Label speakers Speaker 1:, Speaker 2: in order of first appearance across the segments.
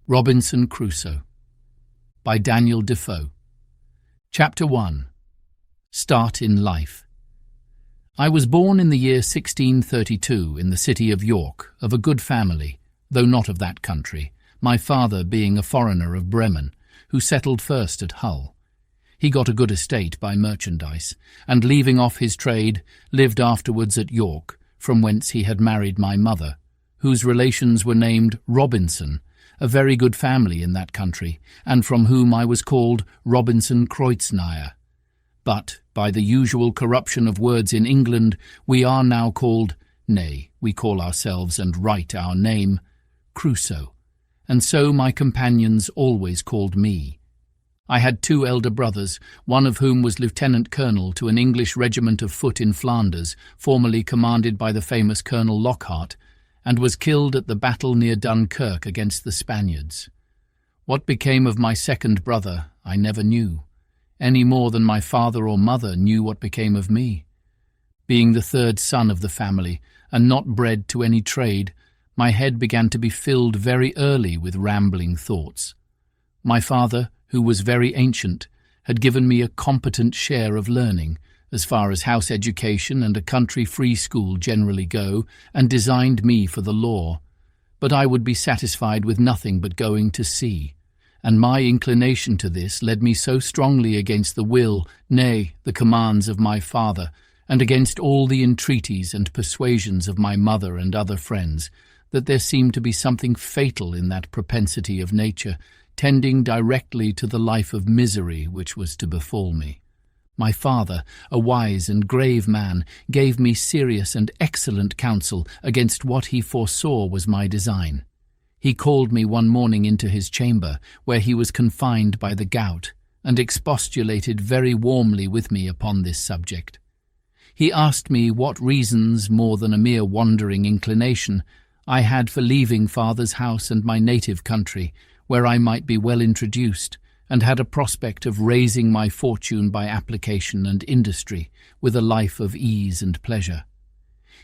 Speaker 1: Robinson Crusoe by Daniel Defoe. Chapter 1. Start in Life. I was born in the year 1632 in the city of York, of a good family, though not of that country, my father being a foreigner of Bremen, who settled first at Hull. He got a good estate by merchandise, and leaving off his trade, lived afterwards at York, from whence he had married my mother, whose relations were named Robinson, a very good family in that country, and from whom I was called Robinson Crusoe. But, by the usual corruption of words in England, we are now called, nay, we call ourselves and write our name, Crusoe, and so my companions always called me. I had 2 elder brothers, one of whom was lieutenant colonel to an English regiment of foot in Flanders, formerly commanded by the famous Colonel Lockhart, and was killed at the battle near Dunkirk against the Spaniards. What became of my second brother I never knew, any more than my father or mother knew what became of me. Being the 3rd son of the family, and not bred to any trade, my head began to be filled very early with rambling thoughts. My father, who was very ancient, had given me a competent share of learning, as far as house education and a country free school generally go, and designed me for the law. But I would be satisfied with nothing but going to sea, and my inclination to this led me so strongly against the will, nay, the commands of my father, and against all the entreaties and persuasions of my mother and other friends, that there seemed to be something fatal in that propensity of nature, tending directly to the life of misery which was to befall me. My father, a wise and grave man, gave me serious and excellent counsel against what he foresaw was my design. He called me one morning into his chamber, where he was confined by the gout, and expostulated very warmly with me upon this subject. He asked me what reasons, more than a mere wandering inclination, I had for leaving father's house and my native country, where I might be well introduced, and had a prospect of raising my fortune by application and industry, with a life of ease and pleasure.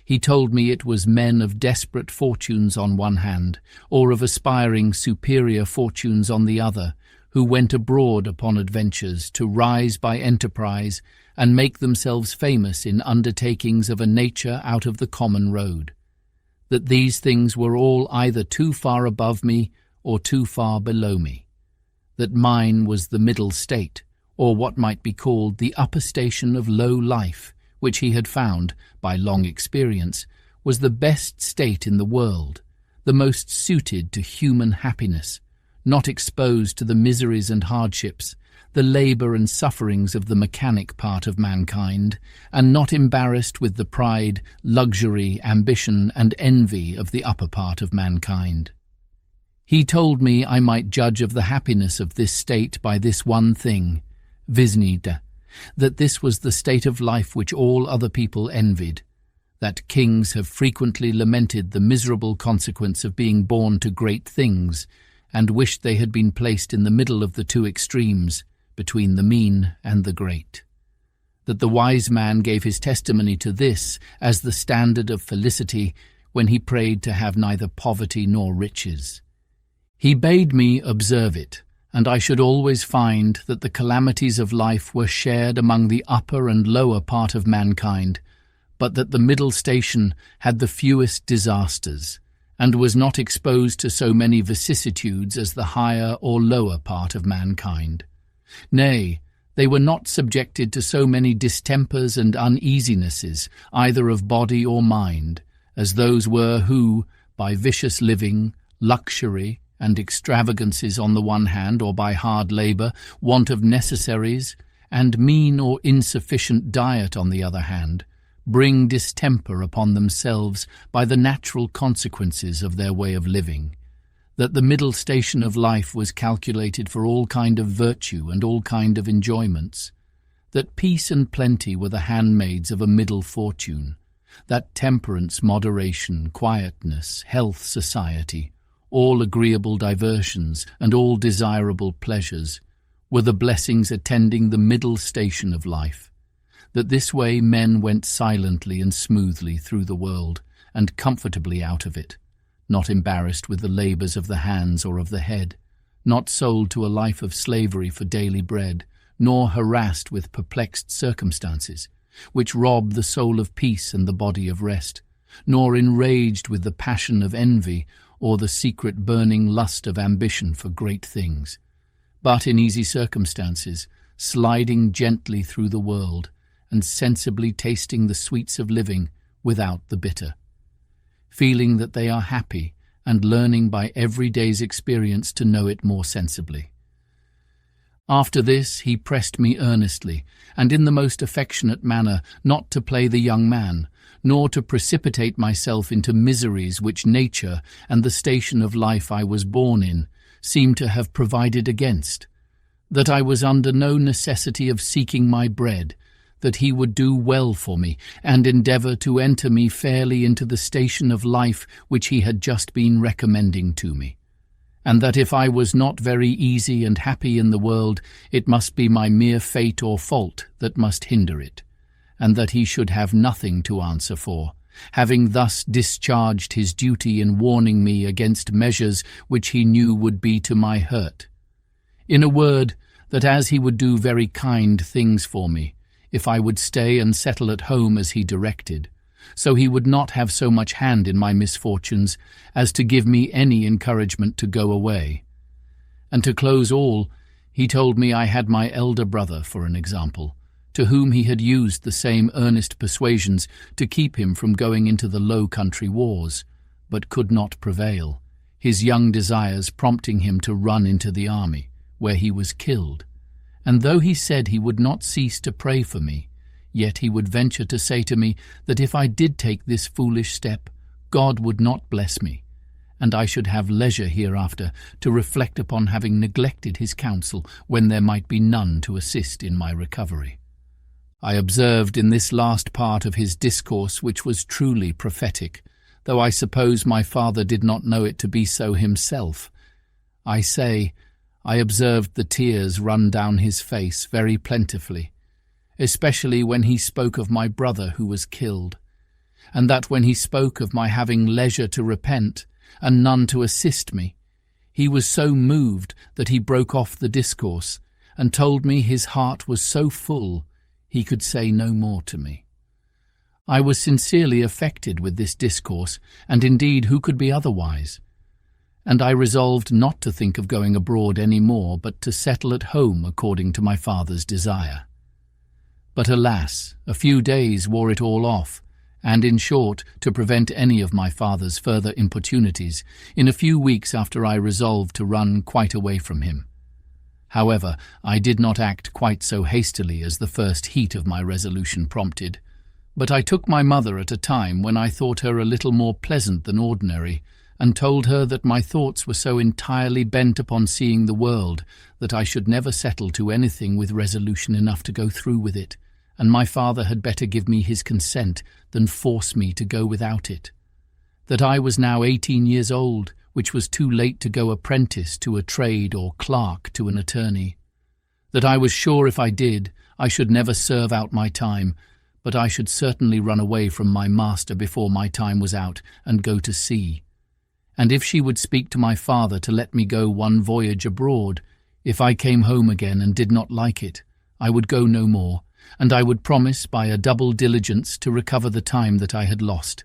Speaker 1: He told me it was men of desperate fortunes on one hand, or of aspiring superior fortunes on the other, who went abroad upon adventures to rise by enterprise and make themselves famous in undertakings of a nature out of the common road. That these things were all either too far above me or too far below me. That mine was the middle state, or what might be called the upper station of low life, which he had found, by long experience, was the best state in the world, the most suited to human happiness, not exposed to the miseries and hardships, the labour and sufferings of the mechanic part of mankind, and not embarrassed with the pride, luxury, ambition, and envy of the upper part of mankind. He told me I might judge of the happiness of this state by this one thing, visnida, that this was the state of life which all other people envied, that kings have frequently lamented the miserable consequence of being born to great things, and wished they had been placed in the middle of the 2 extremes, between the mean and the great. That the wise man gave his testimony to this as the standard of felicity when he prayed to have neither poverty nor riches. He bade me observe it, and I should always find that the calamities of life were shared among the upper and lower part of mankind, but that the middle station had the fewest disasters, and was not exposed to so many vicissitudes as the higher or lower part of mankind. Nay, they were not subjected to so many distempers and uneasinesses, either of body or mind, as those were who, by vicious living, luxury, and extravagances on the one hand, or by hard labour, want of necessaries, and mean or insufficient diet on the other hand, bring distemper upon themselves by the natural consequences of their way of living. That the middle station of life was calculated for all kind of virtue and all kind of enjoyments. That peace and plenty were the handmaids of a middle fortune. That temperance, moderation, quietness, health, society, all agreeable diversions, and all desirable pleasures, were the blessings attending the middle station of life, that this way men went silently and smoothly through the world, and comfortably out of it, not embarrassed with the labours of the hands or of the head, not sold to a life of slavery for daily bread, nor harassed with perplexed circumstances, which rob the soul of peace and the body of rest, nor enraged with the passion of envy or the secret burning lust of ambition for great things, but in easy circumstances, sliding gently through the world, and sensibly tasting the sweets of living without the bitter, feeling that they are happy and learning by every day's experience to know it more sensibly. After this he pressed me earnestly, and in the most affectionate manner, not to play the young man, nor to precipitate myself into miseries which nature and the station of life I was born in seemed to have provided against, that I was under no necessity of seeking my bread, that he would do well for me, and endeavour to enter me fairly into the station of life which he had just been recommending to me, and that if I was not very easy and happy in the world, it must be my mere fate or fault that must hinder it, and that he should have nothing to answer for, having thus discharged his duty in warning me against measures which he knew would be to my hurt. In a word, that as he would do very kind things for me, if I would stay and settle at home as he directed, so he would not have so much hand in my misfortunes as to give me any encouragement to go away. And to close all, he told me I had my elder brother for an example, to whom he had used the same earnest persuasions to keep him from going into the Low Country wars, but could not prevail, his young desires prompting him to run into the army, where he was killed. And though he said he would not cease to pray for me, yet he would venture to say to me that if I did take this foolish step, God would not bless me, and I should have leisure hereafter to reflect upon having neglected his counsel when there might be none to assist in my recovery. I observed in this last part of his discourse, which was truly prophetic, though I suppose my father did not know it to be so himself. I observed the tears run down his face very plentifully, especially when he spoke of my brother who was killed, and that when he spoke of my having leisure to repent and none to assist me, he was so moved that he broke off the discourse and told me his heart was so full he could say no more to me. I was sincerely affected with this discourse, and indeed who could be otherwise? And I resolved not to think of going abroad any more, but to settle at home according to my father's desire. But alas, a few days wore it all off, and in short, to prevent any of my father's further importunities, in a few weeks after I resolved to run quite away from him. However, I did not act quite so hastily as the first heat of my resolution prompted, but I took my mother at a time when I thought her a little more pleasant than ordinary, and told her that my thoughts were so entirely bent upon seeing the world that I should never settle to anything with resolution enough to go through with it, and my father had better give me his consent than force me to go without it. That I was now 18 years old, which was too late to go apprentice to a trade or clerk to an attorney. That I was sure if I did, I should never serve out my time, but I should certainly run away from my master before my time was out and go to sea. And if she would speak to my father to let me go one voyage abroad, if I came home again and did not like it, I would go no more, and I would promise by a double diligence to recover the time that I had lost.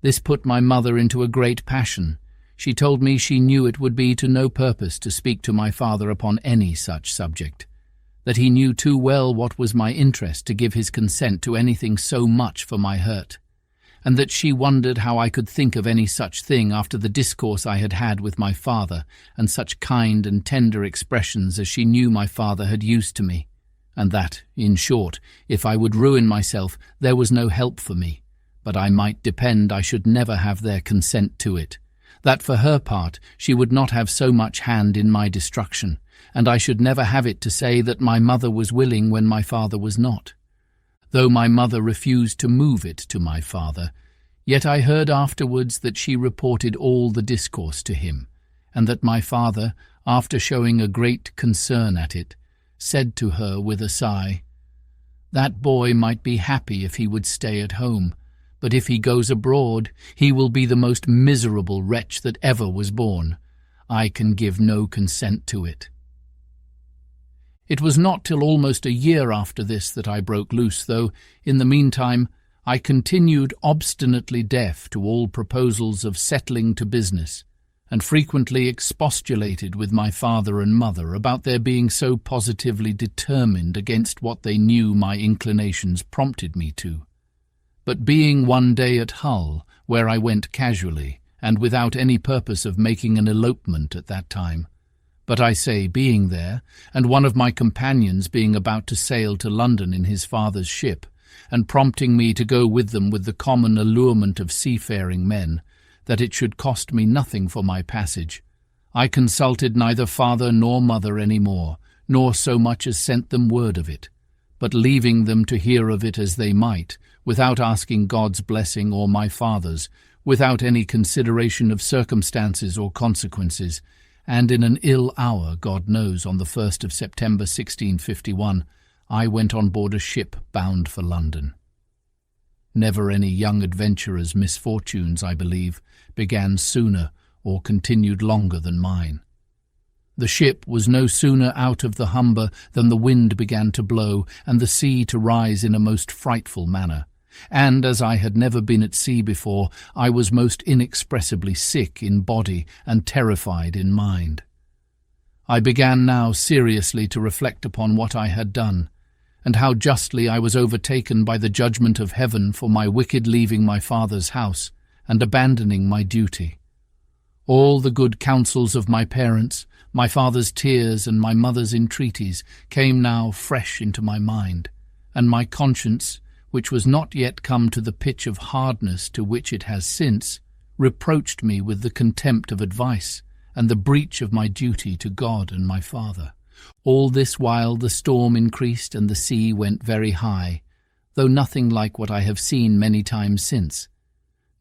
Speaker 1: This put my mother into a great passion. She told me she knew it would be to no purpose to speak to my father upon any such subject, that he knew too well what was my interest to give his consent to anything so much for my hurt, and that she wondered how I could think of any such thing after the discourse I had had with my father, and such kind and tender expressions as she knew my father had used to me, and that, in short, if I would ruin myself, there was no help for me, but I might depend I should never have their consent to it, that for her part she would not have so much hand in my destruction, and I should never have it to say that my mother was willing when my father was not. Though my mother refused to move it to my father, yet I heard afterwards that she reported all the discourse to him, and that my father, after showing a great concern at it, said to her with a sigh, "That boy might be happy if he would stay at home, But if he goes abroad, he will be the most miserable wretch that ever was born. I can give no consent to it." It was not till almost a year after this that I broke loose, though, in the meantime, I continued obstinately deaf to all proposals of settling to business, and frequently expostulated with my father and mother about their being so positively determined against what they knew my inclinations prompted me to. But being one day at Hull, where I went casually, and without any purpose of making an elopement at that time, but I say being there, and one of my companions being about to sail to London in his father's ship, and prompting me to go with them with the common allurement of seafaring men, that it should cost me nothing for my passage, I consulted neither father nor mother any more, nor so much as sent them word of it, but leaving them to hear of it as they might, without asking God's blessing or my father's, without any consideration of circumstances or consequences, and in an ill hour, God knows, on the 1st of September 1651, I went on board a ship bound for London. Never any young adventurer's misfortunes, I believe, began sooner or continued longer than mine. The ship was no sooner out of the Humber than the wind began to blow and the sea to rise in a most frightful manner, and as I had never been at sea before, I was most inexpressibly sick in body and terrified in mind. I began now seriously to reflect upon what I had done, and how justly I was overtaken by the judgment of heaven for my wicked leaving my father's house and abandoning my duty. All the good counsels of my parents, my father's tears and my mother's entreaties came now fresh into my mind, and my conscience, which was not yet come to the pitch of hardness to which it has since, reproached me with the contempt of advice and the breach of my duty to God and my father. All this while the storm increased and the sea went very high, though nothing like what I have seen many times since.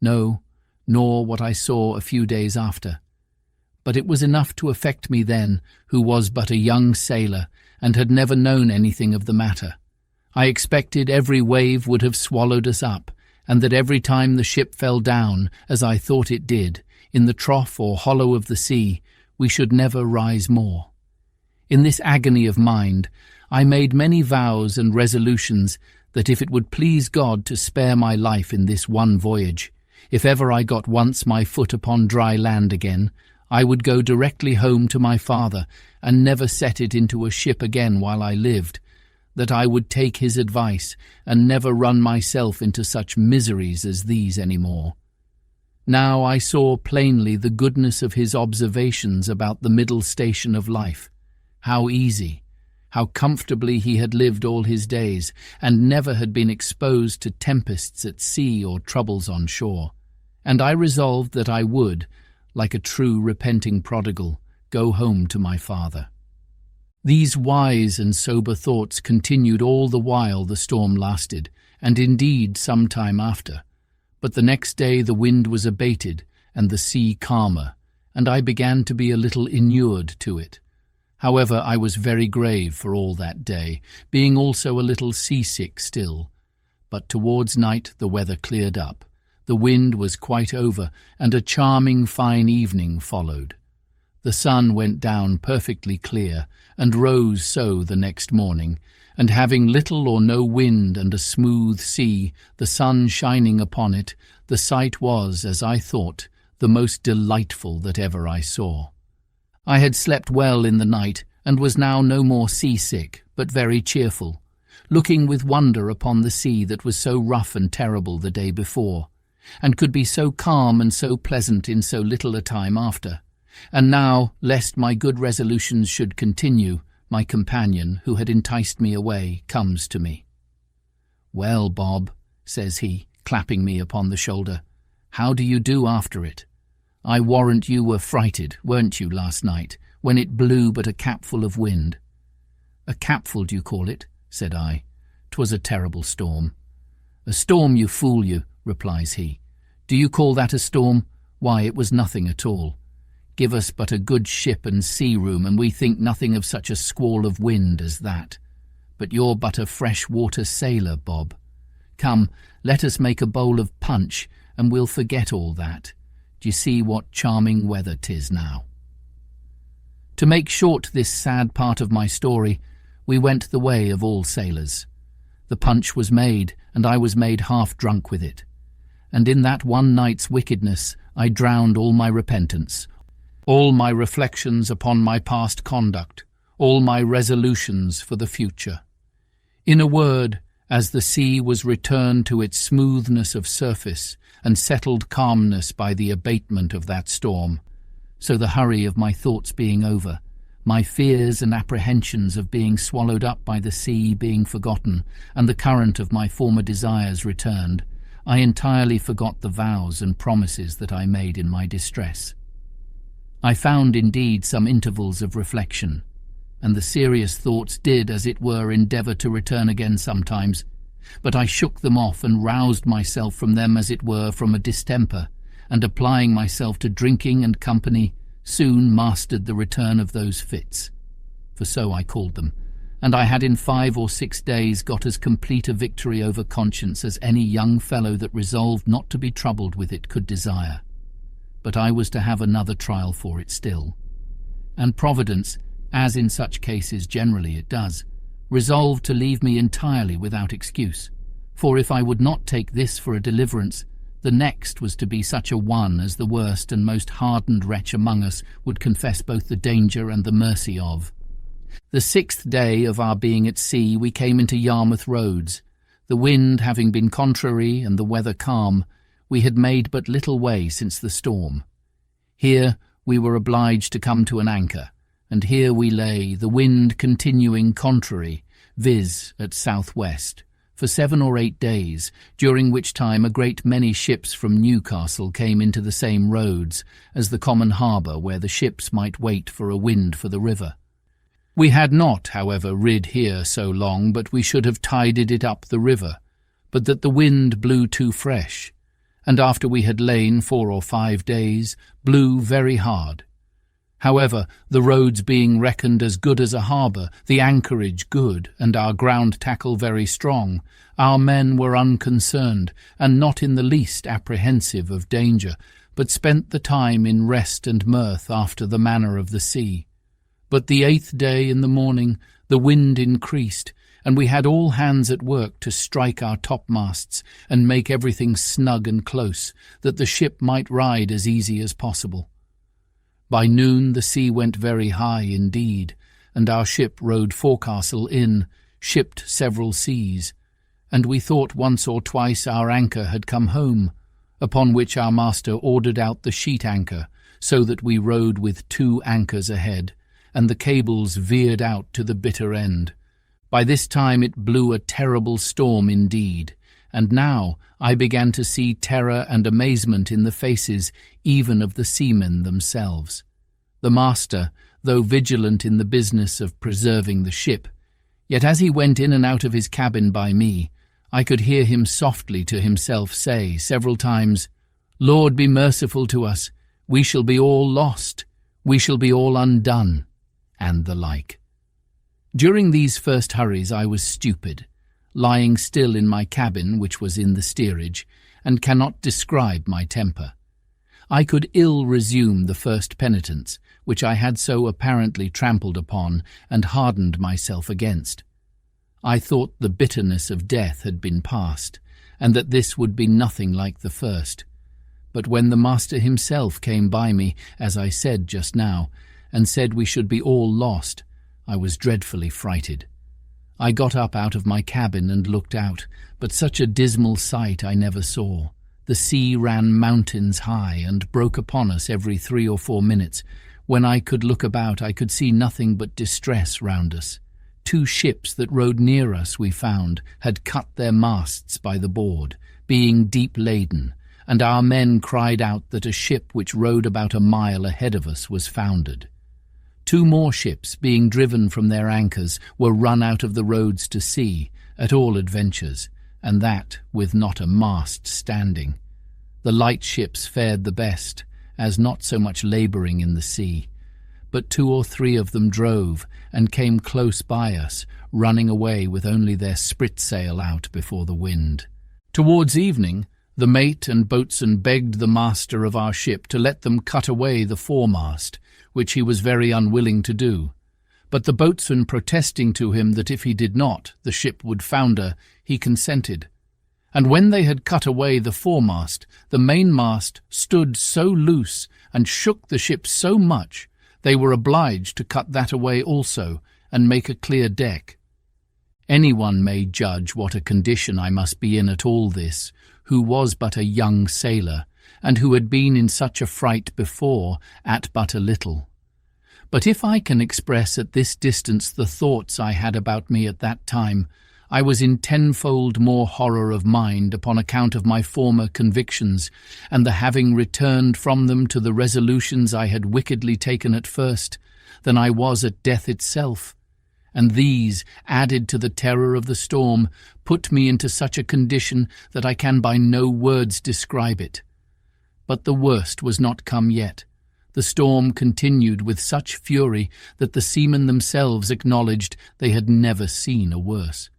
Speaker 1: No, nor what I saw a few days after. But it was enough to affect me then, who was but a young sailor and had never known anything of the matter. I expected every wave would have swallowed us up, and that every time the ship fell down, as I thought it did, in the trough or hollow of the sea, we should never rise more. In this agony of mind, I made many vows and resolutions that if it would please God to spare my life in this one voyage, if ever I got once my foot upon dry land again, I would go directly home to my father and never set it into a ship again while I lived, that I would take his advice and never run myself into such miseries as these any more. Now I saw plainly the goodness of his observations about the middle station of life, how easy, how comfortably he had lived all his days, and never had been exposed to tempests at sea or troubles on shore, and I resolved that I would, like a true repenting prodigal, go home to my father. These wise and sober thoughts continued all the while the storm lasted, and indeed some time after. But the next day the wind was abated, and the sea calmer, and I began to be a little inured to it. However, I was very grave for all that day, being also a little seasick still. But towards night the weather cleared up, the wind was quite over, and a charming fine evening followed. The sun went down perfectly clear, and rose so the next morning, and having little or no wind and a smooth sea, the sun shining upon it, the sight was, as I thought, the most delightful that ever I saw. I had slept well in the night, and was now no more seasick, but very cheerful, looking with wonder upon the sea that was so rough and terrible the day before, and could be so calm and so pleasant in so little a time after. And now, lest my good resolutions should continue, my companion, who had enticed me away, comes to me. "Well, Bob," says he, clapping me upon the shoulder, "how do you do after it? I warrant you were frighted, weren't you, last night, when it blew but a capful of wind?" "A capful, do you call it?" said I. "'Twas a terrible storm." "A storm, you fool, you," replies he. "Do you call that a storm? Why, it was nothing at all. Give us but a good ship and sea room, and we think nothing of such a squall of wind as that. But you're but a fresh water sailor, Bob. Come, let us make a bowl of punch, and we'll forget all that. D'ye see what charming weather 'tis now?" To make short this sad part of my story, we went the way of all sailors. The punch was made, and I was made half drunk with it. And in that one night's wickedness I drowned all my repentance, all my reflections upon my past conduct, all my resolutions for the future. In a word, as the sea was returned to its smoothness of surface and settled calmness by the abatement of that storm, so the hurry of my thoughts being over, my fears and apprehensions of being swallowed up by the sea being forgotten, and the current of my former desires returned, I entirely forgot the vows and promises that I made in my distress. I found indeed some intervals of reflection, and the serious thoughts did, as it were, endeavour to return again sometimes, but I shook them off and roused myself from them, as it were, from a distemper, and applying myself to drinking and company, soon mastered the return of those fits, for so I called them, and I had in 5 or 6 days got as complete a victory over conscience as any young fellow that resolved not to be troubled with it could desire. But I was to have another trial for it still, and Providence, as in such cases generally it does, resolved to leave me entirely without excuse, for if I would not take this for a deliverance, the next was to be such a one as the worst and most hardened wretch among us would confess both the danger and the mercy of. The 6th day of our being at sea we came into Yarmouth roads. The wind having been contrary and the weather calm, we had made but little way since the storm. Here we were obliged to come to an anchor, and here we lay, the wind continuing contrary, viz. At south-west, for 7 or 8 days, during which time a great many ships from Newcastle came into the same roads as the common harbour where the ships might wait for a wind for the river. We had not, however, rid here so long, but we should have tided it up the river, but that the wind blew too fresh, and after we had lain 4 or 5 days, blew very hard. However, the roads being reckoned as good as a harbour, the anchorage good, and our ground tackle very strong, our men were unconcerned, and not in the least apprehensive of danger, but spent the time in rest and mirth after the manner of the sea. But the 8th day in the morning the wind increased, and we had all hands at work to strike our topmasts and make everything snug and close, that the ship might ride as easy as possible. By noon the sea went very high indeed, and our ship rode forecastle in, shipped several seas, and we thought once or twice our anchor had come home, upon which our master ordered out the sheet anchor, so that we rode with 2 anchors ahead, and the cables veered out to the bitter end. By this time it blew a terrible storm indeed, and now I began to see terror and amazement in the faces even of the seamen themselves. The master, though vigilant in the business of preserving the ship, yet as he went in and out of his cabin by me, I could hear him softly to himself say several times, "Lord, be merciful to us, we shall be all lost, we shall be all undone," and the like. During these first hurries I was stupid, lying still in my cabin, which was in the steerage, and cannot describe my temper. I could ill resume the first penitence, which I had so apparently trampled upon and hardened myself against. I thought the bitterness of death had been past, and that this would be nothing like the first. But when the master himself came by me, as I said just now, and said we should be all lost, I was dreadfully frighted. I got up out of my cabin and looked out, but such a dismal sight I never saw. The sea ran mountains high and broke upon us every 3 or 4 minutes. When I could look about, I could see nothing but distress round us. 2 ships that rode near us, we found, had cut their masts by the board, being deep laden, and our men cried out that a ship which rode about a mile ahead of us was foundered. 2 more ships, being driven from their anchors, were run out of the roads to sea, at all adventures, and that with not a mast standing. The light ships fared the best, as not so much labouring in the sea, but 2 or 3 of them drove, and came close by us, running away with only their spritsail out before the wind. Towards evening, the mate and boatswain begged the master of our ship to let them cut away the foremast, which he was very unwilling to do. But the boatswain protesting to him that if he did not, the ship would founder, he consented. And when they had cut away the foremast, the mainmast stood so loose and shook the ship so much, they were obliged to cut that away also, and make a clear deck. Anyone may judge what a condition I must be in at all this, who was but a young sailor, and who had been in such a fright before at but a little. But if I can express at this distance the thoughts I had about me at that time, I was in tenfold more horror of mind upon account of my former convictions, and the having returned from them to the resolutions I had wickedly taken at first, than I was at death itself. And these, added to the terror of the storm, put me into such a condition that I can by no words describe it. But the worst was not come yet. The storm continued with such fury that the seamen themselves acknowledged they had never seen a worse.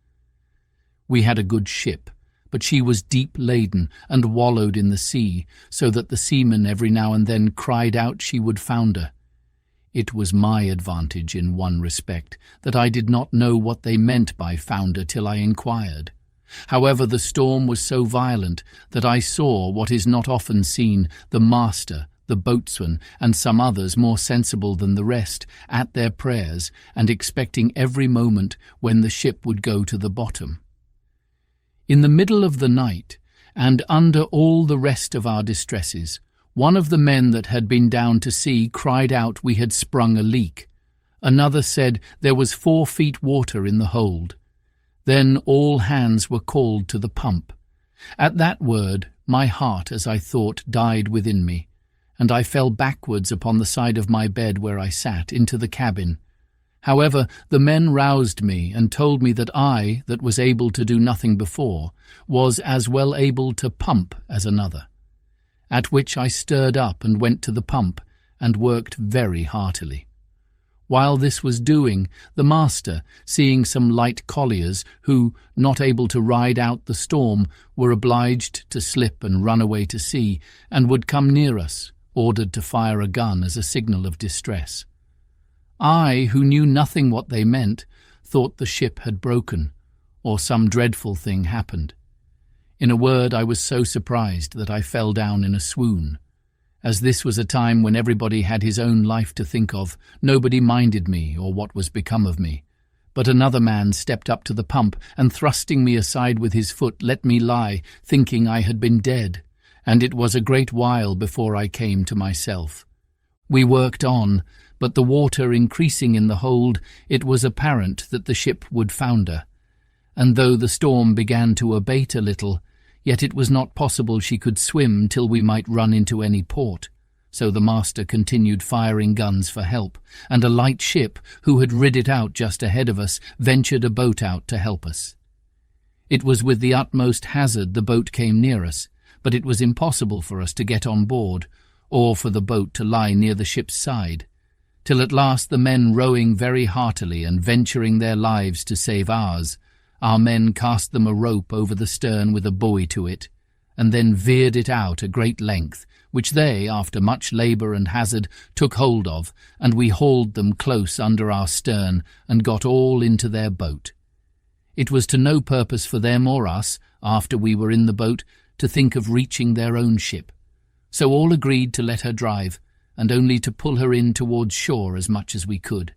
Speaker 1: We had a good ship, but she was deep laden and wallowed in the sea, so that the seamen every now and then cried out she would founder. It was my advantage in one respect that I did not know what they meant by founder till I inquired. However, the storm was so violent that I saw what is not often seen, the master, the boatswain, and some others more sensible than the rest, at their prayers, and expecting every moment when the ship would go to the bottom. In the middle of the night, and under all the rest of our distresses, one of the men that had been down to see cried out we had sprung a leak. Another said there was 4 feet water in the hold. Then all hands were called to the pump. At that word, my heart, as I thought, died within me, and I fell backwards upon the side of my bed where I sat, into the cabin. However, the men roused me and told me that I, that was able to do nothing before, was as well able to pump as another. At which I stirred up and went to the pump, and worked very heartily. While this was doing, the master, seeing some light colliers who, not able to ride out the storm, were obliged to slip and run away to sea, and would come near us, ordered to fire a gun as a signal of distress. I, who knew nothing what they meant, thought the ship had broken, or some dreadful thing happened. In a word, I was so surprised that I fell down in a swoon. As this was a time when everybody had his own life to think of, nobody minded me or what was become of me. But another man stepped up to the pump, and thrusting me aside with his foot, let me lie, thinking I had been dead, and it was a great while before I came to myself. We worked on, but the water increasing in the hold, it was apparent that the ship would founder. And though the storm began to abate a little, yet it was not possible she could swim till we might run into any port. So the master continued firing guns for help, and a light ship, who had rid it out just ahead of us, ventured a boat out to help us. It was with the utmost hazard the boat came near us, but it was impossible for us to get on board, or for the boat to lie near the ship's side, till at last the men rowing very heartily and venturing their lives to save ours, our men cast them a rope over the stern with a buoy to it, and then veered it out a great length, which they, after much labour and hazard, took hold of, and we hauled them close under our stern, and got all into their boat. It was to no purpose for them or us, after we were in the boat, to think of reaching their own ship. So all agreed to let her drive, and only to pull her in towards shore as much as we could.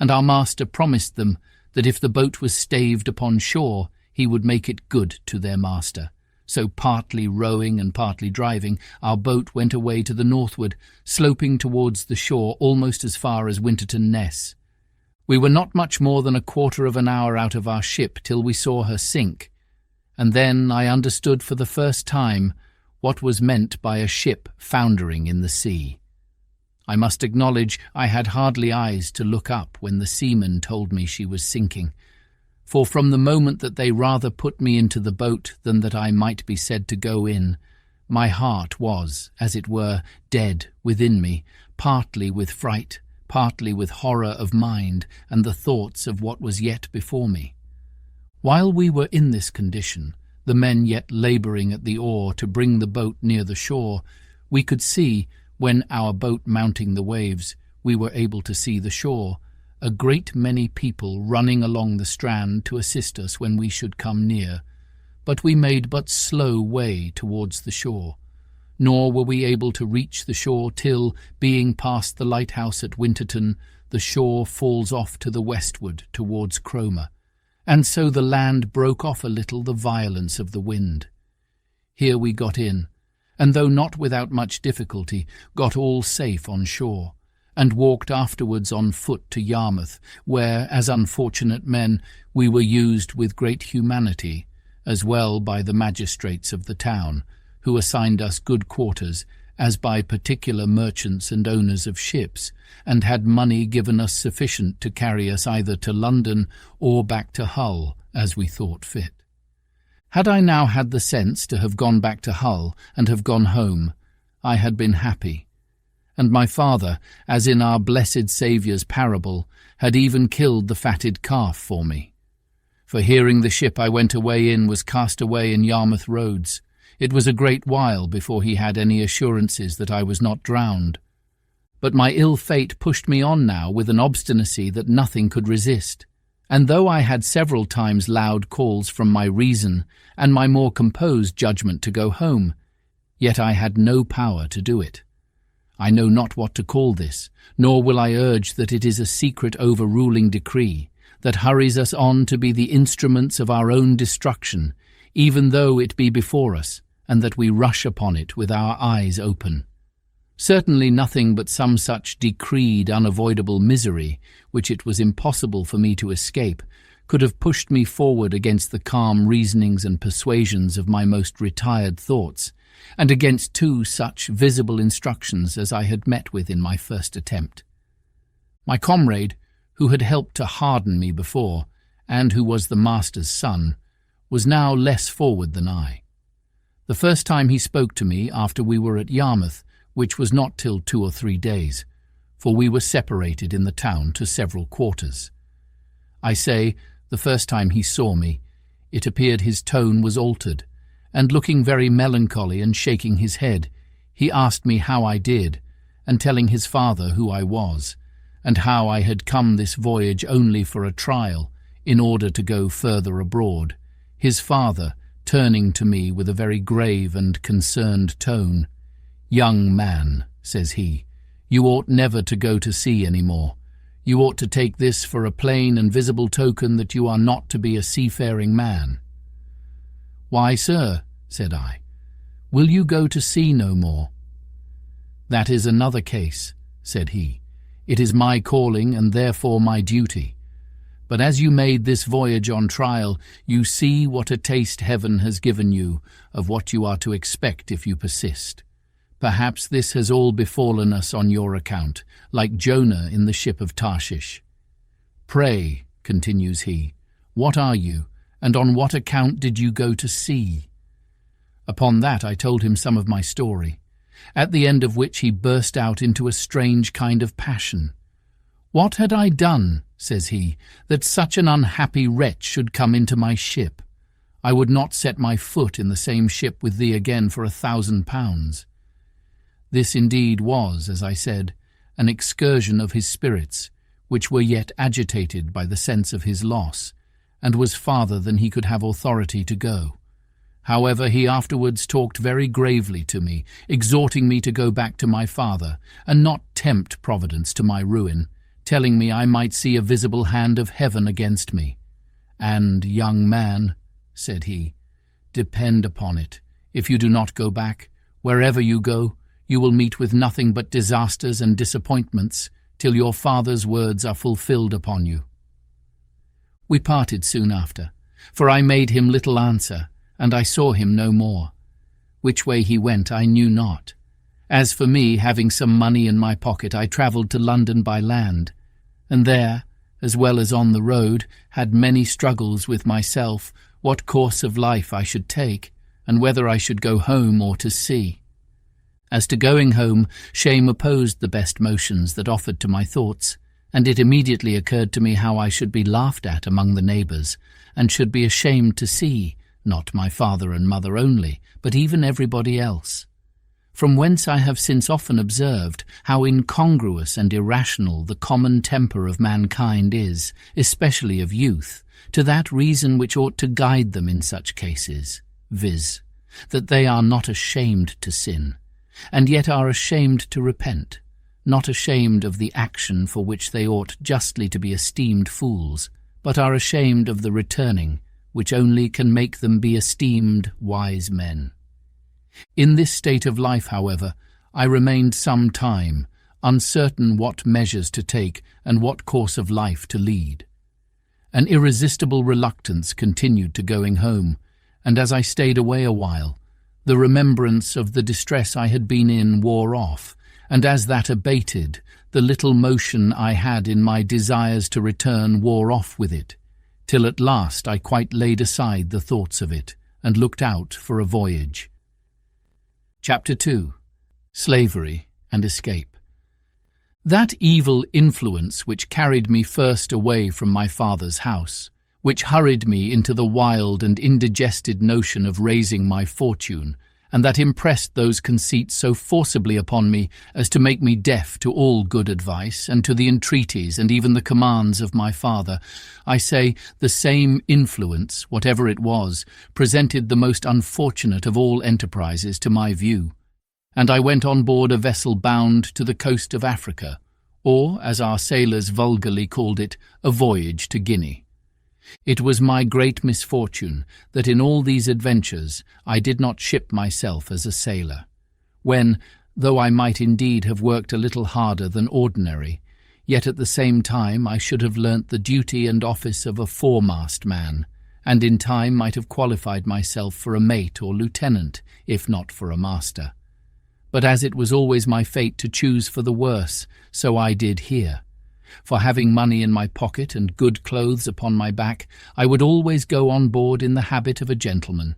Speaker 1: And our master promised them that if the boat was staved upon shore, he would make it good to their master. So partly rowing and partly driving, our boat went away to the northward, sloping towards the shore almost as far as Winterton Ness. We were not much more than a quarter of an hour out of our ship till we saw her sink, and then I understood for the first time what was meant by a ship foundering in the sea. I must acknowledge I had hardly eyes to look up when the seamen told me she was sinking, for from the moment that they rather put me into the boat than that I might be said to go in, my heart was, as it were, dead within me, partly with fright, partly with horror of mind and the thoughts of what was yet before me. While we were in this condition, the men yet labouring at the oar to bring the boat near the shore, we could see, when our boat mounting the waves, we were able to see the shore, a great many people running along the strand to assist us when we should come near, but we made but slow way towards the shore, nor were we able to reach the shore till, being past the lighthouse at Winterton, the shore falls off to the westward towards Cromer, and so the land broke off a little the violence of the wind. Here we got in, and though not without much difficulty, got all safe on shore, and walked afterwards on foot to Yarmouth, where, as unfortunate men, we were used with great humanity, as well by the magistrates of the town, who assigned us good quarters, as by particular merchants and owners of ships, and had money given us sufficient to carry us either to London or back to Hull, as we thought fit. Had I now had the sense to have gone back to Hull and have gone home, I had been happy. And my father, as in our blessed Saviour's parable, had even killed the fatted calf for me. For hearing the ship I went away in was cast away in Yarmouth roads, it was a great while before he had any assurances that I was not drowned. But my ill fate pushed me on now with an obstinacy that nothing could resist, and though I had several times loud calls from my reason and my more composed judgment to go home, yet I had no power to do it. I know not what to call this, nor will I urge that it is a secret overruling decree that hurries us on to be the instruments of our own destruction, even though it be before us, and that we rush upon it with our eyes open. Certainly nothing but some such decreed unavoidable misery, which it was impossible for me to escape, could have pushed me forward against the calm reasonings and persuasions of my most retired thoughts, and against two such visible instructions as I had met with in my first attempt. My comrade, who had helped to harden me before, and who was the master's son, was now less forward than I. The first time he spoke to me after we were at Yarmouth, which was not till 2 or 3 days, for we were separated in the town to several quarters. I say, the first time he saw me, it appeared his tone was altered, and looking very melancholy and shaking his head, he asked me how I did, and telling his father who I was, and how I had come this voyage only for a trial, in order to go further abroad, his father, turning to me with a very grave and concerned tone, "Young man," says he, "you ought never to go to sea any more. You ought to take this for a plain and visible token that you are not to be a seafaring man." "Why, sir," said I, "will you go to sea no more?" "That is another case," said he. "It is my calling and therefore my duty. But as you made this voyage on trial, you see what a taste heaven has given you of what you are to expect if you persist. Perhaps this has all befallen us on your account, like Jonah in the ship of Tarshish. Pray," continues he, "what are you, and on what account did you go to sea?" Upon that I told him some of my story, at the end of which he burst out into a strange kind of passion. "What had I done," says he, "that such an unhappy wretch should come into my ship? I would not set my foot in the same ship with thee again for £1,000. This indeed was, as I said, an excursion of his spirits, which were yet agitated by the sense of his loss, and was farther than he could have authority to go. However, he afterwards talked very gravely to me, exhorting me to go back to my father, and not tempt Providence to my ruin, telling me I might see a visible hand of heaven against me. And, young man, said he, depend upon it, if you do not go back, wherever you go, you will meet with nothing but disasters and disappointments, till your father's words are fulfilled upon you. We parted soon after, for I made him little answer, and I saw him no more. Which way he went I knew not. As for me, having some money in my pocket, I travelled to London by land, and there, as well as on the road, had many struggles with myself what course of life I should take, and whether I should go home or to sea. As to going home, shame opposed the best motions that offered to my thoughts, and it immediately occurred to me how I should be laughed at among the neighbours, and should be ashamed to see, not my father and mother only, but even everybody else. From whence I have since often observed how incongruous and irrational the common temper of mankind is, especially of youth, to that reason which ought to guide them in such cases, viz., that they are not ashamed to sin, and yet are ashamed to repent, not ashamed of the action for which they ought justly to be esteemed fools, but are ashamed of the returning, which only can make them be esteemed wise men. In this state of life, however, I remained some time, uncertain what measures to take and what course of life to lead. An irresistible reluctance continued to going home, and as I stayed away a while, the remembrance of the distress I had been in wore off, and as that abated, the little motion I had in my desires to return wore off with it, till at last I quite laid aside the thoughts of it, and looked out for a voyage. Chapter 2. Slavery and Escape. That evil influence which carried me first away from my father's house, which hurried me into the wild and indigested notion of raising my fortune, and that impressed those conceits so forcibly upon me as to make me deaf to all good advice and to the entreaties and even the commands of my father, I say, the same influence, whatever it was, presented the most unfortunate of all enterprises to my view, and I went on board a vessel bound to the coast of Africa, or, as our sailors vulgarly called it, a voyage to Guinea. It was my great misfortune that in all these adventures I did not ship myself as a sailor, when, though I might indeed have worked a little harder than ordinary, yet at the same time I should have learnt the duty and office of a foremast man, and in time might have qualified myself for a mate or lieutenant, if not for a master. But as it was always my fate to choose for the worse, so I did here. For having money in my pocket and good clothes upon my back, I would always go on board in the habit of a gentleman,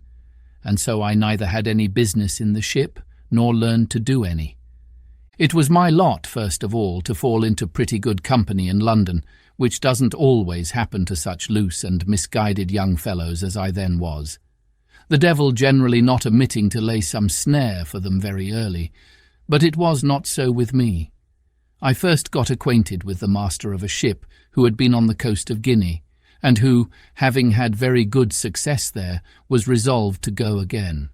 Speaker 1: and so I neither had any business in the ship, nor learned to do any. It was my lot, first of all, to fall into pretty good company in London, which doesn't always happen to such loose and misguided young fellows as I then was, the devil generally not omitting to lay some snare for them very early, but it was not so with me. I first got acquainted with the master of a ship who had been on the coast of Guinea, and who, having had very good success there, was resolved to go again.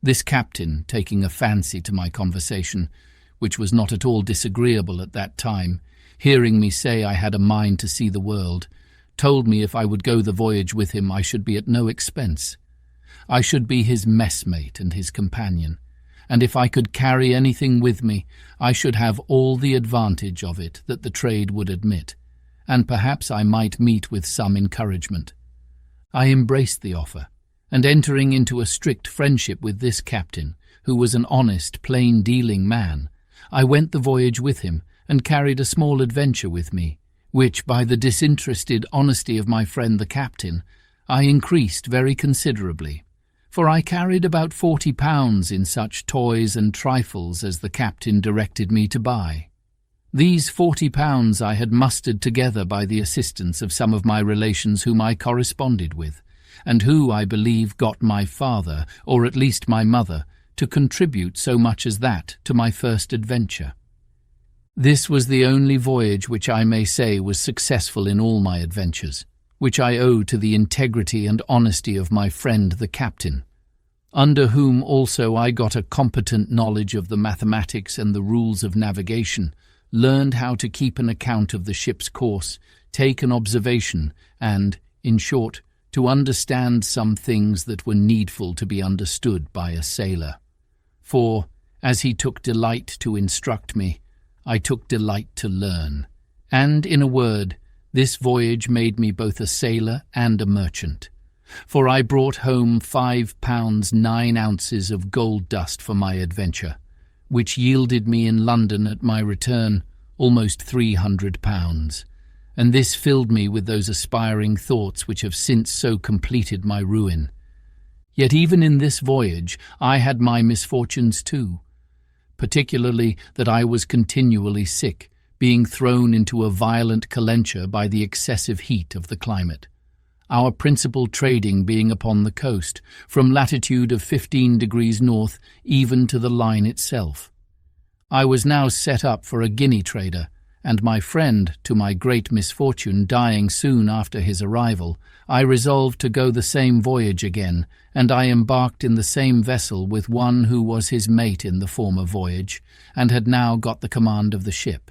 Speaker 1: This captain, taking a fancy to my conversation, which was not at all disagreeable at that time, hearing me say I had a mind to see the world, told me if I would go the voyage with him I should be at no expense. I should be his messmate and his companion, and if I could carry anything with me, I should have all the advantage of it that the trade would admit, and perhaps I might meet with some encouragement. I embraced the offer, and entering into a strict friendship with this captain, who was an honest, plain-dealing man, I went the voyage with him, and carried a small adventure with me, which, by the disinterested honesty of my friend the captain, I increased very considerably. For I carried about £40 in such toys and trifles as the captain directed me to buy. These £40 I had mustered together by the assistance of some of my relations whom I corresponded with, and who, I believe, got my father, or at least my mother, to contribute so much as that to my first adventure. This was the only voyage which I may say was successful in all my adventures, which I owe to the integrity and honesty of my friend the captain, under whom also I got a competent knowledge of the mathematics and the rules of navigation, learned how to keep an account of the ship's course, take an observation, and, in short, to understand some things that were needful to be understood by a sailor. For, as he took delight to instruct me, I took delight to learn, and, in a word, this voyage made me both a sailor and a merchant, for I brought home £5 9 ounces of gold dust for my adventure, which yielded me in London at my return almost £300, and this filled me with those aspiring thoughts which have since so completed my ruin. Yet even in this voyage I had my misfortunes too, particularly that I was continually sick, being thrown into a violent calenture by the excessive heat of the climate. our principal trading being upon the coast, from latitude of 15 degrees north even to the line itself. I was now set up for a Guinea trader, and my friend, to my great misfortune, dying soon after his arrival, I resolved to go the same voyage again, and I embarked in the same vessel with one who was his mate in the former voyage, and had now got the command of the ship.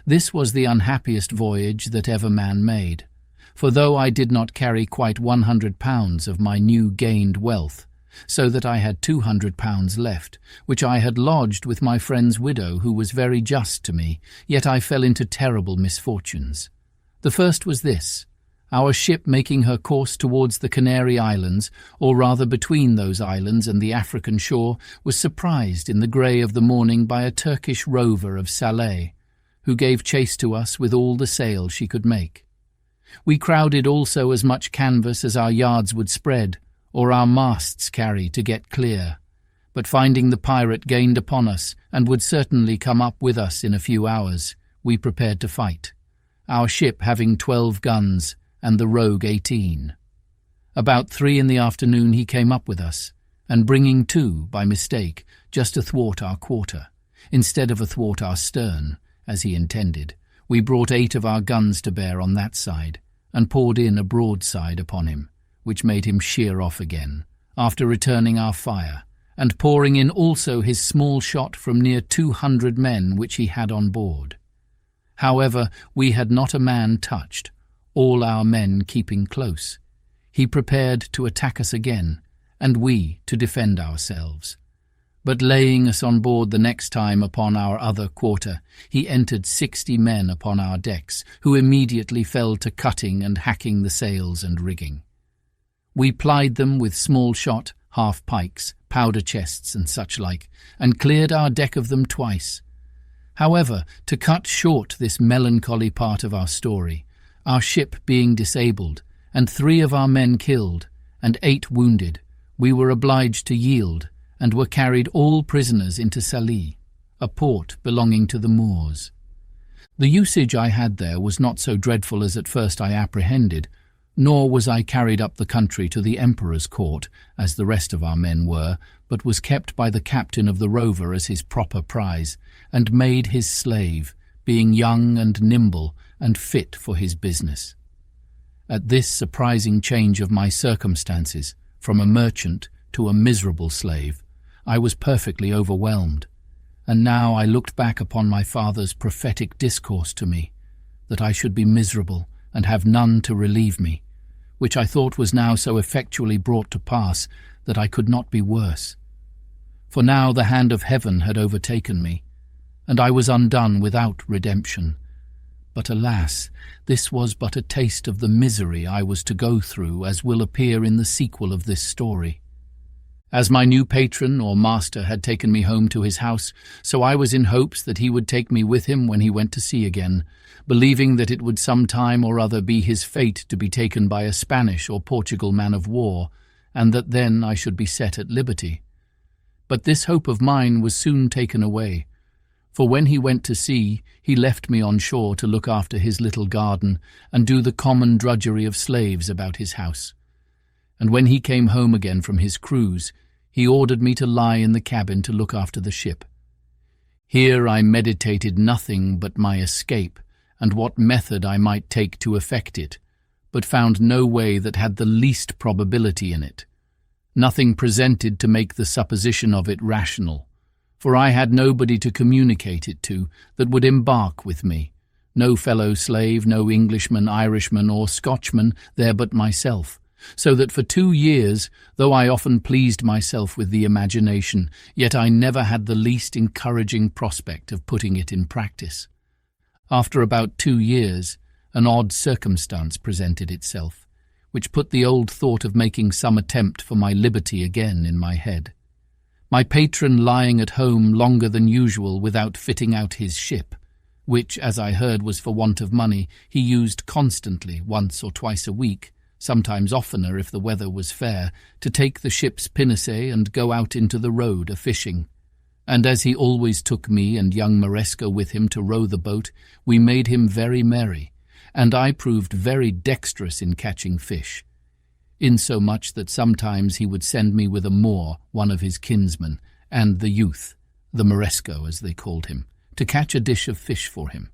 Speaker 1: This was the unhappiest voyage that ever man made, for though I did not carry quite £100 of my new gained wealth, so that I had £200 left, which I had lodged with my friend's widow, who was very just to me, yet I fell into terrible misfortunes. The first was this: our ship, making her course towards the Canary Islands, or rather between those islands and the African shore, was surprised in the grey of the morning by a Turkish rover of Salé, who gave chase to us with all the sail she could make. We crowded also as much canvas as our yards would spread, or our masts carry, to get clear, but finding the pirate gained upon us, and would certainly come up with us in a few hours, we prepared to fight, our ship having 12 guns, and the rogue 18. About 3 in the afternoon he came up with us, and bringing 2, by mistake, just athwart our quarter, instead of athwart our stern, as he intended, we brought 8 of our guns to bear on that side, and poured in a broadside upon him, which made him sheer off again, after returning our fire, and pouring in also his small shot from near 200 men which he had on board. However, we had not a man touched, all our men keeping close. He prepared to attack us again, and we to defend ourselves. But laying us on board the next time upon our other quarter, he entered 60 men upon our decks, who immediately fell to cutting and hacking the sails and rigging. We plied them with small shot, half-pikes, powder chests, and such like, and cleared our deck of them twice. However, to cut short this melancholy part of our story, our ship being disabled, and 3 of our men killed, and 8 wounded, we were obliged to yield, and were carried all prisoners into Salé, a port belonging to the Moors. The usage I had there was not so dreadful as at first I apprehended, nor was I carried up the country to the Emperor's court, as the rest of our men were, but was kept by the captain of the rover as his proper prize, and made his slave, being young and nimble, and fit for his business. At this surprising change of my circumstances, from a merchant to a miserable slave, I was perfectly overwhelmed, and now I looked back upon my father's prophetic discourse to me, that I should be miserable and have none to relieve me, which I thought was now so effectually brought to pass that I could not be worse. For now the hand of heaven had overtaken me, and I was undone without redemption. But alas, this was but a taste of the misery I was to go through, as will appear in the sequel of this story. As my new patron or master had taken me home to his house, so I was in hopes that he would take me with him when he went to sea again, believing that it would some time or other be his fate to be taken by a Spanish or Portugal man of war, and that then I should be set at liberty. But this hope of mine was soon taken away, for when he went to sea, he left me on shore to look after his little garden and do the common drudgery of slaves about his house. And when he came home again from his cruise, he ordered me to lie in the cabin to look after the ship. Here I meditated nothing but my escape, and what method I might take to effect it, but found no way that had the least probability in it. Nothing presented to make the supposition of it rational, for I had nobody to communicate it to that would embark with me, no fellow slave, no Englishman, Irishman, or Scotchman there but myself, so that for 2 years, though I often pleased myself with the imagination, yet I never had the least encouraging prospect of putting it in practice. After about 2 years, an odd circumstance presented itself, which put the old thought of making some attempt for my liberty again in my head. My patron lying at home longer than usual without fitting out his ship, which, as I heard, was for want of money, he used constantly, once or twice a week, sometimes oftener if the weather was fair, to take the ship's pinnace and go out into the road a-fishing. And as he always took me and young Maresca with him to row the boat, we made him very merry, and I proved very dexterous in catching fish, insomuch that sometimes he would send me with a Moor, one of his kinsmen, and the youth, the Moresco as they called him, to catch a dish of fish for him.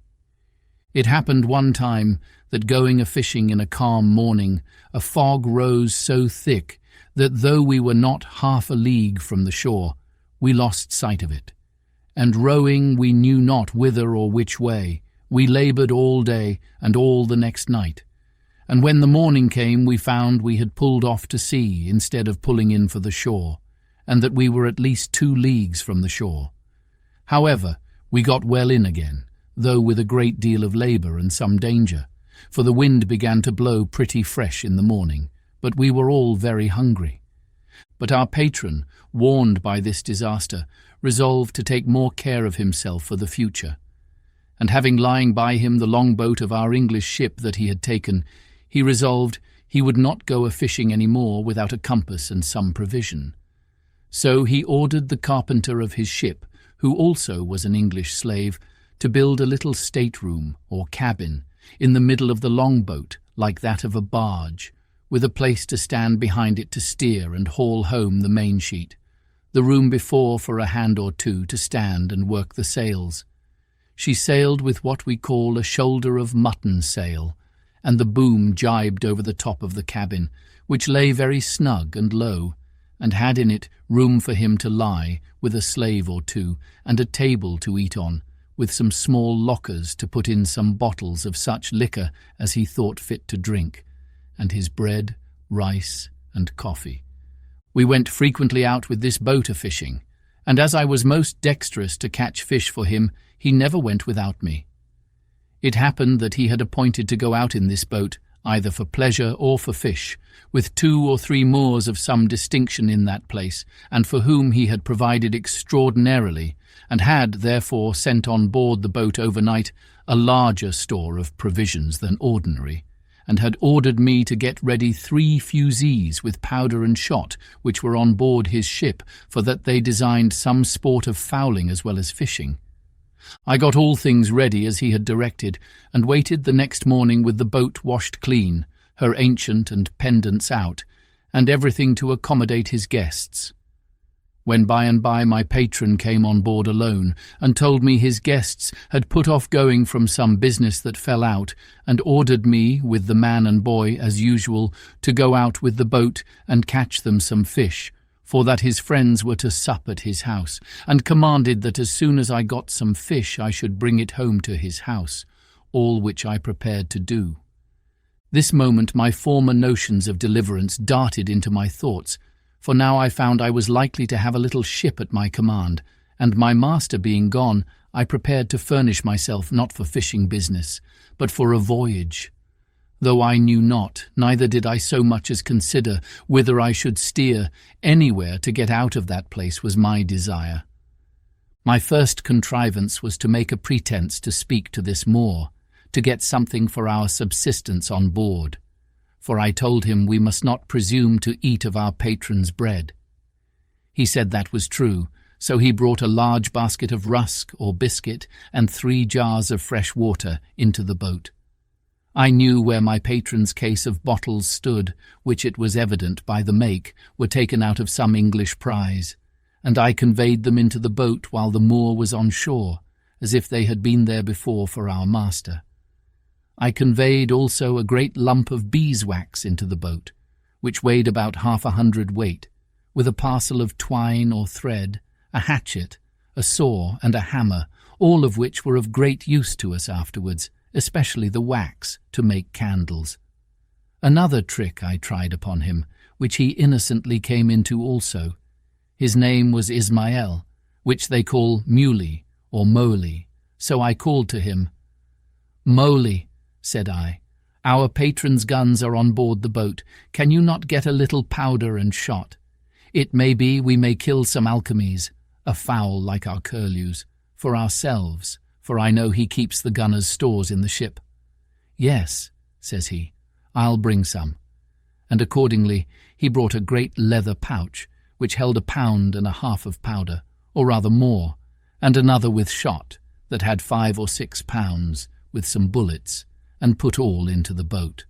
Speaker 1: It happened one time that going a-fishing in a calm morning, a fog rose so thick that though we were not half a league from the shore, we lost sight of it. And rowing we knew not whither or which way, we laboured all day and all the next night. And when the morning came, we found we had pulled off to sea instead of pulling in for the shore, and that we were at least 2 leagues from the shore. However, we got well in again, though with a great deal of labour and some danger, for the wind began to blow pretty fresh in the morning, but we were all very hungry. But our patron, warned by this disaster, resolved to take more care of himself for the future. And having lying by him the longboat of our English ship that he had taken, he resolved he would not go a-fishing any more without a compass and some provision. So he ordered the carpenter of his ship, who also was an English slave, to build a little stateroom or cabin in the middle of the longboat, like that of a barge, with a place to stand behind it to steer and haul home the main-sheet, the room before for a hand or two to stand and work the sails. She sailed with what we call a shoulder of mutton sail, and the boom jibed over the top of the cabin, which lay very snug and low, and had in it room for him to lie, with a slave or two, and a table to eat on, with some small lockers to put in some bottles of such liquor as he thought fit to drink, and his bread, rice, and coffee. We went frequently out with this boat a-fishing, and as I was most dexterous to catch fish for him, he never went without me. It happened that he had appointed to go out in this boat, either for pleasure or for fish, with 2 or 3 Moors of some distinction in that place, and for whom he had provided extraordinarily, and had, therefore, sent on board the boat overnight a larger store of provisions than ordinary, and had ordered me to get ready 3 fusees with powder and shot, which were on board his ship, for that they designed some sport of fowling as well as fishing. I got all things ready as he had directed, and waited the next morning with the boat washed clean, her ancient and pendants out, and everything to accommodate his guests. When by and by my patron came on board alone, and told me his guests had put off going from some business that fell out, and ordered me, with the man and boy, as usual, to go out with the boat and catch them some fish, for that his friends were to sup at his house, and commanded that as soon as I got some fish I should bring it home to his house, all which I prepared to do. This moment my former notions of deliverance darted into my thoughts, for now I found I was likely to have a little ship at my command, and my master being gone, I prepared to furnish myself not for fishing business, but for a voyage. Though I knew not, neither did I so much as consider whither I should steer, anywhere to get out of that place was my desire. My first contrivance was to make a pretence to speak to this Moor, to get something for our subsistence on board, for I told him we must not presume to eat of our patron's bread. He said that was true, so he brought a large basket of rusk or biscuit and 3 jars of fresh water into the boat. I knew where my patron's case of bottles stood, which it was evident by the make were taken out of some English prize, and I conveyed them into the boat while the Moor was on shore, as if they had been there before for our master. I conveyed also a great lump of beeswax into the boat, which weighed about 1/2 weight, with a parcel of twine or thread, a hatchet, a saw, and a hammer, all of which were of great use to us afterwards, especially the wax, to make candles. Another trick I tried upon him, which he innocently came into also. His name was Ismael, which they call Muley or Mowley, so I called to him. "Mowley," said I, "our patron's guns are on board the boat. Can you not get a little powder and shot? It may be we may kill some alchemies, a fowl like our curlews, for ourselves, for I know he keeps the gunner's stores in the ship." "Yes," says he, "I'll bring some." And accordingly he brought a great leather pouch, which held 1.5 pounds of powder, or rather more, and another with shot, that had 5 or 6 pounds, with some bullets, and put all into the boat.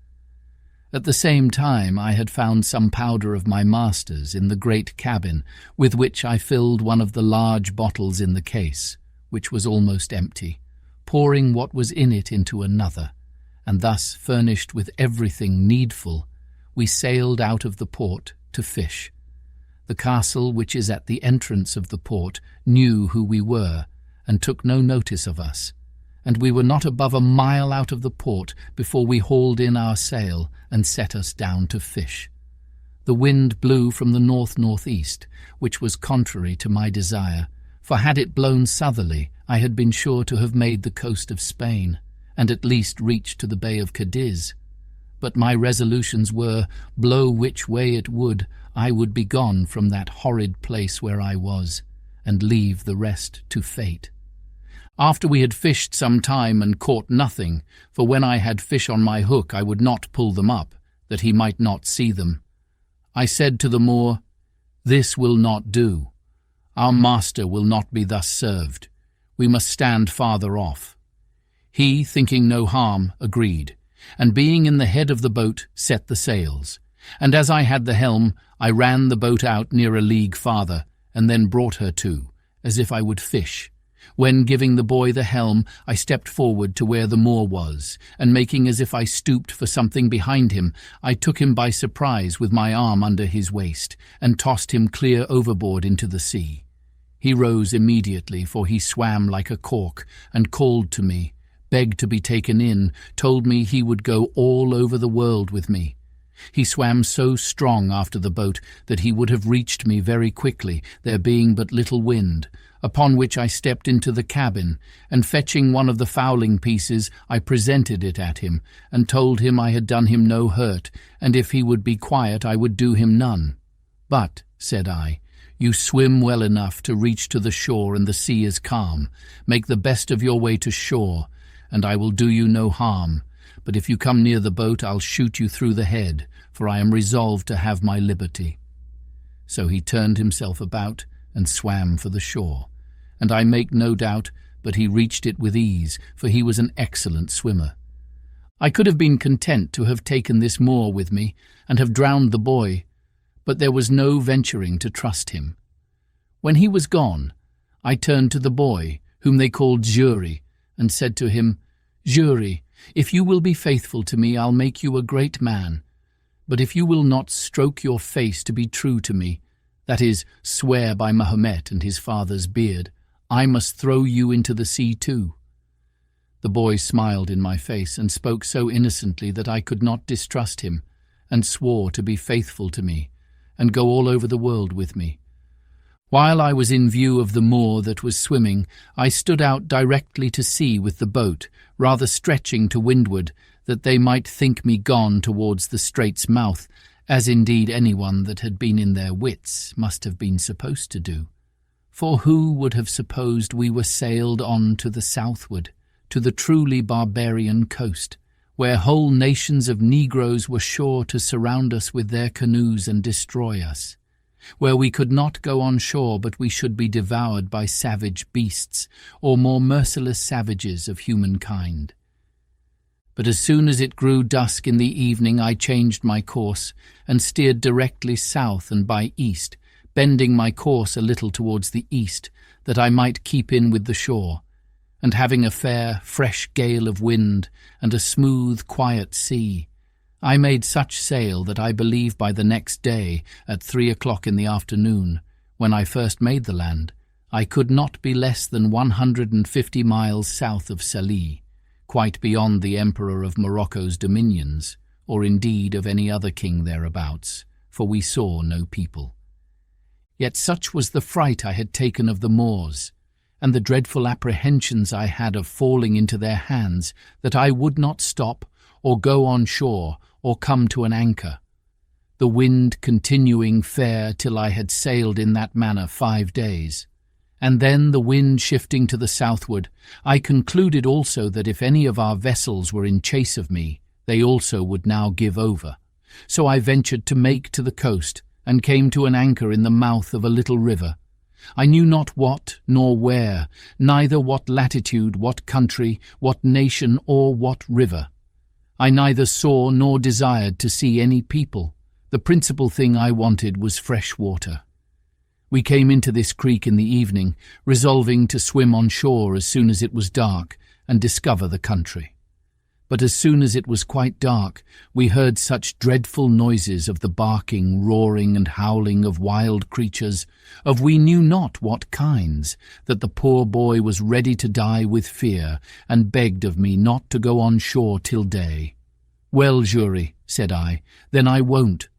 Speaker 1: At the same time I had found some powder of my master's in the great cabin, with which I filled one of the large bottles in the case, which was almost empty, pouring what was in it into another, and thus furnished with everything needful, we sailed out of the port to fish. The castle, which is at the entrance of the port, knew who we were, and took no notice of us, and we were not above a mile out of the port before we hauled in our sail and set us down to fish. The wind blew from the north-northeast, which was contrary to my desire, for had it blown southerly, I had been sure to have made the coast of Spain, and at least reached to the Bay of Cadiz. But my resolutions were, blow which way it would be gone from that horrid place where I was, and leave the rest to fate. After we had fished some time and caught nothing, for when I had fish on my hook I would not pull them up, that he might not see them, I said to the Moor, "This will not do. Our master will not be thus served. We must stand farther off." He, thinking no harm, agreed, and being in the head of the boat, set the sails. And as I had the helm, I ran the boat out near a league farther, and then brought her to, as if I would fish, when, giving the boy the helm, I stepped forward to where the Moor was, and making as if I stooped for something behind him, I took him by surprise with my arm under his waist, and tossed him clear overboard into the sea. He rose immediately, for he swam like a cork, and called to me, begged to be taken in, told me he would go all over the world with me. He swam so strong after the boat that he would have reached me very quickly, there being but little wind, upon which I stepped into the cabin, and fetching one of the fowling pieces, I presented it at him, and told him I had done him no hurt, and if he would be quiet I would do him none. "But," said I, "you swim well enough to reach to the shore, and the sea is calm. Make the best of your way to shore, and I will do you no harm. But if you come near the boat, I'll shoot you through the head, for I am resolved to have my liberty." So he turned himself about and swam for the shore, and I make no doubt but he reached it with ease, for he was an excellent swimmer. I could have been content to have taken this Moor with me and have drowned the boy, but there was no venturing to trust him. When he was gone, I turned to the boy, whom they called Jury, and said to him, "Jury, if you will be faithful to me, I'll make you a great man. But if you will not stroke your face to be true to me, that is, swear by Mahomet and his father's beard, I must throw you into the sea too." The boy smiled in my face and spoke so innocently that I could not distrust him, and swore to be faithful to me, and go all over the world with me. While I was in view of the Moor that was swimming, I stood out directly to sea with the boat, rather stretching to windward, that they might think me gone towards the strait's mouth, as indeed anyone that had been in their wits must have been supposed to do. For who would have supposed we were sailed on to the southward, to the truly barbarian coast, where whole nations of Negroes were sure to surround us with their canoes and destroy us, where we could not go on shore but we should be devoured by savage beasts, or more merciless savages of humankind. But as soon as it grew dusk in the evening I changed my course, and steered directly south and by east, bending my course a little towards the east, that I might keep in with the shore, and having a fair, fresh gale of wind, and a smooth, quiet sea, I made such sail that I believe by the next day, at 3 o'clock in the afternoon, when I first made the land, I could not be less than 150 miles south of Sallee, quite beyond the Emperor of Morocco's dominions, or indeed of any other king thereabouts, for we saw no people. Yet such was the fright I had taken of the Moors, and the dreadful apprehensions I had of falling into their hands, that I would not stop, or go on shore, or come to an anchor, the wind continuing fair till I had sailed in that manner 5 days. And then, the wind shifting to the southward, I concluded also that if any of our vessels were in chase of me, they also would now give over. So I ventured to make to the coast, and came to an anchor in the mouth of a little river. I knew not what, nor where, neither what latitude, what country, what nation, or what river. I neither saw nor desired to see any people. The principal thing I wanted was fresh water. We came into this creek in the evening, resolving to swim on shore as soon as it was dark and discover the country. But as soon as it was quite dark, we heard such dreadful noises of the barking, roaring and howling of wild creatures, of we knew not what kinds, that the poor boy was ready to die with fear, and begged of me not to go on shore till day. "Well, jury," said I, "then I won't.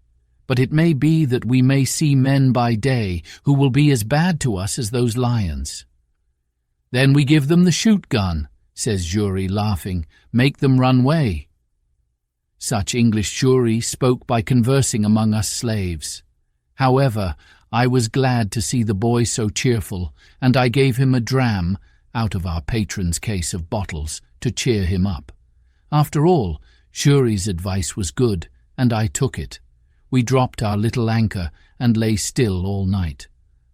Speaker 1: But it may be that we may see men by day who will be as bad to us as those lions." "Then we give them the shoot-gun," says jury, laughing, "make them run way." Such English jury spoke by conversing among us slaves. However, I was glad to see the boy so cheerful, and I gave him a dram, out of our patron's case of bottles, to cheer him up. After all, jury's advice was good, and I took it. We dropped our little anchor and lay still all night.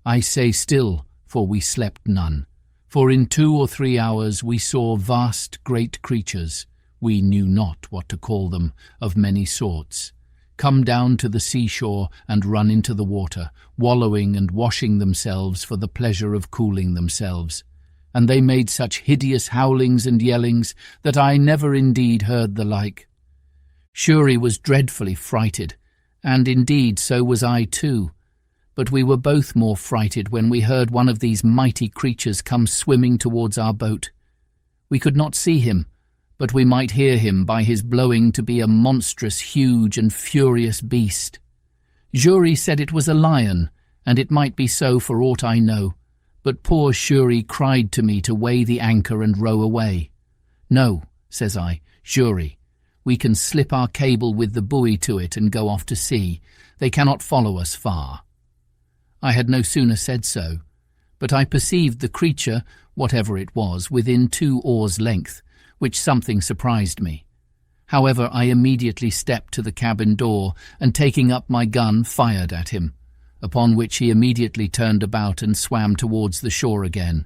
Speaker 1: I say still, for we slept none. For in 2 or 3 hours we saw vast great creatures, we knew not what to call them, of many sorts, come down to the seashore and run into the water, wallowing and washing themselves for the pleasure of cooling themselves. And they made such hideous howlings and yellings that I never indeed heard the like. Shuri was dreadfully frighted, and indeed so was I too. But we were both more frighted when we heard one of these mighty creatures come swimming towards our boat. We could not see him, but we might hear him by his blowing to be a monstrous, huge and furious beast. Jury said it was a lion, and it might be so for aught I know, but poor Shuri cried to me to weigh the anchor and row away. "No," says I, "Jury, we can slip our cable with the buoy to it and go off to sea. They cannot follow us far." I had no sooner said so, but I perceived the creature, whatever it was, within 2 oars' length, which something surprised me. However, I immediately stepped to the cabin door, and taking up my gun, fired at him, upon which he immediately turned about and swam towards the shore again.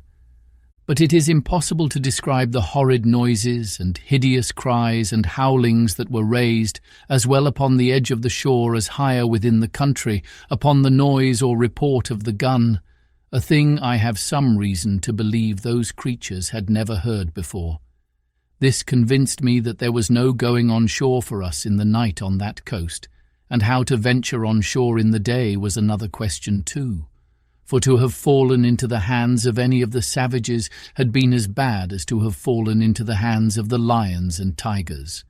Speaker 1: But it is impossible to describe the horrid noises and hideous cries and howlings that were raised, as well upon the edge of the shore as higher within the country, upon the noise or report of the gun, a thing I have some reason to believe those creatures had never heard before. This convinced me that there was no going on shore for us in the night on that coast, and how to venture on shore in the day was another question too. For to have fallen into the hands of any of the savages had been as bad as to have fallen into the hands of the lions and tigers.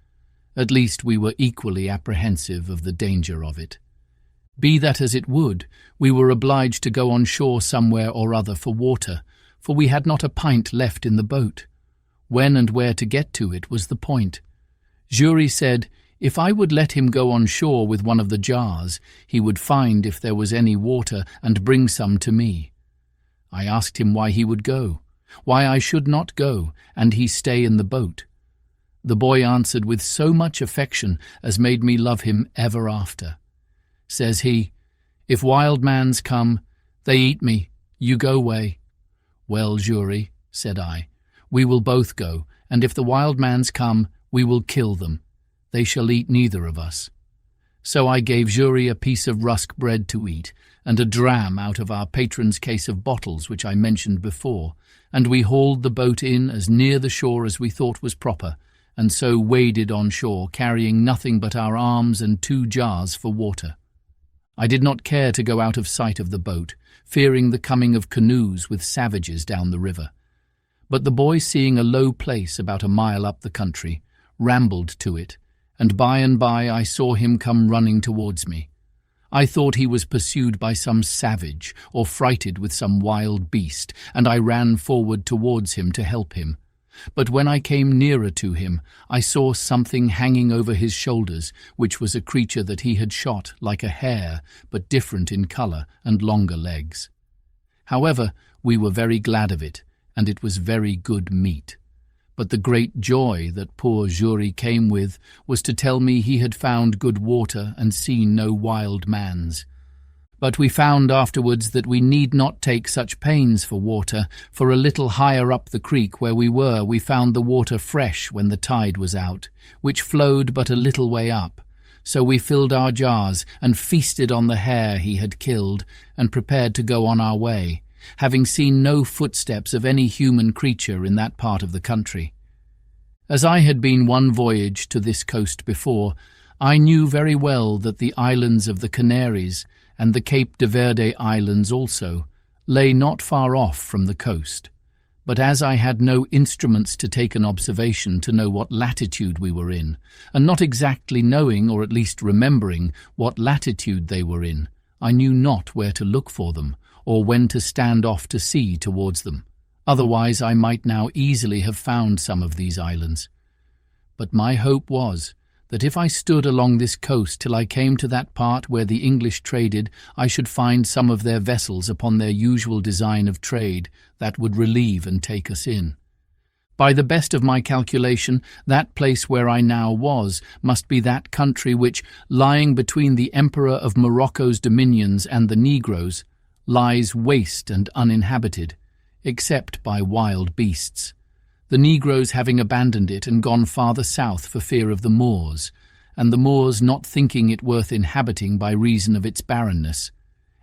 Speaker 1: At least we were equally apprehensive of the danger of it. Be that as it would, we were obliged to go on shore somewhere or other for water, for we had not a pint left in the boat. When and where to get to it was the point. Jury said, if I would let him go on shore with one of the jars, he would find if there was any water and bring some to me. I asked him why he would go, why I should not go, and he stay in the boat. The boy answered with so much affection as made me love him ever after. Says he, if wild mans come, they eat me, you go way. Well, Jury, said I, we will both go, and if the wild mans come, we will kill them. They shall eat neither of us. So I gave Jury a piece of rusk bread to eat, and a dram out of our patron's case of bottles which I mentioned before, and we hauled the boat in as near the shore as we thought was proper, and so waded on shore, carrying nothing but our arms and 2 jars for water. I did not care to go out of sight of the boat, fearing the coming of canoes with savages down the river. But the boy, seeing a low place about a mile up the country, rambled to it, and by I saw him come running towards me. I thought he was pursued by some savage or frighted with some wild beast, and I ran forward towards him to help him. But when I came nearer to him, I saw something hanging over his shoulders, which was a creature that he had shot like a hare, but different in colour and longer legs. However, we were very glad of it, and it was very good meat. But the great joy that poor Jury came with was to tell me he had found good water and seen no wild mans. But we found afterwards that we need not take such pains for water, for a little higher up the creek where we were we found the water fresh when the tide was out, which flowed but a little way up. So we filled our jars and feasted on the hare he had killed and prepared to go on our way, having seen no footsteps of any human creature in that part of the country. As I had been one voyage to this coast before, I knew very well that the islands of the Canaries and the Cape de Verde Islands also lay not far off from the coast. But as I had no instruments to take an observation to know what latitude we were in, and not exactly knowing, or at least remembering, what latitude they were in, I knew not where to look for them, or when to stand off to sea towards them. Otherwise I might now easily have found some of these islands. But my hope was that if I stood along this coast till I came to that part where the English traded, I should find some of their vessels upon their usual design of trade that would relieve and take us in. By the best of my calculation, that place where I now was must be that country which, lying between the Emperor of Morocco's dominions and the Negroes, lies waste and uninhabited, except by wild beasts, the Negroes having abandoned it and gone farther south for fear of the Moors, and the Moors not thinking it worth inhabiting by reason of its barrenness,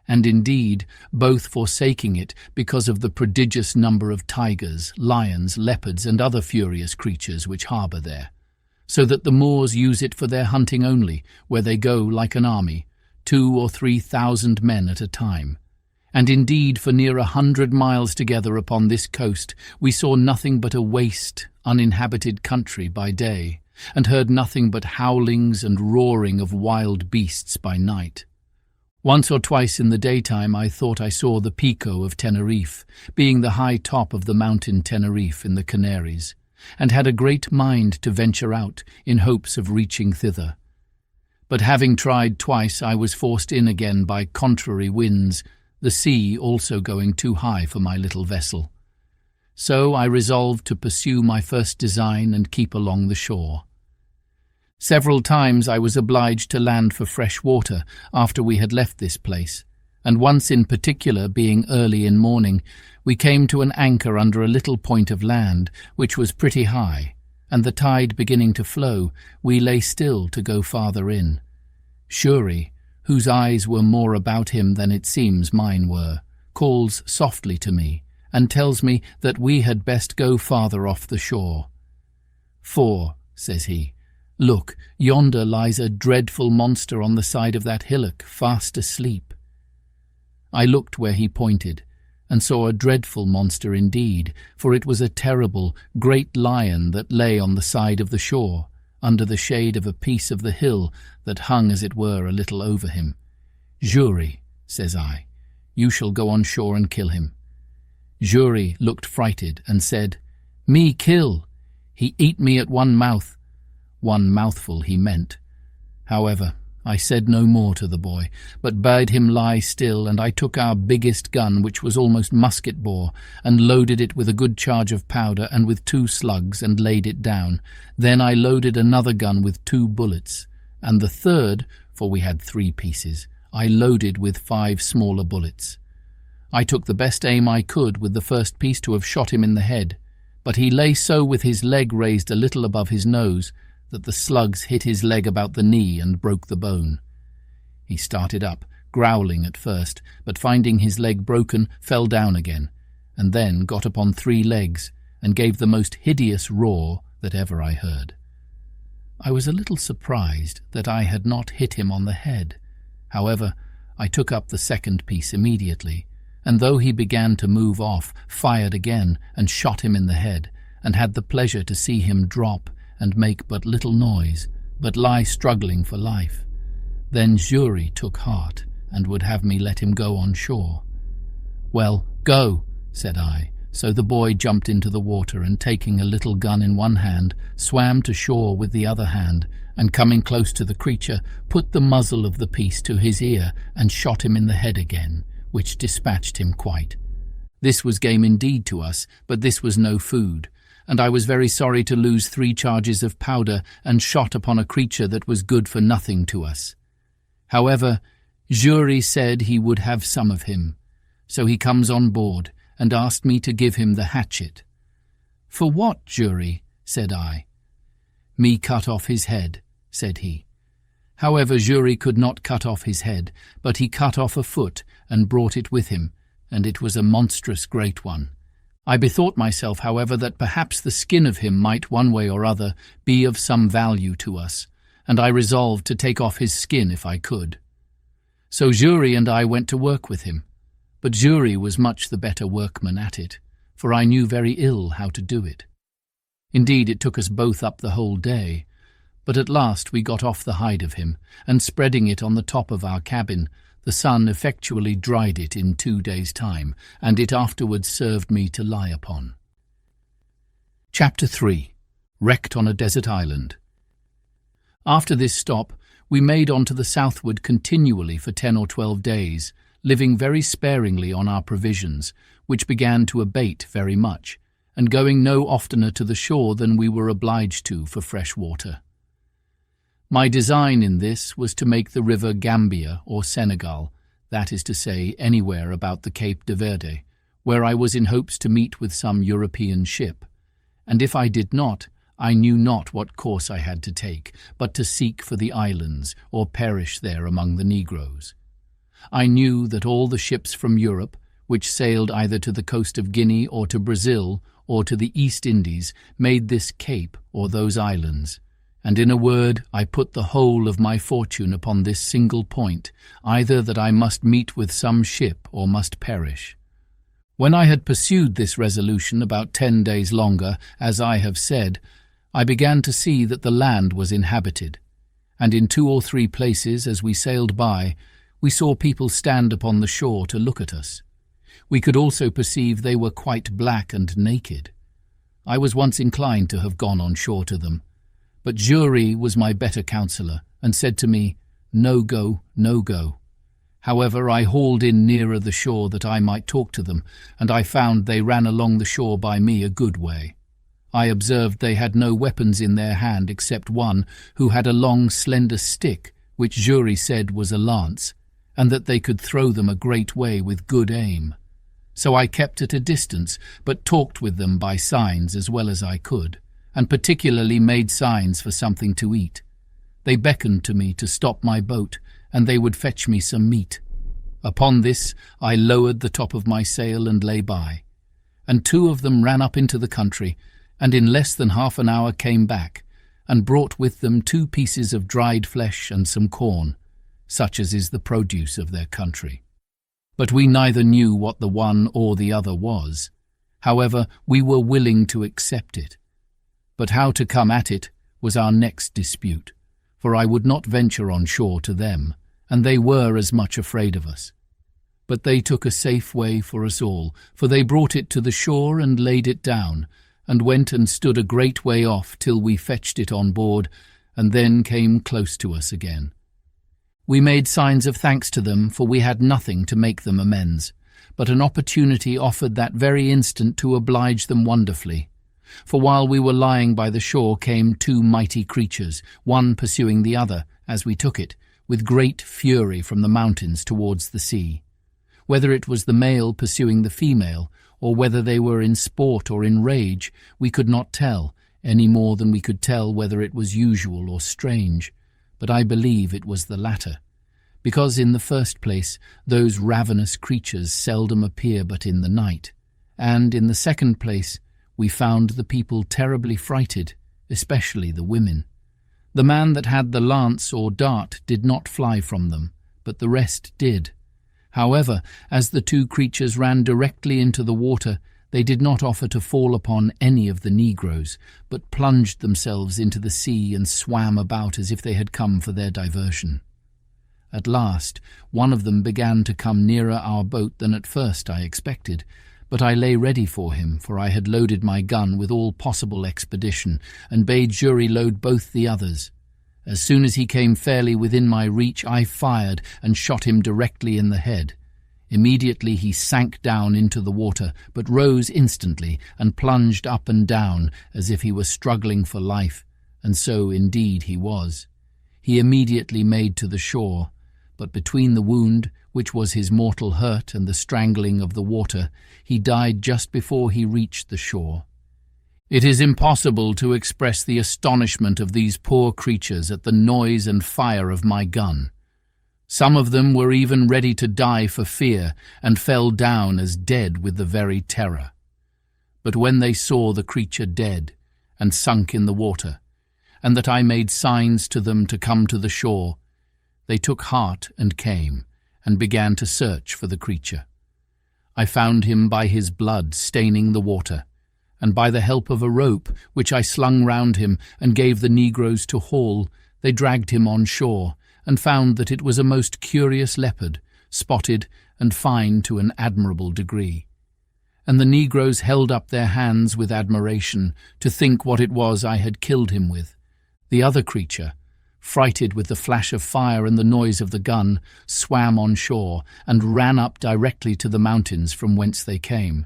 Speaker 1: and indeed both forsaking it because of the prodigious number of tigers, lions, leopards, and other furious creatures which harbour there, so that the Moors use it for their hunting only, where they go like an army, 2,000 or 3,000 men at a time. And indeed for near 100 miles together upon this coast we saw nothing but a waste, uninhabited country by day, and heard nothing but howlings and roaring of wild beasts by night. Once or twice in the daytime I thought I saw the Pico of Tenerife, being the high top of the mountain Tenerife in the Canaries, and had a great mind to venture out in hopes of reaching thither. But having tried twice, I was forced in again by contrary winds, the sea also going too high for my little vessel. So I resolved to pursue my first design and keep along the shore. Several times I was obliged to land for fresh water after we had left this place, and once in particular, being early in morning, we came to an anchor under a little point of land, which was pretty high, and the tide beginning to flow, we lay still to go farther in. Shuri, whose eyes were more about him than it seems mine were, calls softly to me, and tells me that we had best go farther off the shore. "For," says he, "look, yonder lies a dreadful monster on the side of that hillock, fast asleep." I looked where he pointed, and saw a dreadful monster indeed, for it was a terrible, great lion that lay on the side of the shore, under the shade of a piece of the hill that hung as it were a little over him. "Jury," says I, "you shall go on shore and kill him." Jury looked frighted and said, "Me kill. He eat me at one mouth." One mouthful he meant. However, I said no more to the boy, but bade him lie still, and I took our biggest gun, which was almost musket-bore, and loaded it with a good charge of powder and with 2 slugs, and laid it down. Then I loaded another gun with 2 bullets, and the third, for we had 3 pieces, I loaded with 5 smaller bullets. I took the best aim I could with the first piece to have shot him in the head, but he lay so with his leg raised a little above his nose that the slugs hit his leg about the knee and broke the bone. He started up, growling at first, but finding his leg broken, fell down again, and then got upon 3 legs, and gave the most hideous roar that ever I heard. I was a little surprised that I had not hit him on the head. However, I took up the second piece immediately, and though he began to move off, fired again, and shot him in the head, and had the pleasure to see him drop, and make but little noise, but lie struggling for life. Then Jury took heart, and would have me let him go on shore. "Well, go," said I, so the boy jumped into the water, and taking a little gun in one hand, swam to shore with the other hand, and coming close to the creature, put the muzzle of the piece to his ear, and shot him in the head again, which dispatched him quite. This was game indeed to us, but this was no food, and I was very sorry to lose 3 charges of powder and shot upon a creature that was good for nothing to us. However, Jury said he would have some of him, so he comes on board and asked me to give him the hatchet. "For what, Jury?" said I. "Me cut off his head," said he. However, Jury could not cut off his head, but he cut off a foot and brought it with him, and it was a monstrous great one. I bethought myself, however, that perhaps the skin of him might one way or other be of some value to us, and I resolved to take off his skin if I could. So Jury and I went to work with him, but Jury was much the better workman at it, for I knew very ill how to do it. Indeed, it took us both up the whole day, but at last we got off the hide of him, and spreading it on the top of our cabin, the sun effectually dried it in 2 days' time, and it afterwards served me to lie upon. Chapter 3. Wrecked on a Desert Island. After this stop, we made on to the southward continually for 10 or 12 days, living very sparingly on our provisions, which began to abate very much, and going no oftener to the shore than we were obliged to for fresh water. My design in this was to make the river Gambia or Senegal, that is to say, anywhere about the Cape de Verde, where I was in hopes to meet with some European ship, and if I did not, I knew not what course I had to take, but to seek for the islands, or perish there among the Negroes. I knew that all the ships from Europe, which sailed either to the coast of Guinea or to Brazil or to the East Indies, made this cape or those islands, and in a word I put the whole of my fortune upon this single point, either that I must meet with some ship or must perish. When I had pursued this resolution about 10 days longer, as I have said, I began to see that the land was inhabited, and in 2 or 3 places as we sailed by, we saw people stand upon the shore to look at us. We could also perceive they were quite black and naked. I was once inclined to have gone on shore to them, but Jury was my better counsellor, and said to me, "No go, no go." However, I hauled in nearer the shore that I might talk to them, and I found they ran along the shore by me a good way. I observed they had no weapons in their hand except one, who had a long slender stick, which Jury said was a lance, and that they could throw them a great way with good aim. So I kept at a distance, but talked with them by signs as well as I could, and particularly made signs for something to eat. They beckoned to me to stop my boat, and they would fetch me some meat. Upon this I lowered the top of my sail and lay by, and 2 of them ran up into the country, and in less than half an hour came back, and brought with them 2 pieces of dried flesh and some corn, such as is the produce of their country. But we neither knew what the one or the other was. However, we were willing to accept it. But how to come at it was our next dispute, for I would not venture on shore to them, and they were as much afraid of us. But they took a safe way for us all, for they brought it to the shore and laid it down, and went and stood a great way off till we fetched it on board, and then came close to us again. We made signs of thanks to them, for we had nothing to make them amends, but an opportunity offered that very instant to oblige them wonderfully. For while we were lying by the shore came 2 mighty creatures, one pursuing the other, as we took it, with great fury from the mountains towards the sea. Whether it was the male pursuing the female, or whether they were in sport or in rage, we could not tell, any more than we could tell whether it was usual or strange. But I believe it was the latter, because in the first place those ravenous creatures seldom appear but in the night, and in the second place we found the people terribly frighted, especially the women. The man that had the lance or dart did not fly from them, but the rest did. However, as the 2 creatures ran directly into the water, they did not offer to fall upon any of the Negroes, but plunged themselves into the sea and swam about as if they had come for their diversion. At last, one of them began to come nearer our boat than at first I expected, but I lay ready for him, for I had loaded my gun with all possible expedition, and bade Jury load both the others. As soon as he came fairly within my reach, I fired and shot him directly in the head. Immediately he sank down into the water, but rose instantly and plunged up and down as if he were struggling for life, and so indeed he was. He immediately made to the shore, but between the wound, which was his mortal hurt, and the strangling of the water, he died just before he reached the shore. It is impossible to express the astonishment of these poor creatures at the noise and fire of my gun. Some of them were even ready to die for fear, and fell down as dead with the very terror. But when they saw the creature dead, and sunk in the water, and that I made signs to them to come to the shore, they took heart and came, and began to search for the creature. I found him by his blood staining the water, and by the help of a rope which I slung round him and gave the negroes to haul, they dragged him on shore, and found that it was a most curious leopard, spotted and fine to an admirable degree. And the negroes held up their hands with admiration to think what it was I had killed him with. The other creature, frighted with the flash of fire and the noise of the gun, swam on shore and ran up directly to the mountains from whence they came.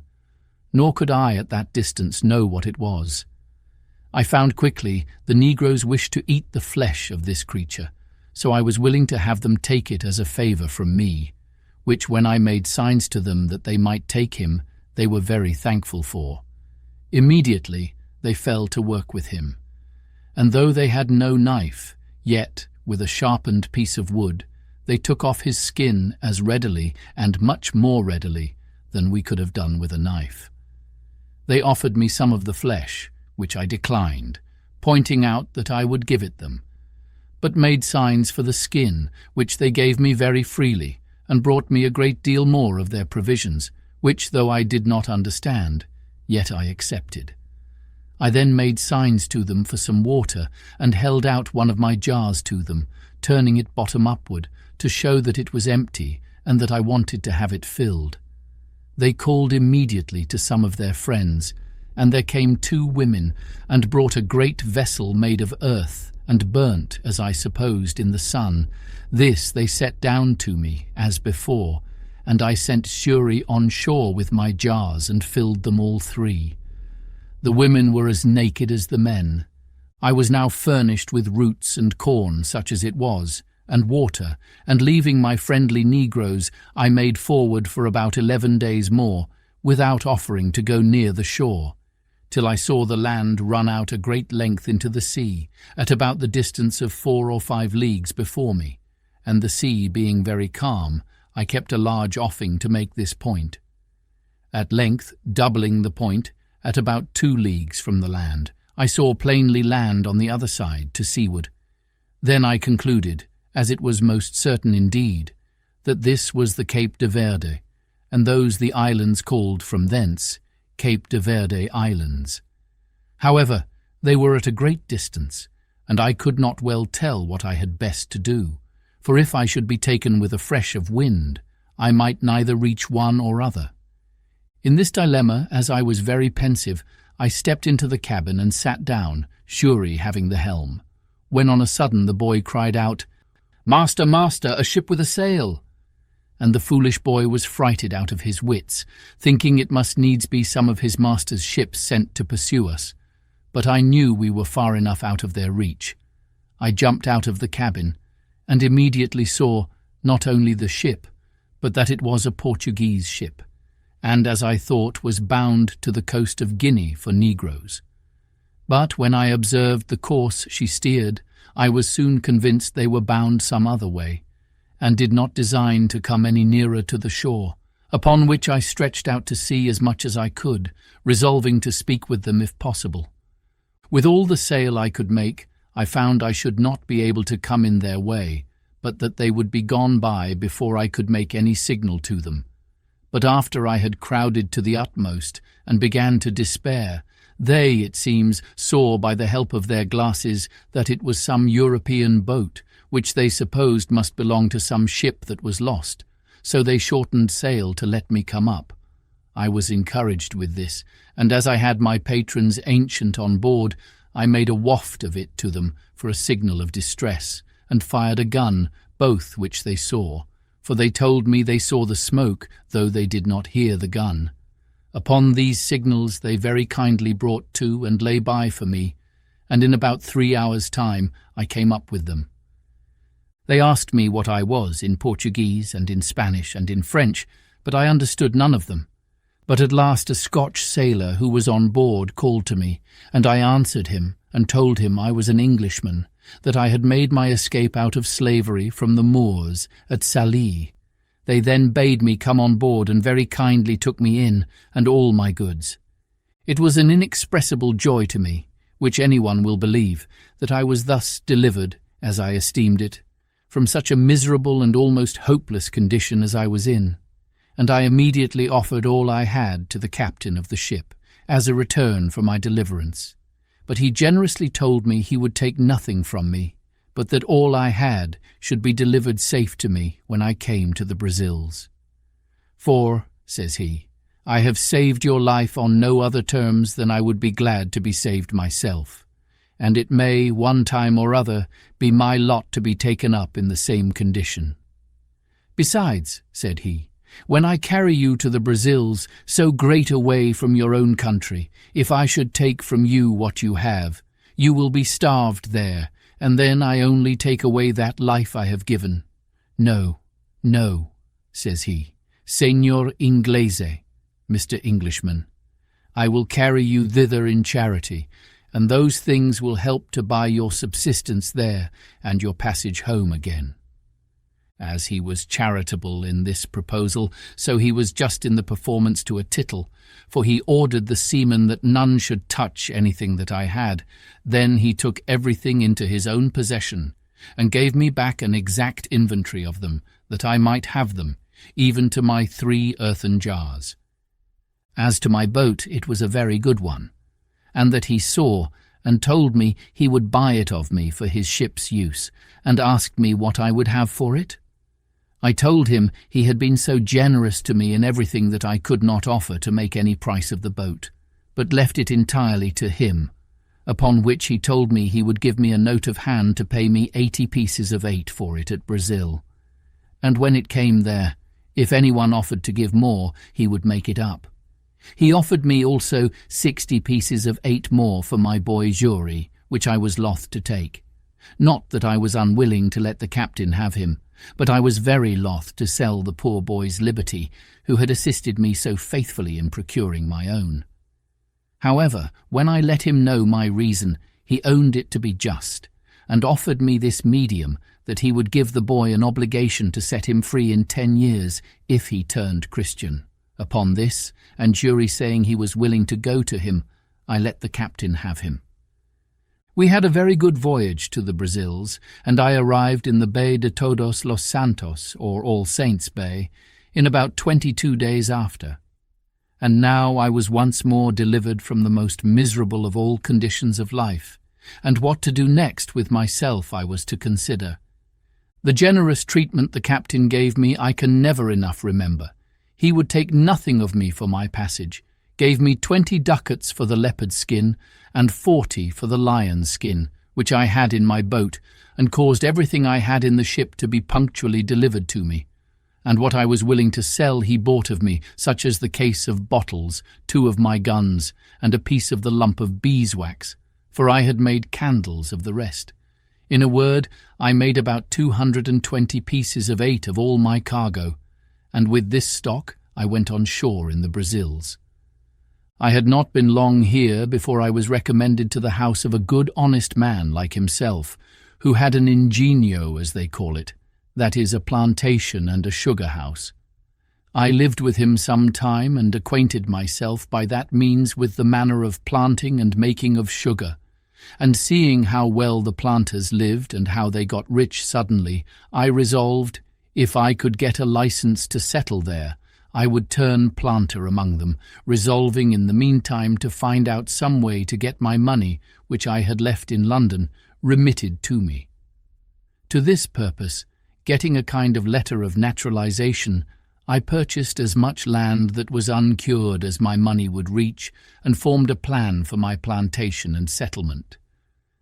Speaker 1: Nor could I at that distance know what it was. I found quickly the negroes wished to eat the flesh of this creature, so I was willing to have them take it as a favour from me, which when I made signs to them that they might take him, they were very thankful for. Immediately they fell to work with him, and though they had no knife, yet, with a sharpened piece of wood, they took off his skin as readily and much more readily than we could have done with a knife. They offered me some of the flesh, which I declined, pointing out that I would give it them, but made signs for the skin, which they gave me very freely, and brought me a great deal more of their provisions, which, though I did not understand, yet I accepted. I then made signs to them for some water, and held out one of my jars to them, turning it bottom upward, to show that it was empty, and that I wanted to have it filled. They called immediately to some of their friends, and there came 2 women, and brought a great vessel made of earth, and burnt, as I supposed, in the sun. This they set down to me, as before, and I sent Shuri on shore with my jars, and filled them all 3. The women were as naked as the men. I was now furnished with roots and corn, such as it was, and water, and leaving my friendly negroes, I made forward for about 11 days more, without offering to go near the shore, till I saw the land run out a great length into the sea, at about the distance of 4 or 5 leagues before me, and the sea being very calm, I kept a large offing to make this point. At length, doubling the point, at about 2 leagues from the land, I saw plainly land on the other side, to seaward. Then I concluded, as it was most certain indeed, that this was the Cape de Verde, and those the islands called from thence Cape de Verde Islands. However, they were at a great distance, and I could not well tell what I had best to do, for if I should be taken with a fresh of wind, I might neither reach one or other. In this dilemma, as I was very pensive, I stepped into the cabin and sat down, Shuri having the helm, when on a sudden the boy cried out, "Master, master, a ship with a sail!" And the foolish boy was frighted out of his wits, thinking it must needs be some of his master's ships sent to pursue us. But I knew we were far enough out of their reach. I jumped out of the cabin, and immediately saw not only the ship, but that it was a Portuguese ship, and, as I thought, was bound to the coast of Guinea for negroes. But when I observed the course she steered, I was soon convinced they were bound some other way, and did not design to come any nearer to the shore, upon which I stretched out to sea as much as I could, resolving to speak with them if possible. With all the sail I could make, I found I should not be able to come in their way, but that they would be gone by before I could make any signal to them. But after I had crowded to the utmost, and began to despair, they, it seems, saw by the help of their glasses that it was some European boat, which they supposed must belong to some ship that was lost, so they shortened sail to let me come up. I was encouraged with this, and as I had my patron's ancient on board, I made a waft of it to them for a signal of distress, and fired a gun, both which they saw, for they told me they saw the smoke, though they did not hear the gun. Upon these signals they very kindly brought to and lay by for me, and in about 3 hours' time I came up with them. They asked me what I was in Portuguese and in Spanish and in French, but I understood none of them. But at last a Scotch sailor who was on board called to me, and I answered him and told him I was an Englishman, that I had made my escape out of slavery from the Moors at Sallee. They then bade me come on board and very kindly took me in and all my goods. It was an inexpressible joy to me, which anyone will believe, that I was thus delivered, as I esteemed it, from such a miserable and almost hopeless condition as I was in, and I immediately offered all I had to the captain of the ship, as a return for my deliverance. But he generously told me he would take nothing from me, but that all I had should be delivered safe to me when I came to the Brazils. For, says he, I have saved your life on no other terms than I would be glad to be saved myself, and it may, one time or other, be my lot to be taken up in the same condition. Besides, said he, when I carry you to the Brazils, so great a way from your own country, if I should take from you what you have, you will be starved there, and then I only take away that life I have given. No, no, says he, Señor Inglese, Mr. Englishman, I will carry you thither in charity, and those things will help to buy your subsistence there and your passage home again. As he was charitable in this proposal, so he was just in the performance to a tittle, for he ordered the seamen that none should touch anything that I had. Then he took everything into his own possession, and gave me back an exact inventory of them, that I might have them, even to my 3 earthen jars. As to my boat, it was a very good one, and that he saw, and told me he would buy it of me for his ship's use, and asked me what I would have for it. I told him he had been so generous to me in everything that I could not offer to make any price of the boat, but left it entirely to him, upon which he told me he would give me a note of hand to pay me 80 pieces of 8 for it at Brazil, and when it came there, if anyone offered to give more, he would make it up. He offered me also 60 pieces of 8 more for my boy Jury, which I was loth to take. Not that I was unwilling to let the captain have him, but I was very loth to sell the poor boy's liberty, who had assisted me so faithfully in procuring my own. However, when I let him know my reason, he owned it to be just, and offered me this medium, that he would give the boy an obligation to set him free in 10 years, if he turned Christian. Upon this, and Jury saying he was willing to go to him, I let the captain have him. We had a very good voyage to the Brazils, and I arrived in the Bay de Todos los Santos, or All Saints' Bay, in about 22 days after. And now I was once more delivered from the most miserable of all conditions of life, and what to do next with myself I was to consider. The generous treatment the captain gave me I can never enough remember. He would take nothing of me for my passage, gave me 20 ducats for the leopard skin, and 40 for the lion's skin, which I had in my boat, and caused everything I had in the ship to be punctually delivered to me. And what I was willing to sell he bought of me, such as the case of bottles, 2 of my guns, and a piece of the lump of beeswax, for I had made candles of the rest. In a word, I made about 220 pieces of 8 of all my cargo, and with this stock I went on shore in the Brazils. I had not been long here before I was recommended to the house of a good honest man like himself, who had an ingenio, as they call it, that is, a plantation and a sugar house. I lived with him some time and acquainted myself by that means with the manner of planting and making of sugar, and seeing how well the planters lived and how they got rich suddenly, I resolved, if I could get a license to settle there, I would turn planter among them, resolving in the meantime to find out some way to get my money, which I had left in London, remitted to me. To this purpose, getting a kind of letter of naturalization, I purchased as much land that was uncured as my money would reach, and formed a plan for my plantation and settlement,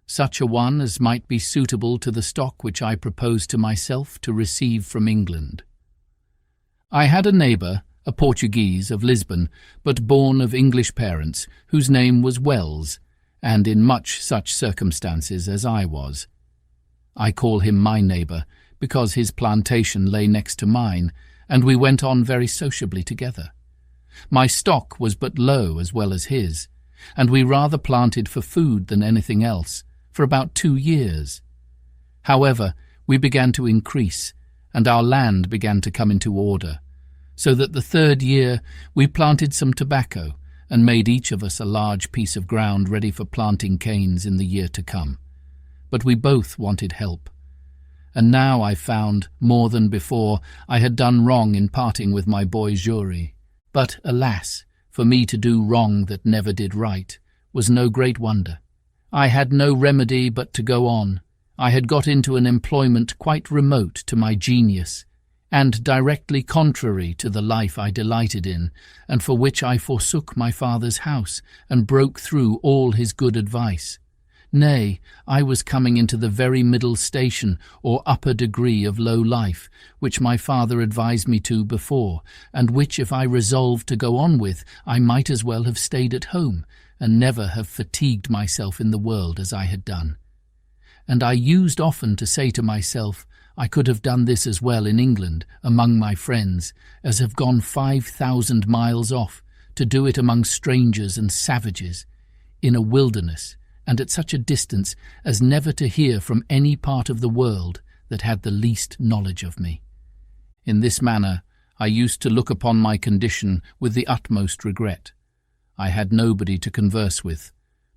Speaker 1: such a one as might be suitable to the stock which I proposed to myself to receive from England. I had a neighbour, a Portuguese of Lisbon, but born of English parents, whose name was Wells, and in much such circumstances as I was. I call him my neighbour, because his plantation lay next to mine, and we went on very sociably together. My stock was but low as well as his, and we rather planted for food than anything else, for about 2 years. However, we began to increase, and our land began to come into order, so that the 3rd year we planted some tobacco, and made each of us a large piece of ground ready for planting canes in the year to come. But we both wanted help. And now I found, more than before, I had done wrong in parting with my boy Jury. But, alas, for me to do wrong that never did right was no great wonder. I had no remedy but to go on. I had got into an employment quite remote to my genius, and directly contrary to the life I delighted in, and for which I forsook my father's house, and broke through all his good advice. Nay, I was coming into the very middle station, or upper degree of low life, which my father advised me to before, and which if I resolved to go on with, I might as well have stayed at home, and never have fatigued myself in the world as I had done. And I used often to say to myself, I could have done this as well in England, among my friends, as have gone 5,000 miles off, to do it among strangers and savages, in a wilderness, and at such a distance as never to hear from any part of the world that had the least knowledge of me. In this manner I used to look upon my condition with the utmost regret. I had nobody to converse with,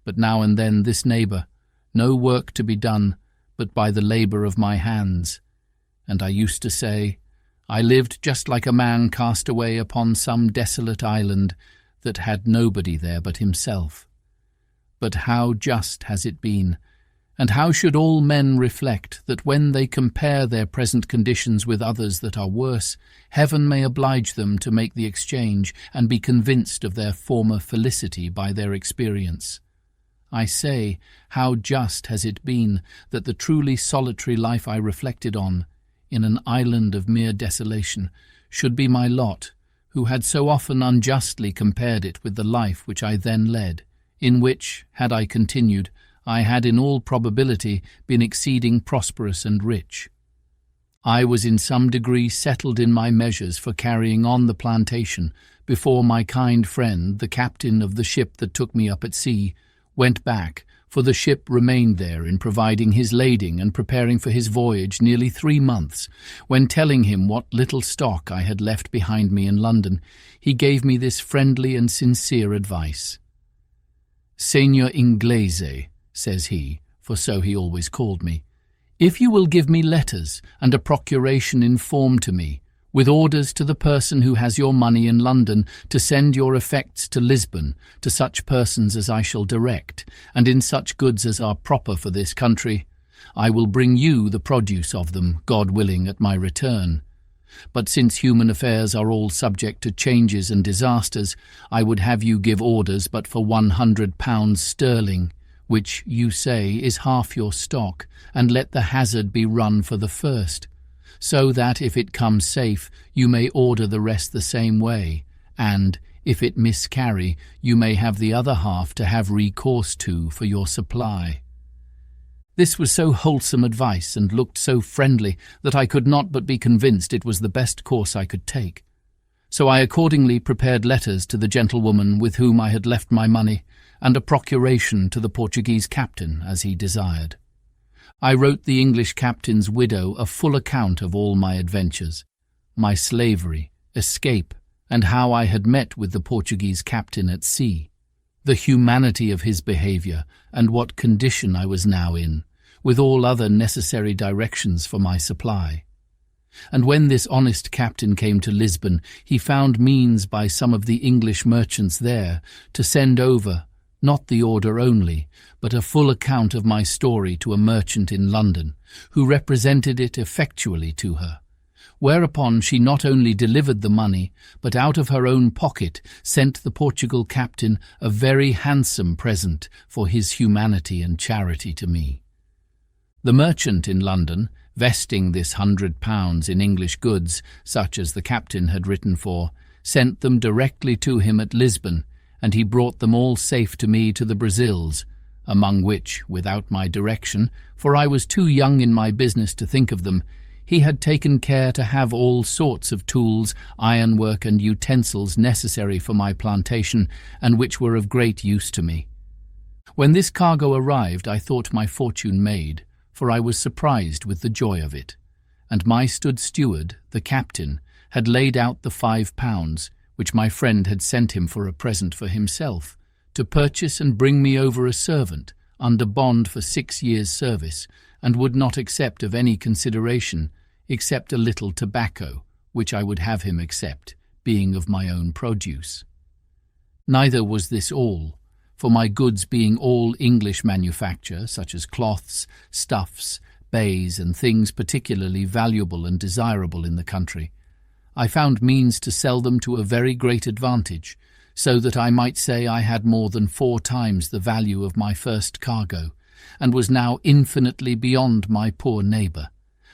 Speaker 1: but now and then this neighbour, no work to be done but by the labour of my hands. And I used to say, I lived just like a man cast away upon some desolate island that had nobody there but himself. But how just has it been, and how should all men reflect that when they compare their present conditions with others that are worse, heaven may oblige them to make the exchange and be convinced of their former felicity by their experience. I say, how just has it been that the truly solitary life I reflected on, in an island of mere desolation, should be my lot, who had so often unjustly compared it with the life which I then led, in which, had I continued, I had in all probability been exceeding prosperous and rich. I was in some degree settled in my measures for carrying on the plantation before my kind friend, the captain of the ship that took me up at sea, went back, for the ship remained there in providing his lading and preparing for his voyage nearly 3 months, when telling him what little stock I had left behind me in London, he gave me this friendly and sincere advice. "Signor Inglese," says he, for so he always called me, "if you will give me letters and a procuration in form to me, with orders to the person who has your money in London to send your effects to Lisbon, to such persons as I shall direct, and in such goods as are proper for this country, I will bring you the produce of them, God willing, at my return. But since human affairs are all subject to changes and disasters, I would have you give orders but for £100 sterling, which, you say, is half your stock, and let the hazard be run for the first, so that if it comes safe, you may order the rest the same way, and, if it miscarry, you may have the other half to have recourse to for your supply." This was so wholesome advice and looked so friendly that I could not but be convinced it was the best course I could take. So I accordingly prepared letters to the gentlewoman with whom I had left my money, and a procuration to the Portuguese captain, as he desired. I wrote the English captain's widow a full account of all my adventures, my slavery, escape, and how I had met with the Portuguese captain at sea, the humanity of his behaviour, and what condition I was now in, with all other necessary directions for my supply. And when this honest captain came to Lisbon, he found means by some of the English merchants there to send over, not the order only, but a full account of my story to a merchant in London, who represented it effectually to her, whereupon she not only delivered the money, but out of her own pocket sent the Portugal captain a very handsome present for his humanity and charity to me. The merchant in London, vesting this £100 in English goods, such as the captain had written for, sent them directly to him at Lisbon, and he brought them all safe to me to the Brazils, among which, without my direction, for I was too young in my business to think of them, He had taken care to have all sorts of tools, ironwork and utensils necessary for my plantation, and which were of great use to me. When this cargo arrived, I thought my fortune made, for I was surprised with the joy of it. And my stood steward, the captain, had laid out the £5, which my friend had sent him for a present for himself, to purchase and bring me over a servant, under bond for 6 years' service, and would not accept of any consideration, except a little tobacco, which I would have him accept, being of my own produce. Neither was this all, for my goods being all English manufacture, such as cloths, stuffs, bays, and things particularly valuable and desirable in the country, I found means to sell them to a very great advantage, so that I might say I had more than 4 times the value of my first cargo, and was now infinitely beyond my poor neighbour,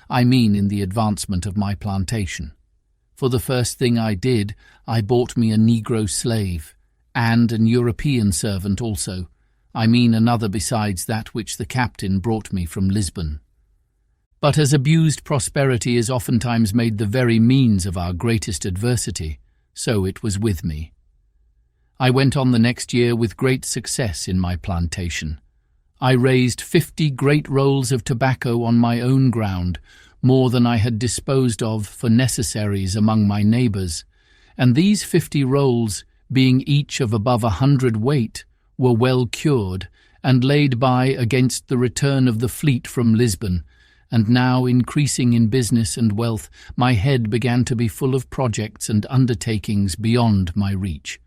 Speaker 1: I mean in the advancement of my plantation. For the first thing I did, I bought me a Negro slave, and an European servant also, I mean another besides that which the captain brought me from Lisbon. But as abused prosperity is oftentimes made the very means of our greatest adversity, so it was with me. I went on the next year with great success in my plantation. I raised 50 great rolls of tobacco on my own ground, more than I had disposed of for necessaries among my neighbours, and these 50 rolls, being each of above 100 weight, were well cured, and laid by against the return of the fleet from Lisbon, and now, increasing in business and wealth, my head began to be full of projects and undertakings beyond my reach,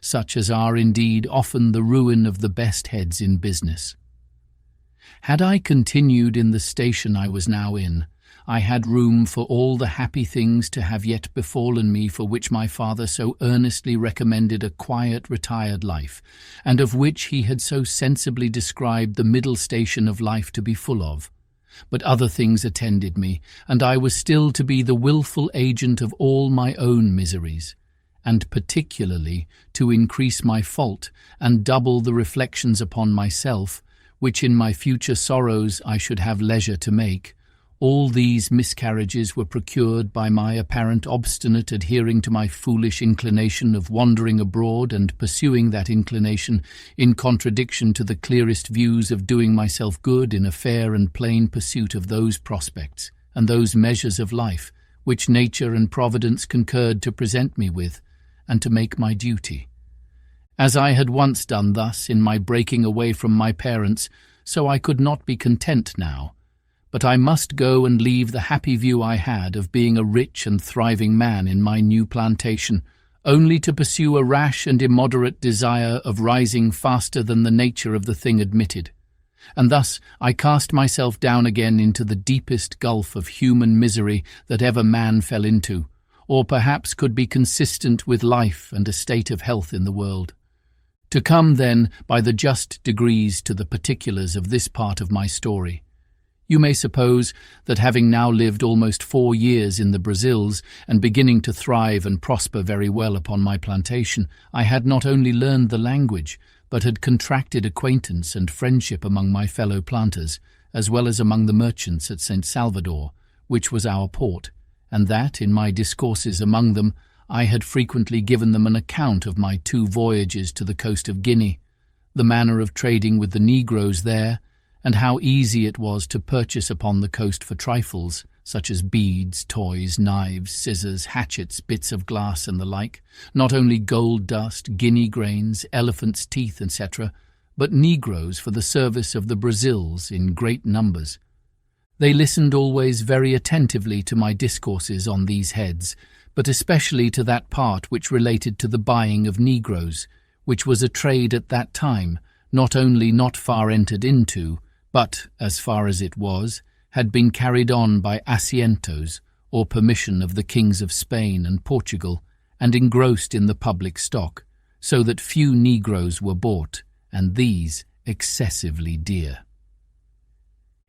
Speaker 1: such as are indeed often the ruin of the best heads in business. Had I continued in the station I was now in, I had room for all the happy things to have yet befallen me for which my father so earnestly recommended a quiet, retired life, and of which he had so sensibly described the middle station of life to be full of. But other things attended me, and I was still to be the wilful agent of all my own miseries, and particularly to increase my fault and double the reflections upon myself, which in my future sorrows I should have leisure to make. All these miscarriages were procured by my apparent obstinate adhering to my foolish inclination of wandering abroad and pursuing that inclination in contradiction to the clearest views of doing myself good in a fair and plain pursuit of those prospects and those measures of life which nature and providence concurred to present me with, and to make my duty. As I had once done thus in my breaking away from my parents, so I could not be content now, but I must go and leave the happy view I had of being a rich and thriving man in my new plantation, only to pursue a rash and immoderate desire of rising faster than the nature of the thing admitted. And thus I cast myself down again into the deepest gulf of human misery that ever man fell into, or perhaps could be consistent with life and a state of health in the world. To come, then, by the just degrees to the particulars of this part of my story. You may suppose that having now lived almost 4 years in the Brazils and beginning to thrive and prosper very well upon my plantation, I had not only learned the language, but had contracted acquaintance and friendship among my fellow planters, as well as among the merchants at St. Salvador, which was our port, and that, in my discourses among them, I had frequently given them an account of my 2 voyages to the coast of Guinea, the manner of trading with the negroes there, and how easy it was to purchase upon the coast for trifles, such as beads, toys, knives, scissors, hatchets, bits of glass, and the like, not only gold dust, guinea grains, elephants' teeth, etc., but negroes for the service of the Brazils in great numbers. They listened always very attentively to my discourses on these heads, but especially to that part which related to the buying of negroes, which was a trade at that time, not only not far entered into, but, as far as it was, had been carried on by asientos, or permission of the kings of Spain and Portugal, and engrossed in the public stock, so that few negroes were bought, and these excessively dear.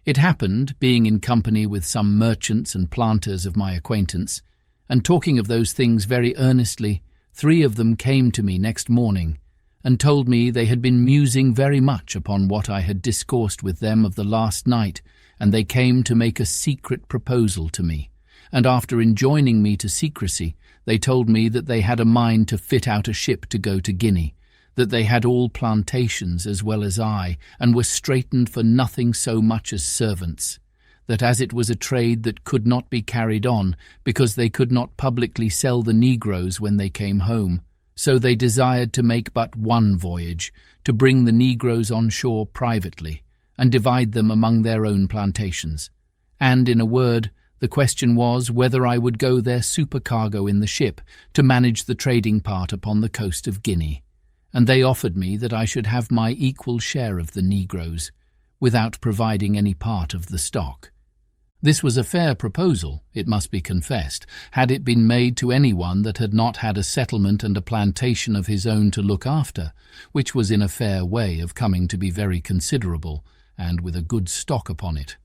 Speaker 1: It happened, being in company with some merchants and planters of my acquaintance, and talking of those things very earnestly, 3 of them came to me next morning, and told me they had been musing very much upon what I had discoursed with them of the last night, and they came to make a secret proposal to me, and after enjoining me to secrecy, they told me that they had a mind to fit out a ship to go to Guinea, that they had all plantations as well as I, and were straitened for nothing so much as servants, that as it was a trade that could not be carried on, because they could not publicly sell the negroes when they came home, so they desired to make but one voyage, to bring the negroes on shore privately, and divide them among their own plantations. And, in a word, the question was whether I would go their supercargo in the ship to manage the trading part upon the coast of Guinea, and they offered me that I should have my equal share of the negroes, without providing any part of the stock. This was a fair proposal, it must be confessed, had it been made to anyone that had not had a settlement and a plantation of his own to look after, which was in a fair way of coming to be very considerable, and with a good stock upon it.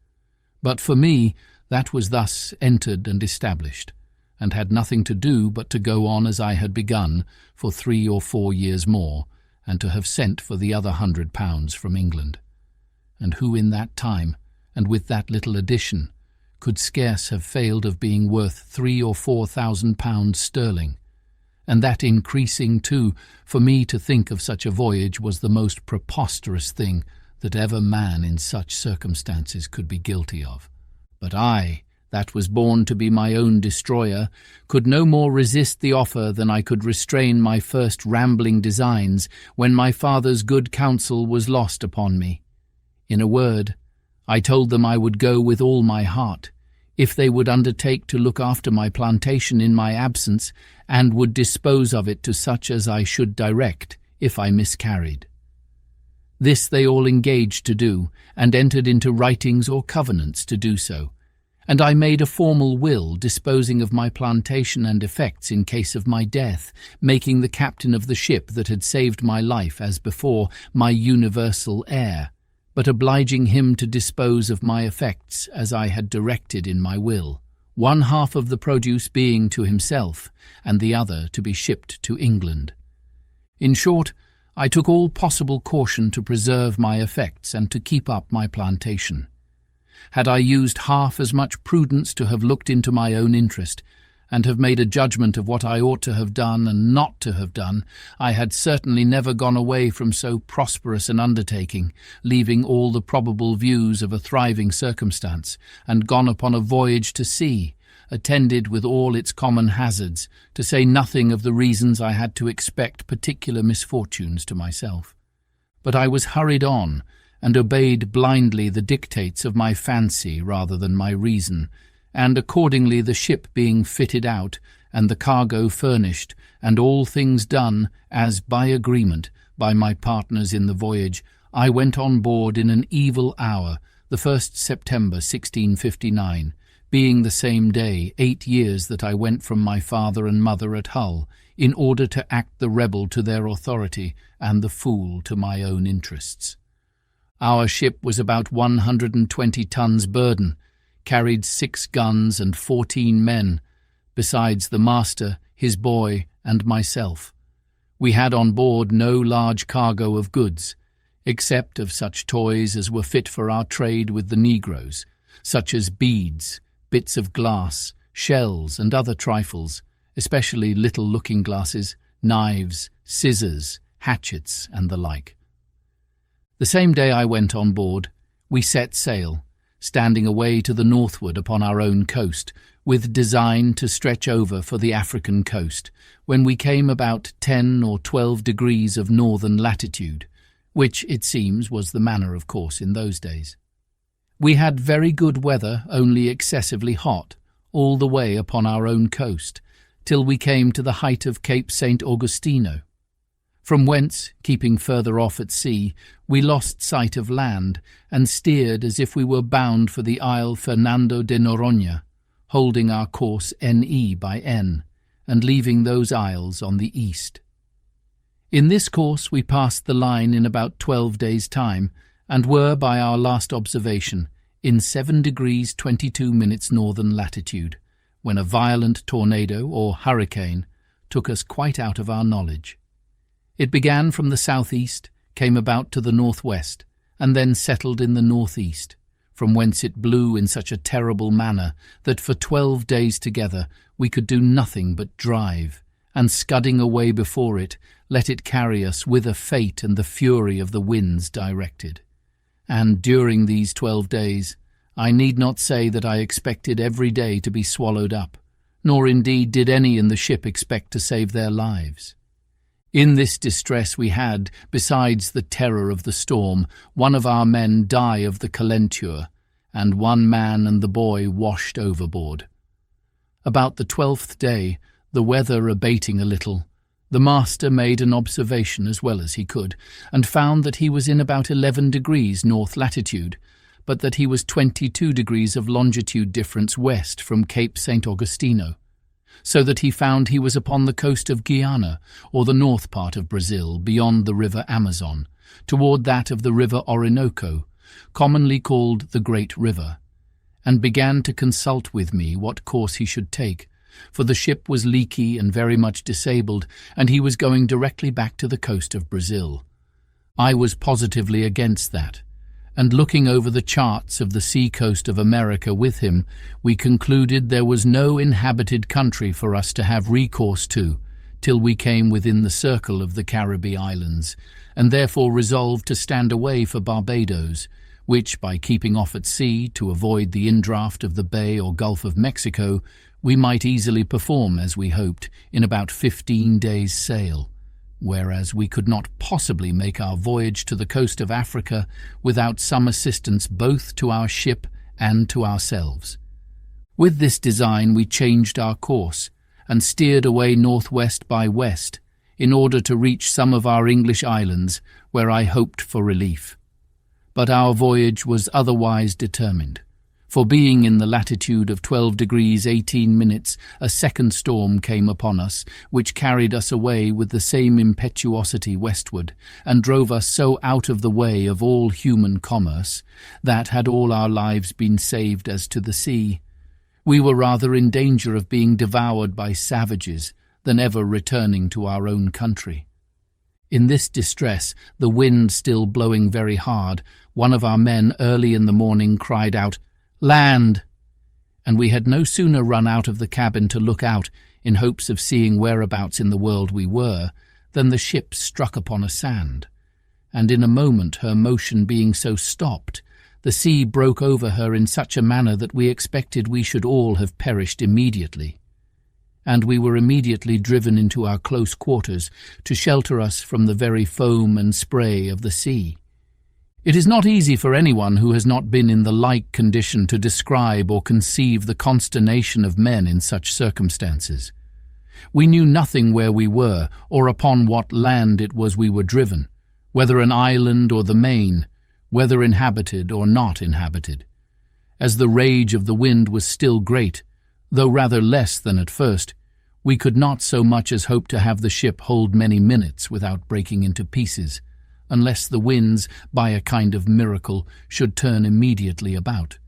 Speaker 1: But for me, that was thus entered and established, and had nothing to do but to go on as I had begun for 3 or 4 years more, and to have sent for the other £100 from England. And who in that time, and with that little addition, could scarce have failed of being worth £3,000 or £4,000 sterling, and that increasing too. For me to think of such a voyage was the most preposterous thing that ever man in such circumstances could be guilty of. But I, that was born to be my own destroyer, could no more resist the offer than I could restrain my first rambling designs when my father's good counsel was lost upon me. In a word, I told them I would go with all my heart, if they would undertake to look after my plantation in my absence, and would dispose of it to such as I should direct, if I miscarried. This they all engaged to do, and entered into writings or covenants to do so, and I made a formal will disposing of my plantation and effects in case of my death, making the captain of the ship that had saved my life as before my universal heir, but obliging him to dispose of my effects as I had directed in my will, 1/2 of the produce being to himself, and the other to be shipped to England. In short, I took all possible caution to preserve my effects and to keep up my plantation. Had I used half as much prudence to have looked into my own interest, and have made a judgment of what I ought to have done and not to have done, I had certainly never gone away from so prosperous an undertaking, leaving all the probable views of a thriving circumstance, and gone upon a voyage to sea, attended with all its common hazards, to say nothing of the reasons I had to expect particular misfortunes to myself. But I was hurried on, and obeyed blindly the dictates of my fancy rather than my reason, and accordingly the ship being fitted out, and the cargo furnished, and all things done, as by agreement, by my partners in the voyage, I went on board in an evil hour, the 1st September 1659, being the same day 8 years that I went from my father and mother at Hull, in order to act the rebel to their authority, and the fool to my own interests. Our ship was about 120 tons burden, carried 6 guns and 14 men, besides the master, his boy, and myself. We had on board no large cargo of goods, except of such toys as were fit for our trade with the negroes, such as beads, bits of glass, shells, and other trifles, especially little looking-glasses, knives, scissors, hatchets, and the like. The same day I went on board, we set sail, standing away to the northward upon our own coast, with design to stretch over for the African coast, when we came about 10 or 12 degrees of northern latitude, which, it seems, was the manner, of course, in those days. We had very good weather, only excessively hot, all the way upon our own coast, till we came to the height of Cape St. Augustino, from whence, keeping further off at sea, we lost sight of land, and steered as if we were bound for the isle Fernando de Noronha, holding our course NE by N, and leaving those isles on the east. In this course we passed the line in about 12 days' time, and were, by our last observation, in 7 degrees 22 minutes northern latitude, when a violent tornado, or hurricane, took us quite out of our knowledge. It began from the southeast, came about to the northwest, and then settled in the northeast, from whence it blew in such a terrible manner that for 12 days together we could do nothing but drive, and scudding away before it, let it carry us whither fate and the fury of the winds directed. And during these 12 days, I need not say that I expected every day to be swallowed up, nor indeed did any in the ship expect to save their lives. In this distress we had, besides the terror of the storm, one of our men die of the calenture, and one man and the boy washed overboard. About the 12th day, the weather abating a little, the master made an observation as well as he could, and found that he was in about 11 degrees north latitude, but that he was 22 degrees of longitude difference west from Cape St. Augustino, so that he found he was upon the coast of Guiana, or the north part of Brazil, beyond the river Amazon, toward that of the river Orinoco, commonly called the Great River, and began to consult with me what course he should take, for the ship was leaky and very much disabled, and he was going directly back to the coast of Brazil. I was positively against that, and looking over the charts of the sea coast of America with him, we concluded there was no inhabited country for us to have recourse to till we came within the circle of the Caribbee Islands, and therefore resolved to stand away for Barbados, which, by keeping off at sea to avoid the indraft of the Bay or Gulf of Mexico, we might easily perform, as we hoped, in about 15 days' sail, whereas we could not possibly make our voyage to the coast of Africa without some assistance both to our ship and to ourselves. With this design we changed our course, and steered away northwest by west, in order to reach some of our English islands, where I hoped for relief. But our voyage was otherwise determined, for being in the latitude of 12 degrees 18 minutes, a second storm came upon us, which carried us away with the same impetuosity westward, and drove us so out of the way of all human commerce, that, had all our lives been saved as to the sea, we were rather in danger of being devoured by savages than ever returning to our own country. In this distress, the wind still blowing very hard, one of our men early in the morning cried out, "Land!" and we had no sooner run out of the cabin to look out, in hopes of seeing whereabouts in the world we were, than the ship struck upon a sand, and in a moment, her motion being so stopped, the sea broke over her in such a manner that we expected we should all have perished immediately, and we were immediately driven into our close quarters to shelter us from the very foam and spray of the sea. It is not easy for anyone who has not been in the like condition to describe or conceive the consternation of men in such circumstances. We knew nothing where we were, or upon what land it was we were driven, whether an island or the main, whether inhabited or not inhabited. As the rage of the wind was still great, though rather less than at first, we could not so much as hope to have the ship hold many minutes without breaking into pieces, unless the winds, by a kind of miracle, should turn immediately about.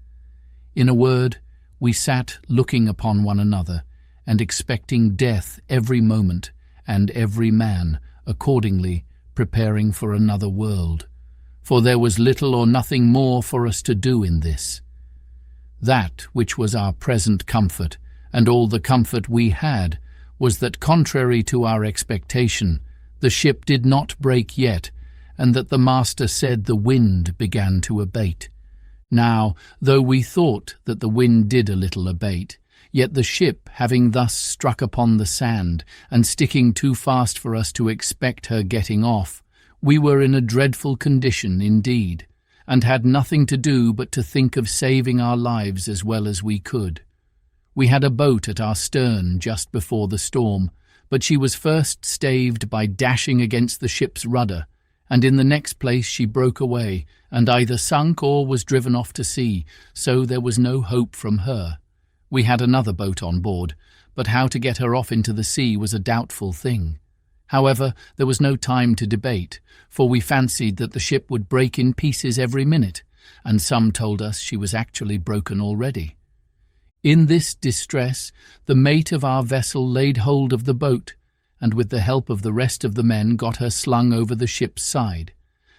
Speaker 1: In a word, we sat looking upon one another, and expecting death every moment, and every man, accordingly, preparing for another world, for there was little or nothing more for us to do in this. That which was our present comfort, and all the comfort we had, was that, contrary to our expectation, the ship did not break yet, and that the master said the wind began to abate. Now, though we thought that the wind did a little abate, yet the ship, having thus struck upon the sand, and sticking too fast for us to expect her getting off, we were in a dreadful condition indeed, and had nothing to do but to think of saving our lives as well as we could. We had a boat at our stern just before the storm, but she was first staved by dashing against the ship's rudder, and in the next place she broke away, and either sunk or was driven off to sea, so there was no hope from her. We had another boat on board, but how to get her off into the sea was a doubtful thing. However, there was no time to debate, for we fancied that the ship would break in pieces every minute, and some told us she was actually broken already. In this distress, the mate of our vessel laid hold of the boat, and with the help of the rest of the men got her slung over the ship's side,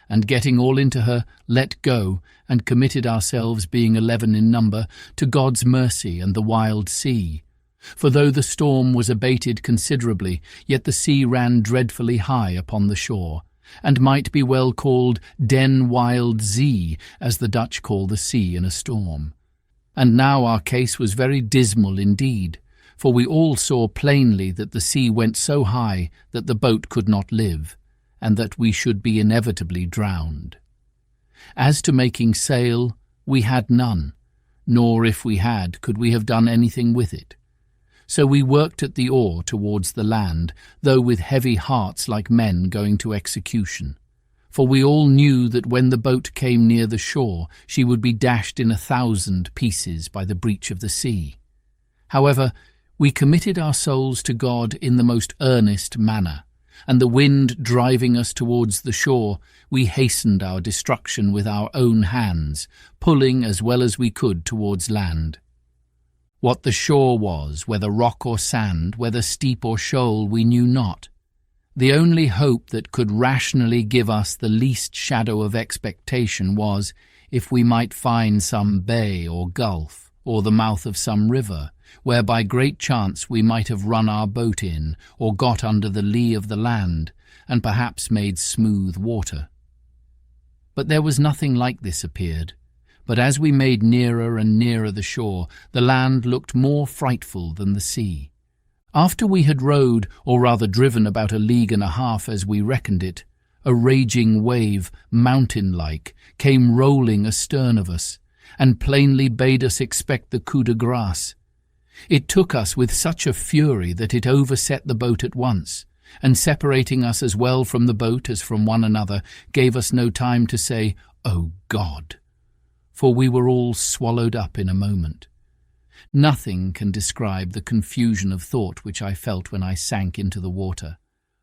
Speaker 1: and getting all into her, let go, and committed ourselves, being 11 in number, to God's mercy and the wild sea. For though the storm was abated considerably, yet the sea ran dreadfully high upon the shore, and might be well called den wild zee, as the Dutch call the sea in a storm. And now our case was very dismal indeed, for we all saw plainly that the sea went so high that the boat could not live, and that we should be inevitably drowned. As to making sail, we had none, nor if we had could we have done anything with it. So we worked at the oar towards the land, though with heavy hearts like men going to execution. For we all knew that when the boat came near the shore, she would be dashed in 1,000 pieces by the breach of the sea. However, we committed our souls to God in the most earnest manner, and the wind driving us towards the shore, we hastened our destruction with our own hands, pulling as well as we could towards land. What the shore was, whether rock or sand, whether steep or shoal, we knew not. The only hope that could rationally give us the least shadow of expectation was, if we might find some bay or gulf, or the mouth of some river, where by great chance we might have run our boat in, or got under the lee of the land, and perhaps made smooth water. But there was nothing like this appeared. But as we made nearer and nearer the shore, the land looked more frightful than the sea. After we had rowed, or rather driven about 1.5 leagues as we reckoned it, a raging wave, mountain-like, came rolling astern of us, and plainly bade us expect the coup de grace. It took us with such a fury that it overset the boat at once, and separating us as well from the boat as from one another, gave us no time to say, "O God!" for we were all swallowed up in a moment. Nothing can describe the confusion of thought which I felt when I sank into the water,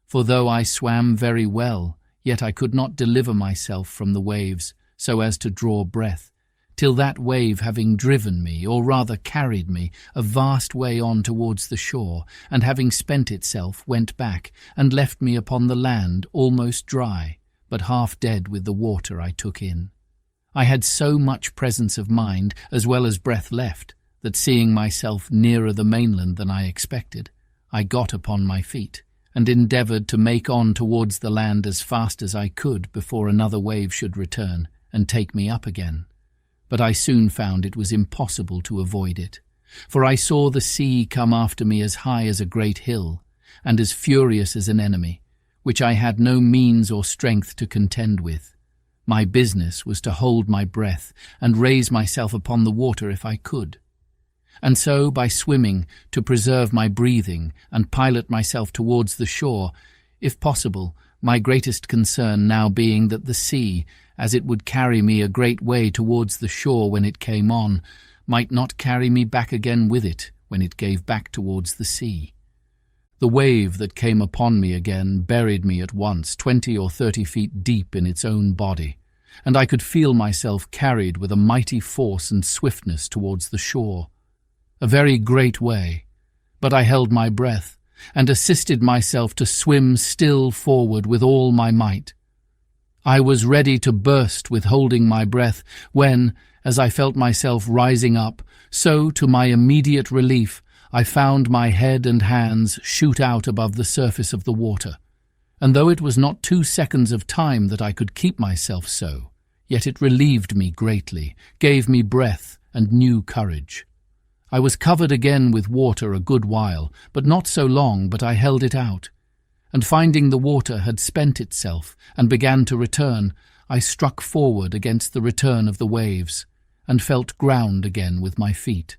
Speaker 1: for though I swam very well, yet I could not deliver myself from the waves so as to draw breath, till that wave having driven me, or rather carried me, a vast way on towards the shore, and having spent itself, went back, and left me upon the land almost dry, but half dead with the water I took in. I had so much presence of mind, as well as breath left, that seeing myself nearer the mainland than I expected, I got upon my feet, and endeavoured to make on towards the land as fast as I could before another wave should return and take me up again. But I soon found it was impossible to avoid it, for I saw the sea come after me as high as a great hill, and as furious as an enemy, which I had no means or strength to contend with. My business was to hold my breath and raise myself upon the water if I could. And so, by swimming, to preserve my breathing and pilot myself towards the shore, if possible, my greatest concern now being that the sea, as it would carry me a great way towards the shore when it came on, might not carry me back again with it when it gave back towards the sea. The wave that came upon me again buried me at once 20 or 30 feet deep in its own body, and I could feel myself carried with a mighty force and swiftness towards the shore. A very great way, but I held my breath, and assisted myself to swim still forward with all my might. I was ready to burst with holding my breath when, as I felt myself rising up, so, to my immediate relief, I found my head and hands shoot out above the surface of the water, and though it was not 2 seconds of time that I could keep myself so, yet it relieved me greatly, gave me breath and new courage. I was covered again with water a good while, but not so long but I held it out, and finding the water had spent itself and began to return, I struck forward against the return of the waves, and felt ground again with my feet.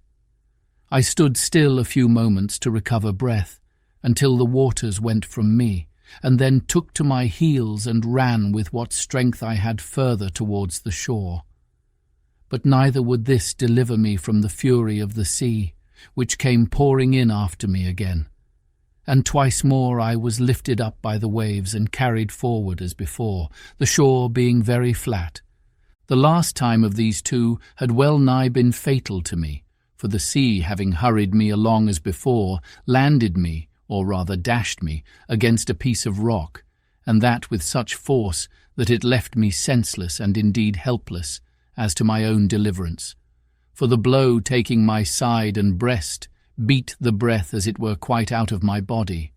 Speaker 1: I stood still a few moments to recover breath, until the waters went from me, and then took to my heels and ran with what strength I had further towards the shore. But neither would this deliver me from the fury of the sea, which came pouring in after me again. And twice more I was lifted up by the waves and carried forward as before, the shore being very flat. The last time of these two had well nigh been fatal to me, for the sea, having hurried me along as before, landed me, or rather dashed me, against a piece of rock, and that with such force that it left me senseless and indeed helpless as to my own deliverance. For the blow taking my side and breast beat the breath as it were quite out of my body,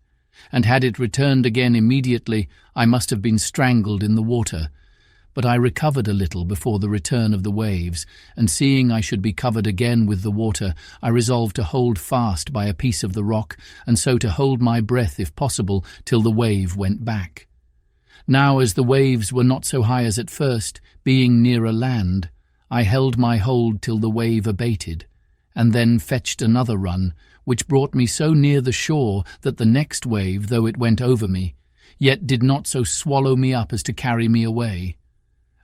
Speaker 1: and had it returned again immediately, I must have been strangled in the water. But I recovered a little before the return of the waves, and seeing I should be covered again with the water, I resolved to hold fast by a piece of the rock, and so to hold my breath, if possible, till the wave went back. Now, as the waves were not so high as at first, being nearer land, I held my hold till the wave abated, and then fetched another run, which brought me so near the shore that the next wave, though it went over me, yet did not so swallow me up as to carry me away.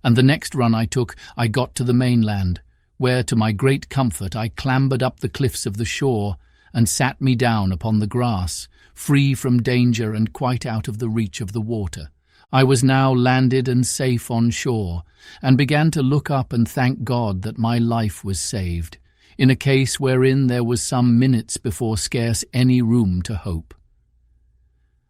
Speaker 1: And the next run I took, I got to the mainland, where to my great comfort I clambered up the cliffs of the shore, and sat me down upon the grass, free from danger and quite out of the reach of the water. I was now landed and safe on shore, and began to look up and thank God that my life was saved, in a case wherein there was some minutes before scarce any room to hope.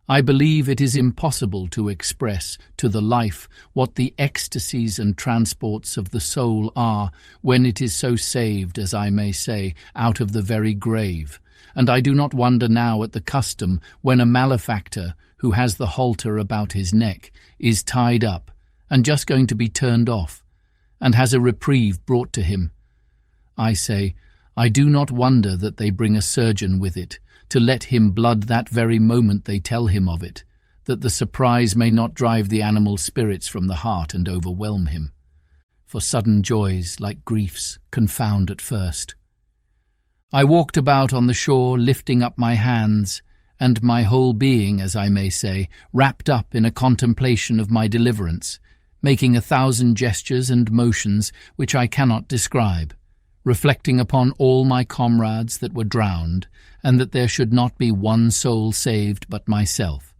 Speaker 1: I believe it is impossible to express to the life what the ecstasies and transports of the soul are when it is so saved, as I may say, out of the very grave, and I do not wonder now at the custom when a malefactor, who has the halter about his neck, is tied up, and just going to be turned off, and has a reprieve brought to him. I say, I do not wonder that they bring a surgeon with it, to let him blood that very moment they tell him of it, that the surprise may not drive the animal spirits from the heart and overwhelm him. For sudden joys, like griefs, confound at first. I walked about on the shore, lifting up my hands, and my whole being, as I may say, wrapped up in a contemplation of my deliverance, making 1,000 gestures and motions which I cannot describe, reflecting upon all my comrades that were drowned, and that there should not be one soul saved but myself.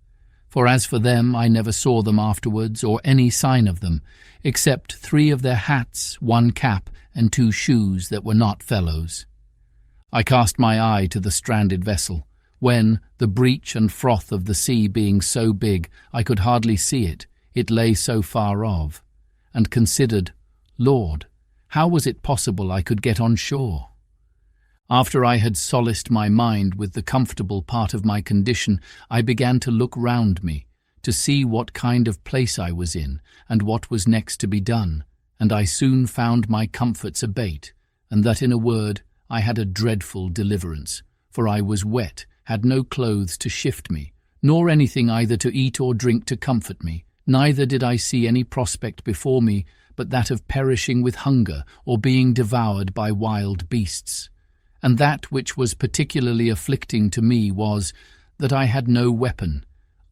Speaker 1: For as for them, I never saw them afterwards, or any sign of them, except 3 of their hats, 1 cap, and 2 shoes that were not fellows. I cast my eye to the stranded vessel, when, the breach and froth of the sea being so big I could hardly see it, it lay so far off, and considered, Lord, how was it possible I could get on shore? After I had solaced my mind with the comfortable part of my condition, I began to look round me, to see what kind of place I was in, and what was next to be done, and I soon found my comforts abate, and that in a word I had a dreadful deliverance, for I was wet, had no clothes to shift me, nor anything either to eat or drink to comfort me, neither did I see any prospect before me but that of perishing with hunger or being devoured by wild beasts. And that which was particularly afflicting to me was that I had no weapon,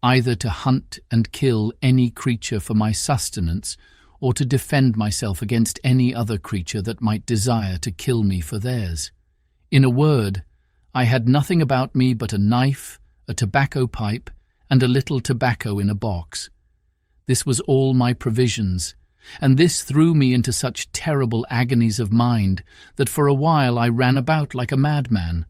Speaker 1: either to hunt and kill any creature for my sustenance, or to defend myself against any other creature that might desire to kill me for theirs. In a word, I had nothing about me but a knife, a tobacco pipe, and a little tobacco in a box. This was all my provisions, and this threw me into such terrible agonies of mind that for a while I ran about like a madman.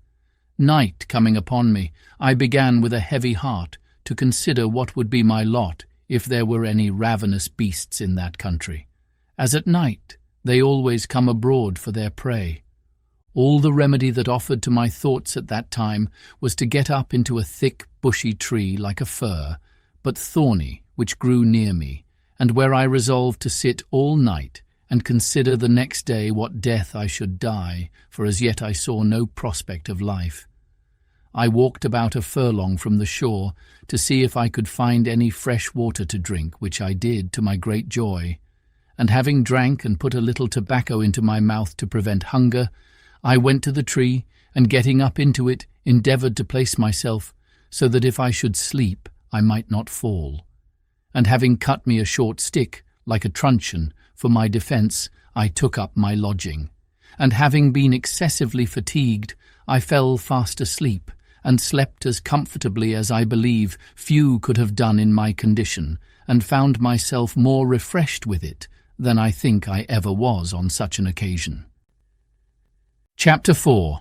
Speaker 1: Night coming upon me, I began with a heavy heart to consider what would be my lot if there were any ravenous beasts in that country, as at night they always come abroad for their prey. All the remedy that offered to my thoughts at that time was to get up into a thick, bushy tree like a fir, but thorny, which grew near me, and where I resolved to sit all night and consider the next day what death I should die, for as yet I saw no prospect of life. I walked about a furlong from the shore to see if I could find any fresh water to drink, which I did to my great joy, and having drank and put a little tobacco into my mouth to prevent hunger, I went to the tree, and getting up into it, endeavoured to place myself, so that if I should sleep, I might not fall. And having cut me a short stick, like a truncheon, for my defence, I took up my lodging. And having been excessively fatigued, I fell fast asleep, and slept as comfortably as I believe few could have done in my condition, and found myself more refreshed with it than I think I ever was on such an occasion. Chapter 4.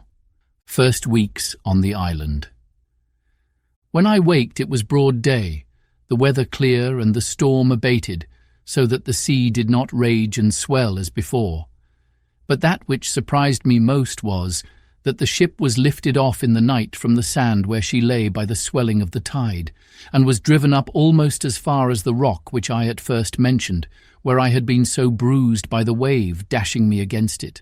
Speaker 1: First Weeks on the Island. When I waked it was broad day. the weather clear and the storm abated, so that the sea did not rage and swell as before. But that which surprised me most was that the ship was lifted off in the night from the sand where she lay by the swelling of the tide, and was driven up almost as far as the rock which I at first mentioned, where I had been so bruised by the wave dashing me against it.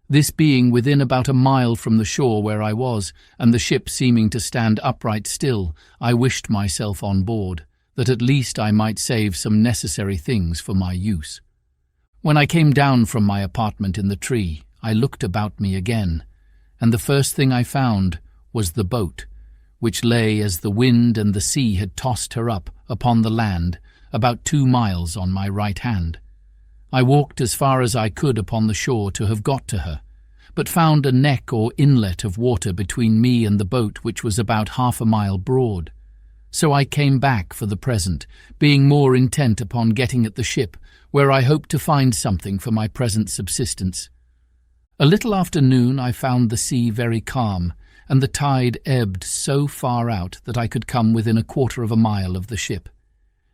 Speaker 1: This being within about a mile from the shore where I was, and the ship seeming to stand upright still, I wished myself on board, that at least I might save some necessary things for my use. When I came down from my apartment in the tree, I looked about me again, and the first thing I found was the boat, which lay as the wind and the sea had tossed her up upon the land, about 2 miles on my right hand. I walked as far as I could upon the shore to have got to her, but found a neck or inlet of water between me and the boat which was about 1/2 mile broad. So I came back for the present, being more intent upon getting at the ship, where I hoped to find something for my present subsistence. A little after noon I found the sea very calm, and the tide ebbed so far out that I could come within 1/4 of a mile of the ship.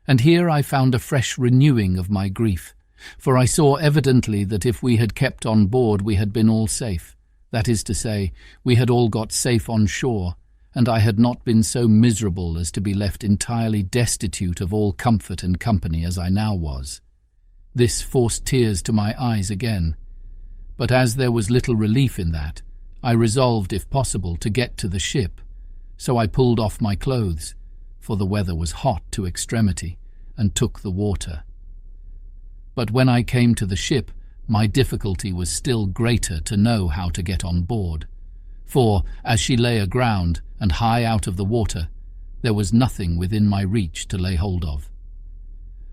Speaker 1: And here I found a fresh renewing of my grief, for I saw evidently that if we had kept on board we had been all safe. That is to say, we had all got safe on shore, and I had not been so miserable as to be left entirely destitute of all comfort and company as I now was. This forced tears to my eyes again. But as there was little relief in that, I resolved, if possible, to get to the ship. So I pulled off my clothes, for the weather was hot to extremity, and took the water. But when I came to the ship, my difficulty was still greater to know how to get on board. For, as she lay aground and high out of the water, there was nothing within my reach to lay hold of.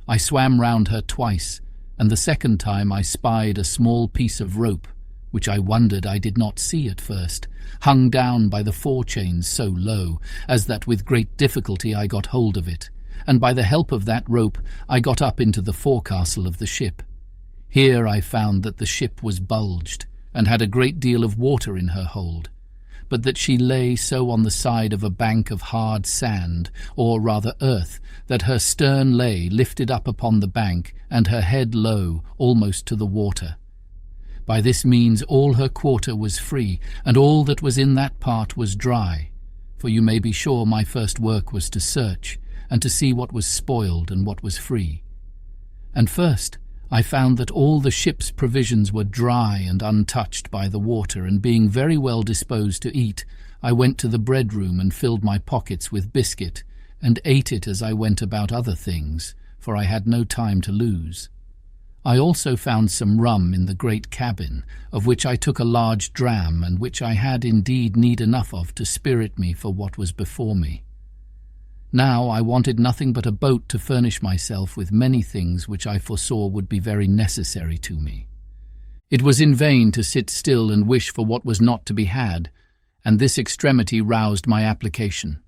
Speaker 1: I swam round her twice, and the second time I spied a small piece of rope, which I wondered I did not see at first, hung down by the forechains so low, as that with great difficulty I got hold of it, and by the help of that rope I got up into the forecastle of the ship. Here I found that the ship was bulged, and had a great deal of water in her hold, but that she lay so on the side of a bank of hard sand, or rather earth, that her stern lay lifted up upon the bank, and her head low, almost to the water. By this means all her quarter was free, and all that was in that part was dry, for you may be sure my first work was to search, and to see what was spoiled and what was free. And first I found that all the ship's provisions were dry and untouched by the water, and being very well disposed to eat, I went to the bread room and filled my pockets with biscuit, and ate it as I went about other things, for I had no time to lose. I also found some rum in the great cabin, of which I took a large dram, and which I had indeed need enough of to spirit me for what was before me. Now I wanted nothing but a boat to furnish myself with many things which I foresaw would be very necessary to me. It was in vain to sit still and wish for what was not to be had, and this extremity roused my application.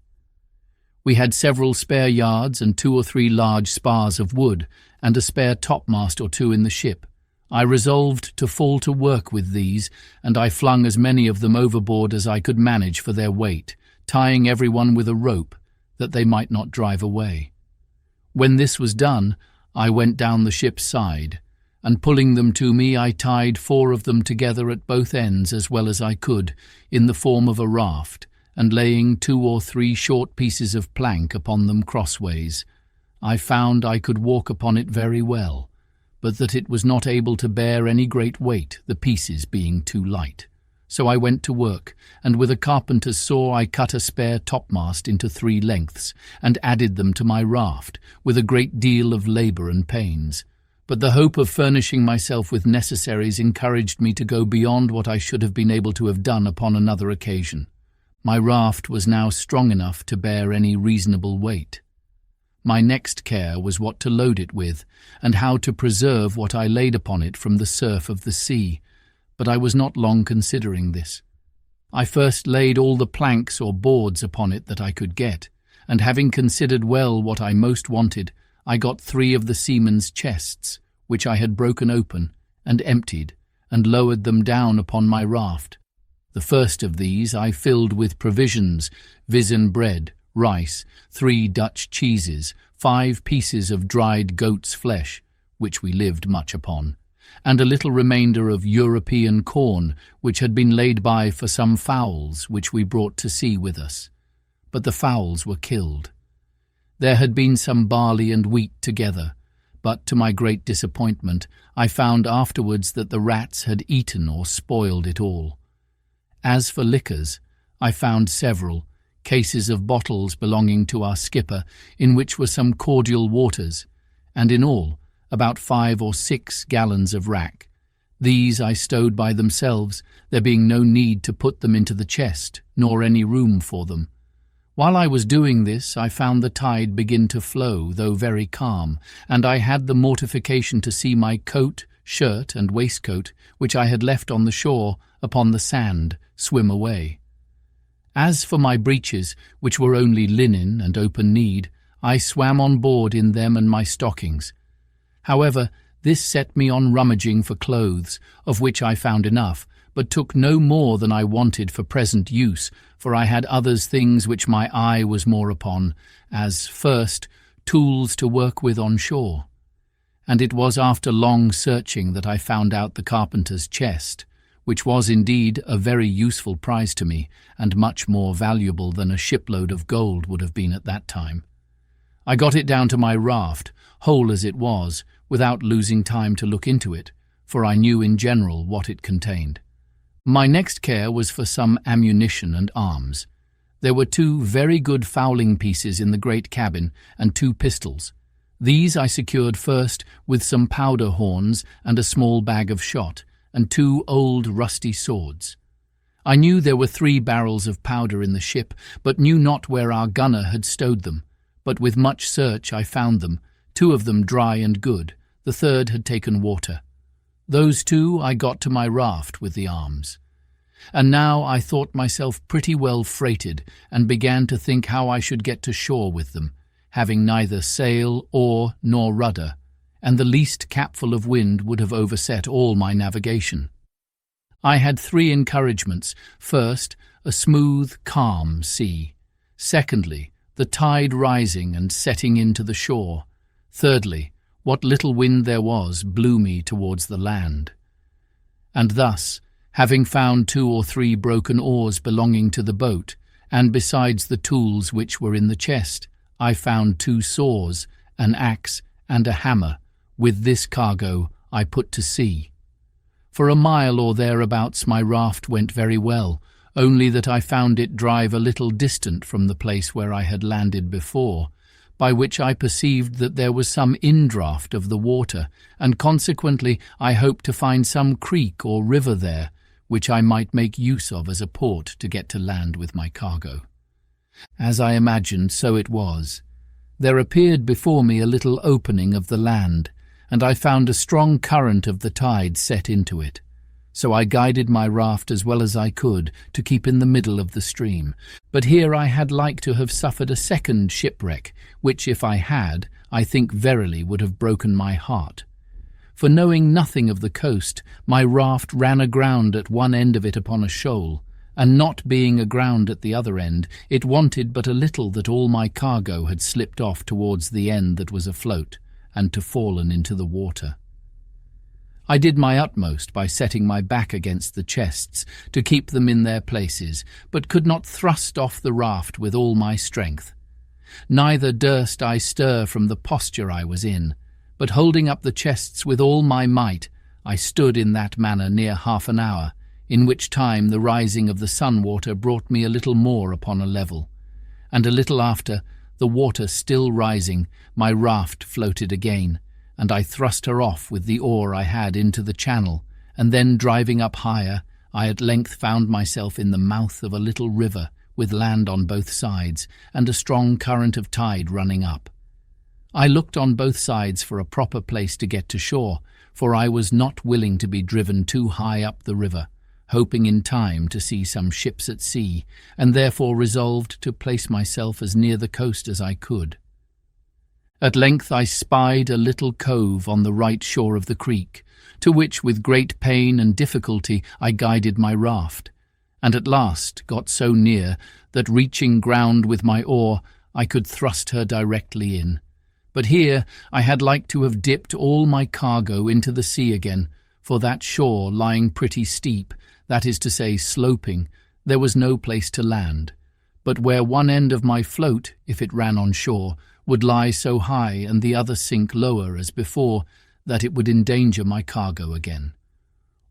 Speaker 1: We had several spare yards and 2 or 3 large spars of wood, and a spare topmast or 2 in the ship. I resolved to fall to work with these, and I flung as many of them overboard as I could manage for their weight, tying every one with a rope, that they might not drive away. When this was done, I went down the ship's side, and pulling them to me I tied 4 of them together at both ends as well as I could, in the form of a raft, and laying 2 or 3 short pieces of plank upon them crossways, I found I could walk upon it very well, but that it was not able to bear any great weight, the pieces being too light. So I went to work, and with a carpenter's saw I cut a spare topmast into 3 lengths, and added them to my raft, with a great deal of labour and pains. But the hope of furnishing myself with necessaries encouraged me to go beyond what I should have been able to have done upon another occasion. My raft was now strong enough to bear any reasonable weight. My next care was what to load it with, and how to preserve what I laid upon it from the surf of the sea, but I was not long considering this. I first laid all the planks or boards upon it that I could get, and having considered well what I most wanted, I got 3 of the seamen's chests, which I had broken open, and emptied, and lowered them down upon my raft. The first of these I filled with provisions, viz. bread, rice, 3 Dutch cheeses, 5 pieces of dried goat's flesh, which we lived much upon, and a little remainder of European corn, which had been laid by for some fowls which we brought to sea with us. But the fowls were killed. There had been some barley and wheat together, but to my great disappointment I found afterwards that the rats had eaten or spoiled it all. As for liquors, I found several cases of bottles belonging to our skipper, in which were some cordial waters, and in all about 5 or 6 gallons of rack. These I stowed by themselves, there being no need to put them into the chest, nor any room for them. While I was doing this, I found the tide begin to flow, though very calm, and I had the mortification to see my coat, shirt, and waistcoat, which I had left on the shore, upon the sand, swim away. As for my breeches, which were only linen and open-kneed, I swam on board in them and my stockings. However, this set me on rummaging for clothes, of which I found enough, but took no more than I wanted for present use, for I had others things which my eye was more upon, as, first, tools to work with on shore. And it was after long searching that I found out the carpenter's chest, which was indeed a very useful prize to me, and much more valuable than a shipload of gold would have been at that time. I got it down to my raft, whole as it was, without losing time to look into it, for I knew in general what it contained. My next care was for some ammunition and arms. There were 2 very good fowling pieces in the great cabin, and 2 pistols. These I secured first with some powder horns and a small bag of shot, and 2 old rusty swords. I knew there were 3 barrels of powder in the ship, but knew not where our gunner had stowed them. But with much search I found them, 2 of them dry and good, the 3rd had taken water. Those 2 I got to my raft with the arms. And now I thought myself pretty well freighted, and began to think how I should get to shore with them, having neither sail, oar, nor rudder, and the least capful of wind would have overset all my navigation. I had 3 encouragements. First, a smooth, calm sea. Secondly, the tide rising and setting into the shore. Thirdly, what little wind there was blew me towards the land. And thus, having found 2 or 3 broken oars belonging to the boat, and besides the tools which were in the chest, I found 2 saws, an axe, and a hammer. With this cargo I put to sea. For a mile or thereabouts my raft went very well, only that I found it drive a little distant from the place where I had landed before, by which I perceived that there was some indraft of the water, and consequently I hoped to find some creek or river there, which I might make use of as a port to get to land with my cargo. As I imagined, so it was. There appeared before me a little opening of the land, and I found a strong current of the tide set into it. So I guided my raft as well as I could to keep in the middle of the stream. But here I had like to have suffered a second shipwreck, which if I had, I think verily would have broken my heart. For knowing nothing of the coast, my raft ran aground at one end of it upon a shoal, and not being aground at the other end, it wanted but a little that all my cargo had slipped off towards the end that was afloat, and to fallen into the water. I did my utmost by setting my back against the chests to keep them in their places, but could not thrust off the raft with all my strength. Neither durst I stir from the posture I was in, but holding up the chests with all my might, I stood in that manner near half an hour, in which time the rising of the sun-water brought me a little more upon a level, and a little after, the water still rising, my raft floated again, and I thrust her off with the oar I had into the channel, and then driving up higher, I at length found myself in the mouth of a little river, with land on both sides, and a strong current of tide running up. I looked on both sides for a proper place to get to shore, for I was not willing to be driven too high up the river, hoping in time to see some ships at sea, and therefore resolved to place myself as near the coast as I could. At length I spied a little cove on the right shore of the creek, to which with great pain and difficulty I guided my raft, and at last got so near that, reaching ground with my oar, I could thrust her directly in. But here I had like to have dipped all my cargo into the sea again, for that shore lying pretty steep, that is to say sloping, there was no place to land, but where one end of my float, if it ran on shore, would lie so high and the other sink lower as before, that it would endanger my cargo again.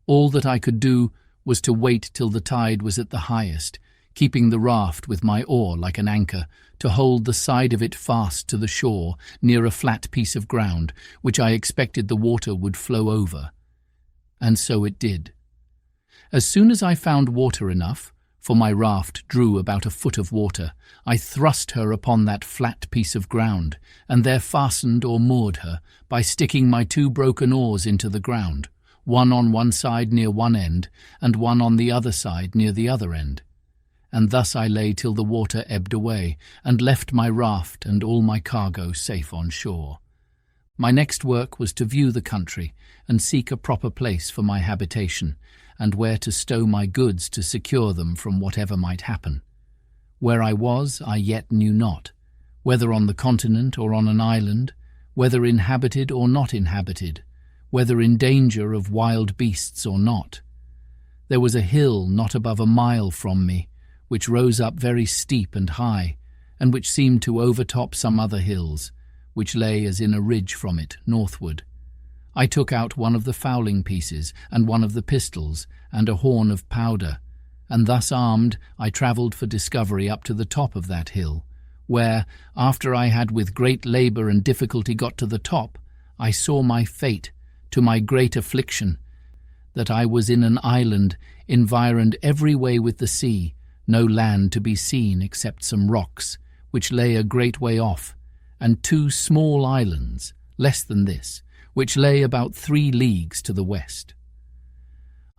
Speaker 1: All that I could do was to wait till the tide was at the highest, keeping the raft with my oar like an anchor, to hold the side of it fast to the shore near a flat piece of ground, which I expected the water would flow over. And so it did. As soon as I found water enough, for my raft drew about a foot of water, I thrust her upon that flat piece of ground, and there fastened or moored her by sticking my 2 broken oars into the ground, one on one side near one end, and one on the other side near the other end. And thus I lay till the water ebbed away, and left my raft and all my cargo safe on shore. My next work was to view the country, and seek a proper place for my habitation, and where to stow my goods to secure them from whatever might happen. Where I was, I yet knew not, whether on the continent or on an island, whether inhabited or not inhabited, whether in danger of wild beasts or not. There was a hill not above a mile from me, which rose up very steep and high, and which seemed to overtop some other hills, which lay as in a ridge from it, northward. I took out one of the fowling pieces, and one of the pistols, and a horn of powder, and thus armed I travelled for discovery up to the top of that hill, where, after I had with great labour and difficulty got to the top, I saw my fate, to my great affliction, that I was in an island environed every way with the sea, no land to be seen except some rocks, which lay a great way off, and 2 small islands, less than this, which lay about 3 leagues to the west.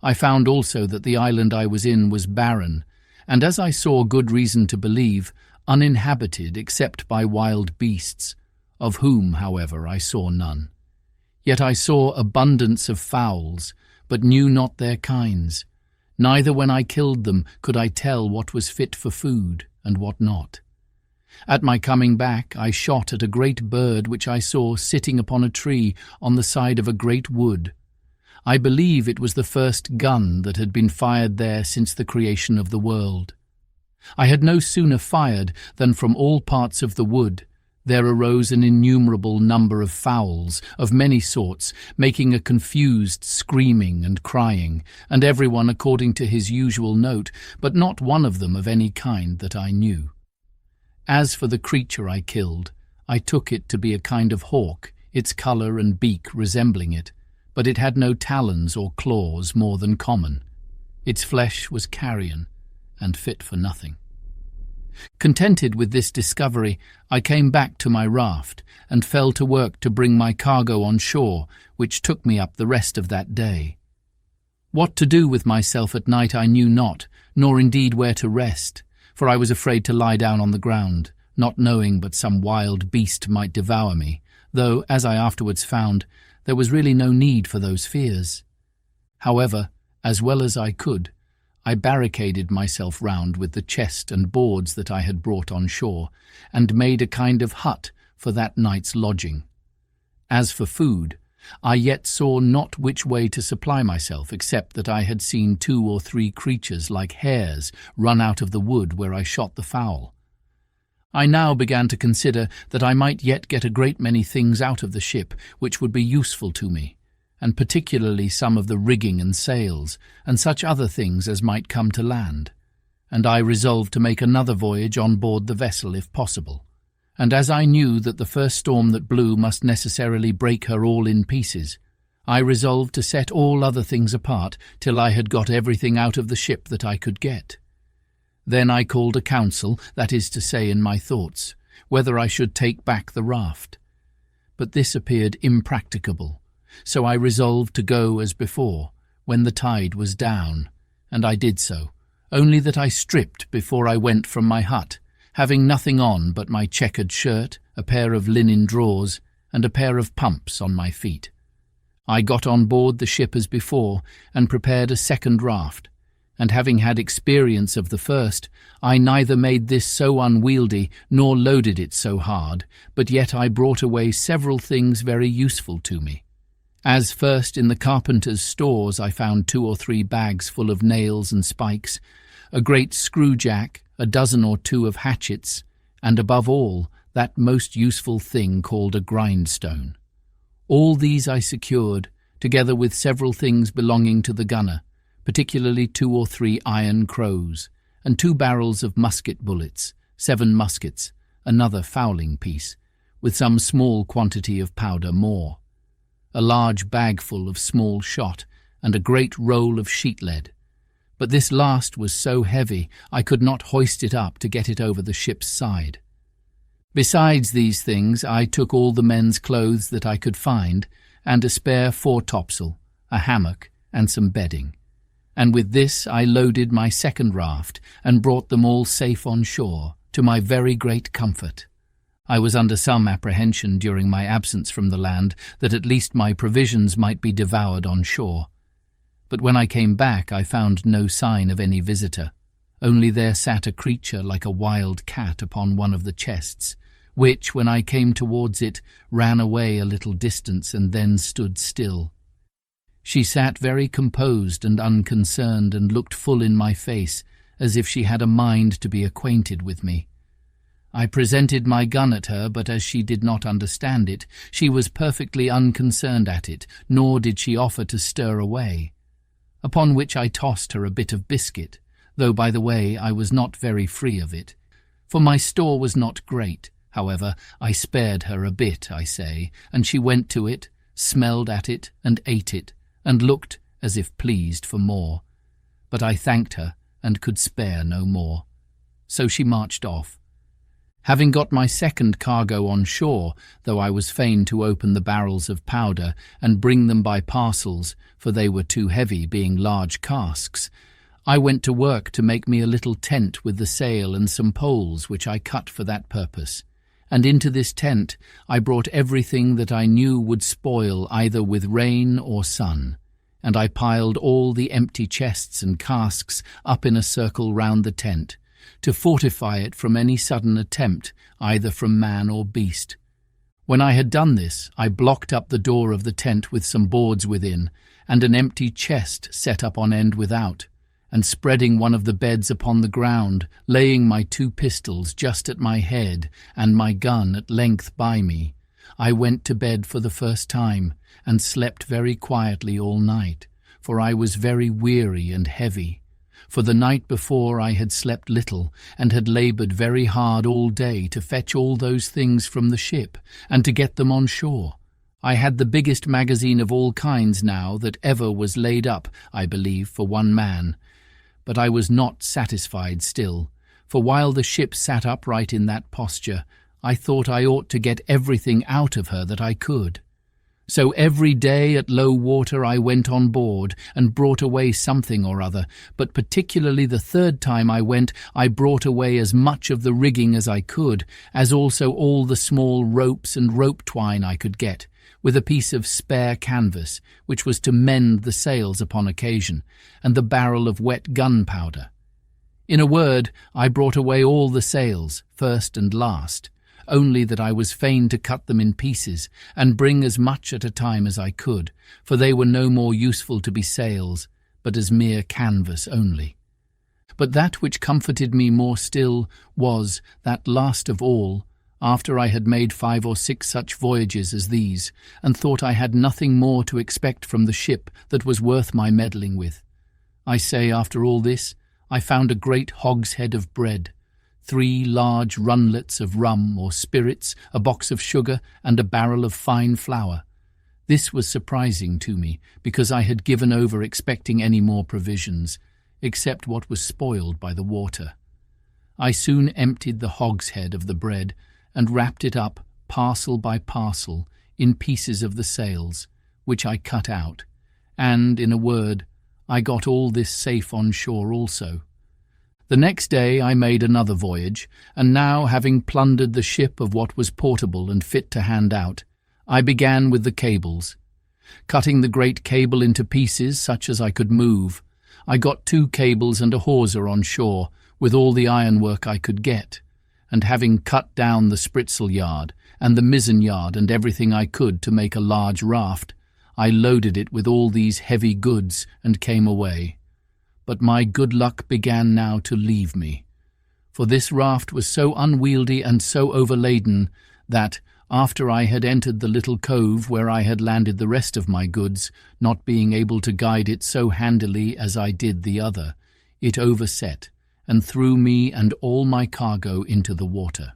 Speaker 1: I found also that the island I was in was barren, and as I saw good reason to believe, uninhabited except by wild beasts, of whom, however, I saw none. Yet I saw abundance of fowls, but knew not their kinds. Neither when I killed them could I tell what was fit for food and what not. At my coming back I shot at a great bird which I saw sitting upon a tree on the side of a great wood. I believe it was the first gun that had been fired there since the creation of the world. I had no sooner fired than from all parts of the wood there arose an innumerable number of fowls of many sorts, making a confused screaming and crying, and everyone according to his usual note, but not one of them of any kind that I knew. As for the creature I killed, I took it to be a kind of hawk, its colour and beak resembling it, but it had no talons or claws more than common. Its flesh was carrion, and fit for nothing. Contented with this discovery, I came back to my raft, and fell to work to bring my cargo on shore, which took me up the rest of that day. What to do with myself at night I knew not, nor indeed where to rest, for I was afraid to lie down on the ground, not knowing but some wild beast might devour me, though, as I afterwards found, there was really no need for those fears. However, as well as I could, I barricaded myself round with the chest and boards that I had brought on shore, and made a kind of hut for that night's lodging. As for food, I yet saw not which way to supply myself, except that I had seen 2 or 3 creatures like hares run out of the wood where I shot the fowl. I now began to consider that I might yet get a great many things out of the ship which would be useful to me, and particularly some of the rigging and sails, and such other things as might come to land, and I resolved to make another voyage on board the vessel if possible. And as I knew that the first storm that blew must necessarily break her all in pieces, I resolved to set all other things apart till I had got everything out of the ship that I could get. Then I called a council, that is to say in my thoughts, whether I should take back the raft. But this appeared impracticable, so I resolved to go as before, when the tide was down, and I did so, only that I stripped before I went from my hut, having nothing on but my checkered shirt, a pair of linen drawers, and a pair of pumps on my feet. I got on board the ship as before, and prepared a second raft, and having had experience of the first, I neither made this so unwieldy nor loaded it so hard, but yet I brought away several things very useful to me. As first in the carpenter's stores I found 2 or 3 bags full of nails and spikes, a great screw-jack, a dozen or 2 of hatchets, and above all, that most useful thing called a grindstone. All these I secured, together with several things belonging to the gunner, particularly 2 or 3 iron crows, and 2 barrels of musket bullets, 7 muskets, another fowling piece, with some small quantity of powder more, a large bagful of small shot, and a great roll of sheet-lead. But this last was so heavy I could not hoist it up to get it over the ship's side. Besides these things, I took all the men's clothes that I could find, and a spare foretopsail, a hammock, and some bedding. And with this I loaded my second raft, and brought them all safe on shore, to my very great comfort. I was under some apprehension during my absence from the land that at least my provisions might be devoured on shore. But when I came back I found no sign of any visitor. Only there sat a creature like a wild cat upon one of the chests, which, when I came towards it, ran away a little distance and then stood still. She sat very composed and unconcerned and looked full in my face, as if she had a mind to be acquainted with me. I presented my gun at her, but as she did not understand it, she was perfectly unconcerned at it, nor did she offer to stir away. Upon which I tossed her a bit of biscuit, though by the way I was not very free of it, for my store was not great. However, I spared her a bit, I say, and she went to it, smelled at it, and ate it, and looked as if pleased for more. But I thanked her, and could spare no more. So she marched off. Having got my second cargo on shore, though I was fain to open the barrels of powder, and bring them by parcels, for they were too heavy, being large casks, I went to work to make me a little tent with the sail and some poles which I cut for that purpose. And into this tent I brought everything that I knew would spoil either with rain or sun, and I piled all the empty chests and casks up in a circle round the tent, to fortify it from any sudden attempt either from man or beast. When I had done this, I blocked up the door of the tent with some boards within, and an empty chest set up on end without, and spreading one of the beds upon the ground, laying my 2 pistols just at my head and my gun at length by me, I went to bed for the first time, and slept very quietly all night, for I was very weary and heavy. For the night before I had slept little, and had laboured very hard all day to fetch all those things from the ship, and to get them on shore. I had the biggest magazine of all kinds now that ever was laid up, I believe, for one man. But I was not satisfied still, for while the ship sat upright in that posture, I thought I ought to get everything out of her that I could. So every day at low water I went on board, and brought away something or other, but particularly the third time I went I brought away as much of the rigging as I could, as also all the small ropes and rope twine I could get, with a piece of spare canvas, which was to mend the sails upon occasion, and the barrel of wet gunpowder. In a word, I brought away all the sails, first and last, only that I was fain to cut them in pieces, and bring as much at a time as I could, for they were no more useful to be sails, but as mere canvas only. But that which comforted me more still was, that last of all, after I had made 5 or 6 such voyages as these, and thought I had nothing more to expect from the ship that was worth my meddling with. I say, after all this, I found a great hogshead of bread, 3 large runlets of rum or spirits, a box of sugar, and a barrel of fine flour. This was surprising to me, because I had given over expecting any more provisions, except what was spoiled by the water. I soon emptied the hogshead of the bread, and wrapped it up, parcel by parcel, in pieces of the sails, which I cut out, and, in a word, I got all this safe on shore also. The next day I made another voyage, and now, having plundered the ship of what was portable and fit to hand out, I began with the cables. Cutting the great cable into pieces such as I could move, I got 2 cables and a hawser on shore, with all the ironwork I could get, and having cut down the spritsail yard and the mizzen yard and everything I could to make a large raft, I loaded it with all these heavy goods and came away. But my good luck began now to leave me, for this raft was so unwieldy and so overladen that, after I had entered the little cove where I had landed the rest of my goods, not being able to guide it so handily as I did the other, it overset and threw me and all my cargo into the water.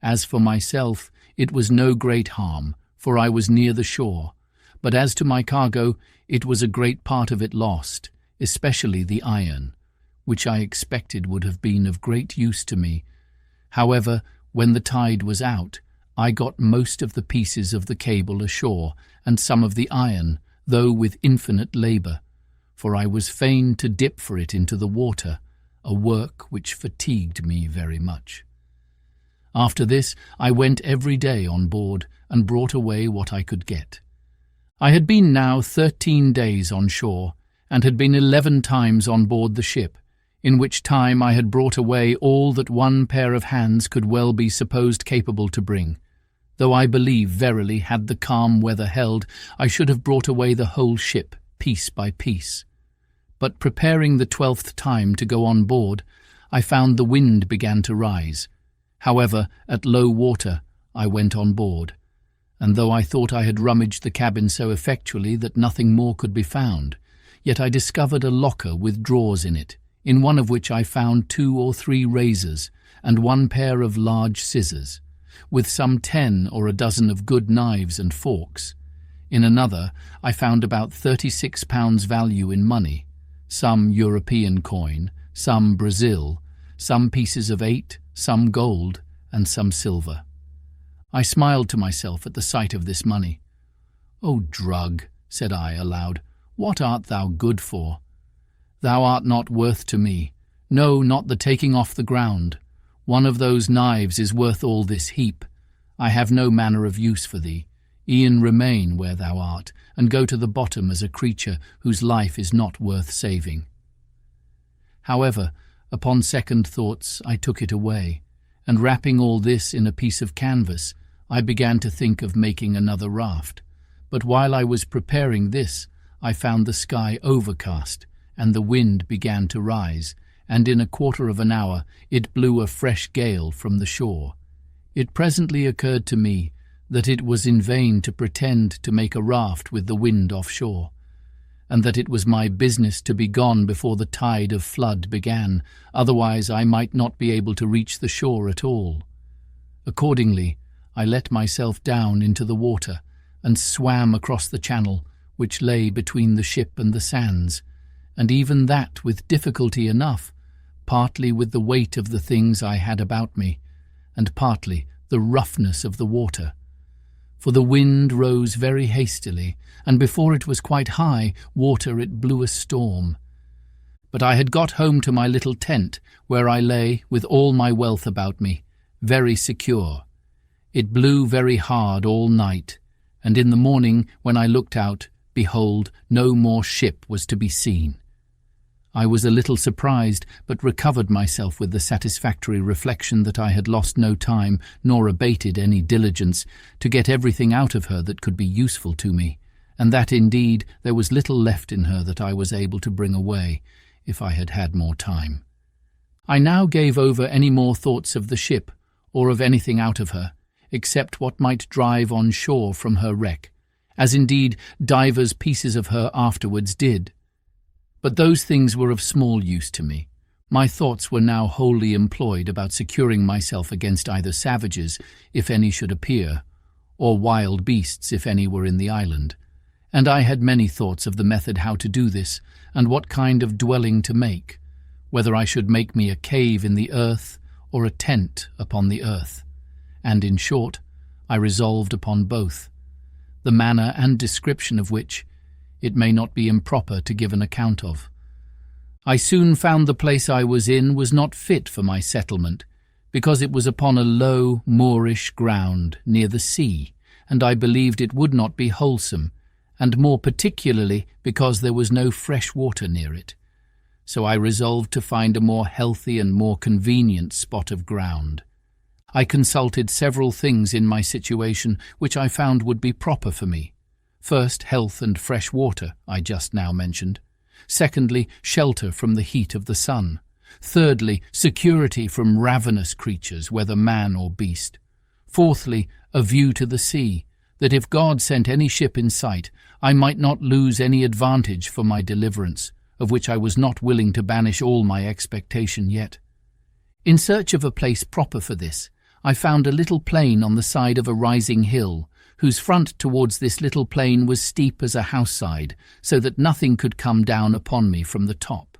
Speaker 1: As for myself, it was no great harm, for I was near the shore, but as to my cargo, it was a great part of it lost, especially the iron, which I expected would have been of great use to me. However, when the tide was out, I got most of the pieces of the cable ashore and some of the iron, though with infinite labour, for I was fain to dip for it into the water, a work which fatigued me very much. After this I went every day on board and brought away what I could get. I had been now 13 days on shore, and had been 11 times on board the ship, in which time I had brought away all that one pair of hands could well be supposed capable to bring, though I believe verily, had the calm weather held, I should have brought away the whole ship, piece by piece. But preparing the 12th time to go on board, I found the wind began to rise. However, at low water, I went on board, and though I thought I had rummaged the cabin so effectually that nothing more could be found, yet I discovered a locker with drawers in it, in one of which I found 2 or 3 razors and 1 pair of large scissors, with some 10 or a dozen of good knives and forks. In another, I found about £36 value in money, some European coin, some Brazil, some pieces of 8, some gold, and some silver. I smiled to myself at the sight of this money. "O drug," said I aloud, "what art thou good for? Thou art not worth to me, no, not the taking off the ground. One of those knives is worth all this heap. I have no manner of use for thee. E'en remain where thou art, and go to the bottom as a creature whose life is not worth saving." However, upon second thoughts I took it away, and wrapping all this in a piece of canvas, I began to think of making another raft. But while I was preparing this, I found the sky overcast, and the wind began to rise, and in a quarter of an hour it blew a fresh gale from the shore. It presently occurred to me that it was in vain to pretend to make a raft with the wind offshore, and that it was my business to be gone before the tide of flood began, otherwise I might not be able to reach the shore at all. Accordingly, I let myself down into the water and swam across the channel, which lay between the ship and the sands, and even that with difficulty enough, partly with the weight of the things I had about me, and partly the roughness of the water. For the wind rose very hastily, and before it was quite high water it blew a storm. But I had got home to my little tent, where I lay with all my wealth about me, very secure. It blew very hard all night, and in the morning, when I looked out, behold, no more ship was to be seen. I was a little surprised, but recovered myself with the satisfactory reflection that I had lost no time, nor abated any diligence, to get everything out of her that could be useful to me, and that indeed there was little left in her that I was able to bring away, if I had had more time. I now gave over any more thoughts of the ship, or of anything out of her, except what might drive on shore from her wreck, as indeed divers pieces of her afterwards did. But those things were of small use to me. My thoughts were now wholly employed about securing myself against either savages, if any should appear, or wild beasts, if any were in the island. And I had many thoughts of the method how to do this, and what kind of dwelling to make, whether I should make me a cave in the earth, or a tent upon the earth. And in short, I resolved upon both, the manner and description of which it may not be improper to give an account of. I soon found the place I was in was not fit for my settlement, because it was upon a low, moorish ground near the sea, and I believed it would not be wholesome, and more particularly because there was no fresh water near it. So I resolved to find a more healthy and more convenient spot of ground. I consulted several things in my situation which I found would be proper for me. First, health and fresh water, I just now mentioned. Secondly, shelter from the heat of the sun. Thirdly, security from ravenous creatures, whether man or beast. Fourthly, a view to the sea, that if God sent any ship in sight, I might not lose any advantage for my deliverance, of which I was not willing to banish all my expectation yet. In search of a place proper for this, I found a little plain on the side of a rising hill, whose front towards this little plain was steep as a house-side, so that nothing could come down upon me from the top.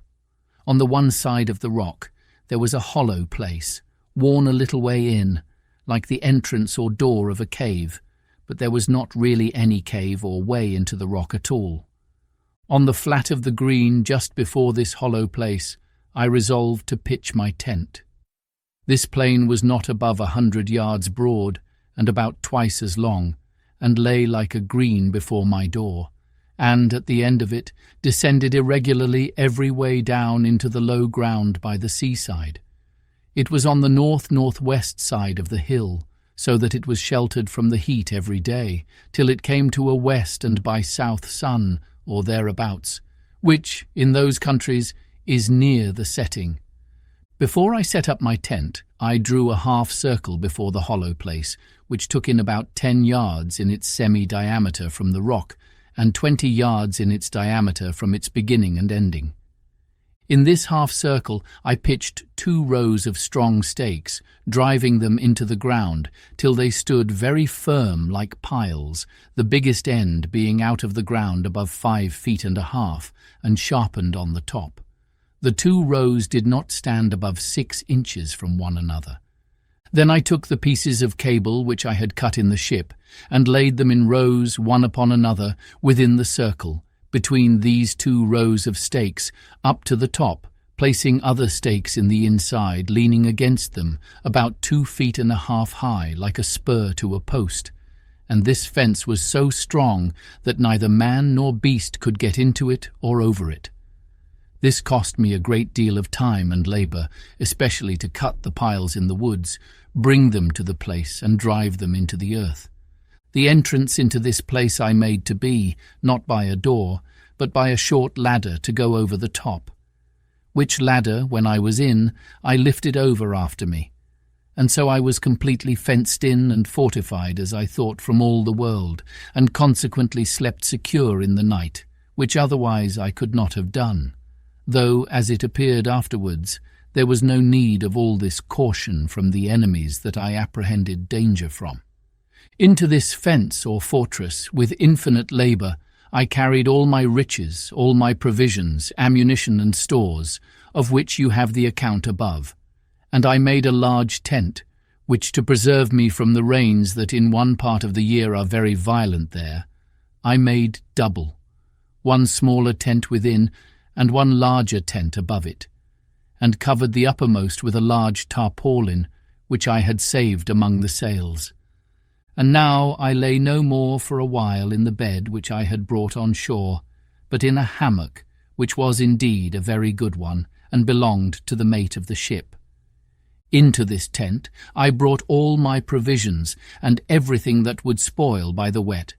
Speaker 1: On the one side of the rock there was a hollow place, worn a little way in, like the entrance or door of a cave, but there was not really any cave or way into the rock at all. On the flat of the green just before this hollow place, I resolved to pitch my tent. This plain was not above 100 yards broad and about twice as long, and lay like a green before my door, and at the end of it descended irregularly every way down into the low ground by the seaside. It was on the north-northwest side of the hill, so that it was sheltered from the heat every day, till it came to a west and by south sun, or thereabouts, which, in those countries, is near the setting. Before I set up my tent, I drew a half-circle before the hollow place, which took in about 10 yards in its semi-diameter from the rock, and 20 yards in its diameter from its beginning and ending. In this half-circle I pitched 2 rows of strong stakes, driving them into the ground, till they stood very firm like piles, the biggest end being out of the ground above 5 feet and a half, and sharpened on the top. The 2 rows did not stand above 6 inches from one another. Then I took the pieces of cable which I had cut in the ship, and laid them in rows one upon another within the circle, between these 2 rows of stakes, up to the top, placing other stakes in the inside, leaning against them, about 2 feet and a half high, like a spur to a post. And this fence was so strong that neither man nor beast could get into it or over it. This cost me a great deal of time and labour, especially to cut the piles in the woods, bring them to the place, and drive them into the earth. The entrance into this place I made to be, not by a door, but by a short ladder to go over the top, which ladder, when I was in, I lifted over after me. And so I was completely fenced in and fortified, as I thought, from all the world, and consequently slept secure in the night, which otherwise I could not have done, though, as it appeared afterwards, there was no need of all this caution from the enemies that I apprehended danger from. Into this fence or fortress, with infinite labour, I carried all my riches, all my provisions, ammunition and stores, of which you have the account above, and I made a large tent, which, to preserve me from the rains that in one part of the year are very violent there, I made double, 1 smaller tent within, and 1 larger tent above it, and covered the uppermost with a large tarpaulin, which I had saved among the sails. And now I lay no more for a while in the bed which I had brought on shore, but in a hammock, which was indeed a very good one, and belonged to the mate of the ship. Into this tent I brought all my provisions, and everything that would spoil by the wet,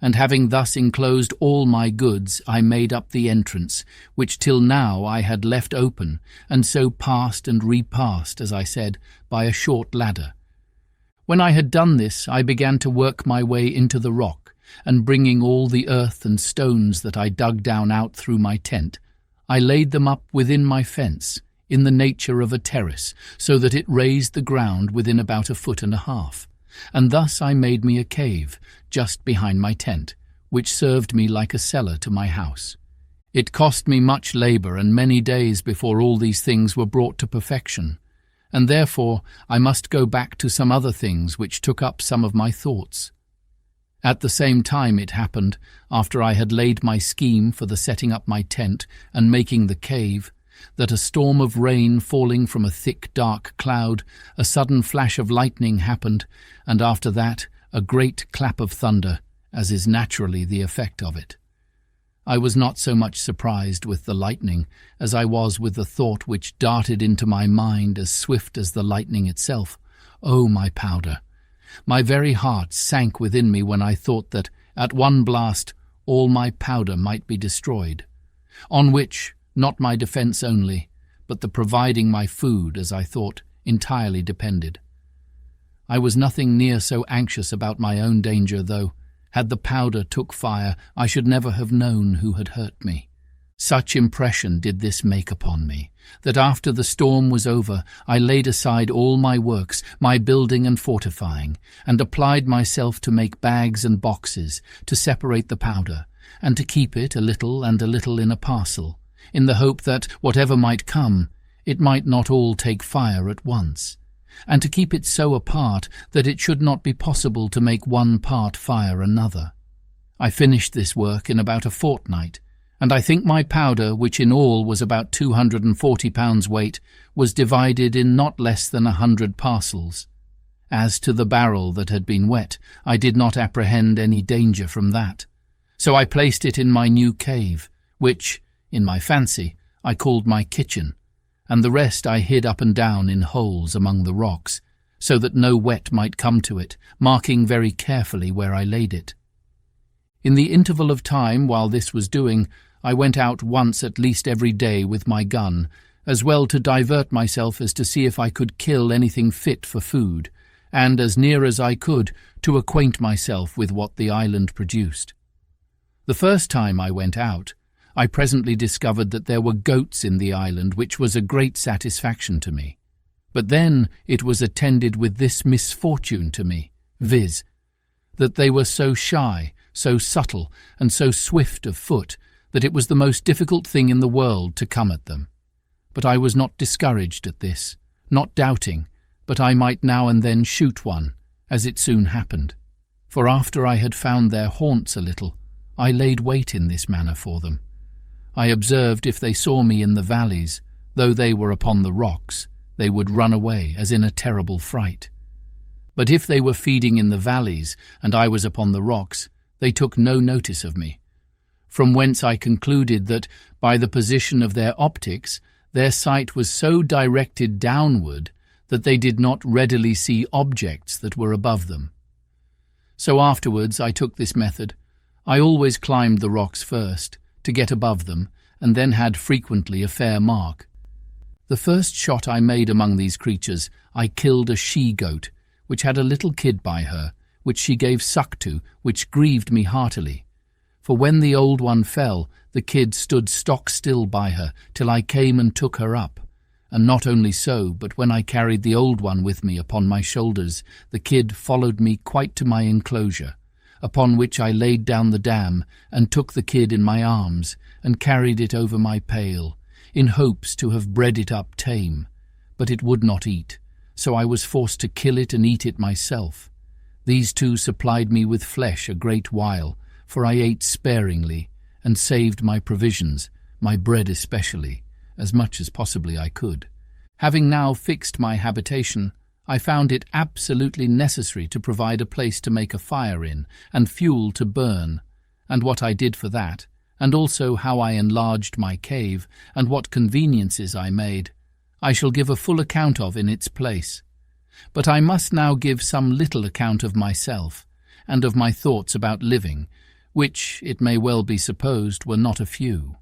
Speaker 1: and having thus enclosed all my goods, I made up the entrance, which till now I had left open, and so passed and repassed, as I said, by a short ladder. When I had done this, I began to work my way into the rock, and bringing all the earth and stones that I dug down out through my tent, I laid them up within my fence, in the nature of a terrace, so that it raised the ground within about 1.5 feet. And thus I made me a cave, just behind my tent, which served me like a cellar to my house. It cost me much labour and many days before all these things were brought to perfection, and therefore I must go back to some other things which took up some of my thoughts. At the same time it happened, after I had laid my scheme for the setting up my tent and making the cave, that a storm of rain falling from a thick dark cloud, a sudden flash of lightning happened, and after that a great clap of thunder, as is naturally the effect of it. I was not so much surprised with the lightning as I was with the thought which darted into my mind as swift as the lightning itself. Oh, my powder! My very heart sank within me when I thought that, at one blast, all my powder might be destroyed, on which, not my defence only, but the providing my food, as I thought, entirely depended. I was nothing near so anxious about my own danger, though, had the powder took fire, I should never have known who had hurt me. Such impression did this make upon me, that after the storm was over, I laid aside all my works, my building and fortifying, and applied myself to make bags and boxes, to separate the powder, and to keep it a little and a little in a parcel, in the hope that, whatever might come, it might not all take fire at once, and to keep it so apart that it should not be possible to make one part fire another. I finished this work in about a fortnight, and I think my powder, which in all was about 240 pounds weight, was divided in not less than 100 parcels. As to the barrel that had been wet, I did not apprehend any danger from that. So I placed it in my new cave, which, in my fancy, I called my kitchen, and the rest I hid up and down in holes among the rocks, so that no wet might come to it, marking very carefully where I laid it. In the interval of time while this was doing, I went out once at least every day with my gun, as well to divert myself as to see if I could kill anything fit for food, and as near as I could to acquaint myself with what the island produced. The first time I went out, I presently discovered that there were goats in the island, which was a great satisfaction to me. But then it was attended with this misfortune to me, viz., that they were so shy, so subtle, and so swift of foot, that it was the most difficult thing in the world to come at them. But I was not discouraged at this, not doubting, but I might now and then shoot one, as it soon happened. For after I had found their haunts a little, I laid wait in this manner for them. I observed if they saw me in the valleys, though they were upon the rocks, they would run away as in a terrible fright. But if they were feeding in the valleys, and I was upon the rocks, they took no notice of me, from whence I concluded that, by the position of their optics, their sight was so directed downward that they did not readily see objects that were above them. So afterwards I took this method. I always climbed the rocks first, to get above them, and then had frequently a fair mark. The first shot I made among these creatures, I killed a she-goat, which had a little kid by her, which she gave suck to, which grieved me heartily. For when the old one fell, the kid stood stock still by her, till I came and took her up. And not only so, but when I carried the old one with me upon my shoulders, the kid followed me quite to my enclosure, upon which I laid down the dam, and took the kid in my arms, and carried it over my pail, in hopes to have bred it up tame. But it would not eat, so I was forced to kill it and eat it myself. These two supplied me with flesh a great while, for I ate sparingly, and saved my provisions, my bread especially, as much as possibly I could. Having now fixed my habitation, I found it absolutely necessary to provide a place to make a fire in, and fuel to burn, and what I did for that, and also how I enlarged my cave, and what conveniences I made, I shall give a full account of in its place. But I must now give some little account of myself, and of my thoughts about living, which, it may well be supposed, were not a few.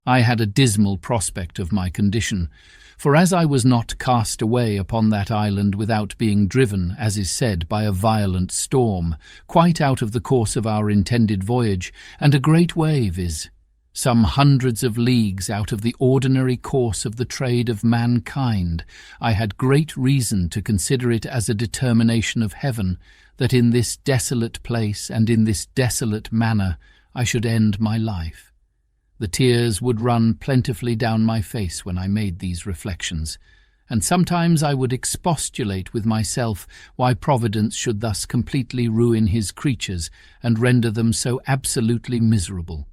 Speaker 1: I had a dismal prospect of my condition, for as I was not cast away upon that island without being driven, as is said, by a violent storm, quite out of the course of our intended voyage, and a great wave is, some hundreds of leagues out of the ordinary course of the trade of mankind, I had great reason to consider it as a determination of heaven, that in this desolate place and in this desolate manner I should end my life. The tears would run plentifully down my face when I made these reflections, and sometimes I would expostulate with myself why Providence should thus completely ruin his creatures and render them so absolutely miserable,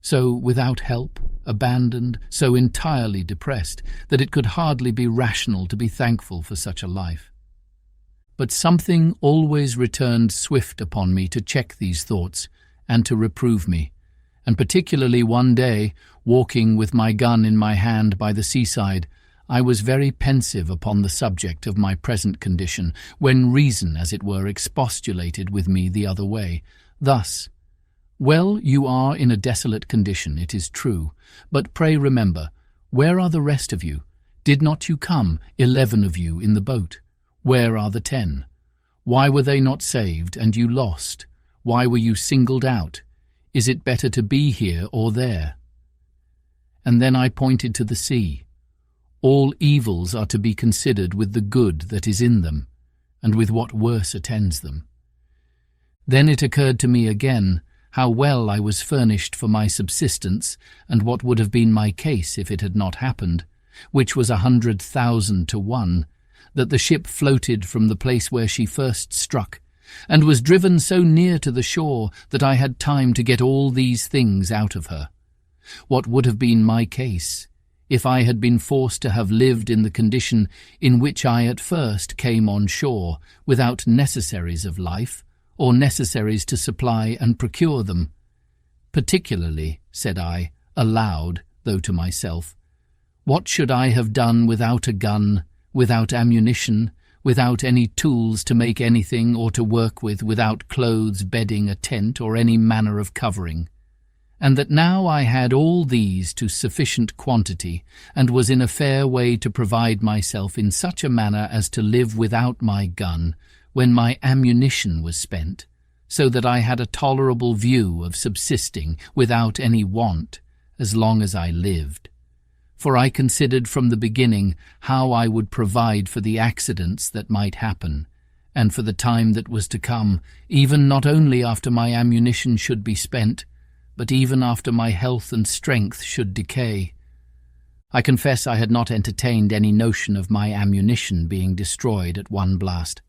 Speaker 1: so without help, abandoned, so entirely depressed, that it could hardly be rational to be thankful for such a life. But something always returned swift upon me to check these thoughts and to reprove me, and particularly one day, walking with my gun in my hand by the seaside, I was very pensive upon the subject of my present condition, when reason, as it were, expostulated with me the other way, thus: "Well, you are in a desolate condition, it is true, but pray remember, where are the rest of you? Did not you come, 11 of you, in the boat? Where are the 10? Why were they not saved, and you lost? Why were you singled out? Is it better to be here or there?" And then I pointed to the sea. All evils are to be considered with the good that is in them, and with what worse attends them. Then it occurred to me again how well I was furnished for my subsistence, and what would have been my case if it had not happened, which was 100,000 to 1, that the ship floated from the place where she first struck, and was driven so near to the shore that I had time to get all these things out of her. What would have been my case if I had been forced to have lived in the condition in which I at first came on shore, without necessaries of life, or necessaries to supply and procure them? Particularly, said I, aloud, though to myself, what should I have done without a gun, without ammunition, without any tools to make anything or to work with, without clothes, bedding, a tent, or any manner of covering? And that now I had all these to sufficient quantity, and was in a fair way to provide myself in such a manner as to live without my gun, when my ammunition was spent, so that I had a tolerable view of subsisting without any want, as long as I lived. For I considered from the beginning how I would provide for the accidents that might happen, and for the time that was to come, even not only after my ammunition should be spent, but even after my health and strength should decay. I confess I had not entertained any notion of my ammunition being destroyed at one blast.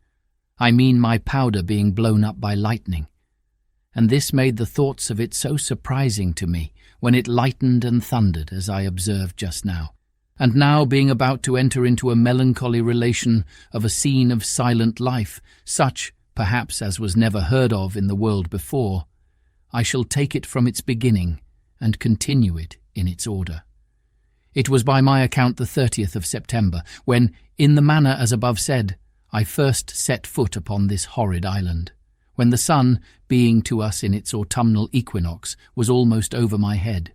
Speaker 1: I mean my powder being blown up by lightning. And this made the thoughts of it so surprising to me, when it lightened and thundered, as I observed just now. And now, being about to enter into a melancholy relation of a scene of silent life, such, perhaps, as was never heard of in the world before, I shall take it from its beginning and continue it in its order. It was by my account the 30th of September, when, in the manner as above said, I first set foot upon this horrid island, when the sun, being to us in its autumnal equinox, was almost over my head.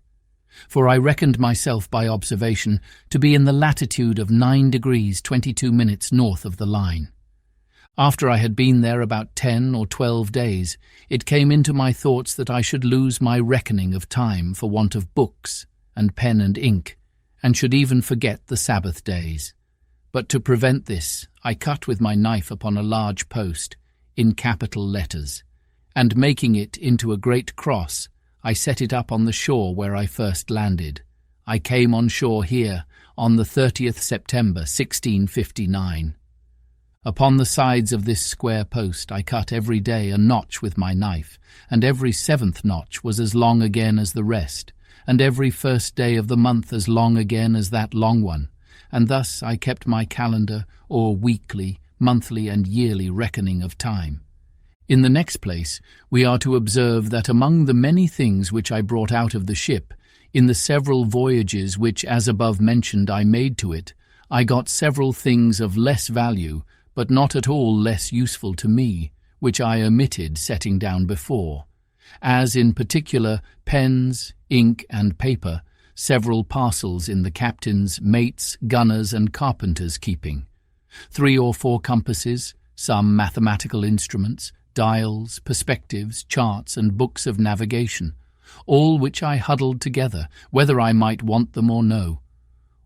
Speaker 1: For I reckoned myself by observation to be in the latitude of 9 degrees 22 minutes north of the line. After I had been there about 10 or 12 days, it came into my thoughts that I should lose my reckoning of time for want of books and pen and ink, and should even forget the Sabbath days. But to prevent this, I cut with my knife upon a large post, in capital letters, and making it into a great cross, I set it up on the shore where I first landed. I came on shore here on the 30th September 1659. Upon the sides of this square post I cut every day a notch with my knife, and every 7th notch was as long again as the rest, and every first day of the month as long again as that long one, and thus I kept my calendar, or weekly, monthly, and yearly reckoning of time. In the next place, we are to observe that among the many things which I brought out of the ship, in the several voyages which, as above mentioned, I made to it, I got several things of less value, but not at all less useful to me, which I omitted setting down before, as in particular pens, ink, and paper, several parcels in the captain's, mates', gunners', and carpenters' keeping, 3 or 4 compasses, some mathematical instruments, dials, perspectives, charts, and books of navigation, all which I huddled together, whether I might want them or no.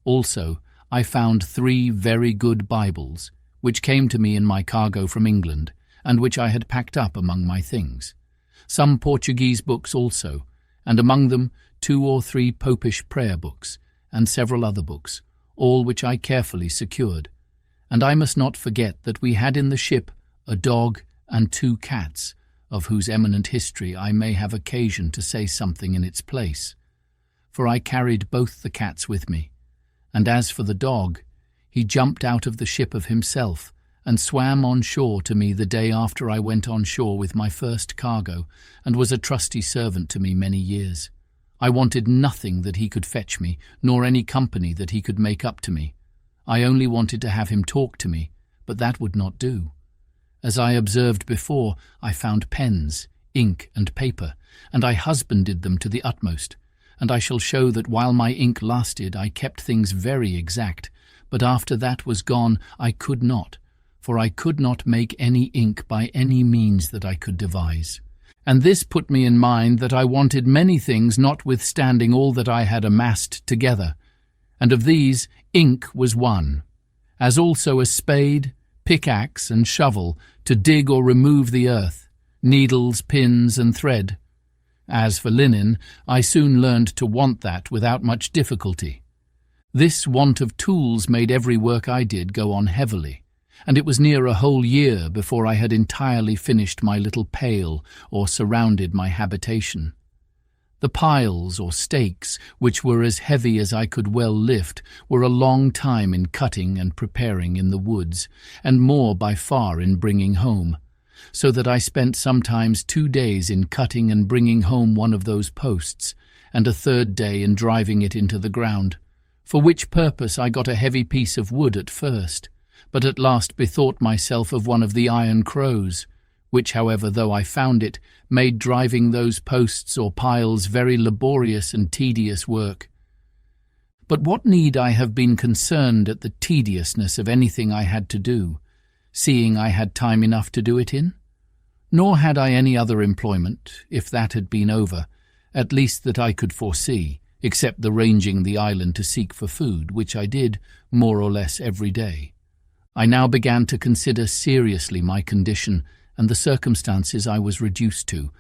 Speaker 1: Also, I found 3 very good Bibles, which came to me in my cargo from England, and which I had packed up among my things. Some Portuguese books also, and among them 2 or 3 popish prayer books, and several other books, all which I carefully secured. And I must not forget that we had in the ship a dog and 2 cats, of whose eminent history I may have occasion to say something in its place. For I carried both the cats with me, and as for the dog, he jumped out of the ship of himself, and swam on shore to me the day after I went on shore with my first cargo, and was a trusty servant to me many years. I wanted nothing that he could fetch me, nor any company that he could make up to me. I only wanted to have him talk to me, but that would not do. As I observed before, I found pens, ink, and paper, and I husbanded them to the utmost, and I shall show that while my ink lasted I kept things very exact, but after that was gone I could not, for I could not make any ink by any means that I could devise. And this put me in mind that I wanted many things notwithstanding all that I had amassed together, and of these ink was one, as also a spade, pickaxe, and shovel to dig or remove the earth, needles, pins, and thread. As for linen, I soon learned to want that without much difficulty. This want of tools made every work I did go on heavily, and it was near a whole year before I had entirely finished my little pail or surrounded my habitation. The piles or stakes, which were as heavy as I could well lift, were a long time in cutting and preparing in the woods, and more by far in bringing home, so that I spent sometimes 2 days in cutting and bringing home one of those posts, and a 3rd day in driving it into the ground, for which purpose I got a heavy piece of wood at first, but at last bethought myself of one of the iron crows, which, however, though I found it, made driving those posts or piles very laborious and tedious work. But what need I have been concerned at the tediousness of anything I had to do, seeing I had time enough to do it in? Nor had I any other employment, if that had been over, at least that I could foresee, except the ranging the island to seek for food, which I did more or less every day. I now began to consider seriously my condition and the circumstances I was reduced to,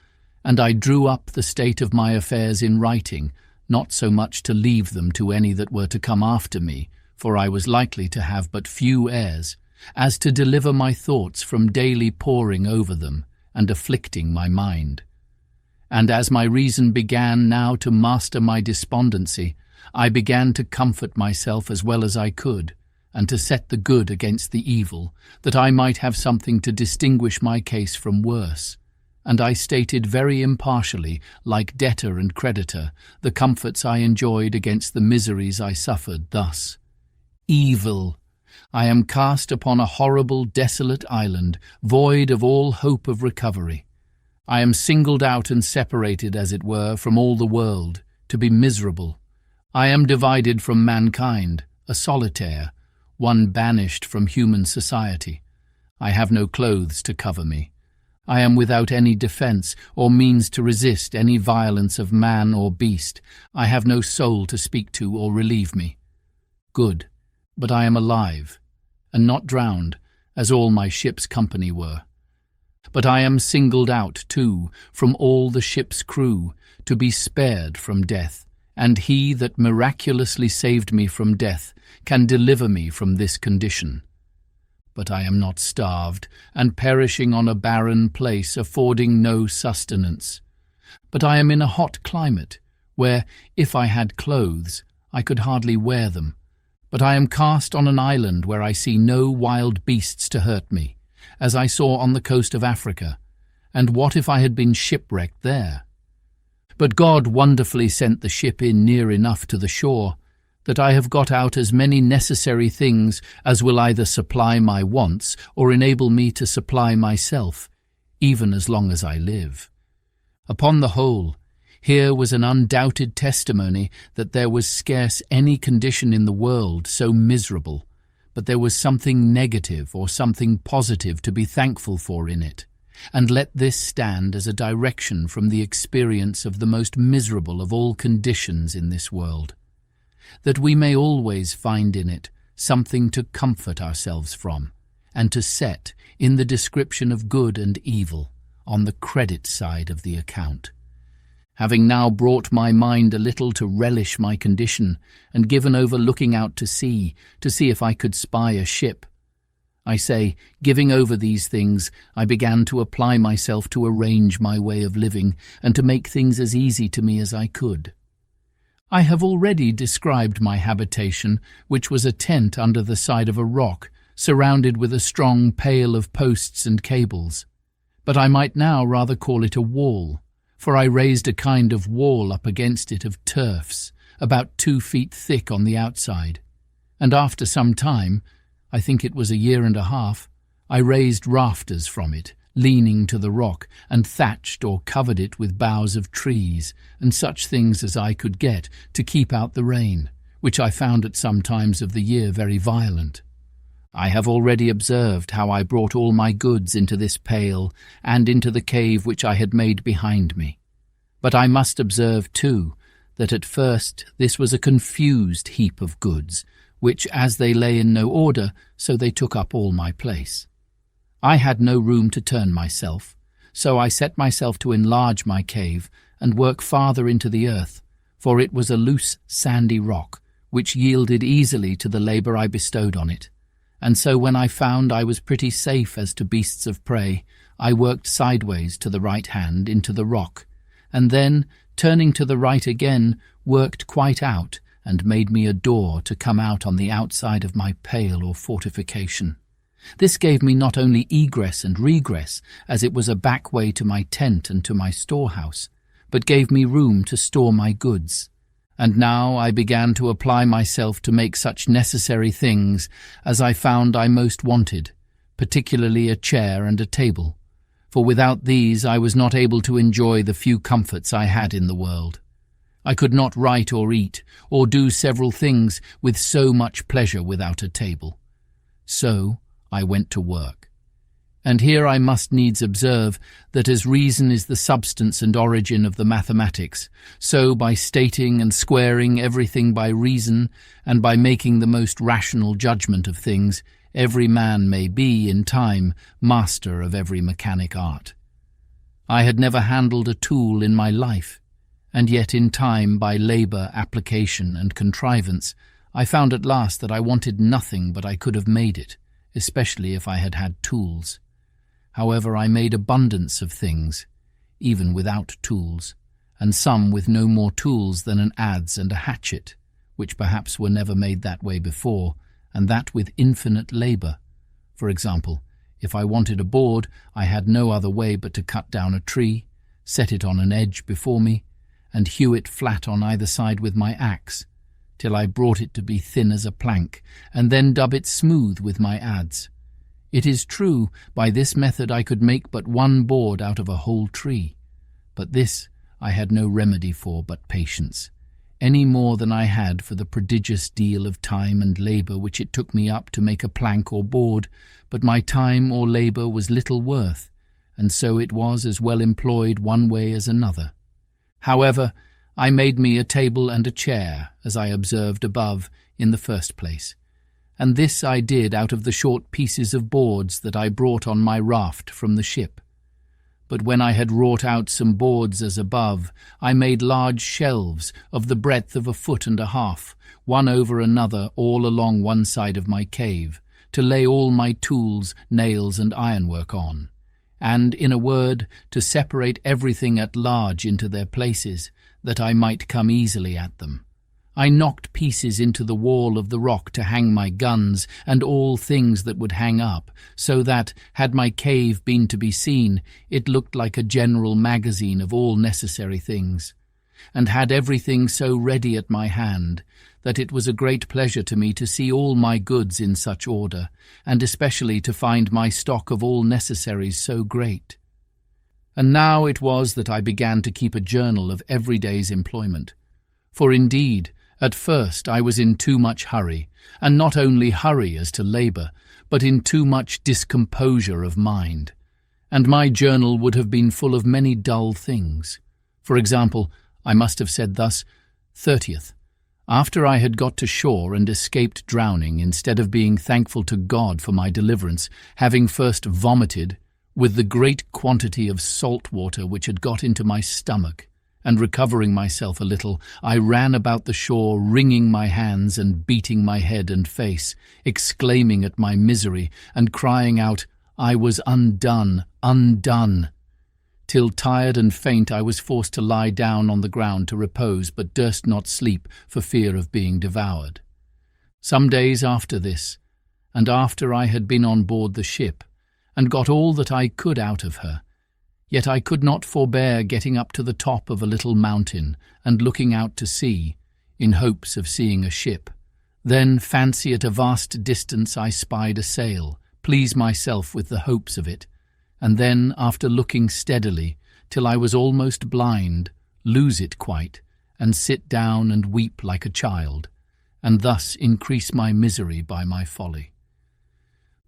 Speaker 1: and I drew up the state of my affairs in writing, not so much to leave them to any that were to come after me, for I was likely to have but few heirs, as to deliver my thoughts from daily poring over them and afflicting my mind. And as my reason began now to master my despondency, I began to comfort myself as well as I could, and to set the good against the evil, that I might have something to distinguish my case from worse. And I stated very impartially, like debtor and creditor, the comforts I enjoyed against the miseries I suffered, thus: Evil! I am cast upon a horrible, desolate island, void of all hope of recovery. I am singled out and separated, as it were, from all the world, to be miserable. I am divided from mankind, a solitaire, one banished from human society. I have no clothes to cover me. I am without any defence or means to resist any violence of man or beast. I have no soul to speak to or relieve me. Good, but I am alive, and not drowned, as all my ship's company were. But I am singled out, too, from all the ship's crew, to be spared from death, and he that miraculously saved me from death can deliver me from this condition. But I am not starved, and perishing on a barren place, affording no sustenance. But I am in a hot climate, where, if I had clothes, I could hardly wear them. But I am cast on an island where I see no wild beasts to hurt me, as I saw on the coast of Africa. And what if I had been shipwrecked there? But God wonderfully sent the ship in near enough to the shore, that I have got out as many necessary things as will either supply my wants or enable me to supply myself, even as long as I live. Upon the whole, here was an undoubted testimony that there was scarce any condition in the world so miserable, but there was something negative or something positive to be thankful for in it, and let this stand as a direction from the experience of the most miserable of all conditions in this world, that we may always find in it something to comfort ourselves from, and to set, in the description of good and evil, on the credit side of the account. Having now brought my mind a little to relish my condition, and given over looking out to see if I could spy a ship, I say, giving over these things, I began to apply myself to arrange my way of living, and to make things as easy to me as I could. I have already described my habitation, which was a tent under the side of a rock, surrounded with a strong pale of posts and cables. But I might now rather call it a wall, for I raised a kind of wall up against it of turfs, about 2 feet thick on the outside. And after some time, I think it was a year and a half, I raised rafters from it, leaning to the rock, and thatched or covered it with boughs of trees, and such things as I could get to keep out the rain, which I found at some times of the year very violent. I have already observed how I brought all my goods into this pail and into the cave which I had made behind me. But I must observe, too, that at first this was a confused heap of goods, which, as they lay in no order, so they took up all my place. I had no room to turn myself, so I set myself to enlarge my cave and work farther into the earth, for it was a loose, sandy rock, which yielded easily to the labour I bestowed on it. And so when I found I was pretty safe as to beasts of prey, I worked sideways to the right hand into the rock, and then, turning to the right again, worked quite out, and made me a door to come out on the outside of my pale or fortification. This gave me not only egress and regress, as it was a back way to my tent and to my storehouse, but gave me room to store my goods. And now I began to apply myself to make such necessary things as I found I most wanted, particularly a chair and a table, for without these I was not able to enjoy the few comforts I had in the world. I could not write or eat, or do several things with so much pleasure without a table. So I went to work. And here I must needs observe that as reason is the substance and origin of the mathematics, so by stating and squaring everything by reason, and by making the most rational judgment of things, every man may be, in time, master of every mechanic art. I had never handled a tool in my life, and yet in time, by labour, application, and contrivance, I found at last that I wanted nothing but I could have made it, especially if I had had tools. However, I made abundance of things, even without tools, and some with no more tools than an adze and a hatchet, which perhaps were never made that way before, and that with infinite labour. For example, if I wanted a board, I had no other way but to cut down a tree, set it on an edge before me, and hew it flat on either side with my axe, till I brought it to be thin as a plank, and then dub it smooth with my adze. It is true, by this method I could make but one board out of a whole tree, but this I had no remedy for but patience, any more than I had for the prodigious deal of time and labour which it took me up to make a plank or board, but my time or labour was little worth, and so it was as well employed one way as another. However, I made me a table and a chair, as I observed above, in the first place, and this I did out of the short pieces of boards that I brought on my raft from the ship. But when I had wrought out some boards as above, I made large shelves of the breadth of 1.5 feet, one over another all along one side of my cave, to lay all my tools, nails, and ironwork on, and, in a word, to separate everything at large into their places, that I might come easily at them. I knocked pieces into the wall of the rock to hang my guns and all things that would hang up, so that, had my cave been to be seen, it looked like a general magazine of all necessary things, and had everything so ready at my hand, that it was a great pleasure to me to see all my goods in such order, and especially to find my stock of all necessaries so great. And now it was that I began to keep a journal of every day's employment, for indeed, at first I was in too much hurry, and not only hurry as to labour, but in too much discomposure of mind, and my journal would have been full of many dull things. For example, I must have said thus, 30th. After I had got to shore and escaped drowning, instead of being thankful to God for my deliverance, having first vomited, with the great quantity of salt water which had got into my stomach, and recovering myself a little, I ran about the shore, wringing my hands and beating my head and face, exclaiming at my misery, and crying out, I was undone, undone, till tired and faint I was forced to lie down on the ground to repose, but durst not sleep for fear of being devoured. Some days after this, and after I had been on board the ship, and got all that I could out of her, yet I could not forbear getting up to the top of a little mountain and looking out to sea, in hopes of seeing a ship. Then, fancy at a vast distance I spied a sail, please myself with the hopes of it, and then, after looking steadily, till I was almost blind, lose it quite, and sit down and weep like a child, and thus increase my misery by my folly.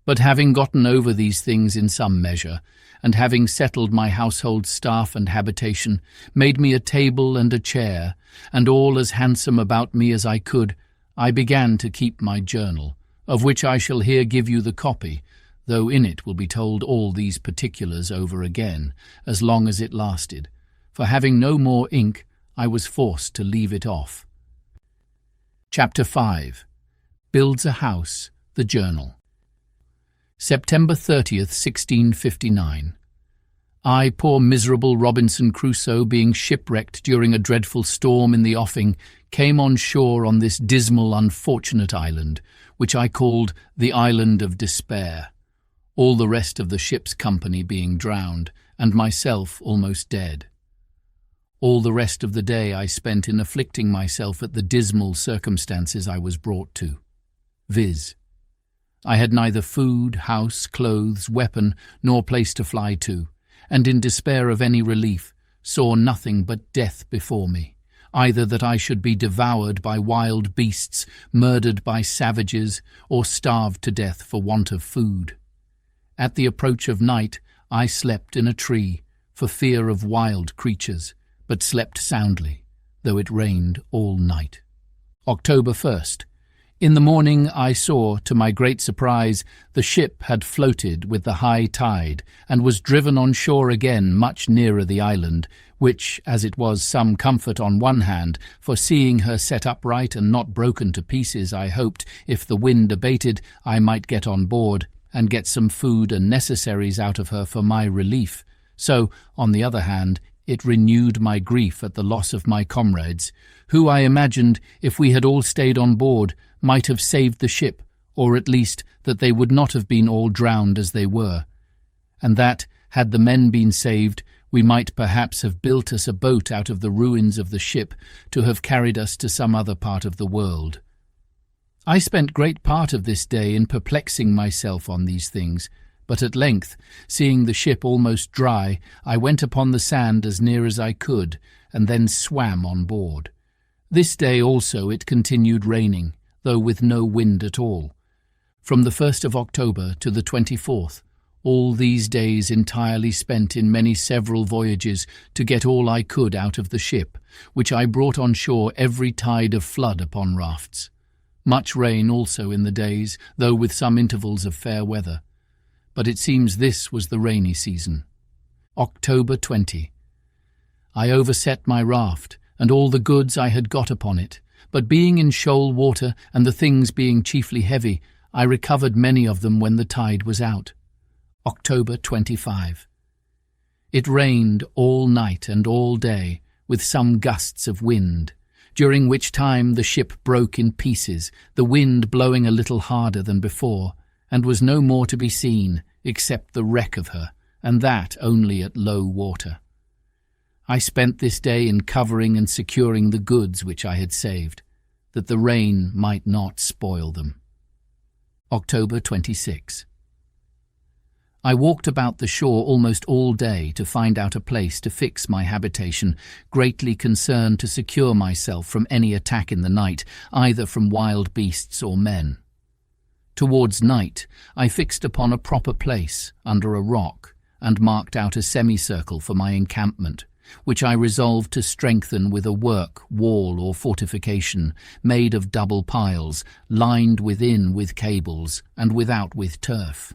Speaker 1: But having gotten over these things in some measure, and having settled my household staff and habitation, made me a table and a chair, and all as handsome about me as I could, I began to keep my journal, of which I shall here give you the copy, though in it will be told all these particulars over again, as long as it lasted, for having no more ink, I was forced to leave it off. Chapter 5. Builds a House, the Journal. September 30th, 1659. I, poor miserable Robinson Crusoe, being shipwrecked during a dreadful storm in the offing, came on shore on this dismal, unfortunate island, which I called the Island of Despair, all the rest of the ship's company being drowned, and myself almost dead. All the rest of the day I spent in afflicting myself at the dismal circumstances I was brought to, viz. I had neither food, house, clothes, weapon, nor place to fly to, and in despair of any relief, saw nothing but death before me, either that I should be devoured by wild beasts, murdered by savages, or starved to death for want of food. At the approach of night, I slept in a tree, for fear of wild creatures, but slept soundly, though it rained all night. October 1st. In the morning I saw, to my great surprise, the ship had floated with the high tide, and was driven on shore again much nearer the island, which, as it was some comfort on one hand, for seeing her set upright and not broken to pieces, I hoped, if the wind abated, I might get on board, and get some food and necessaries out of her for my relief. So, on the other hand, it renewed my grief at the loss of my comrades, who I imagined, if we had all stayed on board, might have saved the ship, or at least that they would not have been all drowned as they were, and that, had the men been saved, we might perhaps have built us a boat out of the ruins of the ship to have carried us to some other part of the world. I spent great part of this day in perplexing myself on these things, but at length, seeing the ship almost dry, I went upon the sand as near as I could, and then swam on board. This day also it continued raining, though with no wind at all. From the 1st of October to the 24th, all these days entirely spent in many several voyages to get all I could out of the ship, which I brought on shore every tide of flood upon rafts. Much rain also in the days, though with some intervals of fair weather. But it seems this was the rainy season. October 20. I overset my raft, and all the goods I had got upon it, but being in shoal water, and the things being chiefly heavy, I recovered many of them when the tide was out. October 25. It rained all night and all day, with some gusts of wind, during which time the ship broke in pieces, the wind blowing a little harder than before, and was no more to be seen, except the wreck of her, and that only at low water. I spent this day in covering and securing the goods which I had saved, that the rain might not spoil them. October 26. I walked about the shore almost all day to find out a place to fix my habitation, greatly concerned to secure myself from any attack in the night, either from wild beasts or men. Towards night, I fixed upon a proper place, under a rock, and marked out a semicircle for my encampment, which I resolved to strengthen with a work, wall, or fortification, made of double piles, lined within with cables, and without with turf.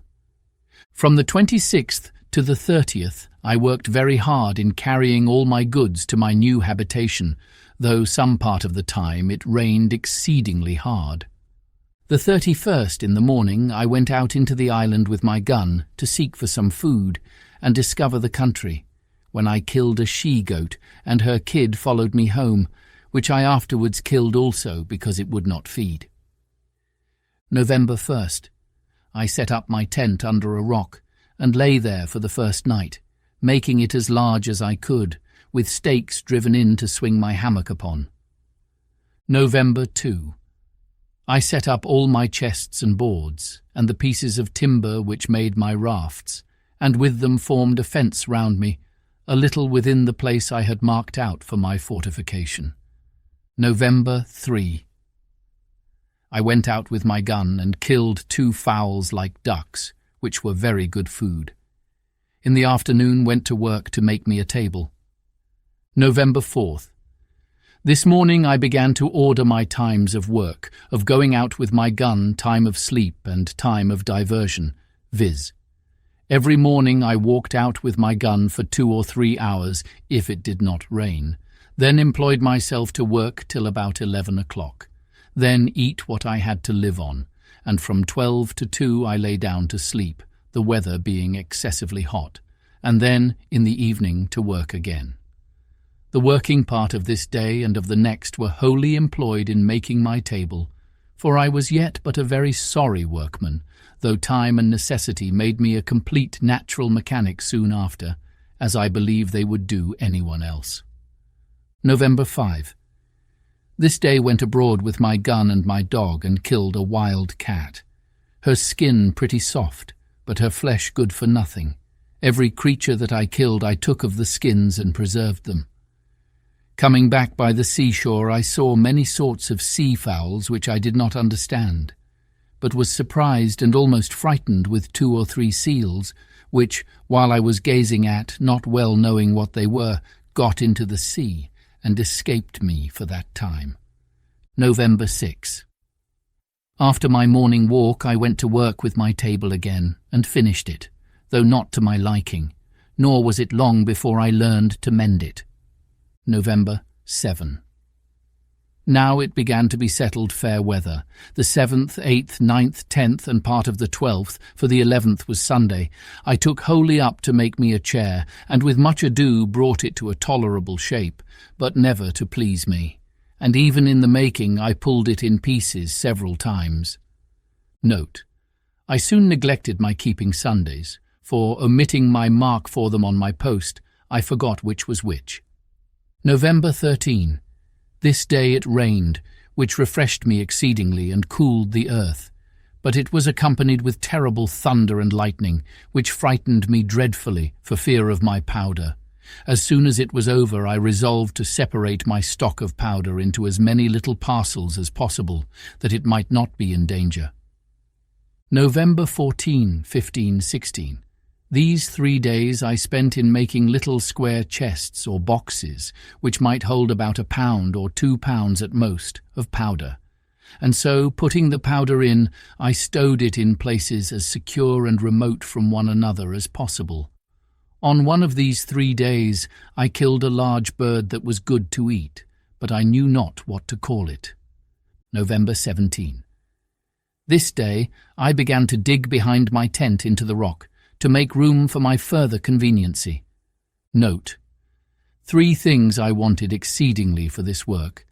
Speaker 1: From the 26th to the 30th, I worked very hard in carrying all my goods to my new habitation, though some part of the time it rained exceedingly hard. The 31st in the morning I went out into the island with my gun to seek for some food and discover the country, when I killed a she-goat, and her kid followed me home, which I afterwards killed also because it would not feed. November 1st. I set up my tent under a rock and lay there for the first night, making it as large as I could, with stakes driven in to swing my hammock upon. November 2. I set up all my chests and boards, and the pieces of timber which made my rafts, and with them formed a fence round me, a little within the place I had marked out for my fortification. November 3. I went out with my gun and killed 2 fowls like ducks, which were very good food. In the afternoon went to work to make me a table. November 4th. This morning I began to order my times of work, of going out with my gun, time of sleep and time of diversion, viz. Every morning I walked out with my gun for 2 or 3 hours, if it did not rain, then employed myself to work till about 11 o'clock, then eat what I had to live on, and from 12 to 2 I lay down to sleep, the weather being excessively hot, and then in the evening to work again. The working part of this day and of the next were wholly employed in making my table, for I was yet but a very sorry workman, though time and necessity made me a complete natural mechanic soon after, as I believe they would do anyone else. November 5. This day went abroad with my gun and my dog and killed a wild cat. Her skin pretty soft, but her flesh good for nothing. Every creature that I killed I took of the skins and preserved them. Coming back by the seashore, I saw many sorts of sea fowls which I did not understand, but was surprised and almost frightened with 2 or 3 seals, which, while I was gazing at, not well knowing what they were, got into the sea and escaped me for that time. November 6. After my morning walk, I went to work with my table again and finished it, though not to my liking, nor was it long before I learned to mend it. November 7. Now it began to be settled fair weather. The 7th, 8th, 9th, 10th, and part of the 12th, for the 11th was Sunday, I took wholly up to make me a chair, and with much ado brought it to a tolerable shape, but never to please me, and even in the making I pulled it in pieces several times. Note: I soon neglected my keeping Sundays, for, omitting my mark for them on my post, I forgot which was which. November 13. This day it rained, which refreshed me exceedingly and cooled the earth, but it was accompanied with terrible thunder and lightning, which frightened me dreadfully for fear of my powder. As soon as it was over, I resolved to separate my stock of powder into as many little parcels as possible, that it might not be in danger. November 14, 15, 16. These 3 days I spent in making little square chests or boxes, which might hold about 1 pound or 2 pounds at most of powder, and so, putting the powder in, I stowed it in places as secure and remote from one another as possible. On one of these 3 days I killed a large bird that was good to eat, but I knew not what to call it. November 17. This day I began to dig behind my tent into the rock, to make room for my further conveniency. Note: 3 things I wanted exceedingly for this work: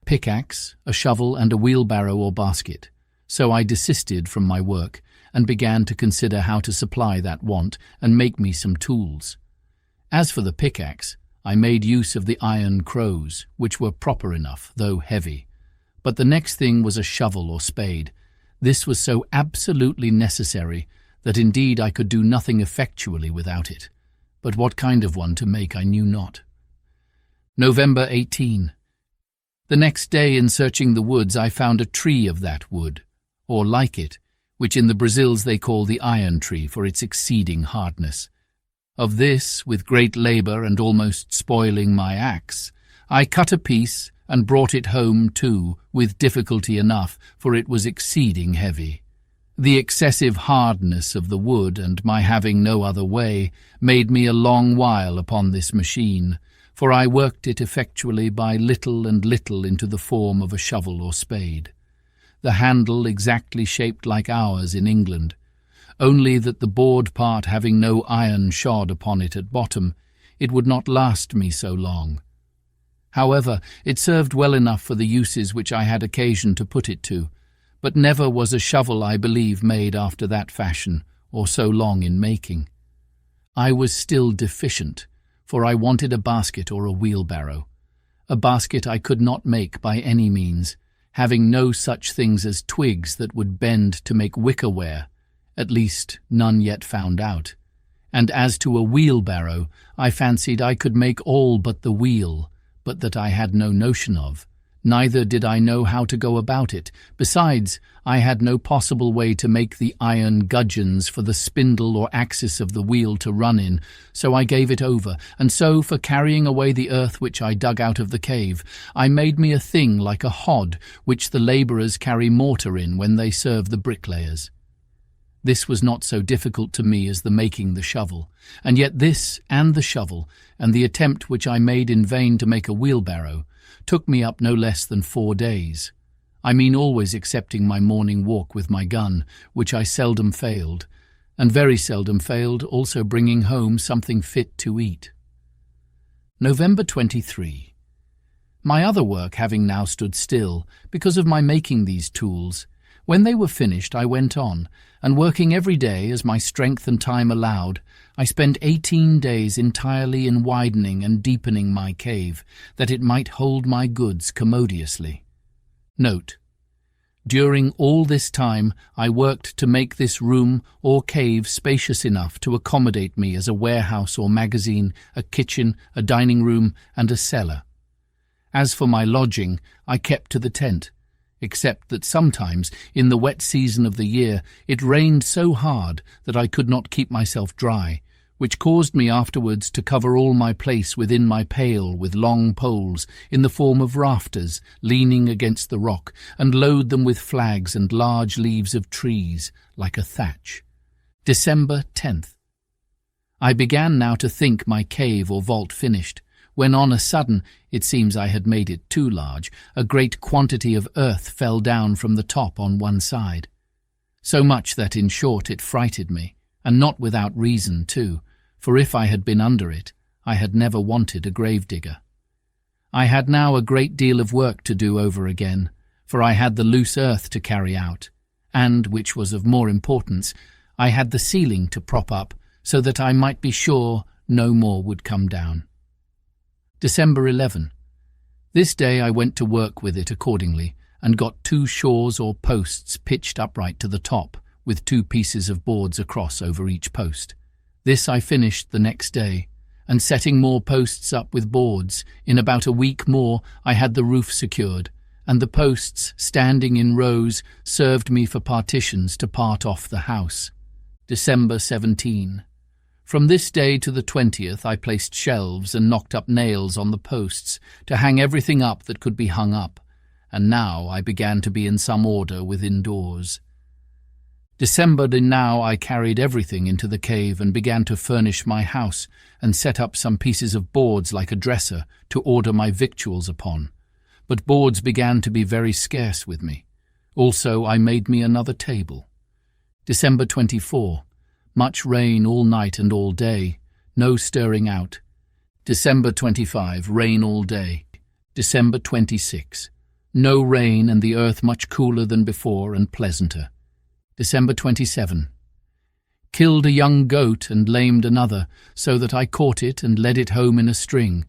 Speaker 1: pickaxe, a shovel, and a wheelbarrow or basket. So I desisted from my work, and began to consider how to supply that want and make me some tools. As for the pickaxe, I made use of the iron crows, which were proper enough, though heavy. But the next thing was a shovel or spade. This was so absolutely necessary that indeed I could do nothing effectually without it, but what kind of one to make I knew not. November 18. The next day, in searching the woods, I found a tree of that wood, or like it, which in the Brazils they call the iron tree for its exceeding hardness. Of this, with great labour and almost spoiling my axe, I cut a piece and brought it home too, with difficulty enough, for it was exceeding heavy. The excessive hardness of the wood and my having no other way made me a long while upon this machine, for I worked it effectually by little and little into the form of a shovel or spade. The handle exactly shaped like ours in England, only that the board part having no iron shod upon it at bottom, it would not last me so long. However, it served well enough for the uses which I had occasion to put it to, but never was a shovel, I believe, made after that fashion, or so long in making. I was still deficient, for I wanted a basket or a wheelbarrow. A basket I could not make by any means, having no such things as twigs that would bend to make wickerware, at least none yet found out. And as to a wheelbarrow, I fancied I could make all but the wheel, but that I had no notion of. Neither did I know how to go about it. Besides, I had no possible way to make the iron gudgeons for the spindle or axis of the wheel to run in, so I gave it over, and so, for carrying away the earth which I dug out of the cave, I made me a thing like a hod which the labourers carry mortar in when they serve the bricklayers. This was not so difficult to me as the making the shovel, and yet this and the shovel, and the attempt which I made in vain to make a wheelbarrow, took me up no less than 4 days. I mean always excepting my morning walk with my gun, which I seldom failed, and very seldom failed also bringing home something fit to eat. November 23. My other work having now stood still, because of my making these tools, when they were finished I went on, and working every day as my strength and time allowed, I spent 18 days entirely in widening and deepening my cave, that it might hold my goods commodiously. Note: during all this time I worked to make this room or cave spacious enough to accommodate me as a warehouse or magazine, a kitchen, a dining room, and a cellar. As for my lodging, I kept to the tent, except that sometimes, in the wet season of the year, it rained so hard that I could not keep myself dry, which caused me afterwards to cover all my place within my pale with long poles, in the form of rafters, leaning against the rock, and load them with flags and large leaves of trees, like a thatch. December 10th. I began now to think my cave or vault finished, when on a sudden, it seems I had made it too large, a great quantity of earth fell down from the top on one side. So much that, in short, it frighted me, and not without reason too, for if I had been under it, I had never wanted a gravedigger. I had now a great deal of work to do over again, for I had the loose earth to carry out, and, which was of more importance, I had the ceiling to prop up, so that I might be sure no more would come down. December 11. This day I went to work with it accordingly, and got 2 shores or posts pitched upright to the top, with 2 pieces of boards across over each post. This I finished the next day, and setting more posts up with boards, in about a week more I had the roof secured, and the posts, standing in rows, served me for partitions to part off the house. December 17. From this day to the 20th I placed shelves and knocked up nails on the posts to hang everything up that could be hung up, and now I began to be in some order within doors. December now I carried everything into the cave and began to furnish my house, and set up some pieces of boards like a dresser to order my victuals upon. But boards began to be very scarce with me. Also I made me another table. December 24. Much rain all night and all day, no stirring out. December 25, rain all day. December 26, no rain and the earth much cooler than before and pleasanter. December 27, killed a young goat and lamed another, so that I caught it and led it home in a string.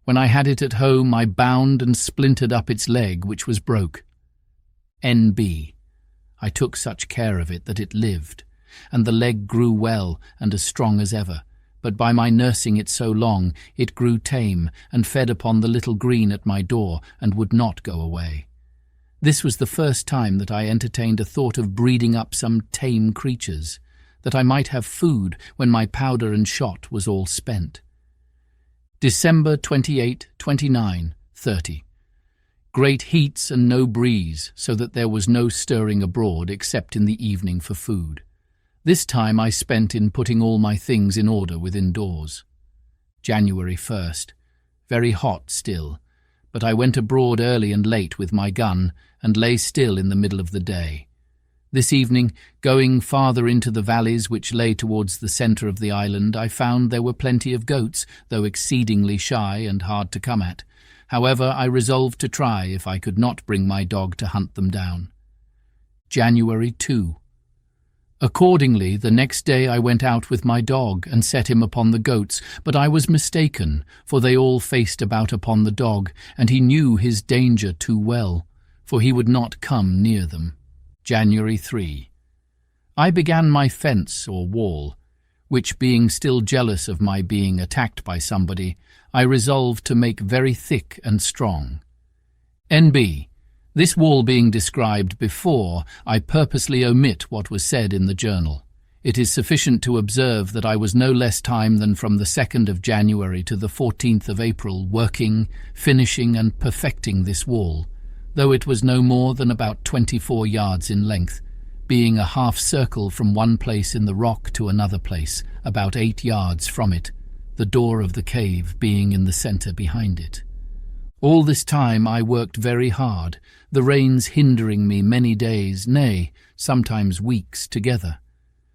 Speaker 1: When I had it at home, I bound and splintered up its leg, which was broke. N.B. I took such care of it that it lived, and the leg grew well and as strong as ever, but by my nursing it so long, it grew tame and fed upon the little green at my door and would not go away. This was the first time that I entertained a thought of breeding up some tame creatures, that I might have food when my powder and shot was all spent. December 28, 29, 30. Great heats and no breeze, so that there was no stirring abroad except in the evening for food. This time I spent in putting all my things in order within doors. January 1st. Very hot still, but I went abroad early and late with my gun, and lay still in the middle of the day. This evening, going farther into the valleys which lay towards the centre of the island, I found there were plenty of goats, though exceedingly shy and hard to come at. However, I resolved to try if I could not bring my dog to hunt them down. January 2. Accordingly, the next day I went out with my dog and set him upon the goats, but I was mistaken, for they all faced about upon the dog, and he knew his danger too well, for he would not come near them. January 3. I began my fence or wall, which, being still jealous of my being attacked by somebody, I resolved to make very thick and strong. N.B. This wall being described before, I purposely omit what was said in the journal. It is sufficient to observe that I was no less time than from the 2nd of January to the 14th of April working, finishing and perfecting this wall, though it was no more than about 24 yards in length, being a half circle from one place in the rock to another place, about 8 yards from it, the door of the cave being in the centre behind it. All this time I worked very hard, the rains hindering me many days, nay, sometimes weeks together.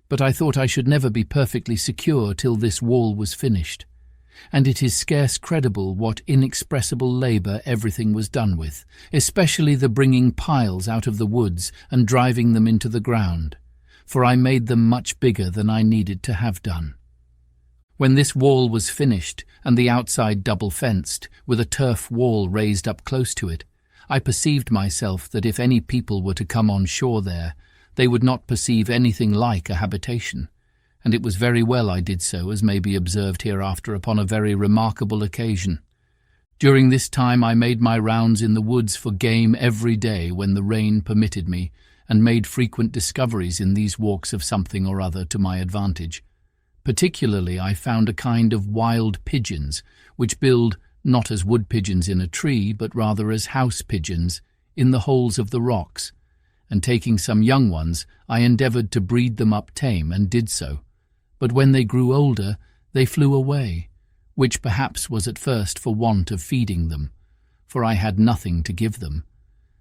Speaker 1: But I thought I should never be perfectly secure till this wall was finished, and it is scarce credible what inexpressible labour everything was done with, especially the bringing piles out of the woods and driving them into the ground, for I made them much bigger than I needed to have done. When this wall was finished, and the outside double-fenced, with a turf wall raised up close to it, I perceived myself that if any people were to come on shore there, they would not perceive anything like a habitation, and it was very well I did so, as may be observed hereafter upon a very remarkable occasion. During this time I made my rounds in the woods for game every day when the rain permitted me, and made frequent discoveries in these walks of something or other to my advantage. Particularly I found a kind of wild pigeons, which build not as wood pigeons in a tree, but rather as house pigeons, in the holes of the rocks, and taking some young ones, I endeavoured to breed them up tame, and did so. But when they grew older, they flew away, which perhaps was at first for want of feeding them, for I had nothing to give them.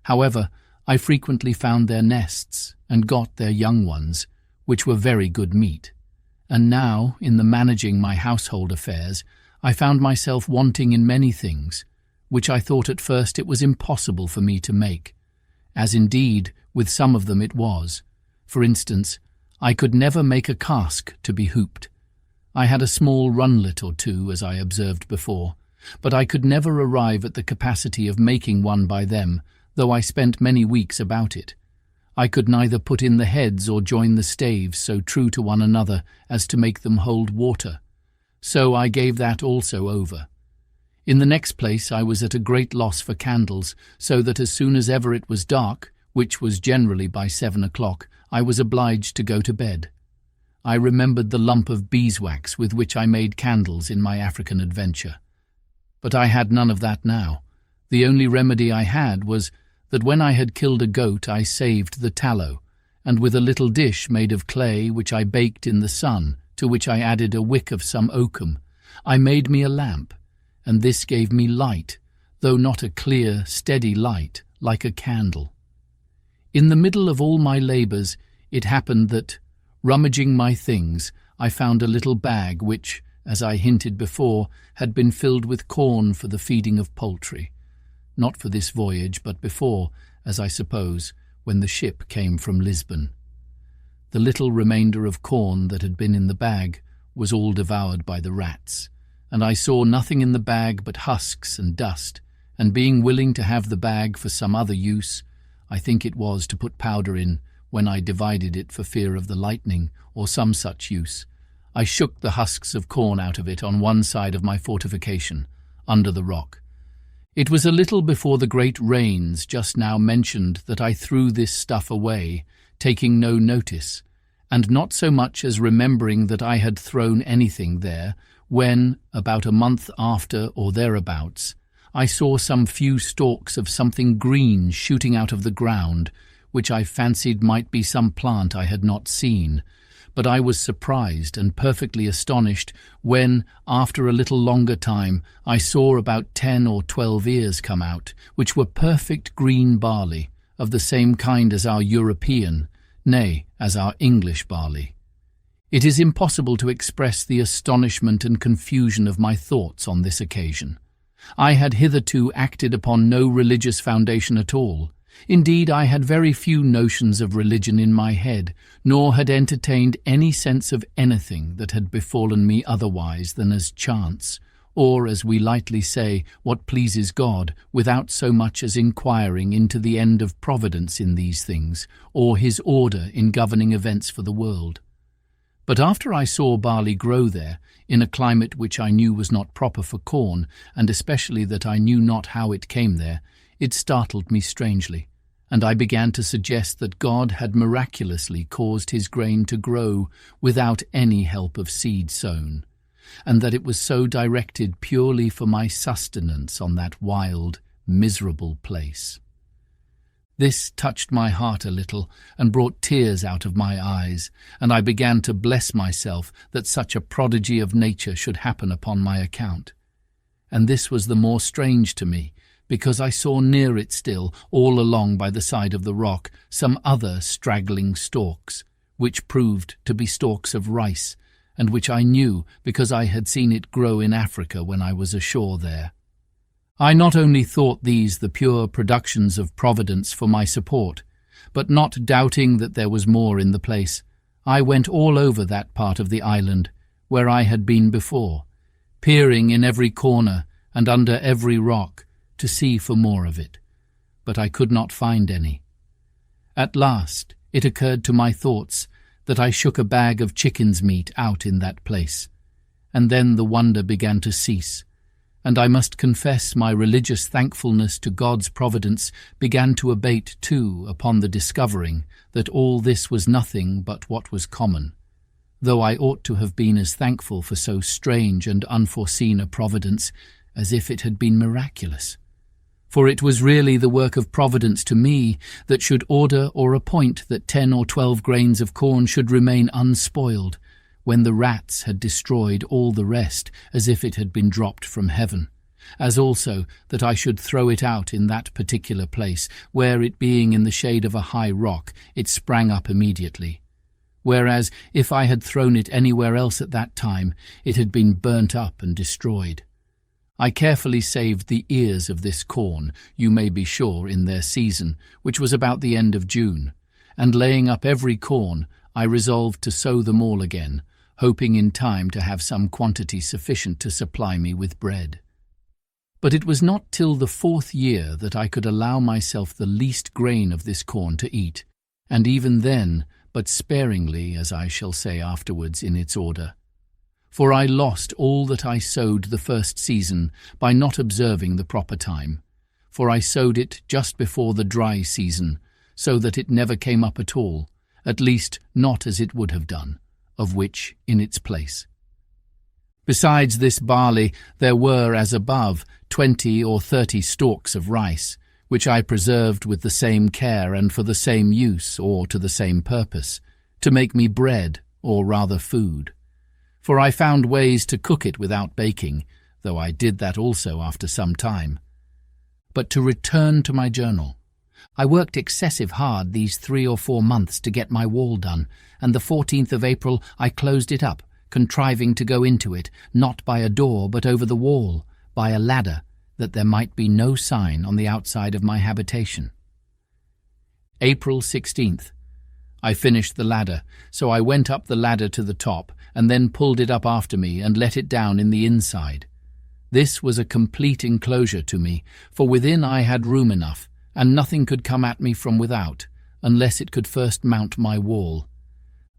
Speaker 1: However, I frequently found their nests, and got their young ones, which were very good meat. And now, in the managing my household affairs, I found myself wanting in many things, which I thought at first it was impossible for me to make, as indeed with some of them it was. For instance, I could never make a cask to be hooped. I had a small runlet or two, as I observed before, but I could never arrive at the capacity of making one by them, though I spent many weeks about it. I could neither put in the heads or join the staves so true to one another as to make them hold water. So I gave that also over. In the next place I was at a great loss for candles, so that as soon as ever it was dark, which was generally by 7 o'clock, I was obliged to go to bed. I remembered the lump of beeswax with which I made candles in my African adventure. But I had none of that now. The only remedy I had was that when I had killed a goat I saved the tallow, and with a little dish made of clay which I baked in the sun, to which I added a wick of some oakum, I made me a lamp, and this gave me light, though not a clear, steady light, like a candle. In the middle of all my labours it happened that, rummaging my things, I found a little bag which, as I hinted before, had been filled with corn for the feeding of poultry. Not for this voyage, but before, as I suppose, when the ship came from Lisbon. The little remainder of corn that had been in the bag was all devoured by the rats, and I saw nothing in the bag but husks and dust, and being willing to have the bag for some other use, I think it was to put powder in, when I divided it for fear of the lightning, or some such use, I shook the husks of corn out of it on one side of my fortification, under the rock. It was a little before the great rains just now mentioned that I threw this stuff away, taking no notice, and not so much as remembering that I had thrown anything there, when, about a month after or thereabouts, I saw some few stalks of something green shooting out of the ground, which I fancied might be some plant I had not seen, but I was surprised and perfectly astonished when, after a little longer time, I saw about 10 or 12 ears come out, which were perfect green barley, of the same kind as our European, nay, as our English barley. It is impossible to express the astonishment and confusion of my thoughts on this occasion. I had hitherto acted upon no religious foundation at all, Indeed, I had very few notions of religion in my head, nor had entertained any sense of anything that had befallen me otherwise than as chance, or, as we lightly say, what pleases God, without so much as inquiring into the end of providence in these things, or his order in governing events for the world. But after I saw barley grow there, in a climate which I knew was not proper for corn, and especially that I knew not how it came there, it startled me strangely, and I began to suggest that God had miraculously caused his grain to grow without any help of seed sown, and that it was so directed purely for my sustenance on that wild, miserable place. This touched my heart a little and brought tears out of my eyes, and I began to bless myself that such a prodigy of nature should happen upon my account. And this was the more strange to me, because I saw near it still, all along by the side of the rock, some other straggling stalks, which proved to be stalks of rice, and which I knew because I had seen it grow in Africa when I was ashore there. I not only thought these the pure productions of Providence for my support, but not doubting that there was more in the place, I went all over that part of the island where I had been before, peering in every corner and under every rock to see for more of it, but I could not find any. At last it occurred to my thoughts that I shook a bag of chicken's meat out in that place, and then the wonder began to cease, and I must confess my religious thankfulness to God's providence began to abate too upon the discovering that all this was nothing but what was common, though I ought to have been as thankful for so strange and unforeseen a providence as if it had been miraculous. For it was really the work of Providence to me that should order or appoint that 10 or 12 grains of corn should remain unspoiled, when the rats had destroyed all the rest as if it had been dropped from heaven, as also that I should throw it out in that particular place, where it being in the shade of a high rock, it sprang up immediately. Whereas, if I had thrown it anywhere else at that time, it had been burnt up and destroyed. I carefully saved the ears of this corn, you may be sure, in their season, which was about the end of June, and laying up every corn, I resolved to sow them all again, hoping in time to have some quantity sufficient to supply me with bread. But it was not till the 4th year that I could allow myself the least grain of this corn to eat, and even then, but sparingly, as I shall say afterwards in its order. For I lost all that I sowed the first season by not observing the proper time, for I sowed it just before the dry season, so that it never came up at all, at least not as it would have done, of which in its place. Besides this barley, there were, as above, 20 or 30 stalks of rice, which I preserved with the same care and for the same use, or to the same purpose, to make me bread, or rather food. For I found ways to cook it without baking, though I did that also after some time. But to return to my journal, I worked excessive hard these 3 or 4 months to get my wall done, and the 14th of April I closed it up, contriving to go into it, not by a door but over the wall, by a ladder, that there might be no sign on the outside of my habitation. April 16th. I finished the ladder, so I went up the ladder to the top, and then pulled it up after me and let it down in the inside. This was a complete enclosure to me, for within I had room enough, and nothing could come at me from without, unless it could first mount my wall.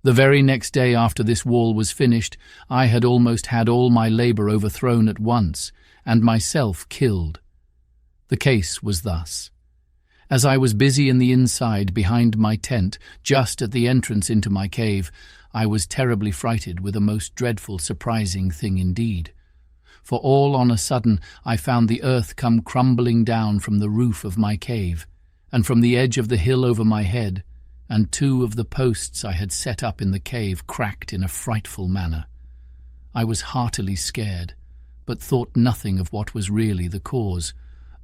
Speaker 1: The very next day after this wall was finished, I had almost had all my labour overthrown at once, and myself killed. The case was thus. As I was busy in the inside behind my tent, just at the entrance into my cave, I was terribly frighted with a most dreadful, surprising thing indeed. For all on a sudden I found the earth come crumbling down from the roof of my cave, and from the edge of the hill over my head, and 2 of the posts I had set up in the cave cracked in a frightful manner. I was heartily scared, but thought nothing of what was really the cause,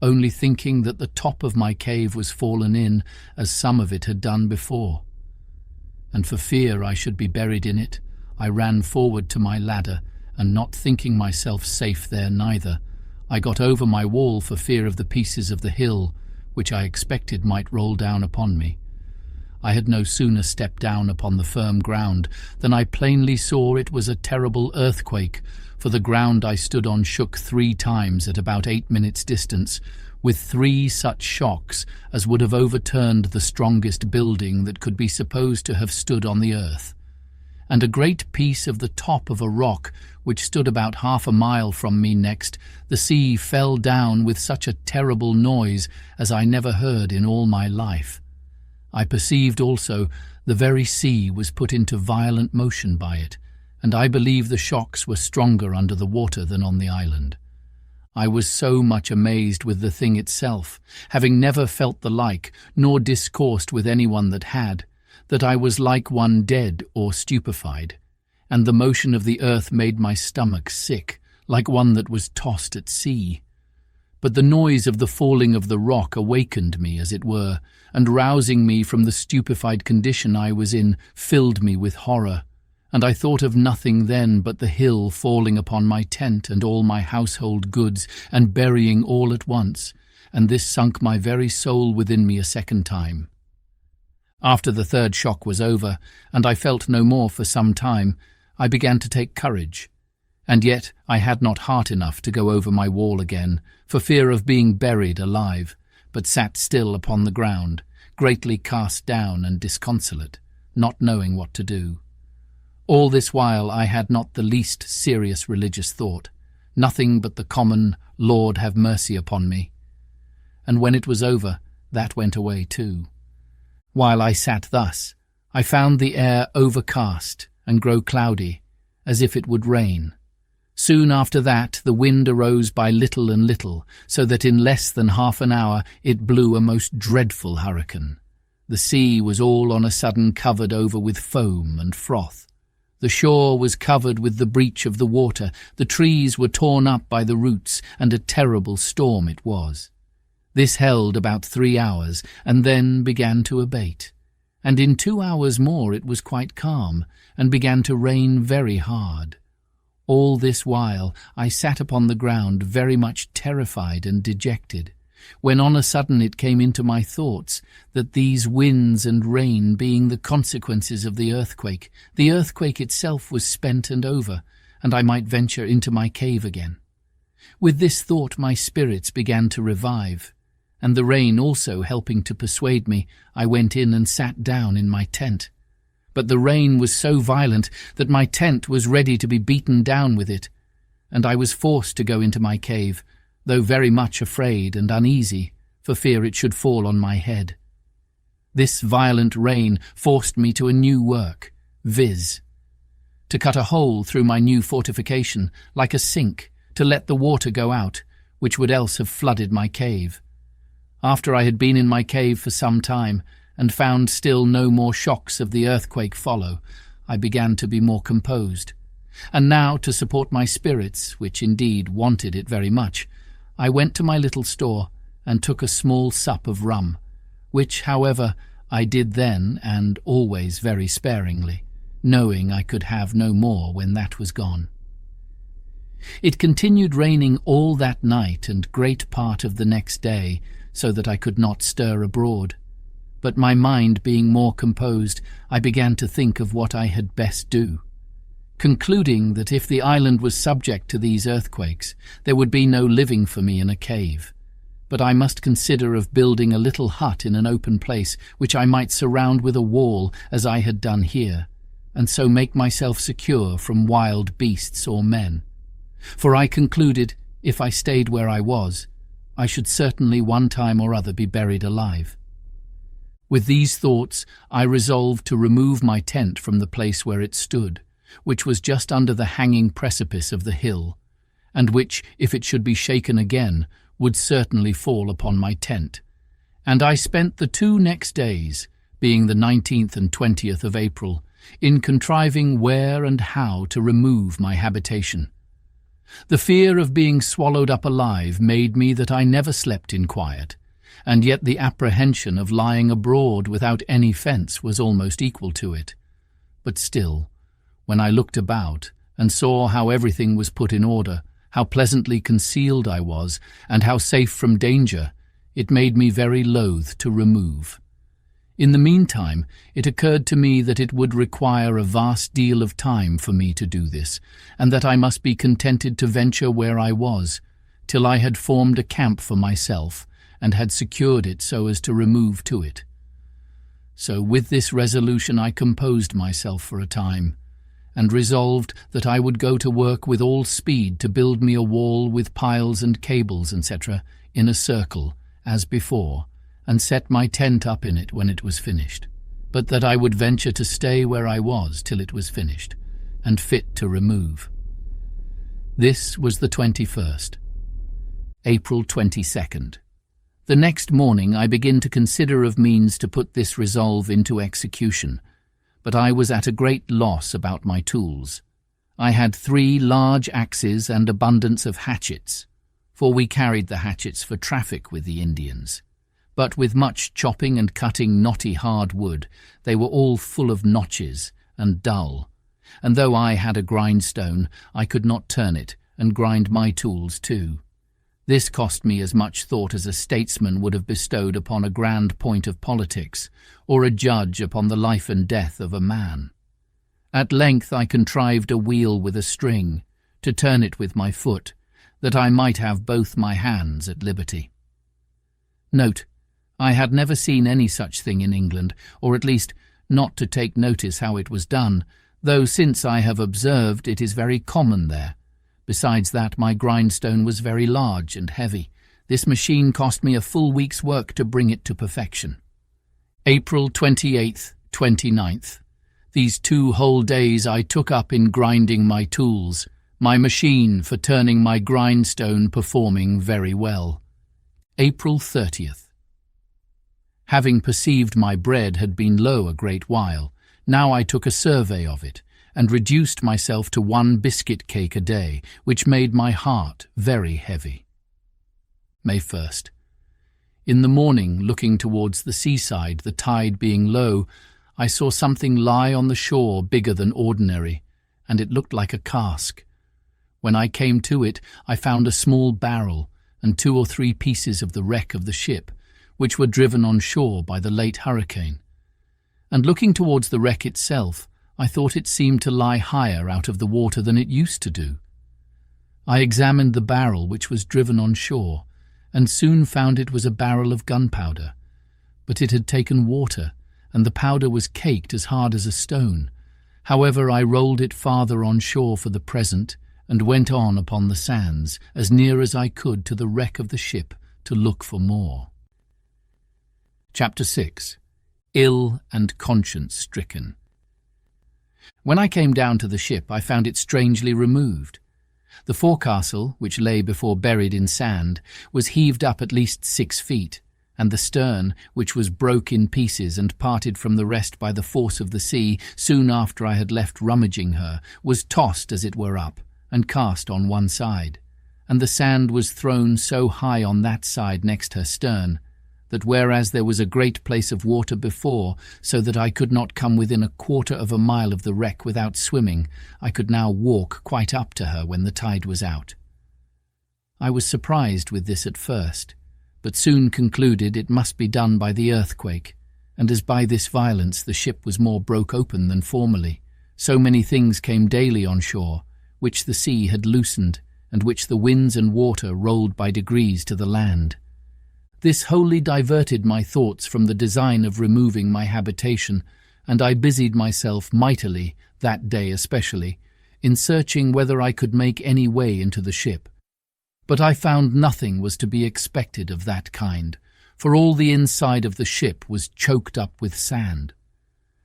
Speaker 1: only thinking that the top of my cave was fallen in, as some of it had done before. And for fear I should be buried in it, I ran forward to my ladder, and not thinking myself safe there neither, I got over my wall for fear of the pieces of the hill, which I expected might roll down upon me. I had no sooner stepped down upon the firm ground than I plainly saw it was a terrible earthquake, for the ground I stood on shook 3 times at about 8 minutes' distance, with 3 such shocks as would have overturned the strongest building that could be supposed to have stood on the earth. And a great piece of the top of a rock, which stood about half a mile from me next, the sea fell down with such a terrible noise as I never heard in all my life. I perceived also the very sea was put into violent motion by it, and I believe the shocks were stronger under the water than on the island. I was so much amazed with the thing itself, having never felt the like, nor discoursed with anyone that had, that I was like one dead or stupefied, and the motion of the earth made my stomach sick, like one that was tossed at sea. But the noise of the falling of the rock awakened me, as it were, and rousing me from the stupefied condition I was in, filled me with horror, and I thought of nothing then but the hill falling upon my tent and all my household goods, and burying all at once, and this sunk my very soul within me a second time. After the 3rd shock was over, and I felt no more for some time, I began to take courage, and yet I had not heart enough to go over my wall again, for fear of being buried alive, but sat still upon the ground, greatly cast down and disconsolate, not knowing what to do. All this while I had not the least serious religious thought, nothing but the common, "Lord, have mercy upon me." And when it was over, that went away too. While I sat thus, I found the air overcast and grow cloudy, as if it would rain. Soon after that the wind arose by little and little, so that in less than half an hour it blew a most dreadful hurricane. The sea was all on a sudden covered over with foam and froth. The shore was covered with the breach of the water, the trees were torn up by the roots, and a terrible storm it was. This held about 3 hours, and then began to abate, and in 2 hours more it was quite calm, and began to rain very hard. All this while I sat upon the ground very much terrified and dejected, when on a sudden it came into my thoughts that these winds and rain being the consequences of the earthquake itself was spent and over, and I might venture into my cave again. With this thought my spirits began to revive, and the rain also helping to persuade me, I went in and sat down in my tent. But the rain was so violent that my tent was ready to be beaten down with it, and I was forced to go into my cave, though very much afraid and uneasy, for fear it should fall on my head. This violent rain forced me to a new work, viz., to cut a hole through my new fortification, like a sink, to let the water go out, which would else have flooded my cave. After I had been in my cave for some time, and found still no more shocks of the earthquake follow, I began to be more composed. And now, to support my spirits, which indeed wanted it very much, I went to my little store and took a small sup of rum, which, however, I did then and always very sparingly, knowing I could have no more when that was gone. It continued raining all that night and great part of the next day, so that I could not stir abroad. But my mind being more composed, I began to think of what I had best do, concluding that if the island was subject to these earthquakes, there would be no living for me in a cave, but I must consider of building a little hut in an open place, which I might surround with a wall, as I had done here, and so make myself secure from wild beasts or men. For I concluded, if I stayed where I was, I should certainly one time or other be buried alive. With these thoughts, I resolved to remove my tent from the place where it stood, which was just under the hanging precipice of the hill, and which, if it should be shaken again, would certainly fall upon my tent. And I spent the 2 next days, being the 19th and 20th of April, in contriving where and how to remove my habitation. The fear of being swallowed up alive made me that I never slept in quiet, and yet the apprehension of lying abroad without any fence was almost equal to it. But still, when I looked about and saw how everything was put in order, how pleasantly concealed I was, and how safe from danger, it made me very loath to remove. In the meantime, it occurred to me that it would require a vast deal of time for me to do this, and that I must be contented to venture where I was, till I had formed a camp for myself, and had secured it so as to remove to it. So with this resolution I composed myself for a time, and resolved that I would go to work with all speed to build me a wall with piles and cables, etc., in a circle, as before, and set my tent up in it when it was finished, but that I would venture to stay where I was till it was finished, and fit to remove. This was the 21st. April 22nd. The next morning I begin to consider of means to put this resolve into execution, but I was at a great loss about my tools. I had 3 large axes and abundance of hatchets, for we carried the hatchets for traffic with the Indians. But with much chopping and cutting knotty hard wood, they were all full of notches and dull, and though I had a grindstone, I could not turn it and grind my tools too. This cost me as much thought as a statesman would have bestowed upon a grand point of politics, or a judge upon the life and death of a man. At length I contrived a wheel with a string, to turn it with my foot, that I might have both my hands at liberty. Note: I had never seen any such thing in England, or at least not to take notice how it was done, though since I have observed it is very common there. Besides that, my grindstone was very large and heavy. This machine cost me a full week's work to bring it to perfection. April 28th, 29th. These 2 whole days I took up in grinding my tools, my machine for turning my grindstone performing very well. April 30th. Having perceived my bread had been low a great while, now I took a survey of it, and reduced myself to 1 biscuit cake a day, which made my heart very heavy. May 1st. In the morning, looking towards the seaside, the tide being low, I saw something lie on the shore bigger than ordinary, and it looked like a cask. When I came to it, I found a small barrel, and 2 or 3 pieces of the wreck of the ship, which were driven on shore by the late hurricane. And looking towards the wreck itself, I thought it seemed to lie higher out of the water than it used to do. I examined the barrel which was driven on shore, and soon found it was a barrel of gunpowder, but it had taken water, and the powder was caked as hard as a stone. However, I rolled it farther on shore for the present, and went on upon the sands, as near as I could to the wreck of the ship, to look for more. Chapter 6. Ill and Conscience-Stricken. When I came down to the ship, I found it strangely removed. The forecastle, which lay before buried in sand, was heaved up at least 6 feet, and the stern, which was broke in pieces and parted from the rest by the force of the sea soon after I had left rummaging her, was tossed as it were up, and cast on one side, and the sand was thrown so high on that side next her stern, that whereas there was a great place of water before, so that I could not come within 1/4 of a mile of the wreck without swimming, I could now walk quite up to her when the tide was out. I was surprised with this at first, but soon concluded it must be done by the earthquake, and as by this violence the ship was more broke open than formerly, so many things came daily on shore, which the sea had loosened, and which the winds and water rolled by degrees to the land. This wholly diverted my thoughts from the design of removing my habitation, and I busied myself mightily, that day especially, in searching whether I could make any way into the ship. But I found nothing was to be expected of that kind, for all the inside of the ship was choked up with sand.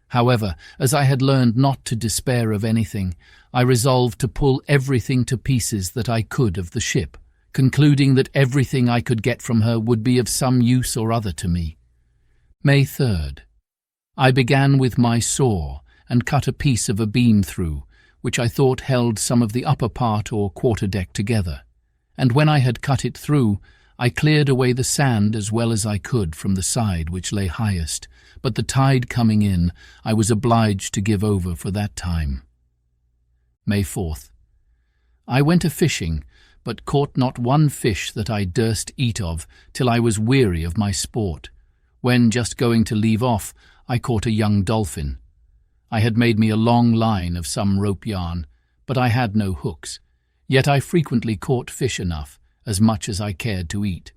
Speaker 1: However, as I had learned not to despair of anything, I resolved to pull everything to pieces that I could of the ship, concluding that everything I could get from her would be of some use or other to me. May 3rd. I began with my saw and cut a piece of a beam through, which I thought held some of the upper part or quarter-deck together, and when I had cut it through, I cleared away the sand as well as I could from the side which lay highest, but the tide coming in, I was obliged to give over for that time. May 4th. I went a-fishing, but caught not one fish that I durst eat of, till I was weary of my sport, when, just going to leave off, I caught a young dolphin. I had made me a long line of some rope yarn, but I had no hooks, yet I frequently caught fish enough, as much as I cared to eat,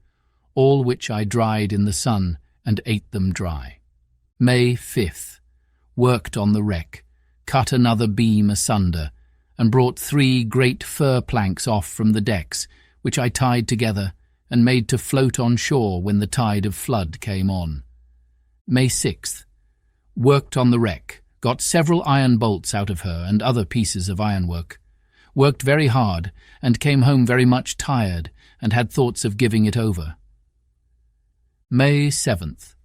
Speaker 1: all which I dried in the sun and ate them dry. May 5th. Worked on the wreck, cut another beam asunder, and brought 3 great fir planks off from the decks, which I tied together and made to float on shore when the tide of flood came on. May 6th. Worked on the wreck, got several iron bolts out of her and other pieces of ironwork. Worked very hard, and came home very much tired, and had thoughts of giving it over. May 7th.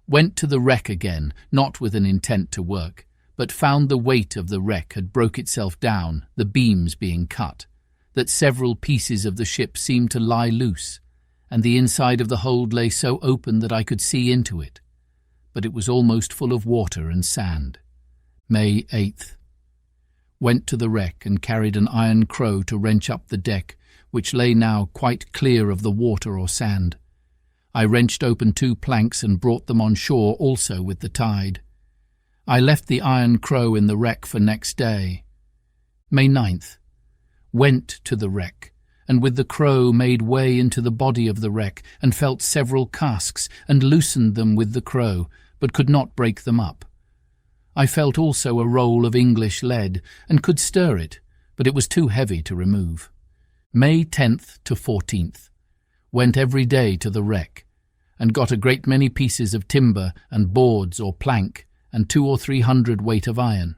Speaker 1: Went to the wreck again, not with an intent to work, but found the weight of the wreck had broke itself down, the beams being cut, that several pieces of the ship seemed to lie loose, and the inside of the hold lay so open that I could see into it, but it was almost full of water and sand. May 8th. Went to the wreck and carried an iron crow to wrench up the deck, which lay now quite clear of the water or sand. I wrenched open 2 planks and brought them on shore also with the tide. I left the iron crow in the wreck for next day. May 9th. Went to the wreck, and with the crow made way into the body of the wreck, and felt several casks, and loosened them with the crow, but could not break them up. I felt also a roll of English lead, and could stir it, but it was too heavy to remove. May 10th to 14th. Went every day to the wreck, and got a great many pieces of timber and boards or plank, and 200 or 300 weight of iron.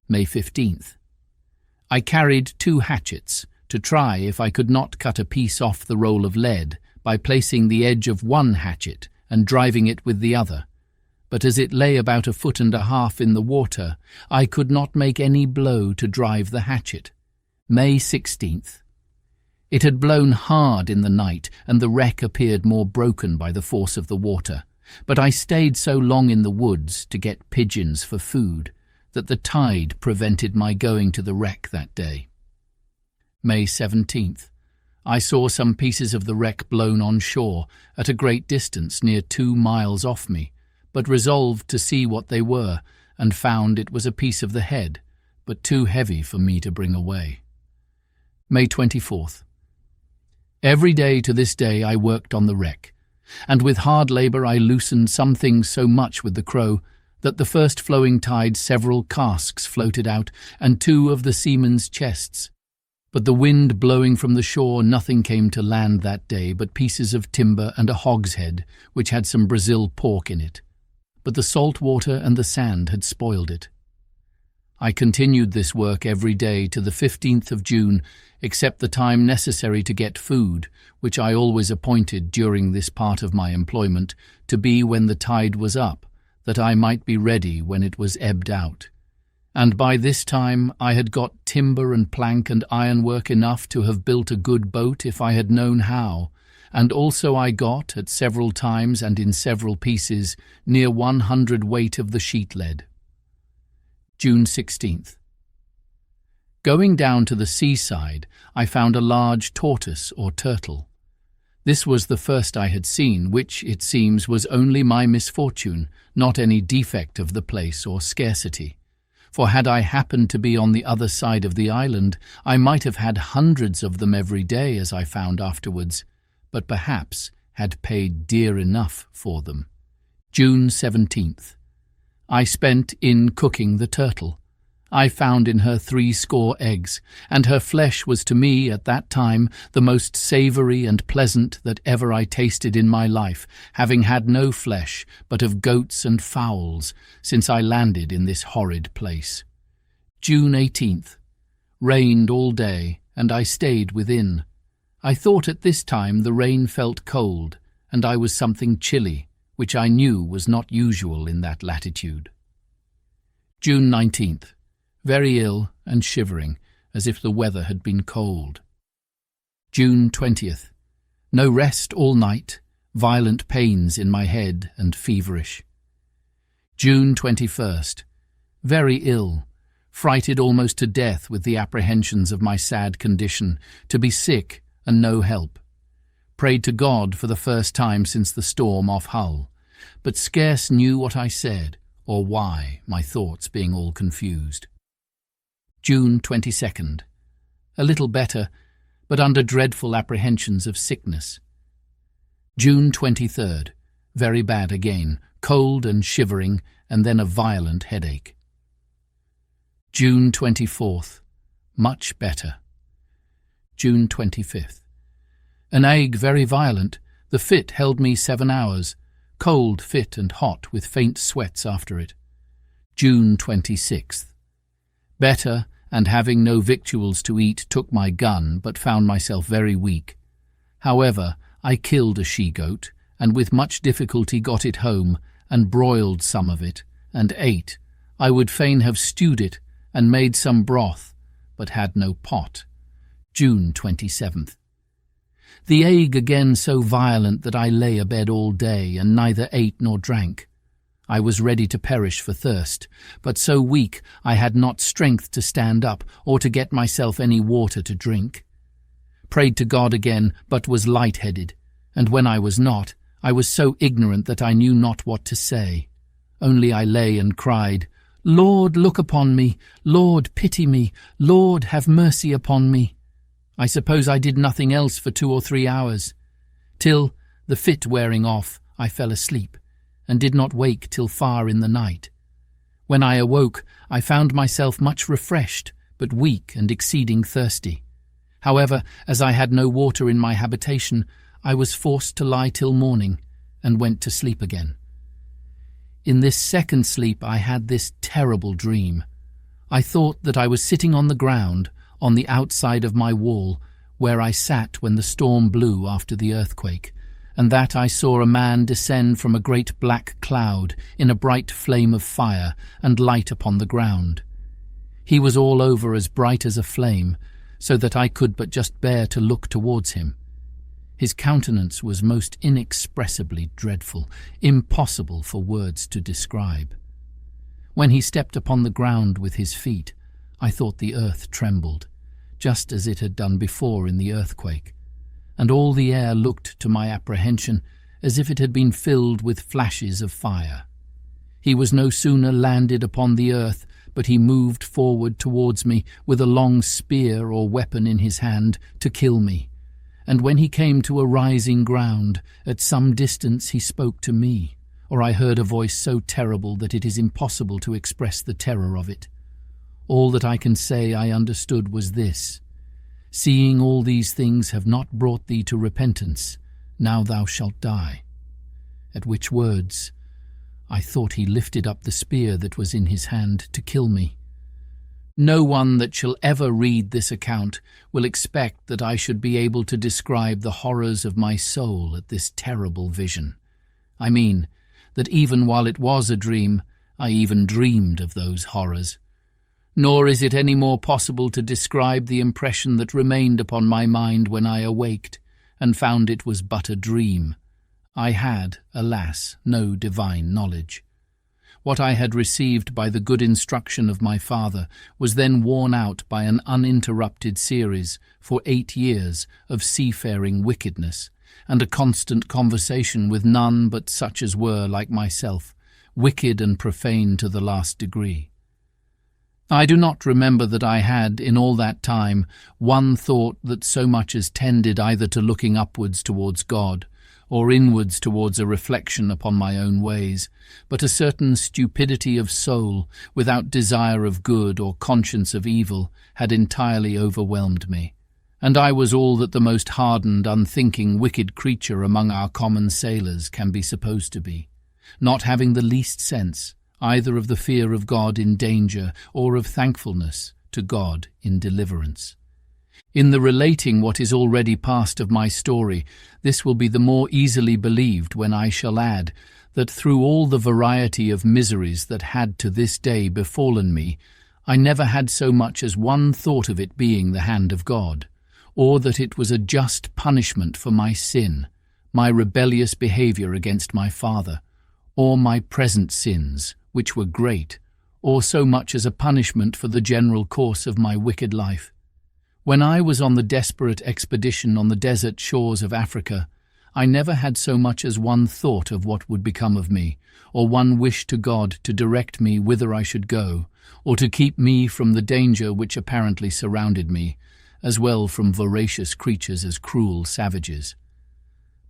Speaker 1: May 15th. I carried 2 hatchets, to try if I could not cut a piece off the roll of lead by placing the edge of one hatchet and driving it with the other, but as it lay about 1.5 feet in the water, I could not make any blow to drive the hatchet. May 16th. It had blown hard in the night, and the wreck appeared more broken by the force of the water, but I stayed so long in the woods to get pigeons for food that the tide prevented my going to the wreck that day. May 17th. I saw some pieces of the wreck blown on shore at a great distance near 2 miles off me, but resolved to see what they were, and found it was a piece of the head, but too heavy for me to bring away. May 24th. Every day to this day I worked on the wreck, and with hard labour I loosened some things so much with the crow that the first flowing tide several casks floated out, and 2 of the seamen's chests. But the wind blowing from the shore, nothing came to land that day but pieces of timber and a hogshead, which had some Brazil pork in it. But the salt water and the sand had spoiled it. I continued this work every day to the 15th of June, except the time necessary to get food, which I always appointed during this part of my employment to be when the tide was up, that I might be ready when it was ebbed out. And by this time I had got timber and plank and ironwork enough to have built a good boat if I had known how, and also I got, at several times and in several pieces, near 100 weight of the sheet lead. June 16th. Going down to the seaside, I found a large tortoise or turtle. This was the first I had seen, which, it seems, was only my misfortune, not any defect of the place or scarcity. For had I happened to be on the other side of the island, I might have had hundreds of them every day, as I found afterwards, but perhaps had paid dear enough for them. June 17th. I spent in cooking the turtle. I found in her 80 eggs, and her flesh was to me at that time the most savoury and pleasant that ever I tasted in my life, having had no flesh but of goats and fowls since I landed in this horrid place. June 18th. Rained all day, and I stayed within. I thought at this time the rain felt cold, and I was something chilly, which I knew was not usual in that latitude. June 19th. Very ill and shivering, as if the weather had been cold. June 20th. No rest all night, violent pains in my head and feverish. June 21st. Very ill. frighted almost to death with the apprehensions of my sad condition, to be sick and no help. Prayed to God for the first time since the storm off Hull, but scarce knew what I said or why, my thoughts being all confused. June 22nd. A little better, but under dreadful apprehensions of sickness. June 23rd. Very bad again, cold and shivering, and then a violent headache. June 24th. Much better. June 25th. An ague very violent. The fit held me 7 hours. Cold, fit and hot, with faint sweats after it. June 26th. Better, and having no victuals to eat, took my gun, but found myself very weak. However, I killed a she-goat, and with much difficulty got it home, and broiled some of it, and ate. I would fain have stewed it, and made some broth, but had no pot. June 27th. The ague again so violent that I lay abed all day, and neither ate nor drank. I was ready to perish for thirst, but so weak I had not strength to stand up, or to get myself any water to drink. Prayed to God again, but was light-headed, and when I was not, I was so ignorant that I knew not what to say. Only I lay and cried, Lord, look upon me, Lord, pity me, Lord, have mercy upon me. I suppose I did nothing else for 2 or 3 hours, till, the fit wearing off, I fell asleep, and did not wake till far in the night. When I awoke, I found myself much refreshed, but weak and exceeding thirsty. However, as I had no water in my habitation, I was forced to lie till morning, and went to sleep again. In this second sleep I had this terrible dream. I thought that I was sitting on the ground, on the outside of my wall, where I sat when the storm blew after the earthquake, and that I saw a man descend from a great black cloud in a bright flame of fire and light upon the ground. He was all over as bright as a flame, so that I could but just bear to look towards him. His countenance was most inexpressibly dreadful, impossible for words to describe. When he stepped upon the ground with his feet, I thought the earth trembled, just as it had done before in the earthquake, and all the air looked to my apprehension as if it had been filled with flashes of fire. He was no sooner landed upon the earth, but he moved forward towards me with a long spear or weapon in his hand to kill me, and when he came to a rising ground, at some distance he spoke to me, or I heard a voice so terrible that it is impossible to express the terror of it. All that I can say I understood was this: Seeing all these things have not brought thee to repentance, now thou shalt die. At which words, I thought he lifted up the spear that was in his hand to kill me. No one that shall ever read this account will expect that I should be able to describe the horrors of my soul at this terrible vision. I mean, that even while it was a dream, I even dreamed of those horrors. Nor is it any more possible to describe the impression that remained upon my mind when I awaked, and found it was but a dream. I had, alas, no divine knowledge. What I had received by the good instruction of my father was then worn out by an uninterrupted series, for 8 years, of seafaring wickedness, and a constant conversation with none but such as were, like myself, wicked and profane to the last degree. I do not remember that I had, in all that time, one thought that so much as tended either to looking upwards towards God, or inwards towards a reflection upon my own ways, but a certain stupidity of soul, without desire of good or conscience of evil, had entirely overwhelmed me, and I was all that the most hardened, unthinking, wicked creature among our common sailors can be supposed to be, not having the least sense either of the fear of God in danger or of thankfulness to God in deliverance. In the relating what is already past of my story, this will be the more easily believed when I shall add that through all the variety of miseries that had to this day befallen me, I never had so much as one thought of it being the hand of God, or that it was a just punishment for my sin, my rebellious behaviour against my father, or my present sins, which were great, or so much as a punishment for the general course of my wicked life. When I was on the desperate expedition on the desert shores of Africa, I never had so much as one thought of what would become of me, or one wish to God to direct me whither I should go, or to keep me from the danger which apparently surrounded me, as well from voracious creatures as cruel savages.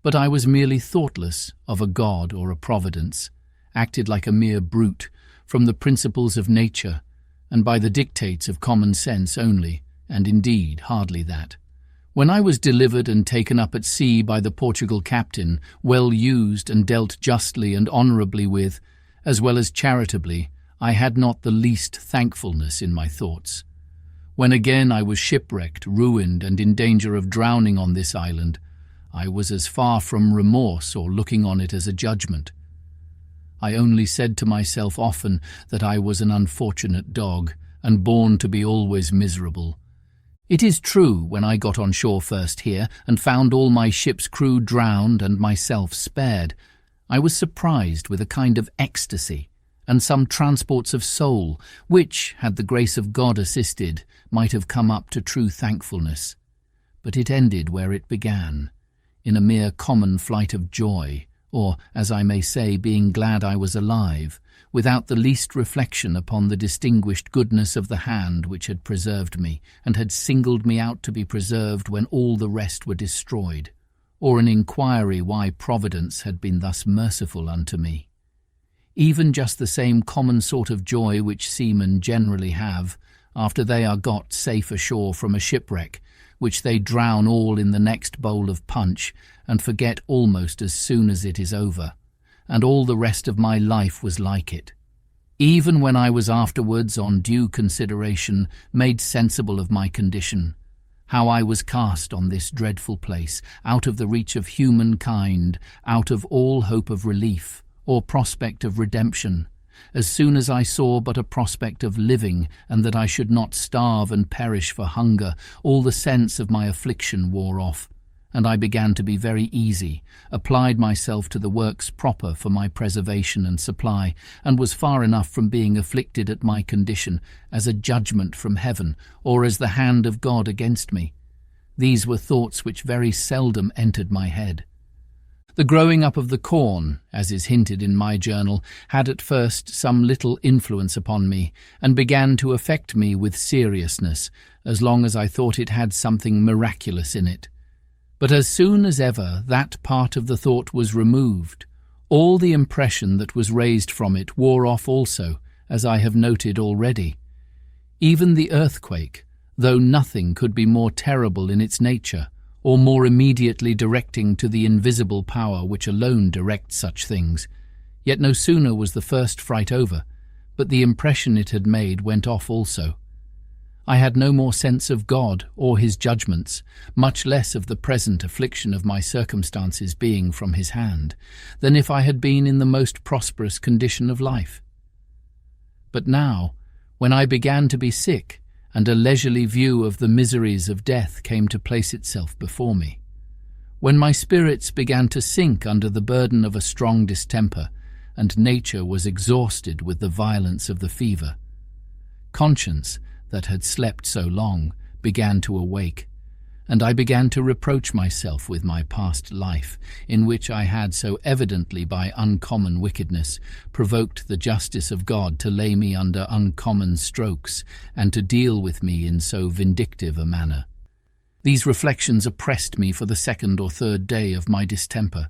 Speaker 1: But I was merely thoughtless of a God or a providence, acted like a mere brute, from the principles of nature, and by the dictates of common sense only, and indeed hardly that. When I was delivered and taken up at sea by the Portugal captain, well used and dealt justly and honourably with, as well as charitably, I had not the least thankfulness in my thoughts. When again I was shipwrecked, ruined, and in danger of drowning on this island, I was as far from remorse or looking on it as a judgment. I only said to myself often that I was an unfortunate dog, and born to be always miserable. It is true, when I got on shore first here, and found all my ship's crew drowned and myself spared, I was surprised with a kind of ecstasy, and some transports of soul, which, had the grace of God assisted, might have come up to true thankfulness. But it ended where it began, in a mere common flight of joy, or, as I may say, being glad I was alive, without the least reflection upon the distinguished goodness of the hand which had preserved me, and had singled me out to be preserved when all the rest were destroyed, or an inquiry why Providence had been thus merciful unto me. Even just the same common sort of joy which seamen generally have, after they are got safe ashore from a shipwreck, which they drown all in the next bowl of punch, and forget almost as soon as it is over, and all the rest of my life was like it. Even when I was afterwards, on due consideration, made sensible of my condition, how I was cast on this dreadful place, out of the reach of humankind, out of all hope of relief, or prospect of redemption, as soon as I saw but a prospect of living, and that I should not starve and perish for hunger, all the sense of my affliction wore off, and I began to be very easy, applied myself to the works proper for my preservation and supply, and was far enough from being afflicted at my condition as a judgment from heaven, or as the hand of God against me. These were thoughts which very seldom entered my head. The growing up of the corn, as is hinted in my journal, had at first some little influence upon me, and began to affect me with seriousness, as long as I thought it had something miraculous in it. But as soon as ever that part of the thought was removed, all the impression that was raised from it wore off also, as I have noted already. Even the earthquake, though nothing could be more terrible in its nature, or more immediately directing to the invisible power which alone directs such things, yet no sooner was the first fright over, but the impression it had made went off also. I had no more sense of God or his judgments, much less of the present affliction of my circumstances being from his hand, than if I had been in the most prosperous condition of life. But now, when I began to be sick, and a leisurely view of the miseries of death came to place itself before me, when my spirits began to sink under the burden of a strong distemper, and nature was exhausted with the violence of the fever, conscience, that had slept so long, began to awake, and I began to reproach myself with my past life, in which I had so evidently by uncommon wickedness provoked the justice of God to lay me under uncommon strokes, and to deal with me in so vindictive a manner. These reflections oppressed me for the second or third day of my distemper,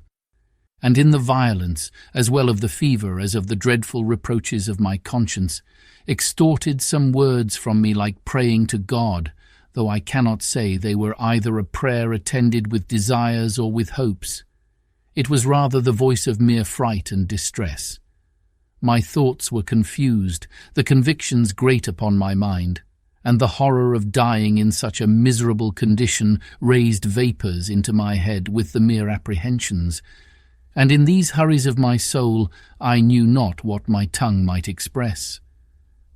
Speaker 1: and in the violence, as well of the fever as of the dreadful reproaches of my conscience, extorted some words from me like praying to God, though I cannot say they were either a prayer attended with desires or with hopes. It was rather the voice of mere fright and distress. My thoughts were confused, the convictions great upon my mind, and the horror of dying in such a miserable condition raised vapours into my head with the mere apprehensions, and in these hurries of my soul I knew not what my tongue might express.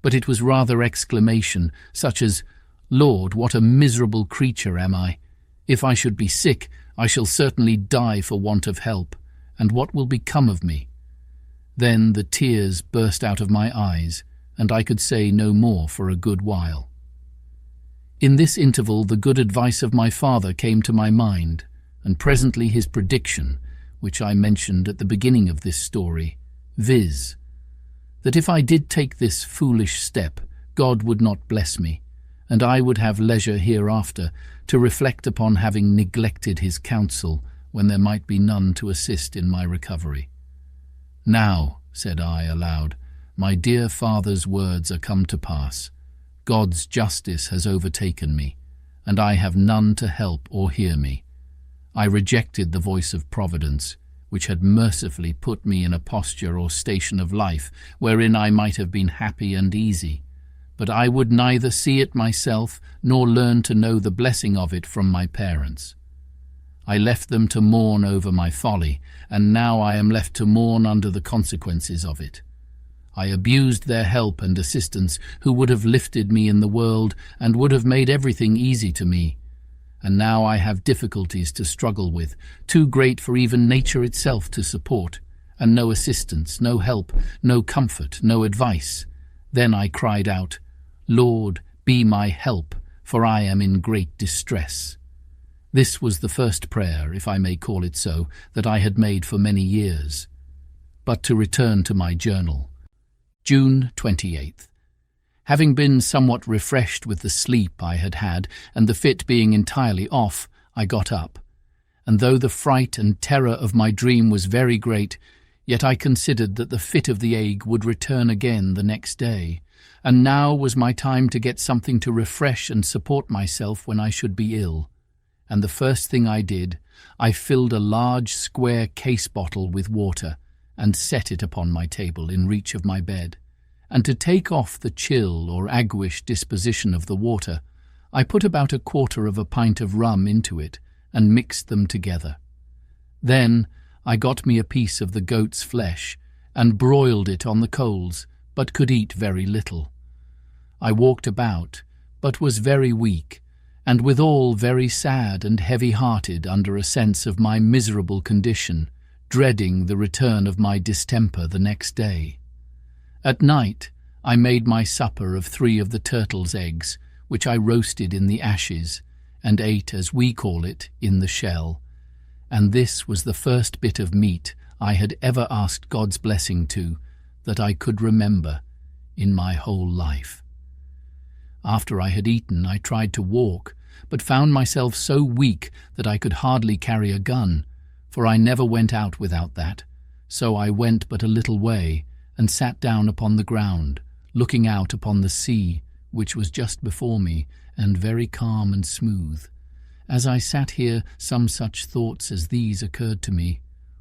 Speaker 1: But it was rather exclamation, such as, "Lord, what a miserable creature am I! If I should be sick, I shall certainly die for want of help, and what will become of me?" Then the tears burst out of my eyes, and I could say no more for a good while. In this interval the good advice of my father came to my mind, and presently his prediction, which I mentioned at the beginning of this story, viz., that if I did take this foolish step, God would not bless me, and I would have leisure hereafter to reflect upon having neglected his counsel when there might be none to assist in my recovery. "Now," said I aloud, "my dear father's words are come to pass. God's justice has overtaken me, and I have none to help or hear me. I rejected the voice of Providence, which had mercifully put me in a posture or station of life wherein I might have been happy and easy, but I would neither see it myself nor learn to know the blessing of it from my parents. I left them to mourn over my folly, and now I am left to mourn under the consequences of it. I abused their help and assistance, who would have lifted me in the world and would have made everything easy to me. And now I have difficulties to struggle with, too great for even nature itself to support, and no assistance, no help, no comfort, no advice. Then I cried out, 'Lord, be my help, for I am in great distress.' This was the first prayer, if I may call it so, that I had made for many years. But to return to my journal. June 28th. Having been somewhat refreshed with the sleep I had had, and the fit being entirely off, I got up. And though the fright and terror of my dream was very great, yet I considered that the fit of the ague would return again the next day, and now was my time to get something to refresh and support myself when I should be ill. And the first thing I did, I filled a large square case bottle with water, and set it upon my table in reach of my bed. And to take off the chill or aguish disposition of the water, I put about 1/4 of a pint of rum into it, and mixed them together. Then I got me a piece of the goat's flesh, and broiled it on the coals, but could eat very little. I walked about, but was very weak, and withal very sad and heavy-hearted under a sense of my miserable condition, dreading the return of my distemper the next day. At night I made my supper of 3 of the turtle's eggs, which I roasted in the ashes, and ate, as we call it, in the shell, and this was the first bit of meat I had ever asked God's blessing to, that I could remember in my whole life. After I had eaten, I tried to walk, but found myself so weak that I could hardly carry a gun, for I never went out without that. So I went but a little way, and sat down upon the ground, looking out upon the sea, which was just before me, and very calm and smooth. As I sat here, some such thoughts as these occurred to me.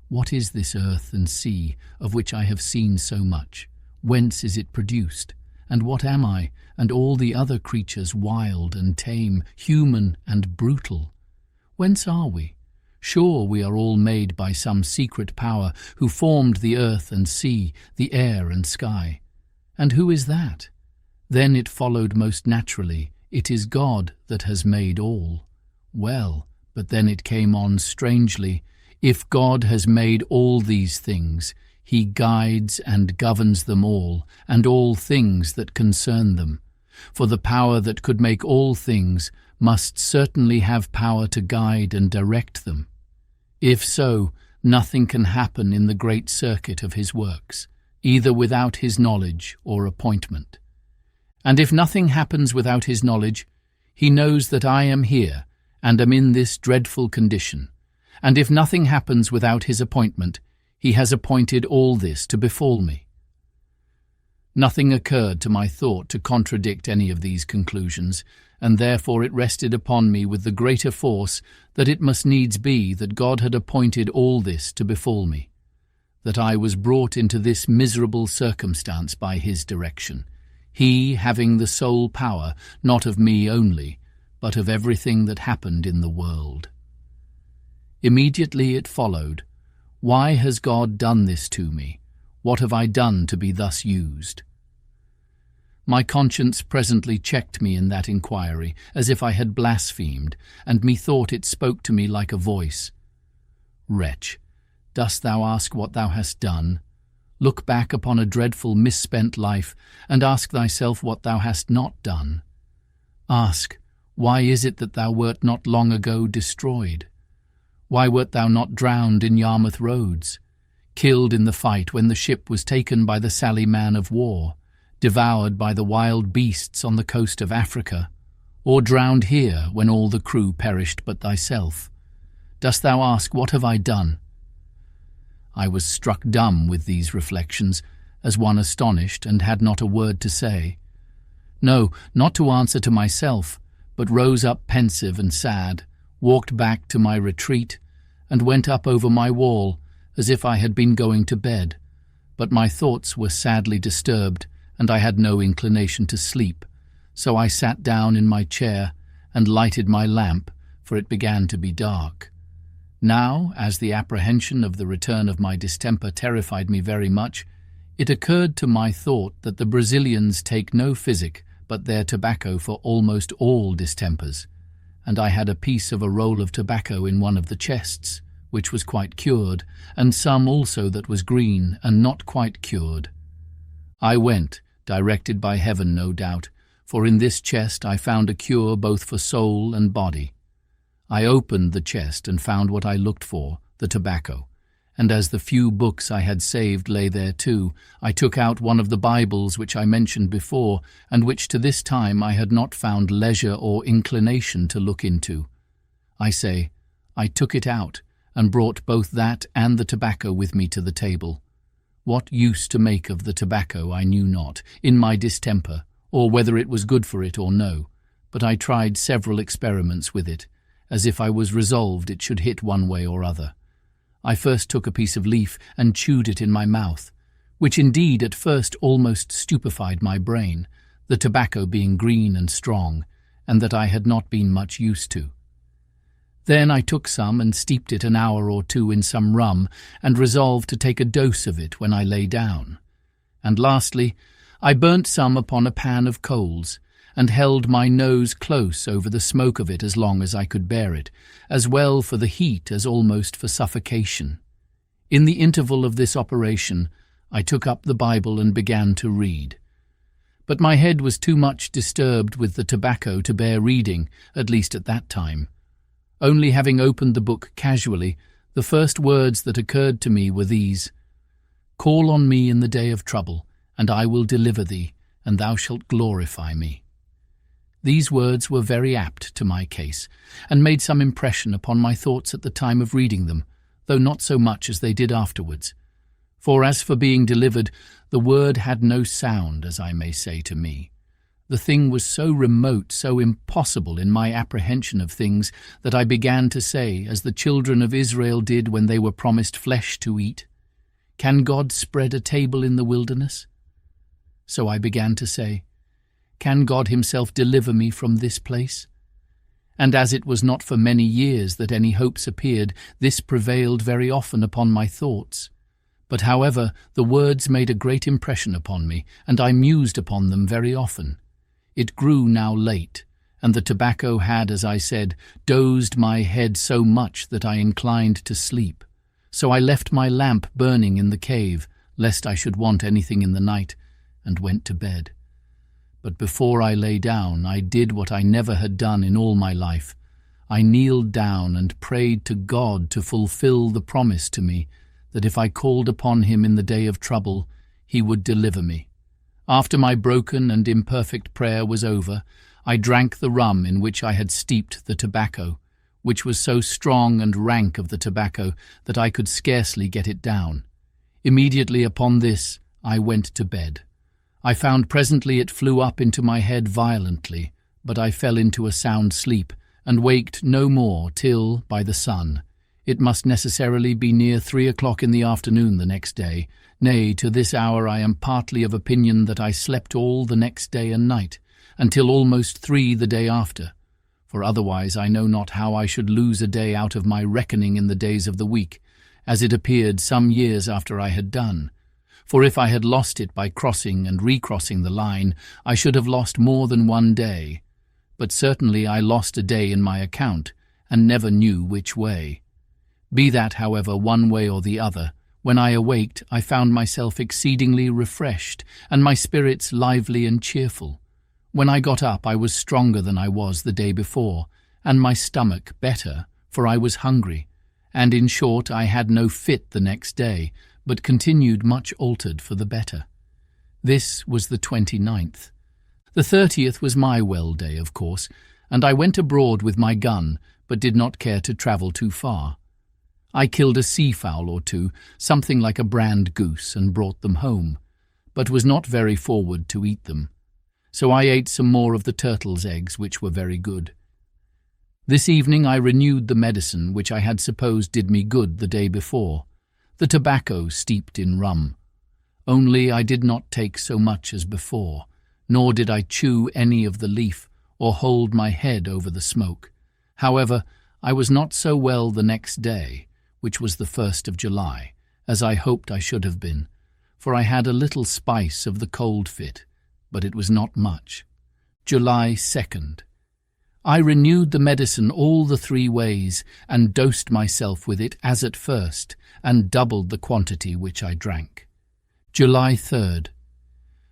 Speaker 1: What is this earth and sea, of which I have seen so much? Whence is it produced? And what am I, and all the other creatures wild and tame, human and brutal? Whence are we? Sure, we are all made by some secret power who formed the earth and sea, the air and sky. And who is that? Then it followed most naturally, it is God that has made all. Well, but then it came on strangely, if God has made all these things, he guides and governs them all, and all things that concern them. For the power that could make all things must certainly have power to guide and direct them. If so, nothing can happen in the great circuit of his works, either without his knowledge or appointment. And if nothing happens without his knowledge, he knows that I am here, and am in this dreadful condition. And if nothing happens without his appointment, he has appointed all this to befall me. Nothing occurred to my thought to contradict any of these conclusions, and therefore it rested upon me with the greater force that it must needs be that God had appointed all this to befall me, that I was brought into this miserable circumstance by his direction, he having the sole power, not of me only, but of everything that happened in the world. Immediately it followed, why has God done this to me? What have I done to be thus used? My conscience presently checked me in that inquiry, as if I had blasphemed, and methought it spoke to me like a voice. Wretch, dost thou ask what thou hast done? look back upon a dreadful misspent life, and ask thyself what thou hast not done. Ask, why is it that thou wert not long ago destroyed? Why wert thou not drowned in Yarmouth Roads, killed in the fight when the ship was taken by the Sally man of war, devoured by the wild beasts on the coast of Africa, or drowned here when all the crew perished but thyself? Dost thou ask, what have I done? I was struck dumb with these reflections, as one astonished, and had not a word to say. No, not to answer to myself, but rose up pensive and sad, walked back to my retreat, and went up over my wall, as if I had been going to bed. But my thoughts were sadly disturbed, and I had no inclination to sleep, so I sat down in my chair and lighted my lamp, for it began to be dark. Now, as the apprehension of the return of my distemper terrified me very much, it occurred to my thought that the Brazilians take no physic but their tobacco for almost all distempers, and I had a piece of a roll of tobacco in one of the chests, which was quite cured, and some also that was green and not quite cured. I went, directed by heaven no doubt, for in this chest I found a cure both for soul and body. I opened the chest and found what I looked for, the tobacco, and as the few books I had saved lay there too, I took out one of the Bibles which I mentioned before, and which to this time I had not found leisure or inclination to look into. I say, I took it out, and brought both that and the tobacco with me to the table. What use to make of the tobacco I knew not, in my distemper, or whether it was good for it or no, but I tried several experiments with it, as if I was resolved it should hit one way or other. I first took a piece of leaf and chewed it in my mouth, which indeed at first almost stupefied my brain, the tobacco being green and strong, and that I had not been much used to. Then I took some and steeped it an hour or two in some rum, and resolved to take a dose of it when I lay down. And lastly, I burnt some upon a pan of coals, and held my nose close over the smoke of it as long as I could bear it, as well for the heat as almost for suffocation. In the interval of this operation, I took up the Bible and began to read. But my head was too much disturbed with the tobacco to bear reading, at least at that time. Only having opened the book casually, the first words that occurred to me were these: "Call on me in the day of trouble, and I will deliver thee, and thou shalt glorify me." These words were very apt to my case, and made some impression upon my thoughts at the time of reading them, though not so much as they did afterwards. For as for being delivered, the word had no sound, as I may say, to me. The thing was so remote, so impossible in my apprehension of things, that I began to say, as the children of Israel did when they were promised flesh to eat, "Can God spread a table in the wilderness?" So I began to say, "Can God himself deliver me from this place?" And as it was not for many years that any hopes appeared, this prevailed very often upon my thoughts. But however, the words made a great impression upon me, and I mused upon them very often. It grew now late, and the tobacco had, as I said, dozed my head so much that I inclined to sleep. So I left my lamp burning in the cave, lest I should want anything in the night, and went to bed. But before I lay down, I did what I never had done in all my life. I kneeled down and prayed to God to fulfill the promise to me that if I called upon him in the day of trouble, he would deliver me. After my broken and imperfect prayer was over, I drank the rum in which I had steeped the tobacco, which was so strong and rank of the tobacco that I could scarcely get it down. Immediately upon this, I went to bed. I found presently it flew up into my head violently, but I fell into a sound sleep, and waked no more till, by the sun, it must necessarily be near 3 o'clock in the afternoon the next day. Nay, to this hour I am partly of opinion that I slept all the next day and night, until almost 3 the day after, for otherwise I know not how I should lose a day out of my reckoning in the days of the week, as it appeared some years after I had done. For if I had lost it by crossing and recrossing the line, I should have lost more than 1 day. But certainly I lost a day in my account, and never knew which way. Be that, however, one way or the other, When I awaked, I found myself exceedingly refreshed, and my spirits lively and cheerful. When I got up, I was stronger than I was the day before, and my stomach better, for I was hungry, and in short I had no fit the next day, but continued much altered for the better. This was the 29th. The 30th was my well day, of course, and I went abroad with my gun, but did not care to travel too far. I killed a seafowl or two, something like a brand goose, and brought them home, but was not very forward to eat them. So I ate some more of the turtle's eggs, which were very good. This evening I renewed the medicine which I had supposed did me good the day before, the tobacco steeped in rum. Only I did not take so much as before, nor did I chew any of the leaf or hold my head over the smoke. However, I was not so well the next day, which was the 1st of July, as I hoped I should have been, for I had a little spice of the cold fit, but it was not much. July 2nd. I renewed the medicine all the 3 ways, and dosed myself with it as at first, and doubled the quantity which I drank. July 3rd.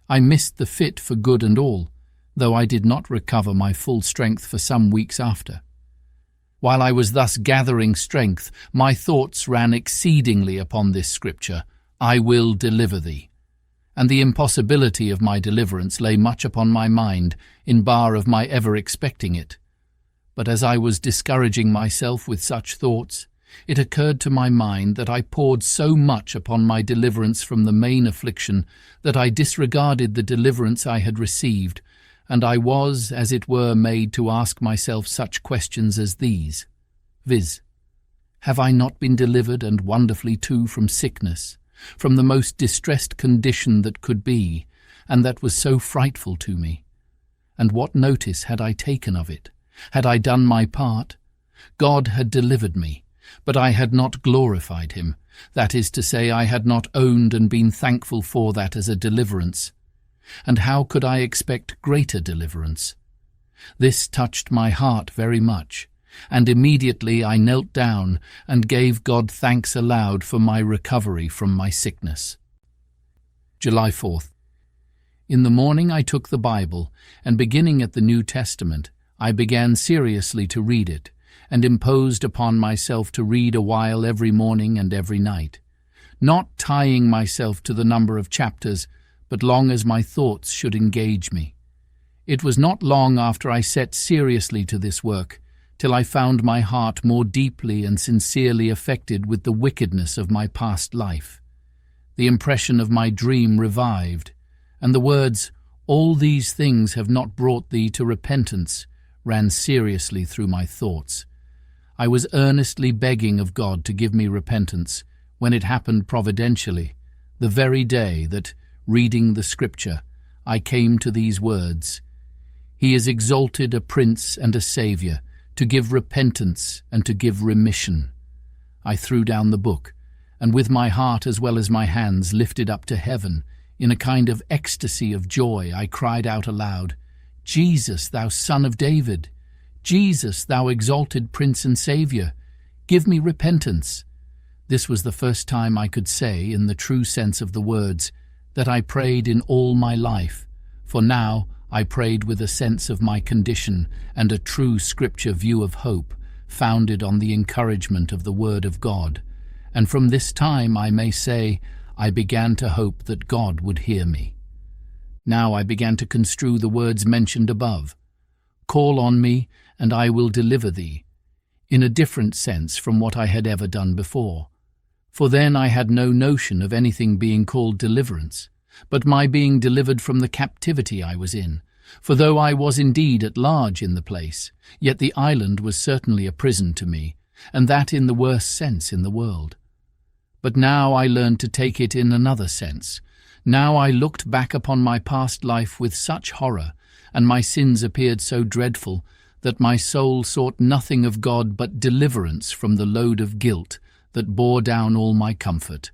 Speaker 1: I missed the fit for good and all, though I did not recover my full strength for some weeks after. While I was thus gathering strength, my thoughts ran exceedingly upon this scripture, I will deliver thee. And the impossibility of my deliverance lay much upon my mind, in bar of my ever expecting it. But as I was discouraging myself with such thoughts, it occurred to my mind that I poured so much upon my deliverance from the main affliction that I disregarded the deliverance I had received, and I was, as it were, made to ask myself such questions as these, viz., have I not been delivered, and wonderfully too, from sickness, from the most distressed condition that could be, and that was so frightful to me? And what notice had I taken of it? Had I done my part? God had delivered me, but I had not glorified him, that is to say, I had not owned and been thankful for that as a deliverance. And how could I expect greater deliverance? This touched my heart very much, and immediately I knelt down and gave God thanks aloud for my recovery from my sickness. July 4th. In the morning I took the Bible, and beginning at the New Testament, I began seriously to read it, and imposed upon myself to read a while every morning and every night, not tying myself to the number of chapters, but long as my thoughts should engage me. It was not long after I set seriously to this work, till I found my heart more deeply and sincerely affected with the wickedness of my past life. The impression of my dream revived, and the words, "All these things have not brought thee to repentance," ran seriously through my thoughts. I was earnestly begging of God to give me repentance, when it happened providentially, the very day that, reading the scripture, I came to these words, He is exalted a Prince and a Saviour, to give repentance and to give remission. I threw down the book, and with my heart as well as my hands lifted up to heaven, in a kind of ecstasy of joy, I cried out aloud, Jesus, thou Son of David! Jesus, thou exalted Prince and Saviour! Give me repentance! This was the first time I could say, in the true sense of the words, that I prayed in all my life, for now I prayed with a sense of my condition and a true scripture view of hope, founded on the encouragement of the Word of God, and from this time, I may say, I began to hope that God would hear me. Now I began to construe the words mentioned above, Call on me, and I will deliver thee, in a different sense from what I had ever done before. For then I had no notion of anything being called deliverance, but my being delivered from the captivity I was in. For though I was indeed at large in the place, yet the island was certainly a prison to me, and that in the worst sense in the world. But now I learned to take it in another sense. Now I looked back upon my past life with such horror, and my sins appeared so dreadful, that my soul sought nothing of God but deliverance from the load of guilt that bore down all my comfort.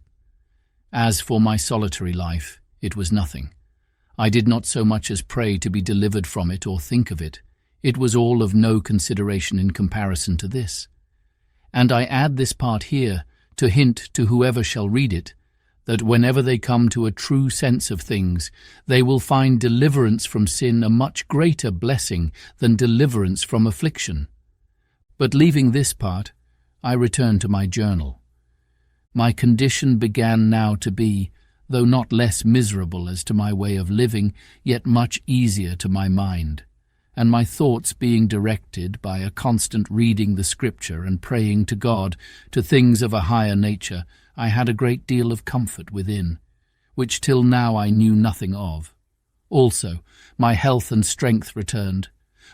Speaker 1: As for my solitary life, it was nothing. I did not so much as pray to be delivered from it or think of it. It was all of no consideration in comparison to this. And I add this part here to hint to whoever shall read it, that whenever they come to a true sense of things, they will find deliverance from sin a much greater blessing than deliverance from affliction. But leaving this part, I return to my journal. My condition began now to be, though not less miserable as to my way of living, yet much easier to my mind, and my thoughts being directed by a constant reading the Scripture and praying to God to things of a higher nature, I had a great deal of comfort within, which till now I knew nothing of. Also, my health and strength returned.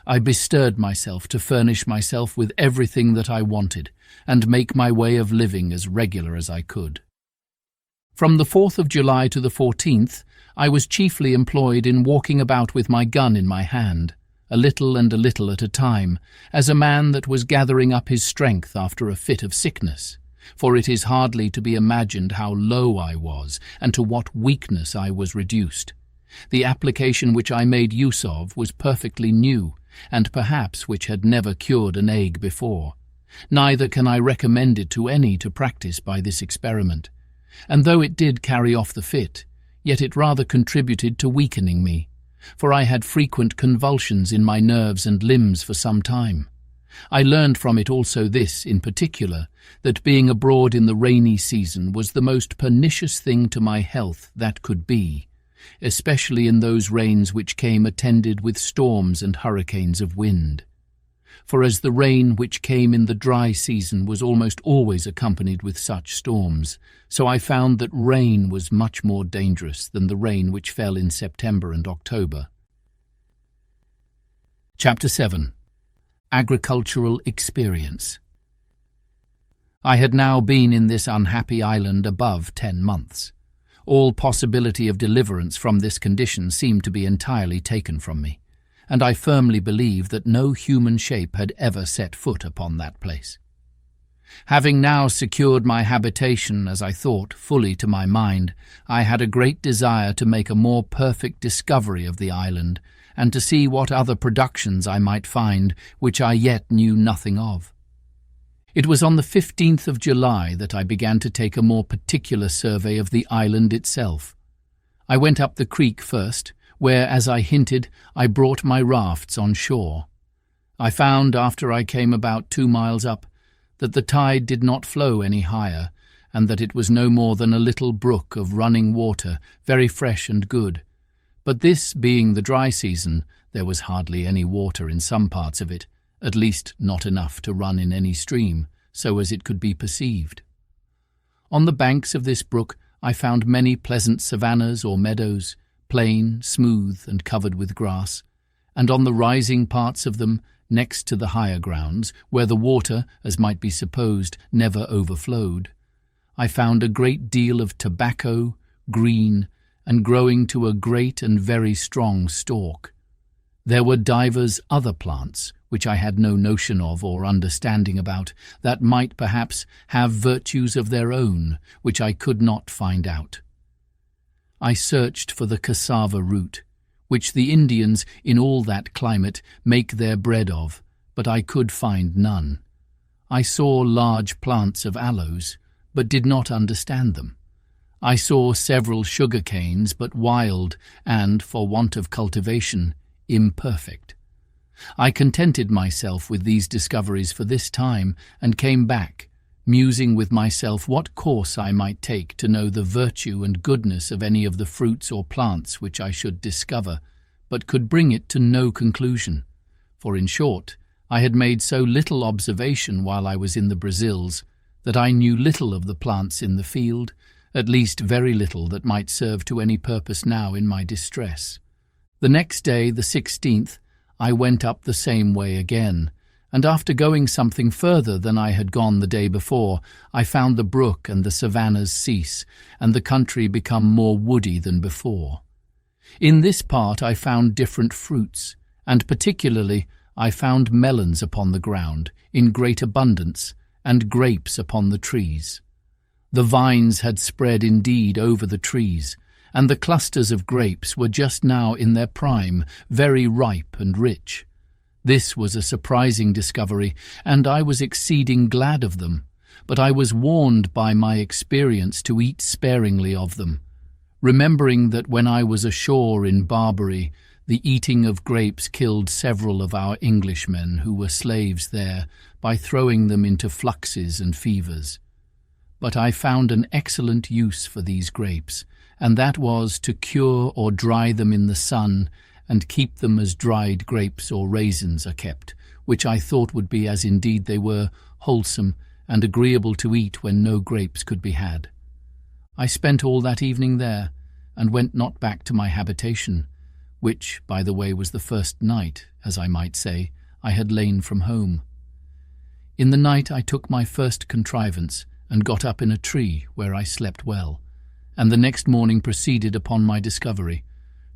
Speaker 1: I bestirred myself to furnish myself with everything that I wanted, and make my way of living as regular as I could. From the 4th of July to the 14th, I was chiefly employed in walking about with my gun in my hand, a little and a little at a time, as a man that was gathering up his strength after a fit of sickness, for it is hardly to be imagined how low I was, and to what weakness I was reduced. The application which I made use of was perfectly new, and perhaps which had never cured an ague before. Neither can I recommend it to any to practice by this experiment, and though it did carry off the fit, yet it rather contributed to weakening me, for I had frequent convulsions in my nerves and limbs for some time. I learned from it also this, in particular, that being abroad in the rainy season was the most pernicious thing to my health that could be, especially in those rains which came attended with storms and hurricanes of wind. For as the rain which came in the dry season was almost always accompanied with such storms, so I found that rain was much more dangerous than the rain which fell in September and October. Chapter 7. Agricultural Experience. I had now been in this unhappy island above 10 months. All possibility of deliverance from this condition seemed to be entirely taken from me, and I firmly believe that no human shape had ever set foot upon that place. Having now secured my habitation, as I thought, fully to my mind, I had a great desire to make a more perfect discovery of the island, and to see what other productions I might find which I yet knew nothing of. It was on the 15th of July that I began to take a more particular survey of the island itself. I went up the creek first, where, as I hinted, I brought my rafts on shore. I found, after I came about 2 miles up, that the tide did not flow any higher, and that it was no more than a little brook of running water, very fresh and good. But this being the dry season, there was hardly any water in some parts of it, at least not enough to run in any stream, so as it could be perceived. On the banks of this brook I found many pleasant savannas or meadows, plain, smooth, and covered with grass, and on the rising parts of them, next to the higher grounds, where the water, as might be supposed, never overflowed, I found a great deal of tobacco, green, and growing to a great and very strong stalk. There were divers other plants, which I had no notion of or understanding about, that might perhaps have virtues of their own, which I could not find out. I searched for the cassava root, which the Indians in all that climate make their bread of, but I could find none. I saw large plants of aloes, but did not understand them. I saw several sugar canes, but wild and, for want of cultivation, imperfect. I contented myself with these discoveries for this time, and came back, musing with myself what course I might take to know the virtue and goodness of any of the fruits or plants which I should discover, but could bring it to no conclusion. For in short, I had made so little observation while I was in the Brazils, that I knew little of the plants in the field, at least very little that might serve to any purpose now in my distress. The next day, the 16th, I went up the same way again, and after going something further than I had gone the day before, I found the brook and the savannas cease, and the country become more woody than before. In this part I found different fruits, and particularly I found melons upon the ground, in great abundance, and grapes upon the trees. The vines had spread indeed over the trees, and the clusters of grapes were just now in their prime, very ripe and rich. This was a surprising discovery, and I was exceeding glad of them, but I was warned by my experience to eat sparingly of them, remembering that when I was ashore in Barbary, the eating of grapes killed several of our Englishmen who were slaves there by throwing them into fluxes and fevers. But I found an excellent use for these grapes, and that was to cure or dry them in the sun and keep them as dried grapes or raisins are kept, which I thought would be, as indeed they were, wholesome and agreeable to eat when no grapes could be had. I spent all that evening there, and went not back to my habitation, which, by the way, was the first night, as I might say, I had lain from home. In the night I took my first contrivance, and got up in a tree, where I slept well, and the next morning proceeded upon my discovery,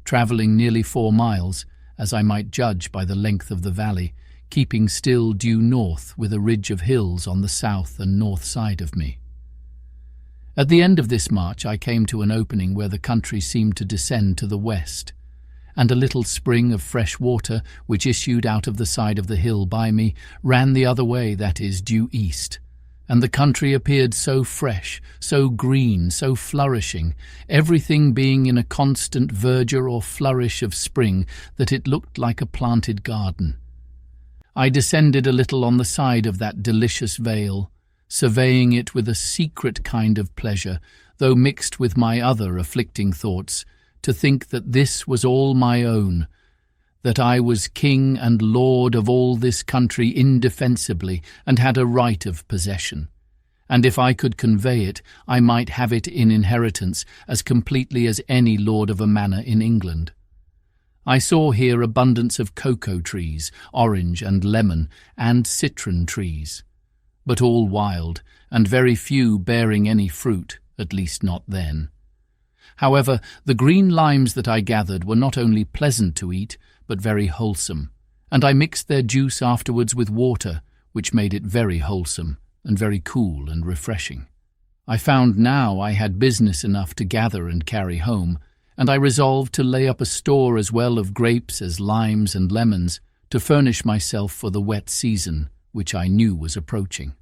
Speaker 1: travelling nearly 4 miles, as I might judge by the length of the valley, keeping still due north with a ridge of hills on the south and north side of me. At the end of this march I came to an opening where the country seemed to descend to the west, and a little spring of fresh water, which issued out of the side of the hill by me, ran the other way, that is, due east, and the country appeared so fresh, so green, so flourishing, everything being in a constant verdure or flourish of spring, that it looked like a planted garden. I descended a little on the side of that delicious vale, surveying it with a secret kind of pleasure, though mixed with my other afflicting thoughts, to think that this was all my own, that I was king and lord of all this country indefensibly, and had a right of possession, and if I could convey it, I might have it in inheritance as completely as any lord of a manor in England. I saw here abundance of cocoa trees, orange and lemon, and citron trees, but all wild, and very few bearing any fruit, at least not then. However, the green limes that I gathered were not only pleasant to eat, but very wholesome, and I mixed their juice afterwards with water, which made it very wholesome, and very cool and refreshing. I found now I had business enough to gather and carry home, and I resolved to lay up a store as well of grapes as limes and lemons, to furnish myself for the wet season, which I knew was approaching.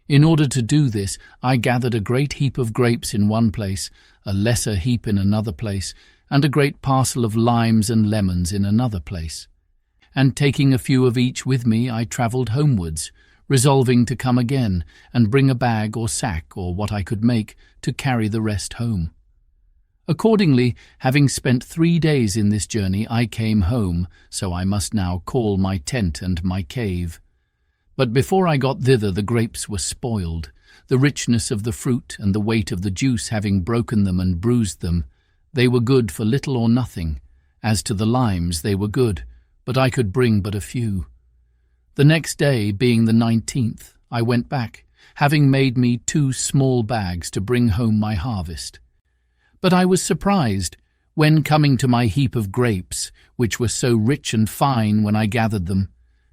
Speaker 1: In order to do this, I gathered a great heap of grapes in one place, a lesser heap in another place, and a great parcel of limes and lemons in another place. And taking a few of each with me, I travelled homewards, resolving to come again, and bring a bag or sack, or what I could make, to carry the rest home. Accordingly, having spent 3 days in this journey, I came home, so I must now call my tent and my cave. But before I got thither the grapes were spoiled, the richness of the fruit and the weight of the juice having broken them and bruised them. They were good for little or nothing. As to the limes, they were good, but I could bring but a few. The next day, being the 19th, I went back, having made me 2 small bags to bring home my harvest. But I was surprised, when coming to my heap of grapes, which were so rich and fine when I gathered them,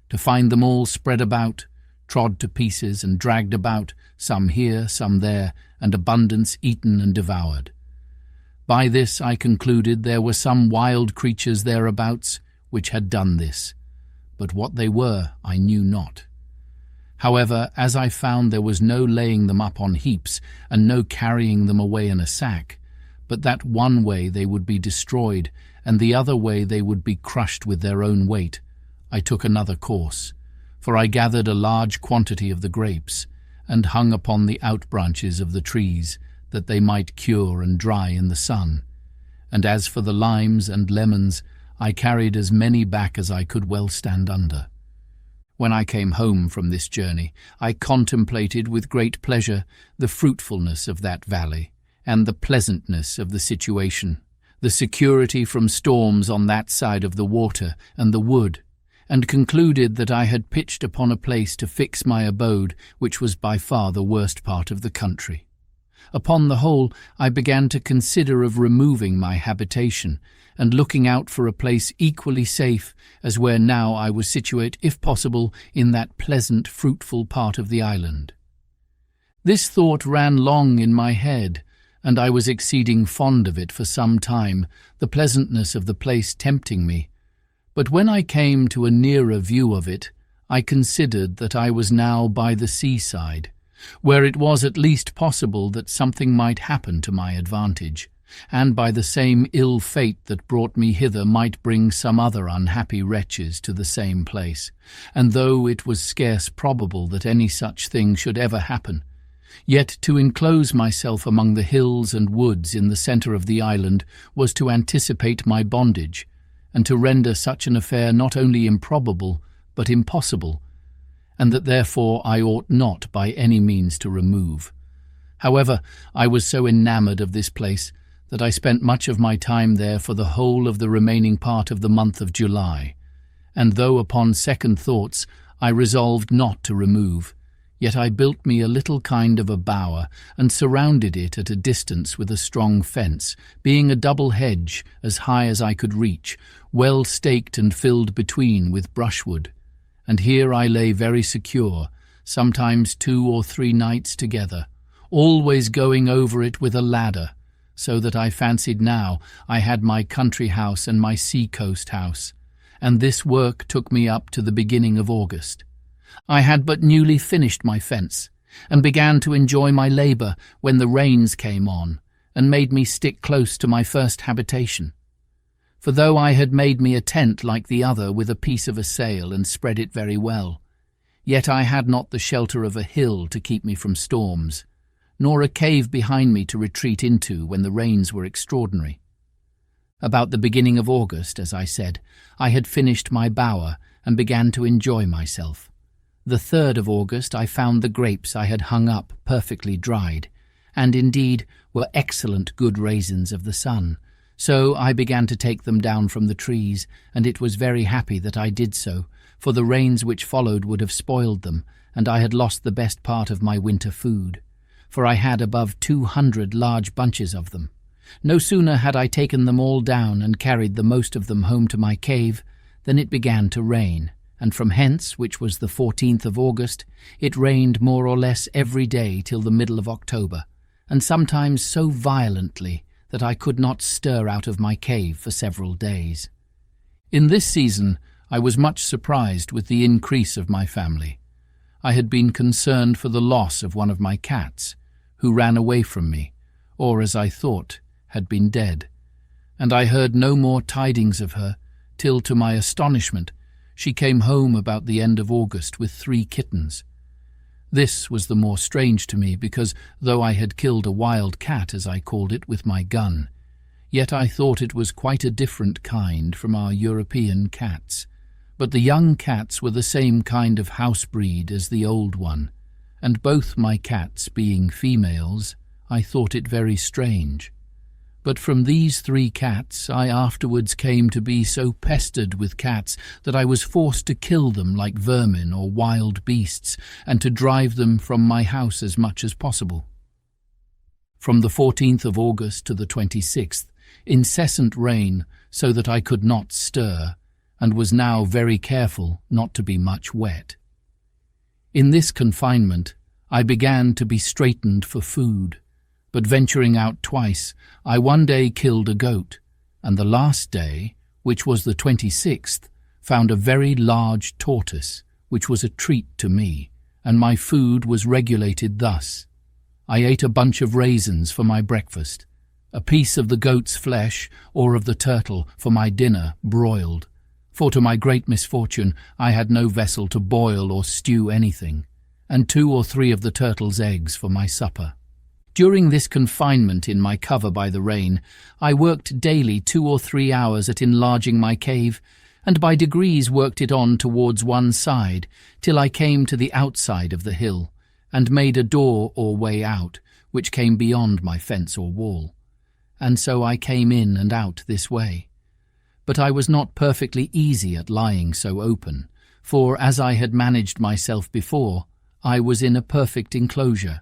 Speaker 1: to find them all spread about, trod to pieces and dragged about, some here, some there, and abundance eaten and devoured. By this I concluded there were some wild creatures thereabouts which had done this, but what they were I knew not. However, as I found there was no laying them up on heaps, and no carrying them away in a sack, but that one way they would be destroyed, and the other way they would be crushed with their own weight, I took another course, for I gathered a large quantity of the grapes, and hung upon the outbranches of the trees, that they might cure and dry in the sun. And as for the limes and lemons, I carried as many back as I could well stand under. When I came home from this journey, I contemplated with great pleasure the fruitfulness of that valley, and the pleasantness of the situation, the security from storms on that side of the water and the wood, and concluded that I had pitched upon a place to fix my abode, which was by far the worst part of the country. Upon the whole, I began to consider of removing my habitation, and looking out for a place equally safe as where now I was situate, if possible, in that pleasant, fruitful part of the island. This thought ran long in my head, and I was exceeding fond of it for some time, the pleasantness of the place tempting me. But when I came to a nearer view of it, I considered that I was now by the seaside, where it was at least possible that something might happen to my advantage, and by the same ill fate that brought me hither might bring some other unhappy wretches to the same place, and though it was scarce probable that any such thing should ever happen, yet to enclose myself among the hills and woods in the centre of the island was to anticipate my bondage, and to render such an affair not only improbable, but impossible, and that therefore I ought not by any means to remove. However, I was so enamoured of this place that I spent much of my time there for the whole of the remaining part of the month of July, and though upon second thoughts I resolved not to remove, yet I built me a little kind of a bower, and surrounded it at a distance with a strong fence, being a double hedge as high as I could reach, well staked and filled between with brushwood. And here I lay very secure, sometimes 2 or 3 nights together, always going over it with a ladder, so that I fancied now I had my country house and my sea-coast house, and this work took me up to the beginning of August. I had but newly finished my fence, and began to enjoy my labour when the rains came on, and made me stick close to my first habitation. For though I had made me a tent like the other with a piece of a sail and spread it very well, yet I had not the shelter of a hill to keep me from storms, nor a cave behind me to retreat into when the rains were extraordinary. About the beginning of August, as I said, I had finished my bower and began to enjoy myself. The 3rd of August I found the grapes I had hung up perfectly dried, and indeed were excellent good raisins of the sun, so I began to take them down from the trees, and it was very happy that I did so, for the rains which followed would have spoiled them, and I had lost the best part of my winter food, for I had above 200 large bunches of them. No sooner had I taken them all down and carried the most of them home to my cave than it began to rain, and from hence, which was the 14th of August, it rained more or less every day till the middle of October, and sometimes so violently that I could not stir out of my cave for several days. In this season I was much surprised with the increase of my family. I had been concerned for the loss of one of my cats, who ran away from me, or, as I thought, had been dead, and I heard no more tidings of her, till, to my astonishment, she came home about the end of August with 3 kittens. This was the more strange to me because, though I had killed a wild cat, as I called it, with my gun, yet I thought it was quite a different kind from our European cats. But the young cats were the same kind of house breed as the old one, and both my cats being females, I thought it very strange. But from these 3 cats I afterwards came to be so pestered with cats that I was forced to kill them like vermin or wild beasts, and to drive them from my house as much as possible. From the 14th of August to the 26th, incessant rain, so that I could not stir, and was now very careful not to be much wet. In this confinement I began to be straitened for food, but venturing out twice, I one day killed a goat, and the last day, which was the 26th, found a very large tortoise, which was a treat to me, and my food was regulated thus. I ate a bunch of raisins for my breakfast, a piece of the goat's flesh or of the turtle for my dinner broiled, for to my great misfortune I had no vessel to boil or stew anything, and 2 or 3 of the turtle's eggs for my supper. During this confinement in my cover by the rain, I worked daily 2 or 3 hours at enlarging my cave, and by degrees worked it on towards one side, till I came to the outside of the hill, and made a door or way out, which came beyond my fence or wall. And so I came in and out this way. But I was not perfectly easy at lying so open, for, as I had managed myself before, I was in a perfect enclosure,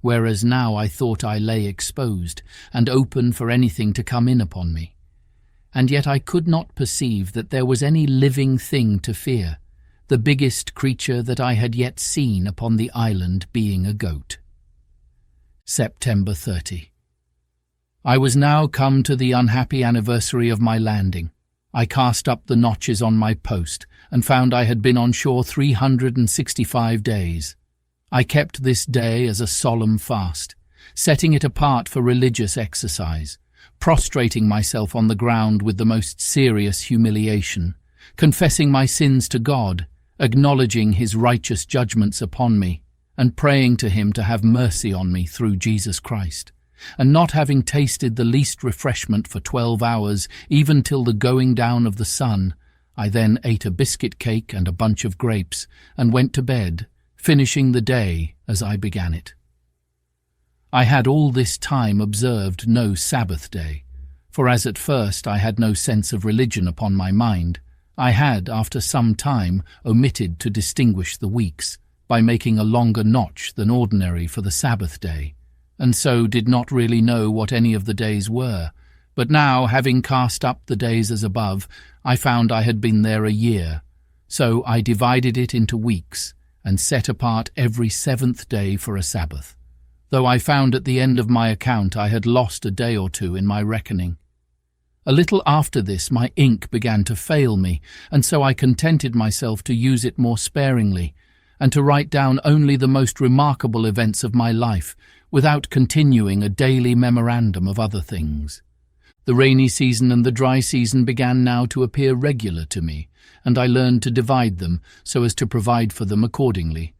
Speaker 1: whereas now I thought I lay exposed and open for anything to come in upon me. And yet I could not perceive that there was any living thing to fear, the biggest creature that I had yet seen upon the island being a goat. September 30. I was now come to the unhappy anniversary of my landing. I cast up the notches on my post, and found I had been on shore 365 days. I kept this day as a solemn fast, setting it apart for religious exercise, prostrating myself on the ground with the most serious humiliation, confessing my sins to God, acknowledging his righteous judgments upon me, and praying to him to have mercy on me through Jesus Christ. And not having tasted the least refreshment for 12 hours, even till the going down of the sun, I then ate a biscuit cake and a bunch of grapes, and went to bed, finishing the day as I began it. I had all this time observed no Sabbath day, for as at first I had no sense of religion upon my mind, I had, after some time, omitted to distinguish the weeks, by making a longer notch than ordinary for the Sabbath day, and so did not really know what any of the days were. But now, having cast up the days as above, I found I had been there a year. So I divided it into weeks, and set apart every 7th day for a Sabbath, though I found at the end of my account I had lost a day or two in my reckoning. A little after this my ink began to fail me, and so I contented myself to use it more sparingly, and to write down only the most remarkable events of my life, without continuing a daily memorandum of other things. The rainy season and the dry season began now to appear regular to me, and I learned to divide them so as to provide for them accordingly.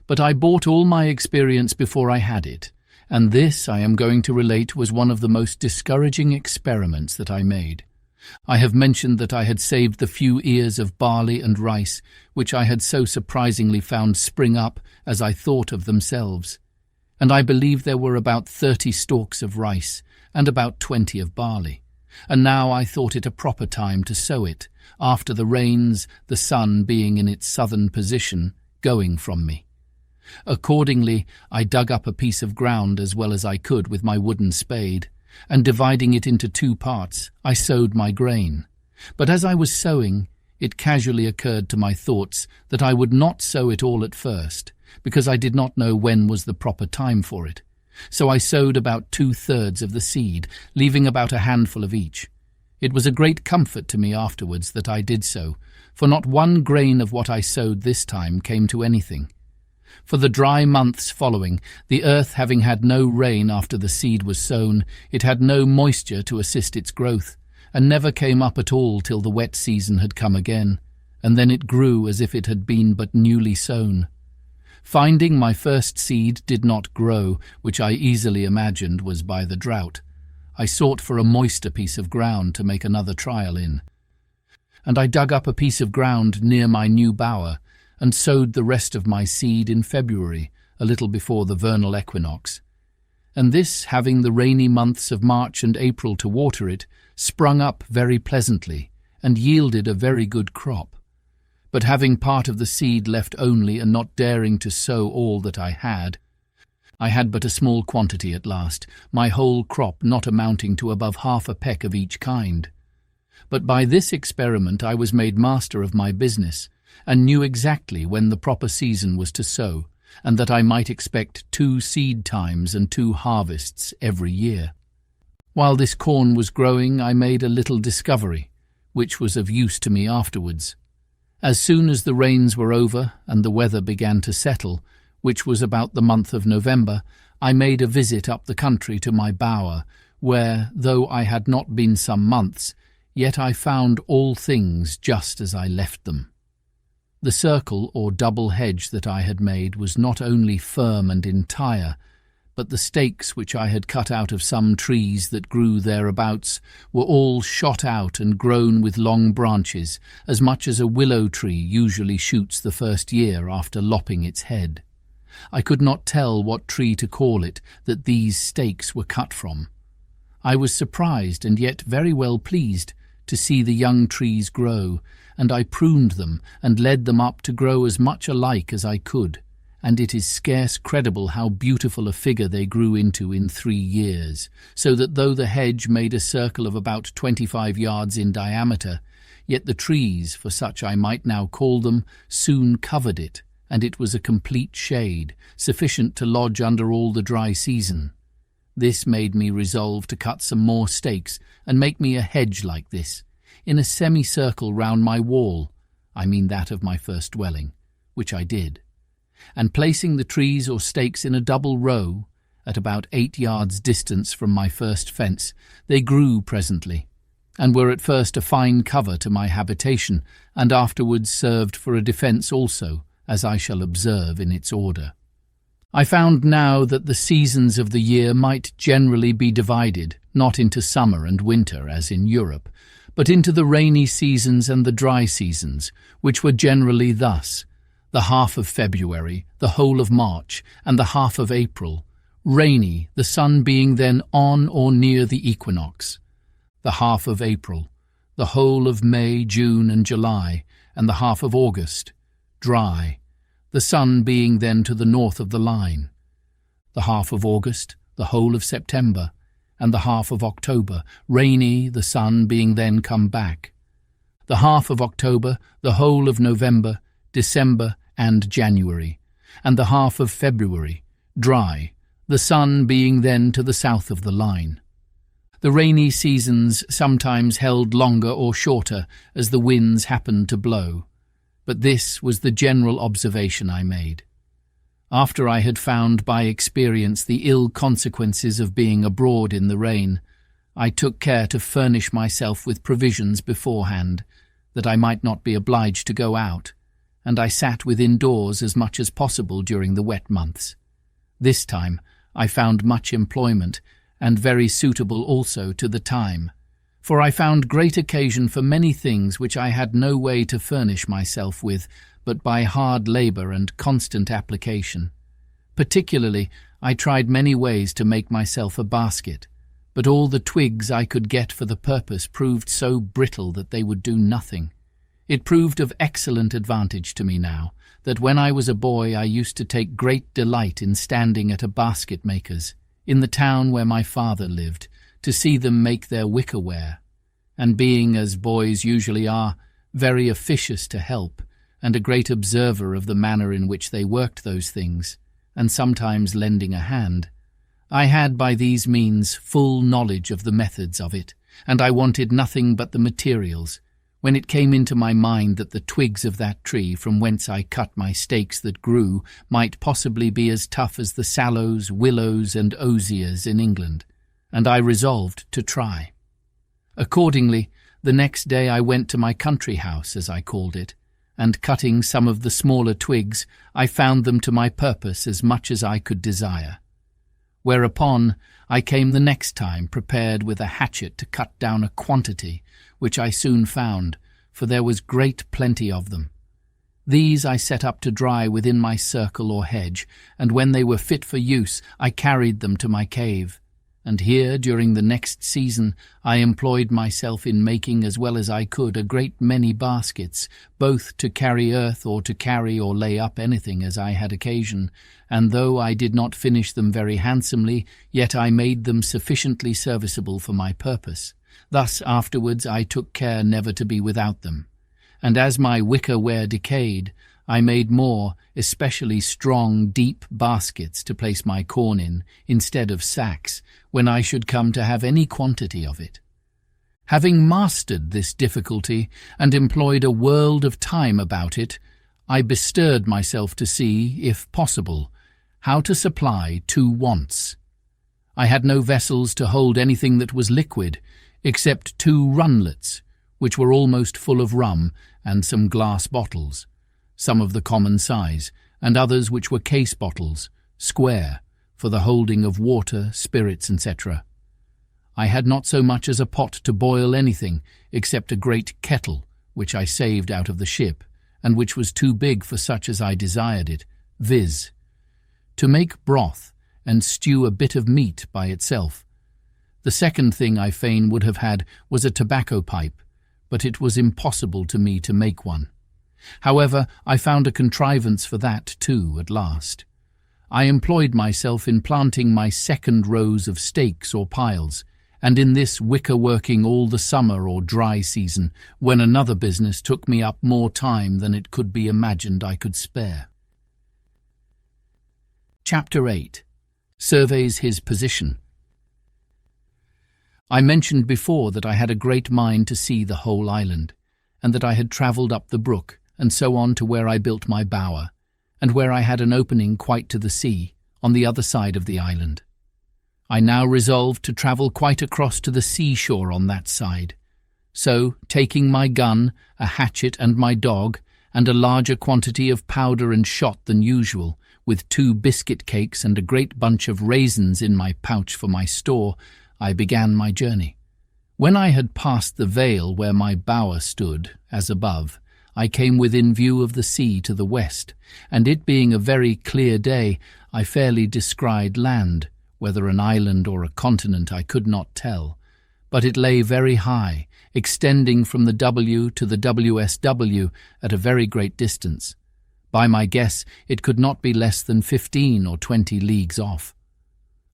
Speaker 1: But I bought all my experience before I had it, and this, I am going to relate, was one of the most discouraging experiments that I made. I have mentioned that I had saved the few ears of barley and rice, which I had so surprisingly found spring up as I thought of themselves, and I believe there were about 30 stalks of rice, and about 20 of barley, and now I thought it a proper time to sow it, after the rains, the sun being in its southern position, going from me. Accordingly, I dug up a piece of ground as well as I could with my wooden spade, and dividing it into 2 parts, I sowed my grain. But as I was sowing, it casually occurred to my thoughts that I would not sow it all at first, because I did not know when was the proper time for it. So I sowed about 2/3 of the seed, leaving about a handful of each. It was a great comfort to me afterwards that I did so, for not one grain of what I sowed this time came to anything. For the dry months following, the earth having had no rain after the seed was sown, it had no moisture to assist its growth, and never came up at all till the wet season had come again, and then it grew as if it had been but newly sown. Finding my first seed did not grow, which I easily imagined was by the drought, I sought for a moister piece of ground to make another trial in. And I dug up a piece of ground near my new bower, and sowed the rest of my seed in February, a little before the vernal equinox. And this, having the rainy months of March and April to water it, sprung up very pleasantly, and yielded a very good crop. But having part of the seed left only, and not daring to sow all that I had but a small quantity at last, my whole crop not amounting to above half a peck of each kind. But by this experiment I was made master of my business, and knew exactly when the proper season was to sow, and that I might expect 2 seed times and 2 harvests every year. While this corn was growing, I made a little discovery, which was of use to me afterwards. As soon as the rains were over and the weather began to settle, which was about the month of November, I made a visit up the country to my bower, where, though I had not been some months, yet I found all things just as I left them. The circle or double hedge that I had made was not only firm and entire, but the stakes which I had cut out of some trees that grew thereabouts were all shot out and grown with long branches, as much as a willow tree usually shoots the first year after lopping its head. I could not tell what tree to call it that these stakes were cut from. I was surprised and yet very well pleased to see the young trees grow, and I pruned them and led them up to grow as much alike as I could, and it is scarce credible how beautiful a figure they grew into in 3 years, so that though the hedge made a circle of about 25 yards in diameter, yet the trees, for such I might now call them, soon covered it, and it was a complete shade, sufficient to lodge under all the dry season. This made me resolve to cut some more stakes and make me a hedge like this, in a semicircle round my wall, I mean that of my first dwelling, which I did. and placing the trees or stakes in a double row, at about 8 yards distance from my first fence, they grew presently, and were at first a fine cover to my habitation, and afterwards served for a defence also, as I shall observe in its order. I found now that the seasons of the year might generally be divided, not into summer and winter, as in Europe, but into the rainy seasons and the dry seasons, which were generally thus: the half of February, the whole of March, and the half of April, rainy, the sun being then on or near the equinox; the half of April, the whole of May, June, and July, and the half of August, dry, the sun being then to the north of the line; the half of August, the whole of September, and the half of October, rainy, the sun being then come back; the half of October, the whole of November, December, and January, and the half of February, dry, the sun being then to the south of the line. The rainy seasons sometimes held longer or shorter as the winds happened to blow, but this was the general observation I made. After I had found by experience the ill consequences of being abroad in the rain, I took care to furnish myself with provisions beforehand, that I might not be obliged to go out, and I sat within doors as much as possible during the wet months. This time I found much employment, and very suitable also to the time, for I found great occasion for many things which I had no way to furnish myself with, but by hard labour and constant application. Particularly, I tried many ways to make myself a basket, but all the twigs I could get for the purpose proved so brittle that they would do nothing. It proved of excellent advantage to me now, that when I was a boy I used to take great delight in standing at a basket-maker's, in the town where my father lived, to see them make their wicker-ware, and being, as boys usually are, very officious to help, and a great observer of the manner in which they worked those things, and sometimes lending a hand, I had by these means full knowledge of the methods of it, and I wanted nothing but the materials, when it came into my mind that the twigs of that tree from whence I cut my stakes that grew might possibly be as tough as the sallows, willows, and osiers in England, and I resolved to try. Accordingly, the next day I went to my country house, as I called it, and cutting some of the smaller twigs, I found them to my purpose as much as I could desire. Whereupon I came the next time prepared with a hatchet to cut down a quantity, which I soon found, for there was great plenty of them. These I set up to dry within my circle or hedge, and when they were fit for use, I carried them to my cave. And here, during the next season, I employed myself in making as well as I could a great many baskets, both to carry earth or to carry or lay up anything as I had occasion, and though I did not finish them very handsomely, yet I made them sufficiently serviceable for my purpose. Thus afterwards I took care never to be without them. And as my wicker-ware decayed, I made more, especially strong, deep baskets to place my corn in, instead of sacks, when I should come to have any quantity of it. Having mastered this difficulty, and employed a world of time about it, I bestirred myself to see, if possible, how to supply two wants. I had no vessels to hold anything that was liquid, except 2 runlets, which were almost full of rum, and some glass bottles, some of the common size, and others which were case bottles, square, for the holding of water, spirits, etc. I had not so much as a pot to boil anything, except a great kettle, which I saved out of the ship, and which was too big for such as I desired it, viz., to make broth and stew a bit of meat by itself. The second thing I fain would have had was a tobacco pipe, but it was impossible to me to make one. However, I found a contrivance for that too at last. I employed myself in planting my second rows of stakes or piles, and in this wicker working all the summer or dry season, when another business took me up more time than it could be imagined I could spare. Chapter 8. Surveys his position. I mentioned before that I had a great mind to see the whole island, and that I had travelled up the brook, and so on to where I built my bower, and where I had an opening quite to the sea, on the other side of the island. I now resolved to travel quite across to the seashore on that side. So, taking my gun, a hatchet and my dog, and a larger quantity of powder and shot than usual, with 2 biscuit cakes and a great bunch of raisins in my pouch for my store, I began my journey. When I had passed the vale where my bower stood, as above, I came within view of the sea to the west, and it being a very clear day, I fairly descried land, whether an island or a continent I could not tell, but it lay very high, extending from the W to the WSW at a very great distance. By my guess, it could not be less than 15 or 20 leagues off.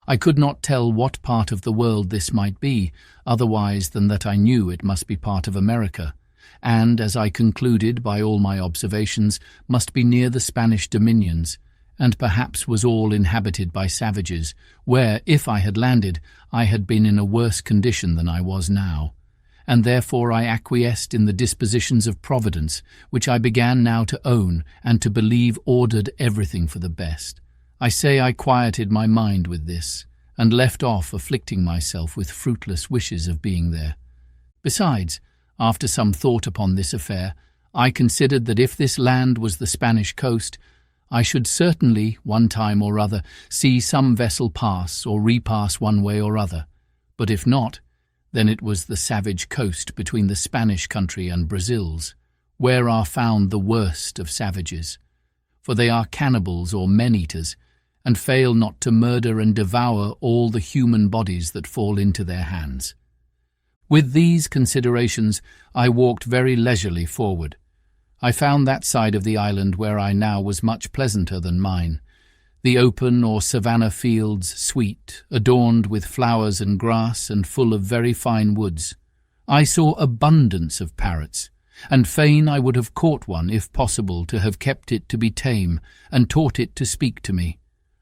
Speaker 1: I could not tell what part of the world this might be, otherwise than that I knew it must be part of America, and, as I concluded by all my observations, must be near the Spanish dominions, and perhaps was all inhabited by savages, where, if I had landed, I had been in a worse condition than I was now, and therefore I acquiesced in the dispositions of Providence, which I began now to own and to believe ordered everything for the best. I say I quieted my mind with this, and left off afflicting myself with fruitless wishes of being there. Besides, after some thought upon this affair, I considered that if this land was the Spanish coast, I should certainly, one time or other, see some vessel pass or repass one way or other, but if not, then it was the savage coast between the Spanish country and Brazil's, where are found the worst of savages, for they are cannibals or men-eaters, and fail not to murder and devour all the human bodies that fall into their hands. With these considerations, I walked very leisurely forward. I found that side of the island where I now was much pleasanter than mine, the open or savanna fields sweet, adorned with flowers and grass and full of very fine woods. I saw abundance of parrots, and fain I would have caught one, if possible, to have kept it to be tame and taught it to speak to me.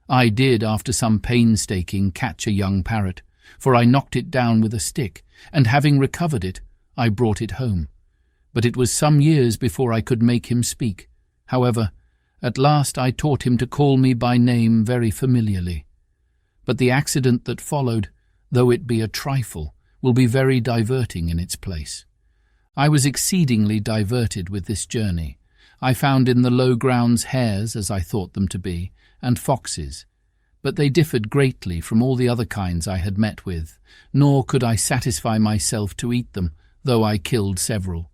Speaker 1: I did, after some painstaking, catch a young parrot, for I knocked it down with a stick, and having recovered it, I brought it home. But it was some years before I could make him speak. However, at last I taught him to call me by name very familiarly. But the accident that followed, though it be a trifle, will be very diverting in its place. I was exceedingly diverted with this journey. I found in the low grounds hares, as I thought them to be, and foxes, but they differed greatly from all the other kinds I had met with, nor could I satisfy myself to eat them, though I killed several.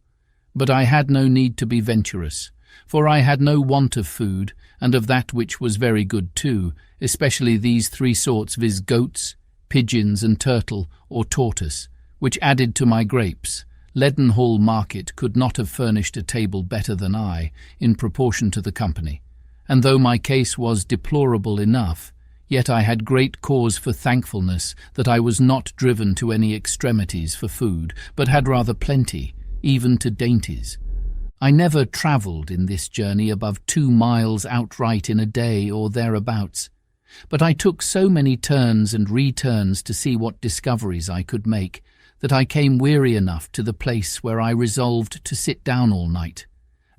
Speaker 1: But I had no need to be venturous, for I had no want of food, and of that which was very good too, especially these 3 sorts, viz. Goats, pigeons, and turtle, or tortoise, which added to my grapes. Leadenhall Market could not have furnished a table better than I, in proportion to the company, and though my case was deplorable enough, yet I had great cause for thankfulness that I was not driven to any extremities for food, but had rather plenty, even to dainties. I never travelled in this journey above 2 miles outright in a day or thereabouts, but I took so many turns and returns to see what discoveries I could make, that I came weary enough to the place where I resolved to sit down all night,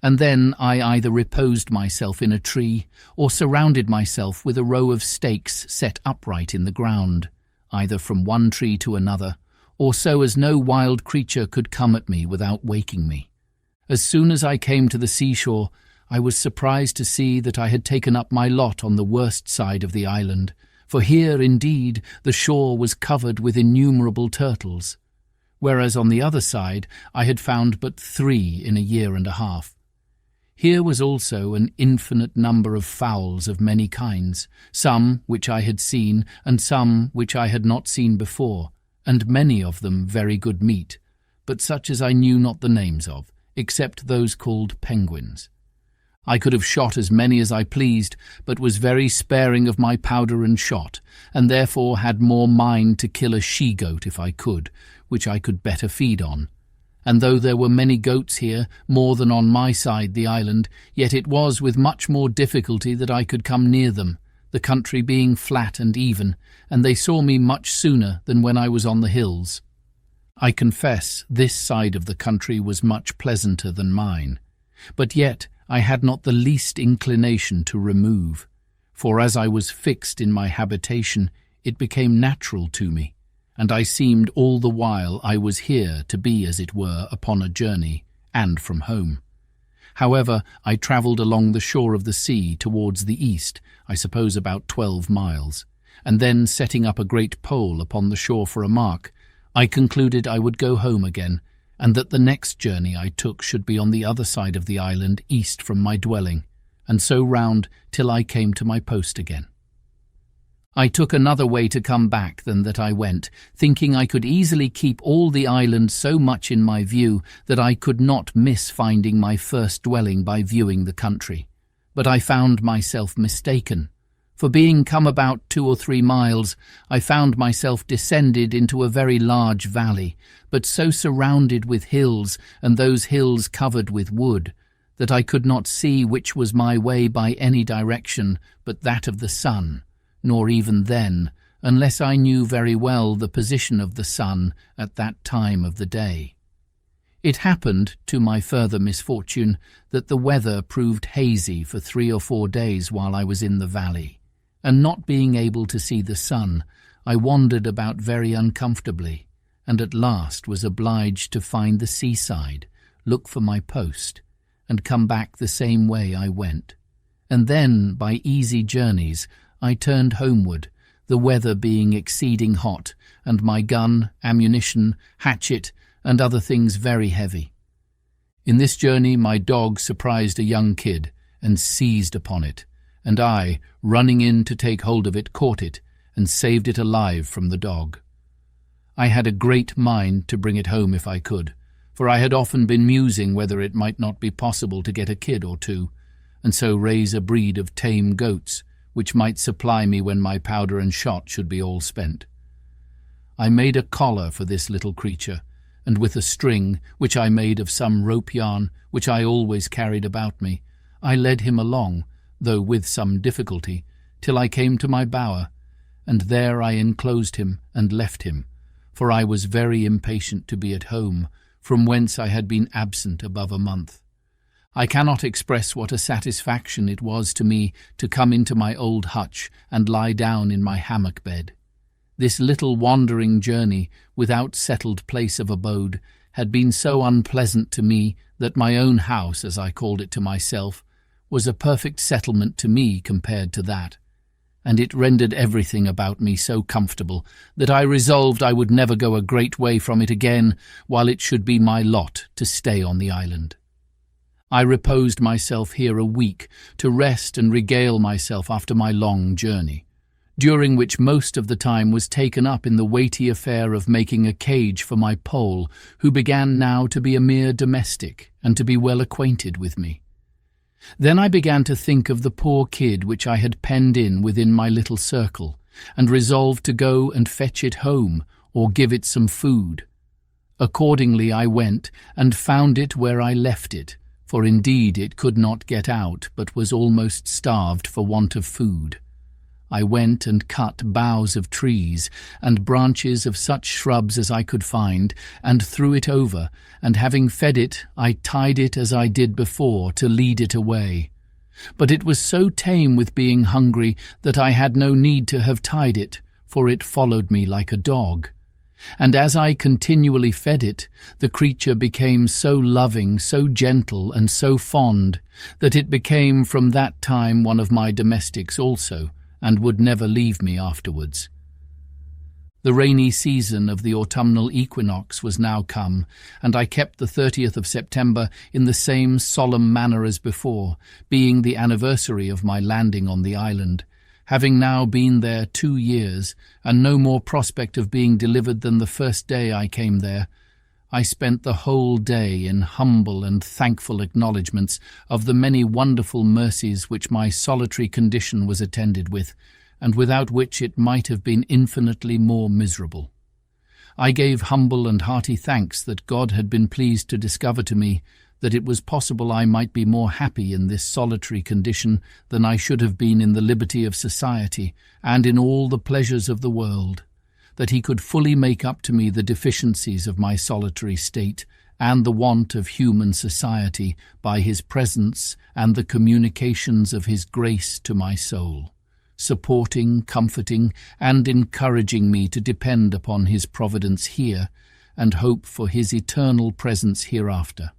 Speaker 1: and then I either reposed myself in a tree or surrounded myself with a row of stakes set upright in the ground, either from one tree to another, or so as no wild creature could come at me without waking me. As soon as I came to the seashore, I was surprised to see that I had taken up my lot on the worst side of the island, for here, indeed, the shore was covered with innumerable turtles, whereas on the other side I had found but 3 in a year and a half. Here was also an infinite number of fowls of many kinds, some which I had seen, and some which I had not seen before, and many of them very good meat, but such as I knew not the names of, except those called penguins. I could have shot as many as I pleased, but was very sparing of my powder and shot, and therefore had more mind to kill a she-goat if I could, which I could better feed on. And though there were many goats here, more than on my side the island, yet it was with much more difficulty that I could come near them, the country being flat and even, and they saw me much sooner than when I was on the hills. I confess this side of the country was much pleasanter than mine, but yet I had not the least inclination to remove, for as I was fixed in my habitation, it became natural to me, and I seemed all the while I was here to be, as it were, upon a journey, and from home. However, I travelled along the shore of the sea towards the east, I suppose about 12 miles, and then setting up a great pole upon the shore for a mark, I concluded I would go home again, and that the next journey I took should be on the other side of the island east from my dwelling, and so round till I came to my post again. I took another way to come back than that I went, thinking I could easily keep all the island so much in my view that I could not miss finding my first dwelling by viewing the country. But I found myself mistaken, for being come about 2 or 3 miles, I found myself descended into a very large valley, but so surrounded with hills, and those hills covered with wood, that I could not see which was my way by any direction but that of the sun, nor even then, unless I knew very well the position of the sun at that time of the day. It happened, to my further misfortune, that the weather proved hazy for 3 or 4 days while I was in the valley, and not being able to see the sun, I wandered about very uncomfortably, and at last was obliged to find the seaside, look for my post, and come back the same way I went. And then, by easy journeys, I turned homeward, the weather being exceeding hot, and my gun, ammunition, hatchet, and other things very heavy. In this journey my dog surprised a young kid, and seized upon it, and I, running in to take hold of it, caught it, and saved it alive from the dog. I had a great mind to bring it home if I could, for I had often been musing whether it might not be possible to get a kid or two, and so raise a breed of tame goats, which might supply me when my powder and shot should be all spent. I made a collar for this little creature, and with a string, which I made of some rope yarn, which I always carried about me, I led him along, though with some difficulty, till I came to my bower, and there I enclosed him and left him, for I was very impatient to be at home, from whence I had been absent above a month. I cannot express what a satisfaction it was to me to come into my old hutch and lie down in my hammock bed. This little wandering journey, without settled place of abode, had been so unpleasant to me that my own house, as I called it to myself, was a perfect settlement to me compared to that, and it rendered everything about me so comfortable that I resolved I would never go a great way from it again while it should be my lot to stay on the island. I reposed myself here a week to rest and regale myself after my long journey, during which most of the time was taken up in the weighty affair of making a cage for my Pole, who began now to be a mere domestic and to be well acquainted with me. Then I began to think of the poor kid which I had penned in within my little circle, and resolved to go and fetch it home or give it some food. Accordingly I went and found it where I left it, for indeed it could not get out, but was almost starved for want of food. I went and cut boughs of trees and branches of such shrubs as I could find, and threw it over, and having fed it, I tied it as I did before to lead it away. But it was so tame with being hungry that I had no need to have tied it, for it followed me like a dog. And as I continually fed it, the creature became so loving, so gentle, and so fond, that it became from that time one of my domestics also, and would never leave me afterwards. The rainy season of the autumnal equinox was now come, and I kept the 30th of September in the same solemn manner as before, being the anniversary of my landing on the island. Having now been there 2 years, and no more prospect of being delivered than the first day I came there, I spent the whole day in humble and thankful acknowledgments of the many wonderful mercies which my solitary condition was attended with, and without which it might have been infinitely more miserable. I gave humble and hearty thanks that God had been pleased to discover to me that it was possible I might be more happy in this solitary condition than I should have been in the liberty of society and in all the pleasures of the world, that he could fully make up to me the deficiencies of my solitary state, and the want of human society by his presence and the communications of his grace to my soul, supporting, comforting, and encouraging me to depend upon his providence here and hope for his eternal presence hereafter.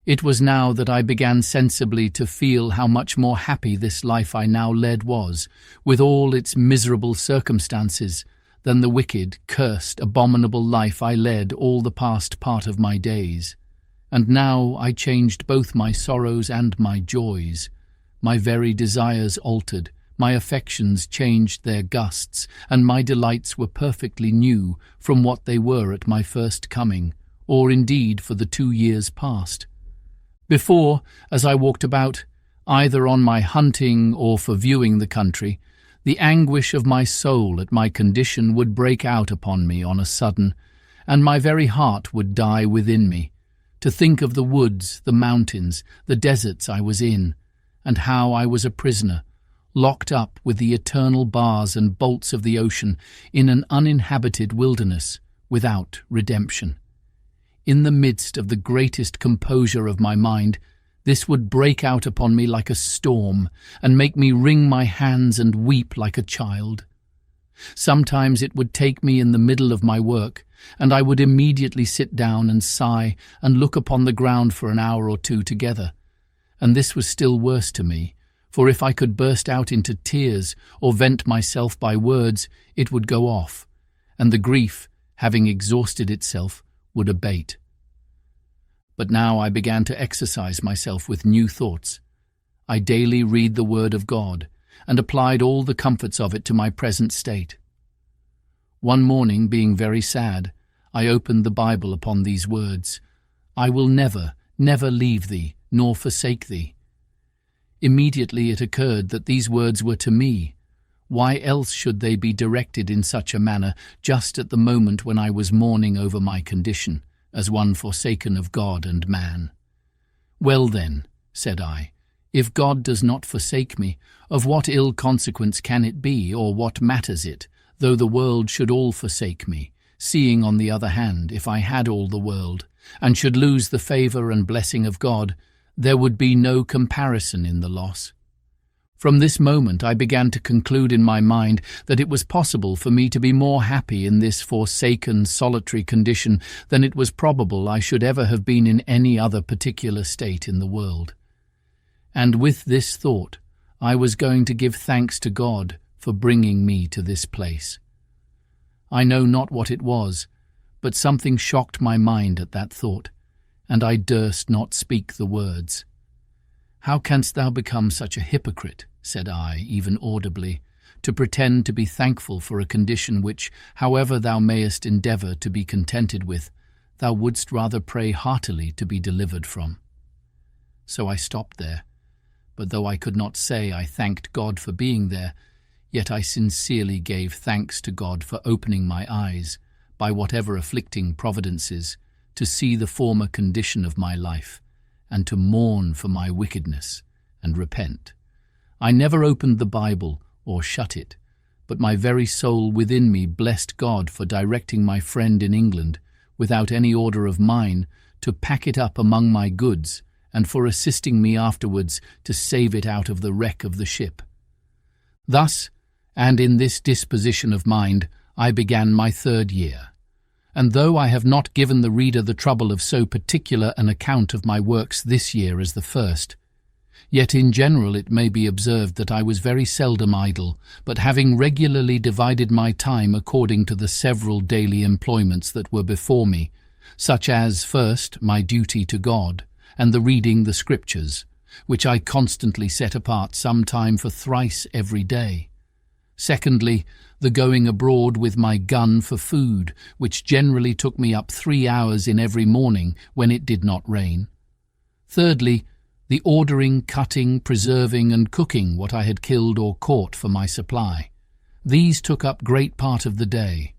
Speaker 1: It was now that I began sensibly to feel how much more happy this life I now led was, with all its miserable circumstances, than the wicked, cursed, abominable life I led all the past part of my days. And now I changed both my sorrows and my joys. My very desires altered, my affections changed their gusts, and my delights were perfectly new from what they were at my first coming, or indeed for the 2 years past. Before, as I walked about, either on my hunting or for viewing the country, the anguish of my soul at my condition would break out upon me on a sudden, and my very heart would die within me, to think of the woods, the mountains, the deserts I was in, and how I was a prisoner, locked up with the eternal bars and bolts of the ocean in an uninhabited wilderness, without redemption. In the midst of the greatest composure of my mind, this would break out upon me like a storm, and make me wring my hands and weep like a child. Sometimes it would take me in the middle of my work, and I would immediately sit down and sigh and look upon the ground for an hour or two together. And this was still worse to me, for if I could burst out into tears or vent myself by words, it would go off, and the grief, having exhausted itself, would abate. But now I began to exercise myself with new thoughts. I daily read the Word of God, and applied all the comforts of it to my present state. One morning, being very sad, I opened the Bible upon these words, "I will never, never leave thee, nor forsake thee." Immediately it occurred that these words were to me. Why else should they be directed in such a manner just at the moment when I was mourning over my condition, as one forsaken of God and man? "Well then," said I, "if God does not forsake me, of what ill consequence can it be, or what matters it, though the world should all forsake me, seeing, on the other hand, if I had all the world, and should lose the favour and blessing of God, there would be no comparison in the loss." From this moment I began to conclude in my mind that it was possible for me to be more happy in this forsaken, solitary condition than it was probable I should ever have been in any other particular state in the world. And with this thought, I was going to give thanks to God for bringing me to this place. I know not what it was, but something shocked my mind at that thought, and I durst not speak the words. "How canst thou become such a hypocrite," said I, even audibly, "to pretend to be thankful for a condition which, however thou mayest endeavour to be contented with, thou wouldst rather pray heartily to be delivered from?" So I stopped there, but though I could not say I thanked God for being there, yet I sincerely gave thanks to God for opening my eyes, by whatever afflicting providences, to see the former condition of my life, and to mourn for my wickedness, and repent. I never opened the Bible or shut it, but my very soul within me blessed God for directing my friend in England, without any order of mine, to pack it up among my goods, and for assisting me afterwards to save it out of the wreck of the ship. Thus, and in this disposition of mind, I began my 3rd year. And though I have not given the reader the trouble of so particular an account of my works this year as the first, yet in general it may be observed that I was very seldom idle, but having regularly divided my time according to the several daily employments that were before me, such as, first, my duty to God, and the reading the Scriptures, which I constantly set apart some time for thrice every day. Secondly, the going abroad with my gun for food, which generally took me up 3 hours in every morning when it did not rain. Thirdly, the ordering, cutting, preserving, and cooking what I had killed or caught for my supply. These took up great part of the day.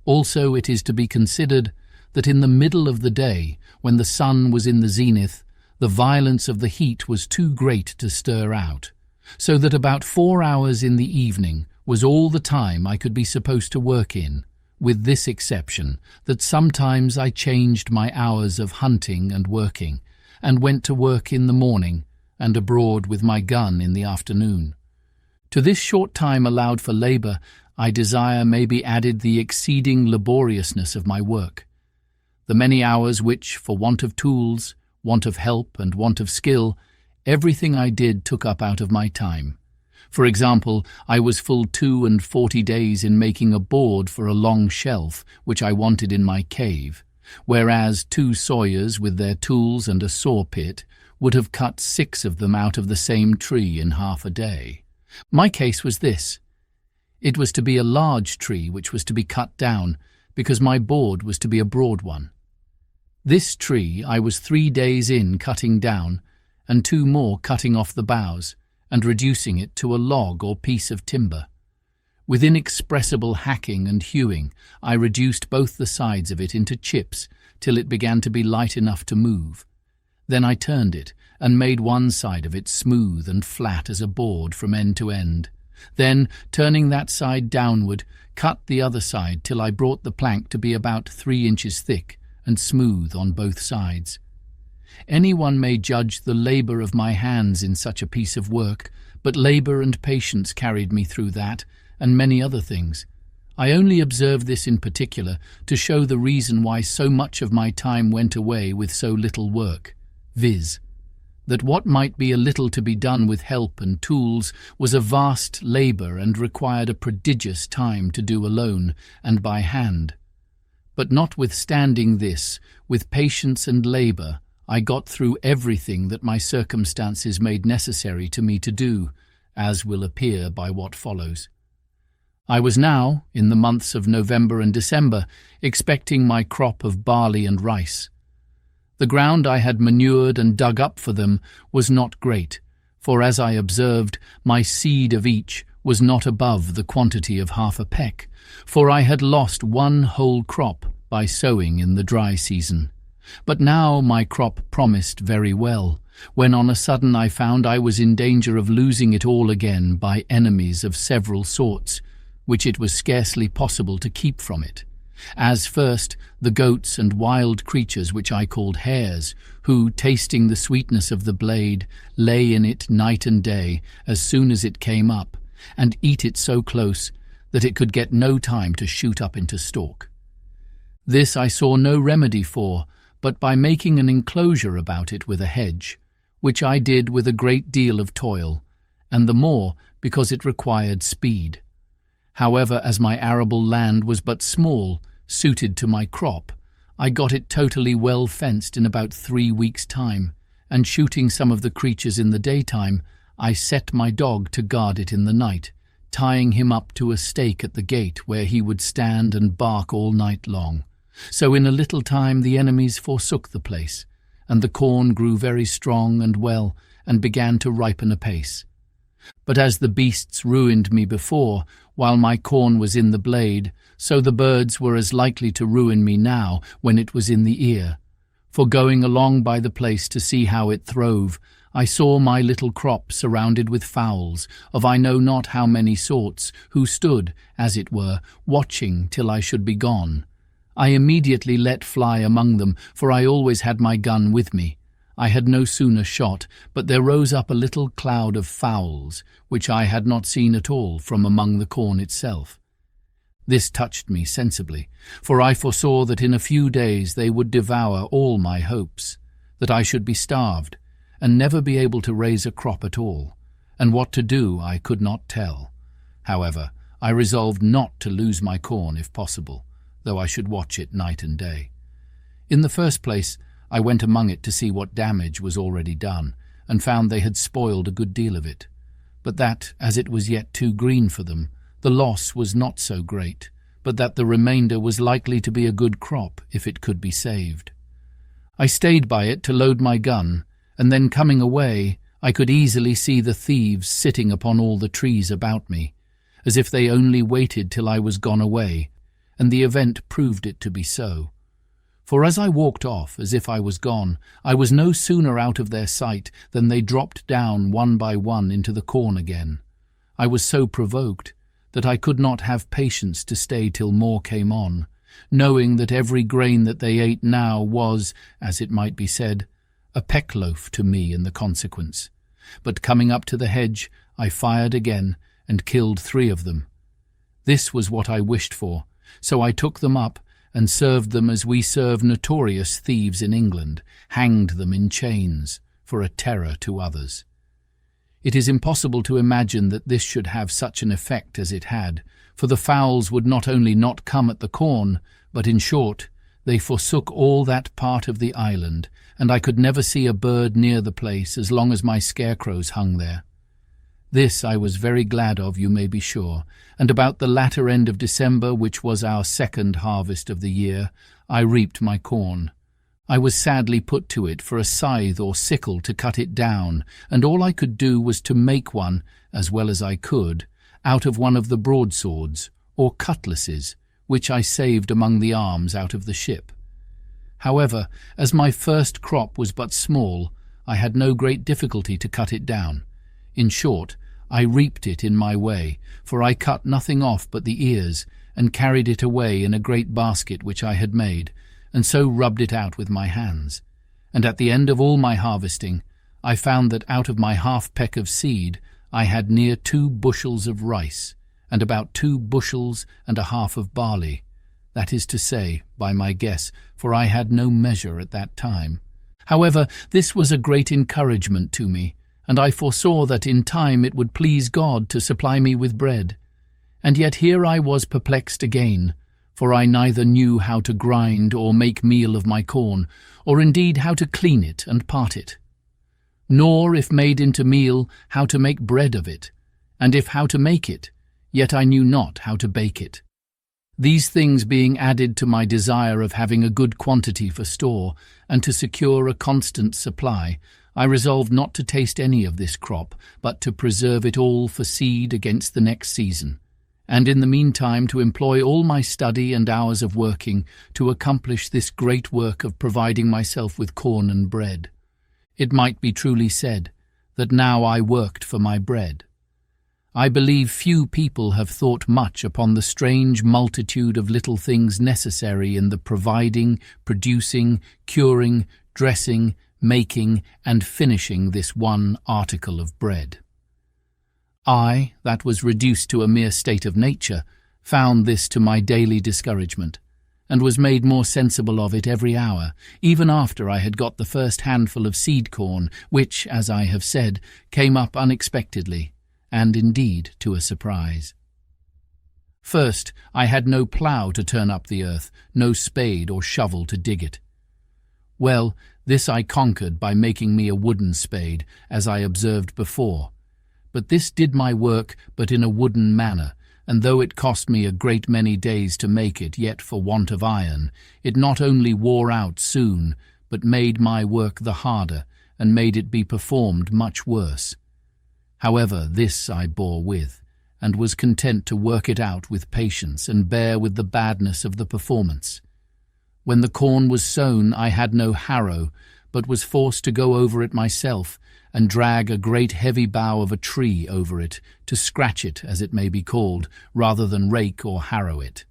Speaker 1: Also it is to be considered that in the middle of the day, when the sun was in the zenith, the violence of the heat was too great to stir out, so that about 4 hours in the evening was all the time I could be supposed to work in, with this exception, that sometimes I changed my hours of hunting and working, and went to work in the morning and abroad with my gun in the afternoon. To this short time allowed for labour, I desire may be added the exceeding laboriousness of my work. The many hours which, for want of tools, want of help, and want of skill, everything I did took up out of my time. For example, I was full 42 days in making a board for a long shelf which I wanted in my cave, whereas 2 sawyers with their tools and a saw pit would have cut 6 of them out of the same tree in half a day. My case was this. It was to be a large tree which was to be cut down, because my board was to be a broad one. This tree I was 3 days in cutting down, and 2 more cutting off the boughs, and reducing it to a log or piece of timber. With inexpressible hacking and hewing, I reduced both the sides of it into chips till it began to be light enough to move. Then I turned it and made one side of it smooth and flat as a board from end to end. Then, turning that side downward, cut the other side till I brought the plank to be about 3 inches thick and smooth on both sides. Anyone may judge the labour of my hands in such a piece of work, but labour and patience carried me through that, and many other things. I only observe this in particular to show the reason why so much of my time went away with so little work, viz., that what might be a little to be done with help and tools was a vast labour and required a prodigious time to do alone and by hand. But notwithstanding this, with patience and labour, I got through everything that my circumstances made necessary to me to do, as will appear by what follows. I was now, in the months of November and December, expecting my crop of barley and rice. The ground I had manured and dug up for them was not great, for as I observed, my seed of each was not above the quantity of half a peck, for I had lost 1 whole crop by sowing in the dry season. But now my crop promised very well, when on a sudden I found I was in danger of losing it all again by enemies of several sorts, which it was scarcely possible to keep from it. As first, the goats and wild creatures which I called hares, who, tasting the sweetness of the blade, lay in it night and day as soon as it came up, and eat it so close that it could get no time to shoot up into stalk. This I saw no remedy for, but by making an enclosure about it with a hedge, which I did with a great deal of toil, and the more because it required speed. However, as my arable land was but small, suited to my crop, I got it totally well fenced in about 3 weeks' time, and shooting some of the creatures in the daytime, I set my dog to guard it in the night, tying him up to a stake at the gate where he would stand and bark all night long. So in a little time the enemies forsook the place, and the corn grew very strong and well, and began to ripen apace. But as the beasts ruined me before, while my corn was in the blade, so the birds were as likely to ruin me now when it was in the ear. For going along by the place to see how it throve, I saw my little crop surrounded with fowls, of I know not how many sorts, who stood, as it were, watching till I should be gone. I immediately let fly among them, for I always had my gun with me. I had no sooner shot, but there rose up a little cloud of fowls, which I had not seen at all from among the corn itself. This touched me sensibly, for I foresaw that in a few days they would devour all my hopes, that I should be starved, and never be able to raise a crop at all, and what to do I could not tell. However, I resolved not to lose my corn if possible, though I should watch it night and day. In the first place, I went among it to see what damage was already done, and found they had spoiled a good deal of it, but that, as it was yet too green for them, the loss was not so great, but that the remainder was likely to be a good crop if it could be saved. I stayed by it to load my gun, and then coming away, I could easily see the thieves sitting upon all the trees about me, as if they only waited till I was gone away, and the event proved it to be so. For as I walked off, as if I was gone, I was no sooner out of their sight than they dropped down one by one into the corn again. I was so provoked that I could not have patience to stay till more came on, knowing that every grain that they ate now was, as it might be said, a peckloaf to me in the consequence. But coming up to the hedge, I fired again and killed 3 of them. This was what I wished for, so I took them up and served them as we serve notorious thieves in England, hanged them in chains, for a terror to others. It is impossible to imagine that this should have such an effect as it had, for the fowls would not only not come at the corn, but in short, they forsook all that part of the island, and I could never see a bird near the place as long as my scarecrows hung there. This I was very glad of, you may be sure, and about the latter end of December, which was our 2nd harvest of the year, I reaped my corn. I was sadly put to it for a scythe or sickle to cut it down, and all I could do was to make one, as well as I could, out of one of the broadswords, or cutlasses, which I saved among the arms out of the ship. However, as my first crop was but small, I had no great difficulty to cut it down. In short, I reaped it in my way, for I cut nothing off but the ears, and carried it away in a great basket which I had made, and so rubbed it out with my hands. And at the end of all my harvesting, I found that out of my half-peck of seed I had near 2 bushels of rice, and about 2 bushels and a half of barley, that is to say, by my guess, for I had no measure at that time. However, this was a great encouragement to me, and I foresaw that in time it would please God to supply me with bread. And yet here I was perplexed again, for I neither knew how to grind or make meal of my corn, or indeed how to clean it and part it. Nor, if made into meal, how to make bread of it, and if how to make it, yet I knew not how to bake it. These things being added to my desire of having a good quantity for store, and to secure a constant supply, I resolved not to taste any of this crop, but to preserve it all for seed against the next season, and in the meantime to employ all my study and hours of working to accomplish this great work of providing myself with corn and bread. It might be truly said that now I worked for my bread. I believe few people have thought much upon the strange multitude of little things necessary in the providing, producing, curing, dressing, making, and finishing this one article of bread. I, that was reduced to a mere state of nature, found this to my daily discouragement, and was made more sensible of it every hour, even after I had got the first handful of seed corn, which, as I have said, came up unexpectedly, and indeed to a surprise. First, I had no plough to turn up the earth, no spade or shovel to dig it. Well, this I conquered by making me a wooden spade, as I observed before. But this did my work but in a wooden manner, and though it cost me a great many days to make it, yet for want of iron, it not only wore out soon, but made my work the harder, and made it be performed much worse. However, this I bore with, and was content to work it out with patience and bear with the badness of the performance. When the corn was sown, I had no harrow, but was forced to go over it myself, and drag a great heavy bough of a tree over it, to scratch it, as it may be called, rather than rake or harrow it.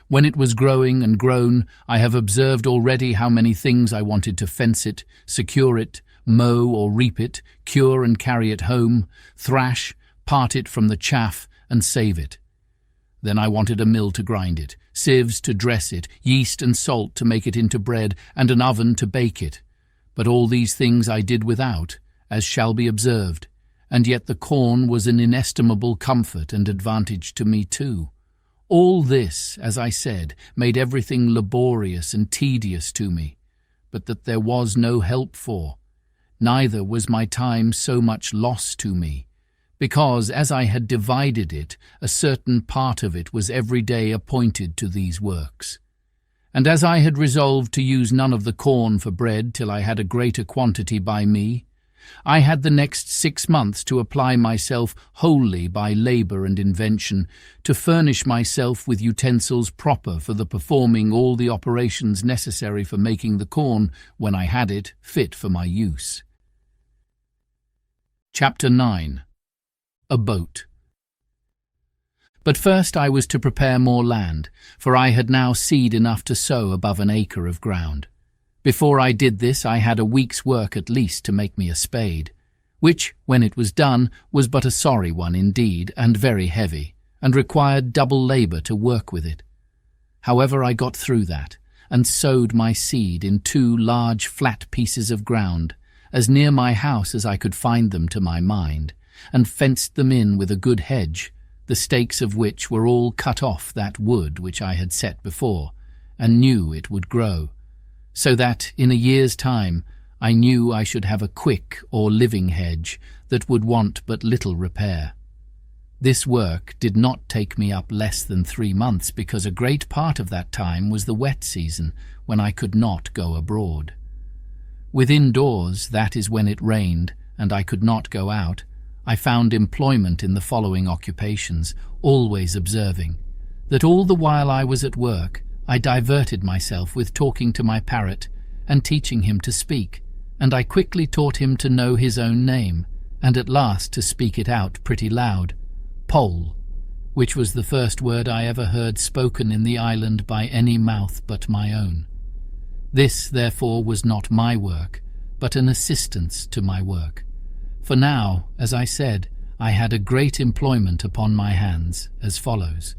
Speaker 1: When it was growing and grown, I have observed already how many things I wanted to fence it, secure it, mow or reap it, cure and carry it home, thrash, part it from the chaff, and save it. Then I wanted a mill to grind it, sieves to dress it, yeast and salt to make it into bread, and an oven to bake it. But all these things I did without, as shall be observed, and yet the corn was an inestimable comfort and advantage to me too. All this, as I said, made everything laborious and tedious to me, but that there was no help for. Neither was my time so much loss to me, because, as I had divided it, a certain part of it was every day appointed to these works. And as I had resolved to use none of the corn for bread till I had a greater quantity by me, I had the next 6 months to apply myself wholly by labour and invention to furnish myself with utensils proper for the performing all the operations necessary for making the corn, when I had it, fit for my use. Chapter 9. A Boat. But first I was to prepare more land, for I had now seed enough to sow above an acre of ground. Before I did this I had a week's work at least to make me a spade, which, when it was done, was but a sorry one indeed, and very heavy, and required double labour to work with it. However, I got through that, and sowed my seed in 2 large flat pieces of ground, as near my house as I could find them to my mind, and fenced them in with a good hedge, the stakes of which were all cut off that wood which I had set before, and knew it would grow, so that in a year's time I knew I should have a quick or living hedge that would want but little repair. This work did not take me up less than 3 months, because a great part of that time was the wet season, when I could not go abroad. Within doors, that is when it rained, and I could not go out, I found employment in the following occupations, always observing that all the while I was at work I diverted myself with talking to my parrot and teaching him to speak, and I quickly taught him to know his own name, and at last to speak it out pretty loud, Pole, which was the first word I ever heard spoken in the island by any mouth but my own. This, therefore, was not my work, but an assistance to my work. For now, as I said, I had a great employment upon my hands, as follows.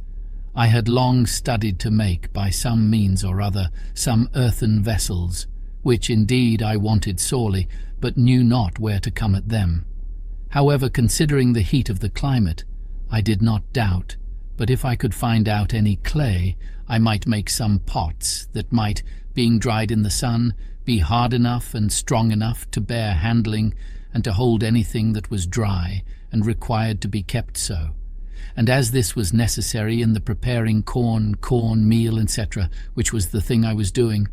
Speaker 1: I had long studied to make, by some means or other, some earthen vessels, which indeed I wanted sorely, but knew not where to come at them. However, considering the heat of the climate, I did not doubt, but if I could find out any clay, I might make some pots that might, being dried in the sun, be hard enough and strong enough to bear handling and to hold anything that was dry and required to be kept so. And as this was necessary in the preparing corn, meal, etc., which was the thing I was doing,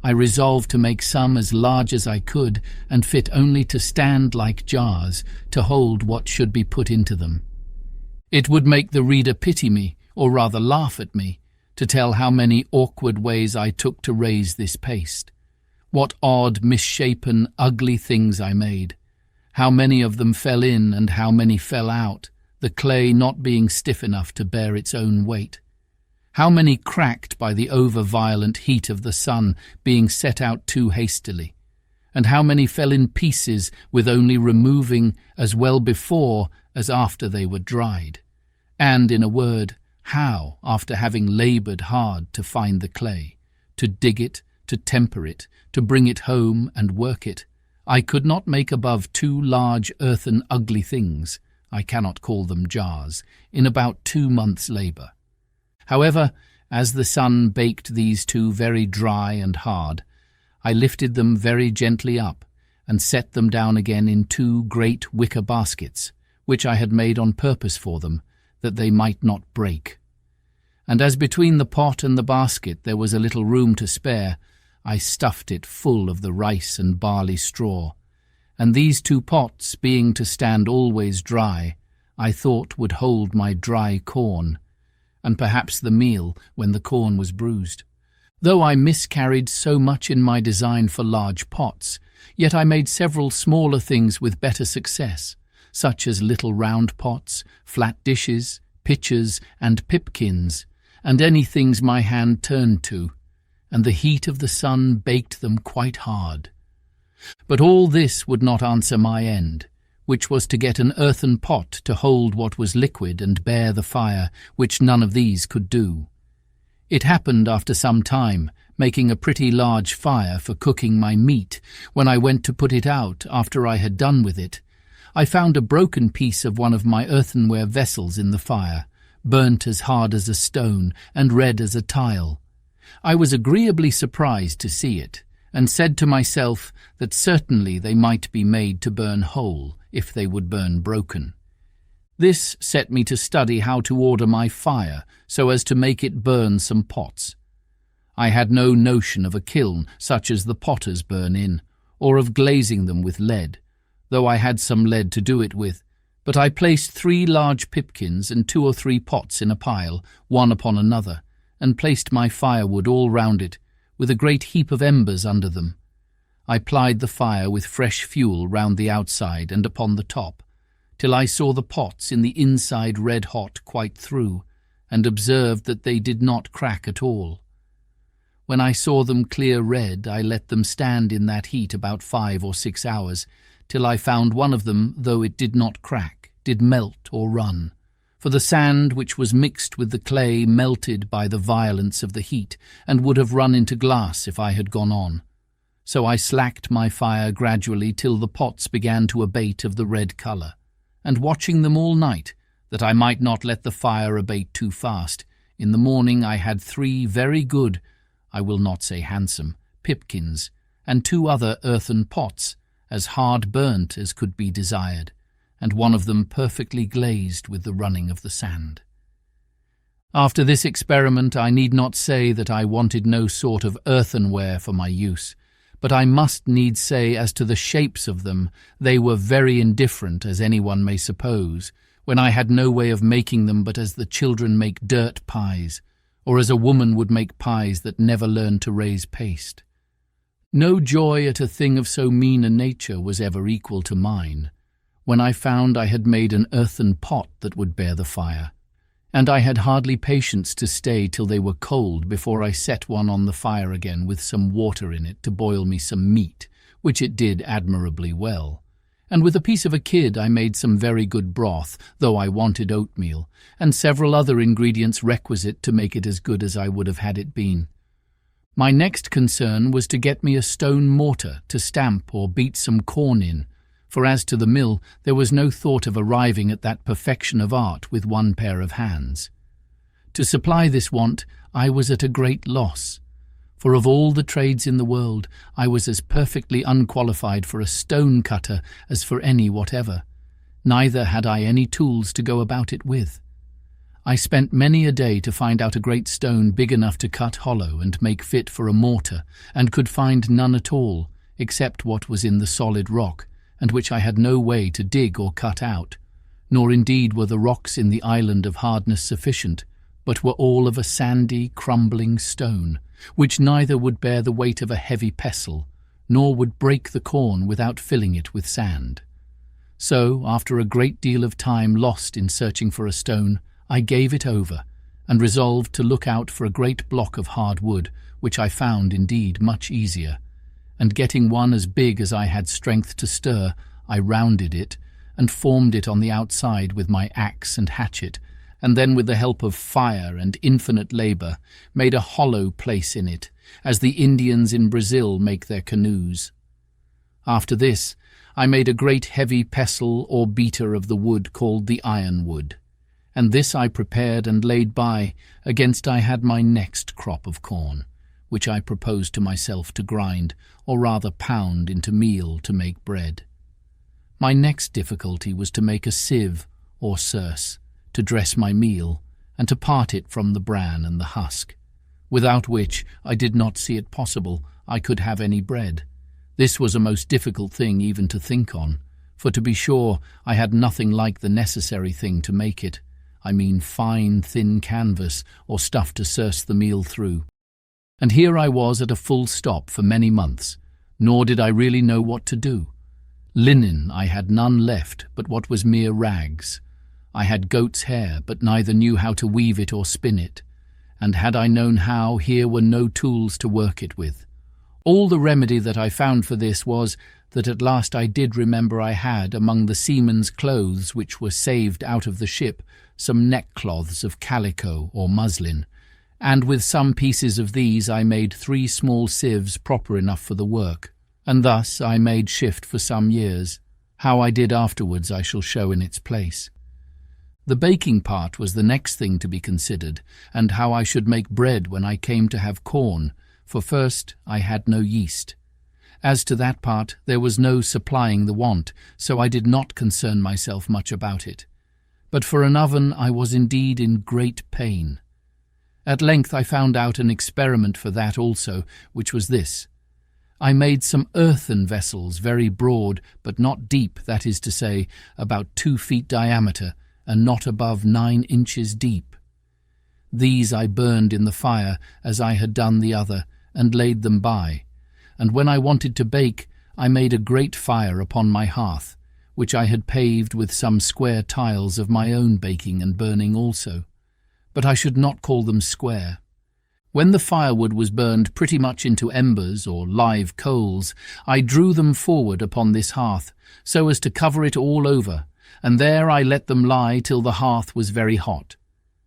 Speaker 1: I resolved to make some as large as I could, and fit only to stand like jars, to hold what should be put into them. It would make the reader pity me, or rather laugh at me, to tell how many awkward ways I took to raise this paste. What odd, misshapen, ugly things I made. How many of them fell in and how many fell out, the clay not being stiff enough to bear its own weight. How many cracked by the over-violent heat of the sun being set out too hastily, and how many fell in pieces with only removing as well before as after they were dried. And, in a word, how, after having laboured hard to find the clay, to dig it, to temper it, to bring it home and work it, I could not make above 2 large earthen ugly things, I cannot call them jars, in about 2 months' labour. However, as the sun baked these 2 very dry and hard, I lifted them very gently up, and set them down again in 2 great wicker baskets, which I had made on purpose for them, that they might not break. And as between the pot and the basket there was a little room to spare, I stuffed it full of the rice and barley straw, and these 2 pots, being to stand always dry, I thought would hold my dry corn, and perhaps the meal when the corn was bruised. Though I miscarried so much in my design for large pots, yet I made several smaller things with better success, such as little round pots, flat dishes, pitchers, and pipkins, and any things my hand turned to, and the heat of the sun baked them quite hard. But all this would not answer my end, which was to get an earthen pot to hold what was liquid and bear the fire, which none of these could do. It happened after some time, making a pretty large fire for cooking my meat, when I went to put it out after I had done with it, I found a broken piece of one of my earthenware vessels in the fire, burnt as hard as a stone and red as a tile. I was agreeably surprised to see it, and said to myself that certainly they might be made to burn whole, if they would burn broken. This set me to study how to order my fire so as to make it burn some pots. I had no notion of a kiln such as the potters burn in, or of glazing them with lead, though I had some lead to do it with, but I placed 3 large pipkins and 2 or 3 pots in a pile, one upon another, and placed my firewood all round it, with a great heap of embers under them. I plied the fire with fresh fuel round the outside and upon the top, till I saw the pots in the inside red hot quite through, and observed that they did not crack at all. When I saw them clear red, I let them stand in that heat about 5 or 6 hours, till I found one of them, though it did not crack, did melt or run. For the sand which was mixed with the clay melted by the violence of the heat, and would have run into glass if I had gone on. So I slacked my fire gradually till the pots began to abate of the red colour, and watching them all night, that I might not let the fire abate too fast, in the morning I had 3 very good, I will not say handsome, pipkins, and 2 other earthen pots, as hard burnt as could be desired, and one of them perfectly glazed with the running of the sand. After this experiment I need not say that I wanted no sort of earthenware for my use, but I must needs say as to the shapes of them, they were very indifferent, as anyone may suppose, when I had no way of making them but as the children make dirt pies, or as a woman would make pies that never learned to raise paste. No joy at a thing of so mean a nature was ever equal to mine, when I found I had made an earthen pot that would bear the fire, and I had hardly patience to stay till they were cold before I set one on the fire again with some water in it to boil me some meat, which it did admirably well. And with a piece of a kid I made some very good broth, though I wanted oatmeal, and several other ingredients requisite to make it as good as I would have had it been. My next concern was to get me a stone mortar to stamp or beat some corn in, for as to the mill, there was no thought of arriving at that perfection of art with one pair of hands. To supply this want, I was at a great loss, for of all the trades in the world, I was as perfectly unqualified for a stone cutter as for any whatever, neither had I any tools to go about it with. I spent many a day to find out a great stone big enough to cut hollow and make fit for a mortar, and could find none at all, except what was in the solid rock, and which I had no way to dig or cut out, nor indeed were the rocks in the island of hardness sufficient, but were all of a sandy, crumbling stone, which neither would bear the weight of a heavy pestle, nor would break the corn without filling it with sand. So, after a great deal of time lost in searching for a stone, I gave it over, and resolved to look out for a great block of hard wood, which I found indeed much easier, and getting one as big as I had strength to stir, I rounded it, and formed it on the outside with my axe and hatchet, and then with the help of fire and infinite labour, made a hollow place in it, as the Indians in Brazil make their canoes. After this, I made a great heavy pestle or beater of the wood called the ironwood, and this I prepared and laid by against I had my next crop of corn, which I proposed to myself to grind, or rather pound into meal to make bread. My next difficulty was to make a sieve, or circe, to dress my meal, and to part it from the bran and the husk, without which I did not see it possible I could have any bread. This was a most difficult thing even to think on, for to be sure I had nothing like the necessary thing to make it, I mean fine thin canvas or stuff to circe the meal through. And here I was at a full stop for many months, nor did I really know what to do. Linen I had none left but what was mere rags. I had goat's hair, but neither knew how to weave it or spin it, and had I known how, here were no tools to work it with. All the remedy that I found for this was that at last I did remember I had, among the seamen's clothes which were saved out of the ship, some neckcloths of calico or muslin, and with some pieces of these I made 3 small sieves proper enough for the work, and thus I made shift for some years. How I did afterwards I shall show in its place. The baking part was the next thing to be considered, and how I should make bread when I came to have corn, for first I had no yeast. As to that part, there was no supplying the want, so I did not concern myself much about it. But for an oven I was indeed in great pain. At length I found out an experiment for that also, which was this. I made some earthen vessels very broad, but not deep, that is to say, about 2 feet diameter, and not above 9 inches deep. These I burned in the fire, as I had done the other, and laid them by, and when I wanted to bake, I made a great fire upon my hearth, which I had paved with some square tiles of my own baking and burning also. but I should not call them square. When the firewood was burned pretty much into embers or live coals, I drew them forward upon this hearth, so as to cover it all over, and there I let them lie till the hearth was very hot.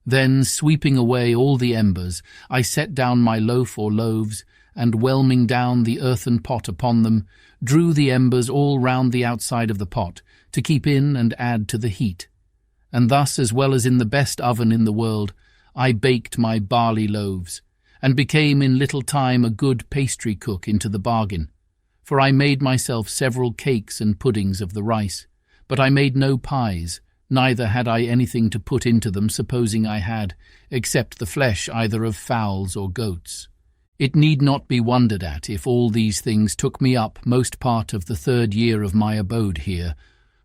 Speaker 1: Then, sweeping away all the embers, I set down my loaf or loaves, and whelming down the earthen pot upon them, drew the embers all round the outside of the pot, to keep in and add to the heat. And thus, as well as in the best oven in the world, I baked my barley loaves, and became in little time a good pastry cook into the bargain. For I made myself several cakes and puddings of the rice, but I made no pies, neither had I anything to put into them, supposing I had, except the flesh either of fowls or goats. It need not be wondered at if all these things took me up most part of the 3rd year of my abode here,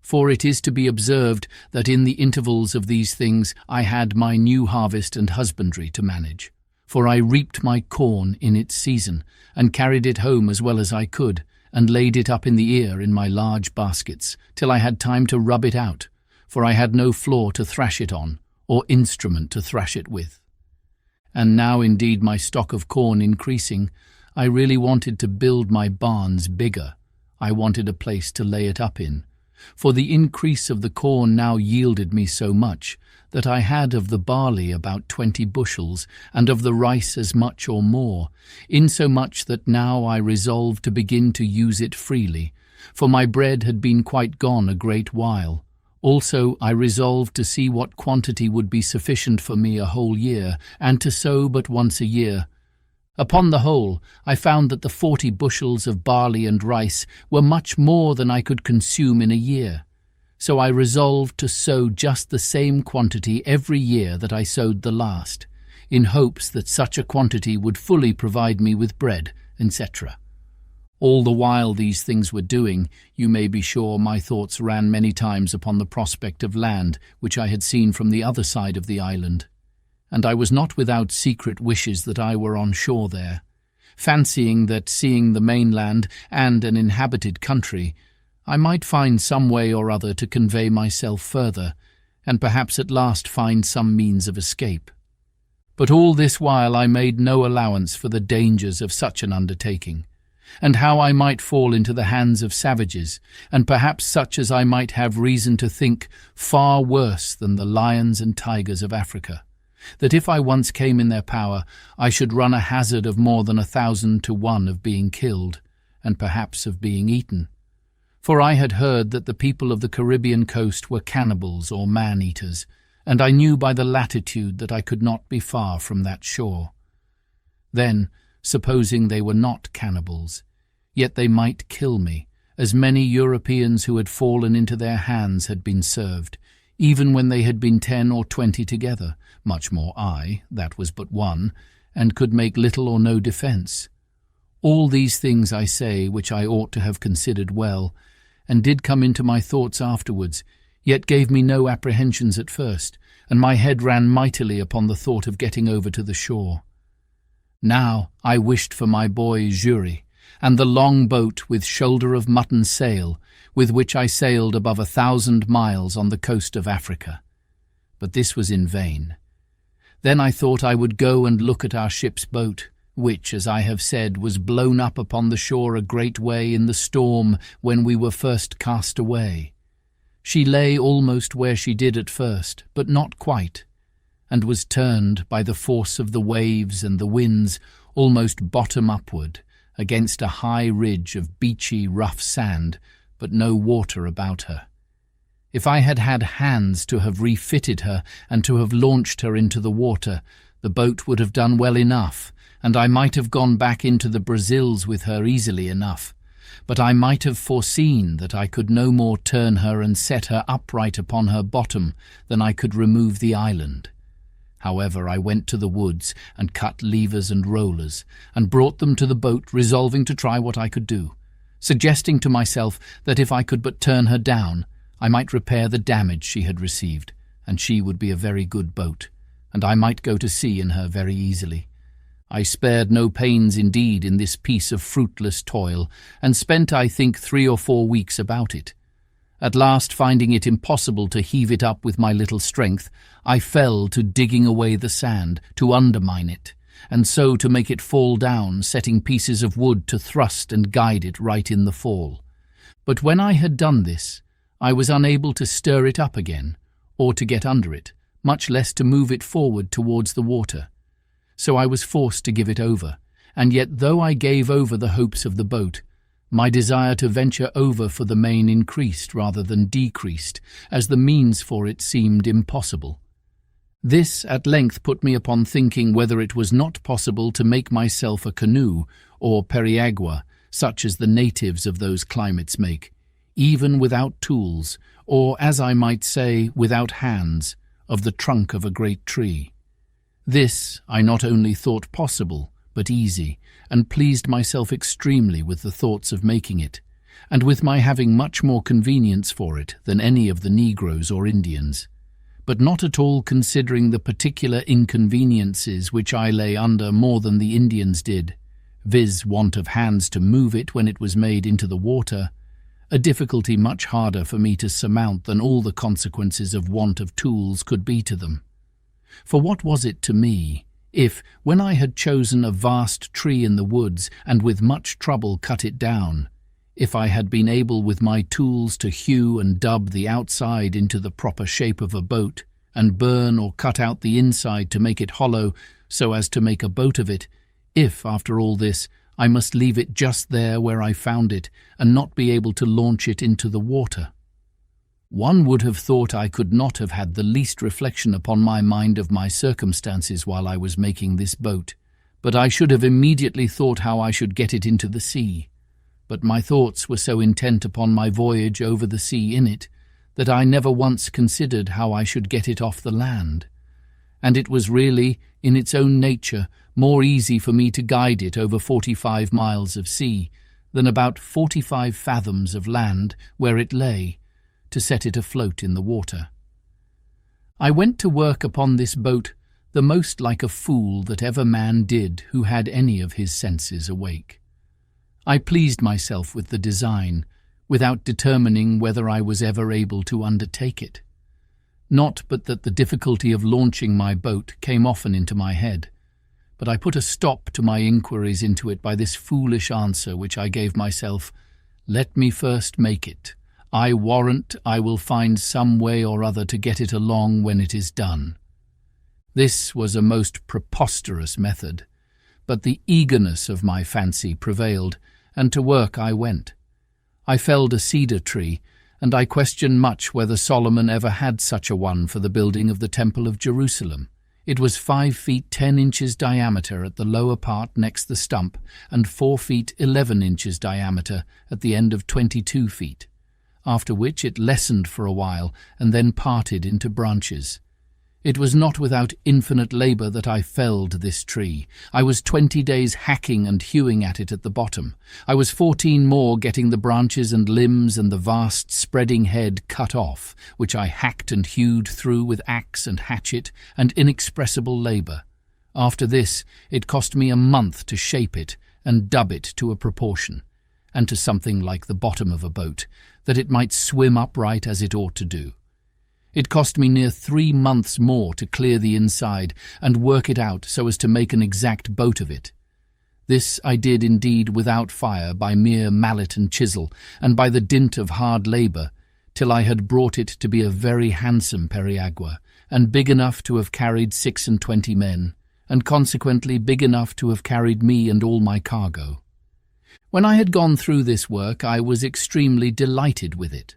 Speaker 1: for it is to be observed that in the intervals of these things I had my new harvest and husbandry to manage. For I reaped my corn in its season, and carried it home as well as I could, and laid it up in the ear in my large baskets, till I had time to rub it out, for I had no floor to thrash it on, or instrument to thrash it with. And now indeed my stock of corn increasing, I really wanted to build my barns bigger. I wanted a place to lay it up in, for the increase of the corn now yielded me so much, that I had of the barley about 20 bushels, and of the rice as much or more, insomuch that now I resolved to begin to use it freely, for my bread had been quite gone a great while. Also I resolved to see what quantity would be sufficient for me a whole year, and to sow but once a year. Upon the whole, I found that the 40 bushels of barley and rice were much more than I could consume in a year. So I resolved to sow just the same quantity every year that I sowed the last, in hopes that such a quantity would fully provide me with bread, etc. All the while these things were doing, you may be sure my thoughts ran many times upon the prospect of land which I had seen from the other side of the island, and I was not without secret wishes that I were on shore there, fancying that, seeing the mainland and an inhabited country, I might find some way or other to convey myself further, and perhaps at last find some means of escape. But all this while I made no allowance for the dangers of such an undertaking, and how I might fall into the hands of savages, and perhaps such as I might have reason to think far worse than the lions and tigers of Africa, that if I once came in their power, I should run a hazard of more than 1,000 to 1 of being killed, and perhaps of being eaten. For I had heard that the people of the Caribbean coast were cannibals or man-eaters, and I knew by the latitude that I could not be far from that shore. Then, supposing they were not cannibals, yet they might kill me, as many Europeans who had fallen into their hands had been served, even when they had been 10 or 20 together, much more I, that was but one, and could make little or no defence. All these things I say which I ought to have considered well, and did come into my thoughts afterwards, yet gave me no apprehensions at first, and my head ran mightily upon the thought of getting over to the shore. Now I wished for my boy Jury, and the long boat with shoulder of mutton sail, with which I sailed above 1,000 miles on the coast of Africa. But this was in vain. Then I thought I would go and look at our ship's boat, which, as I have said, was blown up upon the shore a great way in the storm when we were first cast away. She lay almost where she did at first, but not quite, and was turned by the force of the waves and the winds almost bottom upward against a high ridge of beachy, rough sand, but no water about her. If I had had hands to have refitted her and to have launched her into the water, the boat would have done well enough, and I might have gone back into the Brazils with her easily enough. But I might have foreseen that I could no more turn her and set her upright upon her bottom than I could remove the island. However, I went to the woods and cut levers and rollers, and brought them to the boat, resolving to try what I could do, suggesting to myself that if I could but turn her down, I might repair the damage she had received, and she would be a very good boat, and I might go to sea in her very easily. I spared no pains indeed in this piece of fruitless toil, and spent, I think, 3 or 4 weeks about it. At last, finding it impossible to heave it up with my little strength, I fell to digging away the sand, to undermine it, and so to make it fall down, setting pieces of wood to thrust and guide it right in the fall. But when I had done this, I was unable to stir it up again, or to get under it, much less to move it forward towards the water. So I was forced to give it over, and yet though I gave over the hopes of the boat, my desire to venture over for the main increased rather than decreased, as the means for it seemed impossible. This at length put me upon thinking whether it was not possible to make myself a canoe, or periagua, such as the natives of those climates make, even without tools, or, as I might say, without hands, of the trunk of a great tree. This I not only thought possible, but easy, and pleased myself extremely with the thoughts of making it, and with my having much more convenience for it than any of the Negroes or Indians, but not at all considering the particular inconveniences which I lay under more than the Indians did, viz. Want of hands to move it when it was made into the water, a difficulty much harder for me to surmount than all the consequences of want of tools could be to them. For what was it to me, if, when I had chosen a vast tree in the woods and with much trouble cut it down, if I had been able with my tools to hew and dub the outside into the proper shape of a boat, and burn or cut out the inside to make it hollow so as to make a boat of it, if, after all this, I must leave it just there where I found it, and not be able to launch it into the water? One would have thought I could not have had the least reflection upon my mind of my circumstances while I was making this boat, but I should have immediately thought how I should get it into the sea. But my thoughts were so intent upon my voyage over the sea in it, that I never once considered how I should get it off the land. And it was really, in its own nature, more easy for me to guide it over 45 miles of sea than about 45 fathoms of land where it lay, to set it afloat in the water. I went to work upon this boat the most like a fool that ever man did who had any of his senses awake. I pleased myself with the design, without determining whether I was ever able to undertake it. Not but that the difficulty of launching my boat came often into my head, but I put a stop to my inquiries into it by this foolish answer which I gave myself: "Let me first make it. I warrant I will find some way or other to get it along when it is done." This was a most preposterous method, but the eagerness of my fancy prevailed, and to work I went. I felled a cedar tree, and I question much whether Solomon ever had such a one for the building of the Temple of Jerusalem. It was 5 feet 10 inches diameter at the lower part next the stump, and 4 feet 11 inches diameter at the end of 22 feet. After which it lessened for a while, and then parted into branches. It was not without infinite labour that I felled this tree. I was 20 days hacking and hewing at it at the bottom. I was 14 more getting the branches and limbs and the vast spreading head cut off, which I hacked and hewed through with axe and hatchet and inexpressible labour. After this, it cost me a month to shape it and dub it to a proportion, and to something like the bottom of a boat, that it might swim upright as it ought to do. It cost me near 3 months more to clear the inside and work it out so as to make an exact boat of it. This I did indeed without fire, by mere mallet and chisel, and by the dint of hard labour, till I had brought it to be a very handsome periagua, and big enough to have carried 26 men, and consequently big enough to have carried me and all my cargo. When I had gone through this work, I was extremely delighted with it.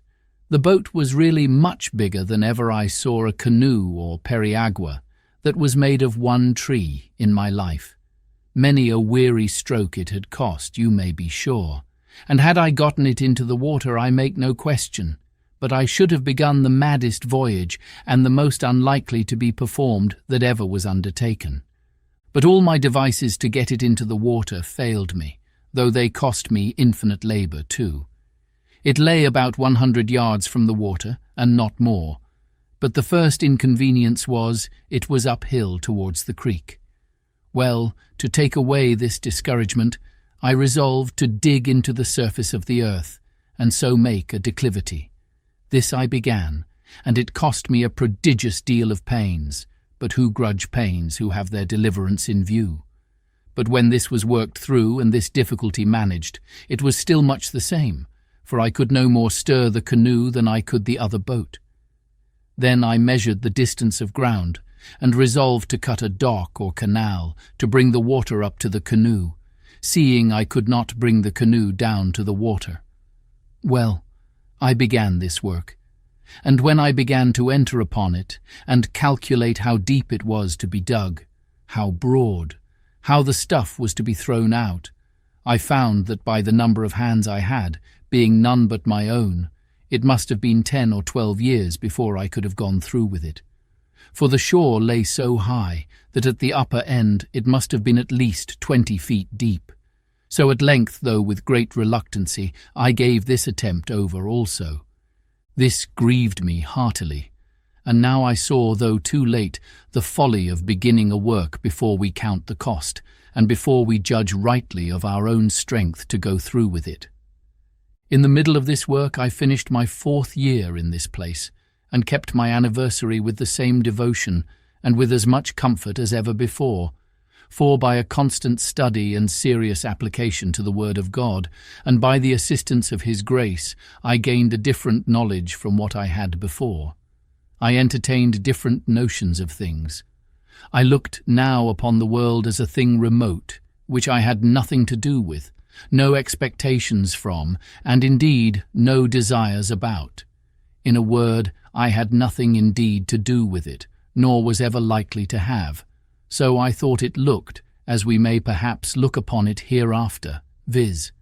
Speaker 1: The boat was really much bigger than ever I saw a canoe or periagua that was made of one tree in my life. Many a weary stroke it had cost, you may be sure, and had I gotten it into the water I make no question, but I should have begun the maddest voyage and the most unlikely to be performed that ever was undertaken. But all my devices to get it into the water failed me, though they cost me infinite labour too. It lay about 100 yards from the water, and not more, but the first inconvenience was it was uphill towards the creek. Well, to take away this discouragement, I resolved to dig into the surface of the earth, and so make a declivity. This I began, and it cost me a prodigious deal of pains, but who grudge pains who have their deliverance in view? But when this was worked through and this difficulty managed, it was still much the same, for I could no more stir the canoe than I could the other boat. Then I measured the distance of ground, and resolved to cut a dock or canal to bring the water up to the canoe, seeing I could not bring the canoe down to the water. Well, I began this work, and when I began to enter upon it, and calculate how deep it was to be dug, how broad, how the stuff was to be thrown out, I found that by the number of hands I had, being none but my own, it must have been 10 or 12 years before I could have gone through with it. For the shore lay so high that at the upper end it must have been at least 20 feet deep. So at length, though with great reluctancy, I gave this attempt over also. This grieved me heartily, and now I saw, though too late, the folly of beginning a work before we count the cost, and before we judge rightly of our own strength to go through with it. In the middle of this work I finished my 4th year in this place, and kept my anniversary with the same devotion, and with as much comfort as ever before, for by a constant study and serious application to the Word of God, and by the assistance of His grace, I gained a different knowledge from what I had before. I entertained different notions of things. I looked now upon the world as a thing remote, which I had nothing to do with, no expectations from, and indeed no desires about. In a word, I had nothing indeed to do with it, nor was ever likely to have. So I thought it looked, as we may perhaps look upon it hereafter, viz.,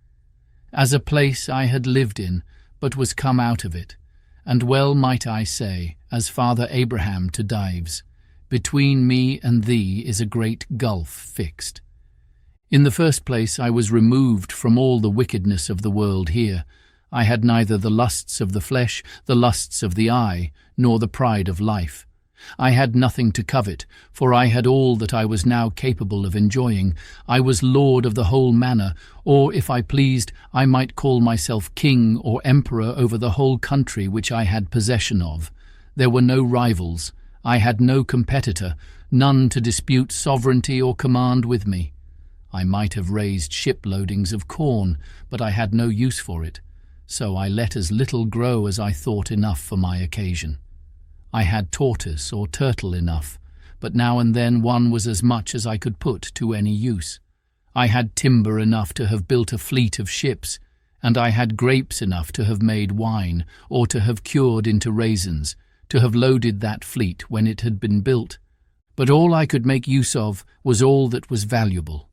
Speaker 1: as a place I had lived in, but was come out of it, and well might I say, as Father Abraham to Dives, between me and thee is a great gulf fixed. In the first place I was removed from all the wickedness of the world here. I had neither the lusts of the flesh, the lusts of the eye, nor the pride of life. I had nothing to covet, for I had all that I was now capable of enjoying. I was lord of the whole manor, or, if I pleased, I might call myself king or emperor over the whole country which I had possession of. There were no rivals. I had no competitor, none to dispute sovereignty or command with me. I might have raised ship-loadings of corn, but I had no use for it, so I let as little grow as I thought enough for my occasion. I had tortoise or turtle enough, but now and then one was as much as I could put to any use. I had timber enough to have built a fleet of ships, and I had grapes enough to have made wine, or to have cured into raisins, to have loaded that fleet when it had been built. But all I could make use of was all that was valuable.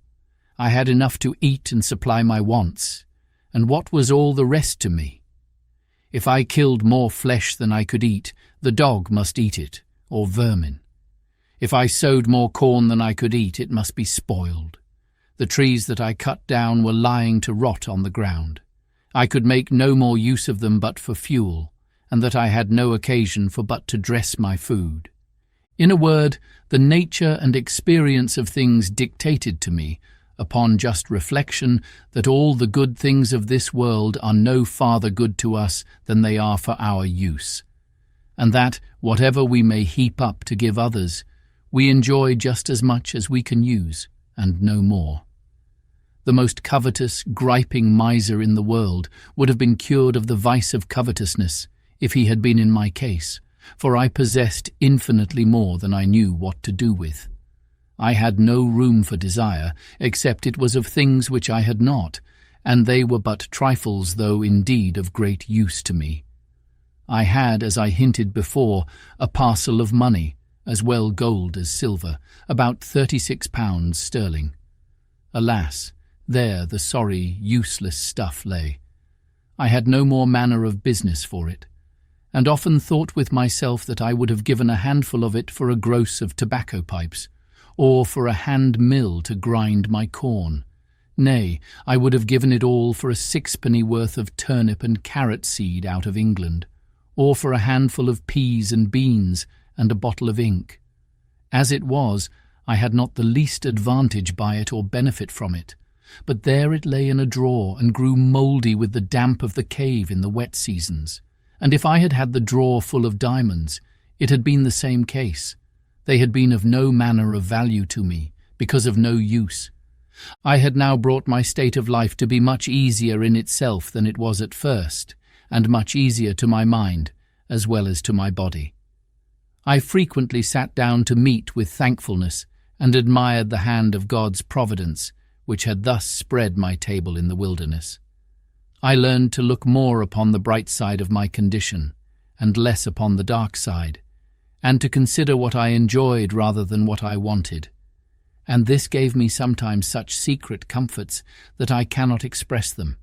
Speaker 1: I had enough to eat and supply my wants, and what was all the rest to me? If I killed more flesh than I could eat, the dog must eat it, or vermin. If I sowed more corn than I could eat, it must be spoiled. The trees that I cut down were lying to rot on the ground. I could make no more use of them but for fuel, and that I had no occasion for but to dress my food. In a word, the nature and experience of things dictated to me, upon just reflection, that all the good things of this world are no farther good to us than they are for our use, and that, whatever we may heap up to give others, we enjoy just as much as we can use, and no more. The most covetous, griping miser in the world would have been cured of the vice of covetousness if he had been in my case, for I possessed infinitely more than I knew what to do with. I had no room for desire, except it was of things which I had not, and they were but trifles, though indeed of great use to me. I had, as I hinted before, a parcel of money, as well gold as silver, about £36 sterling. Alas, there the sorry, useless stuff lay. I had no more manner of business for it, and often thought with myself that I would have given a handful of it for a gross of tobacco pipes, or for a hand mill to grind my corn. Nay, I would have given it all for a 6penny worth of turnip and carrot seed out of England, or for a handful of peas and beans and a bottle of ink. As it was, I had not the least advantage by it or benefit from it, but there it lay in a drawer and grew mouldy with the damp of the cave in the wet seasons, and if I had had the drawer full of diamonds, it had been the same case. They had been of no manner of value to me, because of no use. I had now brought my state of life to be much easier in itself than it was at first, and much easier to my mind, as well as to my body. I frequently sat down to meat with thankfulness, and admired the hand of God's providence, which had thus spread my table in the wilderness. I learned to look more upon the bright side of my condition, and less upon the dark side, and to consider what I enjoyed rather than what I wanted. And this gave me sometimes such secret comforts that I cannot express them,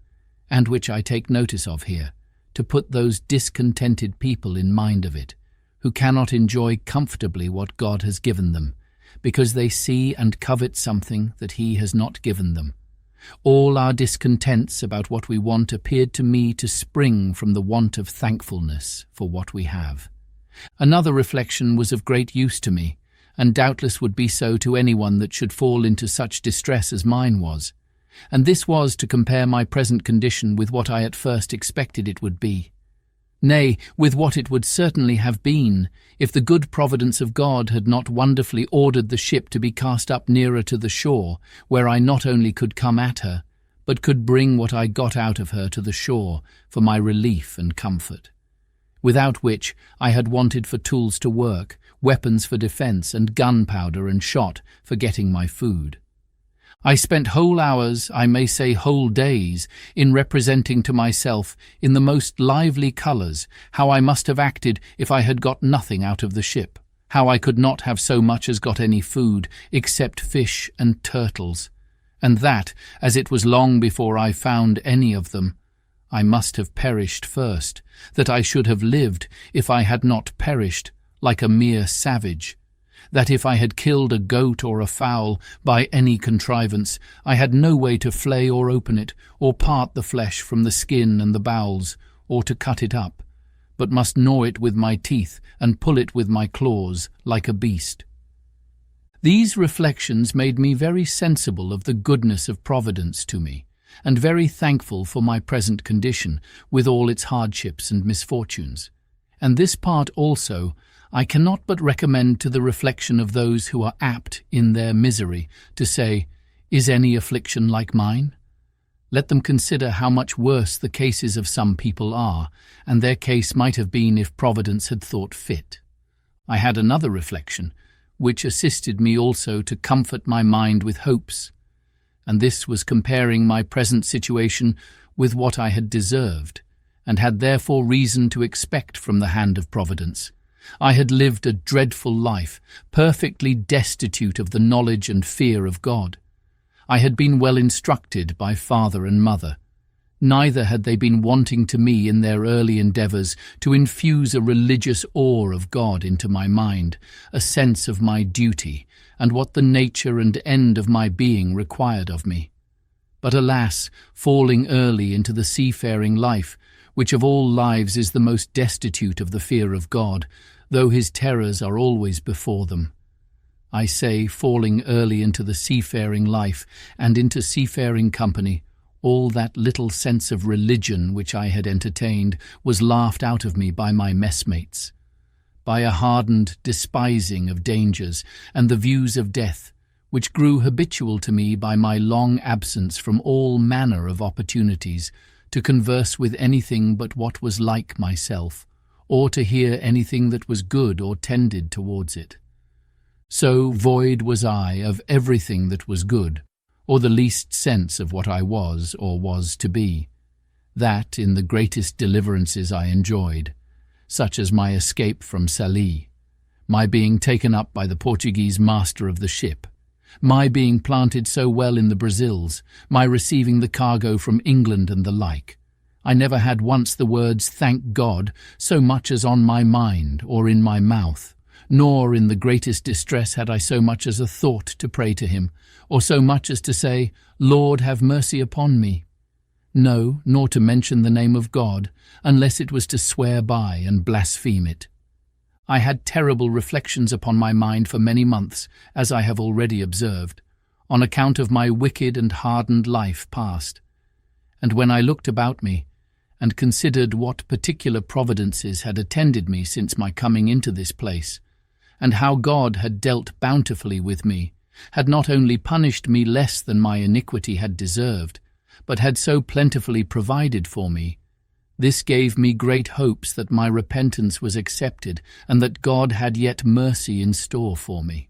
Speaker 1: and which I take notice of here, to put those discontented people in mind of it, who cannot enjoy comfortably what God has given them, because they see and covet something that He has not given them. All our discontents about what we want appeared to me to spring from the want of thankfulness for what we have. Another reflection was of great use to me, and doubtless would be so to anyone that should fall into such distress as mine was, and this was to compare my present condition with what I at first expected it would be. Nay, with what it would certainly have been, if the good providence of God had not wonderfully ordered the ship to be cast up nearer to the shore, where I not only could come at her, but could bring what I got out of her to the shore for my relief and comfort. Without which I had wanted for tools to work, weapons for defence, and gunpowder and shot for getting my food. I spent whole hours, I may say whole days, in representing to myself, in the most lively colours, how I must have acted if I had got nothing out of the ship, how I could not have so much as got any food, except fish and turtles, and that, as it was long before I found any of them, I must have perished first, that I should have lived if I had not perished, like a mere savage, that if I had killed a goat or a fowl by any contrivance, I had no way to flay or open it, or part the flesh from the skin and the bowels, or to cut it up, but must gnaw it with my teeth and pull it with my claws, like a beast. These reflections made me very sensible of the goodness of Providence to me, and very thankful for my present condition, with all its hardships and misfortunes. And this part also I cannot but recommend to the reflection of those who are apt, in their misery, to say, "Is any affliction like mine?" Let them consider how much worse the cases of some people are, and their case might have been if Providence had thought fit. I had another reflection, which assisted me also to comfort my mind with hopes, and this was comparing my present situation with what I had deserved, and had therefore reason to expect from the hand of Providence. I had lived a dreadful life, perfectly destitute of the knowledge and fear of God. I had been well instructed by father and mother. Neither had they been wanting to me in their early endeavours to infuse a religious awe of God into my mind, a sense of my duty, and what the nature and end of my being required of me. But alas, falling early into the seafaring life, which of all lives is the most destitute of the fear of God, though His terrors are always before them. I say, falling early into the seafaring life and into seafaring company, all that little sense of religion which I had entertained was laughed out of me by my messmates, by a hardened despising of dangers and the views of death, which grew habitual to me by my long absence from all manner of opportunities to converse with anything but what was like myself, or to hear anything that was good or tended towards it. So void was I of everything that was good, or the least sense of what I was or was to be, that in the greatest deliverances I enjoyed, such as my escape from Sallee, my being taken up by the Portuguese master of the ship, my being planted so well in the Brazils, my receiving the cargo from England and the like. I never had once the words "thank God" so much as on my mind or in my mouth, nor in the greatest distress had I so much as a thought to pray to Him, or so much as to say, "Lord, have mercy upon me." No, nor to mention the name of God, unless it was to swear by and blaspheme it. I had terrible reflections upon my mind for many months, as I have already observed, on account of my wicked and hardened life past. And when I looked about me, and considered what particular providences had attended me since my coming into this place, and how God had dealt bountifully with me, had not only punished me less than my iniquity had deserved, but had so plentifully provided for me, this gave me great hopes that my repentance was accepted and that God had yet mercy in store for me.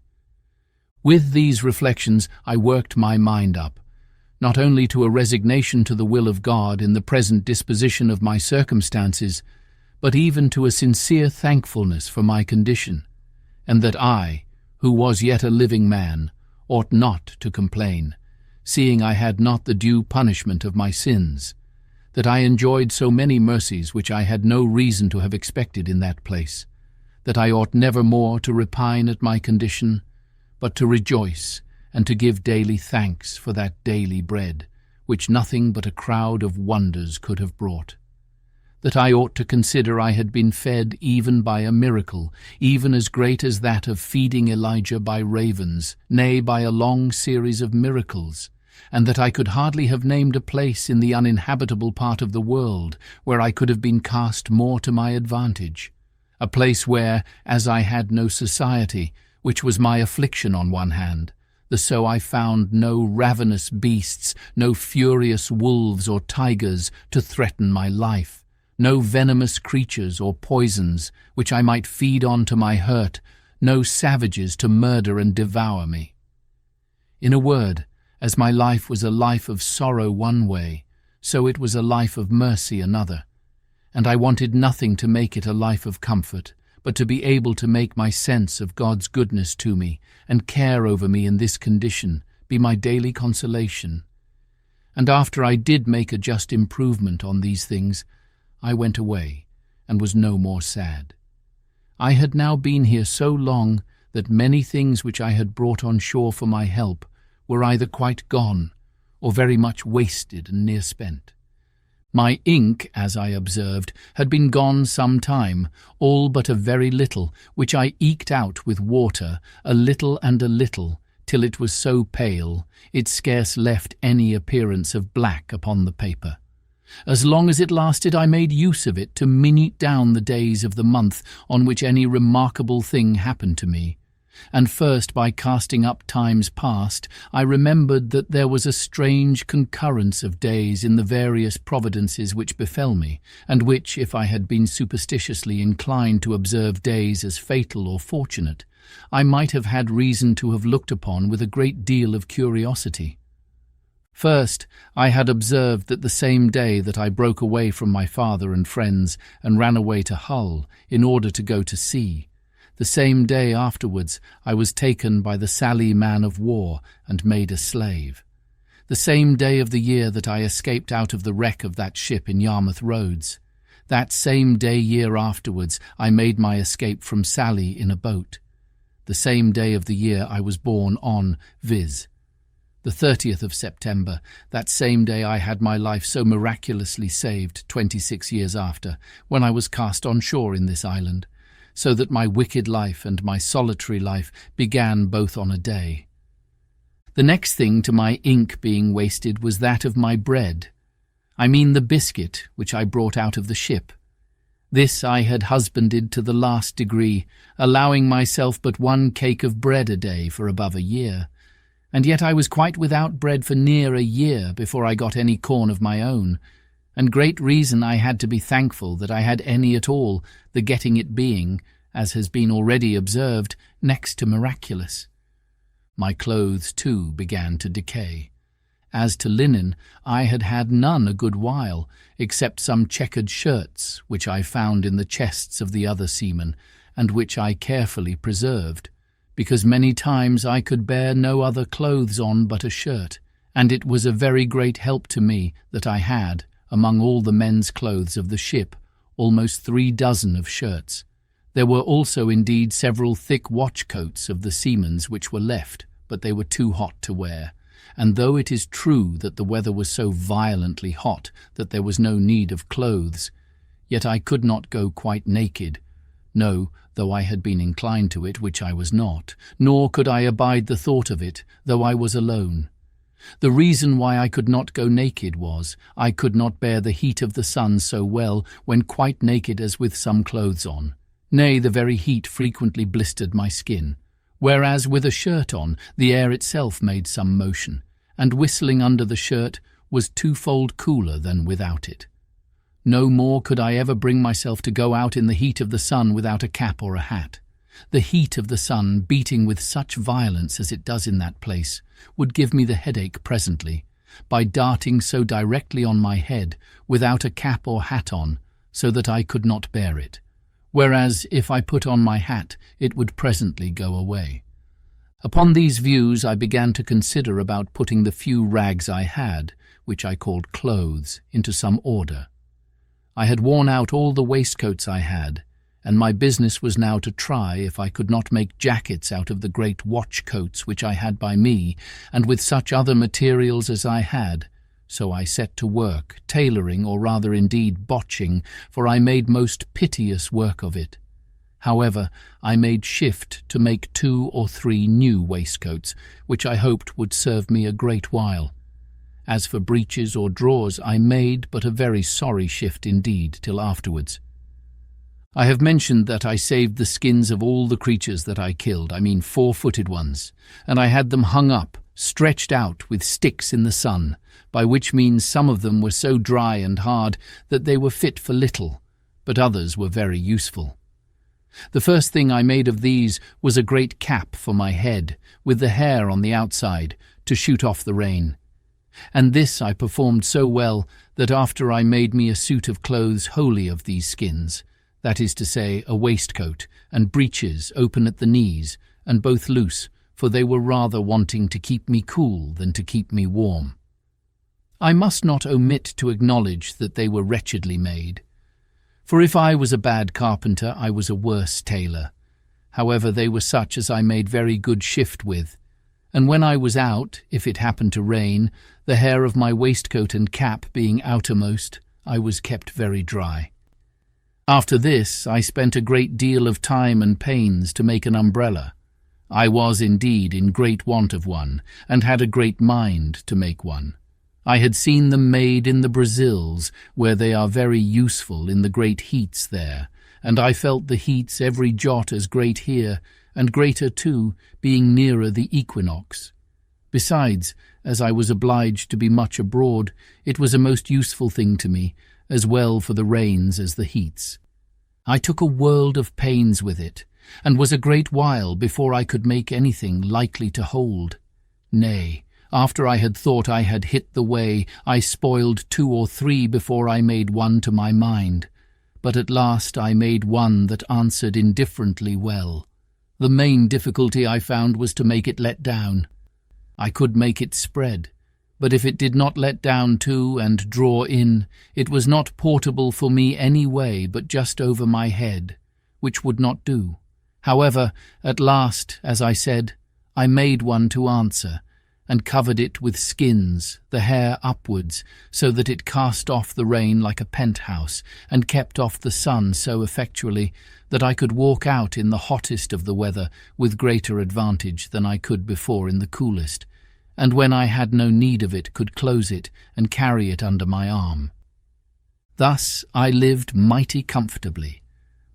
Speaker 1: With these reflections I worked my mind up, not only to a resignation to the will of God in the present disposition of my circumstances, but even to a sincere thankfulness for my condition, and that I, who was yet a living man, ought not to complain, seeing I had not the due punishment of my sins, that I enjoyed so many mercies which I had no reason to have expected in that place, that I ought never more to repine at my condition, but to rejoice and to give daily thanks for that daily bread, which nothing but a crowd of wonders could have brought, that I ought to consider I had been fed even by a miracle, even as great as that of feeding Elijah by ravens, nay, by a long series of miracles, and that I could hardly have named a place in the uninhabitable part of the world where I could have been cast more to my advantage, a place where, as I had no society, which was my affliction on one hand, so I found no ravenous beasts, no furious wolves or tigers to threaten my life, no venomous creatures or poisons which I might feed on to my hurt, no savages to murder and devour me. In a word, as my life was a life of sorrow one way, so it was a life of mercy another, and I wanted nothing to make it a life of comfort, but to be able to make my sense of God's goodness to me and care over me in this condition be my daily consolation. And after I did make a just improvement on these things, I went away and was no more sad. I had now been here so long that many things which I had brought on shore for my help were either quite gone or very much wasted and near spent. My ink, as I observed, had been gone some time, all but a very little, which I eked out with water, a little and a little, till it was so pale, it scarce left any appearance of black upon the paper. As long as it lasted, I made use of it to minute down the days of the month on which any remarkable thing happened to me, and first by casting up times past, I remembered that there was a strange concurrence of days in the various providences which befell me, and which, if I had been superstitiously inclined to observe days as fatal or fortunate, I might have had reason to have looked upon with a great deal of curiosity. First, I had observed that the same day that I broke away from my father and friends and ran away to Hull in order to go to sea, the same day afterwards I was taken by the Sally man-of-war and made a slave. The same day of the year that I escaped out of the wreck of that ship in Yarmouth Roads, that same day year afterwards I made my escape from Sally in a boat. The same day of the year I was born on, viz. the 30th of September, that same day I had my life so miraculously saved 26 years after, when I was cast on shore in this island, so that my wicked life and my solitary life began both on a day. The next thing to my ink being wasted was that of my bread. I mean the biscuit which I brought out of the ship. This I had husbanded to the last degree, allowing myself but one cake of bread a day for above a year, and yet I was quite without bread for near a year before I got any corn of my own, and great reason I had to be thankful that I had any at all, the getting it being, as has been already observed, next to miraculous. My clothes, too, began to decay. As to linen, I had had none a good while, except some checkered shirts, which I found in the chests of the other seamen, and which I carefully preserved, because many times I could bear no other clothes on but a shirt, and it was a very great help to me that I had, among all the men's clothes of the ship, almost 3 dozen of shirts. There were also indeed several thick watch-coats of the seamen's which were left, but they were too hot to wear, and though it is true that the weather was so violently hot that there was no need of clothes, yet I could not go quite naked, no, though I had been inclined to it, which I was not, nor could I abide the thought of it, though I was alone. The reason why I could not go naked was, I could not bear the heat of the sun so well when quite naked as with some clothes on. Nay, the very heat frequently blistered my skin, whereas with a shirt on, the air itself made some motion, and whistling under the shirt was twofold cooler than without it. No more could I ever bring myself to go out in the heat of the sun without a cap or a hat. The heat of the sun, beating with such violence as it does in that place, would give me the headache presently, by darting so directly on my head, without a cap or hat on, so that I could not bear it, whereas if I put on my hat it would presently go away. Upon these views I began to consider about putting the few rags I had, which I called clothes, into some order. I had worn out all the waistcoats I had, and my business was now to try if I could not make jackets out of the great watch coats which I had by me, and with such other materials as I had. So I set to work, tailoring, or rather indeed botching, for I made most piteous work of it. However, I made shift to make 2 or 3 new waistcoats, which I hoped would serve me a great while. As for breeches or drawers, I made but a very sorry shift indeed till afterwards. I have mentioned that I saved the skins of all the creatures that I killed, I mean 4-footed ones, and I had them hung up, stretched out with sticks in the sun, by which means some of them were so dry and hard that they were fit for little, but others were very useful. The first thing I made of these was a great cap for my head, with the hair on the outside, to shoot off the rain. And this I performed so well that after I made me a suit of clothes wholly of these skins, that is to say, a waistcoat, and breeches open at the knees, and both loose, for they were rather wanting to keep me cool than to keep me warm. I must not omit to acknowledge that they were wretchedly made, for if I was a bad carpenter, I was a worse tailor. However, they were such as I made very good shift with, and when I was out, if it happened to rain, the hair of my waistcoat and cap being outermost, I was kept very dry. After this, I spent a great deal of time and pains to make an umbrella. I was indeed in great want of one, and had a great mind to make one. I had seen them made in the Brazils, where they are very useful in the great heats there, and I felt the heats every jot as great here, and greater too, being nearer the equinox. Besides, as I was obliged to be much abroad, it was a most useful thing to me, as well for the rains as the heats. I took a world of pains with it, and was a great while before I could make anything likely to hold. Nay, after I had thought I had hit the way, I spoiled 2 or 3 before I made one to my mind, but at last I made one that answered indifferently well. The main difficulty I found was to make it let down. I could make it spread, but if it did not let down too and draw in, it was not portable for me any way but just over my head, which would not do. However, at last, as I said, I made one to answer, and covered it with skins, the hair upwards, so that it cast off the rain like a penthouse, and kept off the sun so effectually that I could walk out in the hottest of the weather with greater advantage than I could before in the coolest, and when I had no need of it could close it and carry it under my arm. Thus I lived mighty comfortably,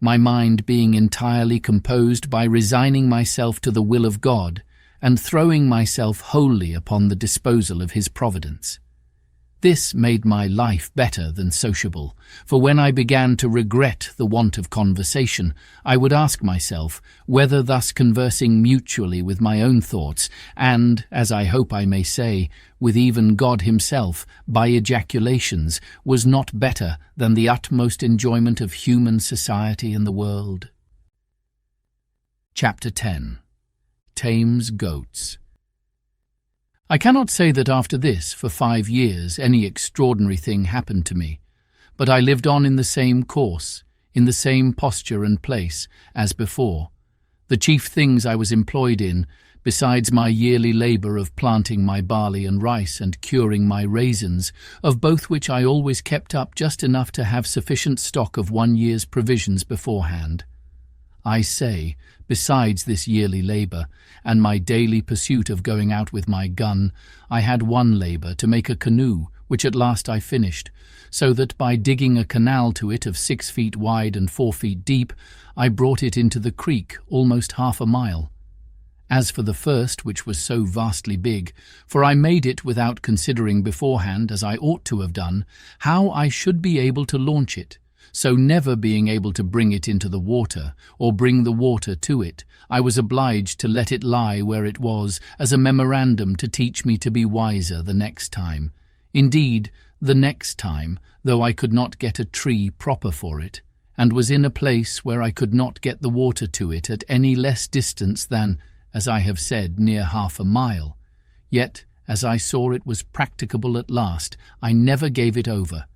Speaker 1: my mind being entirely composed by resigning myself to the will of God, and throwing myself wholly upon the disposal of his providence. This made my life better than sociable, for when I began to regret the want of conversation, I would ask myself whether thus conversing mutually with my own thoughts, and, as I hope I may say, with even God himself, by ejaculations, was not better than the utmost enjoyment of human society in the world. Chapter 10. Tames Goats. I cannot say that after this, for 5 years, any extraordinary thing happened to me, but I lived on in the same course, in the same posture and place, as before. The chief things I was employed in, besides my yearly labour of planting my barley and rice and curing my raisins, of both which I always kept up just enough to have sufficient stock of 1 year's provisions beforehand. I say, besides this yearly labour, and my daily pursuit of going out with my gun, I had one labour to make a canoe, which at last I finished, so that by digging a canal to it of 6 feet wide and 4 feet deep, I brought it into the creek almost half a mile. As for the first, which was so vastly big, for I made it without considering beforehand, as I ought to have done, how I should be able to launch it, so never being able to bring it into the water, or bring the water to it, I was obliged to let it lie where it was, as a memorandum to teach me to be wiser the next time. Indeed, the next time, though I could not get a tree proper for it, and was in a place where I could not get the water to it at any less distance than, as I have said, near half a mile. Yet, as I saw it was practicable at last, I never gave it over,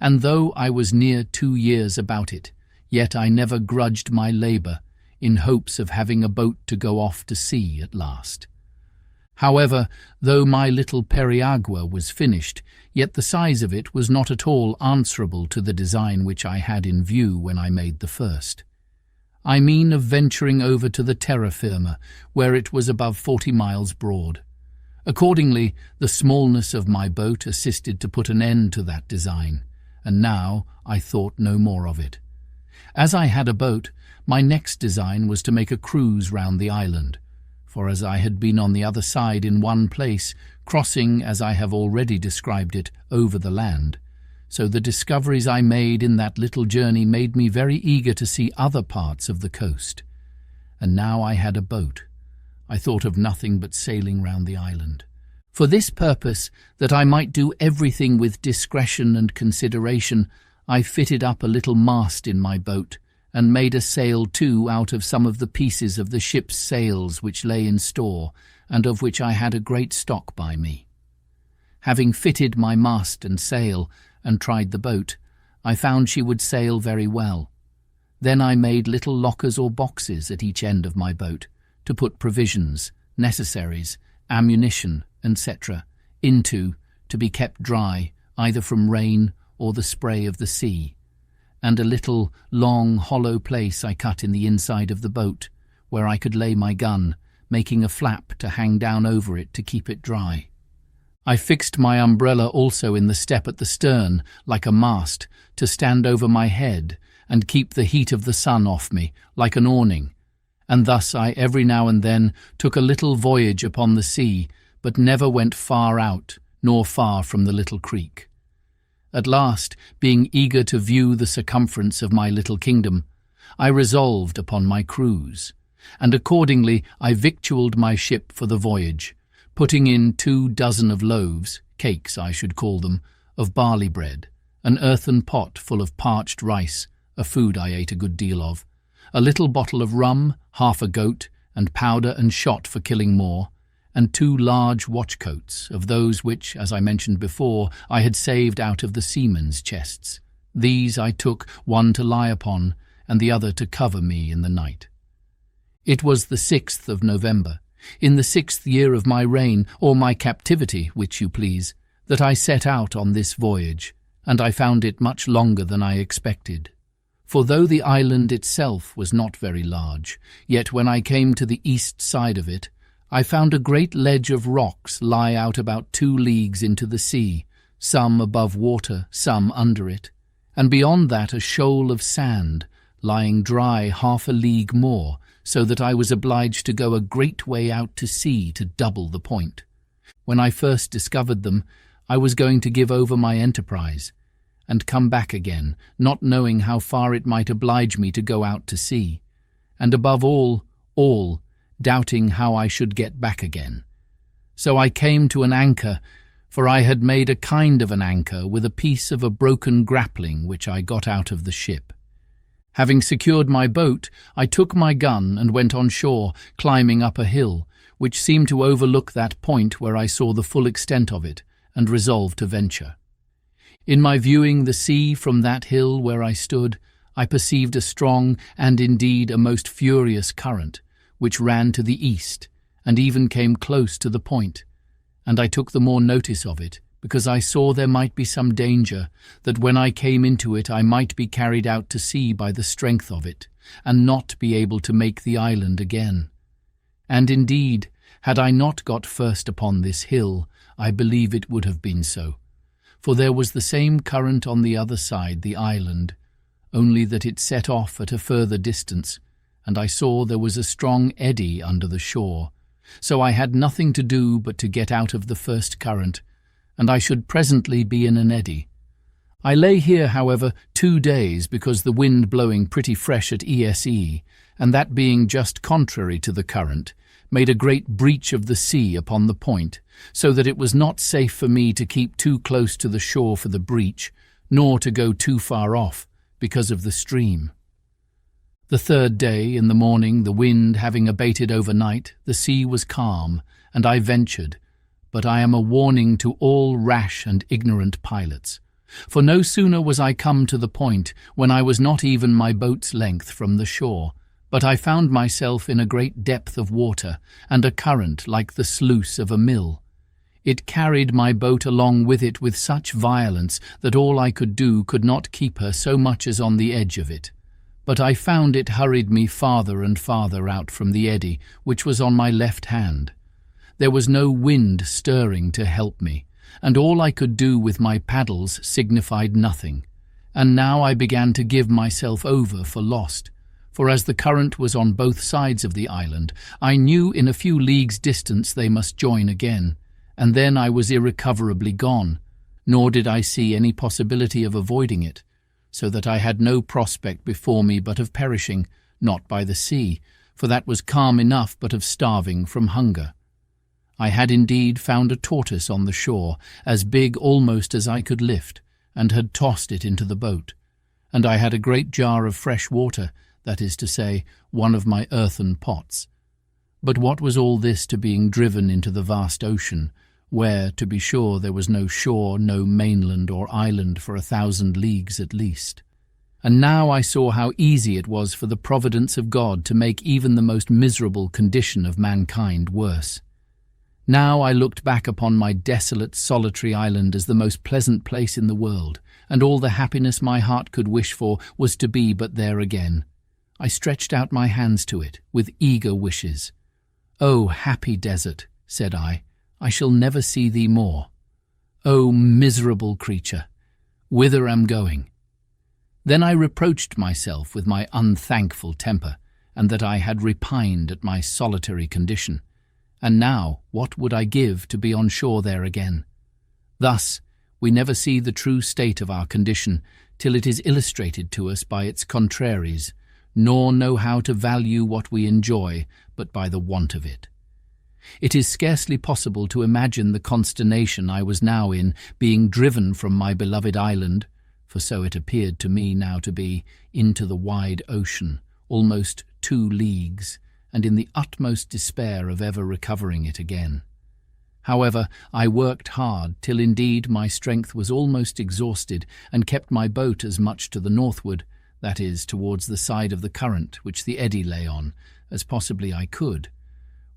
Speaker 1: and though I was near 2 years about it, yet I never grudged my labour, in hopes of having a boat to go off to sea at last. However, though my little periagua was finished, yet the size of it was not at all answerable to the design which I had in view when I made the first. I mean of venturing over to the terra firma, where it was above 40 miles broad. Accordingly, the smallness of my boat assisted to put an end to that design, and now I thought no more of it. As I had a boat, my next design was to make a cruise round the island, for as I had been on the other side in one place, crossing, as I have already described it, over the land, so the discoveries I made in that little journey made me very eager to see other parts of the coast. And now I had a boat. I thought of nothing but sailing round the island. For this purpose, that I might do everything with discretion and consideration, I fitted up a little mast in my boat, and made a sail too out of some of the pieces of the ship's sails which lay in store, and of which I had a great stock by me. Having fitted my mast and sail, and tried the boat, I found she would sail very well. Then I made little lockers or boxes at each end of my boat, to put provisions, necessaries, ammunition, etc., into, to be kept dry, either from rain or the spray of the sea, and a little, long, hollow place I cut in the inside of the boat, where I could lay my gun, making a flap to hang down over it to keep it dry. I fixed my umbrella also in the step at the stern, like a mast, to stand over my head, and keep the heat of the sun off me, like an awning, and thus I every now and then took a little voyage upon the sea, but never went far out, nor far from the little creek. At last, being eager to view the circumference of my little kingdom, I resolved upon my cruise, and accordingly I victualled my ship for the voyage, putting in 2 dozen of loaves, cakes I should call them, of barley bread, an earthen pot full of parched rice, a food I ate a good deal of, a little bottle of rum, half a goat, and powder and shot for killing more, and 2 large watchcoats of those which, as I mentioned before, I had saved out of the seamen's chests. These I took, one to lie upon, and the other to cover me in the night. It was the 6th of November, in the 6th year of my reign, or my captivity, which you please, that I set out on this voyage, and I found it much longer than I expected. For though the island itself was not very large, yet when I came to the east side of it, I found a great ledge of rocks lie out about 2 leagues into the sea, some above water, some under it, and beyond that a shoal of sand, lying dry half a league more, so that I was obliged to go a great way out to sea to double the point. When I first discovered them, I was going to give over my enterprise, and come back again, not knowing how far it might oblige me to go out to sea, and above all, doubting how I should get back again. So I came to an anchor, for I had made a kind of an anchor with a piece of a broken grappling which I got out of the ship. Having secured my boat, I took my gun and went on shore, climbing up a hill, which seemed to overlook that point where I saw the full extent of it, and resolved to venture. In my viewing the sea from that hill where I stood, I perceived a strong and indeed a most furious current, which ran to the east, and even came close to the point, and I took the more notice of it, because I saw there might be some danger, that when I came into it I might be carried out to sea by the strength of it, and not be able to make the island again. And indeed, had I not got first upon this hill, I believe it would have been so, for there was the same current on the other side the island, only that it set off at a further distance, and I saw there was a strong eddy under the shore, so I had nothing to do but to get out of the first current, and I should presently be in an eddy. I lay here, however, 2 days, because the wind blowing pretty fresh at ESE, and that being just contrary to the current, made a great breach of the sea upon the point, so that it was not safe for me to keep too close to the shore for the breach, nor to go too far off, because of the stream. The 3rd day, in the morning, the wind having abated overnight, the sea was calm, and I ventured, but I am a warning to all rash and ignorant pilots. For no sooner was I come to the point, when I was not even my boat's length from the shore, but I found myself in a great depth of water, and a current like the sluice of a mill. It carried my boat along with it with such violence that all I could do could not keep her so much as on the edge of it. But I found it hurried me farther and farther out from the eddy, which was on my left hand. There was no wind stirring to help me, and all I could do with my paddles signified nothing. And now I began to give myself over for lost, for as the current was on both sides of the island, I knew in a few leagues' distance they must join again, and then I was irrecoverably gone, nor did I see any possibility of avoiding it, so that I had no prospect before me but of perishing, not by the sea, for that was calm enough, but of starving from hunger. I had indeed found a tortoise on the shore, as big almost as I could lift, and had tossed it into the boat. And I had a great jar of fresh water, that is to say, one of my earthen pots. But what was all this to being driven into the vast ocean, where, to be sure, there was no shore, no mainland or island for 1,000 leagues at least? And now I saw how easy it was for the providence of God to make even the most miserable condition of mankind worse. Now I looked back upon my desolate, solitary island as the most pleasant place in the world, and all the happiness my heart could wish for was to be but there again. I stretched out my hands to it, with eager wishes. "O happy desert," said I shall never see thee more. O miserable creature, whither am going?" Then I reproached myself with my unthankful temper, and that I had repined at my solitary condition. And now, what would I give to be on shore there again? Thus, we never see the true state of our condition till it is illustrated to us by its contraries, nor know how to value what we enjoy but by the want of it. It is scarcely possible to imagine the consternation I was now in, being driven from my beloved island, for so it appeared to me now to be, into the wide ocean, almost 2 leagues, and in the utmost despair of ever recovering it again. However, I worked hard, till indeed my strength was almost exhausted, and kept my boat as much to the northward, that is, towards the side of the current which the eddy lay on, as possibly I could.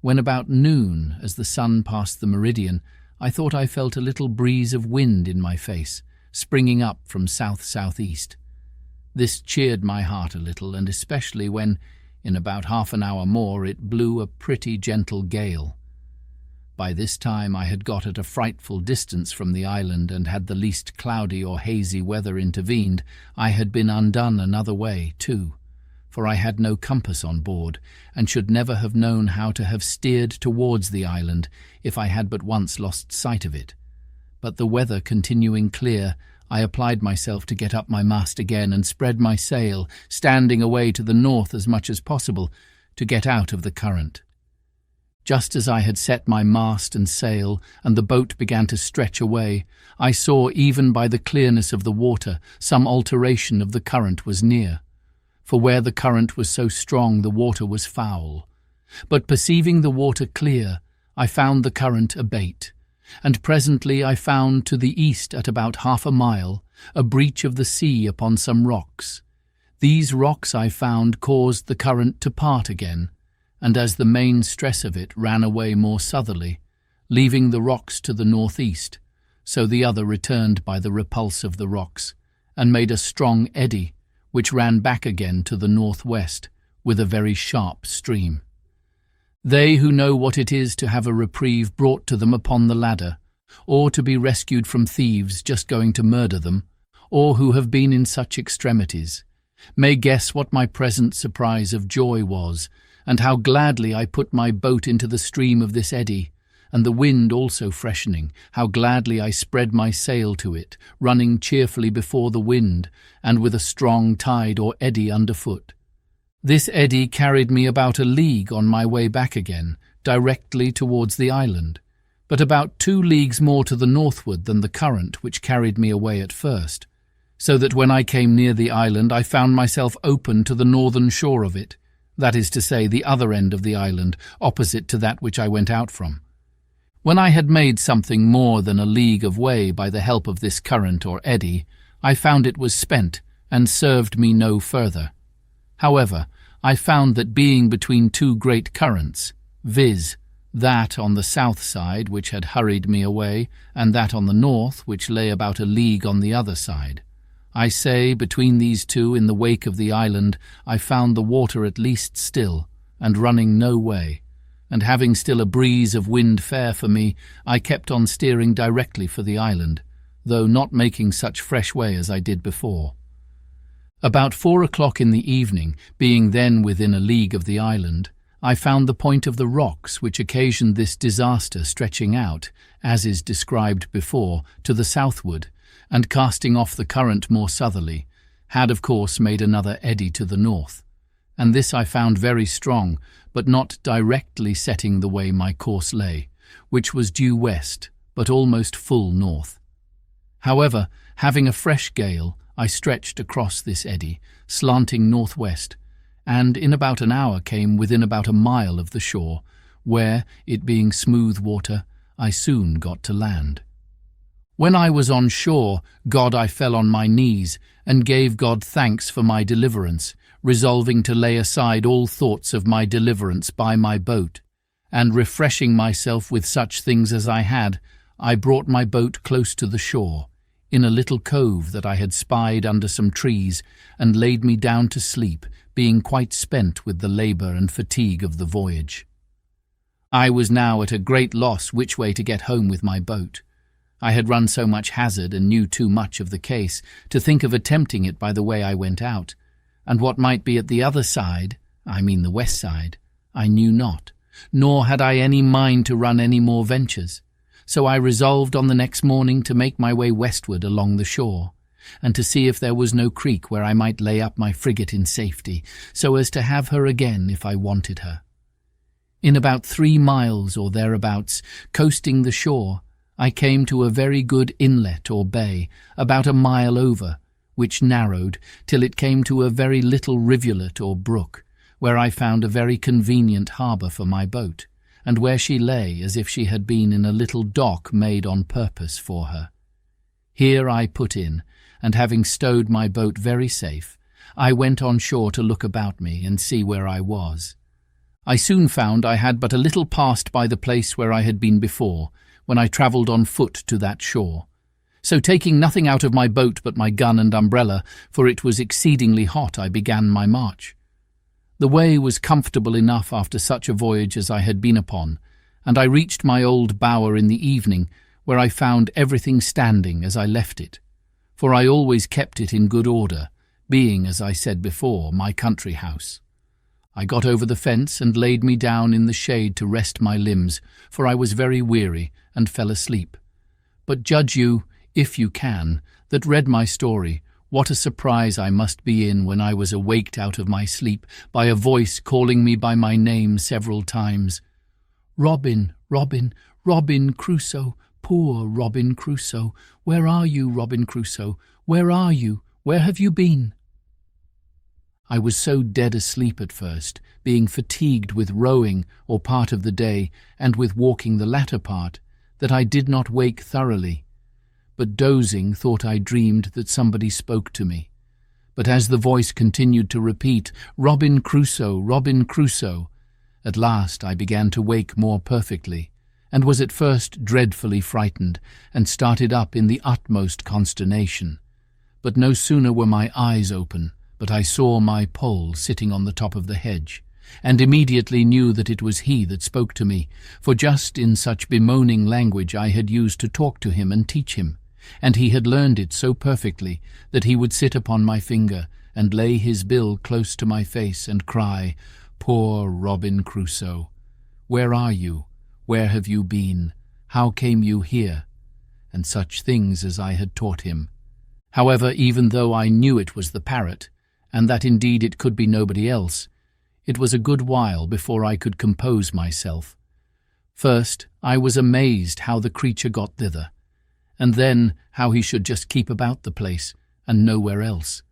Speaker 1: When about noon, as the sun passed the meridian, I thought I felt a little breeze of wind in my face, springing up from south-southeast. This cheered my heart a little, and especially when, in about half an hour more, it blew a pretty gentle gale. By this time I had got at a frightful distance from the island, and had the least cloudy or hazy weather intervened, I had been undone another way too, for I had no compass on board, and should never have known how to have steered towards the island if I had but once lost sight of it. But the weather continuing clear, I applied myself to get up my mast again, and spread my sail, standing away to the north as much as possible, to get out of the current. Just as I had set my mast and sail, and the boat began to stretch away, I saw, even by the clearness of the water, some alteration of the current was near. For where the current was so strong, the water was foul. But perceiving the water clear, I found the current abate, and presently I found to the east, at about half a mile, a breach of the sea upon some rocks. These rocks, I found, caused the current to part again, and as the main stress of it ran away more southerly, leaving the rocks to the northeast, so the other returned by the repulse of the rocks, and made a strong eddy, which ran back again to the northwest, with a very sharp stream. They who know what it is to have a reprieve brought to them upon the ladder, or to be rescued from thieves just going to murder them, or who have been in such extremities, may guess what my present surprise of joy was, and how gladly I put my boat into the stream of this eddy, and the wind also freshening, how gladly I spread my sail to it, running cheerfully before the wind, and with a strong tide or eddy underfoot. This eddy carried me about a league on my way back again, directly towards the island, but about 2 leagues more to the northward than the current which carried me away at first, so that when I came near the island I found myself open to the northern shore of it, that is to say, the other end of the island, opposite to that which I went out from. When I had made something more than a league of way by the help of this current or eddy, I found it was spent, and served me no further. However, I found that being between 2 great currents, viz., that on the south side which had hurried me away, and that on the north which lay about a league on the other side, I say, between these 2 in the wake of the island, I found the water at least still, and running no way, and having still a breeze of wind fair for me, I kept on steering directly for the island, though not making such fresh way as I did before. About 4 o'clock in the evening, being then within a league of the island, I found the point of the rocks which occasioned this disaster stretching out, as is described before, to the southward, and casting off the current more southerly, had of course made another eddy to the north, and this I found very strong, but not directly setting the way my course lay, which was due west, but almost full north. However, having a fresh gale, I stretched across this eddy, slanting northwest, and in about an hour came within about a mile of the shore, where, it being smooth water, I soon got to land. When I was on shore, I fell on my knees, and gave God thanks for my deliverance, resolving to lay aside all thoughts of my deliverance by my boat, and refreshing myself with such things as I had, I brought my boat close to the shore, in a little cove that I had spied under some trees, and laid me down to sleep, being quite spent with the labour and fatigue of the voyage. I was now at a great loss which way to get home with my boat. I had run so much hazard and knew too much of the case to think of attempting it by the way I went out, and what might be at the other side, I mean the west side, I knew not, nor had I any mind to run any more ventures. So I resolved on the next morning to make my way westward along the shore, and to see if there was no creek where I might lay up my frigate in safety, so as to have her again if I wanted her. In about 3 miles or thereabouts, coasting the shore, I came to a very good inlet or bay, about a mile over, which narrowed till it came to a very little rivulet or brook, where I found a very convenient harbour for my boat, and where she lay as if she had been in a little dock made on purpose for her. Here I put in, and having stowed my boat very safe, I went on shore to look about me and see where I was. I soon found I had but a little passed by the place where I had been before, when I travelled on foot to that shore. So taking nothing out of my boat but my gun and umbrella, for it was exceedingly hot, I began my march. The way was comfortable enough after such a voyage as I had been upon, and I reached my old bower in the evening, where I found everything standing as I left it, for I always kept it in good order, being, as I said before, my country house. I got over the fence and laid me down in the shade to rest my limbs, for I was very weary, and fell asleep. But judge you, if you can, that read my story, what a surprise I must be in when I was awaked out of my sleep by a voice calling me by my name several times. "Robin, Robin, Robin Crusoe, poor Robin Crusoe, where are you, Robin Crusoe? Where are you? Where have you been?" I was so dead asleep at first, being fatigued with rowing or part of the day, and with walking the latter part, that I did not wake thoroughly, but dozing thought I dreamed that somebody spoke to me. But as the voice continued to repeat, "Robin Crusoe, Robin Crusoe," at last I began to wake more perfectly, and was at first dreadfully frightened, and started up in the utmost consternation. But no sooner were my eyes open, but I saw my Pole sitting on the top of the hedge, and immediately knew that it was he that spoke to me, for just in such bemoaning language I had used to talk to him and teach him, and he had learned it so perfectly that he would sit upon my finger and lay his bill close to my face and cry, "Poor Robin Crusoe! Where are you? Where have you been? How came you here?" and such things as I had taught him. However, even though I knew it was the parrot, and that indeed it could be nobody else, it was a good while before I could compose myself. First, I was amazed how the creature got thither, and then how he should just keep about the place, and nowhere else.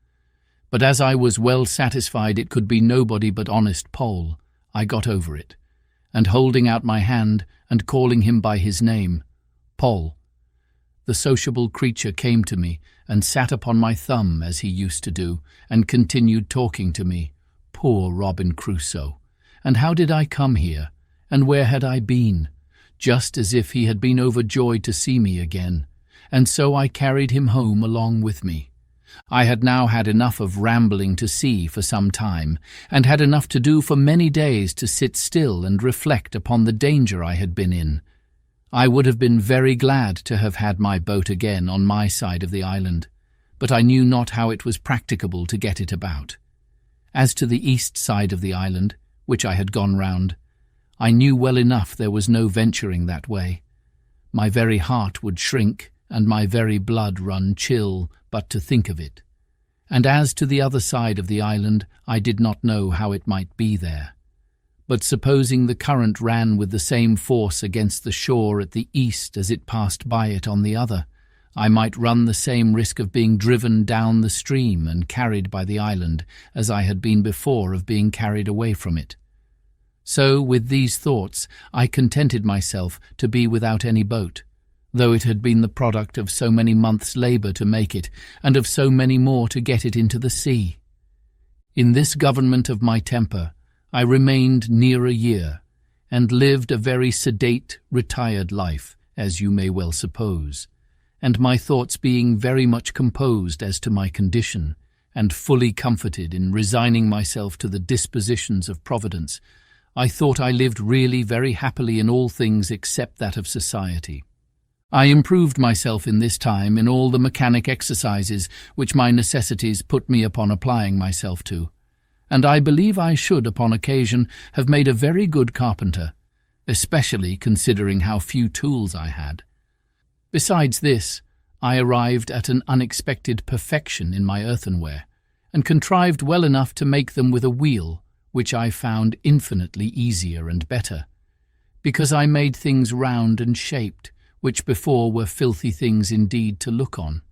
Speaker 1: But as I was well satisfied it could be nobody but honest Pole, I got over it, and holding out my hand and calling him by his name, "Pole," the sociable creature came to me and sat upon my thumb as he used to do, and continued talking to me. Poor Robin Crusoe! And how did I come here? And where had I been? Just as if he had been overjoyed to see me again, and so I carried him home along with me. I had now had enough of rambling to sea for some time, and had enough to do for many days to sit still and reflect upon the danger I had been in. I would have been very glad to have had my boat again on my side of the island, but I knew not how it was practicable to get it about. As to the east side of the island, which I had gone round, I knew well enough there was no venturing that way. My very heart would shrink, and my very blood run chill, but to think of it. And as to the other side of the island, I did not know how it might be there. But supposing the current ran with the same force against the shore at the east as it passed by it on the other, I might run the same risk of being driven down the stream and carried by the island as I had been before of being carried away from it. So, with these thoughts, I contented myself to be without any boat, though it had been the product of so many months' labour to make it, and of so many more to get it into the sea. In this government of my temper, I remained near a year, and lived a very sedate, retired life, as you may well suppose, and my thoughts being very much composed as to my condition, and fully comforted in resigning myself to the dispositions of Providence, I thought I lived really very happily in all things except that of society. I improved myself in this time in all the mechanic exercises which my necessities put me upon applying myself to, and I believe I should upon occasion have made a very good carpenter, especially considering how few tools I had. Besides this, I arrived at an unexpected perfection in my earthenware, and contrived well enough to make them with a wheel, which I found infinitely easier and better, because I made things round and shaped, which before were filthy things indeed to look on.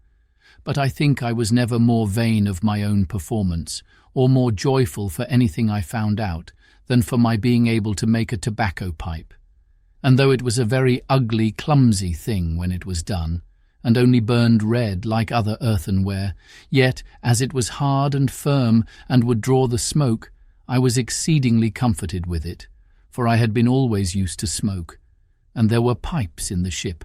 Speaker 1: But I think I was never more vain of my own performance, or more joyful for anything I found out, than for my being able to make a tobacco pipe. And though it was a very ugly, clumsy thing when it was done, and only burned red like other earthenware, yet, as it was hard and firm and would draw the smoke, I was exceedingly comforted with it, for I had been always used to smoke, and there were pipes in the ship,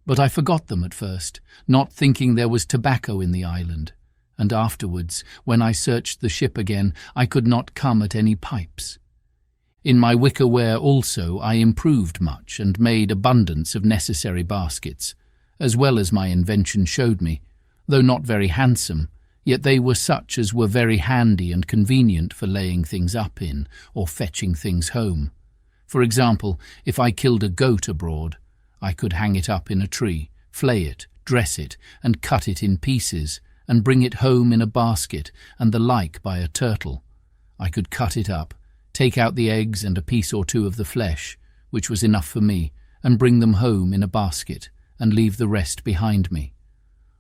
Speaker 1: but I forgot them at first, not thinking there was tobacco in the island, and afterwards, when I searched the ship again, I could not come at any pipes. In my wickerware also I improved much, and made abundance of necessary baskets, as well as my invention showed me, though not very handsome, yet they were such as were very handy and convenient for laying things up in, or fetching things home. For example, if I killed a goat abroad, I could hang it up in a tree, flay it, dress it, and cut it in pieces, and bring it home in a basket, and the like by a turtle. I could cut it up, take out the eggs and a piece or two of the flesh, which was enough for me, and bring them home in a basket, and leave the rest behind me.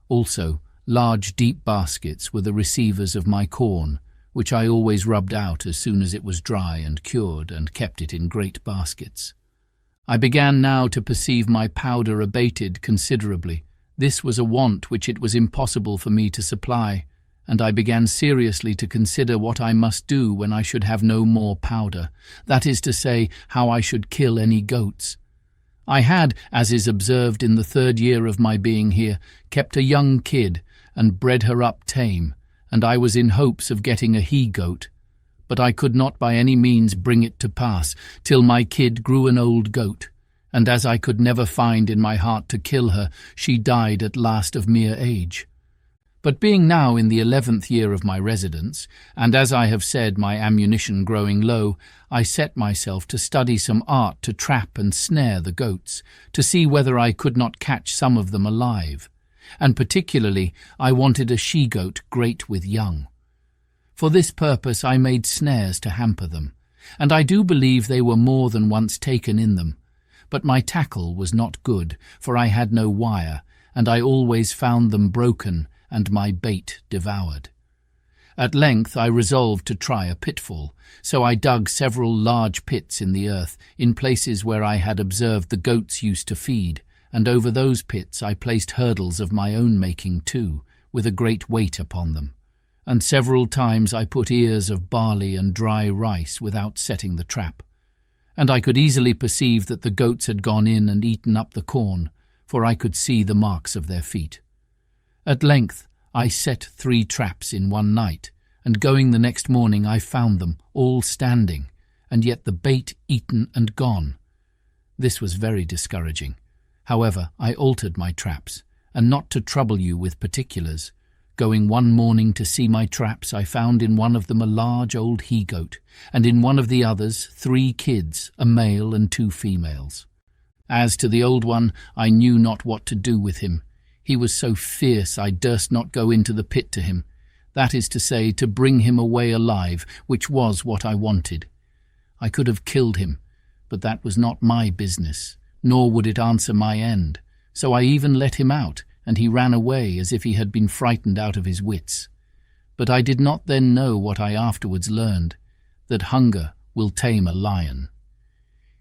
Speaker 1: Also, large deep baskets were the receivers of my corn, which I always rubbed out as soon as it was dry and cured, and kept it in great baskets. I began now to perceive my powder abated considerably. This was a want which it was impossible for me to supply, and I began seriously to consider what I must do when I should have no more powder, that is to say, how I should kill any goats. I had, as is observed in the 3rd year of my being here, kept a young kid, and bred her up tame, and I was in hopes of getting a he-goat, but I could not by any means bring it to pass till my kid grew an old goat, and as I could never find in my heart to kill her, she died at last of mere age. But being now in the 11th year of my residence, and as I have said, my ammunition growing low, I set myself to study some art to trap and snare the goats, to see whether I could not catch some of them alive, and particularly I wanted a she-goat great with young. For this purpose I made snares to hamper them, and I do believe they were more than once taken in them, but my tackle was not good, for I had no wire, and I always found them broken, and my bait devoured. At length I resolved to try a pitfall, so I dug several large pits in the earth, in places where I had observed the goats used to feed, and over those pits I placed hurdles of my own making too, with a great weight upon them. And several times I put ears of barley and dry rice without setting the trap. And I could easily perceive that the goats had gone in and eaten up the corn, for I could see the marks of their feet. At length I set 3 traps in one night, and going the next morning I found them all standing, and yet the bait eaten and gone. This was very discouraging. However, I altered my traps, and not to trouble you with particulars, going one morning to see my traps, I found in one of them a large old he-goat, and in one of the others 3 kids, a male and 2 females. As to the old one, I knew not what to do with him. He was so fierce I durst not go into the pit to him, that is to say, to bring him away alive, which was what I wanted. I could have killed him, but that was not my business, nor would it answer my end, so I even let him out, and he ran away as if he had been frightened out of his wits. But I did not then know what I afterwards learned, that hunger will tame a lion.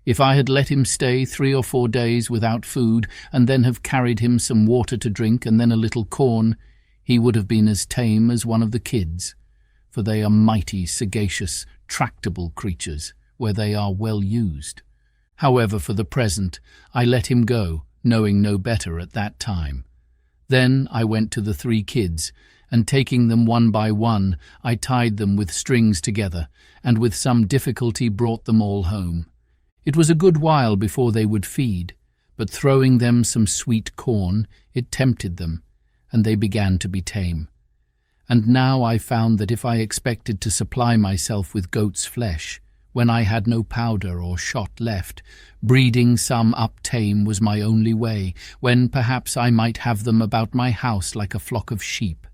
Speaker 1: If I had let him stay 3 or 4 days without food, and then have carried him some water to drink and then a little corn, he would have been as tame as one of the kids, for they are mighty, sagacious, tractable creatures, where they are well used. However, for the present, I let him go, knowing no better at that time. Then I went to the 3 kids, and taking them one by one, I tied them with strings together, and with some difficulty brought them all home. It was a good while before they would feed, but throwing them some sweet corn, it tempted them, and they began to be tame. And now I found that if I expected to supply myself with goat's flesh, when I had no powder or shot left, breeding some up tame was my only way, when perhaps I might have them about my house like a flock of sheep.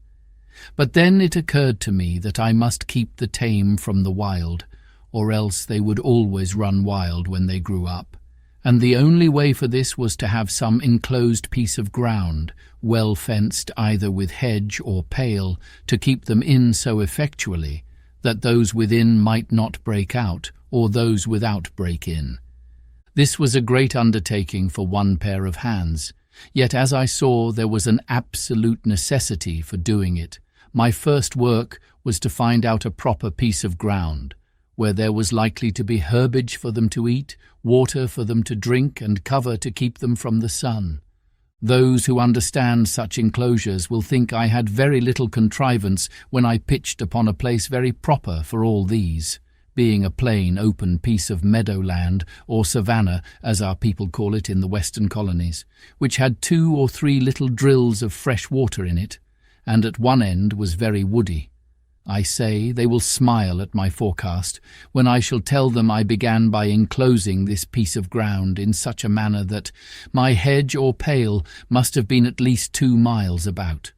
Speaker 1: But then it occurred to me that I must keep the tame from the wild, or else they would always run wild when they grew up, and the only way for this was to have some enclosed piece of ground, well fenced either with hedge or pale, to keep them in so effectually that those within might not break out, or those without break in. This was a great undertaking for one pair of hands, yet as I saw there was an absolute necessity for doing it, my first work was to find out a proper piece of ground, where there was likely to be herbage for them to eat, water for them to drink, and cover to keep them from the sun. Those who understand such enclosures will think I had very little contrivance when I pitched upon a place very proper for all these, being a plain, open piece of meadowland, or savannah, as our people call it in the western colonies, which had 2 or 3 little drills of fresh water in it, and at one end was very woody. I say they will smile at my forecast when I shall tell them I began by enclosing this piece of ground in such a manner that my hedge or pale must have been at least 2 miles about.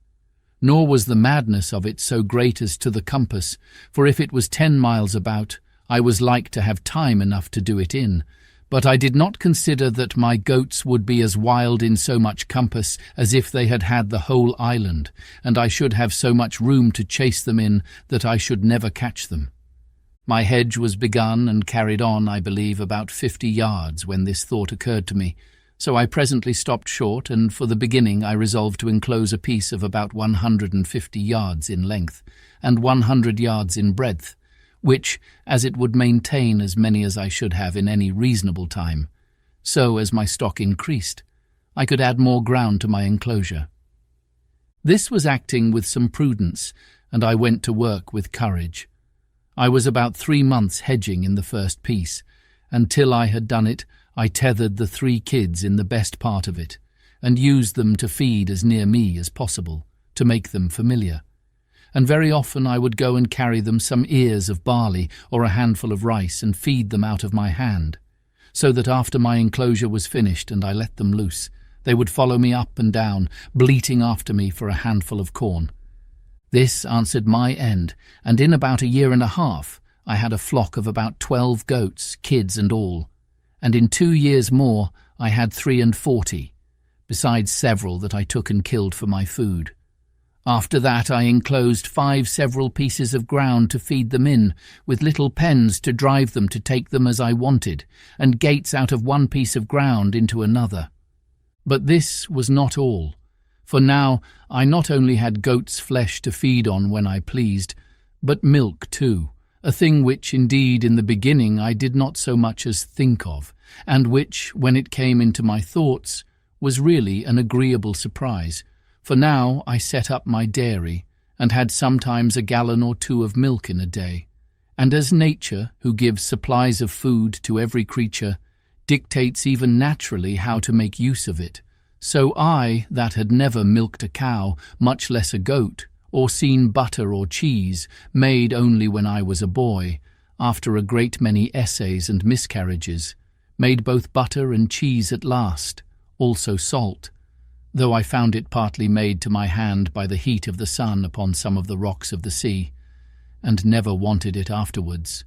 Speaker 1: Nor was the madness of it so great as to the compass, for if it was 10 miles about, I was like to have time enough to do it in, but I did not consider that my goats would be as wild in so much compass as if they had had the whole island, and I should have so much room to chase them in that I should never catch them. My hedge was begun and carried on, I believe, about 50 yards when this thought occurred to me, so I presently stopped short, and for the beginning I resolved to enclose a piece of about 150 yards in length and 100 yards in breadth, which, as it would maintain as many as I should have in any reasonable time, so as my stock increased, I could add more ground to my enclosure. This was acting with some prudence, and I went to work with courage. I was about 3 months hedging in the first piece, and till I had done it, I tethered the 3 kids in the best part of it, and used them to feed as near me as possible, to make them familiar. And very often I would go and carry them some ears of barley or a handful of rice and feed them out of my hand, so that after my enclosure was finished and I let them loose, they would follow me up and down, bleating after me for a handful of corn. This answered my end, and in about 1.5 years I had a flock of about 12 goats, kids and all, and in 2 years more I had 43, besides several that I took and killed for my food. After that I enclosed 5 several pieces of ground to feed them in, with little pens to drive them to take them as I wanted, and gates out of one piece of ground into another. But this was not all, for now I not only had goat's flesh to feed on when I pleased, but milk too, a thing which indeed in the beginning I did not so much as think of, and which, when it came into my thoughts, was really an agreeable surprise. For now I set up my dairy, and had sometimes 1 gallon or 2 of milk in a day. And as nature, who gives supplies of food to every creature, dictates even naturally how to make use of it, so I, that had never milked a cow, much less a goat, or seen butter or cheese, made only when I was a boy, after a great many essays and miscarriages, made both butter and cheese at last, also salt, though I found it partly made to my hand by the heat of the sun upon some of the rocks of the sea, and never wanted it afterwards.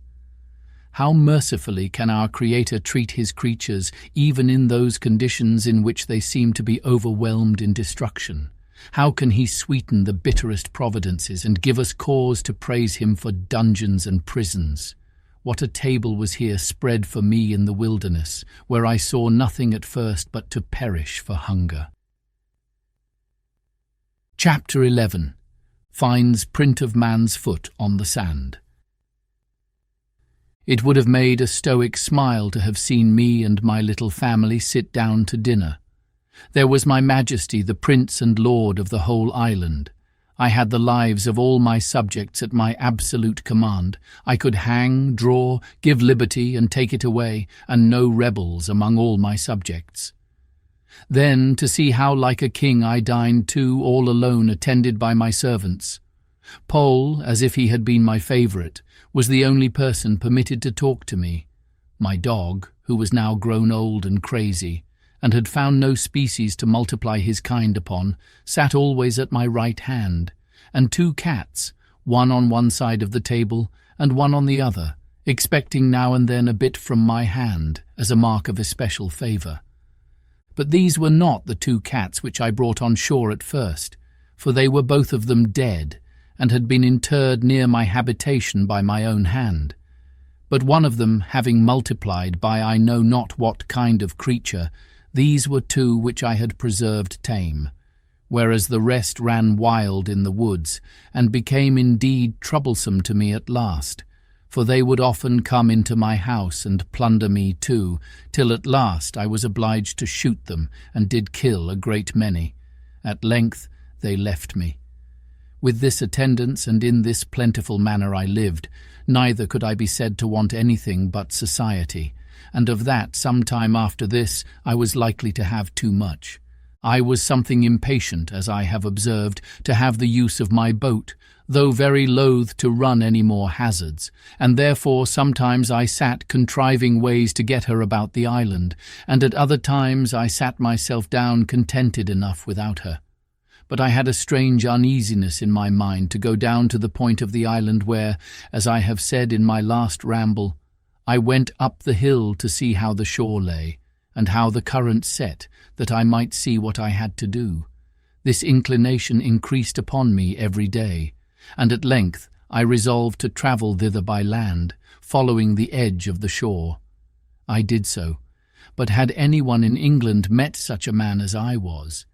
Speaker 1: How mercifully can our Creator treat his creatures even in those conditions in which they seem to be overwhelmed in destruction? How can he sweeten the bitterest providences and give us cause to praise him for dungeons and prisons? What a table was here spread for me in the wilderness, where I saw nothing at first but to perish for hunger. Chapter 11. Finds print of man's foot on the sand. It would have made a stoic smile to have seen me and my little family sit down to dinner. There was my Majesty, the Prince and Lord of the whole island. I had the lives of all my subjects at my absolute command. I could hang, draw, give liberty and take it away, and no rebels among all my subjects. Then to see how like a king I dined too, all alone, attended by my servants. Pole, as if he had been my favourite, was the only person permitted to talk to me. My dog, who was now grown old and crazy, and had found no species to multiply his kind upon, sat always at my right hand, and 2 cats, one on one side of the table and one on the other, expecting now and then a bit from my hand as a mark of especial favour. But these were not the 2 cats which I brought on shore at first, for they were both of them dead, and had been interred near my habitation by my own hand. But one of them having multiplied by I know not what kind of creature, these were 2 which I had preserved tame, whereas the rest ran wild in the woods, and became indeed troublesome to me at last, for they would often come into my house and plunder me too, till at last I was obliged to shoot them, and did kill a great many. At length they left me. With this attendance and in this plentiful manner I lived, neither could I be said to want anything but society, and of that some time after this I was likely to have too much. I was something impatient, as I have observed, to have the use of my boat, though very loath to run any more hazards, and therefore sometimes I sat contriving ways to get her about the island, and at other times I sat myself down contented enough without her. But I had a strange uneasiness in my mind to go down to the point of the island where, as I have said in my last ramble, I went up the hill to see how the shore lay, and how the current set, that I might see what I had to do. This inclination increased upon me every day, and at length I resolved to travel thither by land, following the edge of the shore. I did so, but had anyone in England met such a man as I was,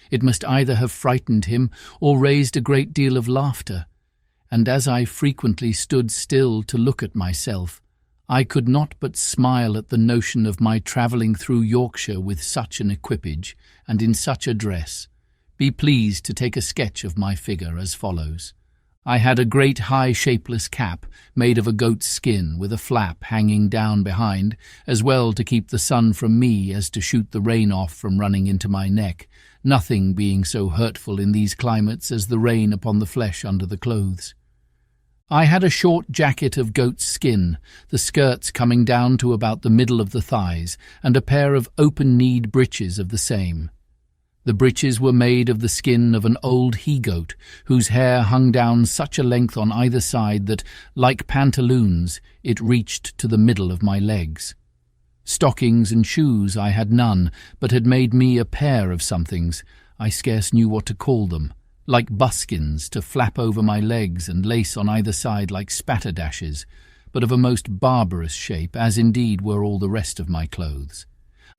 Speaker 1: it must either have frightened him or raised a great deal of laughter, and as I frequently stood still to look at myself, I could not but smile at the notion of my travelling through Yorkshire with such an equipage, and in such a dress. Be pleased to take a sketch of my figure as follows. I had a great high shapeless cap made of a goat's skin with a flap hanging down behind, as well to keep the sun from me as to shoot the rain off from running into my neck, nothing being so hurtful in these climates as the rain upon the flesh under the clothes. I had a short jacket of goat's skin, the skirts coming down to about the middle of the thighs, and a pair of open-kneed breeches of the same. The breeches were made of the skin of an old he-goat, whose hair hung down such a length on either side that, like pantaloons, it reached to the middle of my legs. Stockings and shoes I had none, but had made me a pair of somethings, I scarce knew what to call them, like buskins to flap over my legs and lace on either side like spatterdashes, but of a most barbarous shape, as indeed were all the rest of my clothes.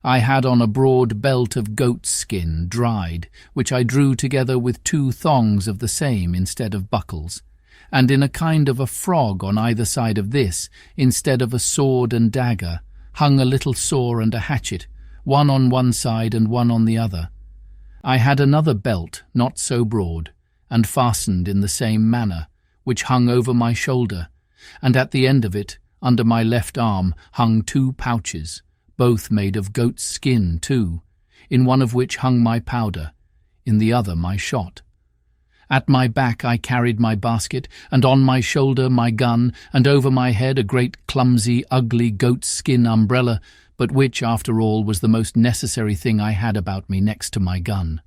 Speaker 1: I had on a broad belt of goat's skin, dried, which I drew together with 2 thongs of the same instead of buckles, and in a kind of a frog on either side of this, instead of a sword and dagger, hung a little saw and a hatchet, one on one side and one on the other. I had another belt, not so broad, and fastened in the same manner, which hung over my shoulder, and at the end of it, under my left arm, hung 2 pouches, both made of goat's skin too, in one of which hung my powder, in the other my shot. At my back I carried my basket, and on my shoulder my gun, and over my head a great clumsy, ugly goat's skin umbrella, but which, after all, was the most necessary thing I had about me next to my gun.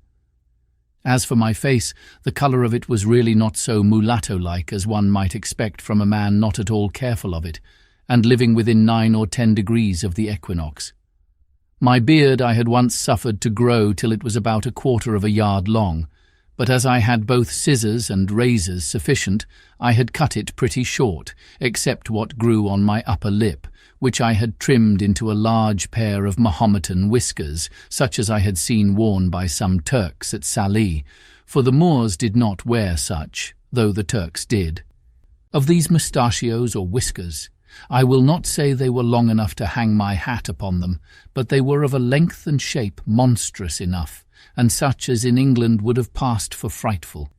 Speaker 1: As for my face, the colour of it was really not so mulatto-like as one might expect from a man not at all careful of it, and living within 9 or 10 degrees of the equinox. My beard I had once suffered to grow till it was about 1/4 of a yard long, but as I had both scissors and razors sufficient, I had cut it pretty short, except what grew on my upper lip, which I had trimmed into a large pair of Mahometan whiskers, such as I had seen worn by some Turks at Sallee, for the Moors did not wear such, though the Turks did. Of these mustachios or whiskers, I will not say they were long enough to hang my hat upon them, but they were of a length and shape monstrous enough, and such as in England would have passed for frightful.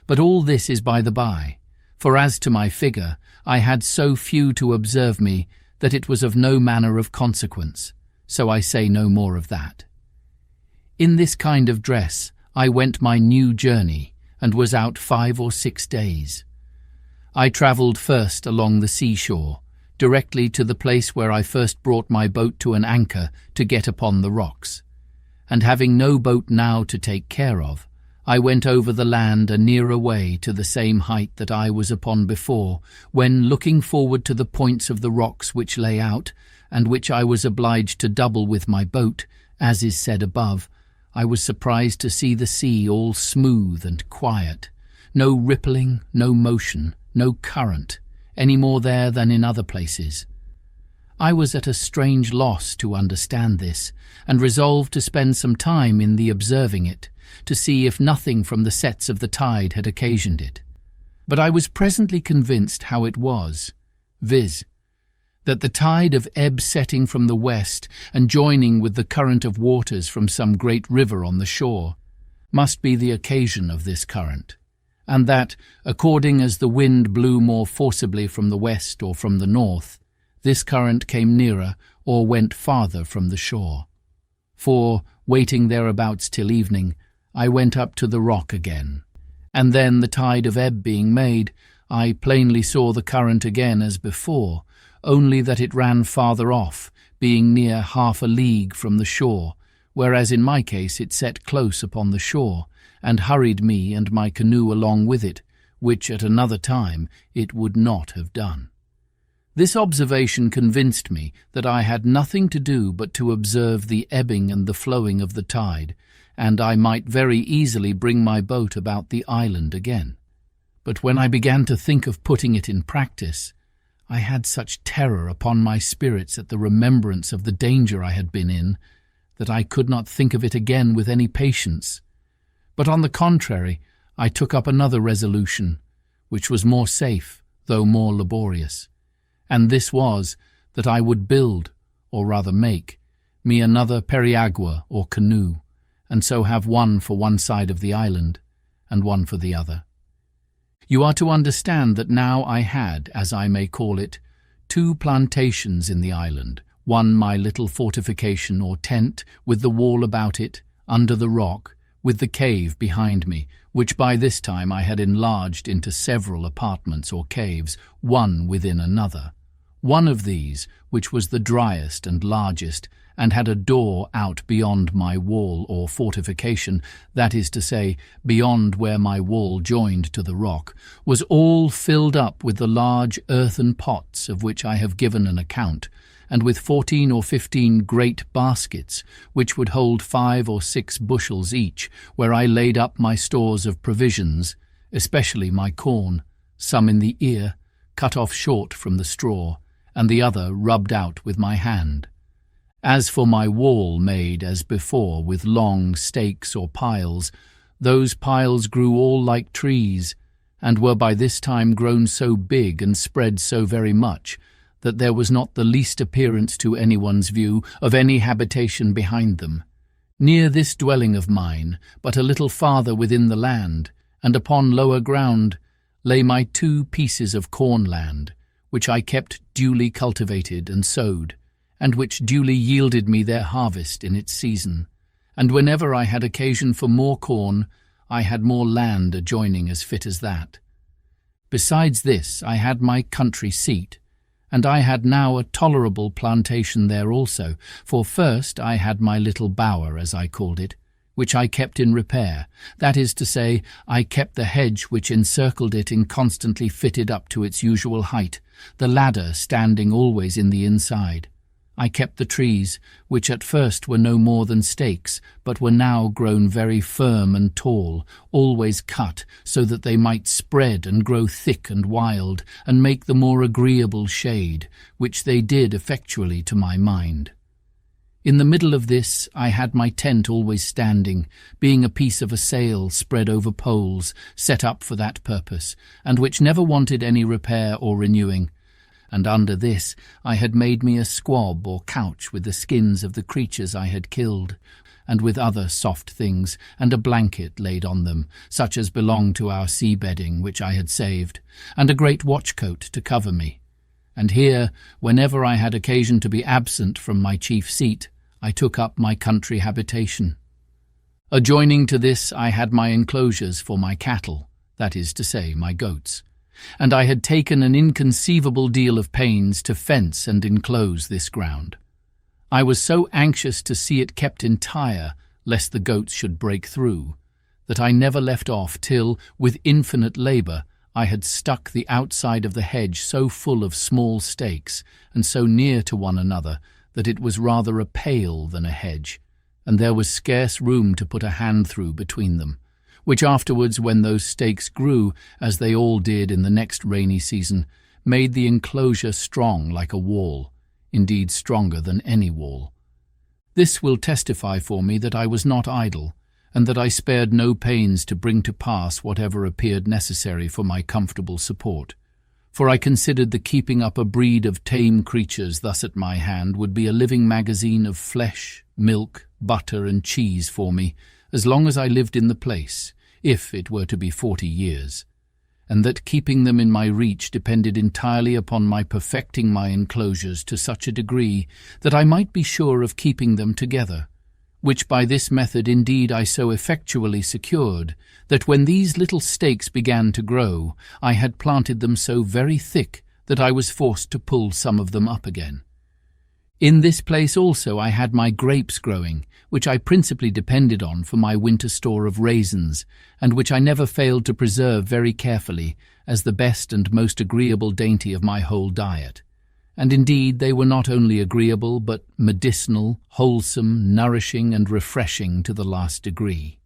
Speaker 1: But all this is by the by, for as to my figure, I had so few to observe me that it was of no manner of consequence, so I say no more of that. In this kind of dress I went my new journey, and was out 5 or 6 days. I travelled first along the seashore, directly to the place where I first brought my boat to an anchor to get upon the rocks, and having no boat now to take care of, I went over the land a nearer way to the same height that I was upon before, when, looking forward to the points of the rocks which lay out, and which I was obliged to double with my boat, as is said above, I was surprised to see the sea all smooth and quiet, no rippling, no motion, no current, any more there than in other places. I was at a strange loss to understand this, and resolved to spend some time in the observing it, to see if nothing from the sets of the tide had occasioned it. But I was presently convinced how it was, viz., that the tide of ebb setting from the west and joining with the current of waters from some great river on the shore must be the occasion of this current, and that, according as the wind blew more forcibly from the west or from the north, this current came nearer or went farther from the shore. For, waiting thereabouts till evening, I went up to the rock again, and then, the tide of ebb being made, I plainly saw the current again as before, only that it ran farther off, being near 1/2 league from the shore, whereas in my case it set close upon the shore, and hurried me and my canoe along with it, which at another time it would not have done. This observation convinced me that I had nothing to do but to observe the ebbing and the flowing of the tide, and I might very easily bring my boat about the island again. But when I began to think of putting it in practice, I had such terror upon my spirits at the remembrance of the danger I had been in, that I could not think of it again with any patience. But on the contrary, I took up another resolution, which was more safe, though more laborious, and this was, that I would build, or rather make, me another periagua or canoe, and so have one for one side of the island, and one for the other. You are to understand that now I had, as I may call it, two plantations in the island, one my little fortification or tent, with the wall about it, under the rock, with the cave behind me, which by this time I had enlarged into several apartments or caves, one within another. One of these, which was the driest and largest, and had a door out beyond my wall or fortification, that is to say, beyond where my wall joined to the rock, was all filled up with the large earthen pots of which I have given an account, and with 14 or 15 great baskets, which would hold 5 or 6 bushels each, where I laid up my stores of provisions, especially my corn, some in the ear, cut off short from the straw, and the other rubbed out with my hand. As for my wall made, as before, with long stakes or piles, those piles grew all like trees, and were by this time grown so big and spread so very much, that there was not the least appearance to anyone's view of any habitation behind them. Near this dwelling of mine, but a little farther within the land, and upon lower ground, lay my 2 pieces of corn land, which I kept duly cultivated and sowed, and which duly yielded me their harvest in its season. And whenever I had occasion for more corn, I had more land adjoining as fit as that. Besides this, I had my country seat, and I had now a tolerable plantation there also, for first I had my little bower, as I called it, which I kept in repair, that is to say, I kept the hedge which encircled it in constantly fitted up to its usual height, the ladder standing always in the inside. I kept the trees, which at first were no more than stakes, but were now grown very firm and tall, always cut, so that they might spread and grow thick and wild, and make the more agreeable shade, which they did effectually to my mind. In the middle of this I had my tent always standing, being a piece of a sail spread over poles, set up for that purpose, and which never wanted any repair or renewing. And under this I had made me a squab or couch with the skins of the creatures I had killed, and with other soft things, and a blanket laid on them, such as belonged to our sea-bedding, which I had saved, and a great watchcoat to cover me. And here, whenever I had occasion to be absent from my chief seat, I took up my country habitation. Adjoining to this I had my enclosures for my cattle, that is to say, my goats, and I had taken an inconceivable deal of pains to fence and enclose this ground. I was so anxious to see it kept entire, lest the goats should break through, that I never left off till, with infinite labour, I had stuck the outside of the hedge so full of small stakes, and so near to one another, that it was rather a pale than a hedge, and there was scarce room to put a hand through between them, which afterwards, when those stakes grew, as they all did in the next rainy season, made the enclosure strong like a wall, indeed stronger than any wall. This will testify for me that I was not idle, and that I spared no pains to bring to pass whatever appeared necessary for my comfortable support. For I considered the keeping up a breed of tame creatures thus at my hand would be a living magazine of flesh, milk, butter, and cheese for me, as long as I lived in the place, if it were to be 40 years, and that keeping them in my reach depended entirely upon my perfecting my enclosures to such a degree that I might be sure of keeping them together, which by this method indeed I so effectually secured, that when these little stakes began to grow, I had planted them so very thick that I was forced to pull some of them up again. In this place also I had my grapes growing, which I principally depended on for my winter store of raisins, and which I never failed to preserve very carefully as the best and most agreeable dainty of my whole diet. And indeed they were not only agreeable, but medicinal, wholesome, nourishing, and refreshing to the last degree.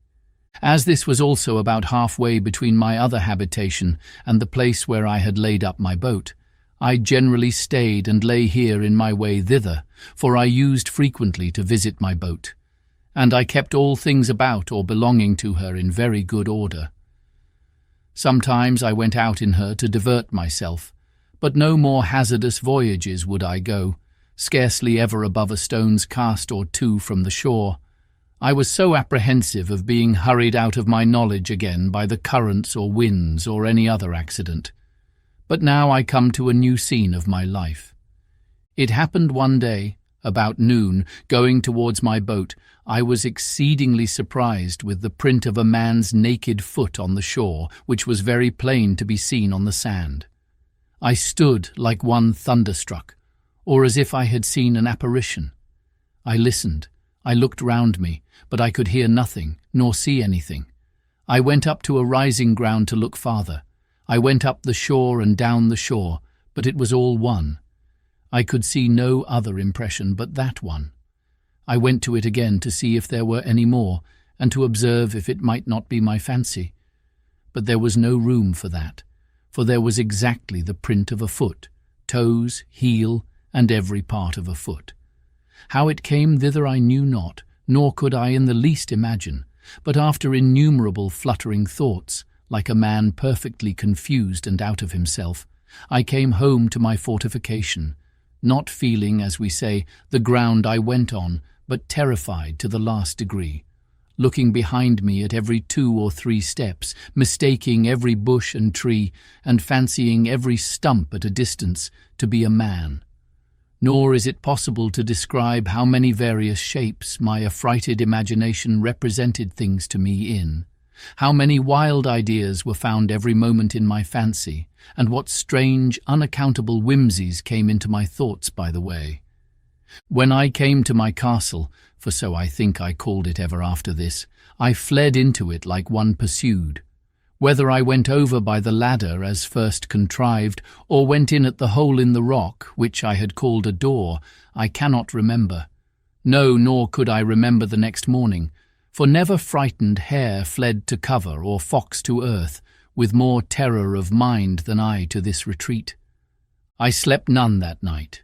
Speaker 1: As this was also about halfway between my other habitation and the place where I had laid up my boat, I generally stayed and lay here in my way thither, for I used frequently to visit my boat, and I kept all things about or belonging to her in very good order. Sometimes I went out in her to divert myself, but no more hazardous voyages would I go, scarcely ever above a stone's cast or two from the shore, I was so apprehensive of being hurried out of my knowledge again by the currents or winds or any other accident. But now I come to a new scene of my life. It happened one day, about noon, going towards my boat, I was exceedingly surprised with the print of a man's naked foot on the shore, which was very plain to be seen on the sand. I stood like one thunderstruck, or as if I had seen an apparition. I listened. I looked round me, but I could hear nothing, nor see anything. I went up to a rising ground to look farther. I went up the shore and down the shore, but it was all one. I could see no other impression but that one. I went to it again to see if there were any more, and to observe if it might not be my fancy. But there was no room for that, for there was exactly the print of a foot, toes, heel, and every part of a foot. How it came thither I knew not, nor could I in the least imagine, but after innumerable fluttering thoughts, like a man perfectly confused and out of himself, I came home to my fortification, not feeling, as we say, the ground I went on, but terrified to the last degree, looking behind me at every 2 or 3 steps, mistaking every bush and tree, and fancying every stump at a distance to be a man. Nor is it possible to describe how many various shapes my affrighted imagination represented things to me in, how many wild ideas were found every moment in my fancy, and what strange, unaccountable whimsies came into my thoughts by the way. When I came to my castle, for so I think I called it ever after this, I fled into it like one pursued. Whether I went over by the ladder as first contrived, or went in at the hole in the rock, which I had called a door, I cannot remember. No, nor could I remember the next morning, for never frightened hare fled to cover or fox to earth, with more terror of mind than I to this retreat. I slept none that night.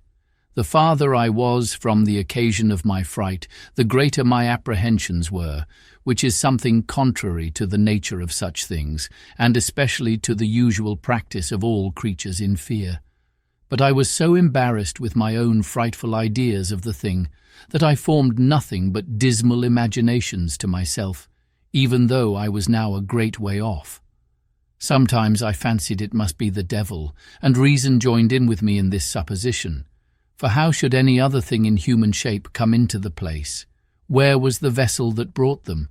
Speaker 1: The farther I was from the occasion of my fright, the greater my apprehensions were, which is something contrary to the nature of such things, and especially to the usual practice of all creatures in fear. But I was so embarrassed with my own frightful ideas of the thing, that I formed nothing but dismal imaginations to myself, even though I was now a great way off. Sometimes I fancied it must be the devil, and reason joined in with me in this supposition. For how should any other thing in human shape come into the place? Where was the vessel that brought them?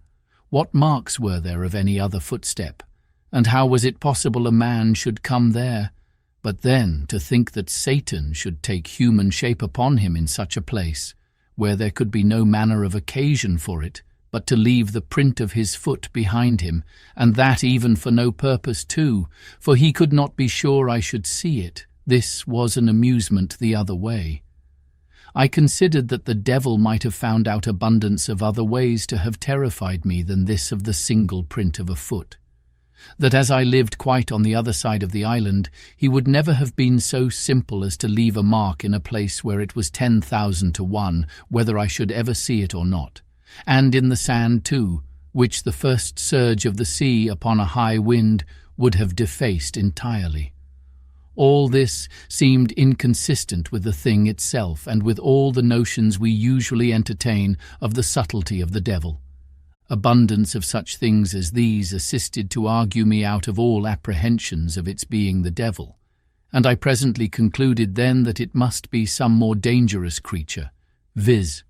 Speaker 1: What marks were there of any other footstep? And how was it possible a man should come there? But then to think that Satan should take human shape upon him in such a place, where there could be no manner of occasion for it, but to leave the print of his foot behind him, and that even for no purpose too, for he could not be sure I should see it. This was an amusement the other way. I considered that the devil might have found out abundance of other ways to have terrified me than this of the single print of a foot. That as I lived quite on the other side of the island, he would never have been so simple as to leave a mark in a place where it was 10,000 to 1 whether I should ever see it or not, and in the sand too, which the first surge of the sea upon a high wind would have defaced entirely. All this seemed inconsistent with the thing itself and with all the notions we usually entertain of the subtlety of the devil. Abundance of such things as these assisted to argue me out of all apprehensions of its being the devil, and I presently concluded then that it must be some more dangerous creature, viz.,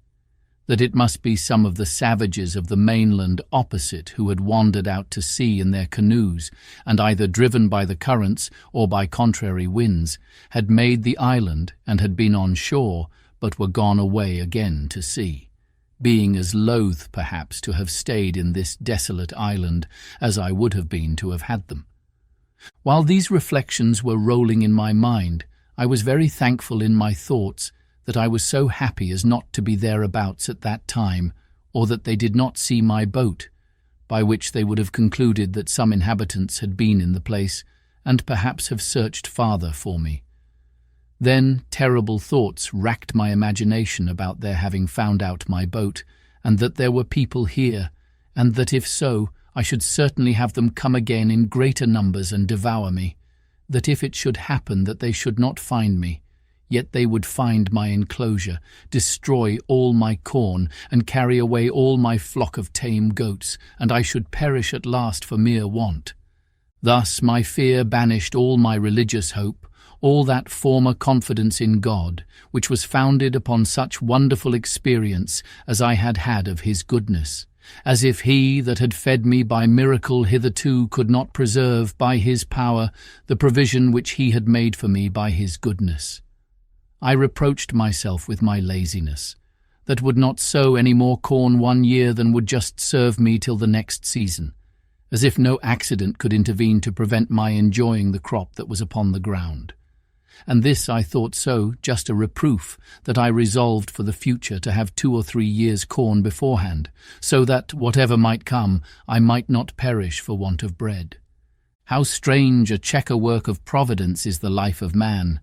Speaker 1: that it must be some of the savages of the mainland opposite who had wandered out to sea in their canoes, and either driven by the currents or by contrary winds, had made the island and had been on shore, but were gone away again to sea, being as loath perhaps to have stayed in this desolate island as I would have been to have had them. While these reflections were rolling in my mind, I was very thankful in my thoughts that I was so happy as not to be thereabouts at that time, or that they did not see my boat, by which they would have concluded that some inhabitants had been in the place, and perhaps have searched farther for me. Then terrible thoughts racked my imagination about their having found out my boat, and that there were people here, and that if so, I should certainly have them come again in greater numbers and devour me, that if it should happen that they should not find me, yet they would find my enclosure, destroy all my corn, and carry away all my flock of tame goats, and I should perish at last for mere want. Thus my fear banished all my religious hope, all that former confidence in God, which was founded upon such wonderful experience as I had had of his goodness, as if he that had fed me by miracle hitherto could not preserve by his power the provision which he had made for me by his goodness. I reproached myself with my laziness, that would not sow any more corn one year than would just serve me till the next season, as if no accident could intervene to prevent my enjoying the crop that was upon the ground. And this I thought so just a reproof that I resolved for the future to have 2 or 3 years' corn beforehand, so that, whatever might come, I might not perish for want of bread. How strange a chequer-work of providence is the life of man,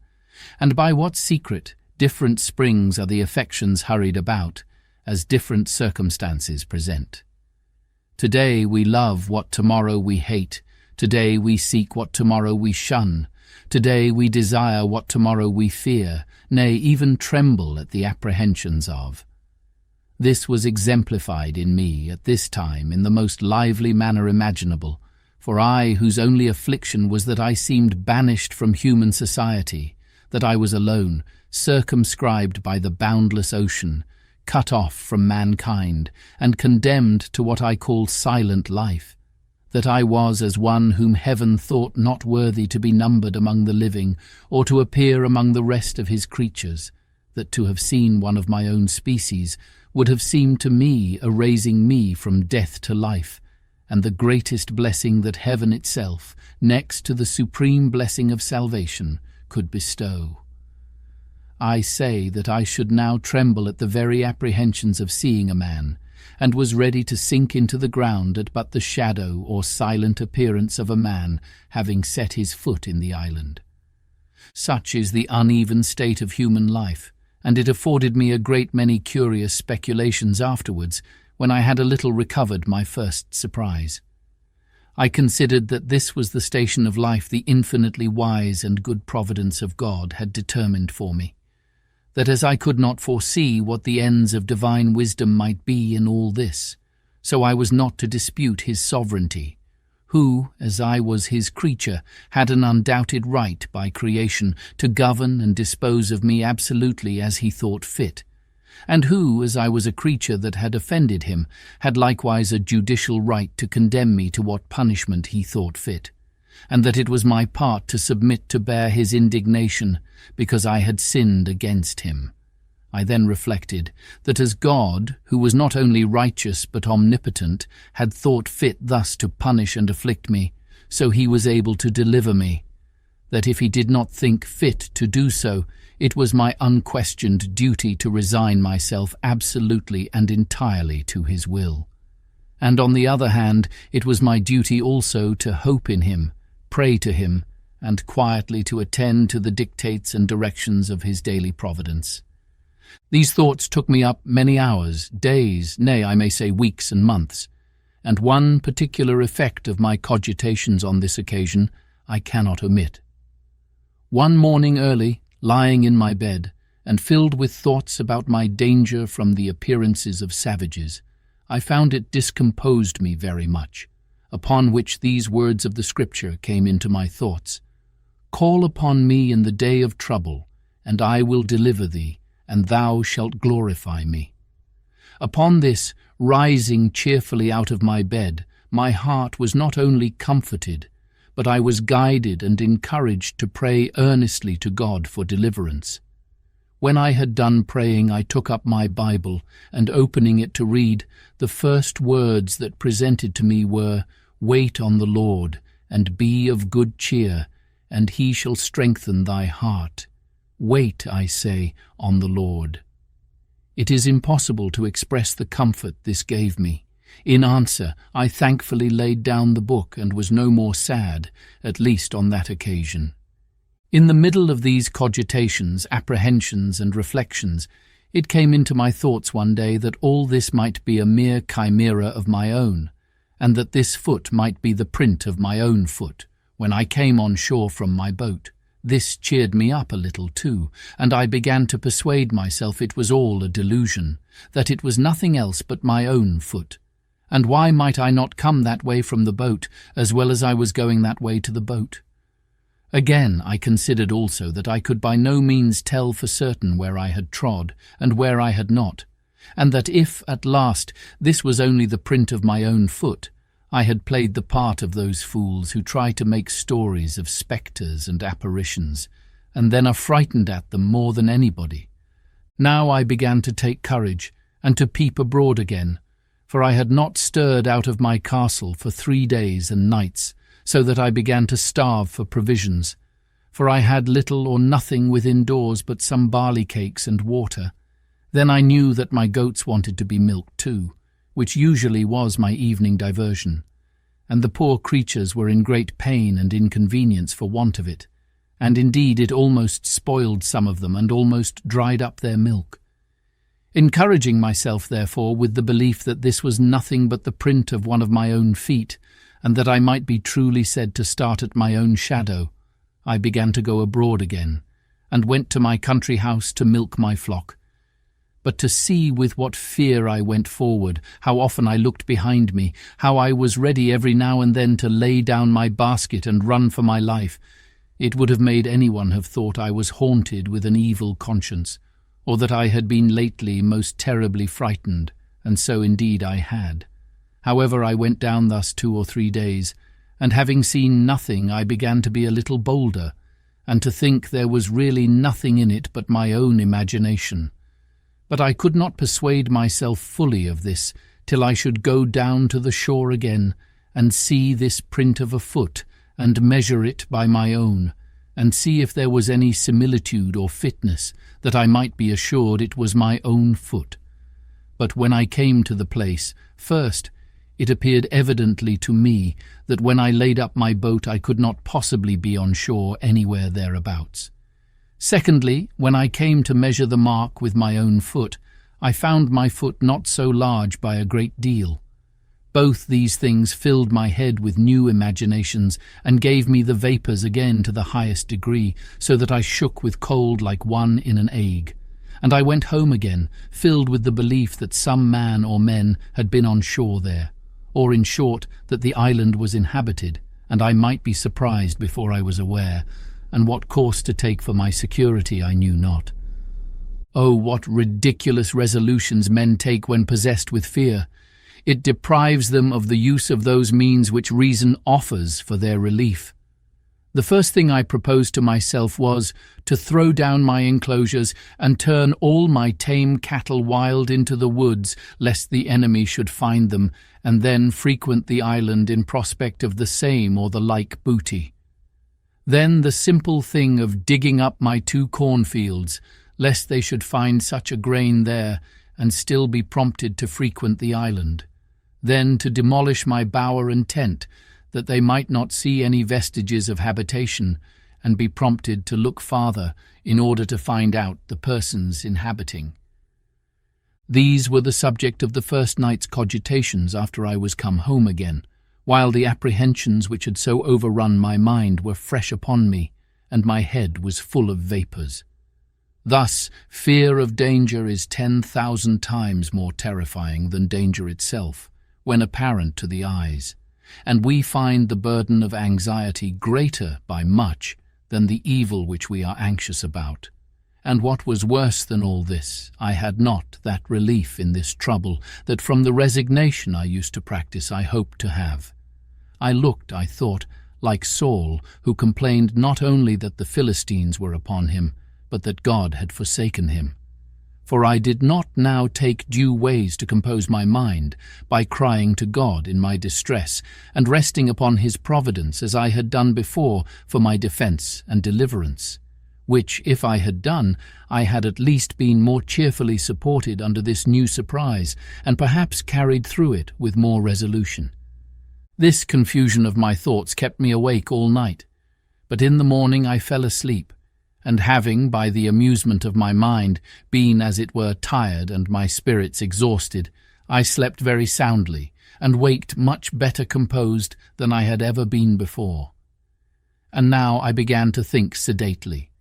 Speaker 1: and by what secret different springs are the affections hurried about, as different circumstances present. Today we love what tomorrow we hate, today we seek what tomorrow we shun, today we desire what tomorrow we fear, nay, even tremble at the apprehensions of. This was exemplified in me at this time in the most lively manner imaginable, for I, whose only affliction was that I seemed banished from human society, that I was alone, circumscribed by the boundless ocean, cut off from mankind, and condemned to what I call silent life, that I was as one whom heaven thought not worthy to be numbered among the living, or to appear among the rest of his creatures, that to have seen one of my own species would have seemed to me a raising me from death to life, and the greatest blessing that heaven itself, next to the supreme blessing of salvation, could bestow. I say that I should now tremble at the very apprehensions of seeing a man, and was ready to sink into the ground at but the shadow or silent appearance of a man having set his foot in the island. Such is the uneven state of human life, and it afforded me a great many curious speculations afterwards, when I had a little recovered my first surprise. I considered that this was the station of life the infinitely wise and good providence of God had determined for me, that as I could not foresee what the ends of divine wisdom might be in all this, so I was not to dispute his sovereignty, who, as I was his creature, had an undoubted right by creation to govern and dispose of me absolutely as he thought fit, and who, as I was a creature that had offended him, had likewise a judicial right to condemn me to what punishment he thought fit, and that it was my part to submit to bear his indignation because I had sinned against him. I then reflected that as God, who was not only righteous but omnipotent, had thought fit thus to punish and afflict me, so he was able to deliver me, that if he did not think fit to do so, it was my unquestioned duty to resign myself absolutely and entirely to his will. And on the other hand, it was my duty also to hope in him, pray to him, and quietly to attend to the dictates and directions of his daily providence. These thoughts took me up many hours, days, nay, I may say weeks and months, and one particular effect of my cogitations on this occasion I cannot omit. One morning early, lying in my bed, and filled with thoughts about my danger from the appearances of savages, I found it discomposed me very much, upon which these words of the Scripture came into my thoughts: "Call upon me in the day of trouble, and I will deliver thee, and thou shalt glorify me." Upon this, rising cheerfully out of my bed, my heart was not only comforted, but I was guided and encouraged to pray earnestly to God for deliverance. When I had done praying, I took up my Bible, and opening it to read, the first words that presented to me were, "Wait on the Lord, and be of good cheer, and he shall strengthen thy heart." Wait, I say, on the Lord. It is impossible to express the comfort this gave me. In answer, I thankfully laid down the book and was no more sad, at least on that occasion. In the middle of these cogitations, apprehensions, and reflections, it came into my thoughts one day that all this might be a mere chimera of my own, and that this foot might be the print of my own foot, when I came on shore from my boat, This cheered me up a little too, and I began to persuade myself it was all a delusion, that it was nothing else but my own foot. And why might I not come that way from the boat, as well as I was going that way to the boat? Again, I considered also that I could by no means tell for certain where I had trod, and where I had not, and that if, at last, this was only the print of my own foot, I had played the part of those fools who try to make stories of spectres and apparitions, and then are frightened at them more than anybody. Now I began to take courage, and to peep abroad again, for I had not stirred out of my castle for 3 days and nights, so that I began to starve for provisions, for I had little or nothing within doors but some barley cakes and water. Then I knew that my goats wanted to be milked too, which usually was my evening diversion, and the poor creatures were in great pain and inconvenience for want of it, and indeed it almost spoiled some of them and almost dried up their milk. Encouraging myself, therefore, with the belief that this was nothing but the print of one of my own feet, and that I might be truly said to start at my own shadow, I began to go abroad again, and went to my country house to milk my flock. But to see with what fear I went forward, how often I looked behind me, how I was ready every now and then to lay down my basket and run for my life, it would have made anyone have thought I was haunted with an evil conscience, or that I had been lately most terribly frightened, and so indeed I had. However, I went down thus 2 or 3 days, and having seen nothing, I began to be a little bolder, and to think there was really nothing in it but my own imagination. But I could not persuade myself fully of this till I should go down to the shore again, and see this print of a foot, and measure it by my own, and see if there was any similitude or fitness, that I might be assured it was my own foot. But when I came to the place, first, it appeared evidently to me that when I laid up my boat I could not possibly be on shore anywhere thereabouts. Secondly, when I came to measure the mark with my own foot, I found my foot not so large by a great deal. Both these things filled my head with new imaginations, and gave me the vapours again to the highest degree, so that I shook with cold like one in an ague. And I went home again, filled with the belief that some man or men had been on shore there, or in short, that the island was inhabited, and I might be surprised before I was aware, and what course to take for my security I knew not. Oh, what ridiculous resolutions men take when possessed with fear! It deprives them of the use of those means which reason offers for their relief. The first thing I proposed to myself was to throw down my enclosures and turn all my tame cattle wild into the woods, lest the enemy should find them, and then frequent the island in prospect of the same or the like booty. Then the simple thing of digging up my 2 cornfields, lest they should find such a grain there, and still be prompted to frequent the island. Then to demolish my bower and tent, that they might not see any vestiges of habitation, and be prompted to look farther in order to find out the persons inhabiting. These were the subject of the first night's cogitations after I was come home again, while the apprehensions which had so overrun my mind were fresh upon me, and my head was full of vapours. Thus, fear of danger is 10,000 times more terrifying than danger itself, when apparent to the eyes, and we find the burden of anxiety greater by much than the evil which we are anxious about. And what was worse than all this, I had not that relief in this trouble that from the resignation I used to practice I hoped to have. I looked, I thought, like Saul, who complained not only that the Philistines were upon him, but that God had forsaken him. For I did not now take due ways to compose my mind, by crying to God in my distress, and resting upon his providence as I had done before for my defence and deliverance, which, if I had done, I had at least been more cheerfully supported under this new surprise, and perhaps carried through it with more resolution. This confusion of my thoughts kept me awake all night, but in the morning I fell asleep, and having, by the amusement of my mind, been as it were tired and my spirits exhausted, I slept very soundly, and waked much better composed than I had ever been before. and now I began to think sedately.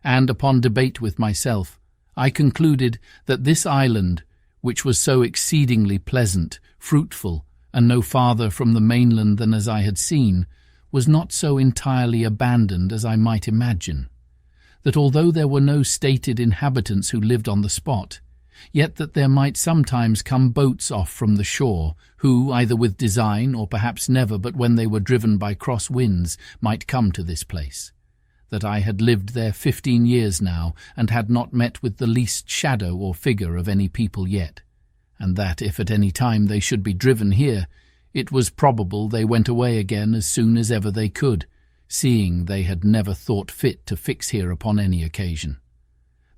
Speaker 1: And upon debate with myself, I concluded that this island, which was so exceedingly pleasant, fruitful, and no farther from the mainland than as I had seen, was not so entirely abandoned as I might imagine. That although there were no stated inhabitants who lived on the spot, yet that there might sometimes come boats off from the shore, who, either with design, or perhaps never but when they were driven by cross winds, might come to this place. That I had lived there 15 years now, and had not met with the least shadow or figure of any people yet, and that if at any time they should be driven here, it was probable they went away again as soon as ever they could, seeing they had never thought fit to fix here upon any occasion.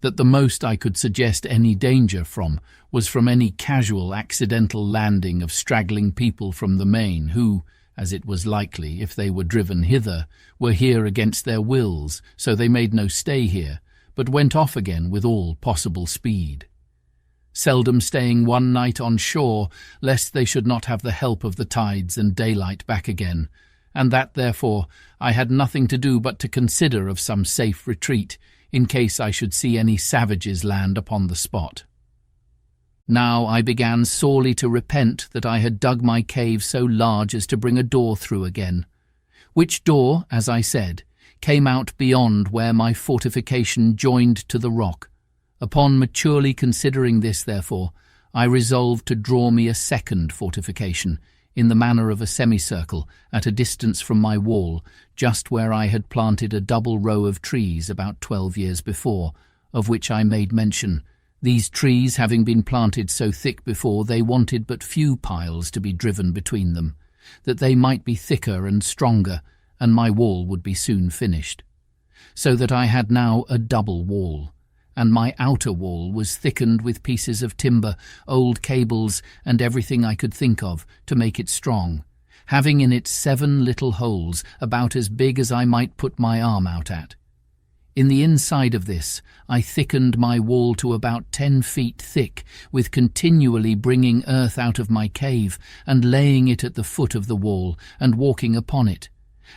Speaker 1: That the most I could suggest any danger from was from any casual accidental landing of straggling people from the main who, as it was likely, if they were driven hither, were here against their wills, so they made no stay here, but went off again with all possible speed. Seldom staying one night on shore, lest they should not have the help of the tides and daylight back again, and that, therefore, I had nothing to do but to consider of some safe retreat, in case I should see any savages land upon the spot. Now I began sorely to repent that I had dug my cave so large as to bring a door through again, which door, as I said, came out beyond where my fortification joined to the rock. Upon maturely considering this, therefore, I resolved to draw me a second fortification, in the manner of a semicircle, at a distance from my wall, just where I had planted a double row of trees about 12 years before, of which I made mention. These trees having been planted so thick before, they wanted but few piles to be driven between them, that they might be thicker and stronger, and my wall would be soon finished. So that I had now a double wall, and my outer wall was thickened with pieces of timber, old cables, and everything I could think of, to make it strong, having in it 7 little holes, about as big as I might put my arm out at. In the inside of this, I thickened my wall to about 10 feet thick, with continually bringing earth out of my cave, and laying it at the foot of the wall, and walking upon it.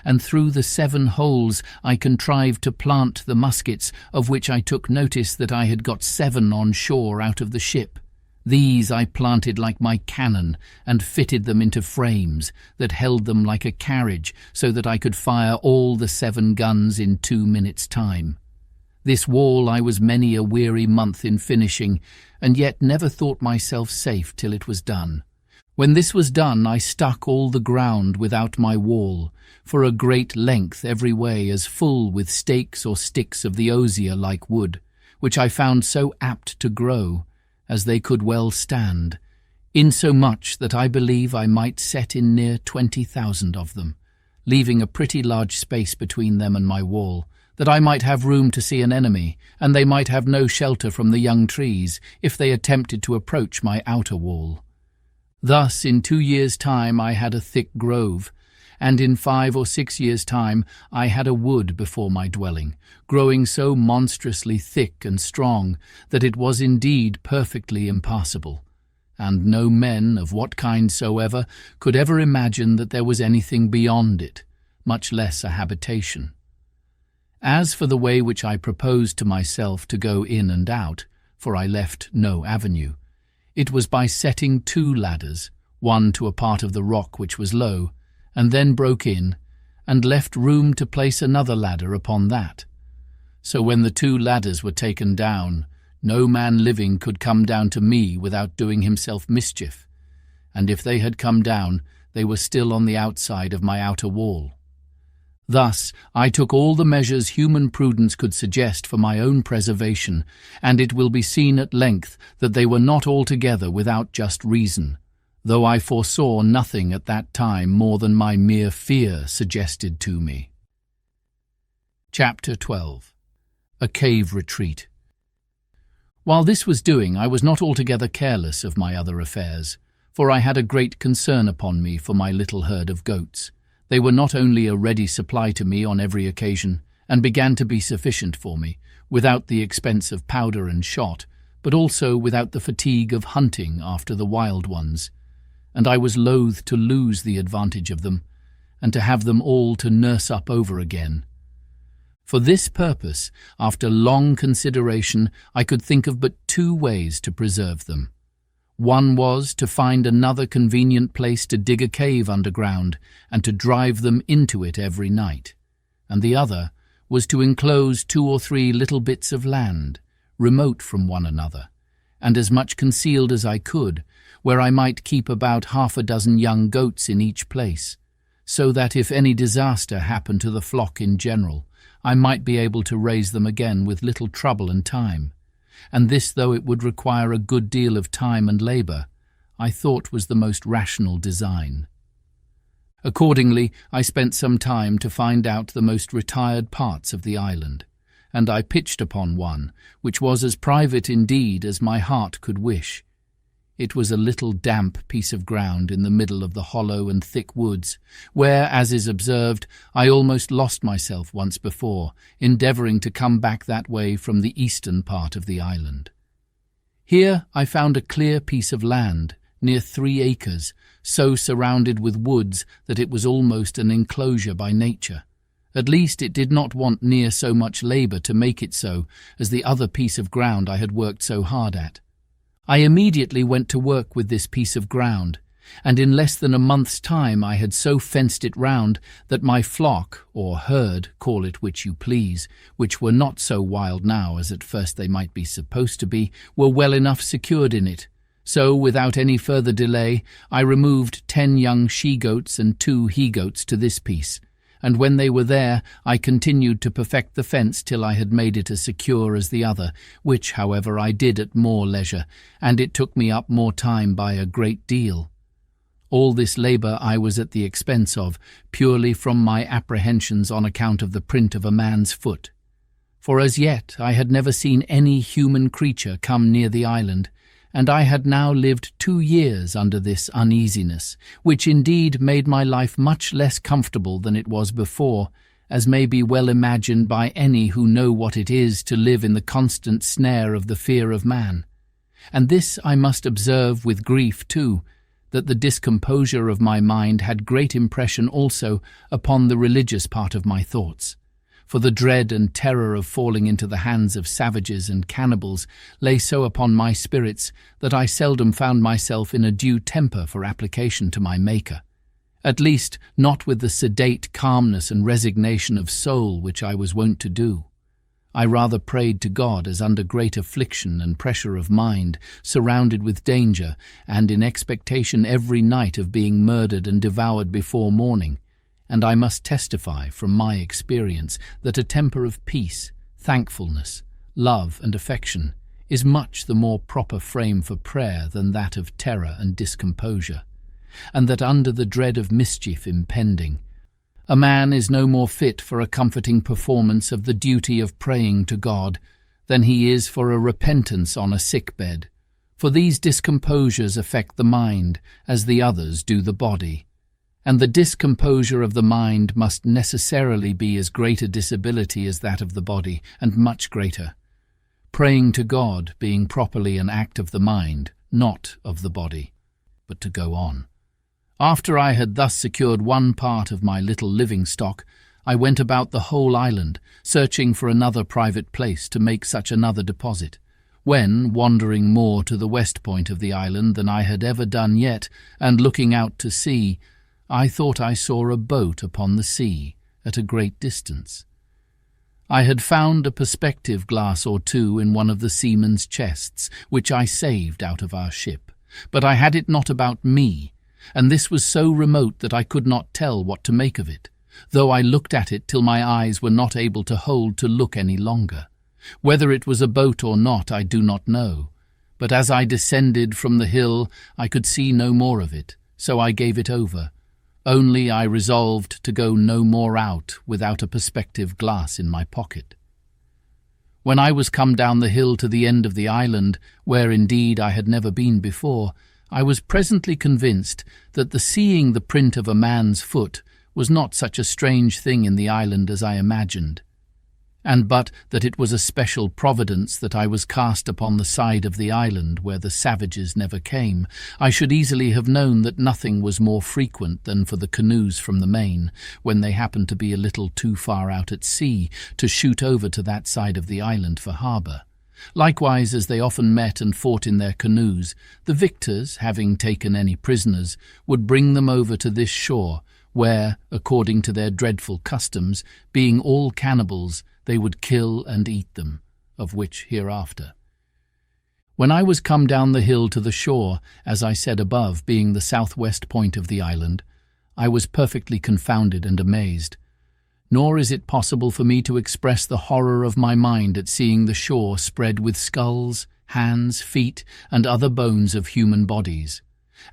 Speaker 1: And through the 7 holes I contrived to plant the muskets, of which I took notice that I had got 7 on shore out of the ship. These I planted like my cannon, and fitted them into frames that held them like a carriage, so that I could fire all the 7 guns in 2 minutes' time. This wall I was many a weary month in finishing, and yet never thought myself safe till it was done. When this was done, I stuck all the ground without my wall, for a great length every way, as full with stakes or sticks of the osier-like wood, which I found so apt to grow, as they could well stand, insomuch that I believe I might set in near 20,000 of them, leaving a pretty large space between them and my wall, that I might have room to see an enemy, and they might have no shelter from the young trees, if they attempted to approach my outer wall. Thus, in 2 years' time I had a thick grove, and in 5 or 6 years' time I had a wood before my dwelling, growing so monstrously thick and strong that it was indeed perfectly impassable, and no men, of what kind soever, could ever imagine that there was anything beyond it, much less a habitation. As for the way which I proposed to myself to go in and out, for I left no avenue, it was by setting 2 ladders, one to a part of the rock which was low, and then broke in, and left room to place another ladder upon that. So when the 2 ladders were taken down, no man living could come down to me without doing himself mischief, and if they had come down, they were still on the outside of my outer wall. Thus I took all the measures human prudence could suggest for my own preservation, and it will be seen at length that they were not altogether without just reason, though I foresaw nothing at that time more than my mere fear suggested to me. Chapter 12. A Cave Retreat. While this was doing, I was not altogether careless of my other affairs, for I had a great concern upon me for my little herd of goats. They were not only a ready supply to me on every occasion, and began to be sufficient for me, without the expense of powder and shot, but also without the fatigue of hunting after the wild ones, and I was loath to lose the advantage of them, and to have them all to nurse up over again. For this purpose, after long consideration, I could think of but two ways to preserve them. One was to find another convenient place to dig a cave underground and to drive them into it every night, and the other was to enclose 2 or 3 little bits of land, remote from one another, and as much concealed as I could, where I might keep about 6 young goats in each place, so that if any disaster happened to the flock in general, I might be able to raise them again with little trouble and time. And this, though it would require a good deal of time and labour, I thought was the most rational design. Accordingly, I spent some time to find out the most retired parts of the island, and I pitched upon one, which was as private indeed as my heart could wish. It was a little damp piece of ground in the middle of the hollow and thick woods, where, as is observed, I almost lost myself once before, endeavouring to come back that way from the eastern part of the island. Here I found a clear piece of land, near 3 acres, so surrounded with woods that it was almost an enclosure by nature. At least it did not want near so much labour to make it so as the other piece of ground I had worked so hard at. I immediately went to work with this piece of ground, and in less than a month's time I had so fenced it round that my flock, or herd, call it which you please, which were not so wild now as at first they might be supposed to be, were well enough secured in it. So, without any further delay, I removed 10 young she-goats and 2 he-goats to this piece, and when they were there, I continued to perfect the fence till I had made it as secure as the other, which, however, I did at more leisure, and it took me up more time by a great deal. All this labour I was at the expense of, purely from my apprehensions on account of the print of a man's foot. For as yet I had never seen any human creature come near the island, and I had now lived 2 years under this uneasiness, which indeed made my life much less comfortable than it was before, as may be well imagined by any who know what it is to live in the constant snare of the fear of man. And this I must observe with grief too, that the discomposure of my mind had great impression also upon the religious part of my thoughts. For the dread and terror of falling into the hands of savages and cannibals lay so upon my spirits that I seldom found myself in a due temper for application to my Maker, at least not with the sedate calmness and resignation of soul which I was wont to do. I rather prayed to God as under great affliction and pressure of mind, surrounded with danger, and in expectation every night of being murdered and devoured before morning, and I must testify from my experience that a temper of peace, thankfulness, love and affection is much the more proper frame for prayer than that of terror and discomposure, and that under the dread of mischief impending, a man is no more fit for a comforting performance of the duty of praying to God than he is for a repentance on a sick bed, for these discomposures affect the mind as the others do the body, and the discomposure of the mind must necessarily be as great a disability as that of the body, and much greater. Praying to God being properly an act of the mind, not of the body. But to go on. After I had thus secured one part of my little living stock, I went about the whole island, searching for another private place to make such another deposit, when, wandering more to the west point of the island than I had ever done yet, and looking out to sea, I thought I saw a boat upon the sea at a great distance. I had found a perspective glass or two in one of the seamen's chests, which I saved out of our ship, but I had it not about me, and this was so remote that I could not tell what to make of it, though I looked at it till my eyes were not able to hold to look any longer. Whether it was a boat or not I do not know, but as I descended from the hill I could see no more of it, so I gave it over. Only I resolved to go no more out without a perspective glass in my pocket. When I was come down the hill to the end of the island, where indeed I had never been before, I was presently convinced that the seeing the print of a man's foot was not such a strange thing in the island as I imagined. and but that it was a special providence that I was cast upon the side of the island where the savages never came, I should easily have known that nothing was more frequent than for the canoes from the main, when they happened to be a little too far out at sea, to shoot over to that side of the island for harbour. Likewise, as they often met and fought in their canoes, the victors, having taken any prisoners, would bring them over to this shore, where, according to their dreadful customs, being all cannibals, they would kill and eat them, of which hereafter. When I was come down the hill to the shore, as I said above, being the southwest point of the island, I was perfectly confounded and amazed. Nor is it possible for me to express the horror of my mind at seeing the shore spread with skulls, hands, feet, and other bones of human bodies.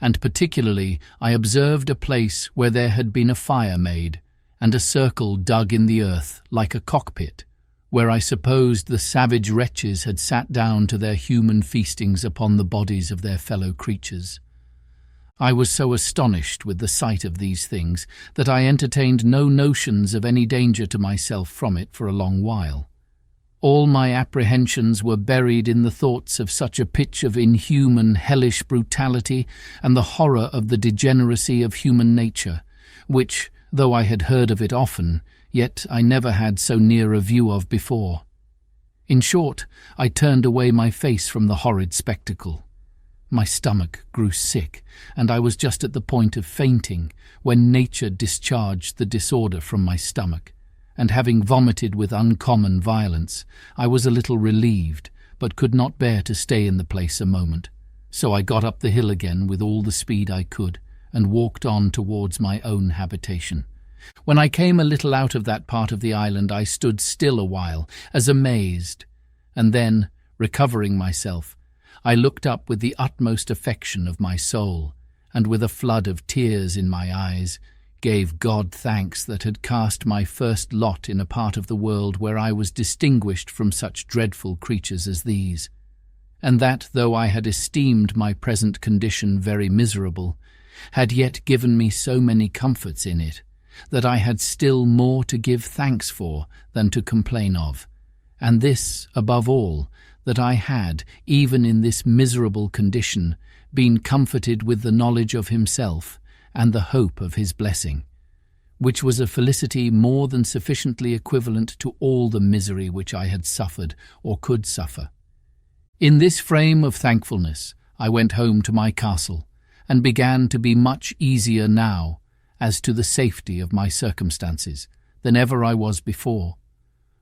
Speaker 1: And particularly I observed a place where there had been a fire made, and a circle dug in the earth like a cockpit, where I supposed the savage wretches had sat down to their human feastings upon the bodies of their fellow creatures. I was so astonished with the sight of these things that I entertained no notions of any danger to myself from it for a long while. All my apprehensions were buried in the thoughts of such a pitch of inhuman, hellish brutality and the horror of the degeneracy of human nature, which, though I had heard of it often, yet I never had so near a view of before. In short, I turned away my face from the horrid spectacle. My stomach grew sick, and I was just at the point of fainting, when nature discharged the disorder from my stomach, and having vomited with uncommon violence, I was a little relieved, but could not bear to stay in the place a moment. So I got up the hill again with all the speed I could, and walked on towards my own habitation. When I came a little out of that part of the island, I stood still a while, as amazed, and then, recovering myself, I looked up with the utmost affection of my soul, and with a flood of tears in my eyes, gave God thanks that had cast my first lot in a part of the world where I was distinguished from such dreadful creatures as these, and that, though I had esteemed my present condition very miserable, had yet given me so many comforts in it, that I had still more to give thanks for than to complain of, and this, above all, that I had, even in this miserable condition, been comforted with the knowledge of himself and the hope of his blessing, which was a felicity more than sufficiently equivalent to all the misery which I had suffered or could suffer. In this frame of thankfulness I went home to my castle, and began to be much easier now as to the safety of my circumstances than ever I was before.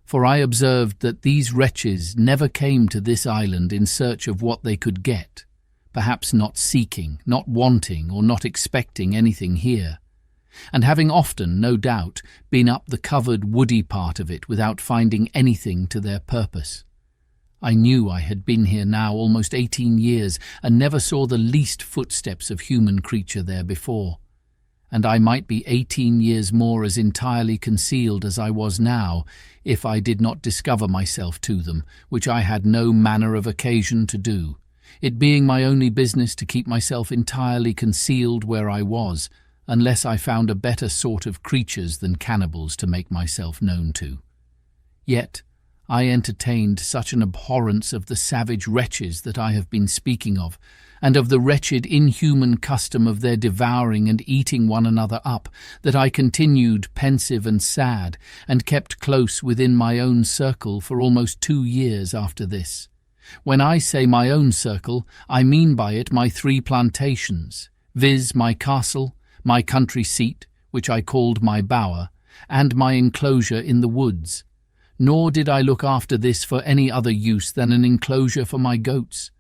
Speaker 1: For I observed that these wretches never came to this island in search of what they could get, perhaps not seeking, not wanting, or not expecting anything here, and having often, no doubt, been up the covered woody part of it without finding anything to their purpose. I knew I had been here now almost 18 years, and never saw the least footsteps of human creature there before. And I might be 18 years more as entirely concealed as I was now, if I did not discover myself to them, which I had no manner of occasion to do, it being my only business to keep myself entirely concealed where I was, unless I found a better sort of creatures than cannibals to make myself known to. Yet I entertained such an abhorrence of the savage wretches that I have been speaking of, and of the wretched inhuman custom of their devouring and eating one another up, that I continued pensive and sad, and kept close within my own circle for almost 2 years after this. When I say my own circle, I mean by it my 3 plantations, viz. My castle, my country seat, which I called my bower, and my enclosure in the woods. Nor did I look after this for any other use than an enclosure for my goats.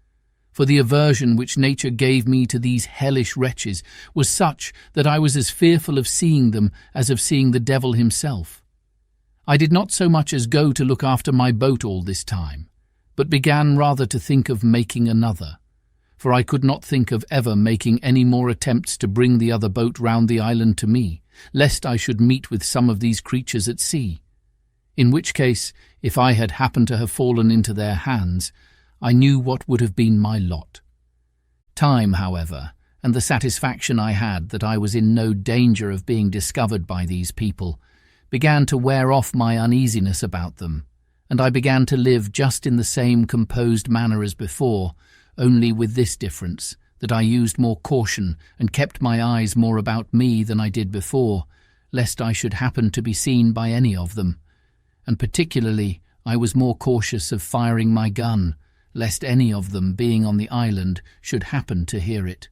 Speaker 1: For the aversion which nature gave me to these hellish wretches was such that I was as fearful of seeing them as of seeing the devil himself. I did not so much as go to look after my boat all this time, but began rather to think of making another, for I could not think of ever making any more attempts to bring the other boat round the island to me, lest I should meet with some of these creatures at sea, in which case, if I had happened to have fallen into their hands, I knew what would have been my lot. Time, however, and the satisfaction I had that I was in no danger of being discovered by these people, began to wear off my uneasiness about them, and I began to live just in the same composed manner as before, only with this difference, that I used more caution and kept my eyes more about me than I did before, lest I should happen to be seen by any of them. And particularly I was more cautious of firing my gun, lest any of them, being on the island, should happen to hear it.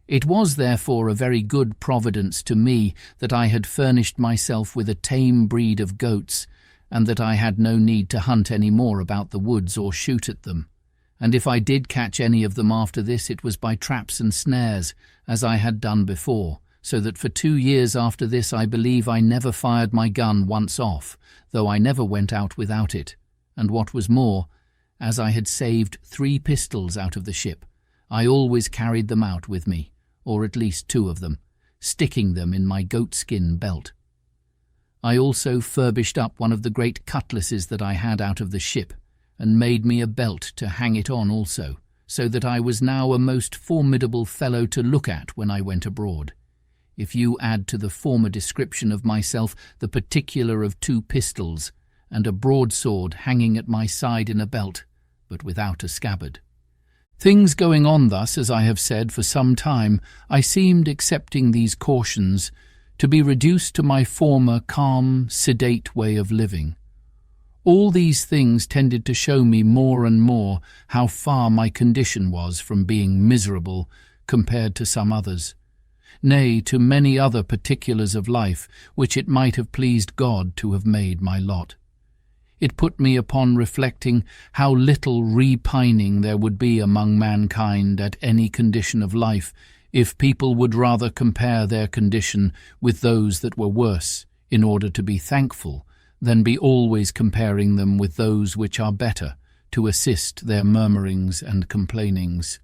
Speaker 1: It was therefore a very good providence to me that I had furnished myself with a tame breed of goats, and that I had no need to hunt any more about the woods or shoot at them. And if I did catch any of them after this, it was by traps and snares, as I had done before, so that for 2 years after this I believe I never fired my gun once off, though I never went out without it. And what was more, as I had saved 3 pistols out of the ship, I always carried them out with me, or at least 2 of them, sticking them in my goatskin belt. I also furbished up one of the great cutlasses that I had out of the ship, and made me a belt to hang it on also, so that I was now a most formidable fellow to look at when I went abroad. If you add to the former description of myself the particular of 2 pistols, and a broadsword hanging at my side in a belt, but without a scabbard. Things going on thus, as I have said, for some time, I seemed, accepting these cautions, to be reduced to my former calm, sedate way of living. All these things tended to show me more and more how far my condition was from being miserable compared to some others, nay, to many other particulars of life which it might have pleased God to have made my lot. It put me upon reflecting how little repining there would be among mankind at any condition of life if people would rather compare their condition with those that were worse in order to be thankful than be always comparing them with those which are better to assist their murmurings and complainings.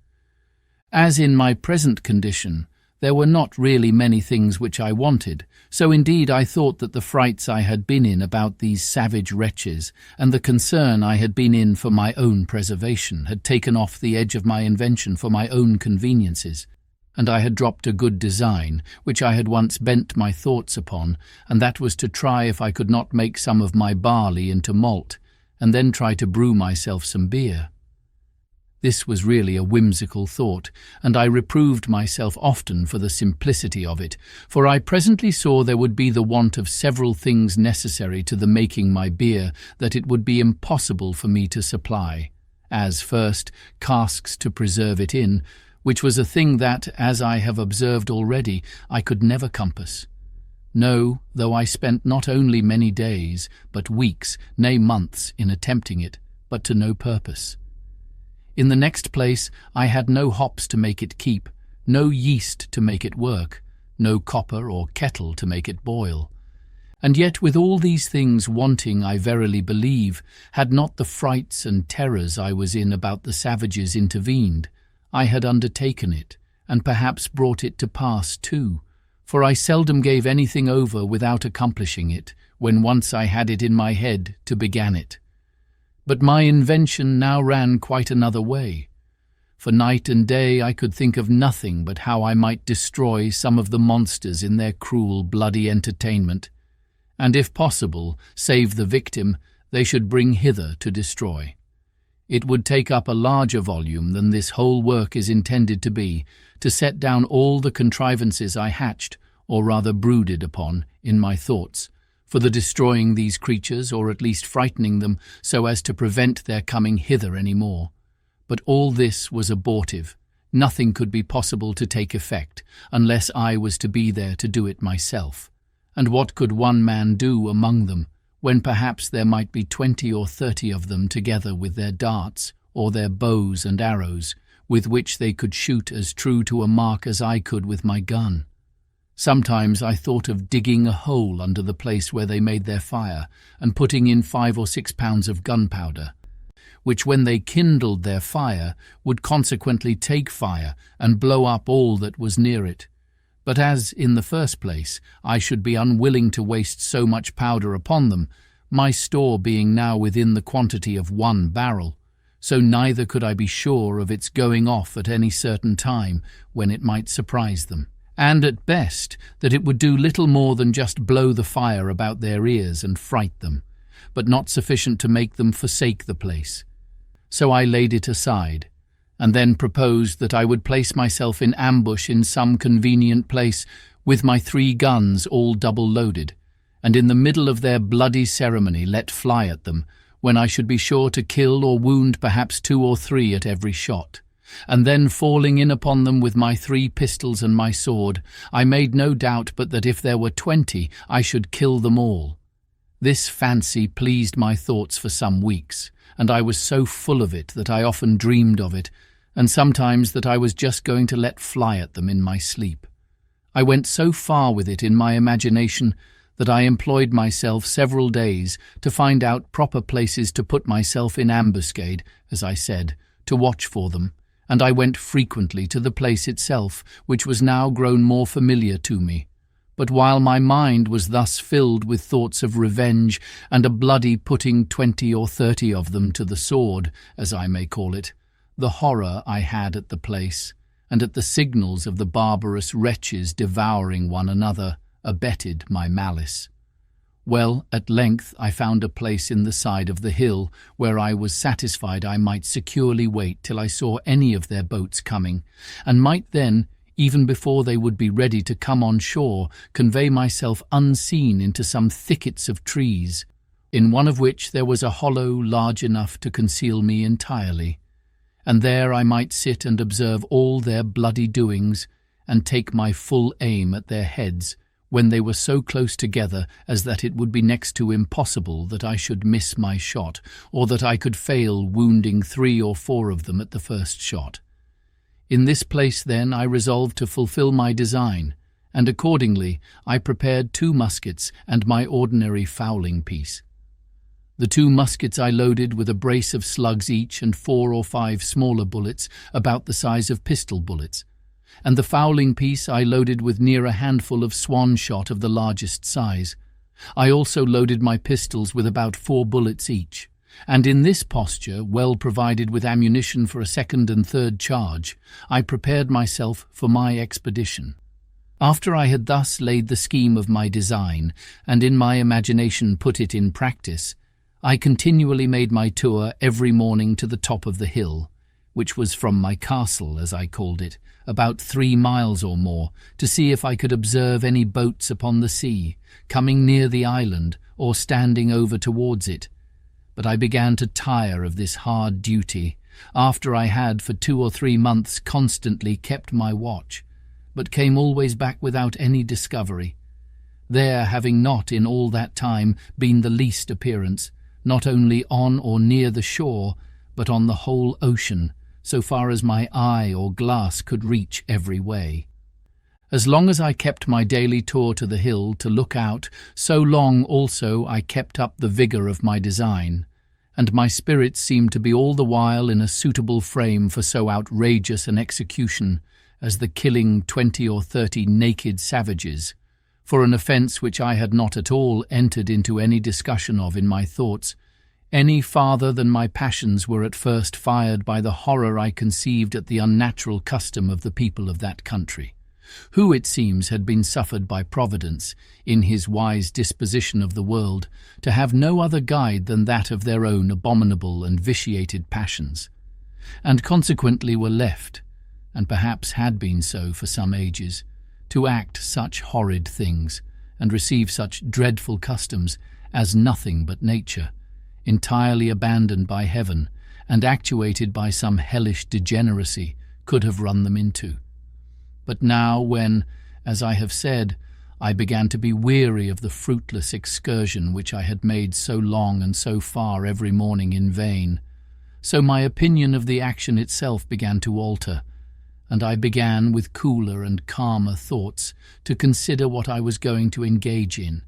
Speaker 1: As in my present condition, there were not really many things which I wanted, so indeed I thought that the frights I had been in about these savage wretches, and the concern I had been in for my own preservation, had taken off the edge of my invention for my own conveniences, and I had dropped a good design, which I had once bent my thoughts upon, and that was to try if I could not make some of my barley into malt, and then try to brew myself some beer. This was really a whimsical thought, and I reproved myself often for the simplicity of it, for I presently saw there would be the want of several things necessary to the making my beer that it would be impossible for me to supply, as first, casks to preserve it in, which was a thing that, as I have observed already, I could never compass. No, though I spent not only many days, but weeks, nay months, in attempting it, but to no purpose. In the next place, I had no hops to make it keep, no yeast to make it work, no copper or kettle to make it boil. And yet with all these things wanting, I verily believe, had not the frights and terrors I was in about the savages intervened, I had undertaken it, and perhaps brought it to pass too, for I seldom gave anything over without accomplishing it, when once I had it in my head to begin it. But my invention now ran quite another way. For night and day I could think of nothing but how I might destroy some of the monsters in their cruel, bloody entertainment, and if possible, save the victim they should bring hither to destroy. It would take up a larger volume than this whole work is intended to be, to set down all the contrivances I hatched, or rather brooded upon, in my thoughts, for the destroying these creatures, or at least frightening them, so as to prevent their coming hither any more. But all this was abortive. Nothing could be possible to take effect, unless I was to be there to do it myself. And what could one man do among them, when perhaps there might be 20 or 30 of them together with their darts, or their bows and arrows, with which they could shoot as true to a mark as I could with my gun? Sometimes I thought of digging a hole under the place where they made their fire, and putting in 5 or 6 pounds of gunpowder, which when they kindled their fire would consequently take fire and blow up all that was near it. But as, in the first place, I should be unwilling to waste so much powder upon them, my store being now within the quantity of 1 barrel, so neither could I be sure of its going off at any certain time when it might surprise them, and at best that it would do little more than just blow the fire about their ears and fright them, but not sufficient to make them forsake the place. So I laid it aside, and then proposed that I would place myself in ambush in some convenient place with my 3 guns all double-loaded, and in the middle of their bloody ceremony let fly at them, when I should be sure to kill or wound perhaps 2 or 3 at every shot. And then falling in upon them with my 3 pistols and my sword, I made no doubt but that if there were 20, I should kill them all. This fancy pleased my thoughts for some weeks, and I was so full of it that I often dreamed of it, and sometimes that I was just going to let fly at them in my sleep. I went so far with it in my imagination that I employed myself several days to find out proper places to put myself in ambuscade, as I said, to watch for them, and I went frequently to the place itself, which was now grown more familiar to me. But while my mind was thus filled with thoughts of revenge and a bloody putting 20 or 30 of them to the sword, as I may call it, the horror I had at the place, and at the signals of the barbarous wretches devouring one another, abetted my malice. Well, at length I found a place in the side of the hill where I was satisfied I might securely wait till I saw any of their boats coming, and might then, even before they would be ready to come on shore, convey myself unseen into some thickets of trees, in one of which there was a hollow large enough to conceal me entirely, and there I might sit and observe all their bloody doings, and take my full aim at their heads, when they were so close together as that it would be next to impossible that I should miss my shot, or that I could fail wounding 3 or 4 of them at the first shot. In this place, then, I resolved to fulfil my design, and accordingly I prepared 2 muskets and my ordinary fowling piece. The 2 muskets I loaded with a brace of slugs each and 4 or 5 smaller bullets about the size of pistol bullets, and the fowling piece I loaded with near a handful of swan shot of the largest size. I also loaded my pistols with about 4 bullets each, and in this posture, well provided with ammunition for a 2nd and 3rd charge, I prepared myself for my expedition. After I had thus laid the scheme of my design, and in my imagination put it in practice, I continually made my tour every morning to the top of the hill, which was from my castle, as I called it, about 3 miles or more, to see if I could observe any boats upon the sea, coming near the island, or standing over towards it. But I began to tire of this hard duty, after I had for 2 or 3 months constantly kept my watch, but came always back without any discovery, there having not in all that time been the least appearance, not only on or near the shore, but on the whole ocean, so far as my eye or glass could reach every way. As long as I kept my daily tour to the hill to look out, so long also I kept up the vigour of my design, and my spirits seemed to be all the while in a suitable frame for so outrageous an execution as the killing 20 or 30 naked savages, for an offence which I had not at all entered into any discussion of in my thoughts, any farther than my passions were at first fired by the horror I conceived at the unnatural custom of the people of that country, who, it seems, had been suffered by Providence, in his wise disposition of the world, to have no other guide than that of their own abominable and vitiated passions, and consequently were left, and perhaps had been so for some ages, to act such horrid things, and receive such dreadful customs as nothing but nature, entirely abandoned by heaven, and actuated by some hellish degeneracy, could have run them into. But now when, as I have said, I began to be weary of the fruitless excursion which I had made so long and so far every morning in vain, so my opinion of the action itself began to alter, and I began, with cooler and calmer thoughts, to consider what I was going to engage in,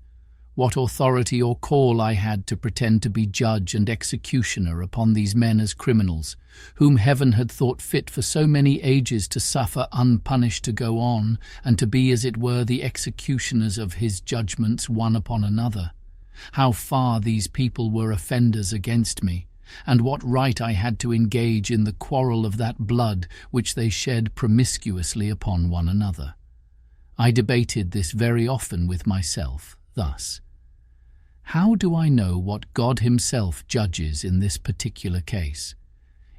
Speaker 1: what authority or call I had to pretend to be judge and executioner upon these men as criminals, whom heaven had thought fit for so many ages to suffer unpunished to go on, and to be, as it were, the executioners of his judgments one upon another. How far these people were offenders against me, and what right I had to engage in the quarrel of that blood which they shed promiscuously upon one another. I debated this very often with myself, thus: how do I know what God himself judges in this particular case?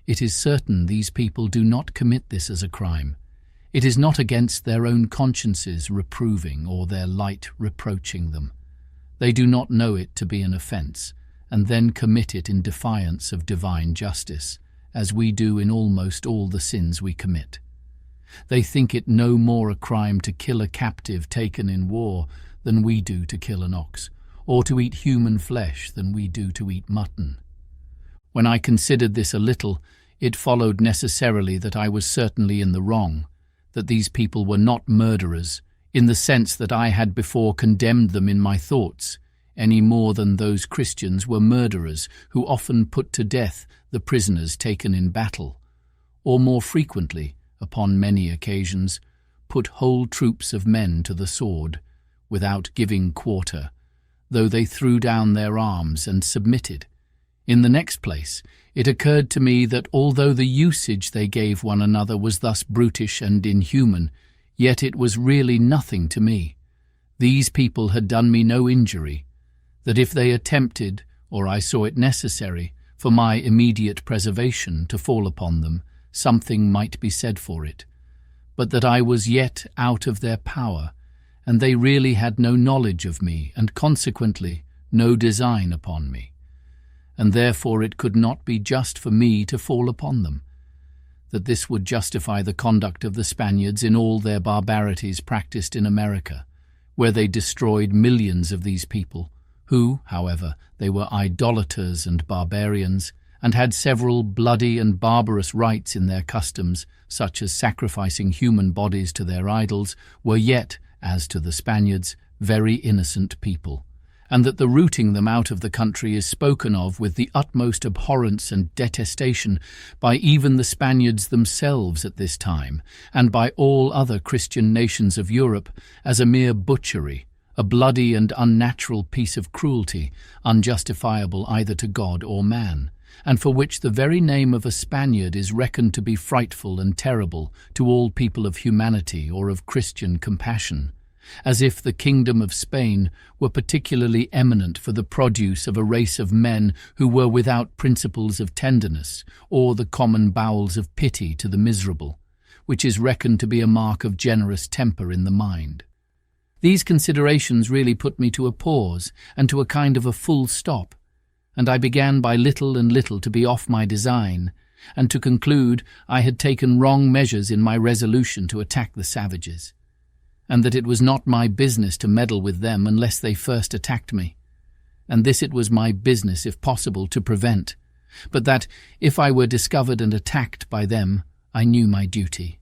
Speaker 1: It is certain these people do not commit this as a crime. It is not against their own consciences reproving or their light reproaching them. They do not know it to be an offence, and then commit it in defiance of divine justice, as we do in almost all the sins we commit. They think it no more a crime to kill a captive taken in war than we do to kill an ox, or to eat human flesh than we do to eat mutton. When I considered this a little, it followed necessarily that I was certainly in the wrong, that these people were not murderers, in the sense that I had before condemned them in my thoughts, any more than those Christians were murderers who often put to death the prisoners taken in battle, or more frequently, upon many occasions, put whole troops of men to the sword, without giving quarter, though they threw down their arms and submitted. In the next place, it occurred to me that although the usage they gave one another was thus brutish and inhuman, yet it was really nothing to me. These people had done me no injury, that if they attempted, or I saw it necessary, for my immediate preservation to fall upon them, something might be said for it, but that I was yet out of their power, and they really had no knowledge of me, and consequently no design upon me, and therefore it could not be just for me to fall upon them, that this would justify the conduct of the Spaniards in all their barbarities practiced in America, where they destroyed millions of these people, who, however, they were idolaters and barbarians, and had several bloody and barbarous rites in their customs, such as sacrificing human bodies to their idols, were yet, as to the Spaniards, very innocent people, and that the rooting them out of the country is spoken of with the utmost abhorrence and detestation by even the Spaniards themselves at this time, and by all other Christian nations of Europe, as a mere butchery, a bloody and unnatural piece of cruelty, unjustifiable either to God or man, and for which the very name of a Spaniard is reckoned to be frightful and terrible to all people of humanity or of Christian compassion, as if the kingdom of Spain were particularly eminent for the produce of a race of men who were without principles of tenderness, or the common bowels of pity to the miserable, which is reckoned to be a mark of generous temper in the mind. These considerations really put me to a pause, and to a kind of a full stop, and I began by little and little to be off my design, and to conclude I had taken wrong measures in my resolution to attack the savages, and that it was not my business to meddle with them unless they first attacked me, and this it was my business, if possible, to prevent, but that, if I were discovered and attacked by them, I knew my duty.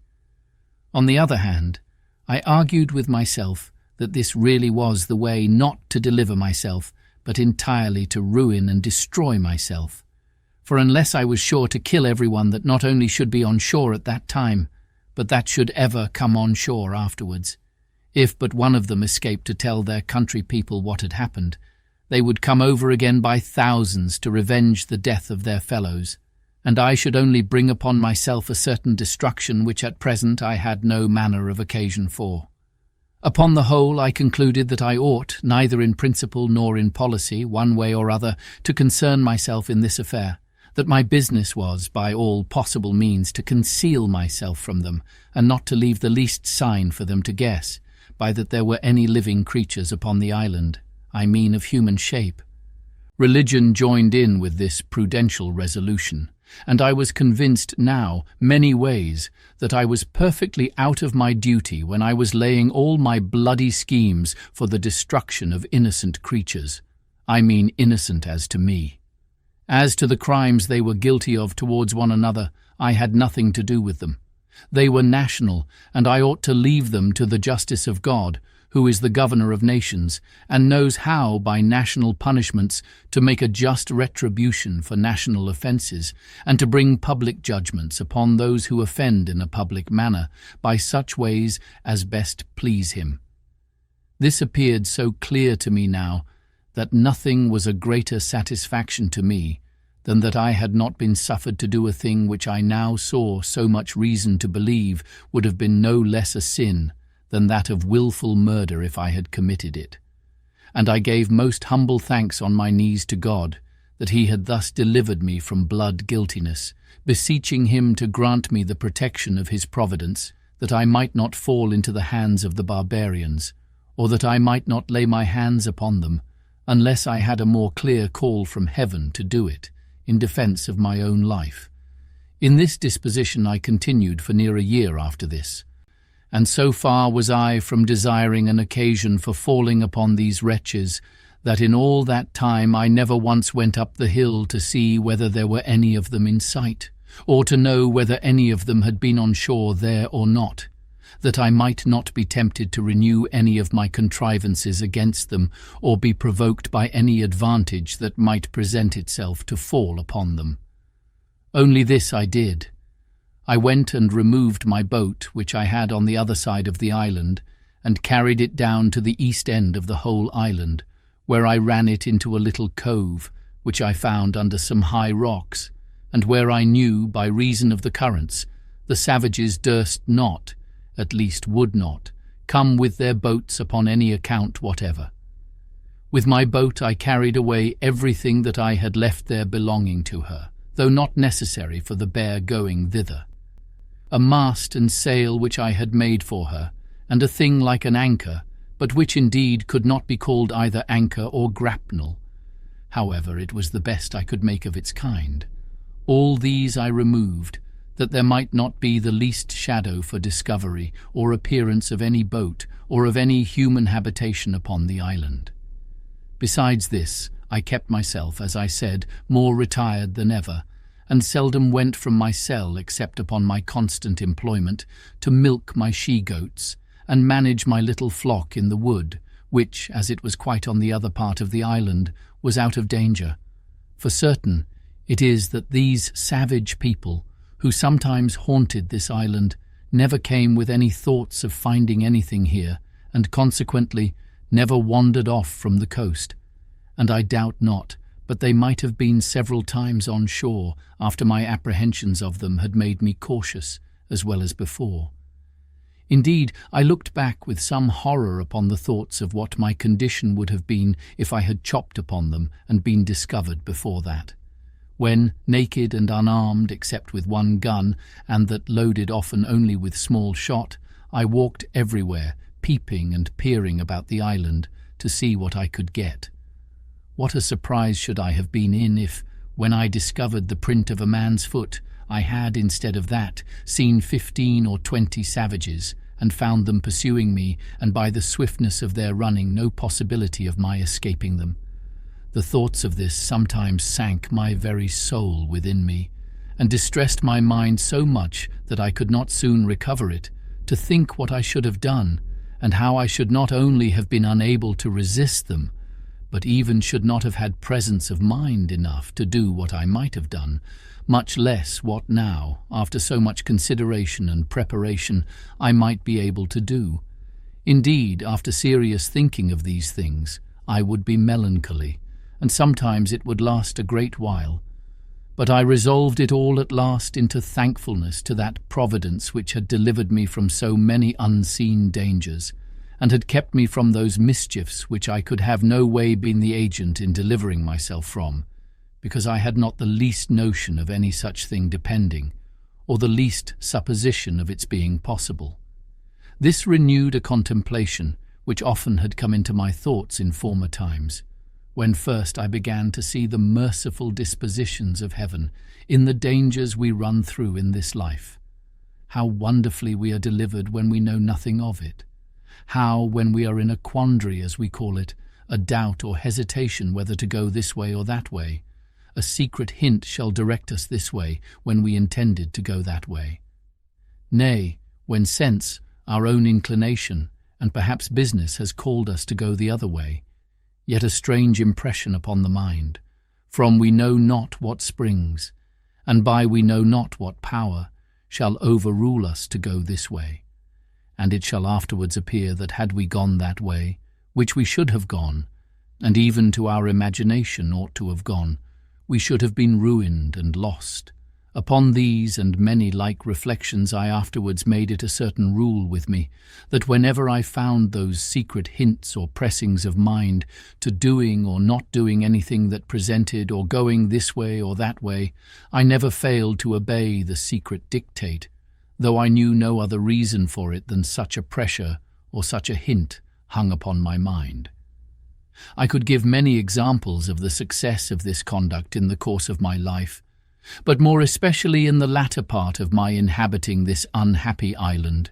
Speaker 1: On the other hand, I argued with myself that this really was the way not to deliver myself, but entirely to ruin and destroy myself. For unless I was sure to kill everyone that not only should be on shore at that time, but that should ever come on shore afterwards, if but one of them escaped to tell their country people what had happened, they would come over again by thousands to revenge the death of their fellows, and I should only bring upon myself a certain destruction which at present I had no manner of occasion for. Upon the whole, I concluded that I ought, neither in principle nor in policy, one way or other, to concern myself in this affair, that my business was, by all possible means, to conceal myself from them, and not to leave the least sign for them to guess, by that there were any living creatures upon the island, I mean of human shape. Religion joined in with this prudential resolution, and I was convinced now, many ways, that I was perfectly out of my duty when I was laying all my bloody schemes for the destruction of innocent creatures. I mean innocent as to me. As to the crimes they were guilty of towards one another, I had nothing to do with them. They were national, and I ought to leave them to the justice of God, who is the governor of nations, and knows how, by national punishments, to make a just retribution for national offences, and to bring public judgments upon those who offend in a public manner, by such ways as best please him. This appeared so clear to me now, that nothing was a greater satisfaction to me than that I had not been suffered to do a thing which I now saw so much reason to believe would have been no less a sin than that of wilful murder if I had committed it. and I gave most humble thanks on my knees to God, that he had thus delivered me from blood guiltiness, beseeching him to grant me the protection of his providence, that I might not fall into the hands of the barbarians, or that I might not lay my hands upon them, unless I had a more clear call from heaven to do it, in defence of my own life. In this disposition I continued for near a year after this, and so far was I from desiring an occasion for falling upon these wretches, that in all that time I never once went up the hill to see whether there were any of them in sight, or to know whether any of them had been on shore there or not, that I might not be tempted to renew any of my contrivances against them, or be provoked by any advantage that might present itself to fall upon them. Only this I did. I went and removed my boat, which I had on the other side of the island, and carried it down to the east end of the whole island, where I ran it into a little cove, which I found under some high rocks, and where I knew, by reason of the currents, the savages durst not, at least would not, come with their boats upon any account whatever. With my boat I carried away everything that I had left there belonging to her, though not necessary for the bare going thither. A mast and sail which I had made for her, and a thing like an anchor, but which indeed could not be called either anchor or grapnel. However, it was the best I could make of its kind. All these I removed, that there might not be the least shadow for discovery or appearance of any boat or of any human habitation upon the island. Besides this, I kept myself, as I said, more retired than ever, and seldom went from my cell except upon my constant employment to milk my she-goats and manage my little flock in the wood, which, as it was quite on the other part of the island, was out of danger. For certain it is that these savage people, who sometimes haunted this island, never came with any thoughts of finding anything here, and consequently never wandered off from the coast, and I doubt not but they might have been several times on shore after my apprehensions of them had made me cautious as well as before. Indeed, I looked back with some horror upon the thoughts of what my condition would have been if I had chopped upon them and been discovered before that, when, naked and unarmed except with one gun, and that loaded often only with small shot, I walked everywhere, peeping and peering about the island to see what I could get. What a surprise should I have been in if, when I discovered the print of a man's foot, I had, instead of that, seen 15 or 20 savages, and found them pursuing me, and by the swiftness of their running no possibility of my escaping them. The thoughts of this sometimes sank my very soul within me, and distressed my mind so much that I could not soon recover it, to think what I should have done, and how I should not only have been unable to resist them, but even should not have had presence of mind enough to do what I might have done, much less what now, after so much consideration and preparation, I might be able to do. Indeed, after serious thinking of these things, I would be melancholy, and sometimes it would last a great while. But I resolved it all at last into thankfulness to that Providence which had delivered me from so many unseen dangers, and had kept me from those mischiefs which I could have no way been the agent in delivering myself from, because I had not the least notion of any such thing depending, or the least supposition of its being possible. This renewed a contemplation which often had come into my thoughts in former times, when first I began to see the merciful dispositions of heaven in the dangers we run through in this life. How wonderfully we are delivered when we know nothing of it. How, when we are in a quandary, as we call it, a doubt or hesitation whether to go this way or that way, a secret hint shall direct us this way when we intended to go that way. Nay, when sense, our own inclination, and perhaps business has called us to go the other way, yet a strange impression upon the mind, from we know not what springs, and by we know not what power, shall overrule us to go this way. And it shall afterwards appear that had we gone that way, which we should have gone, and even to our imagination ought to have gone, we should have been ruined and lost, Upon these and many like reflections I afterwards made it a certain rule with me that whenever I found those secret hints or pressings of mind to doing or not doing anything that presented, or going this way or that way, I never failed to obey the secret dictate, though I knew no other reason for it than such a pressure or such a hint hung upon my mind. I could give many examples of the success of this conduct in the course of my life, but more especially in the latter part of my inhabiting this unhappy island,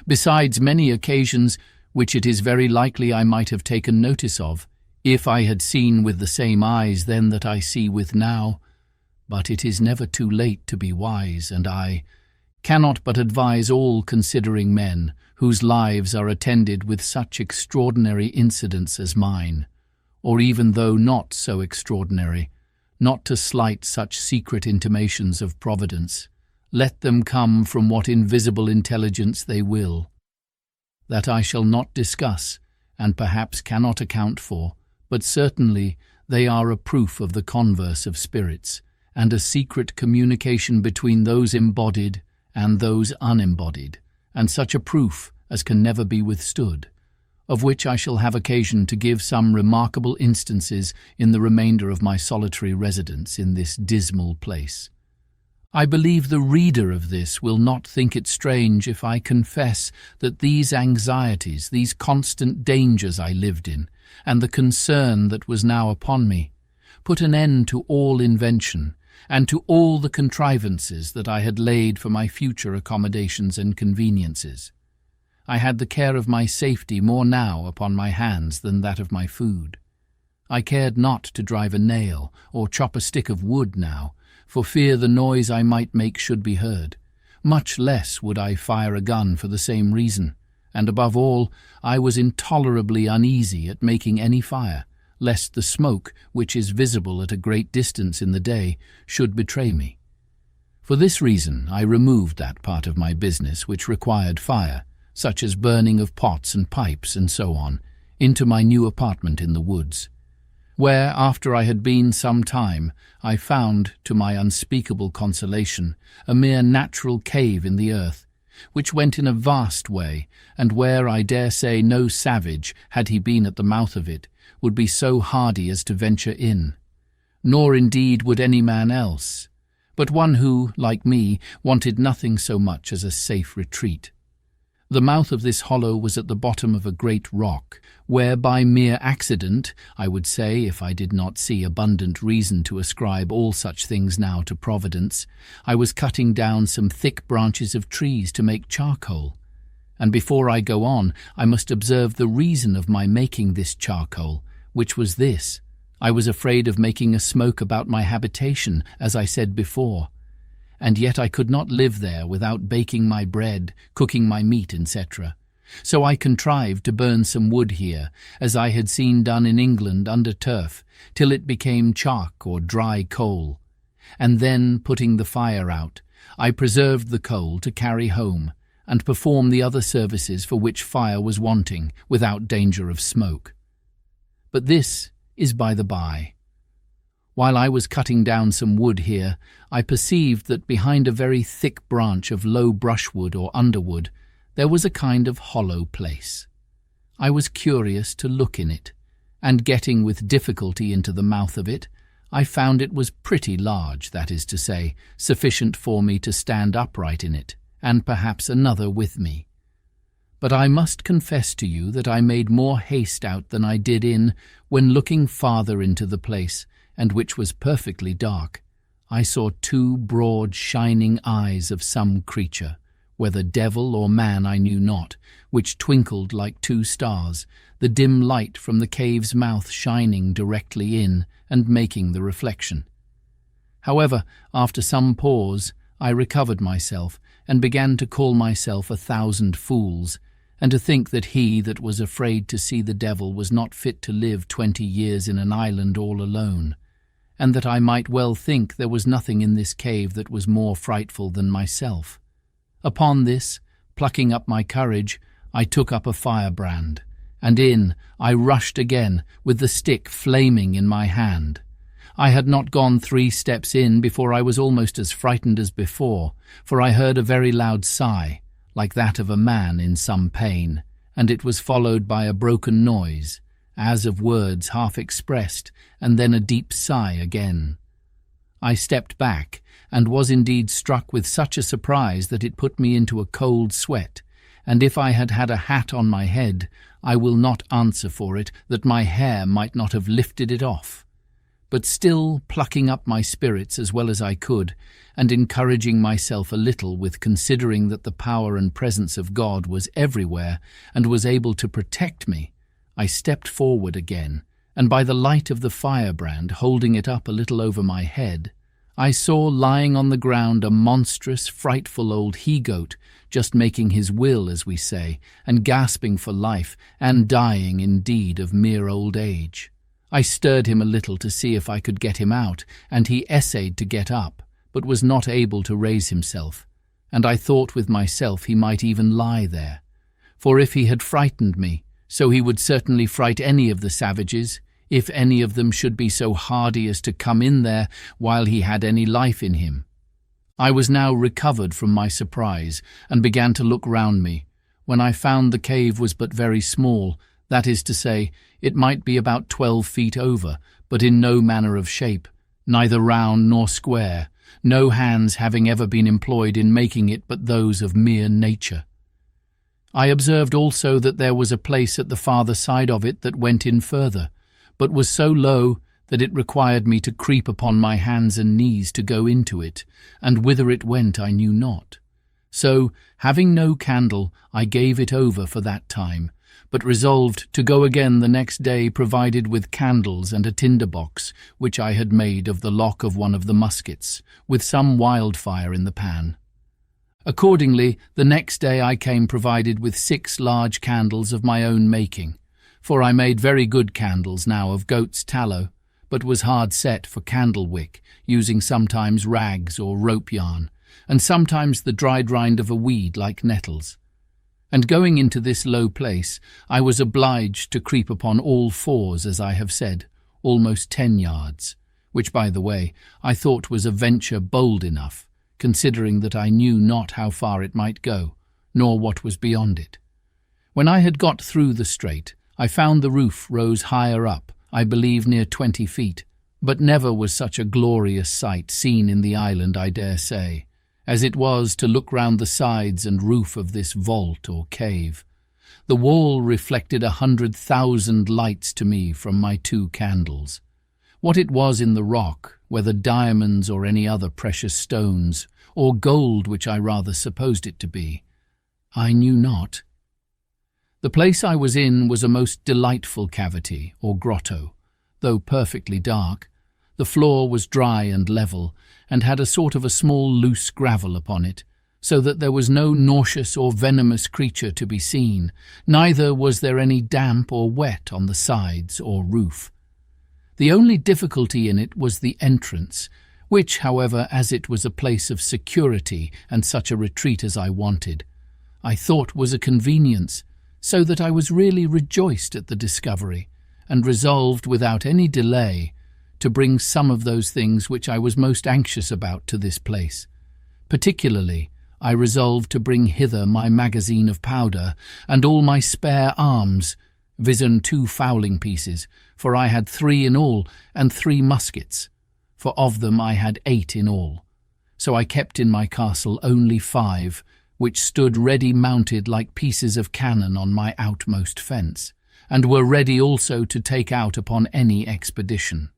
Speaker 1: besides many occasions which it is very likely I might have taken notice of, if I had seen with the same eyes then that I see with now. But it is never too late to be wise, and I cannot but advise all considering men whose lives are attended with such extraordinary incidents as mine, or even though not so extraordinary, not to slight such secret intimations of providence, let them come from what invisible intelligence they will, that I shall not discuss, and perhaps cannot account for, but certainly they are a proof of the converse of spirits, and a secret communication between those embodied and those unembodied, and such a proof as can never be withstood, of which I shall have occasion to give some remarkable instances in the remainder of my solitary residence in this dismal place. I believe the reader of this will not think it strange if I confess that these anxieties, these constant dangers I lived in, and the concern that was now upon me, put an end to all invention, and to all the contrivances that I had laid for my future accommodations and conveniences. I had the care of my safety more now upon my hands than that of my food. I cared not to drive a nail or chop a stick of wood now, for fear the noise I might make should be heard. Much less would I fire a gun for the same reason, and above all, I was intolerably uneasy at making any fire, lest the smoke, which is visible at a great distance in the day, should betray me. For this reason I removed that part of my business which required fire, such as burning of pots and pipes and so on, into my new apartment in the woods, where, after I had been some time, I found, to my unspeakable consolation, a mere natural cave in the earth, which went in a vast way, and where I dare say no savage, had he been at the mouth of it, would be so hardy as to venture in, nor indeed would any man else, but one who, like me, wanted nothing so much as a safe retreat. The mouth of this hollow was at the bottom of a great rock, where by mere accident, I would say, if I did not see abundant reason to ascribe all such things now to Providence, I was cutting down some thick branches of trees to make charcoal. And before I go on, I must observe the reason of my making this charcoal, which was this: I was afraid of making a smoke about my habitation, as I said before, and yet I could not live there without baking my bread, cooking my meat, etc. So I contrived to burn some wood here, as I had seen done in England under turf, till it became chalk or dry coal. And then, putting the fire out, I preserved the coal to carry home, and perform the other services for which fire was wanting, without danger of smoke. But this is by the by. While I was cutting down some wood here, I perceived that behind a very thick branch of low brushwood or underwood there was a kind of hollow place. I was curious to look in it, and getting with difficulty into the mouth of it, I found it was pretty large, that is to say, sufficient for me to stand upright in it, and perhaps another with me. But I must confess to you that I made more haste out than I did in, when looking farther into the place, and which was perfectly dark, I saw two broad shining eyes of some creature, whether devil or man I knew not, which twinkled like two stars, the dim light from the cave's mouth shining directly in and making the reflection. However, after some pause, I recovered myself, and began to call myself 1,000 fools, and to think that he that was afraid to see the devil was not fit to live 20 years in an island all alone, and that I might well think there was nothing in this cave that was more frightful than myself. Upon this, plucking up my courage, I took up a firebrand, and in I rushed again, with the stick flaming in my hand. I had not gone 3 steps in before I was almost as frightened as before, for I heard a very loud sigh, like that of a man in some pain, and it was followed by a broken noise, as of words half expressed, and then a deep sigh again. I stepped back, and was indeed struck with such a surprise that it put me into a cold sweat, and if I had had a hat on my head, I will not answer for it that my hair might not have lifted it off. But still plucking up my spirits as well as I could, and encouraging myself a little with considering that the power and presence of God was everywhere and was able to protect me, I stepped forward again, and by the light of the firebrand, holding it up a little over my head, I saw lying on the ground a monstrous, frightful old he-goat, just making his will, as we say, and gasping for life, and dying indeed of mere old age. I stirred him a little to see if I could get him out, and he essayed to get up, but was not able to raise himself, and I thought with myself he might even lie there. For if he had frightened me, so he would certainly fright any of the savages, if any of them should be so hardy as to come in there while he had any life in him. I was now recovered from my surprise, and began to look round me, when I found the cave was but very small, that is to say, it might be about 12 feet over, but in no manner of shape, neither round nor square, no hands having ever been employed in making it but those of mere nature. I observed also that there was a place at the farther side of it that went in further, but was so low that it required me to creep upon my hands and knees to go into it, and whither it went I knew not. So, having no candle, I gave it over for that time, but resolved to go again the next day provided with candles and a tinder-box, which I had made of the lock of one of the muskets, with some wildfire in the pan. Accordingly, the next day I came provided with 6 large candles of my own making, for I made very good candles now of goat's tallow, but was hard set for candle wick, using sometimes rags or rope yarn, and sometimes the dried rind of a weed like nettles. And going into this low place, I was obliged to creep upon all 4s, as I have said, almost 10 yards, which, by the way, I thought was a venture bold enough, considering that I knew not how far it might go, nor what was beyond it. When I had got through the strait, I found the roof rose higher up, I believe near 20 feet, but never was such a glorious sight seen in the island, I dare say, as it was to look round the sides and roof of this vault or cave. The wall reflected 100,000 lights to me from my 2 candles. What it was in the rock, whether diamonds or any other precious stones, or gold which I rather supposed it to be, I knew not. The place I was in was a most delightful cavity, or grotto, though perfectly dark. The floor was dry and level, and had a sort of a small loose gravel upon it, so that there was no nauseous or venomous creature to be seen, neither was there any damp or wet on the sides or roof. The only difficulty in it was the entrance, which, however, as it was a place of security and such a retreat as I wanted, I thought was a convenience, so that I was really rejoiced at the discovery, and resolved without any delay to bring some of those things which I was most anxious about to this place. Particularly, I resolved to bring hither my magazine of powder, and all my spare arms, viz. 2 fowling pieces, for I had 3 in all, and 3 muskets, for of them I had 8 in all. So I kept in my castle only 5, which stood ready mounted like pieces of cannon on my outmost fence, and were ready also to take out upon any expedition.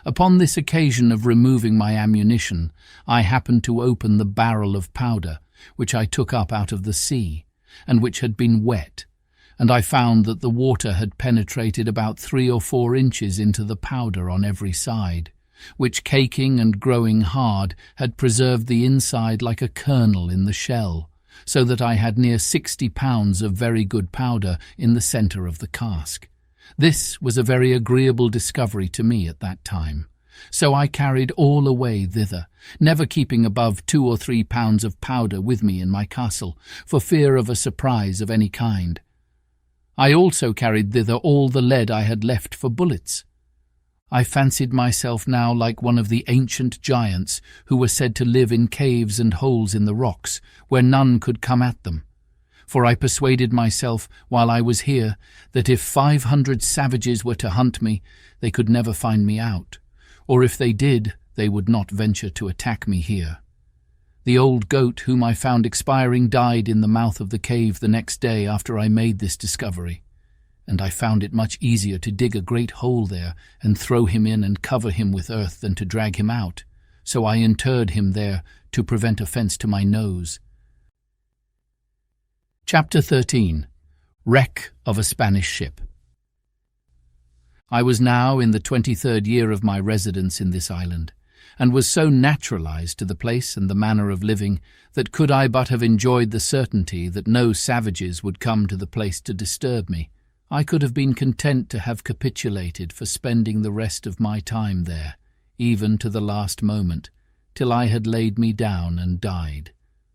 Speaker 1: Upon this occasion of removing my ammunition, I happened to open the barrel of powder, which I took up out of the sea, and which had been wet, and I found that the water had penetrated about 3 or 4 inches into the powder on every side, which caking and growing hard had preserved the inside like a kernel in the shell, so that I had near 60 pounds of very good powder in the centre of the cask. This was a very agreeable discovery to me at that time, so I carried all away thither, never keeping above 2 or 3 pounds of powder with me in my castle, for fear of a surprise of any kind. I also carried thither all the lead I had left for bullets. I fancied myself now like one of the ancient giants who were said to live in caves and holes in the rocks, where none could come at them. For I persuaded myself, while I was here, that if 500 savages were to hunt me, they could never find me out, or if they did, they would not venture to attack me here. The old goat whom I found expiring died in the mouth of the cave the next day after I made this discovery, and I found it much easier to dig a great hole there and throw him in and cover him with earth than to drag him out, so I interred him there to prevent offence to my nose. Chapter 13. Wreck of a Spanish Ship. I was now in the 23rd year of my residence in this island, and was so naturalized to the place and the manner of living that could I but have enjoyed the certainty that no savages would come to the place to disturb me, I could have been content to have capitulated for spending the rest of my time there, even to the last moment, till I had laid me down and died,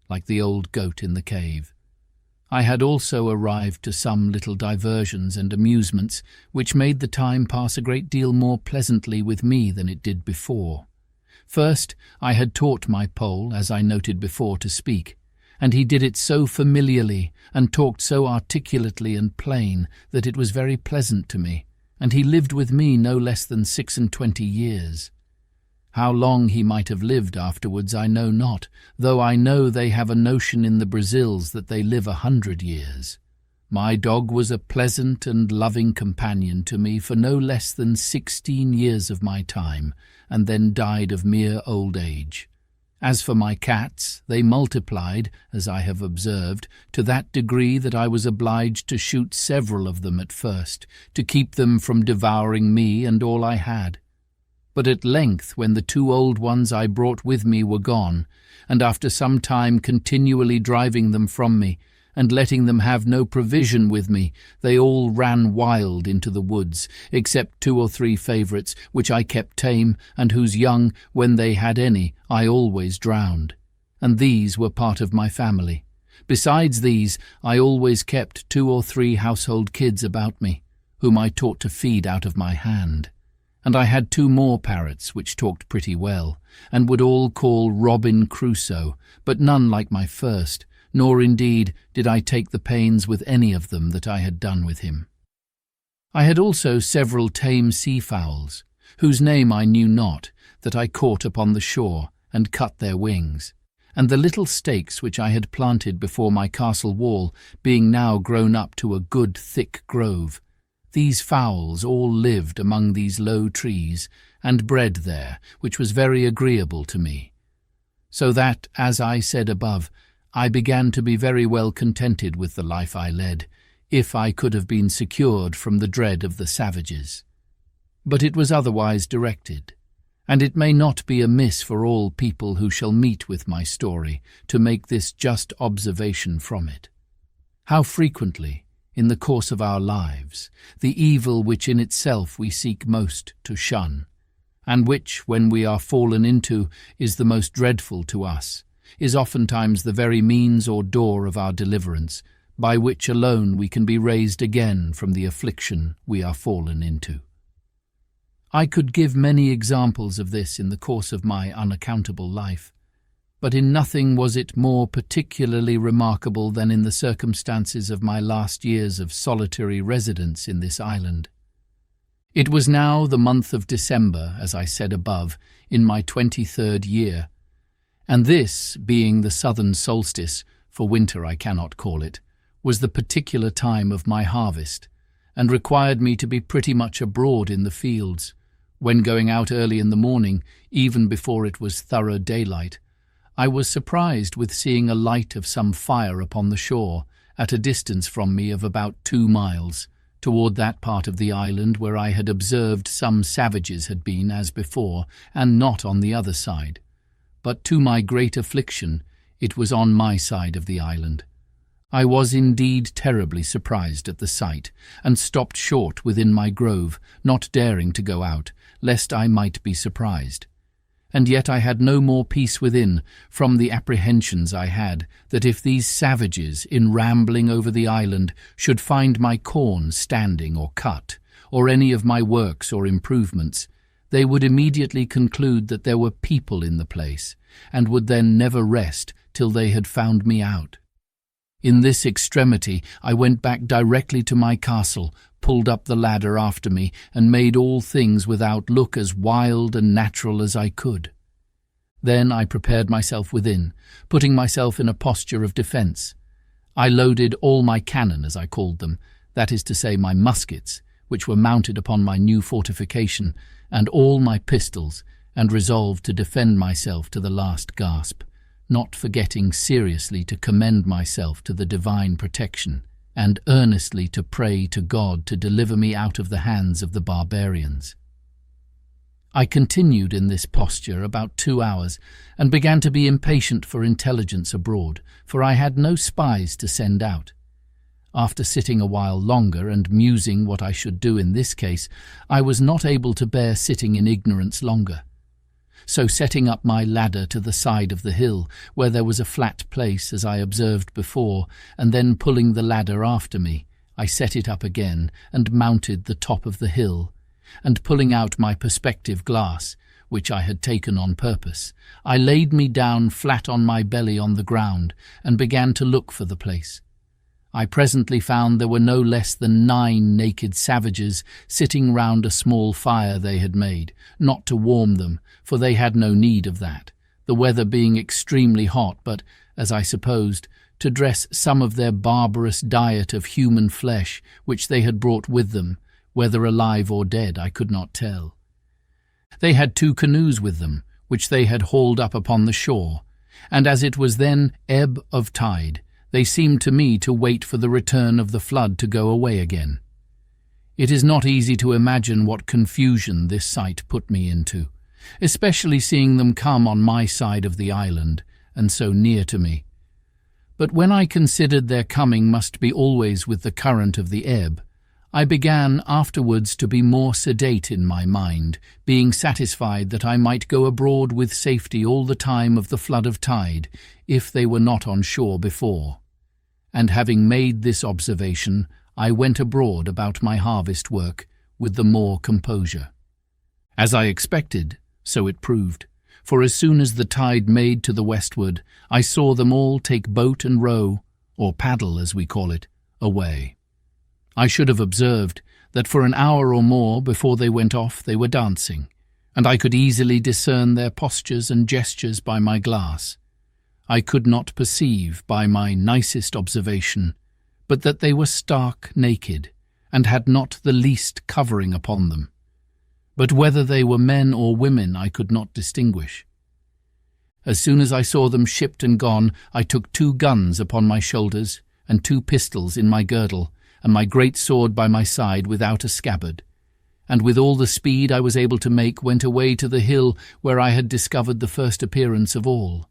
Speaker 1: like the old goat in the cave. I had also arrived to some little diversions and amusements which made the time pass a great deal more pleasantly with me than it did before. First, I had taught my Pole, as I noted before, to speak, and he did it so familiarly and talked so articulately and plain that it was very pleasant to me, and he lived with me no less than 26 years. How long he might have lived afterwards I know not, though I know they have a notion in the Brazils that they live 100 years. My dog was a pleasant and loving companion to me for no less than 16 years of my time, and then died of mere old age. As for my cats, they multiplied, as I have observed, to that degree that I was obliged to shoot several of them at first, to keep them from devouring me and all I had. But at length, when the 2 old ones I brought with me were gone, and after some time continually driving them from me, and letting them have no provision with me, they all ran wild into the woods, except 2 or 3 favourites, which I kept tame, and whose young, when they had any, I always drowned. And these were part of my family. Besides these, I always kept 2 or 3 household kids about me, whom I taught to feed out of my hand. And I had 2 more parrots which talked pretty well, and would all call Robinson Crusoe, but none like my first, nor indeed did I take the pains with any of them that I had done with him. I had also several tame sea-fowls, whose name I knew not, that I caught upon the shore, and cut their wings, and the little stakes which I had planted before my castle wall, being now grown up to a good thick grove, these fowls all lived among these low trees, and bred there, which was very agreeable to me. So that, as I said above, I began to be very well contented with the life I led, if I could have been secured from the dread of the savages. But it was otherwise directed, and it may not be amiss for all people who shall meet with my story to make this just observation from it. How frequently, in the course of our lives, the evil which in itself we seek most to shun, and which, when we are fallen into, is the most dreadful to us, is oftentimes the very means or door of our deliverance, by which alone we can be raised again from the affliction we are fallen into. I could give many examples of this in the course of my unaccountable life, but in nothing was it more particularly remarkable than in the circumstances of my last years of solitary residence in this island. It was now the month of December, as I said above, in my 23rd year, and this, being the southern solstice, for winter I cannot call it, was the particular time of my harvest, and required me to be pretty much abroad in the fields, when going out early in the morning, even before it was thorough daylight, I was surprised with seeing a light of some fire upon the shore, at a distance from me of about 2 miles, toward that part of the island where I had observed some savages had been as before, and not on the other side. But to my great affliction, it was on my side of the island. I was indeed terribly surprised at the sight, and stopped short within my grove, not daring to go out, lest I might be surprised. And yet I had no more peace within, from the apprehensions I had, that if these savages, in rambling over the island, should find my corn standing or cut, or any of my works or improvements, they would immediately conclude that there were people in the place, and would then never rest till they had found me out. In this extremity I went back directly to my castle, pulled up the ladder after me, and made all things without look as wild and natural as I could. Then I prepared myself within, putting myself in a posture of defence. I loaded all my cannon, as I called them, that is to say my muskets, which were mounted upon my new fortification, and all my pistols, and resolved to defend myself to the last gasp, not forgetting seriously to commend myself to the divine protection, and earnestly to pray to God to deliver me out of the hands of the barbarians. I continued in this posture about 2 hours, and began to be impatient for intelligence abroad, for I had no spies to send out. After sitting a while longer and musing what I should do in this case, I was not able to bear sitting in ignorance longer. So setting up my ladder to the side of the hill, where there was a flat place, as I observed before, and then pulling the ladder after me, I set it up again and mounted the top of the hill, and pulling out my perspective glass, which I had taken on purpose, I laid me down flat on my belly on the ground and began to look for the place. I presently found there were no less than 9 naked savages sitting round a small fire they had made, not to warm them, for they had no need of that, the weather being extremely hot, but, as I supposed, to dress some of their barbarous diet of human flesh which they had brought with them, whether alive or dead I could not tell. They had 2 canoes with them, which they had hauled up upon the shore, and as it was then ebb of tide, they seemed to me to wait for the return of the flood to go away again. It is not easy to imagine what confusion this sight put me into, especially seeing them come on my side of the island, and so near to me. But when I considered their coming must be always with the current of the ebb, I began afterwards to be more sedate in my mind, being satisfied that I might go abroad with safety all the time of the flood of tide, if they were not on shore before. And having made this observation, I went abroad about my harvest work with the more composure. As I expected, so it proved, for as soon as the tide made to the westward, I saw them all take boat and row, or paddle as we call it, away. I should have observed that for an hour or more before they went off they were dancing, and I could easily discern their postures and gestures by my glass. I could not perceive by my nicest observation but that they were stark naked, and had not the least covering upon them. But whether they were men or women I could not distinguish. As soon as I saw them shipped and gone, I took 2 guns upon my shoulders, and 2 pistols in my girdle, and my great sword by my side without a scabbard, and with all the speed I was able to make went away to the hill where I had discovered the first appearance of all.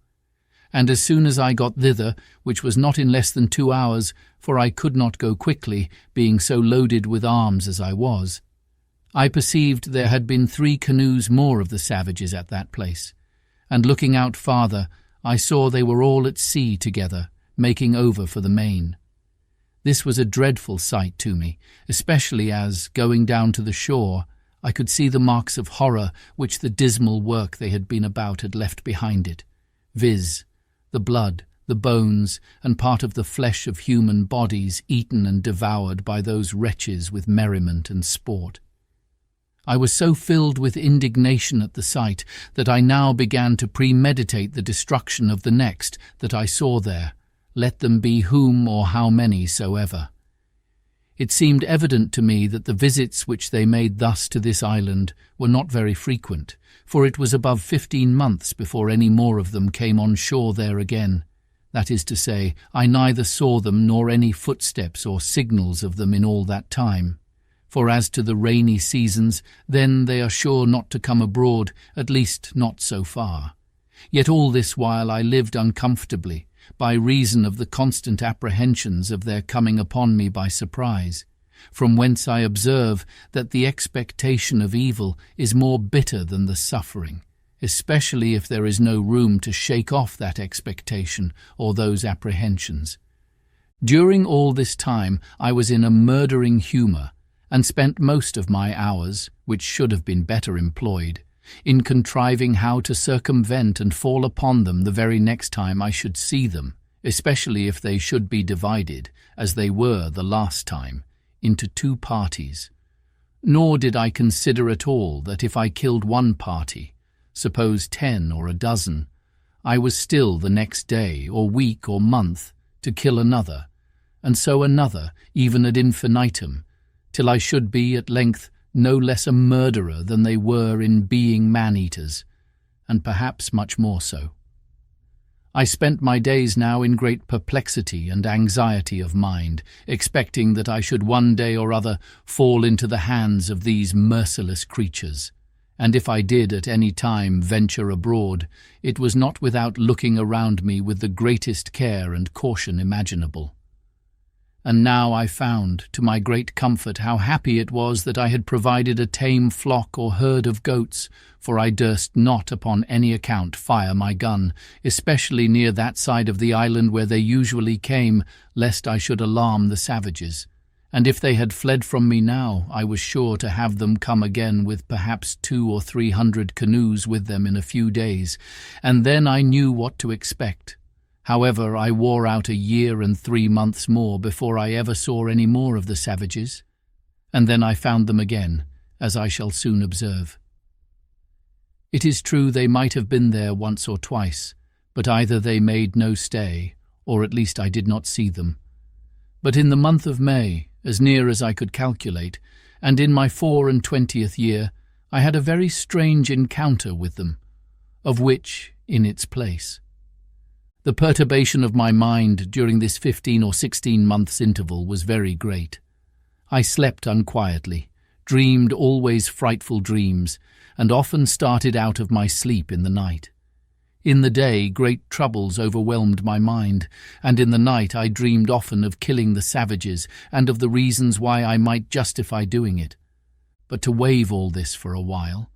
Speaker 1: And as soon as I got thither, which was not in less than 2 hours, for I could not go quickly, being so loaded with arms as I was, I perceived there had been 3 canoes more of the savages at that place, and looking out farther, I saw they were all at sea together, making over for the main. This was a dreadful sight to me, especially as, going down to the shore, I could see the marks of horror which the dismal work they had been about had left behind it, viz., the blood, the bones, and part of the flesh of human bodies eaten and devoured by those wretches with merriment and sport. I was so filled with indignation at the sight that I now began to premeditate the destruction of the next that I saw there, let them be whom or how many soever. It seemed evident to me that the visits which they made thus to this island were not very frequent, for it was above 15 months before any more of them came on shore there again. That is to say, I neither saw them nor any footsteps or signals of them in all that time. For as to the rainy seasons, then they are sure not to come abroad, at least not so far. Yet all this while I lived uncomfortably, by reason of the constant apprehensions of their coming upon me by surprise, from whence I observe that the expectation of evil is more bitter than the suffering, especially if there is no room to shake off that expectation or those apprehensions. During all this time I was in a murdering humour, and spent most of my hours, which should have been better employed, in contriving how to circumvent and fall upon them the very next time I should see them, especially if they should be divided, as they were the last time, into two parties. Nor did I consider at all that if I killed one party, suppose 10 or a dozen, I was still the next day or week or month to kill another, and so another, even ad infinitum, till I should be at length no less a murderer than they were in being man-eaters, and perhaps much more so. I spent my days now in great perplexity and anxiety of mind, expecting that I should one day or other fall into the hands of these merciless creatures, and if I did at any time venture abroad, it was not without looking around me with the greatest care and caution imaginable. And now I found, to my great comfort, how happy it was that I had provided a tame flock or herd of goats, for I durst not upon any account fire my gun, especially near that side of the island where they usually came, lest I should alarm the savages. And if they had fled from me now, I was sure to have them come again with perhaps 200 or 300 canoes with them in a few days, and then I knew what to expect. However, I wore out 1 year and 3 months more before I ever saw any more of the savages, and then I found them again, as I shall soon observe. It is true they might have been there once or twice, but either they made no stay, or at least I did not see them. But in the month of May, as near as I could calculate, and in my 24th year, I had a very strange encounter with them, of which, in its place. The perturbation of my mind during this 15 or 16 months interval was very great. I slept unquietly, dreamed always frightful dreams, and often started out of my sleep in the night. In the day great troubles overwhelmed my mind, and in the night I dreamed often of killing the savages and of the reasons why I might justify doing it. But to waive all this for a while.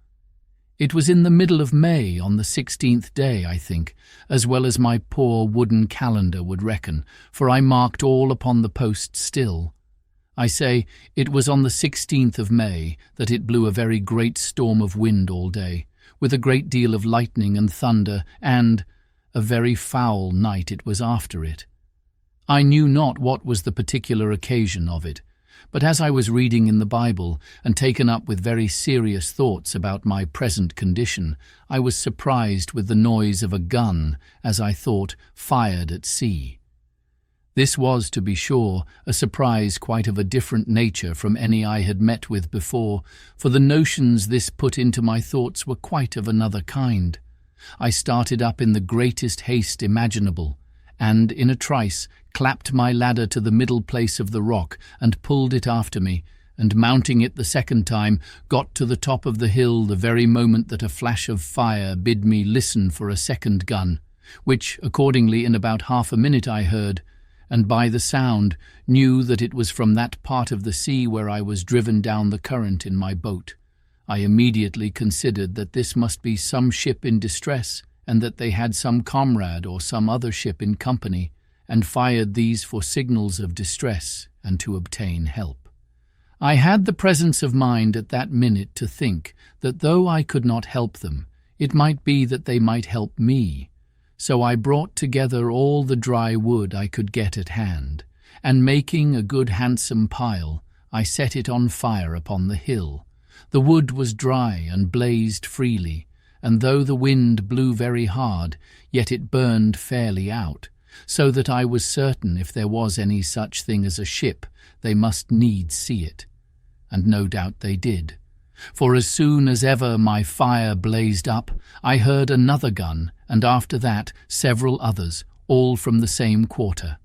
Speaker 1: It was in the middle of May, on the 16th day, I think, as well as my poor wooden calendar would reckon, for I marked all upon the post still. I say, it was on the 16th of May that it blew a very great storm of wind all day, with a great deal of lightning and thunder, and a very foul night it was after it. I knew not what was the particular occasion of it, but as I was reading in the Bible and taken up with very serious thoughts about my present condition, I was surprised with the noise of a gun, as I thought, fired at sea. This was, to be sure, a surprise quite of a different nature from any I had met with before, for the notions this put into my thoughts were quite of another kind. I started up in the greatest haste imaginable, and in a trice clapped my ladder to the middle place of the rock and pulled it after me, and mounting it the second time, got to the top of the hill the very moment that a flash of fire bid me listen for a second gun, which accordingly in about half a minute I heard, and by the sound knew that it was from that part of the sea where I was driven down the current in my boat. I immediately considered that this must be some ship in distress, and that they had some comrade or some other ship in company, and fired these for signals of distress and to obtain help. I had the presence of mind at that minute to think that though I could not help them, it might be that they might help me. So I brought together all the dry wood I could get at hand, and making a good handsome pile, I set it on fire upon the hill. The wood was dry and blazed freely, and though the wind blew very hard, yet it burned fairly out, so that I was certain if there was any such thing as a ship, they must needs see it. And no doubt they did. For as soon as ever my fire blazed up, I heard another gun, and after that several others, all from the same quarter.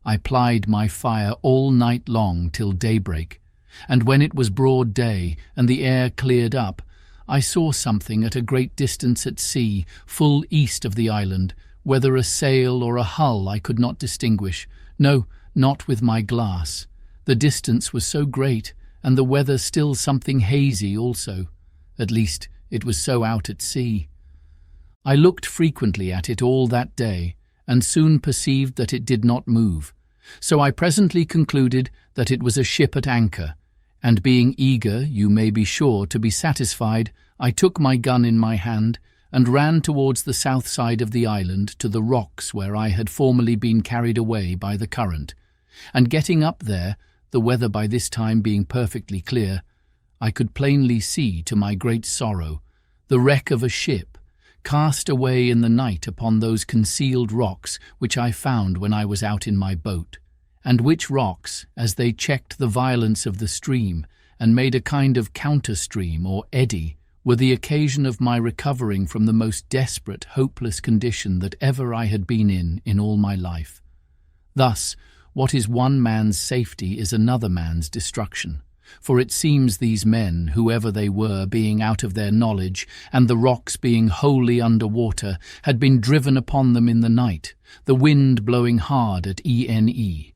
Speaker 1: I plied my fire all night long till daybreak, and when it was broad day and the air cleared up, I saw something at a great distance at sea, full east of the island, whether a sail or a hull I could not distinguish, no, not with my glass. The distance was so great, and the weather still something hazy also. At least, it was so out at sea. I looked frequently at it all that day, and soon perceived that it did not move. So I presently concluded that it was a ship at anchor, And being eager, you may be sure, to be satisfied, I took my gun in my hand and ran towards the south side of the island to the rocks where I had formerly been carried away by the current. And getting up there, the weather by this time being perfectly clear, I could plainly see, to my great sorrow, the wreck of a ship, cast away in the night upon those concealed rocks which I found when I was out in my boat, and which rocks, as they checked the violence of the stream and made a kind of counter-stream or eddy, were the occasion of my recovering from the most desperate, hopeless condition that ever I had been in all my life. Thus, what is one man's safety is another man's destruction. For it seems these men, whoever they were, being out of their knowledge, and the rocks being wholly under water, had been driven upon them in the night, the wind blowing hard at ENE.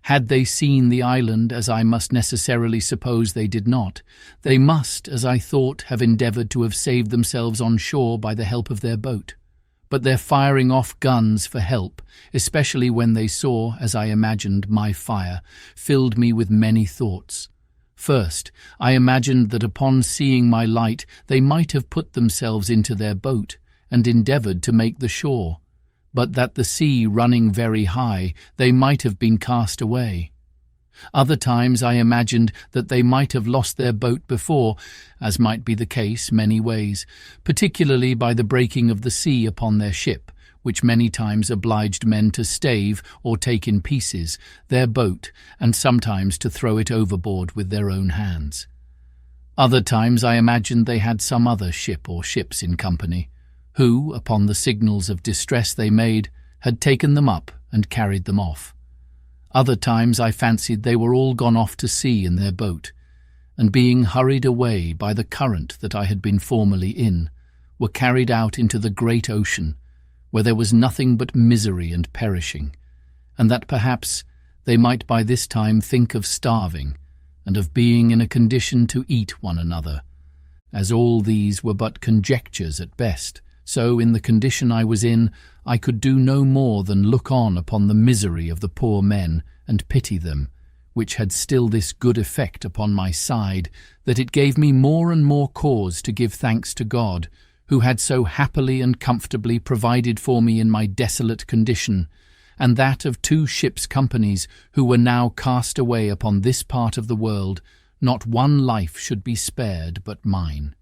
Speaker 1: Had they seen the island, as I must necessarily suppose they did not, they must, as I thought, have endeavoured to have saved themselves on shore by the help of their boat. But their firing off guns for help, especially when they saw, as I imagined, my fire, filled me with many thoughts. First, I imagined that upon seeing my light they might have put themselves into their boat and endeavoured to make the shore, but that the sea running very high, they might have been cast away. Other times I imagined that they might have lost their boat before, as might be the case many ways, particularly by the breaking of the sea upon their ship, which many times obliged men to stave or take in pieces their boat, and sometimes to throw it overboard with their own hands. Other times I imagined they had some other ship or ships in company, who, upon the signals of distress they made, had taken them up and carried them off. Other times I fancied they were all gone off to sea in their boat, and being hurried away by the current that I had been formerly in, were carried out into the great ocean, where there was nothing but misery and perishing, and that perhaps they might by this time think of starving, and of being in a condition to eat one another. As all these were but conjectures at best, so in the condition I was in, I could do no more than look on upon the misery of the poor men and pity them, which had still this good effect upon my side, that it gave me more and more cause to give thanks to God, who had so happily and comfortably provided for me in my desolate condition, and that of 2 ships' companies who were now cast away upon this part of the world, not one life should be spared but mine.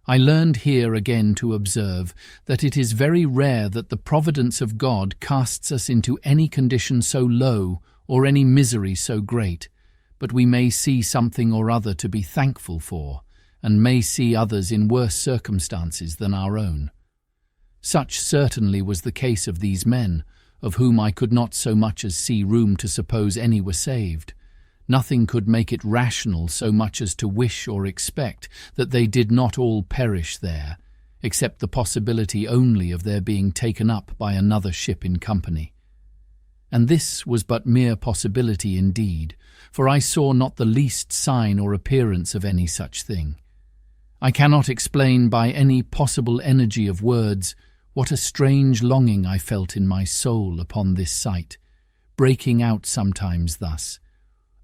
Speaker 1: I learned here again to observe that it is very rare that the providence of God casts us into any condition so low or any misery so great, but we may see something or other to be thankful for, and may see others in worse circumstances than our own. Such certainly was the case of these men, of whom I could not so much as see room to suppose any were saved. Nothing could make it rational so much as to wish or expect that they did not all perish there, except the possibility only of their being taken up by another ship in company. And this was but mere possibility indeed, for I saw not the least sign or appearance of any such thing. I cannot explain by any possible energy of words what a strange longing I felt in my soul upon this sight, breaking out sometimes thus: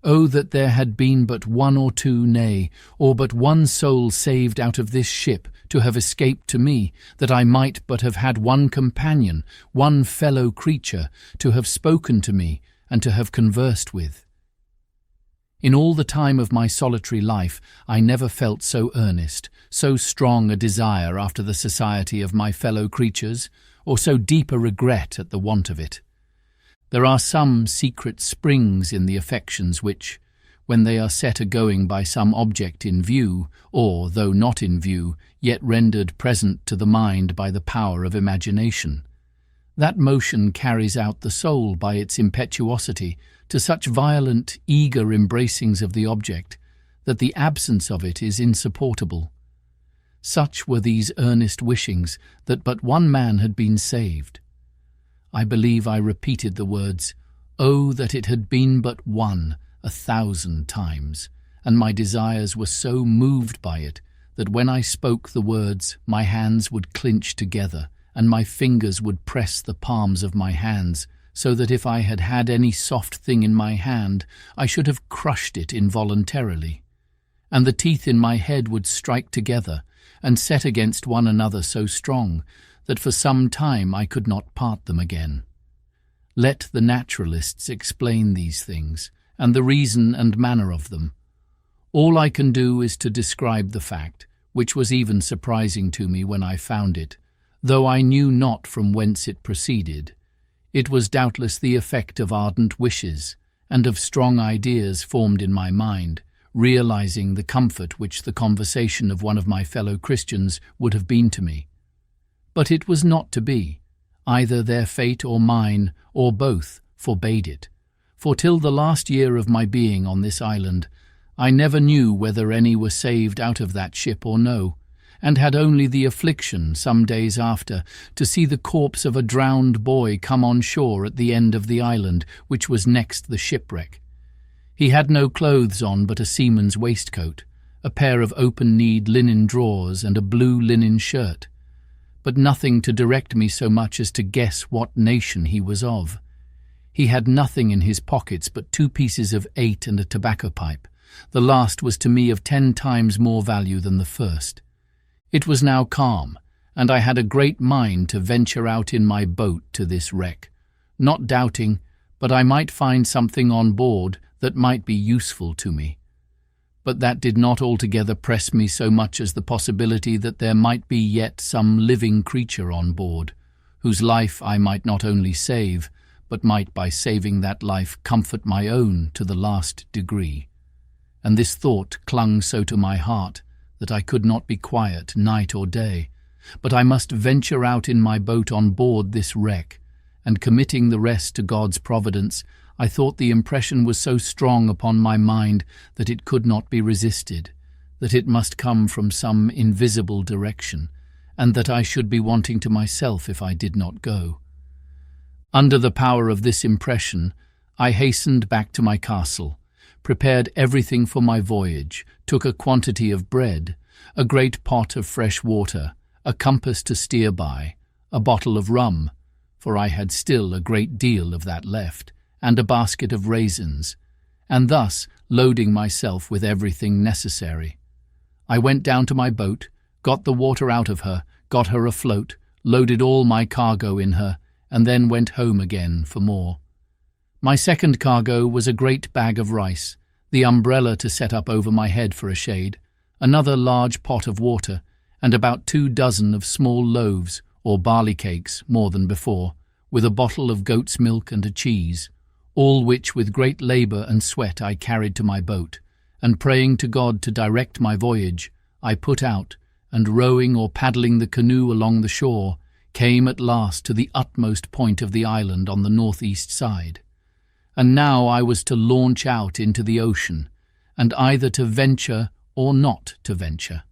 Speaker 1: "Oh, that there had been but 1 or 2, nay, or but 1 soul saved out of this ship to have escaped to me, that I might but have had 1 companion, 1 fellow creature, to have spoken to me and to have conversed with." In all the time of my solitary life I never felt so earnest, so strong a desire after the society of my fellow creatures, or so deep a regret at the want of it. There are some secret springs in the affections which, when they are set a-going by some object in view, or, though not in view, yet rendered present to the mind by the power of imagination, that motion carries out the soul by its impetuosity to such violent, eager embracings of the object, that the absence of it is insupportable. Such were these earnest wishings that but 1 man had been saved. I believe I repeated the words, "Oh, that it had been but 1," 1,000 times, and my desires were so moved by it that when I spoke the words my hands would clinch together, and my fingers would press the palms of my hands, so that if I had had any soft thing in my hand I should have crushed it involuntarily. and the teeth in my head would strike together and set against one another so strong that for some time I could not part them again. Let the naturalists explain these things, and the reason and manner of them. All I can do is to describe the fact, which was even surprising to me when I found it, though I knew not from whence it proceeded. It was doubtless the effect of ardent wishes, and of strong ideas formed in my mind, realizing the comfort which the conversation of one of my fellow Christians would have been to me. But it was not to be. Either their fate or mine, or both, forbade it. For till the last year of my being on this island, I never knew whether any were saved out of that ship or no, and had only the affliction, some days after, to see the corpse of a drowned boy come on shore at the end of the island, which was next the shipwreck. He had no clothes on but a seaman's waistcoat, a pair of open-kneed linen drawers, and a blue linen shirt, but nothing to direct me so much as to guess what nation he was of. He had nothing in his pockets but 2 pieces of 8 and a tobacco pipe. The last was to me of 10 times more value than the first. It was now calm, and I had a great mind to venture out in my boat to this wreck, not doubting but I might find something on board that might be useful to me. But that did not altogether press me so much as the possibility that there might be yet some living creature on board, whose life I might not only save, but might by saving that life comfort my own to the last degree. And this thought clung so to my heart that I could not be quiet night or day, but I must venture out in my boat on board this wreck, and committing the rest to God's providence, I thought the impression was so strong upon my mind that it could not be resisted, that it must come from some invisible direction, and that I should be wanting to myself if I did not go. Under the power of this impression, I hastened back to my castle, prepared everything for my voyage, took a quantity of bread, a great pot of fresh water, a compass to steer by, a bottle of rum, for I had still a great deal of that left, and a basket of raisins, and thus loading myself with everything necessary. I went down to my boat, got the water out of her, got her afloat, loaded all my cargo in her, and then went home again for more. My second cargo was a great bag of rice, the umbrella to set up over my head for a shade, another large pot of water, and about 2 dozen of small loaves, or barley cakes, more than before, with a bottle of goat's milk and a cheese, all which with great labour and sweat I carried to my boat, and praying to God to direct my voyage, I put out, and rowing or paddling the canoe along the shore, came at last to the utmost point of the island on the northeast side. And now I was to launch out into the ocean, and either to venture or not to venture.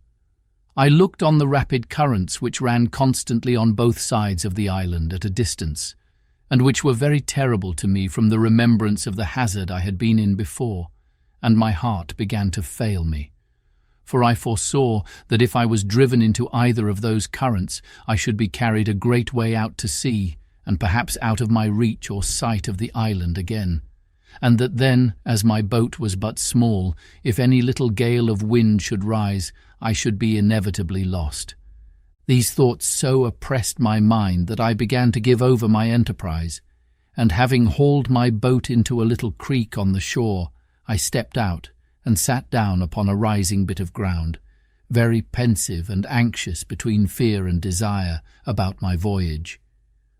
Speaker 1: I looked on the rapid currents which ran constantly on both sides of the island at a distance, and which were very terrible to me from the remembrance of the hazard I had been in before, and my heart began to fail me. For I foresaw that if I was driven into either of those currents, I should be carried a great way out to sea, and perhaps out of my reach or sight of the island again, and that then, as my boat was but small, if any little gale of wind should rise, I should be inevitably lost. These thoughts so oppressed my mind that I began to give over my enterprise, and having hauled my boat into a little creek on the shore, I stepped out and sat down upon a rising bit of ground, very pensive and anxious between fear and desire about my voyage,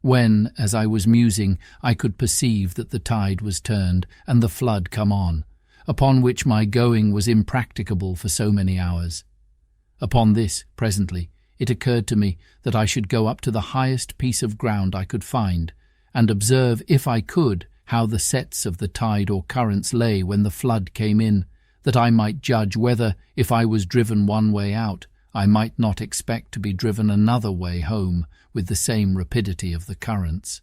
Speaker 1: when, as I was musing, I could perceive that the tide was turned and the flood come on, upon which my going was impracticable for so many hours. Upon this, presently, it occurred to me that I should go up to the highest piece of ground I could find, and observe, if I could, how the sets of the tide or currents lay when the flood came in, that I might judge whether, if I was driven one way out, I might not expect to be driven another way home with the same rapidity of the currents.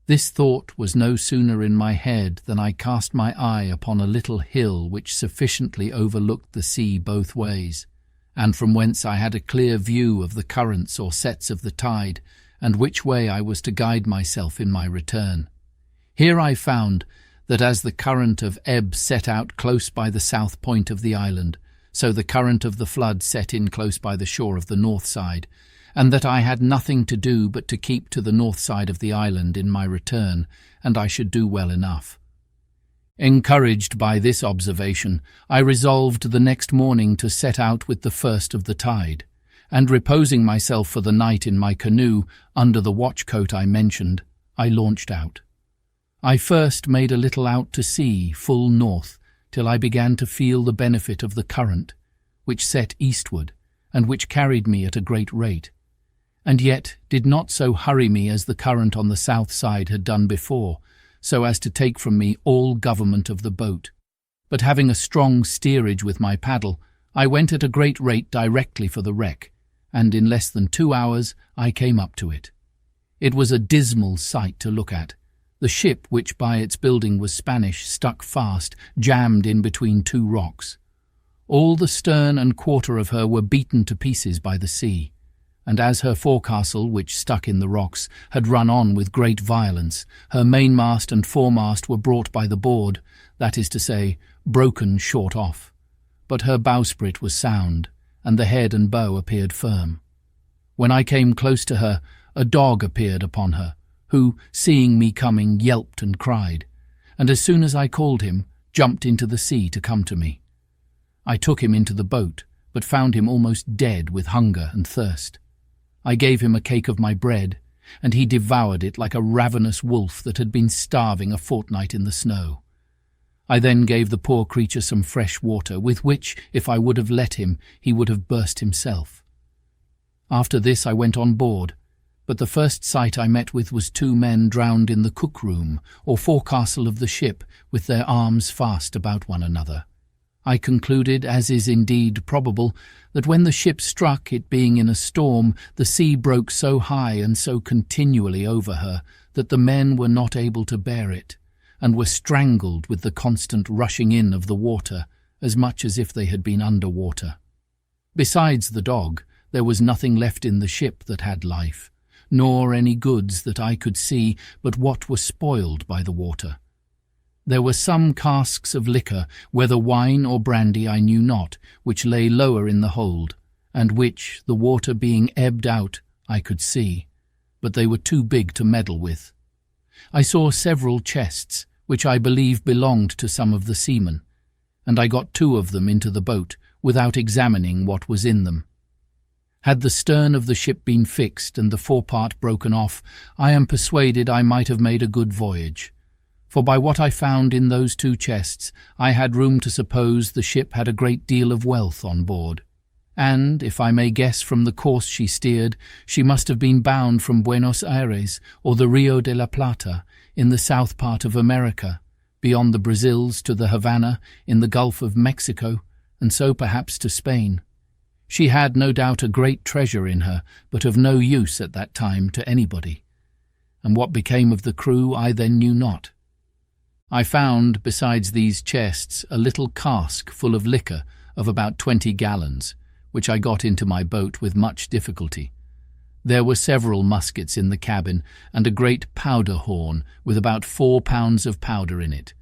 Speaker 1: This thought was no sooner in my head than I cast my eye upon a little hill which sufficiently overlooked the sea both ways, and from whence I had a clear view of the currents or sets of the tide, and which way I was to guide myself in my return. Here I found that as the current of ebb set out close by the south point of the island, so the current of the flood set in close by the shore of the north side, and that I had nothing to do but to keep to the north side of the island in my return, and I should do well enough. Encouraged by this observation, I resolved the next morning to set out with the first of the tide, and reposing myself for the night in my canoe under the watch-coat I mentioned, I launched out. I first made a little out to sea, full north, till I began to feel the benefit of the current, which set eastward, and which carried me at a great rate, and yet did not so hurry me as the current on the south side had done before, so as to take from me all government of the boat. But having a strong steerage with my paddle, I went at a great rate directly for the wreck, and in less than 2 hours I came up to it. It was a dismal sight to look at. The ship, which by its building was Spanish, stuck fast, jammed in between 2 rocks. All the stern and quarter of her were beaten to pieces by the sea, and as her forecastle, which stuck in the rocks, had run on with great violence, her mainmast and foremast were brought by the board, that is to say, broken short off. But her bowsprit was sound, and the head and bow appeared firm. When I came close to her, a dog appeared upon her, who, seeing me coming, yelped and cried, and as soon as I called him, jumped into the sea to come to me. I took him into the boat, but found him almost dead with hunger and thirst. I gave him a cake of my bread, and he devoured it like a ravenous wolf that had been starving a fortnight in the snow. I then gave the poor creature some fresh water, with which, if I would have let him, he would have burst himself. After this I went on board, but the first sight I met with was 2 men drowned in the cook-room, or forecastle of the ship, with their arms fast about one another. I concluded, as is indeed probable, that when the ship struck, it being in a storm, the sea broke so high and so continually over her that the men were not able to bear it, and were strangled with the constant rushing in of the water, as much as if they had been under water. Besides the dog, there was nothing left in the ship that had life, nor any goods that I could see but what were spoiled by the water. There were some casks of liquor, whether wine or brandy I knew not, which lay lower in the hold, and which, the water being ebbed out, I could see, but they were too big to meddle with. I saw several chests, which I believe belonged to some of the seamen, and I got 2 of them into the boat, without examining what was in them. Had the stern of the ship been fixed and the forepart broken off, I am persuaded I might have made a good voyage. For by what I found in those 2 chests, I had room to suppose the ship had a great deal of wealth on board. And, if I may guess from the course she steered, she must have been bound from Buenos Aires or the Rio de la Plata, in the south part of America, beyond the Brazils to the Havana, in the Gulf of Mexico, and so perhaps to Spain. She had no doubt a great treasure in her, but of no use at that time to anybody. And what became of the crew I then knew not. I found, besides these chests, a little cask full of liquor of about 20 gallons, which I got into my boat with much difficulty. There were several muskets in the cabin, and a great powder horn with about 4 pounds of powder in it.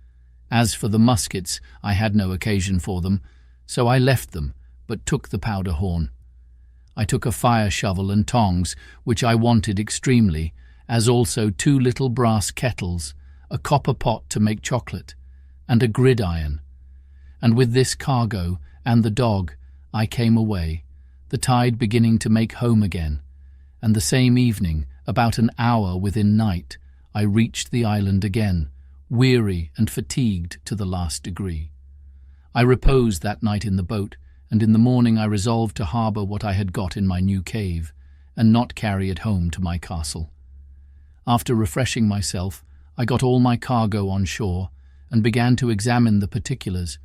Speaker 1: As for the muskets, I had no occasion for them, so I left them, but took the powder horn. I took a fire shovel and tongs, which I wanted extremely, as also 2 little brass kettles, a copper pot to make chocolate, and a gridiron. And with this cargo, and the dog, I came away, the tide beginning to make home again, and the same evening, about an hour within night, I reached the island again, weary and fatigued to the last degree. I reposed that night in the boat, and in the morning I resolved to harbour what I had got in my new cave, and not carry it home to my castle. After refreshing myself, I got all my cargo on shore, and began to examine the particulars.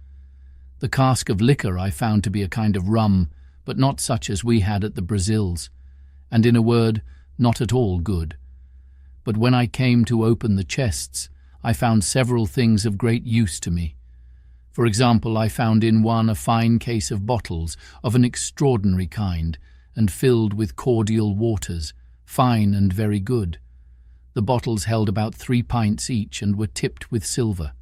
Speaker 1: The cask of liquor I found to be a kind of rum, but not such as we had at the Brazils, and in a word, not at all good. But when I came to open the chests, I found several things of great use to me. For example, I found in one a fine case of bottles of an extraordinary kind, and filled with cordial waters, fine and very good. The bottles held about 3 pints each and were tipped with silver,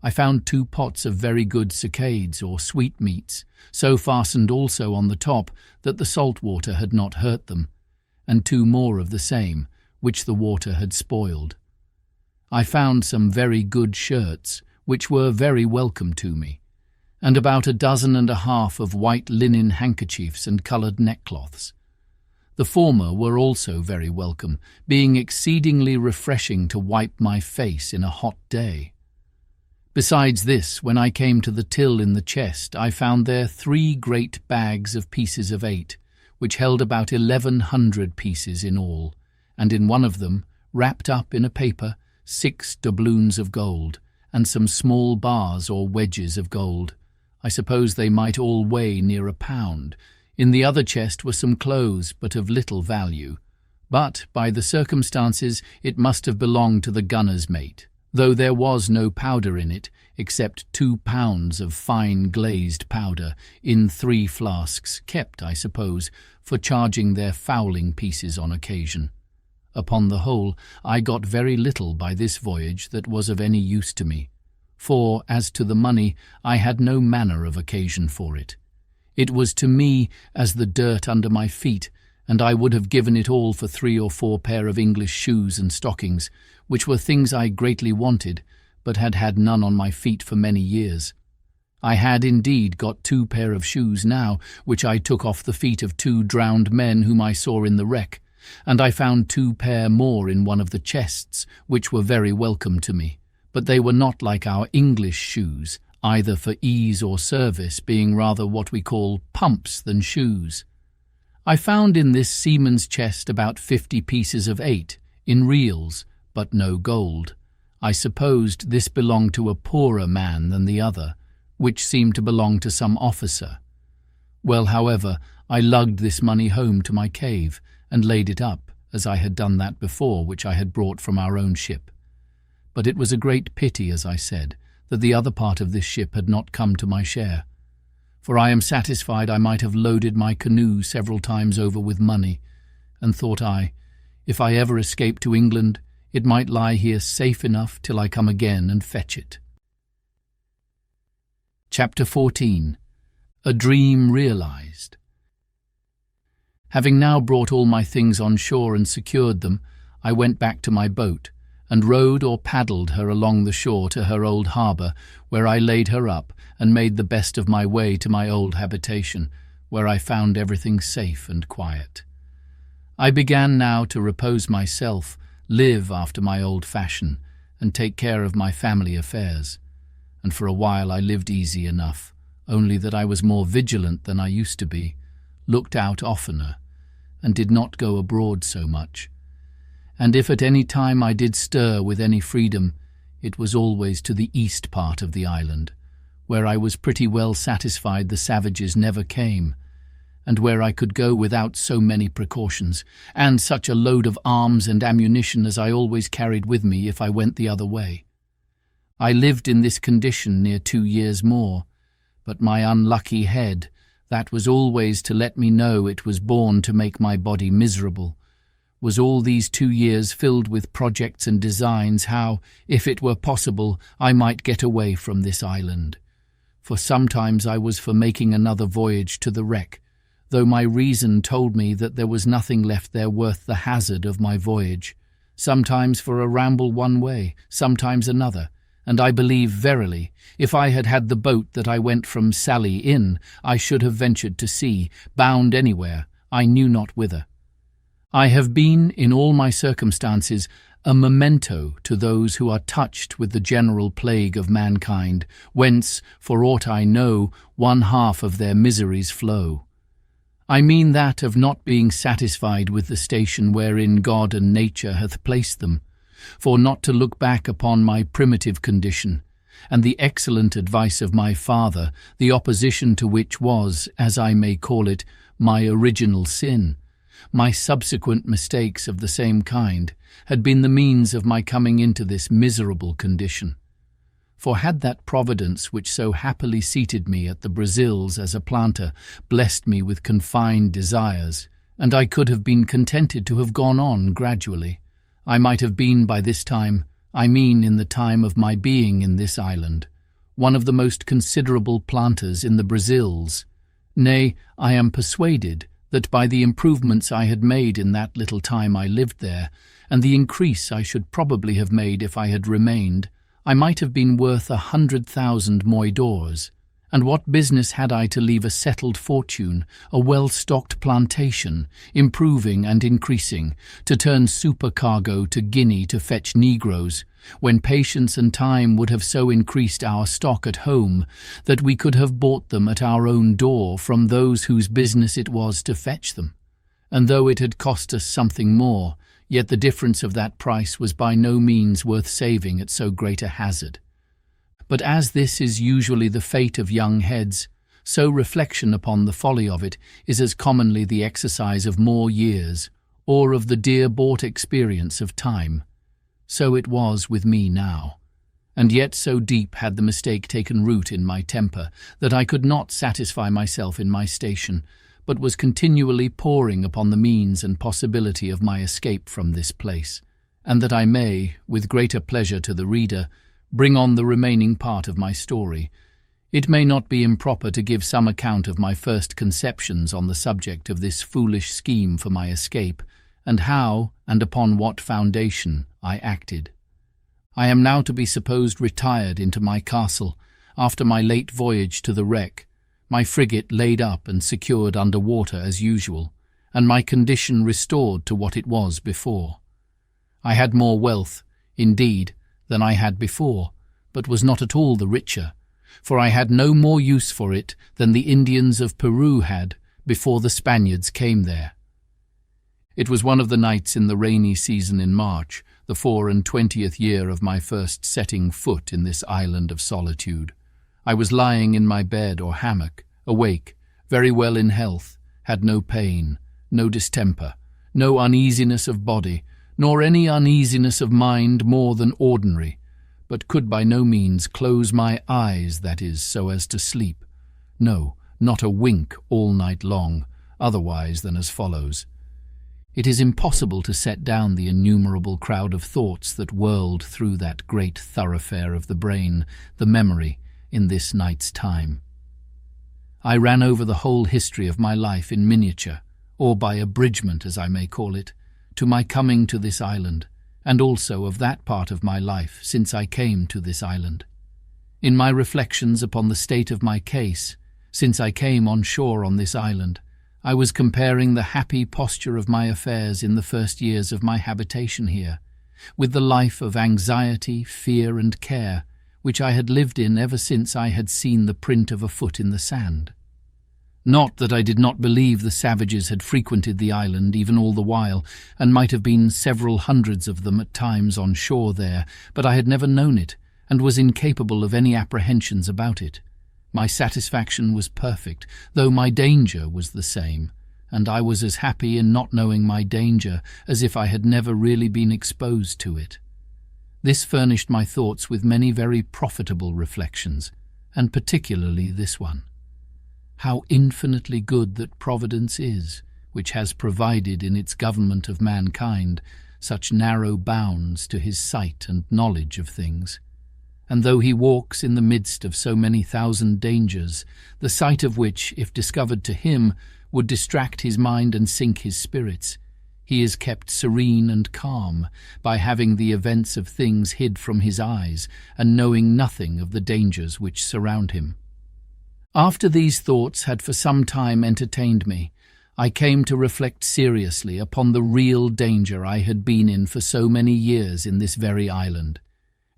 Speaker 1: I found 2 pots of very good cicades or sweetmeats, so fastened also on the top that the salt water had not hurt them, and 2 more of the same, which the water had spoiled. I found some very good shirts, which were very welcome to me, and about 12 dozen of white linen handkerchiefs and coloured neckcloths. The former were also very welcome, being exceedingly refreshing to wipe my face in a hot day. Besides this, when I came to the till in the chest, I found there 3 great bags of pieces of 8, which held about 1100 pieces in all, and in one of them, wrapped up in a paper, 6 doubloons of gold, and some small bars or wedges of gold. I suppose they might all weigh near a pound. In the other chest were some clothes, but of little value. But, by the circumstances, it must have belonged to the gunner's mate, though there was no powder in it, except 2 pounds of fine glazed powder, in 3 flasks, kept, I suppose, for charging their fowling pieces on occasion. Upon the whole, I got very little by this voyage that was of any use to me, for, as to the money, I had no manner of occasion for it. It was to me as the dirt under my feet, and I would have given it all for 3 or 4 pair of English shoes and stockings, which were things I greatly wanted, but had had none on my feet for many years. I had indeed got 2 pair of shoes now, which I took off the feet of 2 drowned men whom I saw in the wreck, and I found 2 pair more in one of the chests, which were very welcome to me, but they were not like our English shoes, either for ease or service, being rather what we call pumps than shoes. I found in this seaman's chest about 50 pieces of 8, in reals, but no gold. I supposed this belonged to a poorer man than the other, which seemed to belong to some officer. Well, however, I lugged this money home to my cave, and laid it up, as I had done that before which I had brought from our own ship. But it was a great pity, as I said, that the other part of this ship had not come to my share, for I am satisfied I might have loaded my canoe several times over with money, and thought I, if I ever escape to England, it might lie here safe enough till I come again and fetch it. Chapter 14. A Dream Realized. Having now brought all my things on shore and secured them, I went back to my boat, and rowed or paddled her along the shore to her old harbour, where I laid her up, and made the best of my way to my old habitation, where I found everything safe and quiet. I began now to repose myself, live after my old fashion, and take care of my family affairs, and for a while I lived easy enough, only that I was more vigilant than I used to be, looked out oftener, and did not go abroad so much. And if at any time I did stir with any freedom, it was always to the east part of the island, where I was pretty well satisfied the savages never came, and where I could go without so many precautions, and such a load of arms and ammunition as I always carried with me if I went the other way. I lived in this condition near 2 years more, but my unlucky head, that was always to let me know it was born to make my body miserable, was all these 2 years filled with projects and designs how, if it were possible, I might get away from this island. For sometimes I was for making another voyage to the wreck, though my reason told me that there was nothing left there worth the hazard of my voyage, sometimes for a ramble one way, sometimes another, and I believe verily, if I had had the boat that I went from Sally in, I should have ventured to sea, bound anywhere, I knew not whither. I have been, in all my circumstances, a memento to those who are touched with the general plague of mankind, whence, for aught I know, 1/2 of their miseries flow. I mean that of not being satisfied with the station wherein God and nature hath placed them, for not to look back upon my primitive condition, and the excellent advice of my father, the opposition to which was, as I may call it, my original sin, my subsequent mistakes of the same kind, had been the means of my coming into this miserable condition. For had that Providence which so happily seated me at the Brazils as a planter blessed me with confined desires, and I could have been contented to have gone on gradually, I might have been by this time, I mean in the time of my being in this island, one of the most considerable planters in the Brazils. Nay, I am persuaded that by the improvements I had made in that little time I lived there, and the increase I should probably have made if I had remained, I might have been worth 100,000 moidores. And what business had I to leave a settled fortune, a well-stocked plantation, improving and increasing, to turn supercargo to Guinea to fetch negroes, when patience and time would have so increased our stock at home that we could have bought them at our own door from those whose business it was to fetch them? And though it had cost us something more, yet the difference of that price was by no means worth saving at so great a hazard. But as this is usually the fate of young heads, so reflection upon the folly of it is as commonly the exercise of more years, or of the dear-bought experience of time. So it was with me now. And yet so deep had the mistake taken root in my temper that I could not satisfy myself in my station, but was continually poring upon the means and possibility of my escape from this place, and that I may, with greater pleasure to the reader, bring on the remaining part of my story. It may not be improper to give some account of my first conceptions on the subject of this foolish scheme for my escape, and how, and upon what foundation, I acted. I am now to be supposed retired into my castle, after my late voyage to the wreck, my frigate laid up and secured under water as usual, and my condition restored to what it was before. I had more wealth, indeed, than I had before, but was not at all the richer, for I had no more use for it than the Indians of Peru had before the Spaniards came there. It was one of the nights in the rainy season in March, the 24th year of my first setting foot in this island of solitude. I was lying in my bed or hammock, awake, very well in health, had no pain, no distemper, no uneasiness of body, nor any uneasiness of mind more than ordinary, but could by no means close my eyes, that is, so as to sleep. No, not a wink all night long, otherwise than as follows. It is impossible to set down the innumerable crowd of thoughts that whirled through that great thoroughfare of the brain, the memory, in this night's time. I ran over the whole history of my life in miniature, or by abridgment, as I may call it, to my coming to this island, and also of that part of my life since I came to this island. In my reflections upon the state of my case, since I came on shore on this island, I was comparing the happy posture of my affairs in the first years of my habitation here, with the life of anxiety, fear, and care, which I had lived in ever since I had seen the print of a foot in the sand. Not that I did not believe the savages had frequented the island even all the while, and might have been several hundreds of them at times on shore there, but I had never known it, and was incapable of any apprehensions about it. My satisfaction was perfect, though my danger was the same, and I was as happy in not knowing my danger as if I had never really been exposed to it. This furnished my thoughts with many very profitable reflections, and particularly this one. How infinitely good that Providence is, which has provided in its government of mankind such narrow bounds to his sight and knowledge of things. And though he walks in the midst of so many thousand dangers, the sight of which, if discovered to him, would distract his mind and sink his spirits, he is kept serene and calm by having the events of things hid from his eyes and knowing nothing of the dangers which surround him. After these thoughts had for some time entertained me, I came to reflect seriously upon the real danger I had been in for so many years in this very island,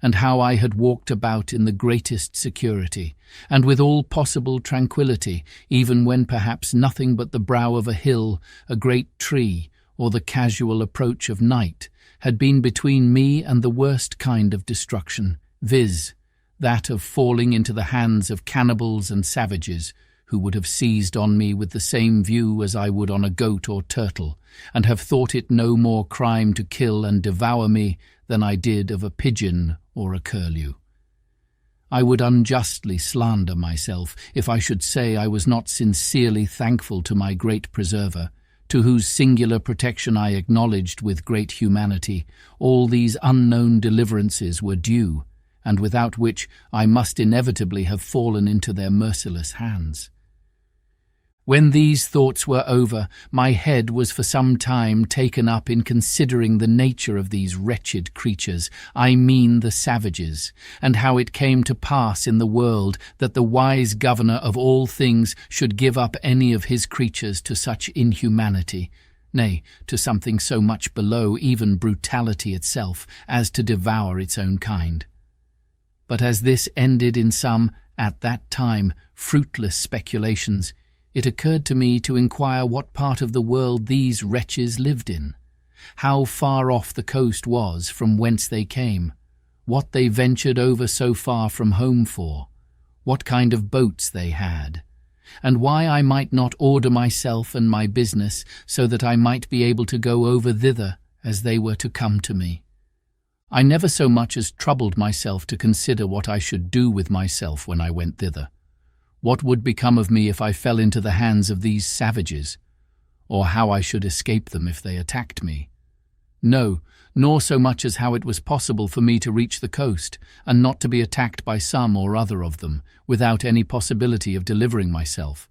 Speaker 1: and how I had walked about in the greatest security, and with all possible tranquillity, even when perhaps nothing but the brow of a hill, a great tree, or the casual approach of night had been between me and the worst kind of destruction, viz., that of falling into the hands of cannibals and savages, who would have seized on me with the same view as I would on a goat or turtle, and have thought it no more crime to kill and devour me than I did of a pigeon or a curlew. I would unjustly slander myself if I should say I was not sincerely thankful to my great preserver, to whose singular protection I acknowledged with great humanity all these unknown deliverances were due, and without which I must inevitably have fallen into their merciless hands. When these thoughts were over, my head was for some time taken up in considering the nature of these wretched creatures, I mean the savages, and how it came to pass in the world that the wise governor of all things should give up any of his creatures to such inhumanity, nay, to something so much below even brutality itself as to devour its own kind. But as this ended in some, at that time, fruitless speculations, it occurred to me to inquire what part of the world these wretches lived in, how far off the coast was from whence they came, what they ventured over so far from home for, what kind of boats they had, and why I might not order myself and my business so that I might be able to go over thither as they were to come to me. I never so much as troubled myself to consider what I should do with myself when I went thither. What would become of me if I fell into the hands of these savages, or how I should escape them if they attacked me? No, nor so much as how it was possible for me to reach the coast, and not to be attacked by some or other of them, without any possibility of delivering myself.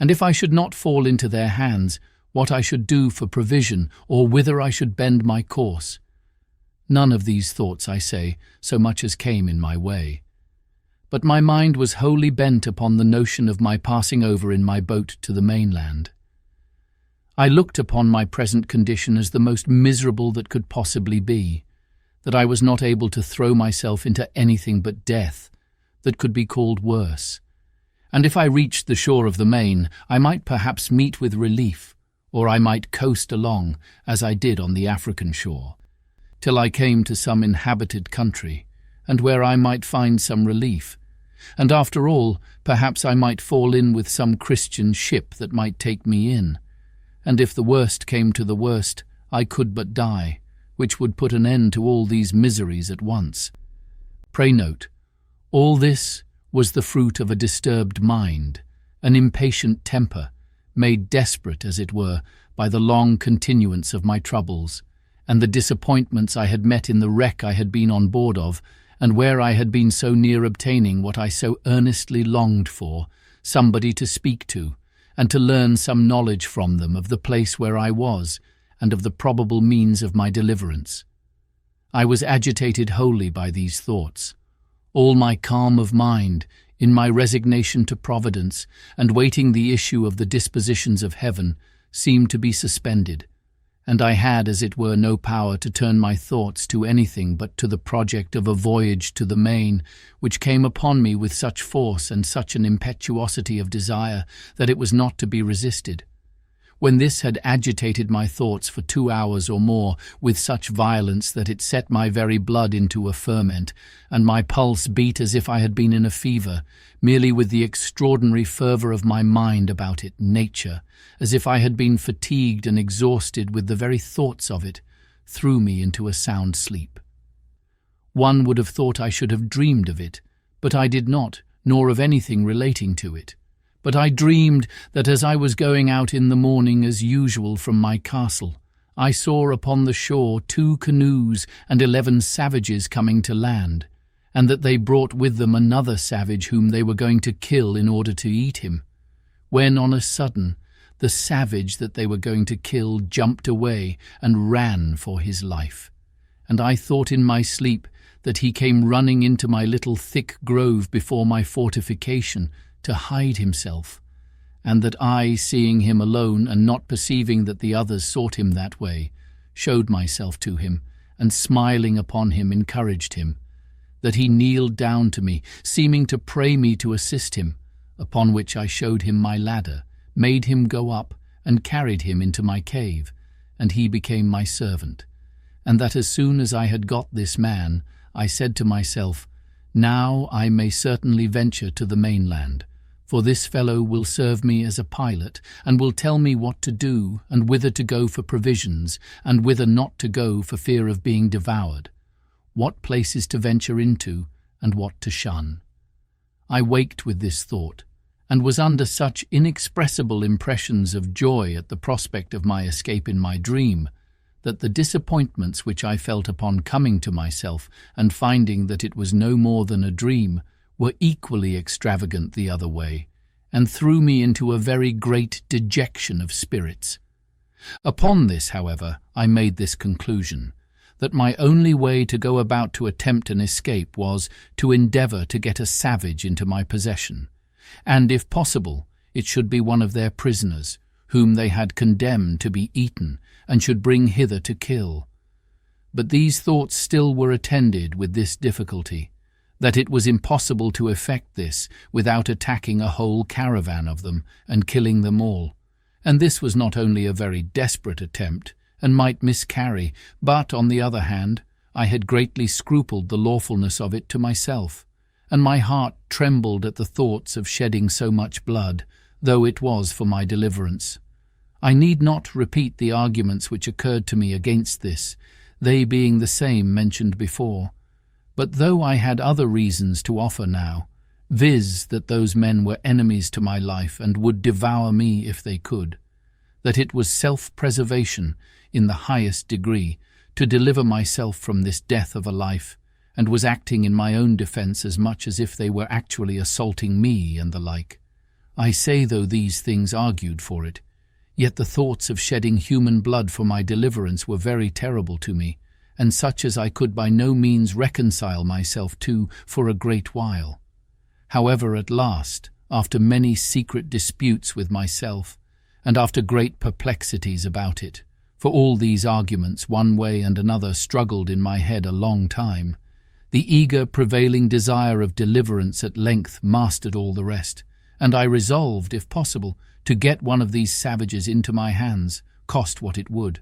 Speaker 1: And if I should not fall into their hands, what I should do for provision, or whither I should bend my course. None of these thoughts, I say, so much as came in my way. But my mind was wholly bent upon the notion of my passing over in my boat to the mainland. I looked upon my present condition as the most miserable that could possibly be, that I was not able to throw myself into anything but death, that could be called worse. And if I reached the shore of the main, I might perhaps meet with relief, or I might coast along, as I did on the African shore, till I came to some inhabited country, and where I might find some relief, and after all, perhaps I might fall in with some Christian ship that might take me in, and if the worst came to the worst, I could but die, which would put an end to all these miseries at once. Pray note, all this was the fruit of a disturbed mind, an impatient temper, made desperate, as it were, by the long continuance of my troubles, and the disappointments I had met in the wreck I had been on board of, and where I had been so near obtaining what I so earnestly longed for, somebody to speak to, and to learn some knowledge from them of the place where I was, and of the probable means of my deliverance. I was agitated wholly by these thoughts. All my calm of mind, in my resignation to Providence, and waiting the issue of the dispositions of heaven, seemed to be suspended, and I had, as it were, no power to turn my thoughts to anything but to the project of a voyage to the main, which came upon me with such force and such an impetuosity of desire that it was not to be resisted. When this had agitated my thoughts for 2 hours or more with such violence that it set my very blood into a ferment, and my pulse beat as if I had been in a fever, merely with the extraordinary fervour of my mind about it, nature, as if I had been fatigued and exhausted with the very thoughts of it, threw me into a sound sleep. One would have thought I should have dreamed of it, but I did not, nor of anything relating to it. But I dreamed that as I was going out in the morning as usual from my castle, I saw upon the shore 2 canoes and 11 savages coming to land, and that they brought with them another savage whom they were going to kill in order to eat him, when on a sudden the savage that they were going to kill jumped away and ran for his life, and I thought in my sleep that he came running into my little thick grove before my fortification to hide himself, and that I, seeing him alone and not perceiving that the others sought him that way, showed myself to him, and smiling upon him encouraged him, that he kneeled down to me, seeming to pray me to assist him, upon which I showed him my ladder, made him go up, and carried him into my cave, and he became my servant, and that as soon as I had got this man, I said to myself, now I may certainly venture to the mainland, for this fellow will serve me as a pilot, and will tell me what to do, and whither to go for provisions, and whither not to go for fear of being devoured, what places to venture into, and what to shun. I waked with this thought, and was under such inexpressible impressions of joy at the prospect of my escape in my dream, that the disappointments which I felt upon coming to myself and finding that it was no more than a dream were equally extravagant the other way, and threw me into a very great dejection of spirits. Upon this, however, I made this conclusion, that my only way to go about to attempt an escape was to endeavour to get a savage into my possession, and, if possible, it should be one of their prisoners, whom they had condemned to be eaten, and should bring hither to kill. But these thoughts still were attended with this difficulty, that it was impossible to effect this without attacking a whole caravan of them and killing them all, and this was not only a very desperate attempt, and might miscarry, but, on the other hand, I had greatly scrupled the lawfulness of it to myself, and my heart trembled at the thoughts of shedding so much blood, though it was for my deliverance. I need not repeat the arguments which occurred to me against this, they being the same mentioned before. But though I had other reasons to offer now, viz. That those men were enemies to my life and would devour me if they could, that it was self-preservation in the highest degree to deliver myself from this death of a life, and was acting in my own defence as much as if they were actually assaulting me and the like. I say, though these things argued for it, yet the thoughts of shedding human blood for my deliverance were very terrible to me, and such as I could by no means reconcile myself to for a great while. However, at last, after many secret disputes with myself, and after great perplexities about it, for all these arguments one way and another struggled in my head a long time, the eager prevailing desire of deliverance at length mastered all the rest, and I resolved, if possible, to get one of these savages into my hands, cost what it would.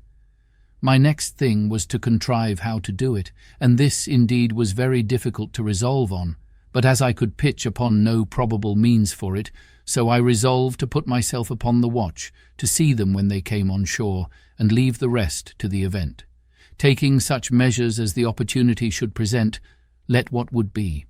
Speaker 1: My next thing was to contrive how to do it, and this indeed was very difficult to resolve on, but as I could pitch upon no probable means for it, so I resolved to put myself upon the watch, to see them when they came on shore, and leave the rest to the event, taking such measures as the opportunity should present, let what would be.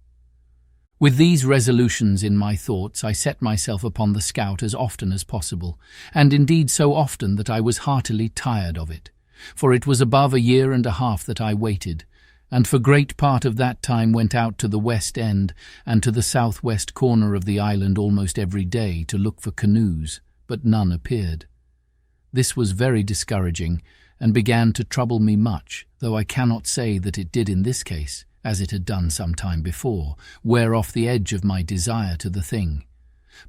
Speaker 1: With these resolutions in my thoughts, I set myself upon the scout as often as possible, and indeed so often that I was heartily tired of it, for it was above a year and a half that I waited, and for great part of that time went out to the west end and to the southwest corner of the island almost every day to look for canoes, but none appeared. This was very discouraging, and began to trouble me much, though I cannot say that it did in this case, as it had done some time before, wear off the edge of my desire to the thing.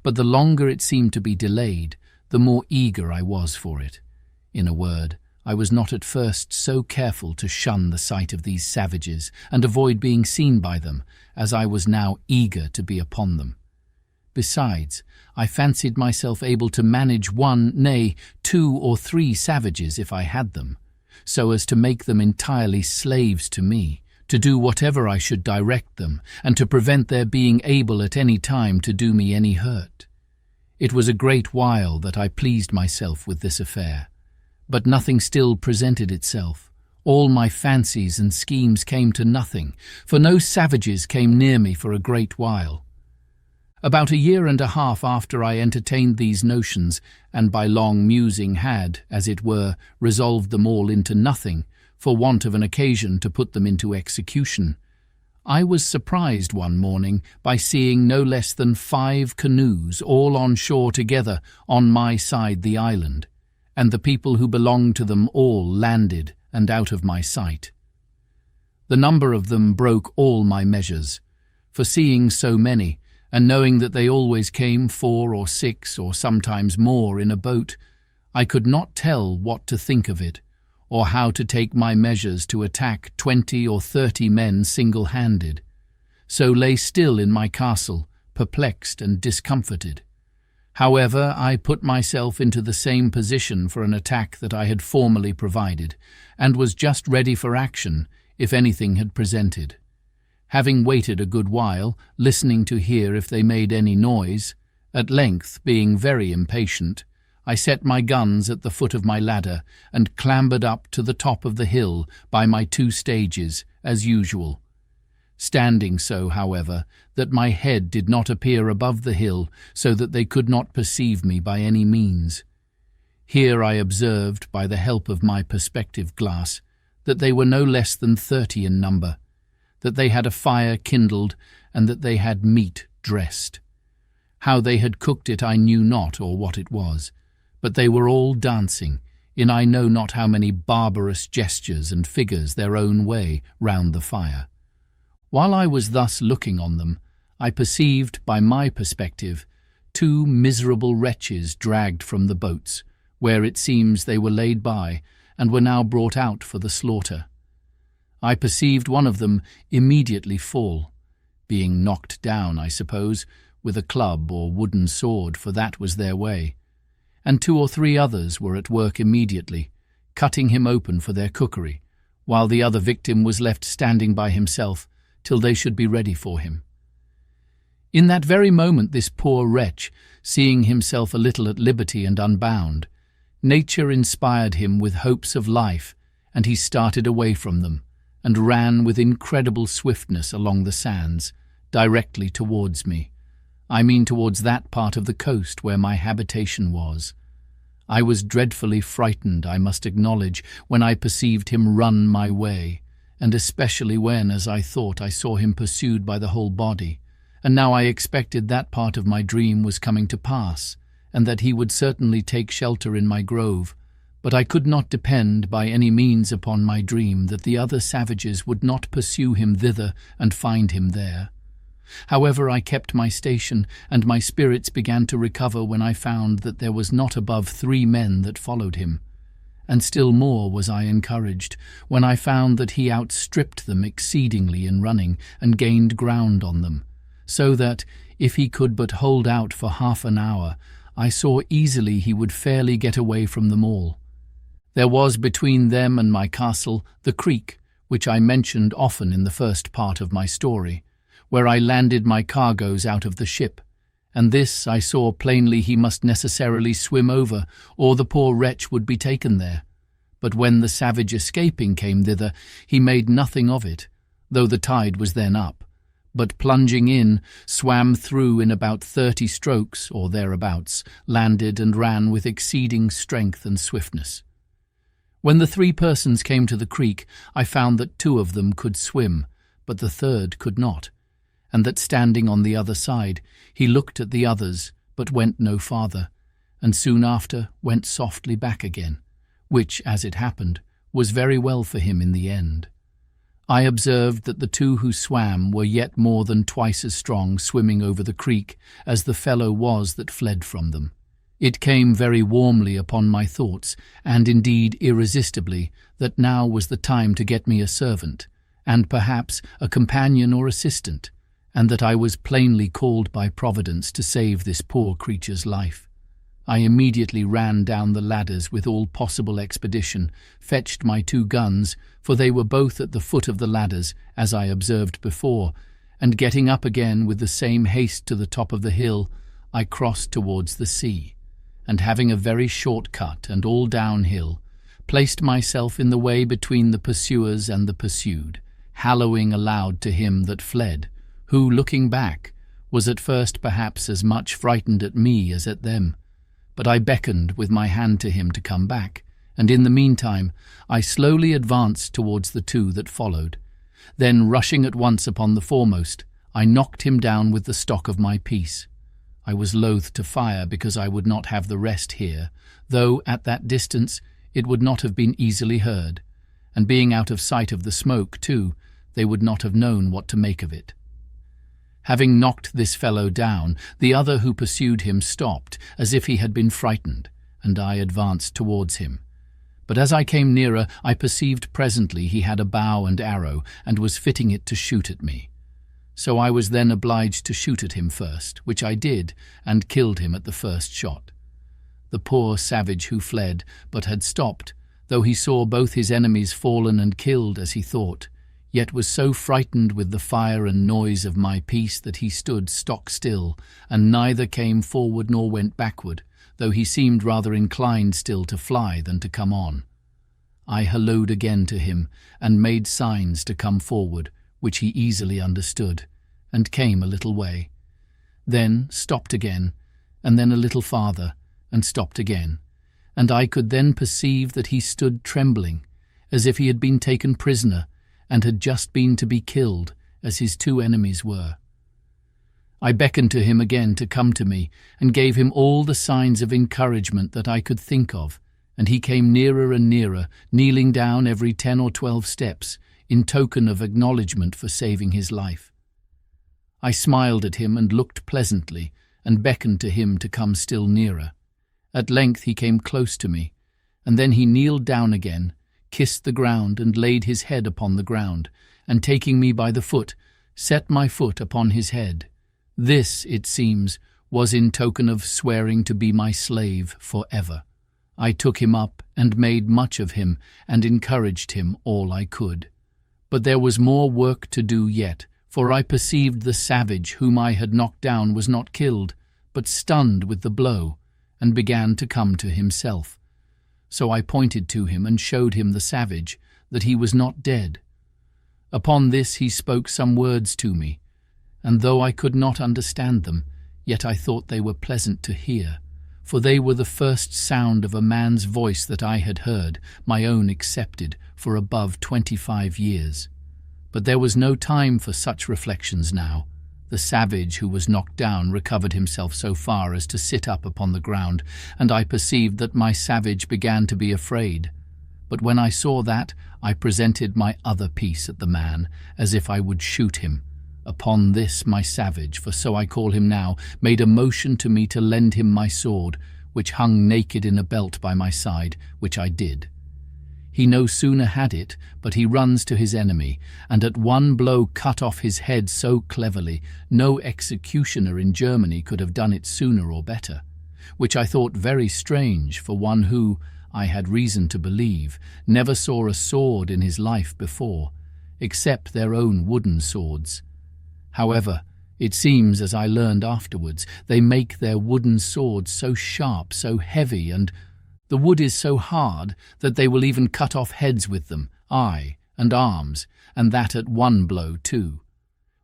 Speaker 1: But the longer it seemed to be delayed, the more eager I was for it. In a word, I was not at first so careful to shun the sight of these savages and avoid being seen by them, as I was now eager to be upon them. Besides, I fancied myself able to manage one, nay, 2 or 3 savages if I had them, so as to make them entirely slaves to me, to do whatever I should direct them, and to prevent their being able at any time to do me any hurt. It was a great while that I pleased myself with this affair, but nothing still presented itself. All my fancies and schemes came to nothing, for no savages came near me for a great while. About a year and a half after I entertained these notions, and by long musing had, as it were, resolved them all into nothing, for want of an occasion to put them into execution, I was surprised one morning by seeing no less than 5 canoes all on shore together on my side the island, and the people who belonged to them all landed and out of my sight. The number of them broke all my measures, for seeing so many, and knowing that they always came 4 or 6 or sometimes more in a boat, I could not tell what to think of it, or how to take my measures to attack 20 or 30 men single-handed, so lay still in my castle, perplexed and discomforted. However, I put myself into the same position for an attack that I had formerly provided, and was just ready for action if anything had presented. Having waited a good while, listening to hear if they made any noise, at length, being very impatient, I set my guns at the foot of my ladder and clambered up to the top of the hill by my 2 stages, as usual, standing so, however, that my head did not appear above the hill, so that they could not perceive me by any means. Here I observed, by the help of my perspective glass, that they were no less than 30 in number, that they had a fire kindled, and that they had meat dressed. How they had cooked it I knew not, or what it was, but they were all dancing, in I know not how many barbarous gestures and figures their own way round the fire. While I was thus looking on them, I perceived, by my perspective, 2 miserable wretches dragged from the boats, where it seems they were laid by, and were now brought out for the slaughter. I perceived one of them immediately fall, being knocked down, I suppose, with a club or wooden sword, for that was their way, and 2 or 3 others were at work immediately, cutting him open for their cookery, while the other victim was left standing by himself till they should be ready for him. In that very moment this poor wretch, seeing himself a little at liberty and unbound, nature inspired him with hopes of life, and he started away from them, and ran with incredible swiftness along the sands, directly towards me. I mean towards that part of the coast where my habitation was. I was dreadfully frightened, I must acknowledge, when I perceived him run my way, and especially when, as I thought, I saw him pursued by the whole body, and now I expected that part of my dream was coming to pass, and that he would certainly take shelter in my grove, but I could not depend by any means upon my dream that the other savages would not pursue him thither and find him there. However, I kept my station, and my spirits began to recover when I found that there was not above 3 men that followed him. And still more was I encouraged when I found that he outstripped them exceedingly in running, and gained ground on them, so that, if he could but hold out for half an hour, I saw easily he would fairly get away from them all. There was between them and my castle the creek, which I mentioned often in the first part of my story, where I landed my cargoes out of the ship, and this I saw plainly he must necessarily swim over, or the poor wretch would be taken there. But when the savage escaping came thither, he made nothing of it, though the tide was then up, but plunging in, swam through in about 30 strokes, or thereabouts, landed and ran with exceeding strength and swiftness. When the 3 persons came to the creek, I found that 2 of them could swim, but the 3rd could not, and that standing on the other side, he looked at the others, but went no farther, and soon after went softly back again, which, as it happened, was very well for him in the end. I observed that the 2 who swam were yet more than twice as strong swimming over the creek as the fellow was that fled from them. It came very warmly upon my thoughts, and indeed irresistibly, that now was the time to get me a servant, and perhaps a companion or assistant, and that I was plainly called by Providence to save this poor creature's life. I immediately ran down the ladders with all possible expedition, fetched my 2 guns, for they were both at the foot of the ladders, as I observed before, and getting up again with the same haste to the top of the hill, I crossed towards the sea, and having a very short cut and all downhill, placed myself in the way between the pursuers and the pursued, hallooing aloud to him that fled, who, looking back, was at first perhaps as much frightened at me as at them. But I beckoned with my hand to him to come back, and in the meantime I slowly advanced towards the 2 that followed. Then, rushing at once upon the foremost, I knocked him down with the stock of my piece. I was loath to fire because I would not have the rest hear, though at that distance it would not have been easily heard, and being out of sight of the smoke, too, they would not have known what to make of it. Having knocked this fellow down, the other who pursued him stopped, as if he had been frightened, and I advanced towards him. But as I came nearer, I perceived presently he had a bow and arrow, and was fitting it to shoot at me. So I was then obliged to shoot at him first, which I did, and killed him at the first shot. The poor savage who fled, but had stopped, though he saw both his enemies fallen and killed as he thought, yet was so frightened with the fire and noise of my piece that he stood stock still, and neither came forward nor went backward, though he seemed rather inclined still to fly than to come on. I hallooed again to him, and made signs to come forward, which he easily understood, and came a little way. Then stopped again, and then a little farther, and stopped again, and I could then perceive that he stood trembling, as if he had been taken prisoner and had just been to be killed, as his two enemies were. I beckoned to him again to come to me, and gave him all the signs of encouragement that I could think of, and he came nearer and nearer, kneeling down every 10 or 12 steps, in token of acknowledgement for saving his life. I smiled at him and looked pleasantly, and beckoned to him to come still nearer. At length he came close to me, and then he kneeled down again, kissed the ground and laid his head upon the ground, and taking me by the foot, set my foot upon his head. This, it seems, was in token of swearing to be my slave for ever. I took him up and made much of him and encouraged him all I could. But there was more work to do yet, for I perceived the savage whom I had knocked down was not killed, but stunned with the blow, and began to come to himself. So I pointed to him and showed him the savage, that he was not dead. Upon this he spoke some words to me, and though I could not understand them, yet I thought they were pleasant to hear, for they were the first sound of a man's voice that I had heard, my own excepted, for above 25 years. But there was no time for such reflections now. The savage who was knocked down recovered himself so far as to sit up upon the ground, and I perceived that my savage began to be afraid. But when I saw that, I presented my other piece at the man, as if I would shoot him. Upon this my savage, for so I call him now, made a motion to me to lend him my sword, which hung naked in a belt by my side, which I did. He no sooner had it, but he runs to his enemy, and at one blow cut off his head so cleverly, no executioner in Germany could have done it sooner or better, which I thought very strange for one who, I had reason to believe, never saw a sword in his life before, except their own wooden swords. However, it seems, as I learned afterwards, they make their wooden swords so sharp, so heavy, and the wood is so hard that they will even cut off heads with them, aye, and arms, and that at one blow too.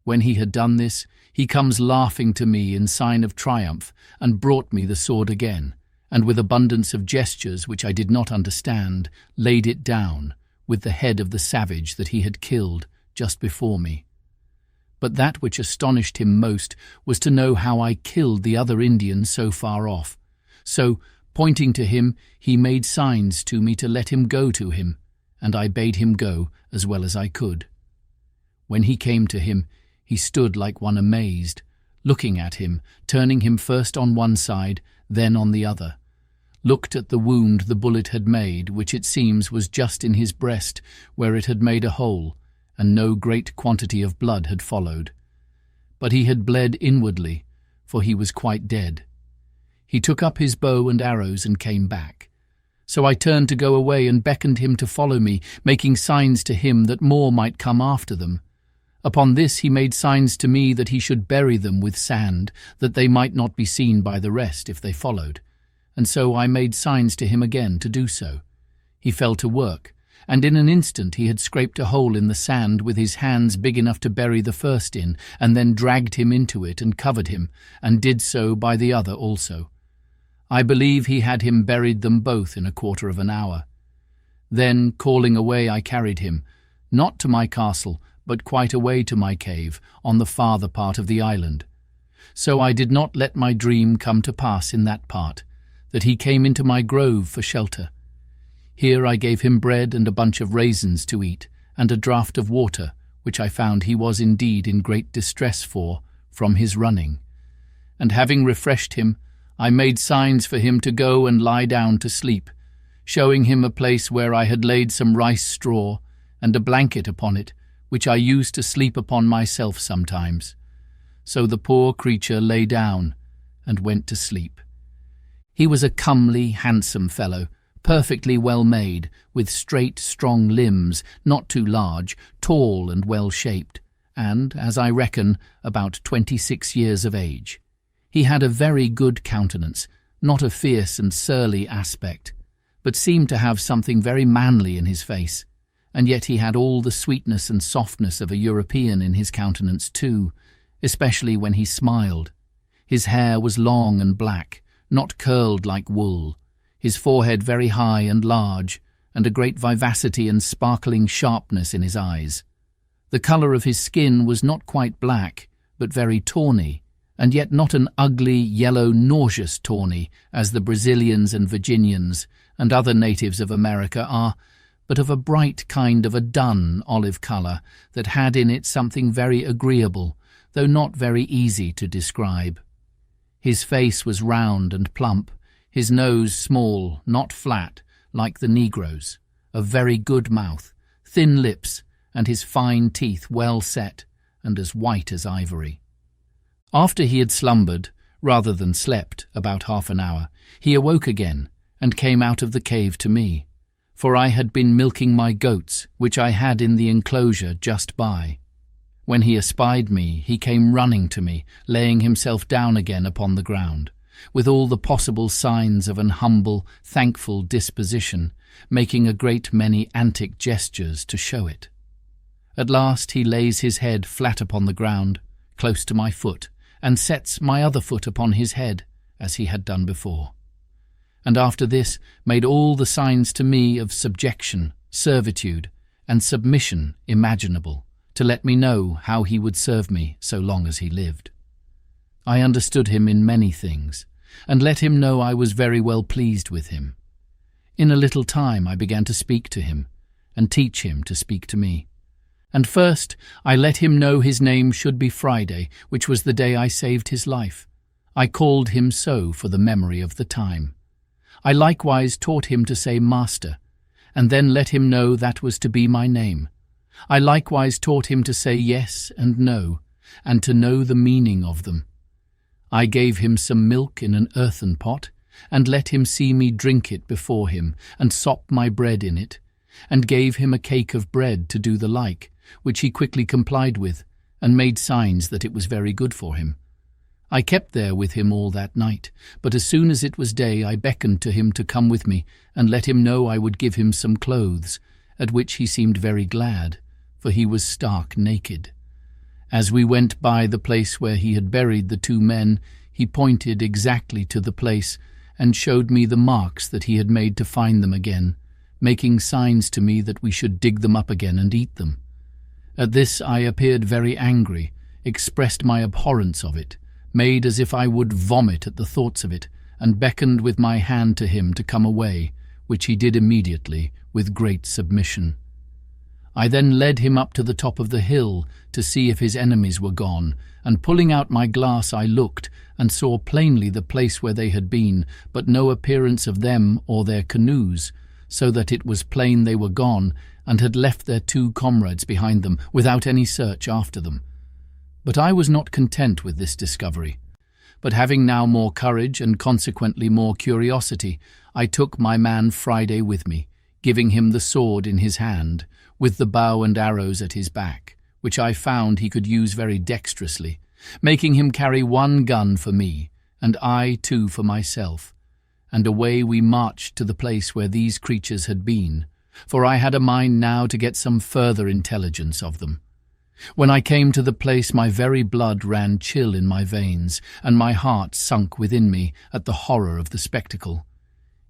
Speaker 1: When he had done this, he comes laughing to me in sign of triumph, and brought me the sword again, and with abundance of gestures which I did not understand, laid it down, with the head of the savage that he had killed just before me. But that which astonished him most was to know how I killed the other Indian so far off. So, pointing to him, he made signs to me to let him go to him, and I bade him go as well as I could. When he came to him, he stood like one amazed, looking at him, turning him first on one side, then on the other, looked at the wound the bullet had made, which it seems was just in his breast, where it had made a hole, and no great quantity of blood had followed. But he had bled inwardly, for he was quite dead. He took up his bow and arrows and came back. So I turned to go away and beckoned him to follow me, making signs to him that more might come after them. Upon this he made signs to me that he should bury them with sand, that they might not be seen by the rest if they followed. And so I made signs to him again to do so. He fell to work, and in an instant he had scraped a hole in the sand with his hands big enough to bury the first in, and then dragged him into it and covered him, and did so by the other also. I believe he had him buried them both in a quarter of an hour. Then, calling away, I carried him, not to my castle, but quite away to my cave, on the farther part of the island. So I did not let my dream come to pass in that part, that he came into my grove for shelter. Here I gave him bread and a bunch of raisins to eat, and a draught of water, which I found he was indeed in great distress for, from his running. And having refreshed him, I made signs for him to go and lie down to sleep, showing him a place where I had laid some rice straw, and a blanket upon it, which I used to sleep upon myself sometimes. So the poor creature lay down, and went to sleep. He was a comely, handsome fellow, perfectly well made, with straight, strong limbs, not too large, tall and well-shaped, and, as I reckon, about 26 years of age. He had a very good countenance, not a fierce and surly aspect, but seemed to have something very manly in his face, and yet he had all the sweetness and softness of a European in his countenance too, especially when he smiled. His hair was long and black, not curled like wool. his forehead very high and large, and a great vivacity and sparkling sharpness in his eyes. The colour of his skin was not quite black, but very tawny, and yet not an ugly, yellow, nauseous tawny, as the Brazilians and Virginians and other natives of America are, but of a bright kind of a dun olive colour that had in it something very agreeable, though not very easy to describe. His face was round and plump, his nose small, not flat, like the Negroes, a very good mouth, thin lips, and his fine teeth well set, and as white as ivory. After he had slumbered, rather than slept, about half an hour, he awoke again, and came out of the cave to me, for I had been milking my goats, which I had in the enclosure just by. When he espied me, he came running to me, laying himself down again upon the ground, with all the possible signs of an humble, thankful disposition, making a great many antic gestures to show it. At last he lays his head flat upon the ground, close to my foot, and sets my other foot upon his head, as he had done before. And after this made all the signs to me of subjection, servitude, and submission imaginable, to let me know how he would serve me so long as he lived. I understood him in many things, and let him know I was very well pleased with him. In a little time I began to speak to him, and teach him to speak to me. And first I let him know his name should be Friday, which was the day I saved his life. I called him so for the memory of the time. I likewise taught him to say Master, and then let him know that was to be my name. I likewise taught him to say yes and no, and to know the meaning of them. I gave him some milk in an earthen pot, and let him see me drink it before him, and sop my bread in it, and gave him a cake of bread to do the like, which he quickly complied with, and made signs that it was very good for him. I kept there with him all that night, but as soon as it was day I beckoned to him to come with me, and let him know I would give him some clothes, at which he seemed very glad, for he was stark naked. As we went by the place where he had buried the two men, he pointed exactly to the place, and showed me the marks that he had made to find them again, making signs to me that we should dig them up again and eat them. At this I appeared very angry, expressed my abhorrence of it, made as if I would vomit at the thoughts of it, and beckoned with my hand to him to come away, which he did immediately, with great submission. I then led him up to the top of the hill to see if his enemies were gone, and pulling out my glass I looked, and saw plainly the place where they had been, but no appearance of them or their canoes, so that it was plain they were gone, and had left their two comrades behind them, without any search after them. But I was not content with this discovery, but having now more courage, and consequently more curiosity, I took my man Friday with me, giving him the sword in his hand, with the bow and arrows at his back, which I found he could use very dexterously, making him carry one gun for me, and I two for myself. And away we marched to the place where these creatures had been, for I had a mind now to get some further intelligence of them. When I came to the place my very blood ran chill in my veins, and my heart sunk within me at the horror of the spectacle.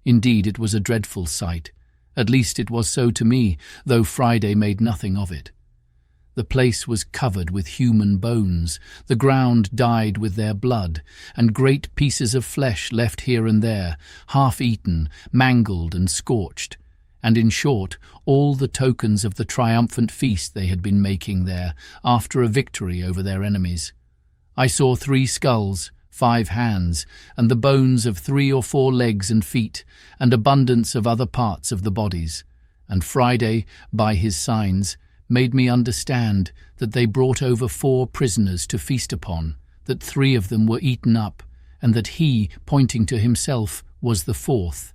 Speaker 1: Indeed, it was a dreadful sight. At least it was so to me, though Friday made nothing of it. The place was covered with human bones, the ground dyed with their blood, and great pieces of flesh left here and there, half-eaten, mangled and scorched, and in short, all the tokens of the triumphant feast they had been making there, after a victory over their enemies. I saw 3 skulls, 5 hands, and the bones of 3 or 4 legs and feet, and abundance of other parts of the bodies. And Friday, by his signs, made me understand that they brought over 4 prisoners to feast upon, that 3 of them were eaten up, and that he, pointing to himself, was the 4th.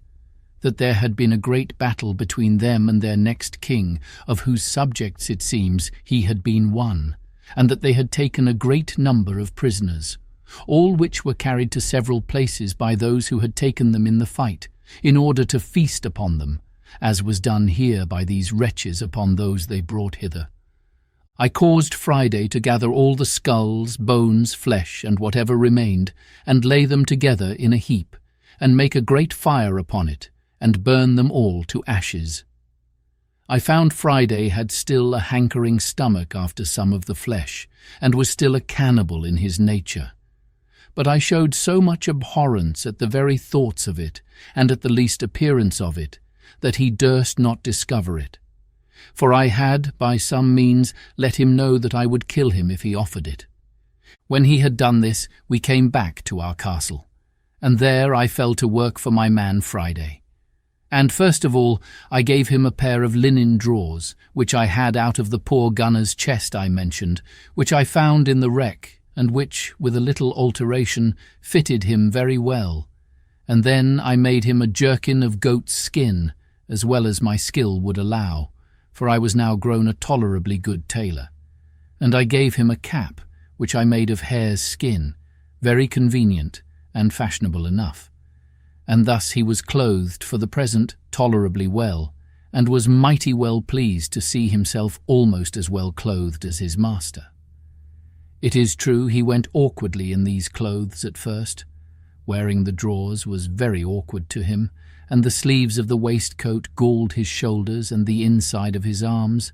Speaker 1: That there had been a great battle between them and their next king, of whose subjects, it seems, he had been one, and that they had taken a great number of prisoners, all which were carried to several places by those who had taken them in the fight, in order to feast upon them, as was done here by these wretches upon those they brought hither. I caused Friday to gather all the skulls, bones, flesh, and whatever remained, and lay them together in a heap, and make a great fire upon it, and burn them all to ashes. I found Friday had still a hankering stomach after some of the flesh, and was still a cannibal in his nature. But I showed so much abhorrence at the very thoughts of it, and at the least appearance of it, that he durst not discover it. For I had, by some means, let him know that I would kill him if he offered it. When he had done this, we came back to our castle, and there I fell to work for my man Friday. And first of all, I gave him a pair of linen drawers, which I had out of the poor gunner's chest I mentioned, which I found in the wreck, and which, with a little alteration, fitted him very well. And then I made him a jerkin of goat's skin, as well as my skill would allow, for I was now grown a tolerably good tailor. And I gave him a cap, which I made of hare's skin, very convenient and fashionable enough. And thus he was clothed for the present tolerably well, and was mighty well pleased to see himself almost as well clothed as his master. It is true he went awkwardly in these clothes at first. Wearing the drawers was very awkward to him, and the sleeves of the waistcoat galled his shoulders and the inside of his arms,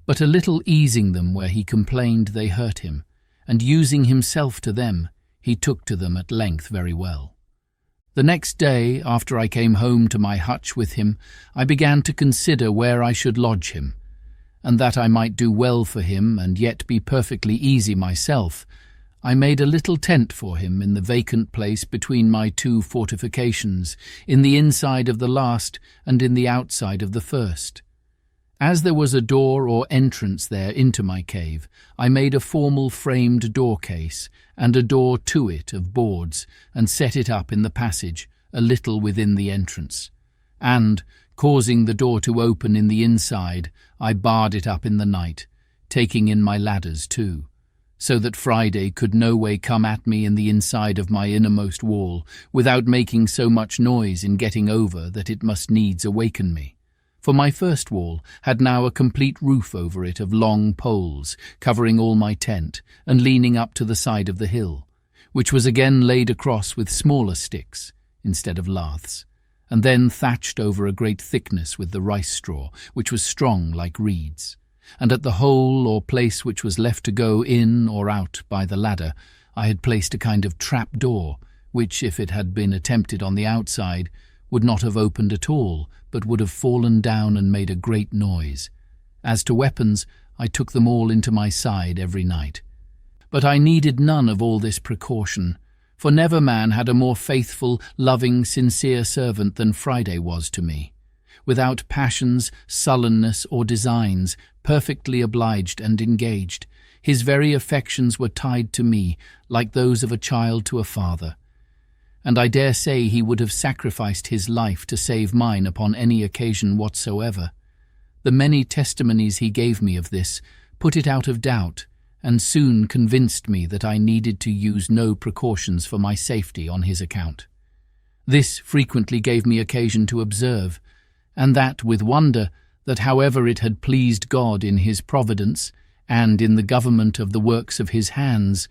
Speaker 1: but a little easing them where he complained they hurt him, and using himself to them, he took to them at length very well. The next day, after I came home to my hutch with him, I began to consider where I should lodge him, and that I might do well for him and yet be perfectly easy myself, I made a little tent for him in the vacant place between my two fortifications, in the inside of the last and in the outside of the first. As there was a door or entrance there into my cave, I made a formal framed door-case, and a door to it of boards, and set it up in the passage, a little within the entrance. And, causing the door to open in the inside, I barred it up in the night, taking in my ladders too, so that Friday could no way come at me in the inside of my innermost wall, without making so much noise in getting over that it must needs awaken me. For my first wall had now a complete roof over it of long poles, covering all my tent, and leaning up to the side of the hill, which was again laid across with smaller sticks, instead of laths, and then thatched over a great thickness with the rice straw, which was strong like reeds. And at the hole or place which was left to go in or out by the ladder, I had placed a kind of trap door, which, if it had been attempted on the outside, would not have opened at all, but would have fallen down and made a great noise. As to weapons, I took them all into my side every night. But I needed none of all this precaution, for never man had a more faithful, loving, sincere servant than Friday was to me. Without passions, sullenness, or designs, perfectly obliged and engaged, his very affections were tied to me, like those of a child to a father. And I dare say he would have sacrificed his life to save mine upon any occasion whatsoever. The many testimonies he gave me of this put it out of doubt, and soon convinced me that I needed to use no precautions for my safety on his account. This frequently gave me occasion to observe, and that with wonder, that however it had pleased God in his providence, and in the government of the works of his hands,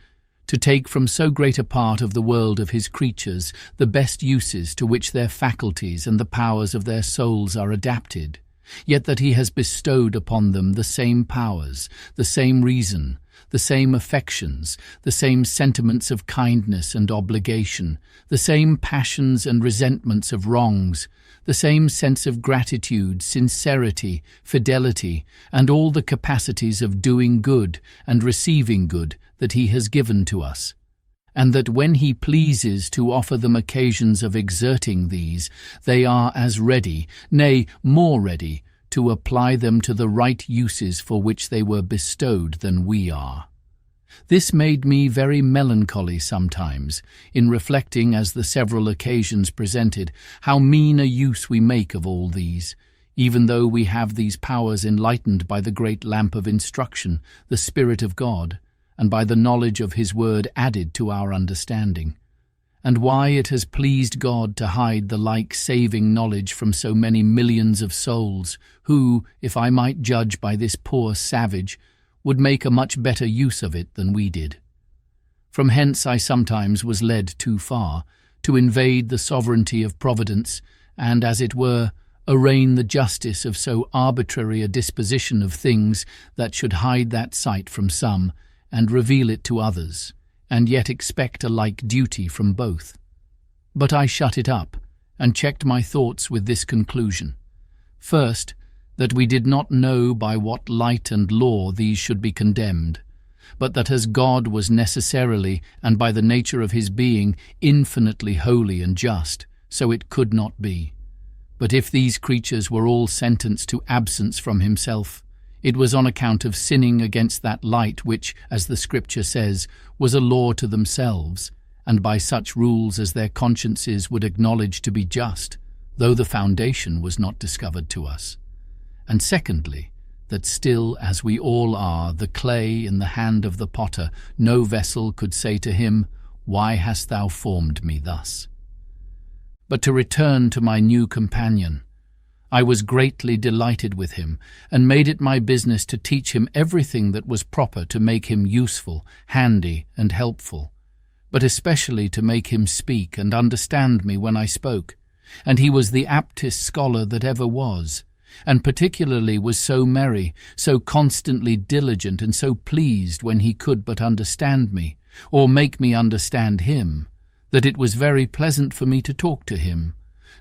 Speaker 1: to take from so great a part of the world of his creatures the best uses to which their faculties and the powers of their souls are adapted, yet that he has bestowed upon them the same powers, the same reason, the same affections, the same sentiments of kindness and obligation, the same passions and resentments of wrongs, the same sense of gratitude, sincerity, fidelity, and all the capacities of doing good and receiving good that he has given to us, and that when he pleases to offer them occasions of exerting these, they are as ready, nay, more ready, to apply them to the right uses for which they were bestowed than we are. This made me very melancholy sometimes, in reflecting as the several occasions presented, how mean a use we make of all these, even though we have these powers enlightened by the great lamp of instruction, the Spirit of God, and by the knowledge of his word added to our understanding, and why it has pleased God to hide the like saving knowledge from so many millions of souls, who, if I might judge by this poor savage, would make a much better use of it than we did. From hence I sometimes was led too far, to invade the sovereignty of Providence, and, as it were, arraign the justice of so arbitrary a disposition of things that should hide that sight from some, and reveal it to others, and yet expect a like duty from both. But I shut it up, and checked my thoughts with this conclusion. First, that we did not know by what light and law these should be condemned, but that as God was necessarily, and by the nature of his being, infinitely holy and just, so it could not be. But if these creatures were all sentenced to absence from himself, it was on account of sinning against that light which, as the Scripture says, was a law to themselves, and by such rules as their consciences would acknowledge to be just, though the foundation was not discovered to us. And secondly, that still, as we all are, the clay in the hand of the potter, no vessel could say to him, "Why hast thou formed me thus?" But to return to my new companion, I was greatly delighted with him, and made it my business to teach him everything that was proper to make him useful, handy, and helpful, but especially to make him speak and understand me when I spoke, and he was the aptest scholar that ever was, and particularly was so merry, so constantly diligent, and so pleased when he could but understand me, or make me understand him, that it was very pleasant for me to talk to him.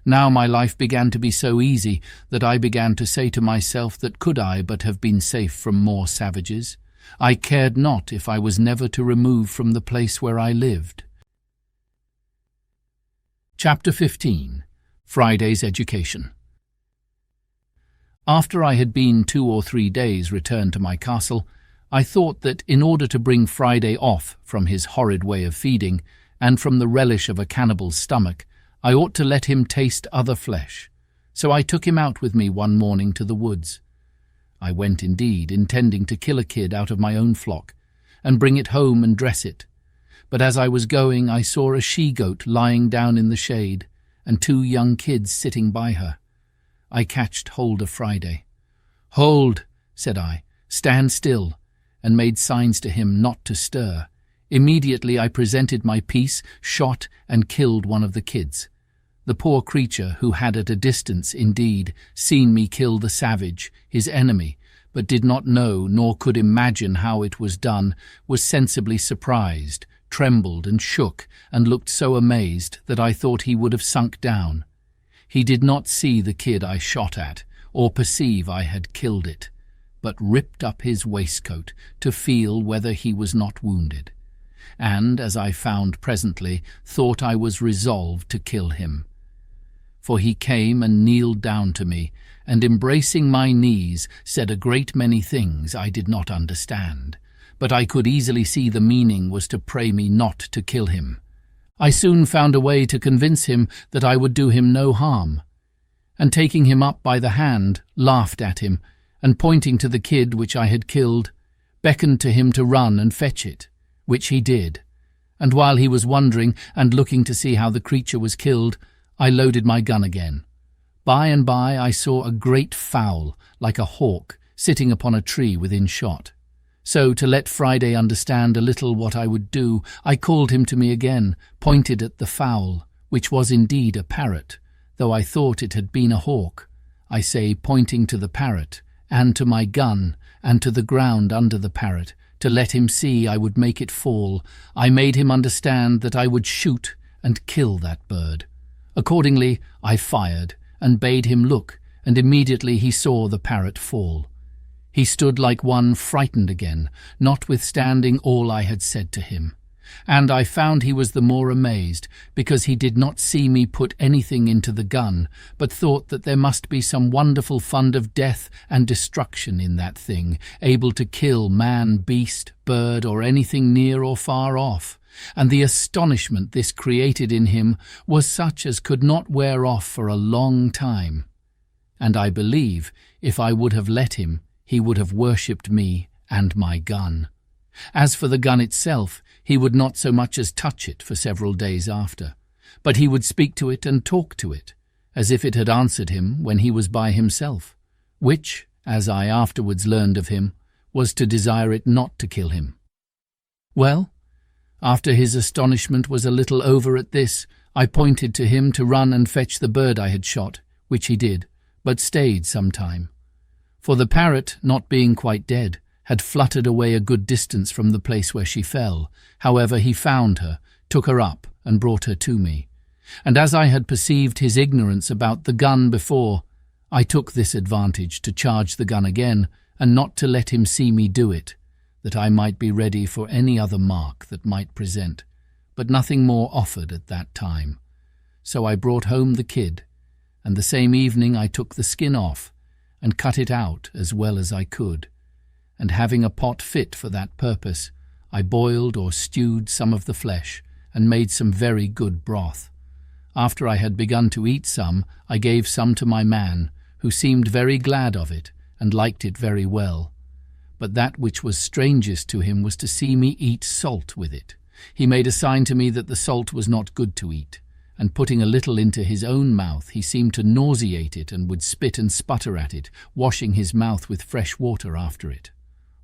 Speaker 1: Now my life began to be so easy that I began to say to myself that could I but have been safe from more savages, I cared not if I was never to remove from the place where I lived. Chapter 15. Friday's Education. After I had been 2 or 3 days returned to my castle, I thought that in order to bring Friday off from his horrid way of feeding, and from the relish of a cannibal's stomach, I ought to let him taste other flesh. So I took him out with me one morning to the woods. I went indeed, intending to kill a kid out of my own flock, and bring it home and dress it. But as I was going, I saw a she-goat lying down in the shade, and 2 young kids sitting by her. I catched hold of Friday. "Hold," said I, "stand still," and made signs to him not to stir. Immediately I presented my piece, shot, and killed one of the kids. The poor creature, who had at a distance, indeed, seen me kill the savage, his enemy, but did not know nor could imagine how it was done, was sensibly surprised, trembled and shook, and looked so amazed that I thought he would have sunk down. He did not see the kid I shot at, or perceive I had killed it, but ripped up his waistcoat to feel whether he was not wounded, and, as I found presently, thought I was resolved to kill him. For he came and kneeled down to me, and embracing my knees said a great many things I did not understand, but I could easily see the meaning was to pray me not to kill him. I soon found a way to convince him that I would do him no harm, and taking him up by the hand, laughed at him, and pointing to the kid which I had killed, beckoned to him to run and fetch it, which he did, and while he was wondering and looking to see how the creature was killed, I loaded my gun again. By and by I saw a great fowl, like a hawk, sitting upon a tree within shot. So, to let Friday understand a little what I would do, I called him to me again, pointed at the fowl, which was indeed a parrot, though I thought it had been a hawk. I say, pointing to the parrot, and to my gun, and to the ground under the parrot, to let him see I would make it fall. I made him understand that I would shoot and kill that bird. Accordingly, I fired, and bade him look, and immediately he saw the parrot fall. He stood like one frightened again, notwithstanding all I had said to him, and I found he was the more amazed, because he did not see me put anything into the gun, but thought that there must be some wonderful fund of death and destruction in that thing, able to kill man, beast, bird, or anything near or far off, and the astonishment this created in him was such as could not wear off for a long time. And I believe, if I would have let him, he would have worshipped me and my gun. As for the gun itself, he would not so much as touch it for several days after, but he would speak to it and talk to it, as if it had answered him when he was by himself, which, as I afterwards learned of him, was to desire it not to kill him. Well, after his astonishment was a little over at this, I pointed to him to run and fetch the bird I had shot, which he did, but stayed some time. For the parrot, not being quite dead, had fluttered away a good distance from the place where she fell. However, he found her, took her up, and brought her to me. And as I had perceived his ignorance about the gun before, I took this advantage to charge the gun again, and not to let him see me do it, that I might be ready for any other mark that might present. But nothing more offered at that time. So I brought home the kid, and the same evening I took the skin off, and cut it out as well as I could, and having a pot fit for that purpose, I boiled or stewed some of the flesh, and made some very good broth. After I had begun to eat some, I gave some to my man, who seemed very glad of it, and liked it very well. But that which was strangest to him was to see me eat salt with it. He made a sign to me that the salt was not good to eat, and putting a little into his own mouth, he seemed to nauseate it and would spit and sputter at it, washing his mouth with fresh water after it.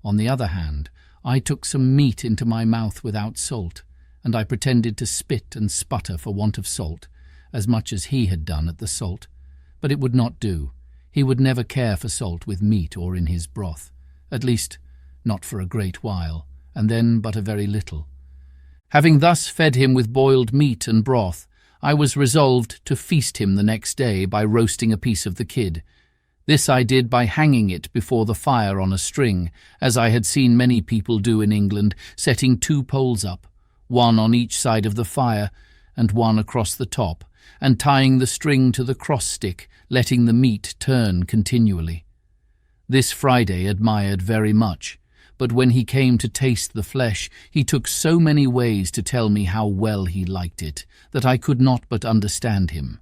Speaker 1: On the other hand, I took some meat into my mouth without salt, and I pretended to spit and sputter for want of salt, as much as he had done at the salt. But it would not do. He would never care for salt with meat or in his broth, at least not for a great while, and then but a very little. Having thus fed him with boiled meat and broth, I was resolved to feast him the next day by roasting a piece of the kid. This I did by hanging it before the fire on a string, as I had seen many people do in England, setting 2 poles up, one on each side of the fire, and one across the top, and tying the string to the cross-stick, letting the meat turn continually. This Friday admired very much, but when he came to taste the flesh, he took so many ways to tell me how well he liked it, that I could not but understand him,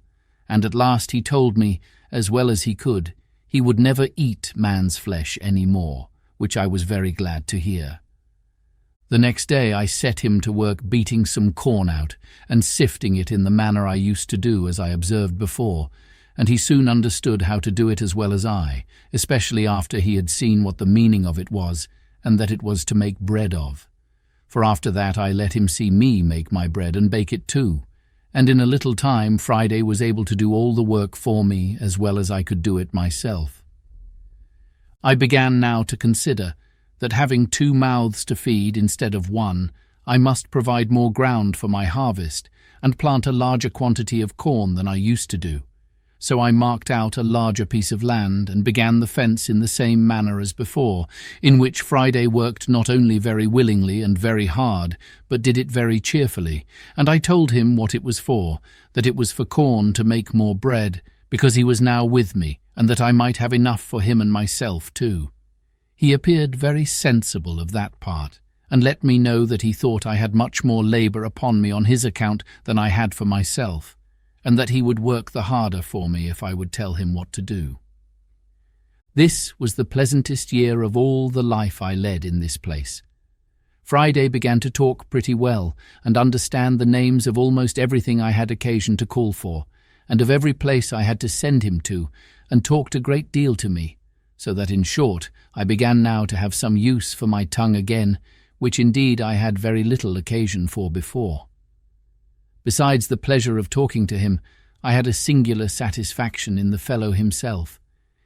Speaker 1: and at last he told me, as well as he could, he would never eat man's flesh any more, which I was very glad to hear. The next day I set him to work beating some corn out, and sifting it in the manner I used to do as I observed before, and he soon understood how to do it as well as I, especially after he had seen what the meaning of it was, and that it was to make bread of. For after that I let him see me make my bread and bake it too, and in a little time Friday was able to do all the work for me as well as I could do it myself. I began now to consider that having 2 mouths to feed instead of 1, I must provide more ground for my harvest and plant a larger quantity of corn than I used to do. So I marked out a larger piece of land and began the fence in the same manner as before, in which Friday worked not only very willingly and very hard, but did it very cheerfully, and I told him what it was for, that it was for corn to make more bread, because he was now with me, and that I might have enough for him and myself too. He appeared very sensible of that part, and let me know that he thought I had much more labour upon me on his account than I had for myself, and that he would work the harder for me if I would tell him what to do. This was the pleasantest year of all the life I led in this place. Friday began to talk pretty well, and understand the names of almost everything I had occasion to call for, and of every place I had to send him to, and talked a great deal to me, so that in short I began now to have some use for my tongue again, which indeed I had very little occasion for before. Besides the pleasure of talking to him, I had a singular satisfaction in the fellow himself.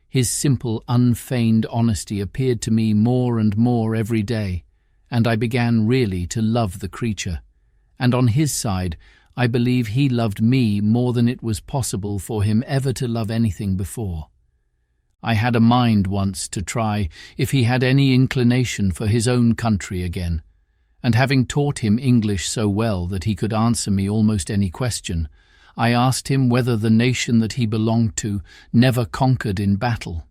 Speaker 1: His simple, unfeigned honesty appeared to me more and more every day, and I began really to love the creature, and on his side I believe he loved me more than it was possible for him ever to love anything before. I had a mind once to try if he had any inclination for his own country again, and having taught him English so well that he could answer me almost any question, I asked him whether the nation that he belonged to never conquered in battle,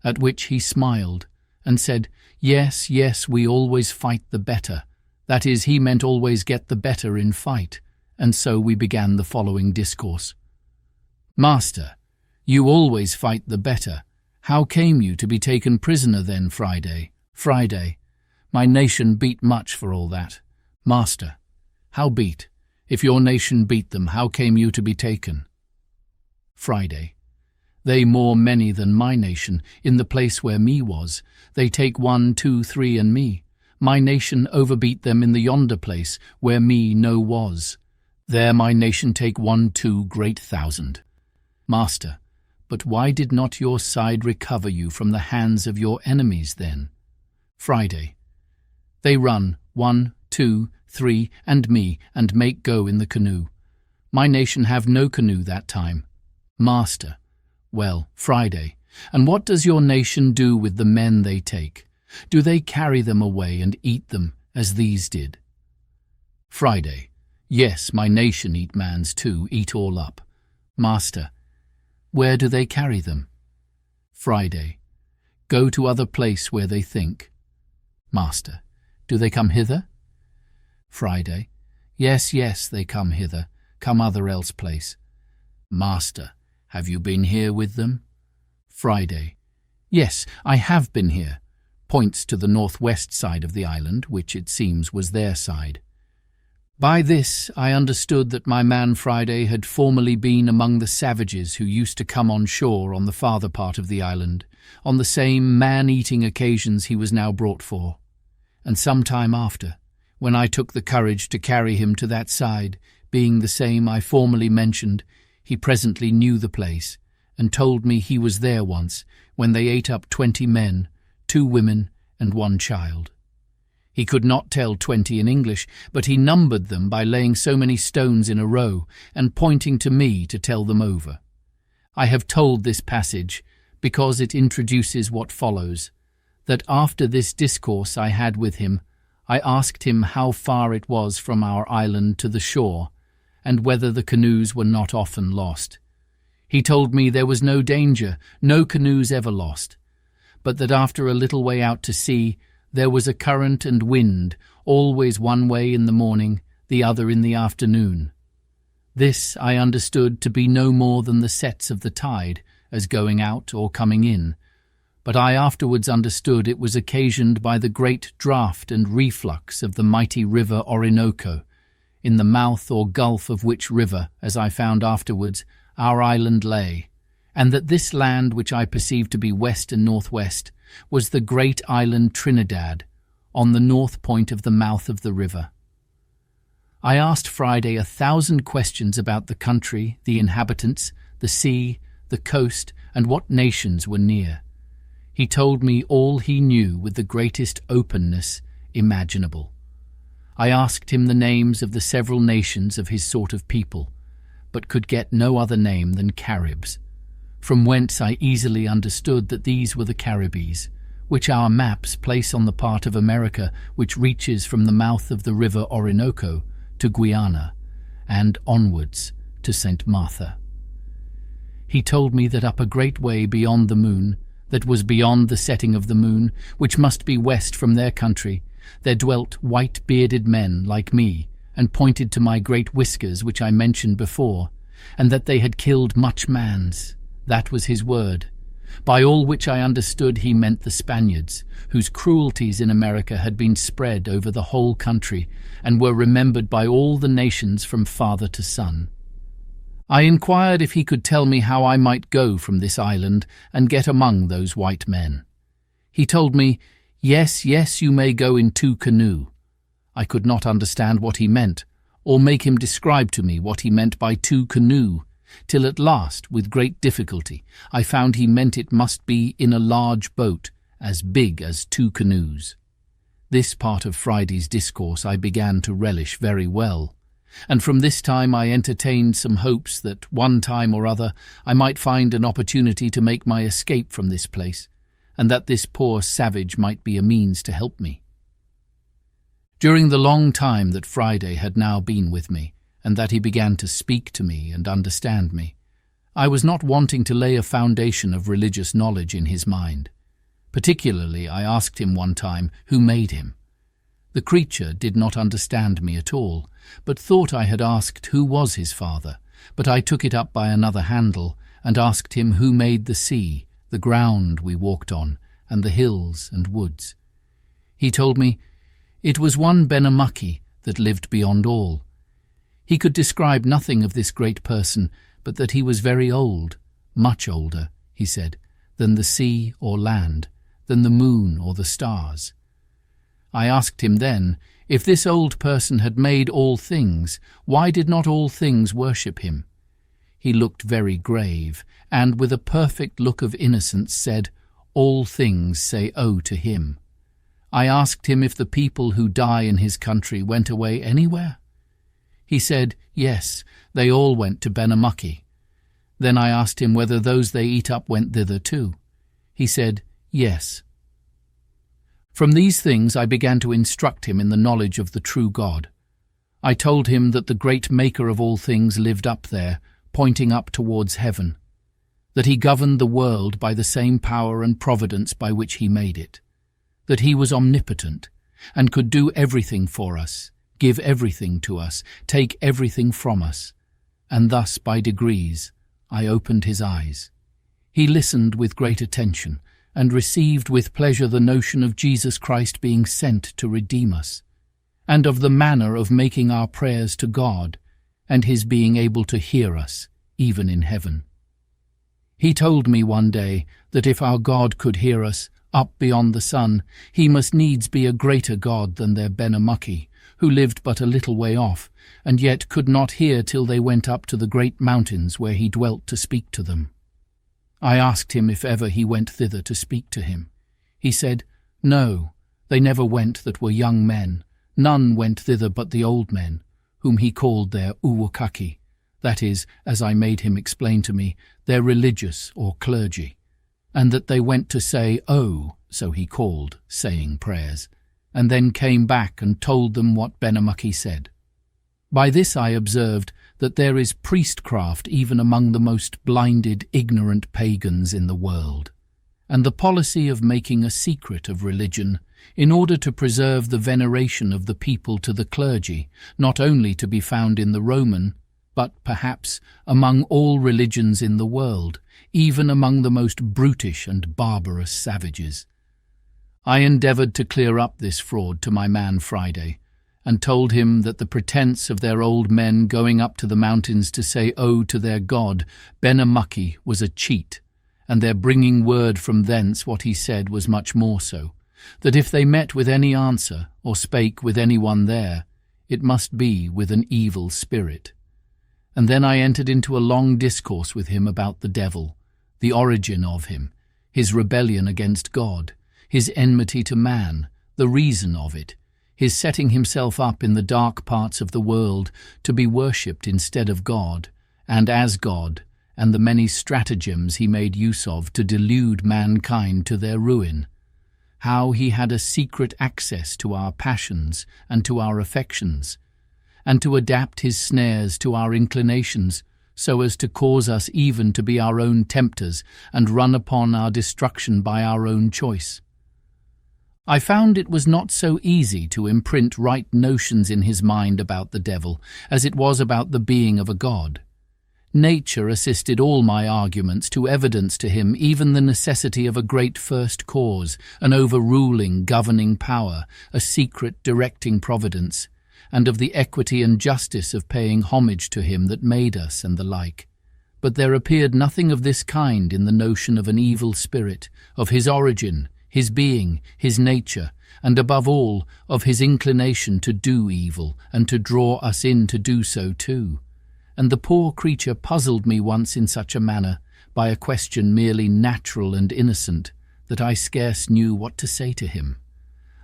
Speaker 1: at which he smiled and said, yes, we always fight the better. That is, he meant always get the better in fight, and so we began the following discourse. Master, you always fight the better. How came you to be taken prisoner then, Friday? Friday, my nation beat much for all that. Master, how beat? If your nation beat them, how came you to be taken? Friday, they more many than my nation, in the place where me was. They take 1, 2, 3, and me. My nation overbeat them in the yonder place, where me no was. There my nation take 1-2 great thousand. Master, but why did not your side recover you from the hands of your enemies then? Friday. They run, 1, 2, 3, and me, and make go in the canoe. My nation have no canoe that time. Master. Well, Friday. And what does your nation do with the men they take? Do they carry them away and eat them, as these did? Friday. Yes, my nation eat mans too, eat all up. Master. Where do they carry them? Friday. Go to other place where they think. Master. Do they come hither? Friday. Yes, yes, they come hither, come other else place. Master. Have you been here with them? Friday. Yes, I have been here. Points to the northwest side of the island, which it seems was their side. By this I understood that my man Friday had formerly been among the savages who used to come on shore on the farther part of the island, on the same man-eating occasions he was now brought for. And some time after, when I took the courage to carry him to that side, being the same I formerly mentioned, he presently knew the place, and told me he was there once, when they ate up 20 men, 2 women, and 1 child. He could not tell 20 in English, but he numbered them by laying so many stones in a row, and pointing to me to tell them over. I have told this passage, because it introduces what follows, that after this discourse I had with him, I asked him how far it was from our island to the shore, and whether the canoes were not often lost. He told me there was no danger, no canoes ever lost, but that after a little way out to sea, there was a current and wind, always one way in the morning, the other in the afternoon. This I understood to be no more than the sets of the tide, as going out or coming in, but I afterwards understood it was occasioned by the great draught and reflux of the mighty river Orinoco, in the mouth or gulf of which river, as I found afterwards, our island lay, and that this land which I perceived to be west and northwest was the great island Trinidad, on the north point of the mouth of the river. I asked Friday 1,000 questions about the country, the inhabitants, the sea, the coast, and what nations were near. He told me all he knew with the greatest openness imaginable. I asked him the names of the several nations of his sort of people, but could get no other name than Caribs, from whence I easily understood that these were the Caribbees, which our maps place on the part of America which reaches from the mouth of the river Orinoco to Guyana, and onwards to St. Martha. He told me that up a great way beyond the moon, that was beyond the setting of the moon, which must be west from their country, there dwelt white-bearded men like me, and pointed to my great whiskers which I mentioned before, and that they had killed much mans. That was his word. By all which I understood he meant the Spaniards, whose cruelties in America had been spread over the whole country, and were remembered by all the nations from father to son. I inquired if he could tell me how I might go from this island and get among those white men. He told me, yes, yes, you may go in 2 canoe. I could not understand what he meant, or make him describe to me what he meant by 2 canoe, till at last, with great difficulty, I found he meant it must be in a large boat, as big as 2 canoes. This part of Friday's discourse I began to relish very well, and from this time I entertained some hopes that one time or other I might find an opportunity to make my escape from this place, and that this poor savage might be a means to help me. During the long time that Friday had now been with me, and that he began to speak to me and understand me, I was not wanting to lay a foundation of religious knowledge in his mind. Particularly I asked him one time who made him. The creature did not understand me at all, but thought I had asked who was his father, but I took it up by another handle, and asked him who made the sea, the ground we walked on, and the hills and woods. He told me it was one Benamuckee that lived beyond all. He could describe nothing of this great person, but that he was very old, much older, he said, than the sea or land, than the moon or the stars. I asked him then If this old person had made all things, why did not all things worship him? He looked very grave, and with a perfect look of innocence said, "All things say O to him." I asked him if the people who die in his country went away anywhere. He said, yes, they all went to Benamuckee. Then I asked him whether those they eat up went thither too. He said, yes. From these things I began to instruct him in the knowledge of the true God. I told him that the great Maker of all things lived up there, pointing up towards heaven, that he governed the world by the same power and providence by which he made it, that he was omnipotent and could do everything for us, give everything to us, take everything from us, and thus by degrees I opened his eyes. He listened with great attention and received with pleasure the notion of Jesus Christ being sent to redeem us, and of the manner of making our prayers to God, and his being able to hear us, even in heaven. He told me one day that if our God could hear us up beyond the sun, he must needs be a greater God than their Benamuckee, who lived but a little way off, and yet could not hear till they went up to the great mountains where he dwelt to speak to them. I asked him if ever he went thither to speak to him. He said, no, they never went that were young men, none went thither but the old men, whom he called their uwakaki, that is, as I made him explain to me, their religious or clergy, and that they went to say, oh, so he called, saying prayers, and then came back and told them what Benamuckee said. By this I observed that there is priestcraft even among the most blinded, ignorant pagans in the world, and the policy of making a secret of religion in order to preserve the veneration of the people to the clergy, not only to be found in the Roman, but perhaps among all religions in the world, even among the most brutish and barbarous savages. I endeavoured to clear up this fraud to my man Friday, and told him that the pretence of their old men going up to the mountains to say O to their god, Benamuckee, was a cheat, and their bringing word from thence what he said was much more so, that if they met with any answer, or spake with any one there, it must be with an evil spirit. And then I entered into a long discourse with him about the devil, the origin of him, his rebellion against God, his enmity to man, the reason of it, his setting himself up in the dark parts of the world to be worshipped instead of God, and as God, and the many stratagems he made use of to delude mankind to their ruin, how he had a secret access to our passions and to our affections, and to adapt his snares to our inclinations, so as to cause us even to be our own tempters and run upon our destruction by our own choice. I found it was not so easy to imprint right notions in his mind about the devil as it was about the being of a god. Nature assisted all my arguments to evidence to him even the necessity of a great first cause, an overruling, governing power, a secret directing providence, and of the equity and justice of paying homage to him that made us and the like. But there appeared nothing of this kind in the notion of an evil spirit, of his origin, his being, his nature, and above all, of his inclination to do evil, and to draw us in to do so too. And the poor creature puzzled me once in such a manner, by a question merely natural and innocent, that I scarce knew what to say to him.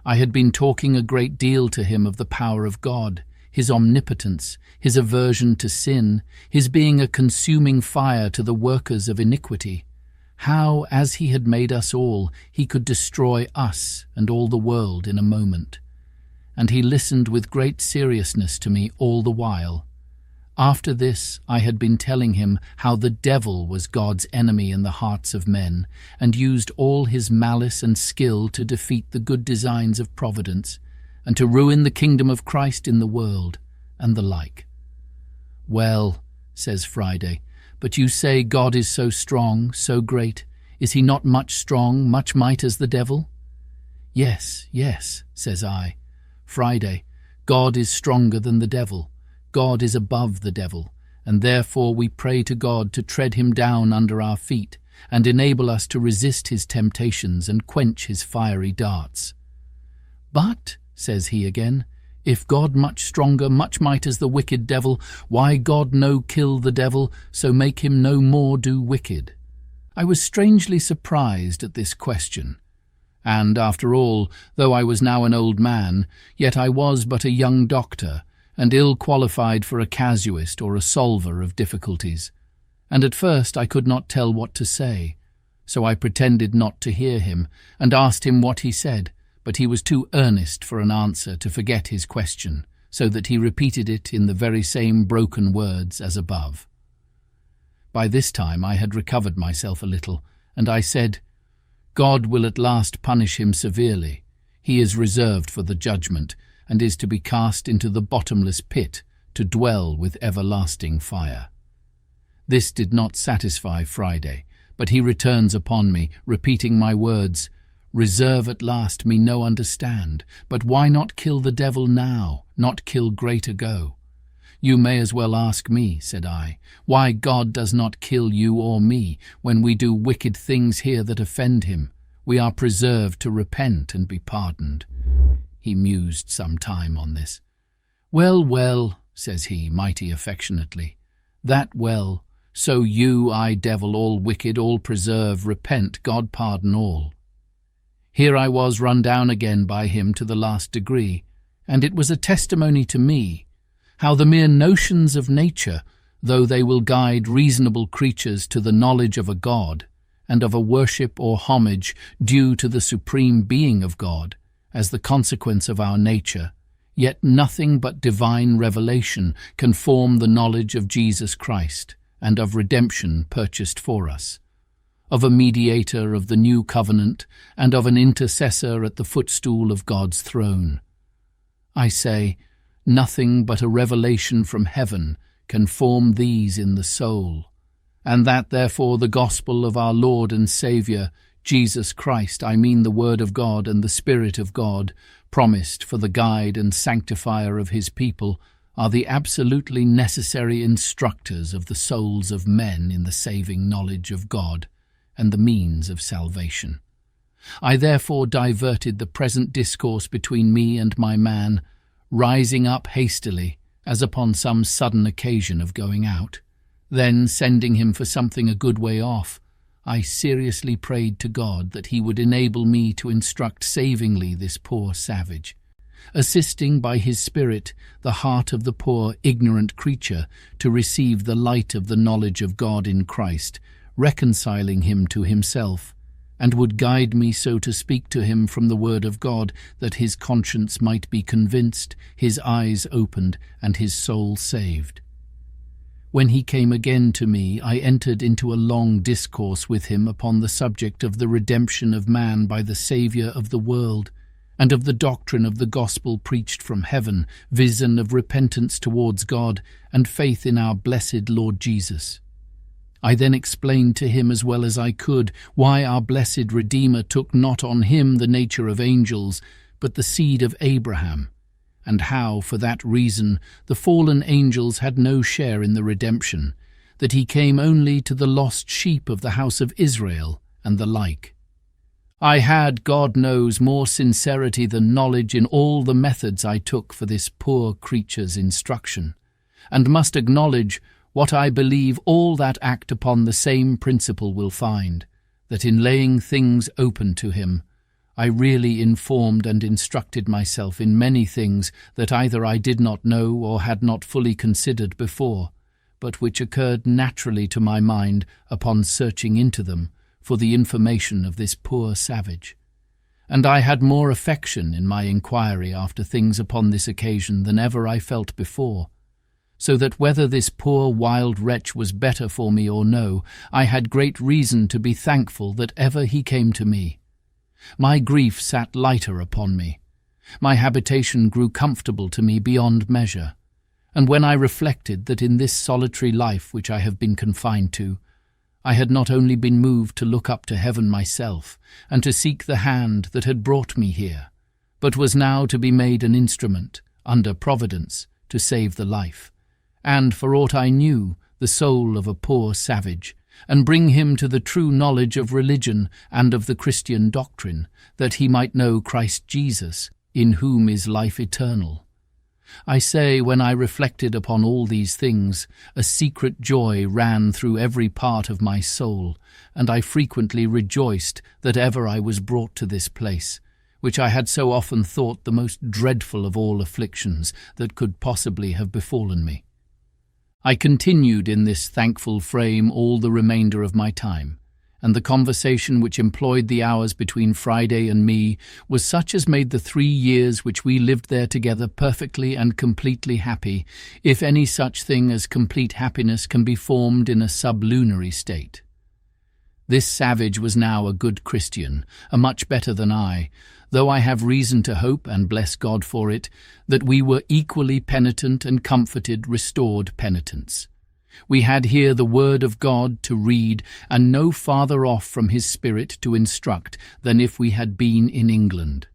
Speaker 1: I had been talking a great deal to him of the power of God, his omnipotence, his aversion to sin, his being a consuming fire to the workers of iniquity, how, as he had made us all, he could destroy us and all the world in a moment. And he listened with great seriousness to me all the while. After this, I had been telling him how the devil was God's enemy in the hearts of men, and used all his malice and skill to defeat the good designs of providence, and to ruin the kingdom of Christ in the world, and the like. Well, says Friday, but you say God is so strong, so great. Is he not much strong, much might as the devil? Yes, yes, says I. Friday, God is stronger than the devil. God is above the devil, and therefore we pray to God to tread him down under our feet, and enable us to resist his temptations and quench his fiery darts. But, says he again, If God much stronger, much might as the wicked devil, why God no kill the devil, so make him no more do wicked? I was strangely surprised at this question. And, after all, though I was now an old man, yet I was but a young doctor, and ill qualified for a casuist or a solver of difficulties. And at first I could not tell what to say, so I pretended not to hear him, and asked him what he said, but he was too earnest for an answer to forget his question, so that he repeated it in the very same broken words as above. By this time I had recovered myself a little, and I said, God will at last punish him severely. He is reserved for the judgment, and is to be cast into the bottomless pit, to dwell with everlasting fire. This did not satisfy Friday, but he returns upon me, repeating my words, Reserve at last me no understand, but why not kill the devil now, not kill great ago? You may as well ask me, said I, why God does not kill you or me when we do wicked things here that offend him. We are preserved to repent and be pardoned. He mused some time on this. Well, well, says he, mighty affectionately, that well, so you, I, devil, all wicked, all preserve, repent, God pardon all. Here I was run down again by him to the last degree, and it was a testimony to me, how the mere notions of nature, though they will guide reasonable creatures to the knowledge of a God, and of a worship or homage due to the supreme being of God, as the consequence of our nature, yet nothing but divine revelation can form the knowledge of Jesus Christ, and of redemption purchased for us, of a mediator of the new covenant, and of an intercessor at the footstool of God's throne. I say, nothing but a revelation from heaven can form these in the soul, and that therefore the gospel of our Lord and Saviour, Jesus Christ, I mean the Word of God and the Spirit of God, promised for the guide and sanctifier of his people, are the absolutely necessary instructors of the souls of men in the saving knowledge of God, and the means of salvation. I therefore diverted the present discourse between me and my man, rising up hastily, as upon some sudden occasion of going out. Then, sending him for something a good way off, I seriously prayed to God that he would enable me to instruct savingly this poor savage, assisting by his Spirit the heart of the poor ignorant creature to receive the light of the knowledge of God in Christ, reconciling him to himself, and would guide me so to speak to him from the word of God that his conscience might be convinced, his eyes opened, and his soul saved. When he came again to me, I entered into a long discourse with him upon the subject of the redemption of man by the Saviour of the world, and of the doctrine of the gospel preached from heaven, vision of repentance towards God, and faith in our blessed Lord Jesus. I then explained to him as well as I could why our blessed Redeemer took not on him the nature of angels, but the seed of Abraham, and how, for that reason, the fallen angels had no share in the redemption, that he came only to the lost sheep of the house of Israel, and the like. I had, God knows, more sincerity than knowledge in all the methods I took for this poor creature's instruction, and must acknowledge what I believe all that act upon the same principle will find, that in laying things open to him, I really informed and instructed myself in many things that either I did not know or had not fully considered before, but which occurred naturally to my mind upon searching into them for the information of this poor savage. And I had more affection in my inquiry after things upon this occasion than ever I felt before, so that whether this poor wild wretch was better for me or no, I had great reason to be thankful that ever he came to me. My grief sat lighter upon me. My habitation grew comfortable to me beyond measure, and when I reflected that in this solitary life which I have been confined to, I had not only been moved to look up to heaven myself, and to seek the hand that had brought me here, but was now to be made an instrument, under Providence, to save the life, and, for aught I knew, the soul of a poor savage, and bring him to the true knowledge of religion and of the Christian doctrine, that he might know Christ Jesus, in whom is life eternal, I say, when I reflected upon all these things, a secret joy ran through every part of my soul, and I frequently rejoiced that ever I was brought to this place, which I had so often thought the most dreadful of all afflictions that could possibly have befallen me. I continued in this thankful frame all the remainder of my time, and the conversation which employed the hours between Friday and me was such as made the 3 years which we lived there together perfectly and completely happy, if any such thing as complete happiness can be formed in a sublunary state. This savage was now a good Christian, a much better than I, though I have reason to hope, and bless God for it, that we were equally penitent and comforted, restored penitents. We had here the Word of God to read, and no farther off from His Spirit to instruct than if we had been in England.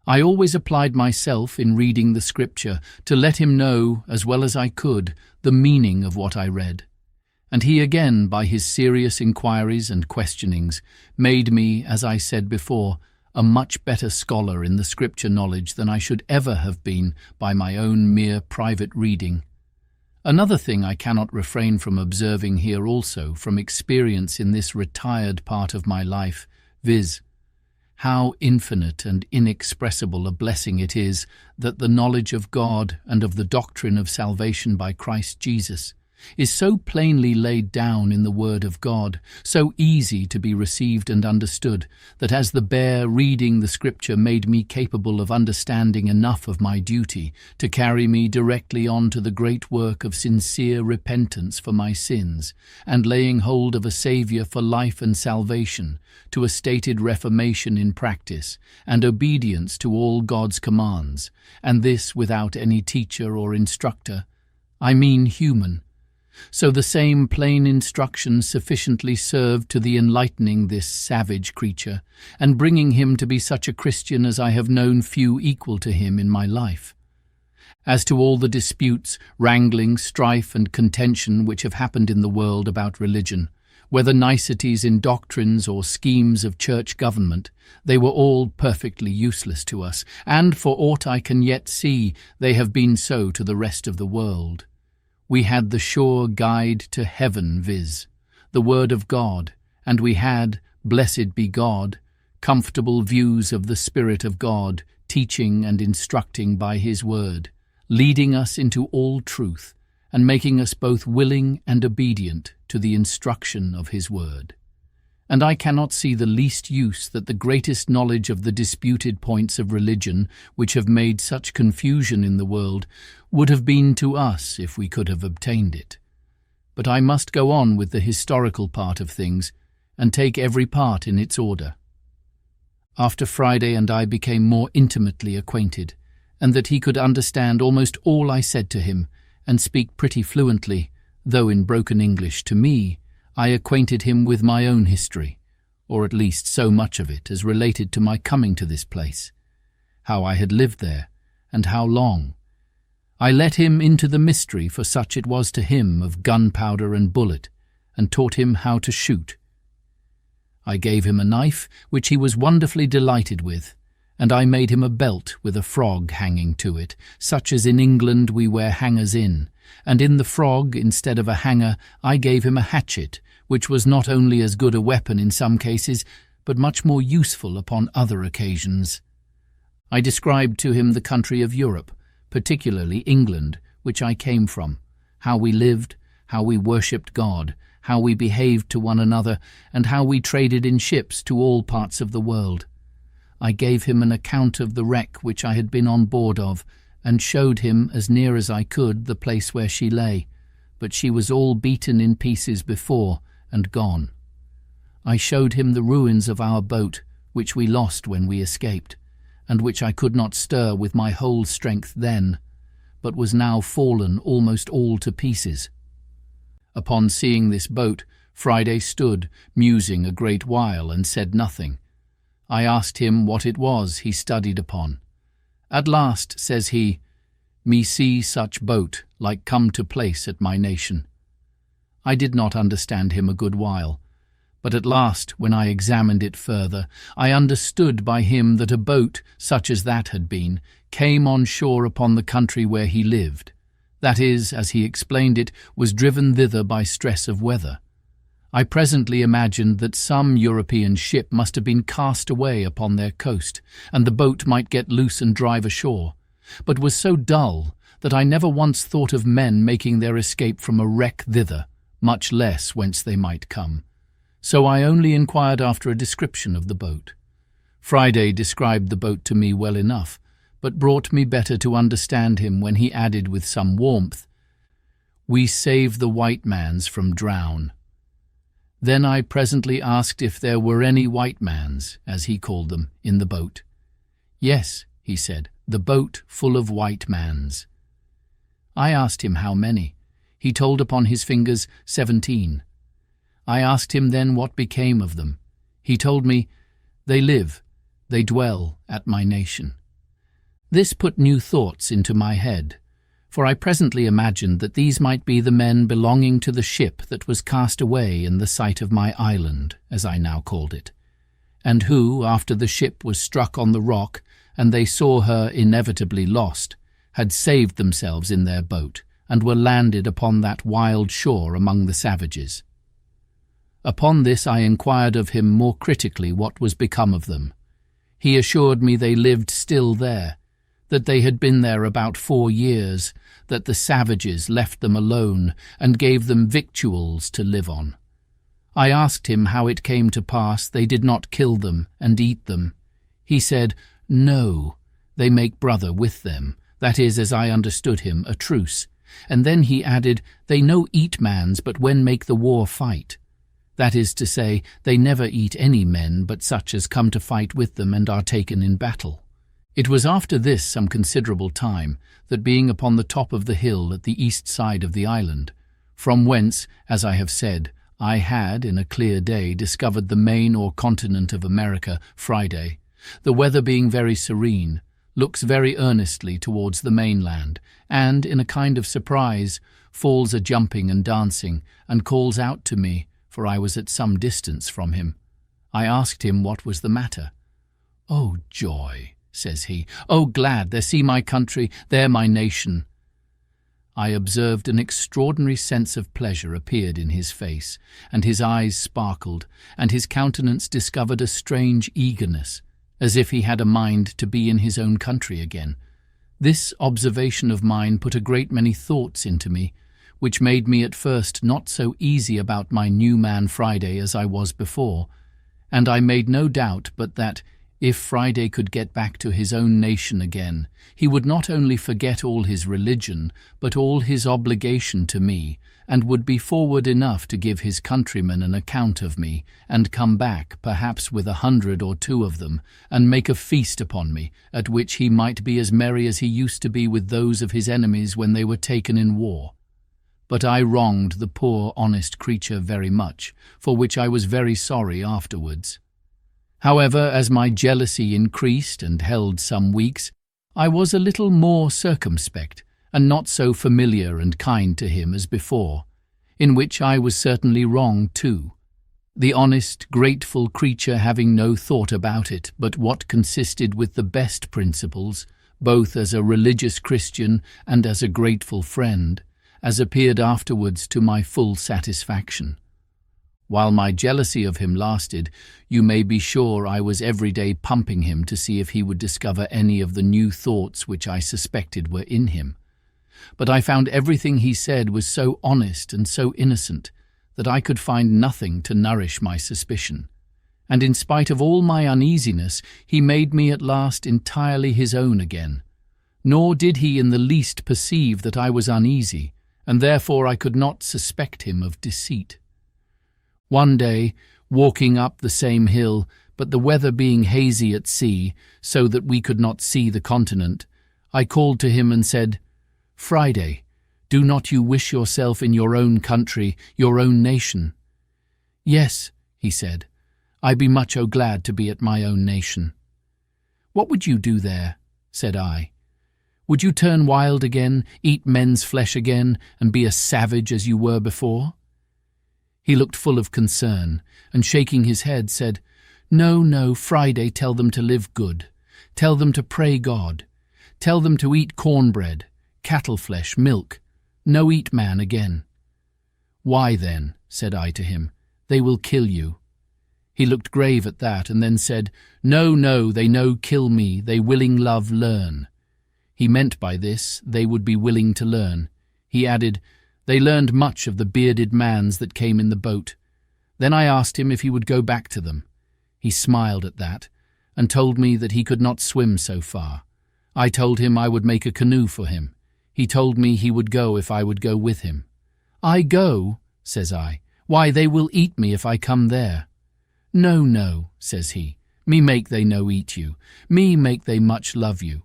Speaker 1: I always applied myself, in reading the Scripture, to let Him know, as well as I could, the meaning of what I read. And He again, by His serious inquiries and questionings, made me, as I said before, a much better scholar in the Scripture knowledge than I should ever have been by my own mere private reading. Another thing I cannot refrain from observing here also, from experience in this retired part of my life, viz., how infinite and inexpressible a blessing it is that the knowledge of God and of the doctrine of salvation by Christ Jesus is so plainly laid down in the Word of God, so easy to be received and understood, that as the bare reading the Scripture made me capable of understanding enough of my duty to carry me directly on to the great work of sincere repentance for my sins, and laying hold of a Saviour for life and salvation, to a stated reformation in practice, and obedience to all God's commands, and this without any teacher or instructor, I mean human. So the same plain instruction sufficiently served to the enlightening this savage creature, and bringing him to be such a Christian as I have known few equal to him in my life. As to all the disputes, wrangling, strife, and contention which have happened in the world about religion, whether niceties in doctrines or schemes of church government, they were all perfectly useless to us, and for aught I can yet see, they have been so to the rest of the world. We had the sure guide to heaven, viz., the Word of God, and we had, blessed be God, comfortable views of the Spirit of God, teaching and instructing by His Word, leading us into all truth, and making us both willing and obedient to the instruction of His Word. And I cannot see the least use that the greatest knowledge of the disputed points of religion, which have made such confusion in the world, would have been to us if we could have obtained it. But I must go on with the historical part of things, and take every part in its order. After Friday and I became more intimately acquainted, and that he could understand almost all I said to him, and speak pretty fluently, though in broken English, to me, I acquainted him with my own history, or at least so much of it as related to my coming to this place, how I had lived there, and how long. I let him into the mystery, for such it was to him, of gunpowder and bullet, and taught him how to shoot. I gave him a knife, which he was wonderfully delighted with, and I made him a belt with a frog hanging to it, such as in England we wear hangers in, and in the frog, instead of a hanger, I gave him a hatchet, which was not only as good a weapon in some cases, but much more useful upon other occasions. I described to him the country of Europe, particularly England, which I came from, how we lived, how we worshipped God, how we behaved to one another, and how we traded in ships to all parts of the world. I gave him an account of the wreck which I had been on board of, and showed him, as near as I could, the place where she lay, but she was all beaten in pieces before, and gone. I showed him the ruins of our boat, which we lost when we escaped, and which I could not stir with my whole strength then, but was now fallen almost all to pieces. Upon seeing this boat, Friday stood, musing a great while, and said nothing. I asked him what it was he studied upon. At last, says he, "Me see such boat, like come to place at my nation." I did not understand him a good while, But at last, when I examined it further, I understood by him that a boat, such as that had been, came on shore upon the country where he lived. That is, as he explained it, was driven thither by stress of weather. I presently imagined that some European ship must have been cast away upon their coast, and the boat might get loose and drive ashore, but was so dull that I never once thought of men making their escape from a wreck thither, much less whence they might come. So I only inquired after a description of the boat. Friday described the boat to me well enough, but brought me better to understand him when he added with some warmth, "We save the white mans from drown." Then I presently asked if there were any white mans, as he called them, in the boat. "Yes," he said, "the boat full of white mans." I asked him how many. He told upon his fingers 17. I asked him then what became of them. He told me, "They live, they dwell at my nation." This put new thoughts into my head, for I presently imagined that these might be the men belonging to the ship that was cast away in the sight of my island, as I now called it, and who, after the ship was struck on the rock and they saw her inevitably lost, had saved themselves in their boat and were landed upon that wild shore among the savages. Upon this I inquired of him more critically what was become of them. He assured me they lived still there, that they had been there about 4 years, that the savages left them alone and gave them victuals to live on. I asked him how it came to pass they did not kill them and eat them. He said, "No, they make brother with them, that is, as I understood him, a truce." And then he added, "They no eat mans, but when make the war fight. That is to say, they never eat any men but such as come to fight with them and are taken in battle." It was after this some considerable time, that being upon the top of the hill at the east side of the island, from whence, as I have said, I had, in a clear day, discovered the main or continent of America, Friday, the weather being very serene, looks very earnestly towards the mainland, and, in a kind of surprise, falls a jumping and dancing, and calls out to me, for I was at some distance from him. I asked him what was the matter. "Oh, joy," says he, "oh, glad, there see my country, there my nation." I observed an extraordinary sense of pleasure appeared in his face, and his eyes sparkled, and his countenance discovered a strange eagerness, as if he had a mind to be in his own country again. This observation of mine put a great many thoughts into me, which made me at first not so easy about my new man Friday as I was before, and I made no doubt but that, if Friday could get back to his own nation again, he would not only forget all his religion, but all his obligation to me, and would be forward enough to give his countrymen an account of me, and come back, perhaps with 100 or 2 of them, and make a feast upon me, at which he might be as merry as he used to be with those of his enemies when they were taken in war. But I wronged the poor honest creature very much, for which I was very sorry afterwards. However, as my jealousy increased and held some weeks, I was a little more circumspect, and not so familiar and kind to him as before, in which I was certainly wrong too, the honest, grateful creature having no thought about it but what consisted with the best principles, both as a religious Christian and as a grateful friend, as appeared afterwards to my full satisfaction. While my jealousy of him lasted, you may be sure I was every day pumping him to see if he would discover any of the new thoughts which I suspected were in him. But I found everything he said was so honest and so innocent that I could find nothing to nourish my suspicion. And in spite of all my uneasiness, he made me at last entirely his own again. Nor did he in the least perceive that I was uneasy, and therefore I could not suspect him of deceit. One day, walking up the same hill, but the weather being hazy at sea, so that we could not see the continent, I called to him and said, "Friday, do not you wish yourself in your own country, your own nation?" "Yes," he said, "I be much glad to be at my own nation." "What would you do there?" said I. "Would you turn wild again, eat men's flesh again, and be a savage as you were before?" He looked full of concern, and shaking his head said, "No, no, Friday, tell them to live good. Tell them to pray God. Tell them to eat cornbread, cattle flesh, milk. No eat man again." "Why then," said I to him, "they will kill you." He looked grave at that, and then said, "No, no, they no kill me, they willing love learn." He meant by this, they would be willing to learn. He added, "They learned much of the bearded mans that came in the boat." Then I asked him if he would go back to them. He smiled at that, and told me that he could not swim so far. I told him I would make a canoe for him. He told me he would go if I would go with him. "I go," says I. "Why, they will eat me if I come there." "No, no," says he. "Me make they no eat you. Me make they much love you."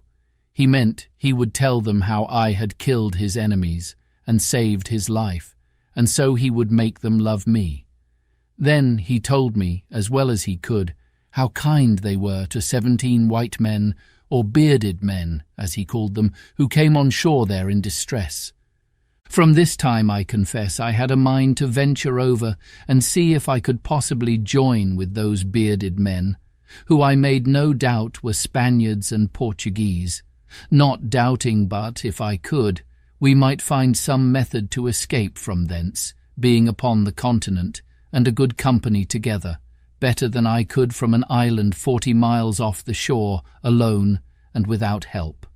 Speaker 1: He meant he would tell them how I had killed his enemies and saved his life, and so he would make them love me. Then he told me, as well as he could, how kind they were to 17 white men, or bearded men, as he called them, who came on shore there in distress. From this time, I confess, I had a mind to venture over and see if I could possibly join with those bearded men, who I made no doubt were Spaniards and Portuguese, not doubting but, if I could, we might find some method to escape from thence, being upon the continent, and a good company together, better than I could from an island 40 miles off the shore, alone and without help.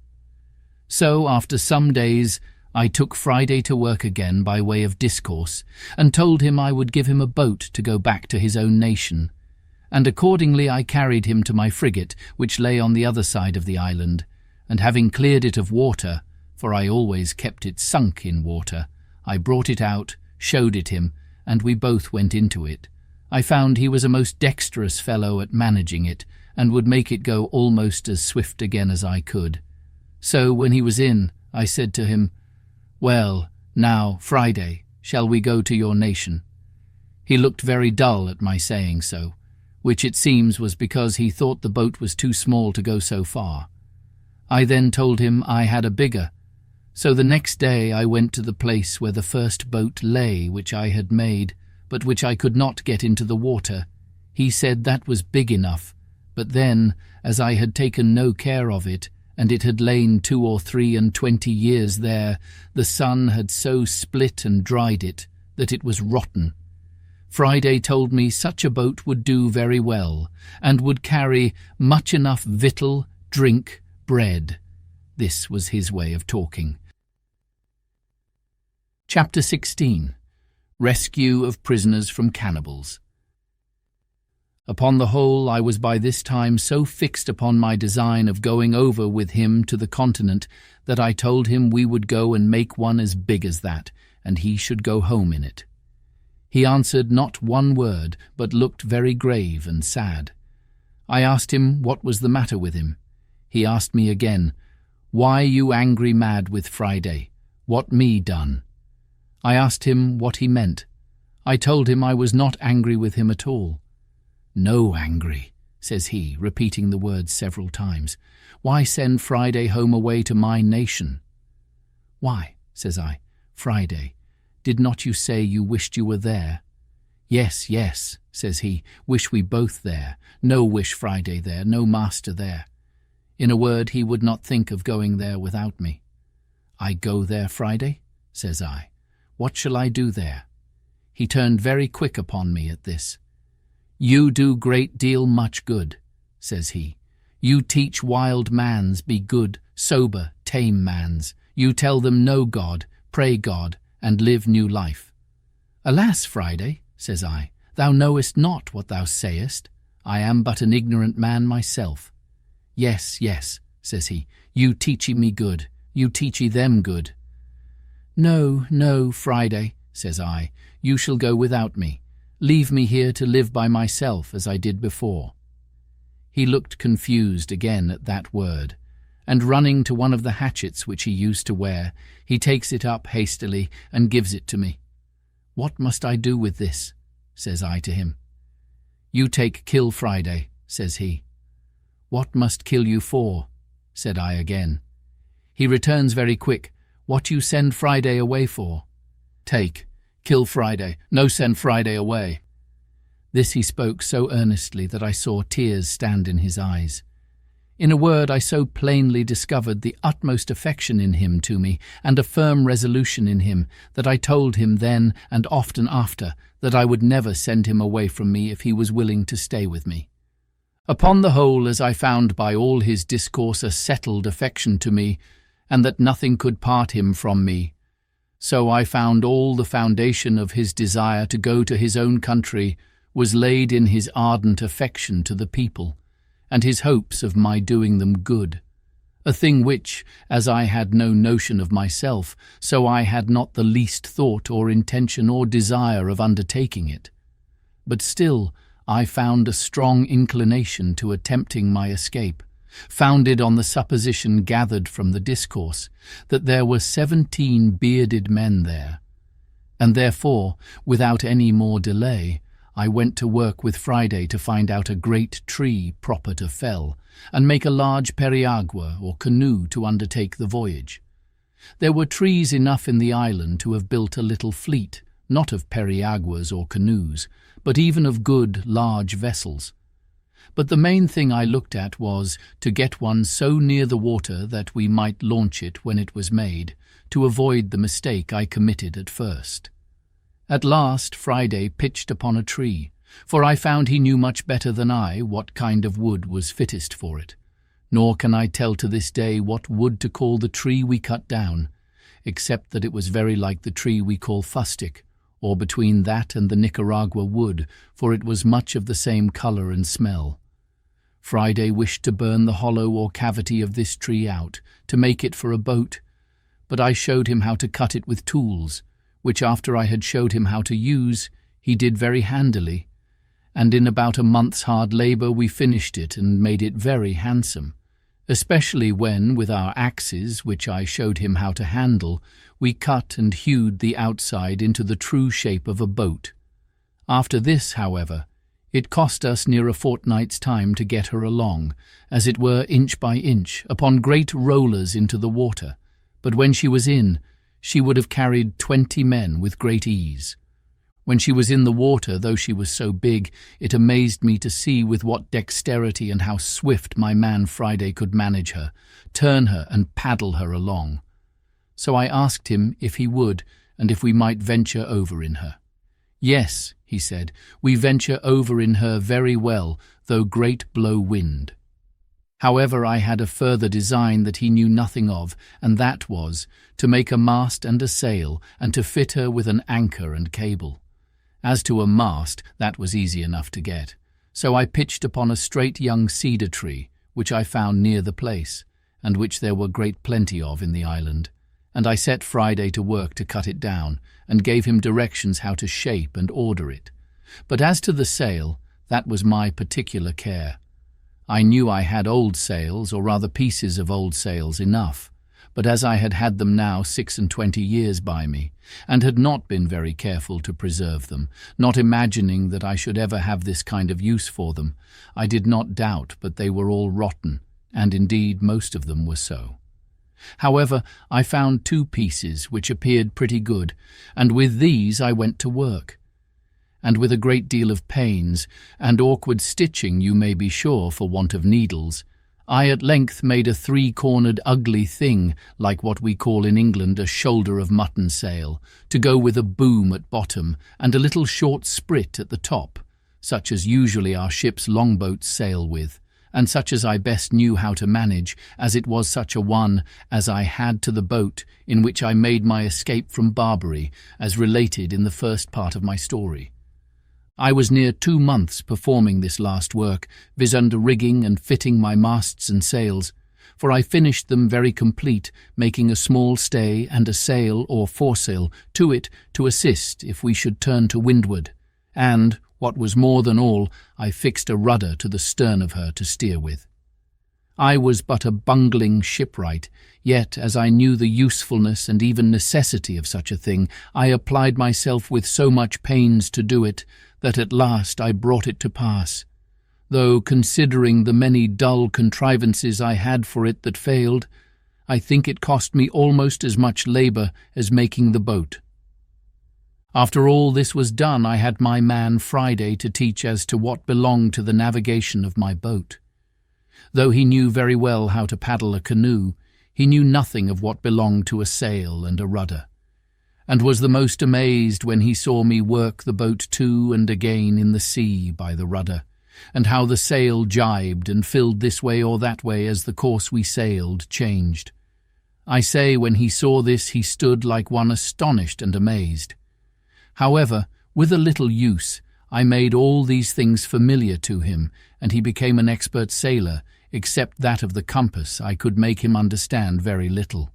Speaker 1: So, after some days, I took Friday to work again by way of discourse, and told him I would give him a boat to go back to his own nation, and accordingly I carried him to my frigate, which lay on the other side of the island, and having cleared it of water, for I always kept it sunk in water, I brought it out, showed it him, and we both went into it. I found he was a most dexterous fellow at managing it, and would make it go almost as swift again as I could. So, when he was in, I said to him, "Well, now, Friday, shall we go to your nation?" He looked very dull at my saying so, which it seems was because he thought the boat was too small to go so far. I then told him I had a bigger, so the next day I went to the place where the first boat lay which I had made, but which I could not get into the water. He said that was big enough, but then, as I had taken no care of it, and it had lain 2 or 23 years there, the sun had so split and dried it that it was rotten. Friday told me such a boat would do very well, and would carry much enough victual, drink, bread. This was his way of talking. Chapter 16. Rescue of prisoners from cannibals. Upon the whole, I was by this time so fixed upon my design of going over with him to the continent that I told him we would go and make one as big as that, and he should go home in it. He answered not one word, but looked very grave and sad. I asked him what was the matter with him. He asked me again, "Why you angry mad with Friday? What me done?" I asked him what he meant. I told him I was not angry with him at all. "No angry," says he, repeating the words several times. "Why send Friday home away to my nation?" "Why," says I, "Friday, did not you say you wished you were there?" "Yes, yes," says he, "wish we both there. No wish Friday there, no master there." In a word, he would not think of going there without me. "I go there Friday?" says I. "What shall I do there?" He turned very quick upon me at this. "You do great deal much good," says he. "You teach wild mans be good, sober, tame mans. You tell them know God, pray God, and live new life." "Alas, Friday," says I, "thou knowest not what thou sayest. I am but an ignorant man myself." "Yes, yes," says he, "you teachy me good, you teachy them good." "No, no, Friday," says I, "you shall go without me. Leave me here to live by myself as I did before." He looked confused again at that word, and running to one of the hatchets which he used to wear, he takes it up hastily and gives it to me. "What must I do with this?" says I to him. "You take kill Friday," says he. "What must kill you for?" said I again. He returns very quick. "What you send Friday away for?" "Take, Kill Friday. No send Friday away." This he spoke so earnestly that I saw tears stand in his eyes. In a word, I so plainly discovered the utmost affection in him to me, and a firm resolution in him, that I told him then and often after that I would never send him away from me if he was willing to stay with me. Upon the whole, as I found by all his discourse a settled affection to me, and that nothing could part him from me, so I found all the foundation of his desire to go to his own country was laid in his ardent affection to the people, and his hopes of my doing them good, a thing which, as I had no notion of myself, so I had not the least thought or intention or desire of undertaking it. But still I found a strong inclination to attempting my escape, founded on the supposition gathered from the discourse that there were 17 bearded men there, and therefore, without any more delay, I went to work with Friday to find out a great tree proper to fell, and make a large periagua or canoe to undertake the voyage. There were trees enough in the island to have built a little fleet, not of periaguas or canoes, but even of good, large vessels. But the main thing I looked at was to get one so near the water that we might launch it when it was made, to avoid the mistake I committed at first. At last Friday pitched upon a tree, for I found he knew much better than I what kind of wood was fittest for it. Nor can I tell to this day what wood to call the tree we cut down, except that it was very like the tree we call fustic, or between that and the Nicaragua wood, for it was much of the same colour and smell. Friday wished to burn the hollow or cavity of this tree out, to make it for a boat, but I showed him how to cut it with tools, which after I had showed him how to use, he did very handily, and in about a month's hard labour we finished it and made it very handsome, especially when, with our axes, which I showed him how to handle, we cut and hewed the outside into the true shape of a boat. After this, however, it cost us near a fortnight's time to get her along, as it were inch by inch, upon great rollers into the water, but when she was in, she would have carried 20 men with great ease. When she was in the water, though she was so big, it amazed me to see with what dexterity and how swift my man Friday could manage her, turn her and paddle her along. So I asked him if he would, and if we might venture over in her. "Yes," he said, "we venture over in her very well, though great blow wind." However, I had a further design that he knew nothing of, and that was to make a mast and a sail, and to fit her with an anchor and cable. As to a mast, that was easy enough to get, so I pitched upon a straight young cedar tree, which I found near the place, and which there were great plenty of in the island, and I set Friday to work to cut it down, and gave him directions how to shape and order it. But as to the sail, that was my particular care. I knew I had old sails, or rather pieces of old sails, enough, but as I had had them now 26 years by me, and had not been very careful to preserve them, not imagining that I should ever have this kind of use for them, I did not doubt but they were all rotten, and indeed most of them were so. However, I found 2 pieces which appeared pretty good, and with these I went to work. And with a great deal of pains, and awkward stitching you may be sure for want of needles, I at length made a 3-cornered ugly thing, like what we call in England a shoulder of mutton sail, to go with a boom at bottom, and a little short sprit at the top, such as usually our ship's longboats sail with, and such as I best knew how to manage, as it was such a one as I had to the boat in which I made my escape from Barbary, as related in the first part of my story. I was near 2 months performing this last work, viz. under rigging and fitting my masts and sails, for I finished them very complete, making a small stay and a sail or foresail to it to assist if we should turn to windward, and, what was more than all, I fixed a rudder to the stern of her to steer with. I was but a bungling shipwright, yet as I knew the usefulness and even necessity of such a thing, I applied myself with so much pains to do it, that at last I brought it to pass, though, considering the many dull contrivances I had for it that failed, I think it cost me almost as much labour as making the boat. After all this was done, I had my man Friday to teach as to what belonged to the navigation of my boat. Though he knew very well how to paddle a canoe, he knew nothing of what belonged to a sail and a rudder, and was the most amazed when he saw me work the boat to and again in the sea by the rudder, and how the sail jibed and filled this way or that way as the course we sailed changed. I say, when he saw this, he stood like one astonished and amazed. However, with a little use, I made all these things familiar to him, and he became an expert sailor, except that of the compass I could make him understand very little.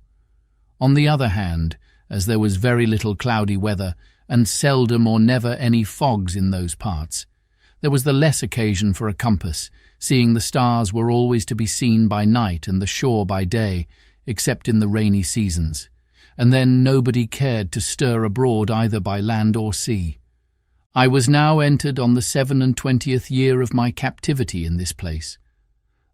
Speaker 1: On the other hand, as there was very little cloudy weather, and seldom or never any fogs in those parts, there was the less occasion for a compass, seeing the stars were always to be seen by night and the shore by day, except in the rainy seasons, and then nobody cared to stir abroad either by land or sea. I was now entered on the 27th year of my captivity in this place,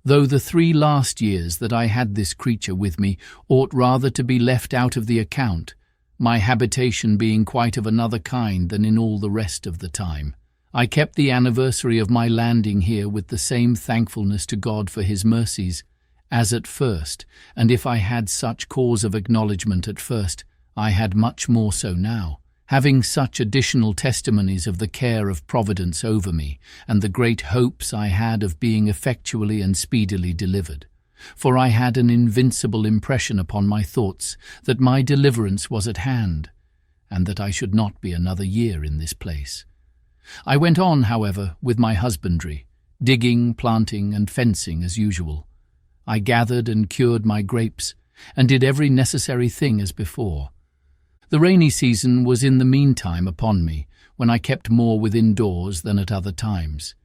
Speaker 1: though the 3 last years that I had this creature with me ought rather to be left out of the account, my habitation being quite of another kind than in all the rest of the time. I kept the anniversary of my landing here with the same thankfulness to God for his mercies as at first, and if I had such cause of acknowledgment at first, I had much more so now, having such additional testimonies of the care of Providence over me, and the great hopes I had of being effectually and speedily delivered. For I had an invincible impression upon my thoughts that my deliverance was at hand, and that I should not be another year in this place. I went on, however, with my husbandry, digging, planting, and fencing as usual. I gathered and cured my grapes, and did every necessary thing as before. The rainy season was in the meantime upon me, when I kept more within doors than at other times.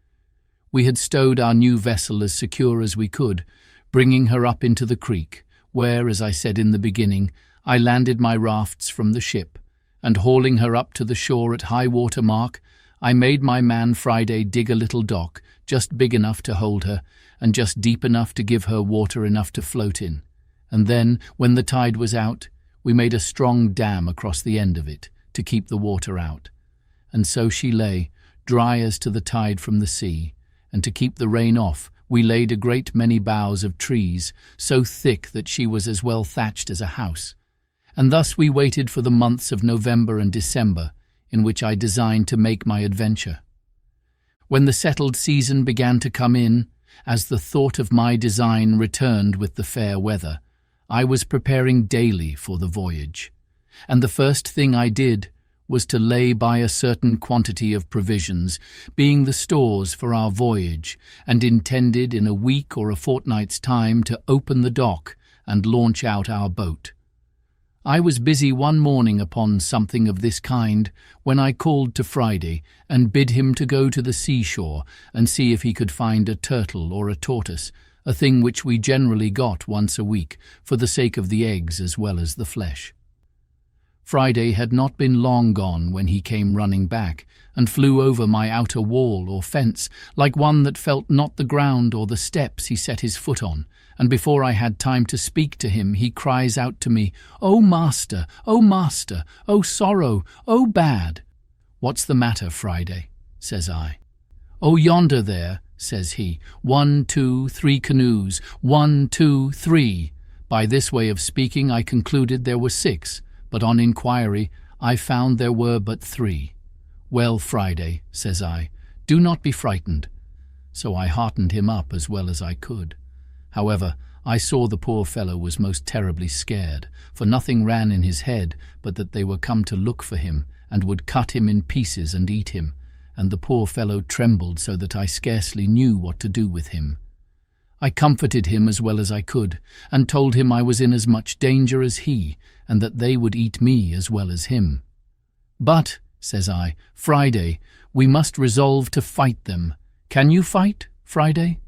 Speaker 1: We had stowed our new vessel as secure as we could, bringing her up into the creek, where, as I said in the beginning, I landed my rafts from the ship, and hauling her up to the shore at high water mark, I made my man Friday dig a little dock, just big enough to hold her, and just deep enough to give her water enough to float in, and then, when the tide was out, we made a strong dam across the end of it to keep the water out. And so she lay, dry as to the tide from the sea, and to keep the rain off, we laid a great many boughs of trees, so thick that she was as well thatched as a house. And thus we waited for the months of November and December, in which I designed to make my adventure. When the settled season began to come in, as the thought of my design returned with the fair weather, I was preparing daily for the voyage, and the first thing I did was to lay by a certain quantity of provisions, being the stores for our voyage, and intended in a week or a fortnight's time to open the dock and launch out our boat. I was busy one morning upon something of this kind when I called to Friday and bid him to go to the seashore and see if he could find a turtle or a tortoise, a thing which we generally got once a week for the sake of the eggs as well as the flesh. Friday had not been long gone when he came running back and flew over my outer wall or fence like one that felt not the ground or the steps he set his foot on, and before I had time to speak to him, he cries out to me, "O master, O master, O sorrow, O bad!" "What's the matter, Friday?" says I. "Oh, yonder there," says he, 1, 2, 3 canoes, 1, 2, 3. By this way of speaking I concluded there were 6, but on inquiry I found there were but 3. "Well, Friday," says I, "do not be frightened." So I heartened him up as well as I could. However, I saw the poor fellow was most terribly scared, for nothing ran in his head but that they were come to look for him, and would cut him in pieces and eat him, and the poor fellow trembled so that I scarcely knew what to do with him. I comforted him as well as I could, and told him I was in as much danger as he, and that they would eat me as well as him. "But," says I, "Friday, we must resolve to fight them. Can you fight, Friday?"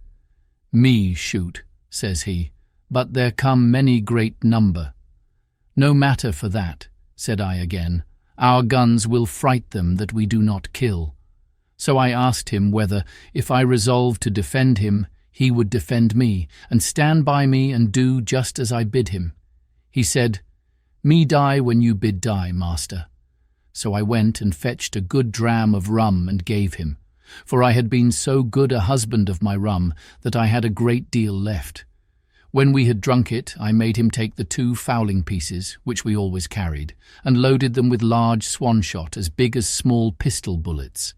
Speaker 1: "Me shoot," says he, "but there come many great number." "No matter for that," said I again, "our guns will fright them that we do not kill." So I asked him whether, if I resolved to defend him, he would defend me, and stand by me and do just as I bid him. He said, "Me die when you bid die, master." So I went and fetched a good dram of rum and gave him, for I had been so good a husband of my rum that I had a great deal left. When we had drunk it, I made him take the 2 fowling pieces, which we always carried, and loaded them with large swan shot as big as small pistol bullets.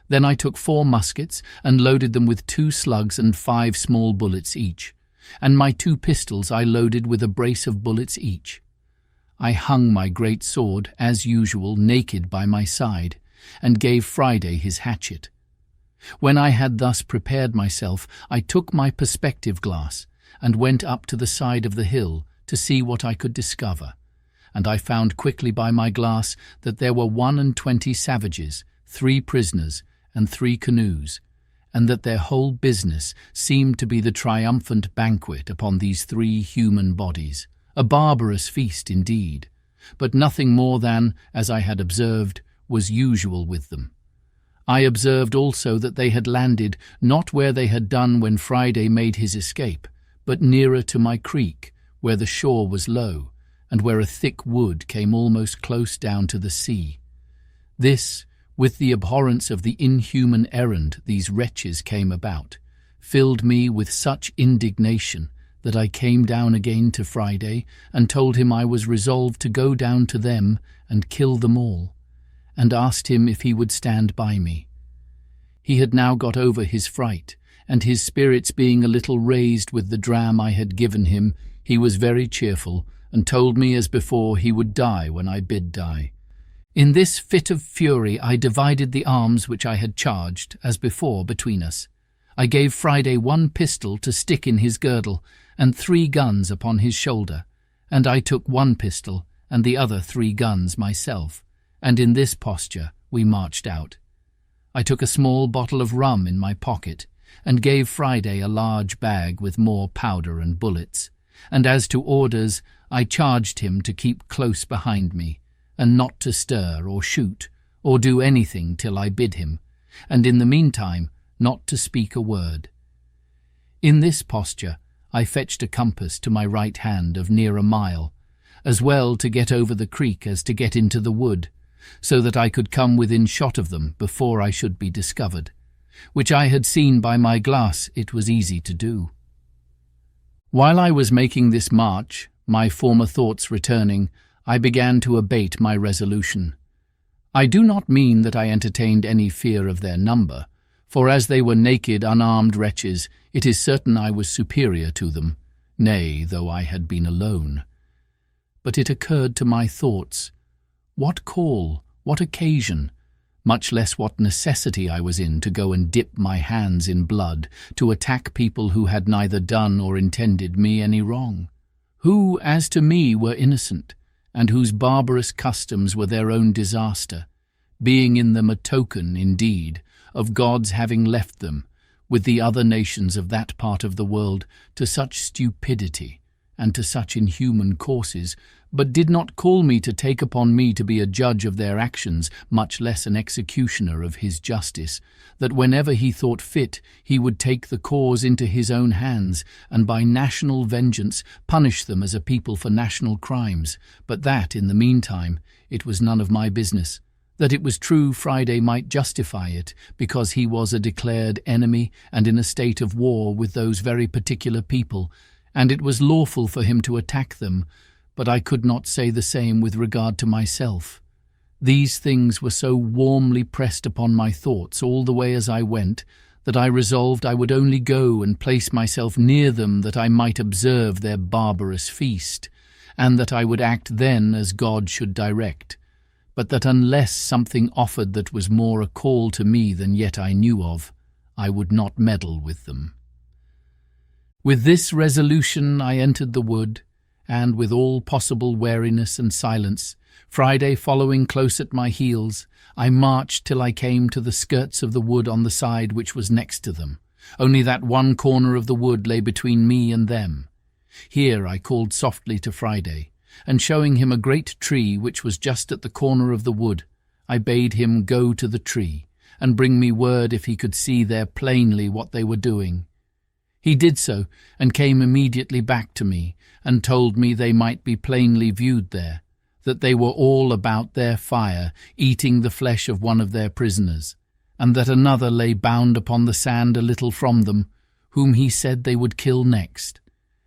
Speaker 1: Then I took 4 muskets and loaded them with 2 slugs and 5 small bullets each, and my 2 pistols I loaded with a brace of bullets each. I hung my great sword, as usual, naked by my side, and gave Friday his hatchet. When I had thus prepared myself, I took my perspective glass and went up to the side of the hill to see what I could discover, and I found quickly by my glass that there were 21 savages, 3 prisoners, and 3 canoes, and that their whole business seemed to be the triumphant banquet upon these 3 human bodies. A barbarous feast indeed, but nothing more than, as I had observed, was usual with them. I observed also that they had landed not where they had done when Friday made his escape, but nearer to my creek, where the shore was low, and where a thick wood came almost close down to the sea. This, with the abhorrence of the inhuman errand these wretches came about, filled me with such indignation that I came down again to Friday and told him I was resolved to go down to them and kill them all, and asked him if he would stand by me. He had now got over his fright, and his spirits being a little raised with the dram I had given him, he was very cheerful, and told me as before he would die when I bid die. In this fit of fury I divided the arms which I had charged, as before, between us. I gave Friday 1 pistol to stick in his girdle, and 3 guns upon his shoulder, and I took 1 pistol and the other 3 guns myself, and in this posture we marched out. I took a small bottle of rum in my pocket, and gave Friday a large bag with more powder and bullets, and as to orders, I charged him to keep close behind me, and not to stir or shoot, or do anything till I bid him, and in the meantime not to speak a word. In this posture I fetched a compass to my right hand of near a mile, as well to get over the creek as to get into the wood, so that I could come within shot of them before I should be discovered, which I had seen by my glass it was easy to do. While I was making this march, my former thoughts returning, I began to abate my resolution. I do not mean that I entertained any fear of their number, for as they were naked, unarmed wretches, it is certain I was superior to them, nay, though I had been alone. But it occurred to my thoughts, what call, what occasion, much less what necessity I was in to go and dip my hands in blood, to attack people who had neither done or intended me any wrong, who, as to me, were innocent, and whose barbarous customs were their own disaster, being in them a token, indeed, of God's having left them, with the other nations of that part of the world, to such stupidity and to such inhuman courses, but did not call me to take upon me to be a judge of their actions, much less an executioner of his justice, that whenever he thought fit he would take the cause into his own hands, and by national vengeance punish them as a people for national crimes, but that, in the meantime, it was none of my business, that it was true Friday might justify it, because he was a declared enemy and in a state of war with those very particular people, and it was lawful for him to attack them, but I could not say the same with regard to myself. These things were so warmly pressed upon my thoughts all the way as I went, that I resolved I would only go and place myself near them that I might observe their barbarous feast, and that I would act then as God should direct, but that unless something offered that was more a call to me than yet I knew of, I would not meddle with them. With this resolution I entered the wood, and with all possible wariness and silence, Friday following close at my heels, I marched till I came to the skirts of the wood on the side which was next to them. Only that one corner of the wood lay between me and them. Here I called softly to Friday, and showing him a great tree which was just at the corner of the wood, I bade him go to the tree, and bring me word if he could see there plainly what they were doing. He did so, and came immediately back to me, and told me they might be plainly viewed there, that they were all about their fire, eating the flesh of one of their prisoners, and that another lay bound upon the sand a little from them, whom he said they would kill next.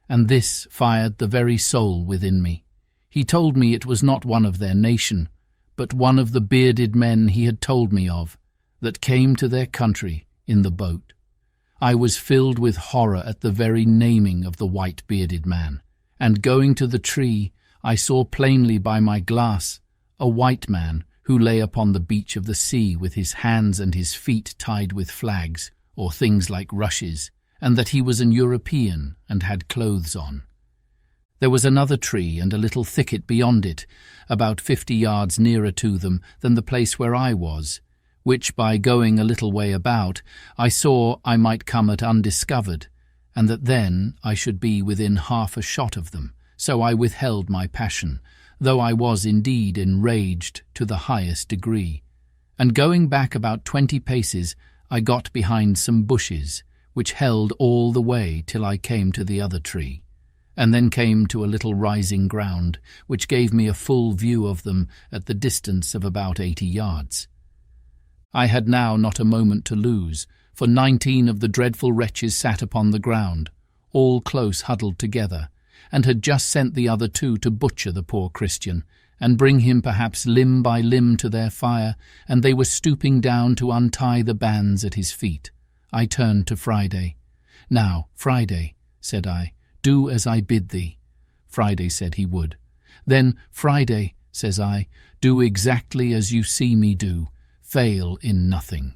Speaker 1: And this fired the very soul within me. He told me it was not one of their nation, but one of the bearded men he had told me of, that came to their country in the boat. I was filled with horror at the very naming of the white-bearded man, and going to the tree, I saw plainly by my glass a white man who lay upon the beach of the sea with his hands and his feet tied with flags, or things like rushes, and that he was an European and had clothes on. There was another tree and a little thicket beyond it, about 50 yards nearer to them than the place where I was, which by going a little way about, I saw I might come at undiscovered, and that then I should be within half a shot of them. So I withheld my passion, though I was indeed enraged to the highest degree. And going back about 20 paces, I got behind some bushes, which held all the way till I came to the other tree, and then came to a little rising ground, which gave me a full view of them at the distance of about 80 yards. I had now not a moment to lose, for 19 of the dreadful wretches sat upon the ground, all close huddled together, and had just sent the other 2 to butcher the poor Christian, and bring him perhaps limb by limb to their fire, and they were stooping down to untie the bands at his feet. I turned to Friday. "Now, Friday," said I, "do as I bid thee." Friday said he would. "Then, Friday," says I, "do exactly as you see me do. Fail in nothing."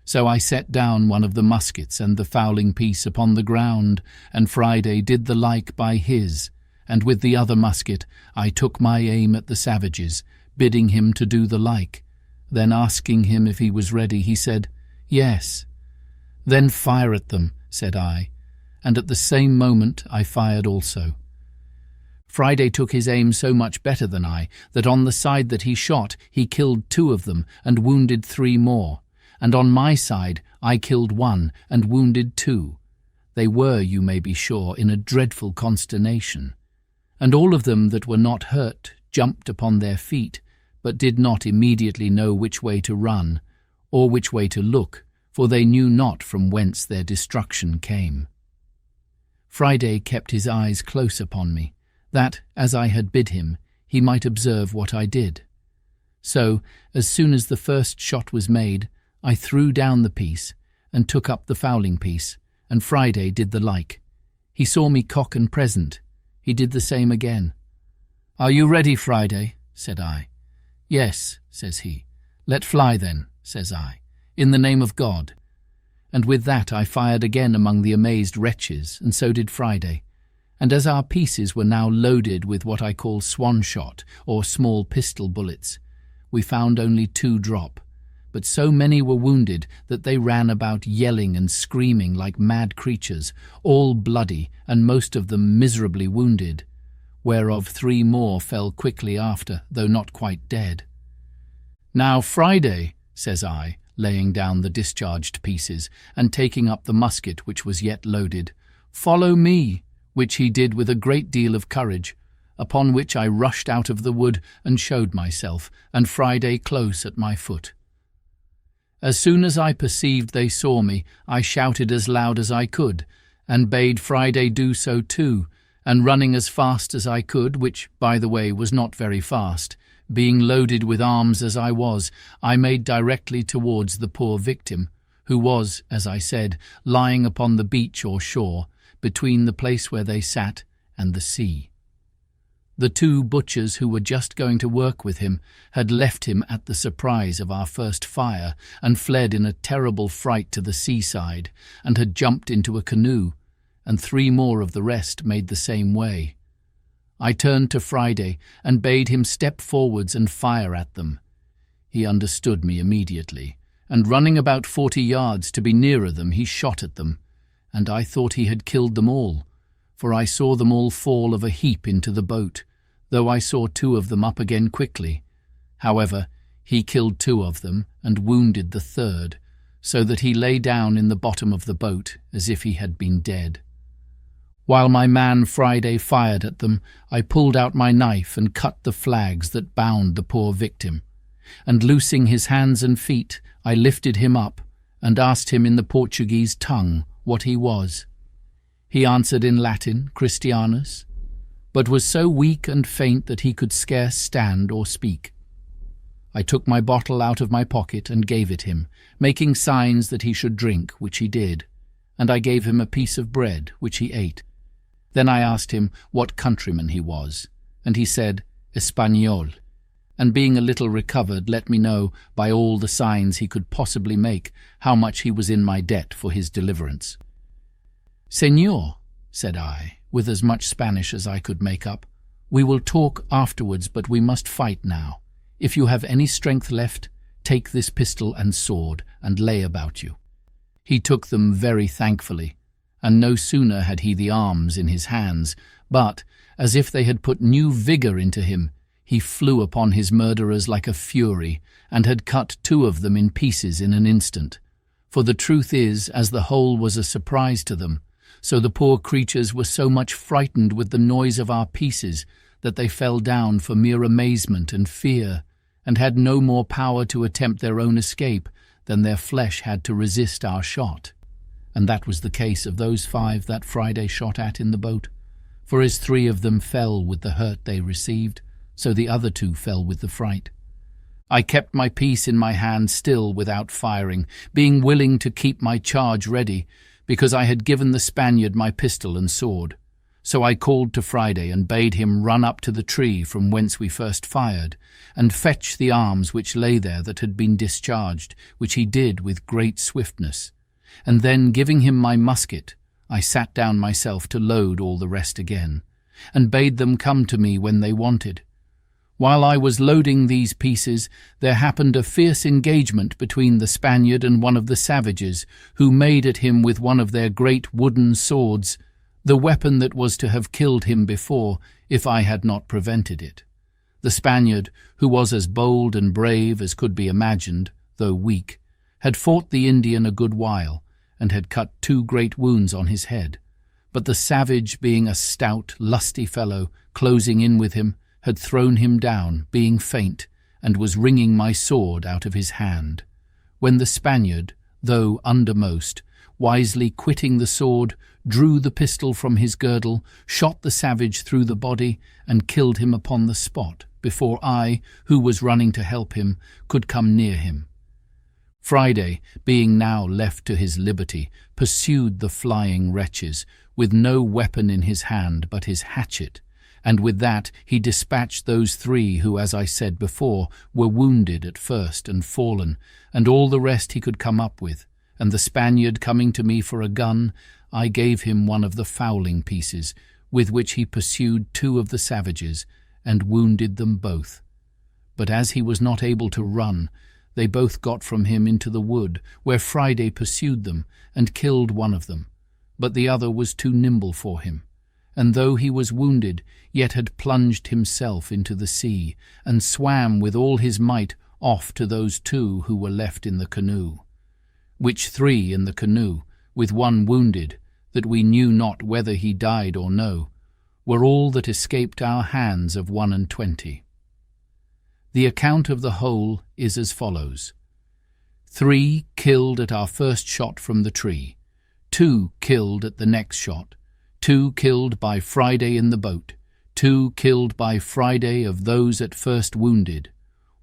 Speaker 1: So I set down one of the muskets and the fowling piece upon the ground, and Friday did the like by his, and with the other musket I took my aim at the savages, bidding him to do the like. Then asking him if he was ready, he said, "Yes." "Then fire at them," said I, and at the same moment I fired also. Friday took his aim so much better than I, that on the side that he shot he killed 2 of them and wounded 3 more, and on my side I killed 1 and wounded 2. They were, you may be sure, in a dreadful consternation, and all of them that were not hurt jumped upon their feet, but did not immediately know which way to run, or which way to look, for they knew not from whence their destruction came. Friday kept his eyes close upon me, that, as I had bid him, he might observe what I did. So, as soon as the first shot was made, I threw down the piece, and took up the fowling piece, and Friday did the like. He saw me cock and present. He did the same again. "Are you ready, Friday?" said I. "Yes," says he. "Let fly then," says I, "in the name of God." And with that I fired again among the amazed wretches, and so did Friday. And as our pieces were now loaded with what I call swan shot, or small pistol bullets, we found only 2 drop, but so many were wounded that they ran about yelling and screaming like mad creatures, all bloody, and most of them miserably wounded, whereof 3 more fell quickly after, though not quite dead. "Now, Friday," says I, laying down the discharged pieces, and taking up the musket which was yet loaded, "follow me," which he did with a great deal of courage, upon which I rushed out of the wood and showed myself, and Friday close at my foot. As soon as I perceived they saw me, I shouted as loud as I could, and bade Friday do so too, and running as fast as I could, which, by the way, was not very fast, being loaded with arms as I was, I made directly towards the poor victim, who was, as I said, lying upon the beach or shore, between the place where they sat and the sea. The 2 butchers who were just going to work with him had left him at the surprise of our first fire, and fled in a terrible fright to the seaside, and had jumped into a canoe, and 3 more of the rest made the same way. I turned to Friday and bade him step forwards and fire at them. He understood me immediately, and running about 40 yards to be nearer them, he shot at them, and I thought he had killed them all, for I saw them all fall of a heap into the boat, though I saw 2 of them up again quickly. However, he killed 2 of them and wounded the 3rd, so that he lay down in the bottom of the boat as if he had been dead. While my man Friday fired at them, I pulled out my knife and cut the flags that bound the poor victim. And loosing his hands and feet, I lifted him up and asked him in the Portuguese tongue what he was. He answered in Latin, Christianus, but was so weak and faint that he could scarce stand or speak. I took my bottle out of my pocket and gave it him, making signs that he should drink, which he did, and I gave him a piece of bread, which he ate. Then I asked him what countryman he was, and he said, Español, and being a little recovered, let me know, by all the signs he could possibly make, how much he was in my debt for his deliverance. Señor, said I, with as much Spanish as I could make up, we will talk afterwards, but we must fight now. If you have any strength left, take this pistol and sword, and lay about you. He took them very thankfully, and no sooner had he the arms in his hands, but, as if they had put new vigour into him, he flew upon his murderers like a fury, and had cut 2 of them in pieces in an instant. For the truth is, as the whole was a surprise to them, so the poor creatures were so much frightened with the noise of our pieces that they fell down for mere amazement and fear, and had no more power to attempt their own escape than their flesh had to resist our shot. And that was the case of those 5 that Friday shot at in the boat. For as 3 of them fell with the hurt they received, so the other 2 fell with the fright. I kept my piece in my hand still without firing, being willing to keep my charge ready, because I had given the Spaniard my pistol and sword. So I called to Friday and bade him run up to the tree from whence we first fired, and fetch the arms which lay there that had been discharged, which he did with great swiftness. And then, giving him my musket, I sat down myself to load all the rest again, and bade them come to me when they wanted. While I was loading these pieces, there happened a fierce engagement between the Spaniard and one of the savages, who made at him with one of their great wooden swords, the weapon that was to have killed him before, if I had not prevented it. The Spaniard, who was as bold and brave as could be imagined, though weak, had fought the Indian a good while, and had cut 2 great wounds on his head. But the savage, being a stout, lusty fellow, closing in with him, had thrown him down, being faint, and was wringing my sword out of his hand, when the Spaniard, though undermost, wisely quitting the sword, drew the pistol from his girdle, shot the savage through the body, and killed him upon the spot, before I, who was running to help him, could come near him. Friday, being now left to his liberty, pursued the flying wretches, with no weapon in his hand but his hatchet, and with that he dispatched those 3 who, as I said before, were wounded at first and fallen, and all the rest he could come up with. And the Spaniard coming to me for a gun, I gave him one of the fowling pieces, with which he pursued 2 of the savages, and wounded them both. But as he was not able to run, they both got from him into the wood, where Friday pursued them, and killed one of them. But the other was too nimble for him, and though he was wounded, yet had plunged himself into the sea, and swam with all his might off to those 2 who were left in the canoe. Which 3 in the canoe, with one wounded, that we knew not whether he died or no, were all that escaped our hands of 21. The account of the whole is as follows: 3 killed at our first shot from the tree, 2 killed at the next shot, 2 killed by Friday in the boat, 2 killed by Friday of those at first wounded,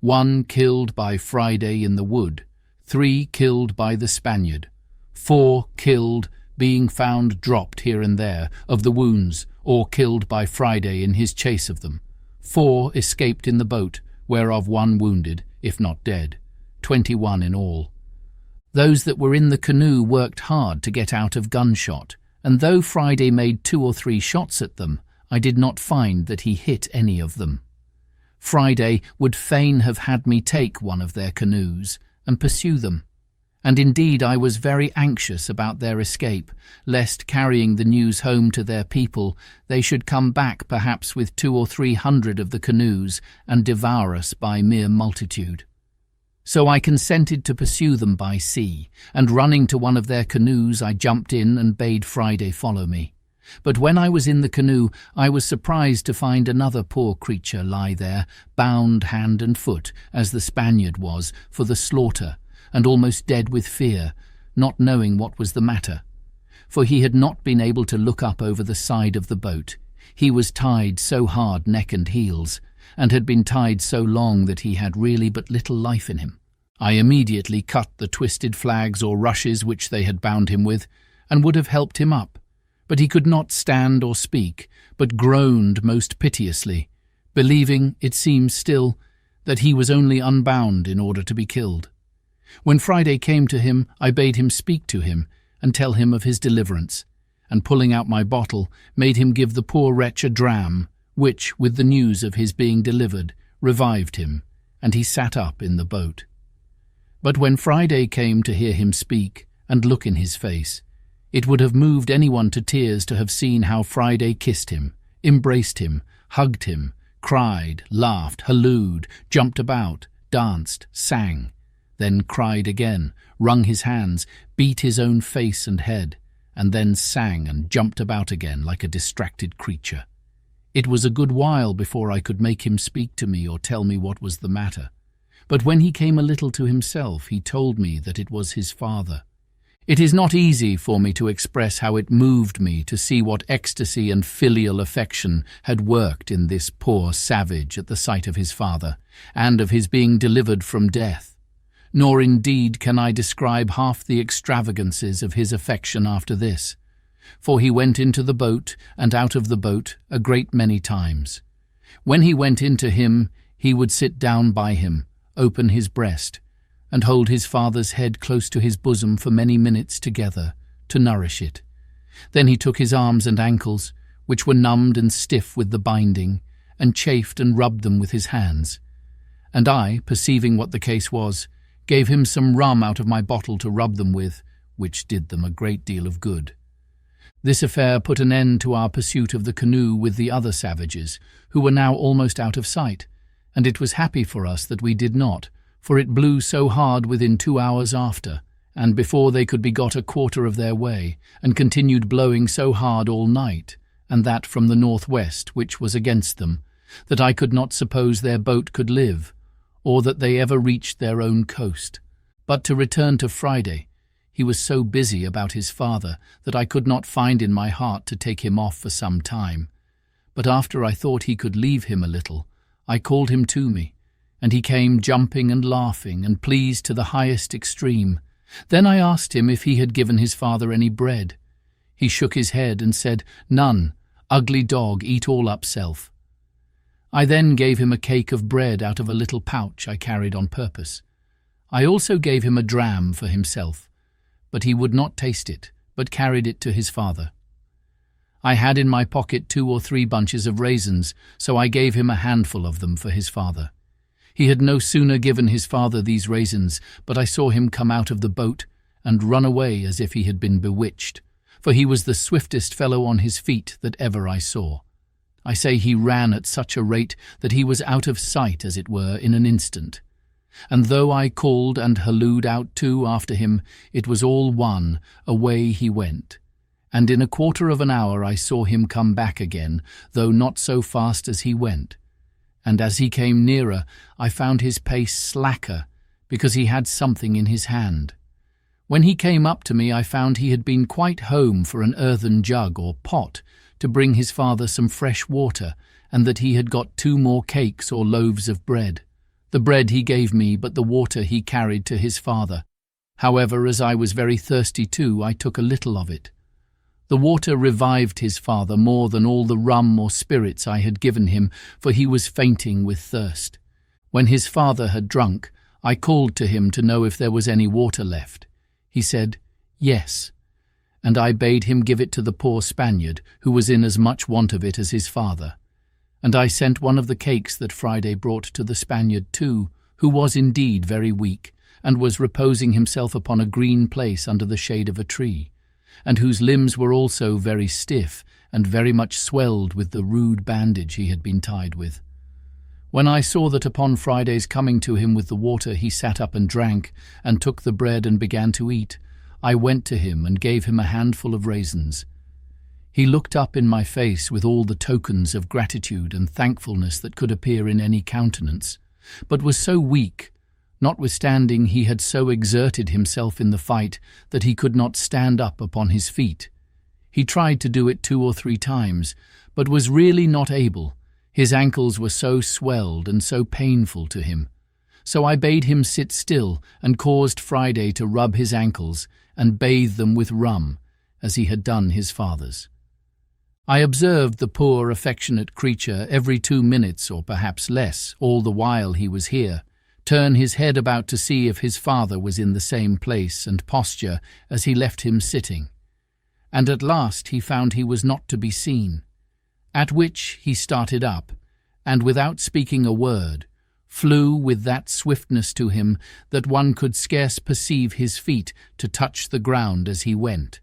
Speaker 1: 1 killed by Friday in the wood, 3 killed by the Spaniard, 4 killed, being found dropped here and there, of the wounds, or killed by Friday in his chase of them, 4 escaped in the boat, whereof 1 wounded, if not dead, 21 in all. Those that were in the canoe worked hard to get out of gunshot, and though Friday made 2 or 3 shots at them, I did not find that he hit any of them. Friday would fain have had me take one of their canoes and pursue them, and indeed I was very anxious about their escape, lest, carrying the news home to their people, they should come back perhaps with 200 or 300 of the canoes and devour us by mere multitude. So I consented to pursue them by sea, and running to one of their canoes I jumped in and bade Friday follow me. But when I was in the canoe, I was surprised to find another poor creature lie there, bound hand and foot, as the Spaniard was, for the slaughter, and almost dead with fear, not knowing what was the matter. For he had not been able to look up over the side of the boat. He was tied so hard neck and heels, and had been tied so long that he had really but little life in him. I immediately cut the twisted flags or rushes which they had bound him with, and would have helped him up. But he could not stand or speak, but groaned most piteously, believing, it seems still, that he was only unbound in order to be killed. When Friday came to him, I bade him speak to him, and tell him of his deliverance, and pulling out my bottle, made him give the poor wretch a dram, which, with the news of his being delivered, revived him, and he sat up in the boat. But when Friday came to hear him speak, and look in his face, it would have moved anyone to tears to have seen how Friday kissed him, embraced him, hugged him, cried, laughed, hallooed, jumped about, danced, sang, then cried again, wrung his hands, beat his own face and head, and then sang and jumped about again like a distracted creature. It was a good while before I could make him speak to me or tell me what was the matter. But when he came a little to himself, he told me that it was his father. It is not easy for me to express how it moved me to see what ecstasy and filial affection had worked in this poor savage at the sight of his father, and of his being delivered from death. Nor indeed can I describe half the extravagances of his affection after this, for he went into the boat and out of the boat a great many times. When he went into him, he would sit down by him, open his breast, and hold his father's head close to his bosom for many minutes together, to nourish it. Then he took his arms and ankles, which were numbed and stiff with the binding, and chafed and rubbed them with his hands. And I, perceiving what the case was, gave him some rum out of my bottle to rub them with, which did them a great deal of good. This affair put an end to our pursuit of the canoe with the other savages, who were now almost out of sight, and it was happy for us that we did not, for it blew so hard within 2 hours after, and before they could be got a quarter of their way, and continued blowing so hard all night, and that from the northwest, which was against them, that I could not suppose their boat could live, or that they ever reached their own coast. But to return to Friday, he was so busy about his father that I could not find in my heart to take him off for some time. But after I thought he could leave him a little, I called him to me, and he came jumping and laughing and pleased to the highest extreme. Then I asked him if he had given his father any bread. He shook his head and said, "None, ugly dog, eat all up self." I then gave him a cake of bread out of a little pouch I carried on purpose. I also gave him a dram for himself, but he would not taste it, but carried it to his father. I had in my pocket 2 or 3 bunches of raisins, so I gave him a handful of them for his father. He had no sooner given his father these raisins, but I saw him come out of the boat and run away as if he had been bewitched, for he was the swiftest fellow on his feet that ever I saw. I say he ran at such a rate that he was out of sight, as it were, in an instant. And though I called and hallooed out too after him, it was all one, away he went. And in a quarter of an hour I saw him come back again, though not so fast as he went. And as he came nearer, I found his pace slacker, because he had something in his hand. When he came up to me, I found he had been quite home for an earthen jug or pot to bring his father some fresh water, and that he had got 2 more cakes or loaves of bread. The bread he gave me, but the water he carried to his father. However, as I was very thirsty too, I took a little of it. The water revived his father more than all the rum or spirits I had given him, for he was fainting with thirst. When his father had drunk, I called to him to know if there was any water left. He said, "Yes," and I bade him give it to the poor Spaniard, who was in as much want of it as his father. And I sent one of the cakes that Friday brought to the Spaniard too, who was indeed very weak, and was reposing himself upon a green place under the shade of a tree, and whose limbs were also very stiff and very much swelled with the rude bandage he had been tied with. When I saw that upon Friday's coming to him with the water he sat up and drank, and took the bread and began to eat, I went to him and gave him a handful of raisins. He looked up in my face with all the tokens of gratitude and thankfulness that could appear in any countenance, but was so weak, notwithstanding he had so exerted himself in the fight that he could not stand up upon his feet. He tried to do it 2 or 3 times, but was really not able. His ankles were so swelled and so painful to him. So I bade him sit still and caused Friday to rub his ankles and bathe them with rum, as he had done his father's. I observed the poor affectionate creature every 2 minutes or perhaps less, all the while he was here, turn his head about to see if his father was in the same place and posture as he left him sitting. And at last he found he was not to be seen, at which he started up, and without speaking a word, flew with that swiftness to him that one could scarce perceive his feet to touch the ground as he went.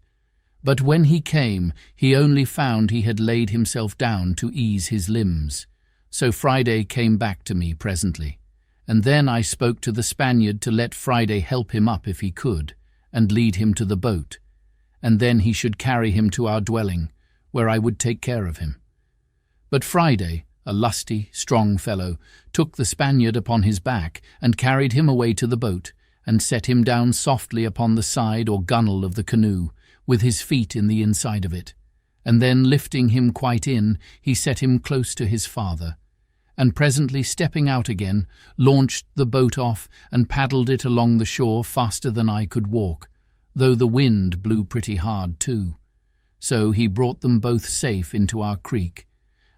Speaker 1: But when he came, he only found he had laid himself down to ease his limbs. So Friday came back to me presently, and then I spoke to the Spaniard to let Friday help him up if he could, and lead him to the boat, and then he should carry him to our dwelling, where I would take care of him. But Friday, a lusty, strong fellow, took the Spaniard upon his back and carried him away to the boat, and set him down softly upon the side or gunwale of the canoe, with his feet in the inside of it, and then lifting him quite in, he set him close to his father, and presently stepping out again, launched the boat off and paddled it along the shore faster than I could walk, though the wind blew pretty hard too. So he brought them both safe into our creek,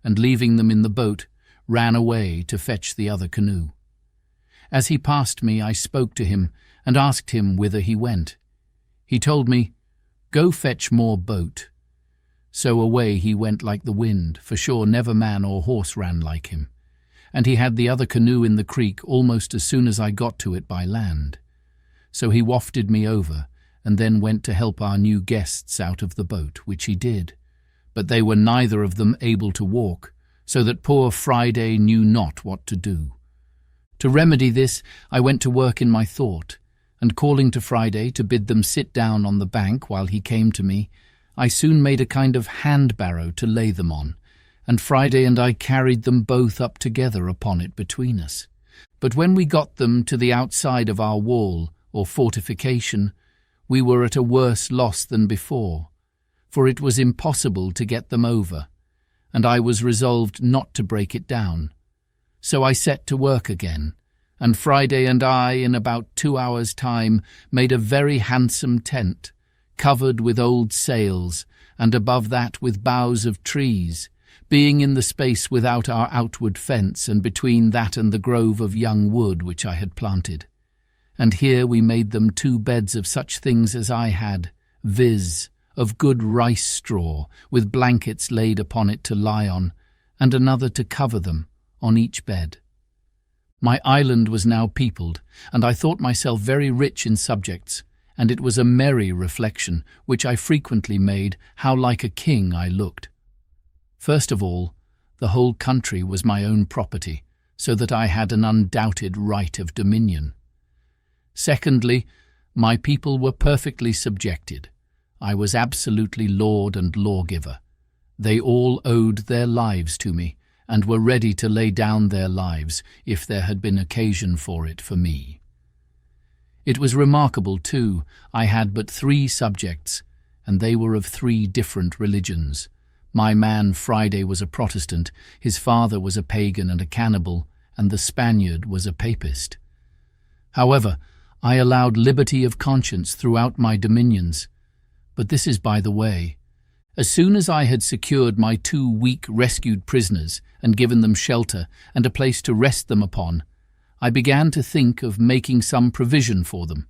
Speaker 1: and leaving them in the boat, ran away to fetch the other canoe. As he passed me, I spoke to him and asked him whither he went. He told me, "Go fetch more boat." So away he went like the wind, for sure never man or horse ran like him. And he had the other canoe in the creek almost as soon as I got to it by land. So he wafted me over, and then went to help our new guests out of the boat, which he did. But they were neither of them able to walk, so that poor Friday knew not what to do. To remedy this, I went to work in my thought, and calling to Friday to bid them sit down on the bank while he came to me, I soon made a kind of hand-barrow to lay them on, and Friday and I carried them both up together upon it between us. But when we got them to the outside of our wall, or fortification, we were at a worse loss than before, for it was impossible to get them over, and I was resolved not to break it down. So I set to work again, and Friday and I, in about 2 hours' time, made a very handsome tent, covered with old sails, and above that with boughs of trees, being in the space without our outward fence, and between that and the grove of young wood which I had planted. And here we made them 2 beds of such things as I had, viz., of good rice straw, with blankets laid upon it to lie on, and another to cover them, on each bed. My island was now peopled, and I thought myself very rich in subjects, and it was a merry reflection, which I frequently made, how like a king I looked. First of all, the whole country was my own property, so that I had an undoubted right of dominion. Secondly, my people were perfectly subjected. I was absolutely lord and lawgiver. They all owed their lives to me, and were ready to lay down their lives if there had been occasion for it for me. It was remarkable, too, I had but 3 subjects, and they were of 3 different religions. My man Friday was a Protestant, his father was a pagan and a cannibal, and the Spaniard was a papist. However, I allowed liberty of conscience throughout my dominions, but this is by the way. As soon as I had secured my 2 weak rescued prisoners and given them shelter and a place to rest them upon, I began to think of making some provision for them.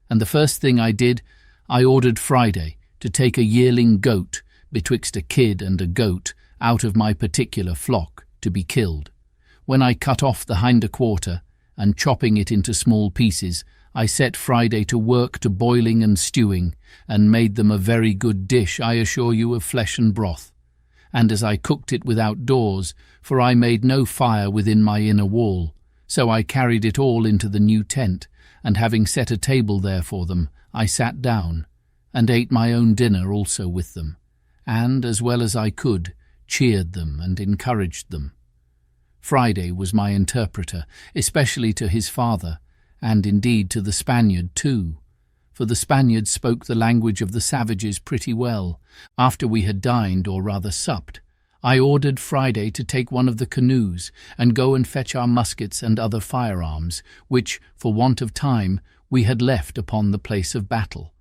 Speaker 1: And the first thing I did, I ordered Friday to take a yearling goat, betwixt a kid and a goat, out of my particular flock, to be killed. When I cut off the hinder quarter, and chopping it into small pieces, I set Friday to work to boiling and stewing, and made them a very good dish, I assure you, of flesh and broth. And as I cooked it without doors, for I made no fire within my inner wall, so I carried it all into the new tent, and having set a table there for them, I sat down, and ate my own dinner also with them, and, as well as I could, cheered them and encouraged them. Friday was my interpreter, especially to his father, and indeed to the Spaniard too, for the Spaniard spoke the language of the savages pretty well. After we had dined, or rather supped, I ordered Friday to take one of the canoes and go and fetch our muskets and other firearms, which, for want of time, we had left upon the place of battle.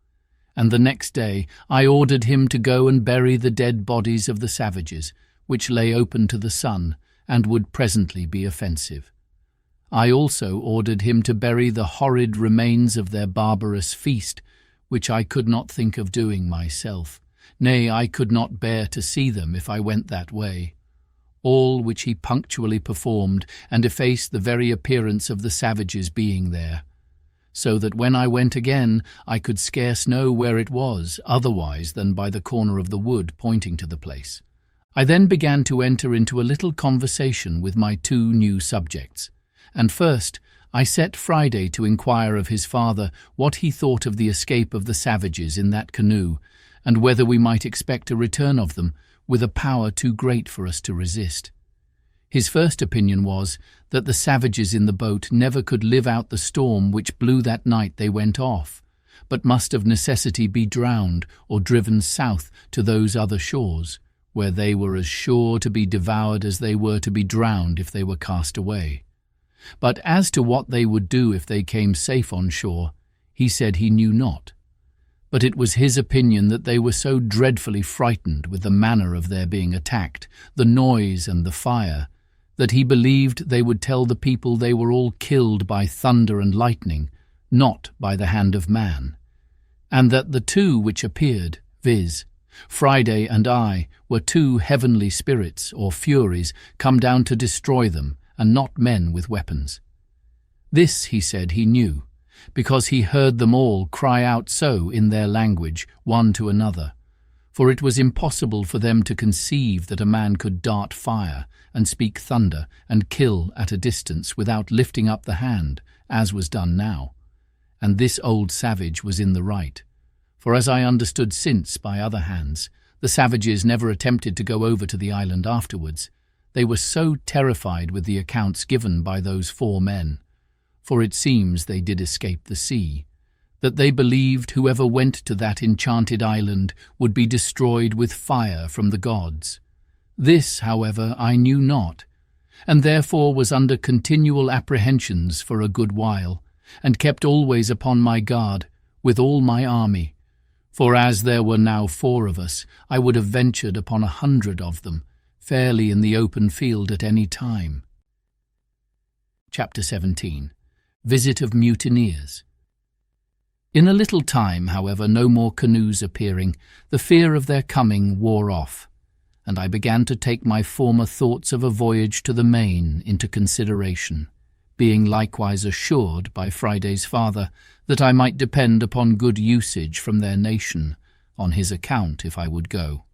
Speaker 1: And the next day I ordered him to go and bury the dead bodies of the savages, which lay open to the sun, and would presently be offensive. I also ordered him to bury the horrid remains of their barbarous feast, which I could not think of doing myself. Nay, I could not bear to see them if I went that way. All which he punctually performed, and effaced the very appearance of the savages being there, so that when I went again I could scarce know where it was, otherwise than by the corner of the wood pointing to the place. I then began to enter into a little conversation with my two new subjects, and first I set Friday to inquire of his father what he thought of the escape of the savages in that canoe, and whether we might expect a return of them with a power too great for us to resist. His first opinion was that the savages in the boat never could live out the storm which blew that night they went off, but must of necessity be drowned or driven south to those other shores, where they were as sure to be devoured as they were to be drowned if they were cast away. But as to what they would do if they came safe on shore, he said he knew not. But it was his opinion that they were so dreadfully frightened with the manner of their being attacked, the noise and the fire, that he believed they would tell the people they were all killed by thunder and lightning, not by the hand of man, and that the two which appeared, viz., Friday and I, were two heavenly spirits or furies come down to destroy them, and not men with weapons. This, he said, he knew, because he heard them all cry out so in their language, one to another, for it was impossible for them to conceive that a man could dart fire and speak thunder and kill at a distance without lifting up the hand, as was done now. And this old savage was in the right, for as I understood since by other hands, the savages never attempted to go over to the island afterwards. They were so terrified with the accounts given by those 4 men, for it seems they did escape the sea, that they believed whoever went to that enchanted island would be destroyed with fire from the gods. This, however, I knew not, and therefore was under continual apprehensions for a good while, and kept always upon my guard with all my army. For as there were now 4 of us, I would have ventured upon 100 of them, fairly in the open field at any time. Chapter 17. Visit of Mutineers. In a little time, however, no more canoes appearing, the fear of their coming wore off, and I began to take my former thoughts of a voyage to the main into consideration, being likewise assured by Friday's father that I might depend upon good usage from their nation, on his account if I would go.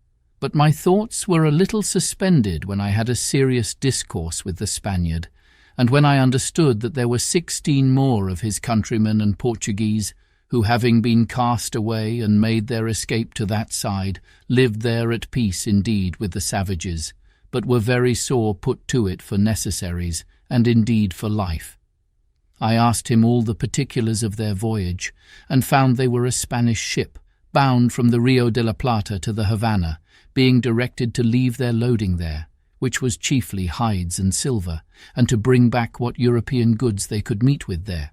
Speaker 1: But my thoughts were a little suspended when I had a serious discourse with the Spaniard, and when I understood that there were 16 more of his countrymen and Portuguese, who, having been cast away and made their escape to that side, lived there at peace indeed with the savages, but were very sore put to it for necessaries, and indeed for life. I asked him all the particulars of their voyage, and found they were a Spanish ship, bound from the Rio de la Plata to the Havana, being directed to leave their loading there, which was chiefly hides and silver, and to bring back what European goods they could meet with there.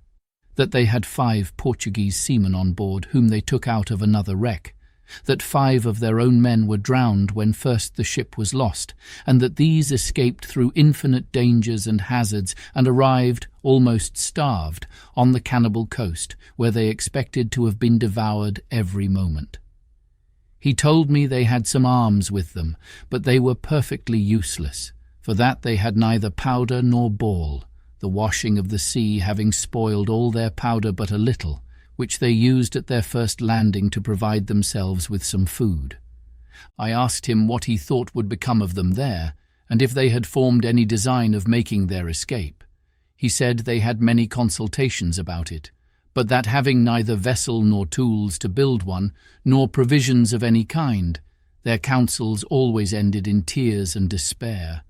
Speaker 1: That they had 5 Portuguese seamen on board, whom they took out of another wreck. That 5 of their own men were drowned when first the ship was lost, and that these escaped through infinite dangers and hazards, and arrived, almost starved, on the Cannibal coast, where they expected to have been devoured every moment. He told me they had some arms with them, but they were perfectly useless, for that they had neither powder nor ball, the washing of the sea having spoiled all their powder but a little, which they used at their first landing to provide themselves with some food. I asked him what he thought would become of them there, and if they had formed any design of making their escape. He said they had many consultations about it, but that having neither vessel nor tools to build one, nor provisions of any kind, Their counsels always ended in tears and despair.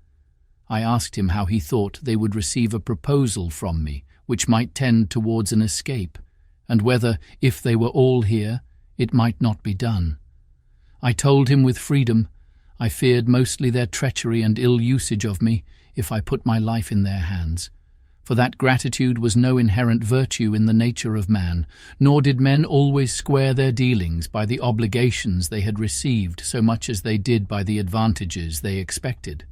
Speaker 1: I asked him how he thought they would receive a proposal from me which might tend towards an escape, and whether, if they were all here, it might not be done. I told him with freedom I feared mostly their treachery and ill usage of me if I put my life in their hands, for that gratitude was no inherent virtue in the nature of man, nor did men always square their dealings by the obligations they had received so much as they did by the advantages they expected.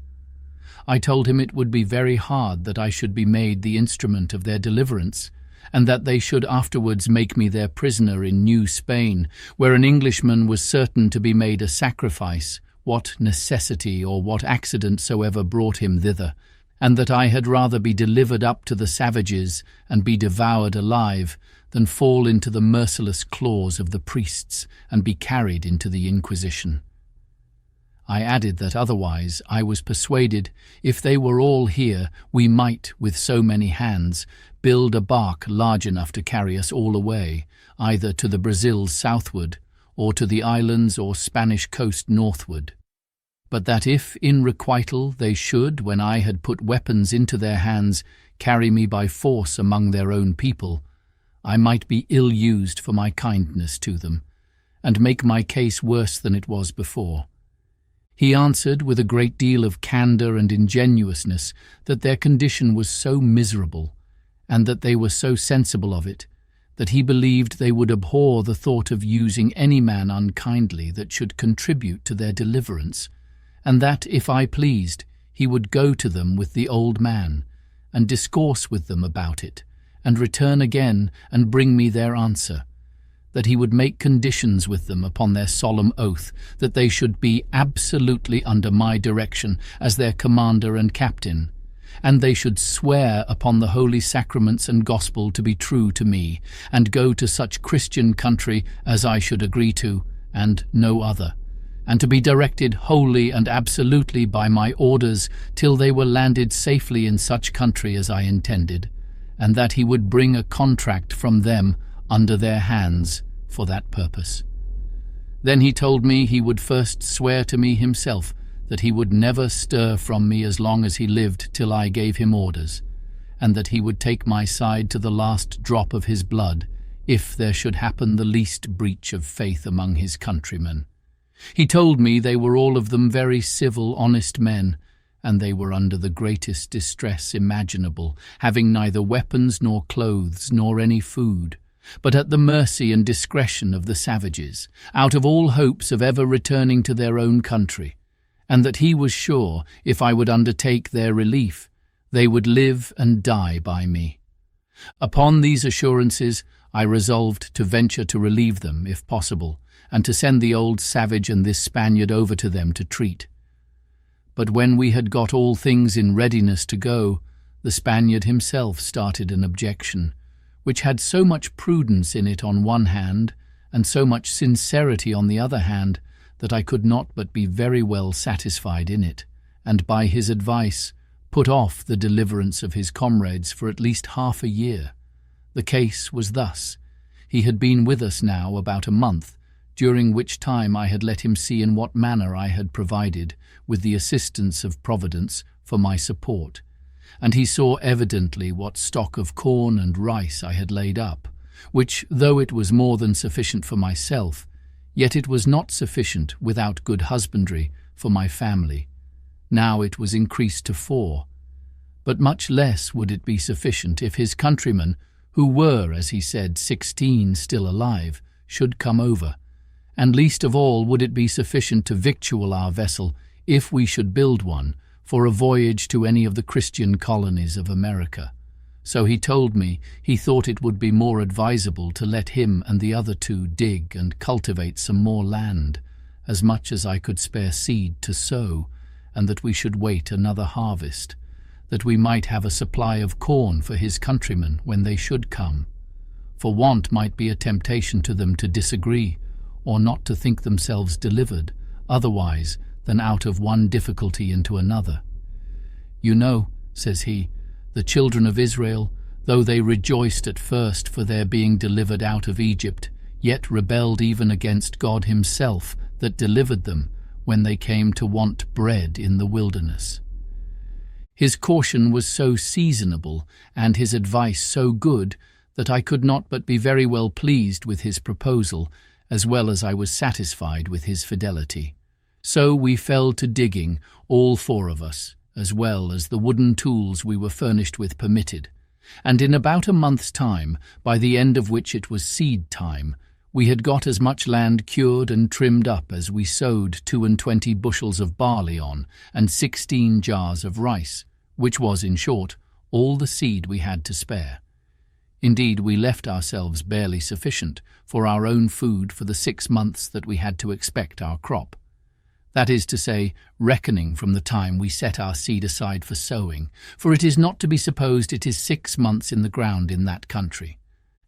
Speaker 1: I told him it would be very hard that I should be made the instrument of their deliverance, and that they should afterwards make me their prisoner in New Spain, where an Englishman was certain to be made a sacrifice, what necessity or what accident soever brought him thither, and that I had rather be delivered up to the savages and be devoured alive than fall into the merciless claws of the priests and be carried into the Inquisition. I added that otherwise I was persuaded, if they were all here, we might, with so many hands, build a bark large enough to carry us all away, either to the Brazils southward, or to the islands or Spanish coast northward. But that if, in requital, they should, when I had put weapons into their hands, carry me by force among their own people, I might be ill-used for my kindness to them, and make my case worse than it was before. He answered with a great deal of candour and ingenuousness that their condition was so miserable, and that they were so sensible of it, that he believed they would abhor the thought of using any man unkindly that should contribute to their deliverance, and that, if I pleased, he would go to them with the old man, and discourse with them about it, and return again and bring me their answer, that he would make conditions with them upon their solemn oath that they should be absolutely under my direction as their commander and captain, and they should swear upon the holy sacraments and gospel to be true to me, and go to such Christian country as I should agree to, and no other, and to be directed wholly and absolutely by my orders till they were landed safely in such country as I intended, and that he would bring a contract from them under their hands for that purpose. Then he told me he would first swear to me himself that he would never stir from me as long as he lived till I gave him orders, and that he would take my side to the last drop of his blood if there should happen the least breach of faith among his countrymen. He told me they were all of them very civil, honest men, and they were under the greatest distress imaginable, having neither weapons nor clothes nor any food, but at the mercy and discretion of the savages, out of all hopes of ever returning to their own country, and that he was sure, if I would undertake their relief, they would live and die by me. Upon these assurances I resolved to venture to relieve them, if possible, and to send the old savage and this Spaniard over to them to treat. But when we had got all things in readiness to go, the Spaniard himself started an objection, which had so much prudence in it on one hand, and so much sincerity on the other hand, that I could not but be very well satisfied in it, and by his advice put off the deliverance of his comrades for at least half a year. The case was thus. He had been with us now about a month, during which time I had let him see in what manner I had provided, with the assistance of Providence, for my support, and he saw evidently what stock of corn and rice I had laid up, which, though it was more than sufficient for myself, yet it was not sufficient, without good husbandry, for my family. Now it was increased to 4, but much less would it be sufficient if his countrymen, who were, as he said, 16 still alive, should come over, and least of all would it be sufficient to victual our vessel, if we should build one, for a voyage to any of the Christian colonies of America. So he told me he thought it would be more advisable to let him and the other 2 dig and cultivate some more land, as much as I could spare seed to sow, and that we should wait another harvest, that we might have a supply of corn for his countrymen when they should come. For want might be a temptation to them to disagree, or not to think themselves delivered, otherwise than out of one difficulty into another. You know, says he, the children of Israel, though they rejoiced at first for their being delivered out of Egypt, yet rebelled even against God himself that delivered them, when they came to want bread in the wilderness. His caution was so seasonable and his advice so good that I could not but be very well pleased with his proposal, as well as I was satisfied with his fidelity. So we fell to digging, all four of us, as well as the wooden tools we were furnished with permitted, and in about a month's time, by the end of which it was seed time, we had got as much land cured and trimmed up as we sowed 22 bushels of barley on, and 16 jars of rice, which was, in short, all the seed we had to spare. Indeed, we left ourselves barely sufficient for our own food for the 6 months that we had to expect our crop. That is to say, reckoning from the time we set our seed aside for sowing, for it is not to be supposed it is 6 months in the ground in that country.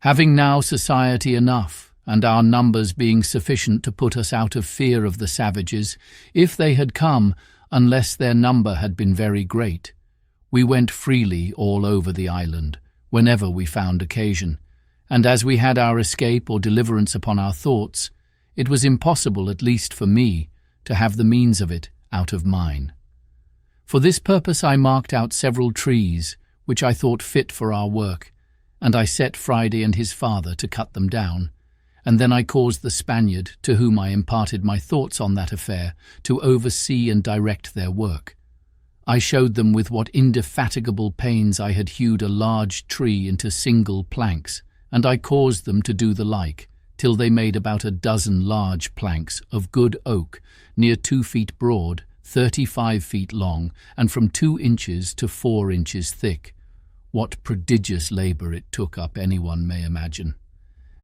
Speaker 1: Having now society enough, and our numbers being sufficient to put us out of fear of the savages, if they had come, unless their number had been very great, we went freely all over the island, whenever we found occasion, and as we had our escape or deliverance upon our thoughts, it was impossible, at least for me, to have the means of it out of mine. For this purpose I marked out several trees, which I thought fit for our work, and I set Friday and his father to cut them down, and then I caused the Spaniard, to whom I imparted my thoughts on that affair, to oversee and direct their work. I showed them with what indefatigable pains I had hewed a large tree into single planks, and I caused them to do the like, till they made about 12 large planks of good oak, near 2 feet broad, 35 feet long, and from 2 inches to 4 inches thick. What prodigious labour it took up anyone may imagine.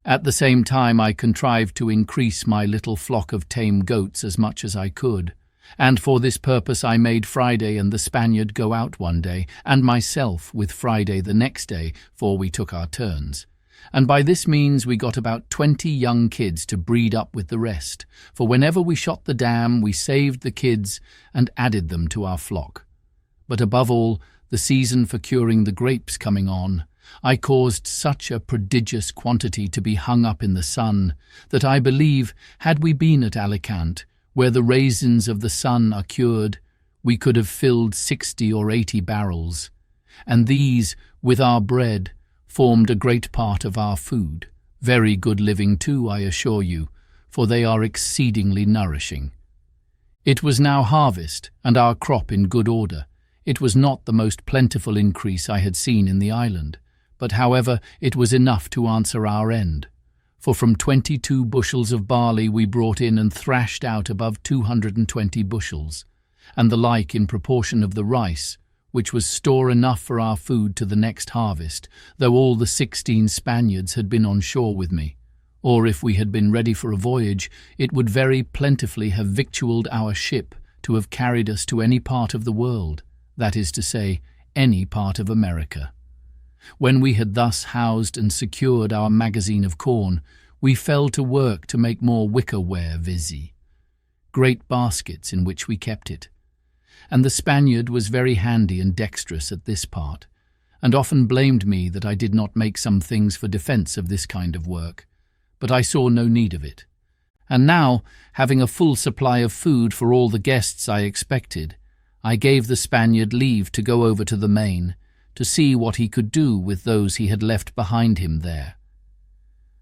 Speaker 1: At the same time I contrived to increase my little flock of tame goats as much as I could, and for this purpose I made Friday and the Spaniard go out one day, and myself with Friday the next day, for we took our turns. And by this means we got about 20 young kids to breed up with the rest, for whenever we shot the dam we saved the kids and added them to our flock. But above all, the season for curing the grapes coming on, I caused such a prodigious quantity to be hung up in the sun, that I believe, had we been at Alicante, where the raisins of the sun are cured, we could have filled 60 or 80 barrels, and these, with our bread, formed a great part of our food, very good living too, I assure you, for they are exceedingly nourishing. It was now harvest, and our crop in good order. It was not the most plentiful increase I had seen in the island, but however it was enough to answer our end, for from 22 bushels of barley we brought in and thrashed out above 220 bushels, and the like in proportion of the rice, which was store enough for our food to the next harvest, though all the 16 Spaniards had been on shore with me. Or if we had been ready for a voyage, it would very plentifully have victualled our ship to have carried us to any part of the world, that is to say, any part of America. When we had thus housed and secured our magazine of corn, we fell to work to make more wicker ware, great baskets in which we kept it. And the Spaniard was very handy and dexterous at this part, and often blamed me that I did not make some things for defence of this kind of work, but I saw no need of it. And now, having a full supply of food for all the guests I expected, I gave the Spaniard leave to go over to the main, to see what he could do with those he had left behind him there.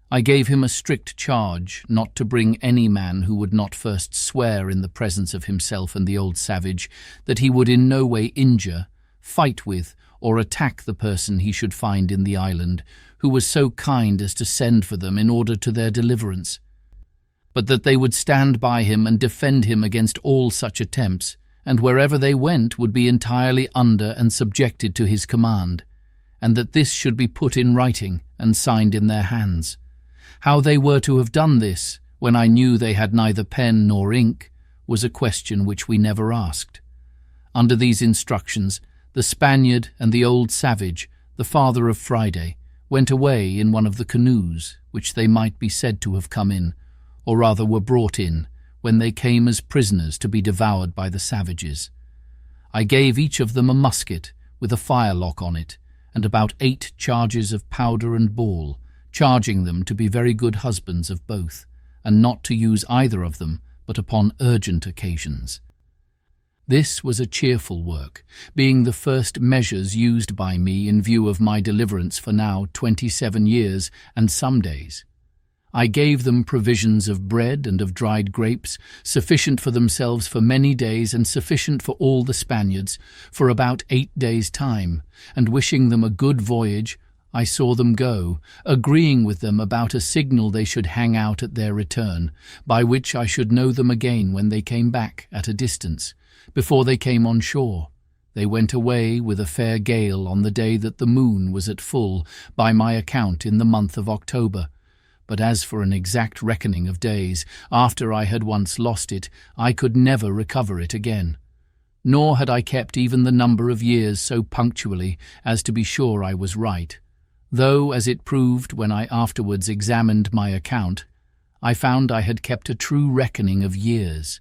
Speaker 1: I gave him a strict charge not to bring any man who would not first swear in the presence of himself and the old savage that he would in no way injure, fight with, or attack the person he should find in the island, who was so kind as to send for them in order to their deliverance, but that they would stand by him and defend him against all such attempts, and wherever they went would be entirely under and subjected to his command, and that this should be put in writing and signed in their hands. How they were to have done this, when I knew they had neither pen nor ink, was a question which we never asked. Under these instructions, the Spaniard and the old savage, the father of Friday, went away in one of the canoes, which they might be said to have come in, or rather were brought in, when they came as prisoners to be devoured by the savages. I gave each of them a musket with a firelock on it, and about 8 charges of powder and ball, charging them to be very good husbands of both, and not to use either of them but upon urgent occasions. This was a cheerful work, being the first measures used by me in view of my deliverance for now 27 years and some days. I gave them provisions of bread and of dried grapes, sufficient for themselves for many days and sufficient for all the Spaniards, for about 8 days' time, and wishing them a good voyage, I saw them go, agreeing with them about a signal they should hang out at their return, by which I should know them again when they came back at a distance, before they came on shore. They went away with a fair gale on the day that the moon was at full, by my account in the month of October. But as for an exact reckoning of days, after I had once lost it, I could never recover it again. Nor had I kept even the number of years so punctually as to be sure I was right, though, as it proved when I afterwards examined my account, I found I had kept a true reckoning of years.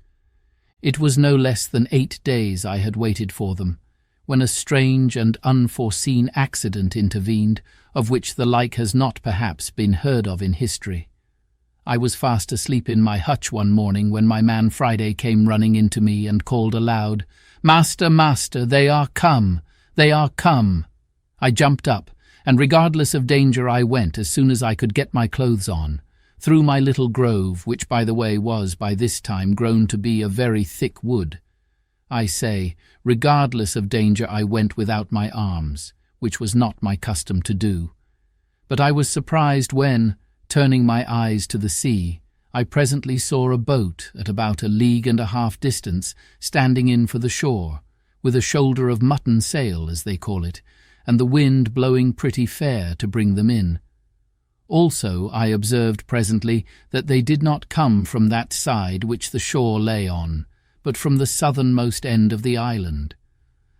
Speaker 1: It was no less than 8 days I had waited for them, when a strange and unforeseen accident intervened, of which the like has not perhaps been heard of in history. I was fast asleep in my hutch one morning when my man Friday came running into me and called aloud, "Master, master, they are come! They are come!" I jumped up, and regardless of danger I went as soon as I could get my clothes on, through my little grove, which by the way was by this time grown to be a very thick wood. I say, regardless of danger I went without my arms, which was not my custom to do. But I was surprised when, turning my eyes to the sea, I presently saw a boat at about 1.5 leagues distance, standing in for the shore, with a shoulder of mutton sail, as they call it, and the wind blowing pretty fair to bring them in. Also I observed presently that they did not come from that side which the shore lay on, but from the southernmost end of the island.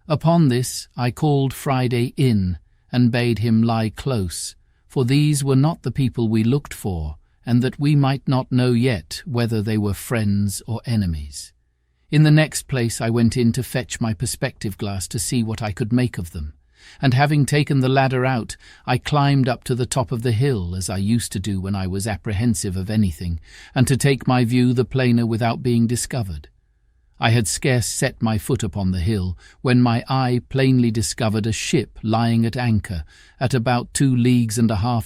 Speaker 1: Upon this I called Friday in, and bade him lie close, for these were not the people we looked for, and that we might not know yet whether they were friends or enemies. In the next place I went in to fetch my perspective glass to see what I could make of them, and having taken the ladder out, I climbed up to the top of the hill, as I used to do when I was apprehensive of anything, and to take my view the plainer without being discovered. I had scarce set my foot upon the hill, when my eye plainly discovered a ship lying at anchor, at about 2.5 leagues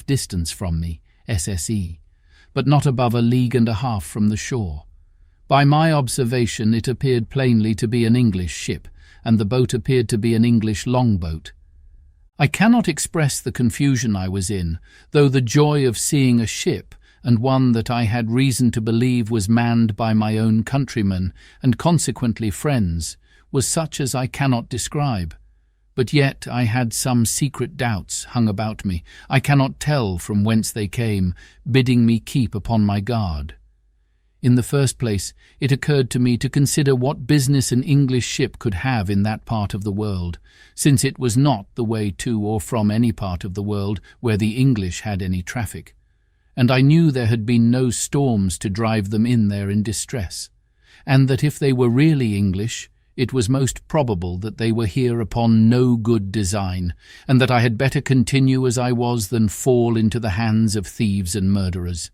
Speaker 1: distance from me, SSE, but not above 1.5 leagues from the shore. By my observation it appeared plainly to be an English ship, and the boat appeared to be an English longboat. I cannot express the confusion I was in, though the joy of seeing a ship, and one that I had reason to believe was manned by my own countrymen, and consequently friends, was such as I cannot describe. But yet I had some secret doubts hung about me, I cannot tell from whence they came, bidding me keep upon my guard. In the first place, it occurred to me to consider what business an English ship could have in that part of the world, since it was not the way to or from any part of the world where the English had any traffic, and I knew there had been no storms to drive them in there in distress, and that if they were really English, it was most probable that they were here upon no good design, and that I had better continue as I was than fall into the hands of thieves and murderers.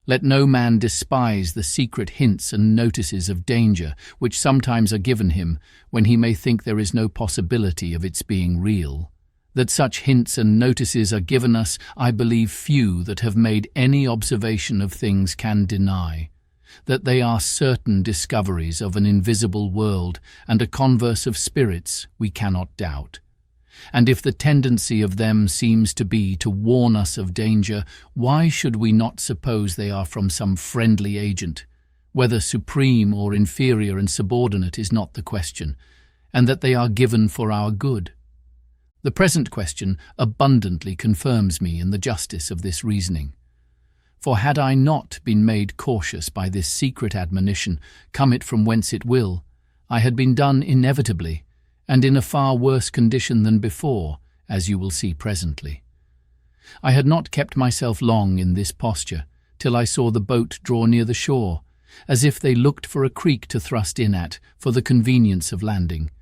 Speaker 1: Let no man despise the secret hints and notices of danger which sometimes are given him when he may think there is no possibility of its being real. That such hints and notices are given us, I believe few that have made any observation of things can deny. That they are certain discoveries of an invisible world and a converse of spirits we cannot doubt. And if the tendency of them seems to be to warn us of danger, why should we not suppose they are from some friendly agent? Whether supreme or inferior and subordinate is not the question, and that they are given for our good. The present question abundantly confirms me in the justice of this reasoning. For had I not been made cautious by this secret admonition, come it from whence it will, I had been done inevitably, and in a far worse condition than before, as you will see presently. I had not kept myself long in this posture, till I saw the boat draw near the shore, as if they looked for a creek to thrust in at, for the convenience of landing.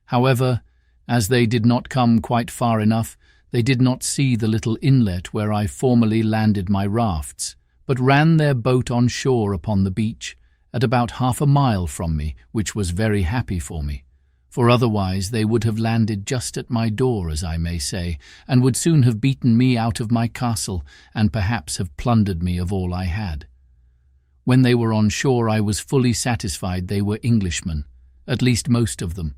Speaker 1: However, as they did not come quite far enough, they did not see the little inlet where I formerly landed my rafts, but ran their boat on shore upon the beach, at about 1/2 mile from me, which was very happy for me, for otherwise they would have landed just at my door, as I may say, and would soon have beaten me out of my castle, and perhaps have plundered me of all I had. When they were on shore, I was fully satisfied they were Englishmen, at least most of them.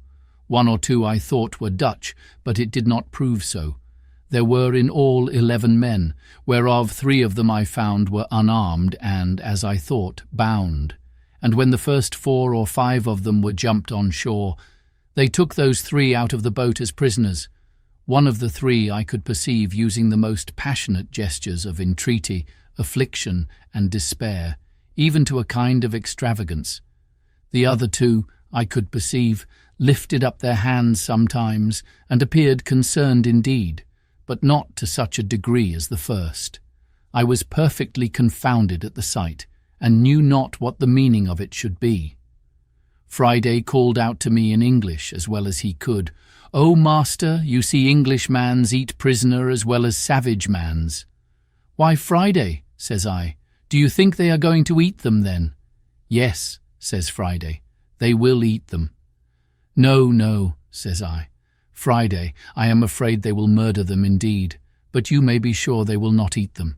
Speaker 1: 1 or 2 I thought were Dutch, but it did not prove so. There were in all 11 men, whereof 3 of them I found were unarmed and, as I thought, bound. And when the first 4 or 5 of them were jumped on shore, they took those 3 out of the boat as prisoners. One of the 3 I could perceive using the most passionate gestures of entreaty, affliction, and despair, even to a kind of extravagance. The other 2, I could perceive, lifted up their hands sometimes, and appeared concerned indeed, but not to such a degree as the first. I was perfectly confounded at the sight, and knew not what the meaning of it should be. Friday called out to me in English as well as he could, "O master, you see English mans eat prisoner as well as savage mans." "Why, Friday," says I, "do you think they are going to eat them then?" "Yes," says Friday, "they will eat them." "No, no," says I. "Friday, I am afraid they will murder them indeed, but you may be sure they will not eat them."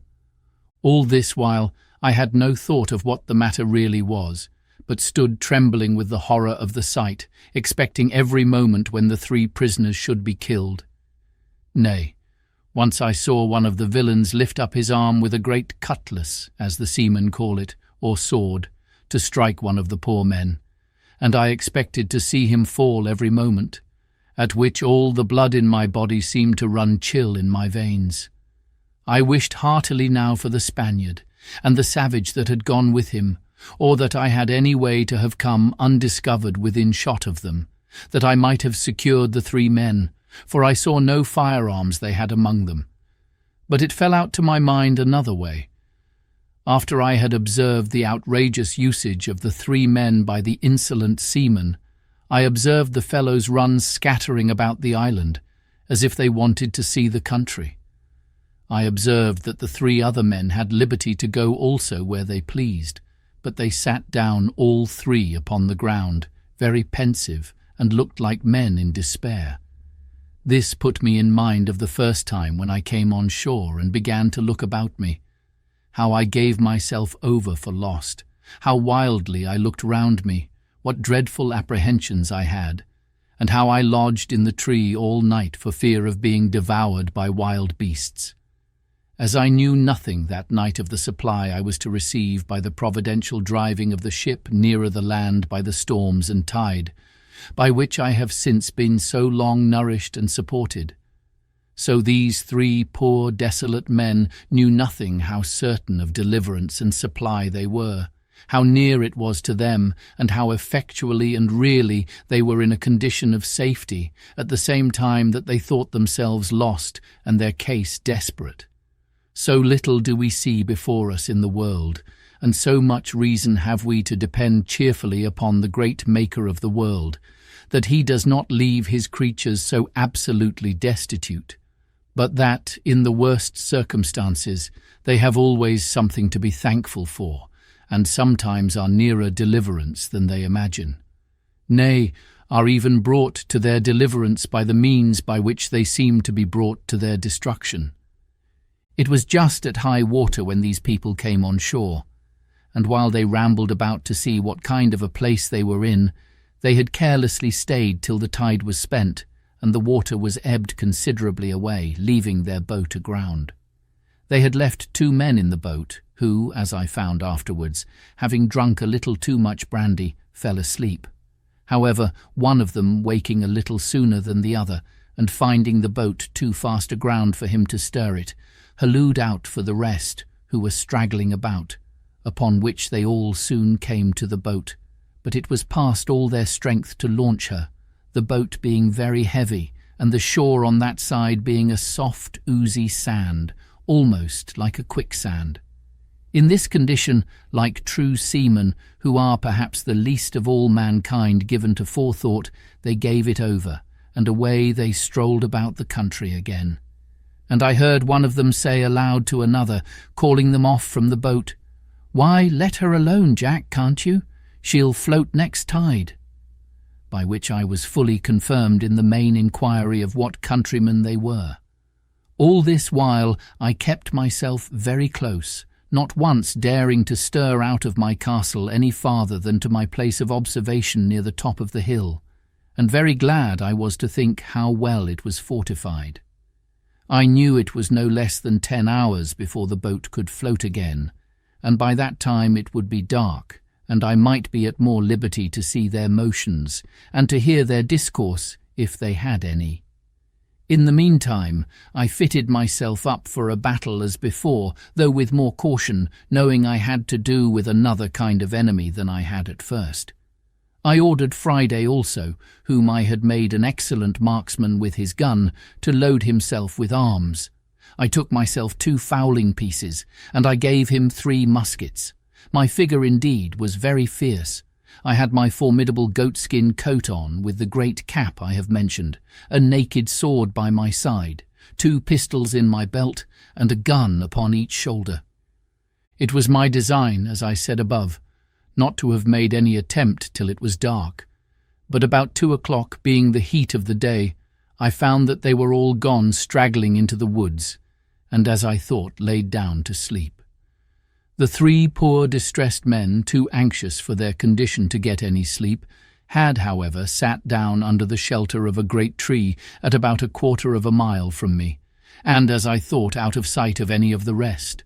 Speaker 1: All this while I had no thought of what the matter really was, but stood trembling with the horror of the sight, expecting every moment when the 3 prisoners should be killed. Nay, once I saw one of the villains lift up his arm with a great cutlass, as the seamen call it, or sword, to strike one of the poor men, and I expected to see him fall every moment, at which all the blood in my body seemed to run chill in my veins. I wished heartily now for the Spaniard, and the savage that had gone with him, or that I had any way to have come undiscovered within shot of them, that I might have secured the 3 men, for I saw no firearms they had among them. But it fell out to my mind another way. After I had observed the outrageous usage of the 3 men by the insolent seamen, I observed the fellows run scattering about the island, as if they wanted to see the country. I observed that the 3 other men had liberty to go also where they pleased, but they sat down all 3 upon the ground, very pensive, and looked like men in despair. This put me in mind of the first time when I came on shore and began to look about me, how I gave myself over for lost, how wildly I looked round me, what dreadful apprehensions I had, and how I lodged in the tree all night for fear of being devoured by wild beasts. As I knew nothing that night of the supply I was to receive by the providential driving of the ship nearer the land by the storms and tide, by which I have since been so long nourished and supported, so these 3 poor desolate men knew nothing how certain of deliverance and supply they were, how near it was to them, and how effectually and really they were in a condition of safety, at the same time that they thought themselves lost and their case desperate. So little do we see before us in the world, and so much reason have we to depend cheerfully upon the great Maker of the world, that he does not leave his creatures so absolutely destitute, but that, in the worst circumstances, they have always something to be thankful for, and sometimes are nearer deliverance than they imagine. Nay, are even brought to their deliverance by the means by which they seem to be brought to their destruction. It was just at high water when these people came on shore, and while they rambled about to see what kind of a place they were in, they had carelessly stayed till the tide was spent, and the water was ebbed considerably away, leaving their boat aground. They had left 2 men in the boat, who, as I found afterwards, having drunk a little too much brandy, fell asleep. However, one of them, waking a little sooner than the other, and finding the boat too fast aground for him to stir it, hallooed out for the rest, who were straggling about, upon which they all soon came to the boat, but it was past all their strength to launch her, the boat being very heavy, and the shore on that side being a soft, oozy sand, almost like a quicksand. In this condition, like true seamen, who are perhaps the least of all mankind given to forethought, they gave it over, and away they strolled about the country again. And I heard one of them say aloud to another, calling them off from the boat, "Why, let her alone, Jack, can't you? She'll float next tide." By which I was fully confirmed in the main inquiry of what countrymen they were. All this while I kept myself very close, not once daring to stir out of my castle any farther than to my place of observation near the top of the hill, and very glad I was to think how well it was fortified. I knew it was no less than 10 hours before the boat could float again, and by that time it would be dark, and I might be at more liberty to see their motions, and to hear their discourse, if they had any. In the meantime, I fitted myself up for a battle as before, though with more caution, knowing I had to do with another kind of enemy than I had at first. I ordered Friday also, whom I had made an excellent marksman with his gun, to load himself with arms. I took myself 2 fowling pieces, and I gave him 3 muskets. My figure indeed was very fierce. I had my formidable goatskin coat on, with the great cap I have mentioned, a naked sword by my side, 2 pistols in my belt, and a gun upon each shoulder. It was my design, as I said above, not to have made any attempt till it was dark, but about 2 o'clock, being the heat of the day, I found that they were all gone straggling into the woods, and as I thought laid down to sleep. The 3 poor distressed men, too anxious for their condition to get any sleep, had, however, sat down under the shelter of a great tree at about 1/4 of a mile from me, and, as I thought, out of sight of any of the rest.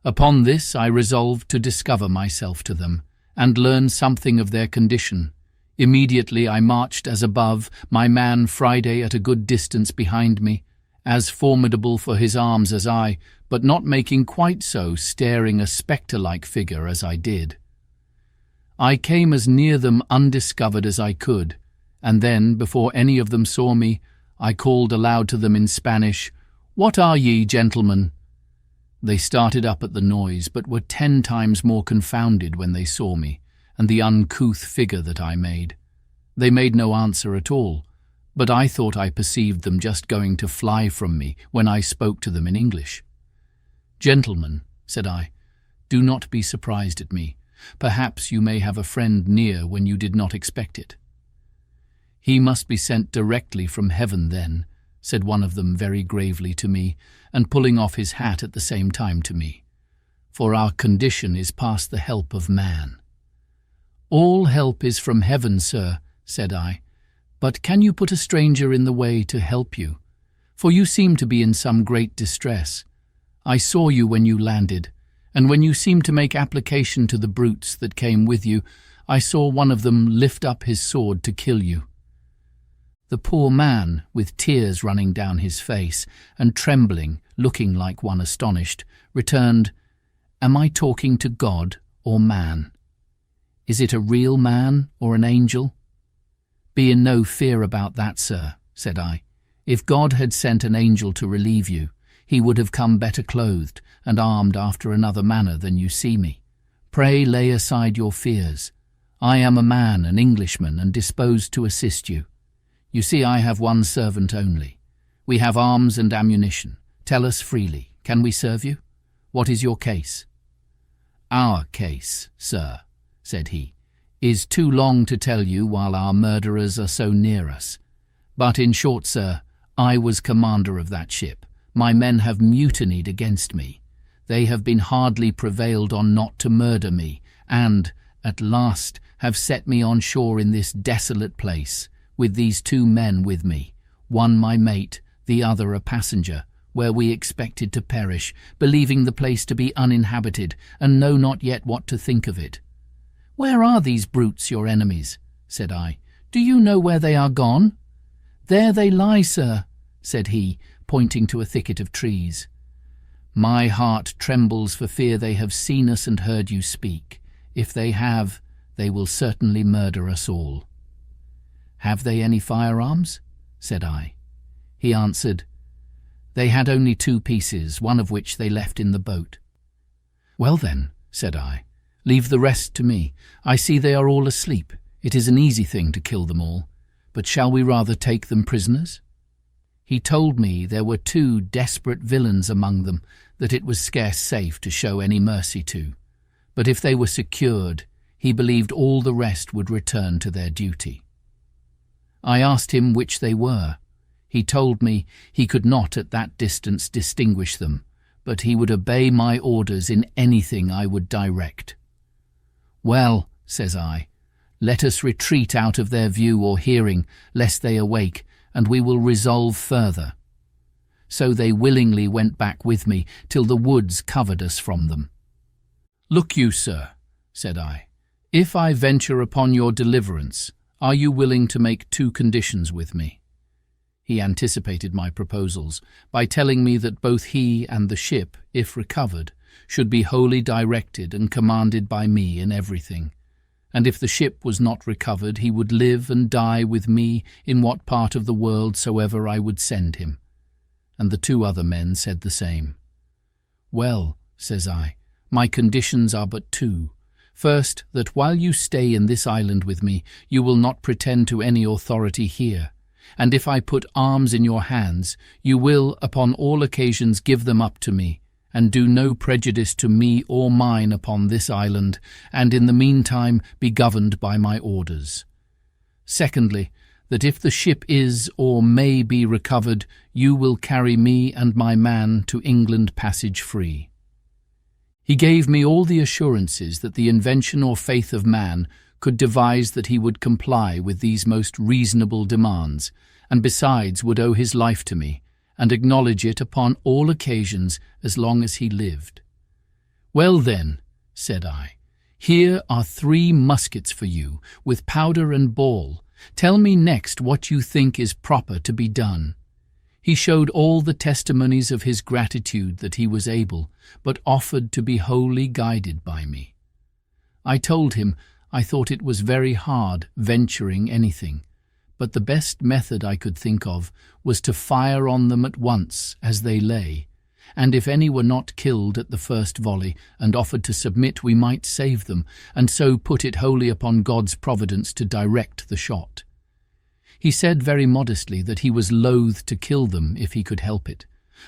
Speaker 1: Upon this I resolved to discover myself to them, and learn something of their condition. Immediately I marched as above, my man Friday at a good distance behind me, as formidable for his arms as I, but not making quite so staring a spectre-like figure as I did. I came as near them undiscovered as I could, and then, before any of them saw me, I called aloud to them in Spanish, "What are ye, gentlemen?" They started up at the noise, but were 10 times more confounded when they saw me, and the uncouth figure that I made. They made no answer at all, but I thought I perceived them just going to fly from me when I spoke to them in English. "Gentlemen," said I, "do not be surprised at me. Perhaps you may have a friend near when you did not expect it." "He must be sent directly from heaven then," said one of them very gravely to me, and pulling off his hat at the same time to me, "for our condition is past the help of man." "All help is from heaven, sir," said I, "but can you put a stranger in the way to help you? For you seem to be in some great distress. I saw you when you landed, and when you seemed to make application to the brutes that came with you, I saw one of them lift up his sword to kill you." The poor man, with tears running down his face, and trembling, looking like one astonished, returned, "Am I talking to God or man? Is it a real man or an angel?" "Be in no fear about that, sir," said I. "If God had sent an angel to relieve you, he would have come better clothed and armed after another manner than you see me. Pray lay aside your fears. I am a man, an Englishman, and disposed to assist you. You see, I have one servant only. We have arms and ammunition. Tell us freely, can we serve you? What is your case?" "Our case, sir," said he, "is too long to tell you while our murderers are so near us. But in short, sir, I was commander of that ship. My men have mutinied against me. They have been hardly prevailed on not to murder me, and, at last, have set me on shore in this desolate place, with these 2 men with me, one my mate, the other a passenger, where we expected to perish, believing the place to be uninhabited, and know not yet what to think of it." "Where are these brutes, your enemies?" said I. "Do you know where they are gone?" "There they lie, sir," said he, pointing to a thicket of trees. "My heart trembles for fear they have seen us and heard you speak. If they have, they will certainly murder us all." "Have they any firearms?" said I. He answered, "They had only 2 pieces, one of which they left in the boat." "Well then," said I, "leave the rest to me. I see they are all asleep. It is an easy thing to kill them all. But shall we rather take them prisoners?" He told me there were 2 desperate villains among them that it was scarce safe to show any mercy to. But if they were secured, he believed all the rest would return to their duty. I asked him which they were. He told me he could not at that distance distinguish them, but he would obey my orders in anything I would direct. "Well," says I, "let us retreat out of their view or hearing, lest they awake, and we will resolve further." So they willingly went back with me, till the woods covered us from them. "Look you, sir," said I, "if I venture upon your deliverance, are you willing to make 2 conditions with me?" He anticipated my proposals by telling me that both he and the ship, if recovered, should be wholly directed and commanded by me in everything, and if the ship was not recovered, he would live and die with me in what part of the world soever I would send him. And the 2 other men said the same. "Well," says I, "my conditions are but 2. First, that while you stay in this island with me, you will not pretend to any authority here, and if I put arms in your hands, you will upon all occasions give them up to me, and do no prejudice to me or mine upon this island, and in the meantime be governed by my orders. Secondly, that if the ship is or may be recovered, you will carry me and my man to England passage free." He gave me all the assurances that the invention or faith of man could devise that he would comply with these most reasonable demands, and besides would owe his life to me, and acknowledge it upon all occasions as long as he lived. "Well then," said I, "here are 3 muskets for you, with powder and ball. Tell me next what you think is proper to be done." He showed all the testimonies of his gratitude that he was able, but offered to be wholly guided by me. I told him I thought it was very hard venturing anything, but the best method I could think of was to fire on them at once as they lay, and if any were not killed at the first volley and offered to submit, we might save them, and so put it wholly upon God's providence to direct the shot. He said very modestly that he was loath to kill them if he could help it,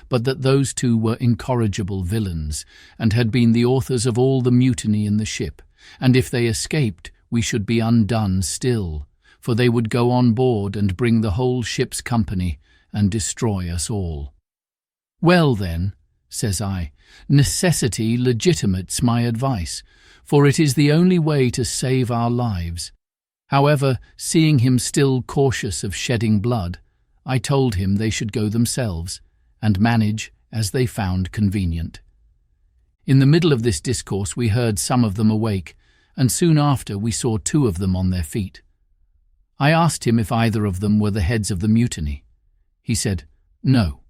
Speaker 1: but that those 2 were incorrigible villains, and had been the authors of all the mutiny in the ship, and if they escaped, we should be undone still, for they would go on board and bring the whole ship's company and destroy us all. "Well then," says I, "necessity legitimates my advice, for it is the only way to save our lives." However, seeing him still cautious of shedding blood, I told him they should go themselves, and manage as they found convenient. In the middle of this discourse we heard some of them awake, and soon after we saw 2 of them on their feet. I asked him if either of them were the heads of the mutiny. He said, "No."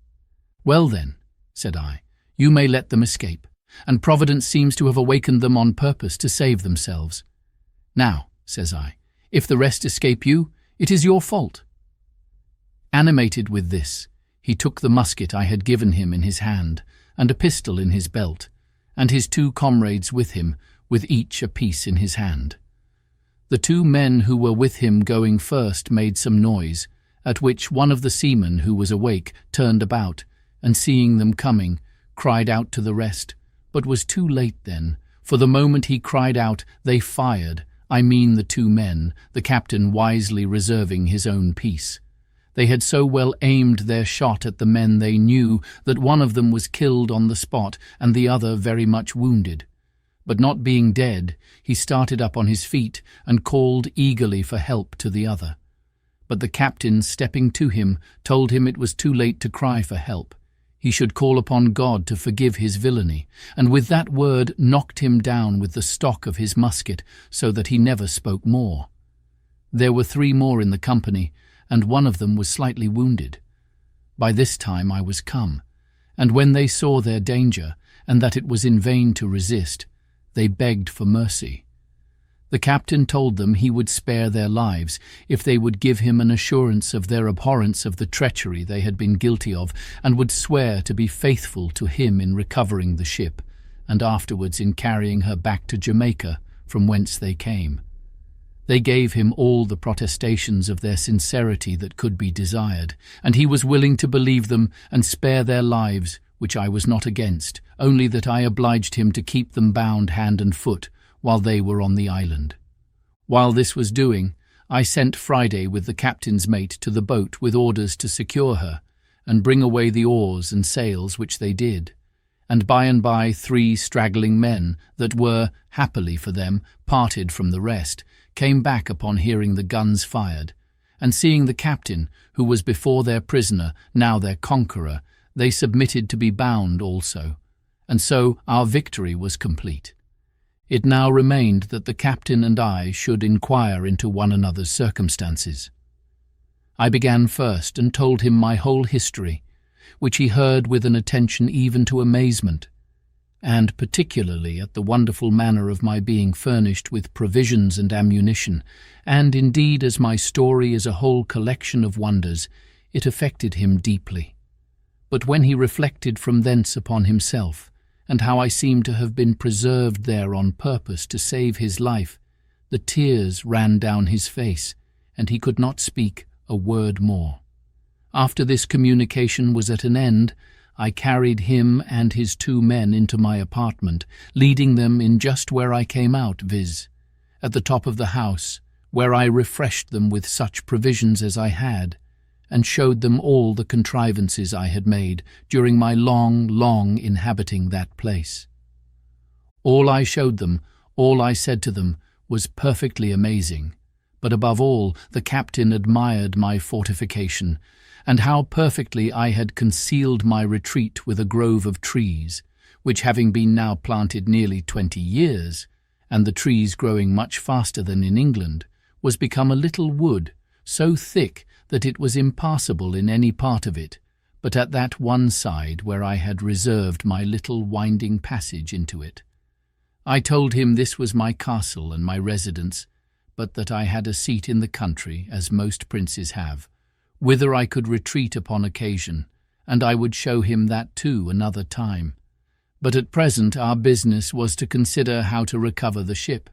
Speaker 1: "Well then," said I, "you may let them escape, and Providence seems to have awakened them on purpose to save themselves. Now," says I, "if the rest escape you, it is your fault." Animated with this, he took the musket I had given him in his hand, and a pistol in his belt, and his 2 comrades with him, with each a piece in his hand. The 2 men who were with him going first made some noise, at which one of the seamen who was awake turned about, and seeing them coming, cried out to the rest, but was too late then, for the moment he cried out, they fired, I mean the 2 men, the captain wisely reserving his own piece. They had so well aimed their shot at the men they knew that one of them was killed on the spot and the other very much wounded. But not being dead, he started up on his feet and called eagerly for help to the other. But the captain, stepping to him, told him it was too late to cry for help. He should call upon God to forgive his villainy, and with that word knocked him down with the stock of his musket, so that he never spoke more. There were 3 more in the company, and one of them was slightly wounded. By this time I was come, and when they saw their danger, and that it was in vain to resist, they begged for mercy. The captain told them he would spare their lives if they would give him an assurance of their abhorrence of the treachery they had been guilty of, and would swear to be faithful to him in recovering the ship, and afterwards in carrying her back to Jamaica, from whence they came. They gave him all the protestations of their sincerity that could be desired, and he was willing to believe them and spare their lives, which I was not against, only that I obliged him to keep them bound hand and foot, while they were on the island. While this was doing, I sent Friday with the captain's mate to the boat with orders to secure her, and bring away the oars and sails, which they did. And by 3 straggling men that were, happily for them, parted from the rest, came back upon hearing the guns fired, and seeing the captain, who was before their prisoner, now their conqueror, they submitted to be bound also, and so our victory was complete. It now remained that the captain and I should inquire into one another's circumstances. I began first and told him my whole history, which he heard with an attention even to amazement, and particularly at the wonderful manner of my being furnished with provisions and ammunition, and indeed as my story is a whole collection of wonders, it affected him deeply. But when he reflected from thence upon himself, and how I seemed to have been preserved there on purpose to save his life, the tears ran down his face, and he could not speak a word more. After this communication was at an end, I carried him and his 2 men into my apartment, leading them in just where I came out, viz., at the top of the house, where I refreshed them with such provisions as I had, and showed them all the contrivances I had made during my long inhabiting that place. All I showed them, all I said to them, was perfectly amazing, but above all the captain admired my fortification, and how perfectly I had concealed my retreat with a grove of trees, which having been now planted nearly 20 years, and the trees growing much faster than in England, was become a little wood, so thick that it was impassable in any part of it, but at that one side where I had reserved my little winding passage into it. I told him this was my castle and my residence, but that I had a seat in the country, as most princes have, whither I could retreat upon occasion, and I would show him that too another time. But at present our business was to consider how to recover the ship.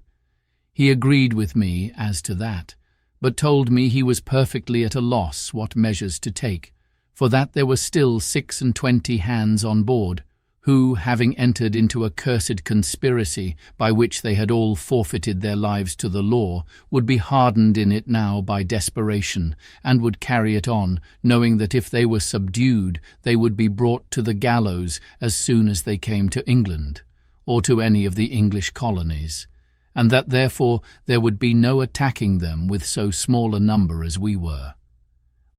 Speaker 1: He agreed with me as to that, but told me he was perfectly at a loss what measures to take, for that there were still 26 hands on board, who, having entered into a cursed conspiracy by which they had all forfeited their lives to the law, would be hardened in it now by desperation, and would carry it on, knowing that if they were subdued, they would be brought to the gallows as soon as they came to England, or to any of the English colonies, and that therefore there would be no attacking them with so small a number as we were.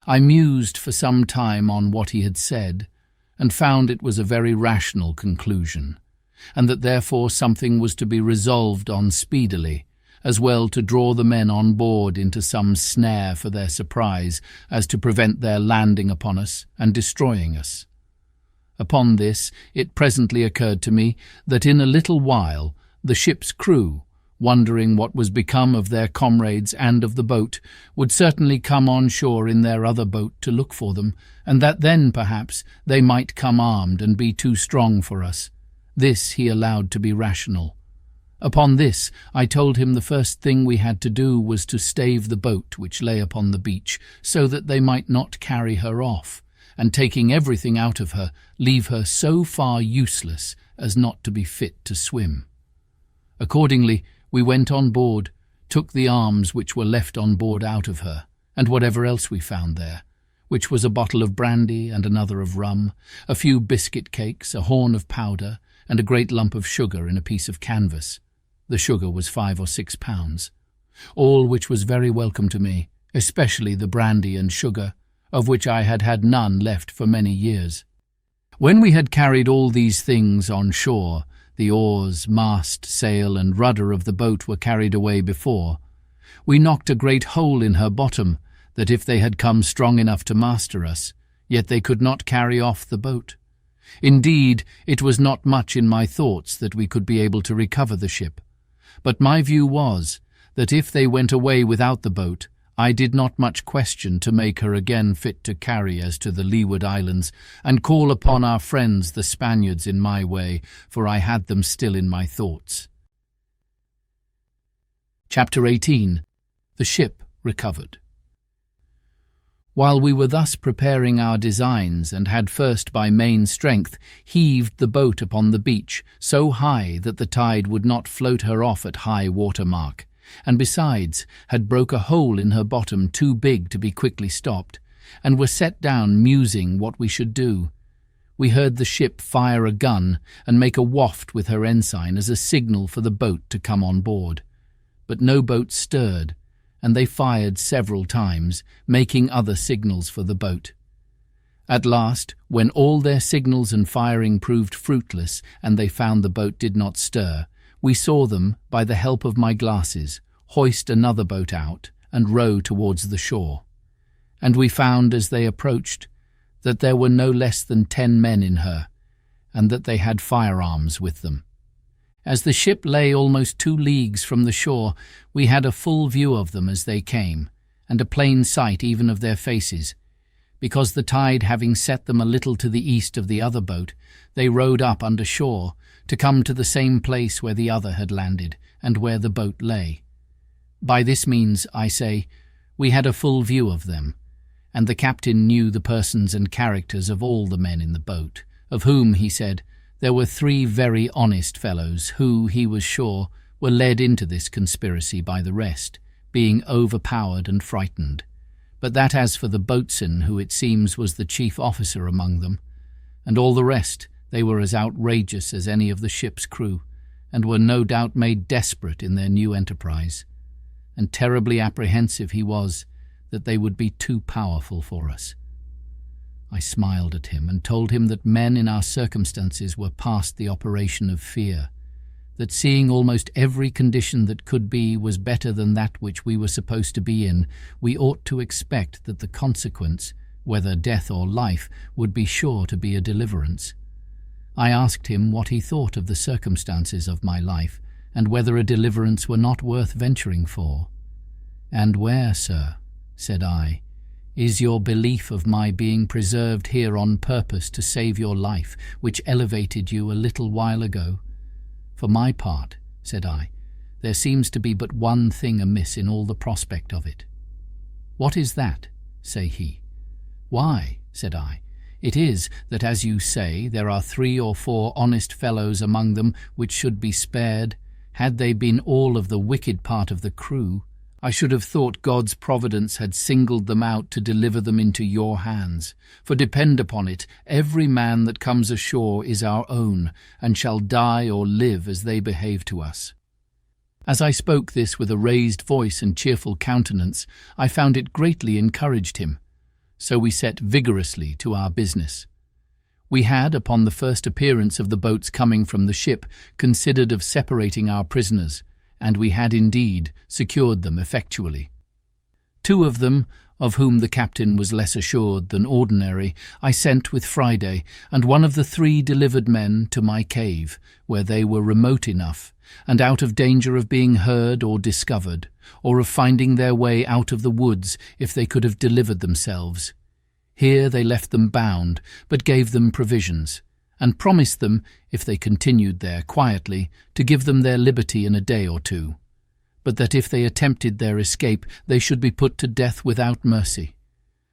Speaker 1: I mused for some time on what he had said, and found it was a very rational conclusion, and that therefore something was to be resolved on speedily, as well to draw the men on board into some snare for their surprise as to prevent their landing upon us and destroying us. Upon this it presently occurred to me that in a little while the ship's crew, wondering what was become of their comrades and of the boat, would certainly come on shore in their other boat to look for them, and that then, perhaps, they might come armed and be too strong for us. This he allowed to be rational. Upon this I told him the first thing we had to do was to stave the boat which lay upon the beach, so that they might not carry her off, and taking everything out of her, leave her so far useless as not to be fit to swim. Accordingly, we went on board, took the arms which were left on board out of her, and whatever else we found there, which was a bottle of brandy and another of rum, a few biscuit cakes, a horn of powder, and a great lump of sugar in a piece of canvas. The sugar was 5 or 6 pounds, all which was very welcome to me, especially the brandy and sugar, of which I had had none left for many years. When we had carried all these things on shore, the oars, mast, sail, and rudder of the boat were carried away before. We knocked a great hole in her bottom, that if they had come strong enough to master us, yet they could not carry off the boat. Indeed, it was not much in my thoughts that we could be able to recover the ship, but my view was that if they went away without the boat, I did not much question to make her again fit to carry as to the Leeward Islands, and call upon our friends the Spaniards in my way, for I had them still in my thoughts. Chapter 18. The Ship Recovered. While we were thus preparing our designs, and had first by main strength heaved the boat upon the beach so high that the tide would not float her off at high water mark, and besides had broke a hole in her bottom too big to be quickly stopped, and were set down musing what we should do, we heard the ship fire a gun and make a waft with her ensign as a signal for the boat to come on board. But no boat stirred, and they fired several times, making other signals for the boat. At last, when all their signals and firing proved fruitless, and they found the boat did not stir, we saw them, by the help of my glasses, hoist another boat out and row towards the shore. And we found, as they approached, that there were no less than 10 men in her, and that they had firearms with them. As the ship lay almost 2 leagues from the shore, we had a full view of them as they came, and a plain sight even of their faces. Because the tide having set them a little to the east of the other boat, they rowed up under shore, to come to the same place where the other had landed, and where the boat lay. By this means, I say, we had a full view of them, and the captain knew the persons and characters of all the men in the boat, of whom, he said, there were 3 very honest fellows who, he was sure, were led into this conspiracy by the rest, being overpowered and frightened. But that as for the boatswain, who it seems was the chief officer among them, and all the rest, they were as outrageous as any of the ship's crew, and were no doubt made desperate in their new enterprise. And terribly apprehensive he was that they would be too powerful for us. I smiled at him and told him that men in our circumstances were past the operation of fear, that seeing almost every condition that could be was better than that which we were supposed to be in, we ought to expect that the consequence, whether death or life, would be sure to be a deliverance. I asked him what he thought of the circumstances of my life, and whether a deliverance were not worth venturing for. "And where, sir," said I, "is your belief of my being preserved here on purpose to save your life, which elevated you a little while ago? For my part," said I, "there seems to be but one thing amiss in all the prospect of it." "What is that?" say he. "Why," said I, "it is that, as you say, there are 3 or 4 honest fellows among them which should be spared. Had they been all of the wicked part of the crew, I should have thought God's providence had singled them out to deliver them into your hands. For depend upon it, every man that comes ashore is our own, and shall die or live as they behave to us." As I spoke this with a raised voice and cheerful countenance, I found it greatly encouraged him. So we set vigorously to our business. We had, upon the first appearance of the boats coming from the ship, considered of separating our prisoners, and we had indeed secured them effectually. 2 of them, of whom the captain was less assured than ordinary, I sent with Friday, and one of the 3 delivered men to my cave, where they were remote enough, and out of danger of being heard or discovered, or of finding their way out of the woods if they could have delivered themselves. Here they left them bound, but gave them provisions, and promised them, if they continued there quietly, to give them their liberty in a day or 2, but that if they attempted their escape, they should be put to death without mercy.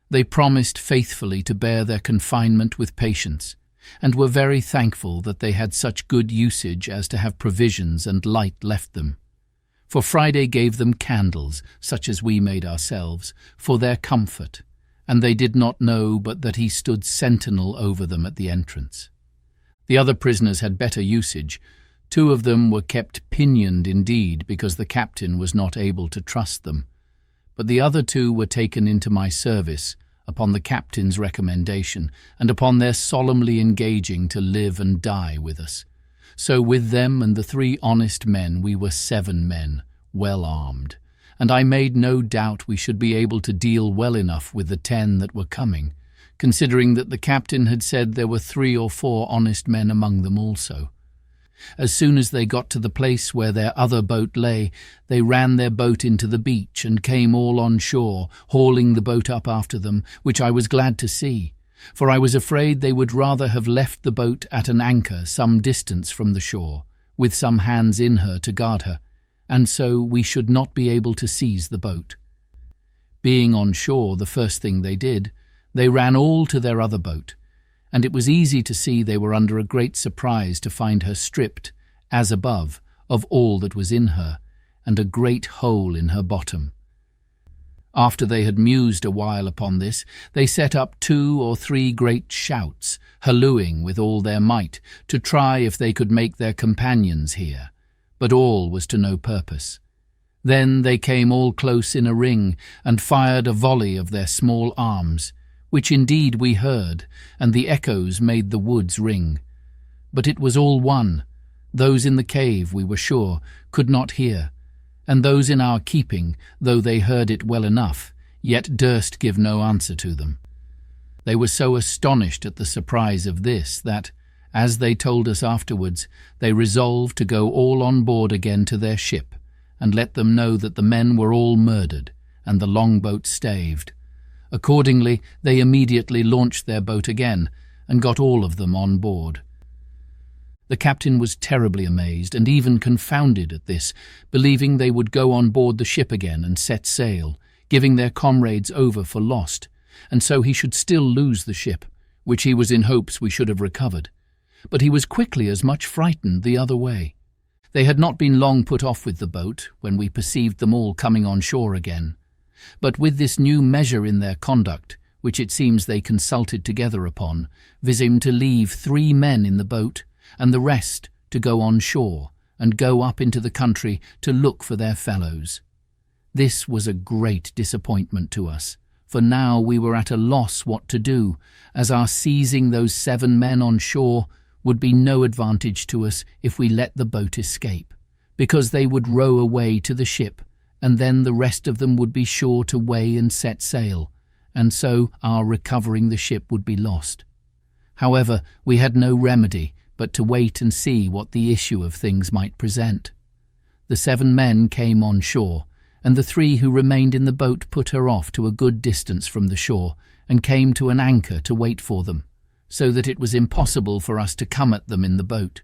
Speaker 1: They promised faithfully to bear their confinement with patience, and were very thankful that they had such good usage as to have provisions and light left them. For Friday gave them candles, such as we made ourselves, for their comfort, and they did not know but that he stood sentinel over them at the entrance. The other prisoners had better usage. 2 of them were kept pinioned indeed, because the captain was not able to trust them. But the other 2 were taken into my service, upon the captain's recommendation, and upon their solemnly engaging to live and die with us. So with them and the 3 honest men we were 7 men, well armed, and I made no doubt we should be able to deal well enough with the 10 that were coming, considering that the captain had said there were 3 or 4 honest men among them also. As soon as they got to the place where their other boat lay, they ran their boat into the beach and came all on shore, hauling the boat up after them, which I was glad to see, for I was afraid they would rather have left the boat at an anchor some distance from the shore, with some hands in her to guard her, and so we should not be able to seize the boat. Being on shore the first thing they did, they ran all to their other boat, and it was easy to see they were under a great surprise to find her stripped, as above, of all that was in her, and a great hole in her bottom. After they had mused a while upon this, they set up 2 or 3 great shouts, hallooing with all their might, to try if they could make their companions hear, but all was to no purpose. Then they came all close in a ring, and fired a volley of their small arms, which indeed we heard, and the echoes made the woods ring. But it was all one. Those in the cave, we were sure, could not hear, and those in our keeping, though they heard it well enough, yet durst give no answer to them. They were so astonished at the surprise of this that, as they told us afterwards, they resolved to go all on board again to their ship, and let them know that the men were all murdered, and the longboat staved. Accordingly, they immediately launched their boat again, and got all of them on board. The captain was terribly amazed and even confounded at this, believing they would go on board the ship again and set sail, giving their comrades over for lost, and so he should still lose the ship, which he was in hopes we should have recovered. But he was quickly as much frightened the other way. They had not been long put off with the boat, when we perceived them all coming on shore again. But with this new measure in their conduct, which it seems they consulted together upon, viz. To leave 3 men in the boat, and the rest to go on shore, and go up into the country to look for their fellows. This was a great disappointment to us, for now we were at a loss what to do, as our seizing those 7 men on shore would be no advantage to us if we let the boat escape, because they would row away to the ship, and then the rest of them would be sure to weigh and set sail, and so our recovering the ship would be lost. However, we had no remedy but to wait and see what the issue of things might present. The 7 men came on shore, and the 3 who remained in the boat put her off to a good distance from the shore, and came to an anchor to wait for them, so that it was impossible for us to come at them in the boat.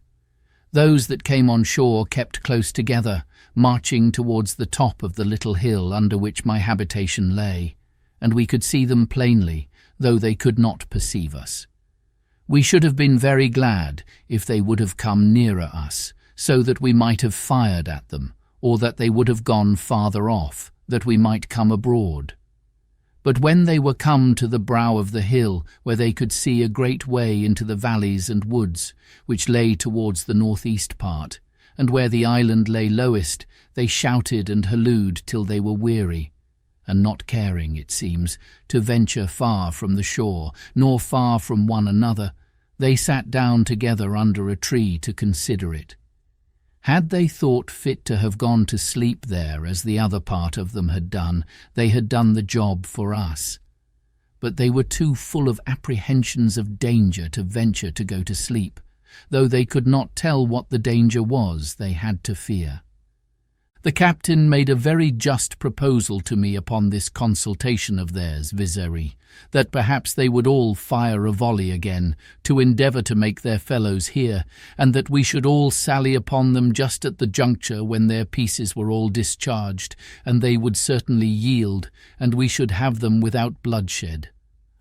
Speaker 1: Those that came on shore kept close together, marching towards the top of the little hill under which my habitation lay, and we could see them plainly, though they could not perceive us. We should have been very glad if they would have come nearer us, so that we might have fired at them, or that they would have gone farther off, that we might come abroad. But when they were come to the brow of the hill, where they could see a great way into the valleys and woods, which lay towards the northeast part, and where the island lay lowest, they shouted and hallooed till they were weary, and not caring, it seems, to venture far from the shore, nor far from one another, they sat down together under a tree to consider it. Had they thought fit to have gone to sleep there, as the other part of them had done, they had done the job for us. But they were too full of apprehensions of danger to venture to go to sleep, though they could not tell what the danger was they had to fear. The captain made a very just proposal to me upon this consultation of theirs, viz., that perhaps they would all fire a volley again, to endeavour to make their fellows hear, and that we should all sally upon them just at the juncture when their pieces were all discharged, and they would certainly yield, and we should have them without bloodshed.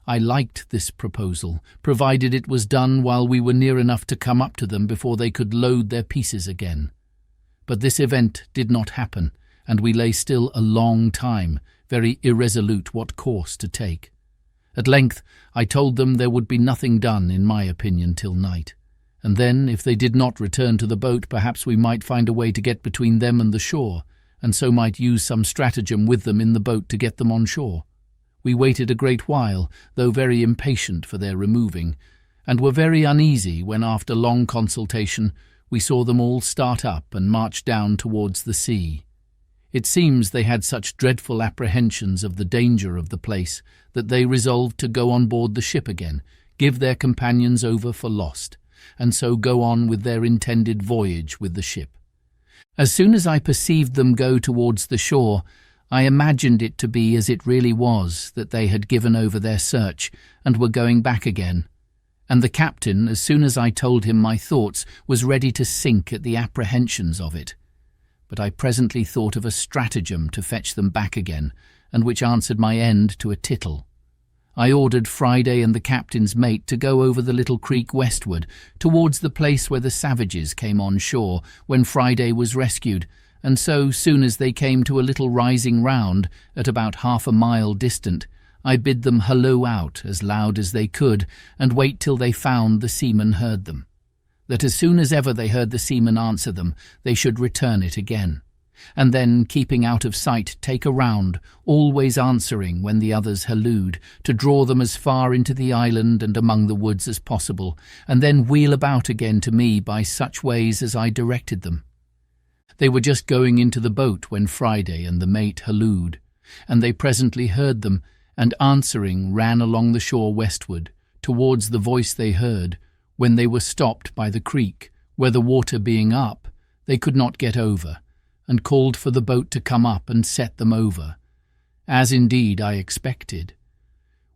Speaker 1: I liked this proposal, provided it was done while we were near enough to come up to them before they could load their pieces again. But this event did not happen, and we lay still a long time, very irresolute what course to take. At length I told them there would be nothing done, in my opinion, till night, and then, if they did not return to the boat, perhaps we might find a way to get between them and the shore, and so might use some stratagem with them in the boat to get them on shore. We waited a great while, though very impatient for their removing, and were very uneasy when, after long consultation, we saw them all start up and march down towards the sea. It seems they had such dreadful apprehensions of the danger of the place that they resolved to go on board the ship again, give their companions over for lost, and so go on with their intended voyage with the ship. As soon as I perceived them go towards the shore, I imagined it to be as it really was, that they had given over their search and were going back again. And the captain, as soon as I told him my thoughts, was ready to sink at the apprehensions of it. But I presently thought of a stratagem to fetch them back again, and which answered my end to a tittle. I ordered Friday and the captain's mate to go over the little creek westward, towards the place where the savages came on shore when Friday was rescued, and so soon as they came to a little rising ground, at about half a mile distant, I bid them halloo out as loud as they could, and wait till they found the seamen heard them. That as soon as ever they heard the seamen answer them, they should return it again, and then, keeping out of sight, take a round, always answering when the others hallooed, to draw them as far into the island and among the woods as possible, and then wheel about again to me by such ways as I directed them. They were just going into the boat when Friday and the mate hallooed, and they presently heard them, and answering ran along the shore westward, towards the voice they heard, when they were stopped by the creek, where the water being up, they could not get over, and called for the boat to come up and set them over, as indeed I expected.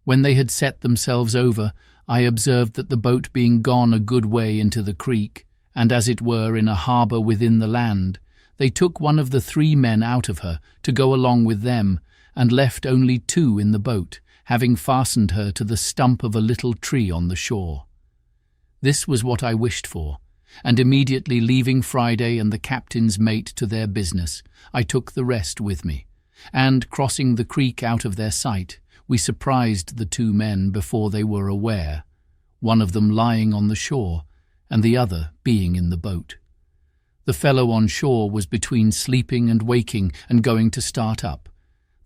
Speaker 1: When they had set themselves over, I observed that the boat being gone a good way into the creek, and as it were in a harbour within the land, they took one of the 3 men out of her to go along with them, and left only 2 in the boat, having fastened her to the stump of a little tree on the shore. This was what I wished for, and immediately leaving Friday and the captain's mate to their business, I took the rest with me, and, crossing the creek out of their sight, we surprised the 2 men before they were aware, one of them lying on the shore, and the other being in the boat. The fellow on shore was between sleeping and waking and going to start up.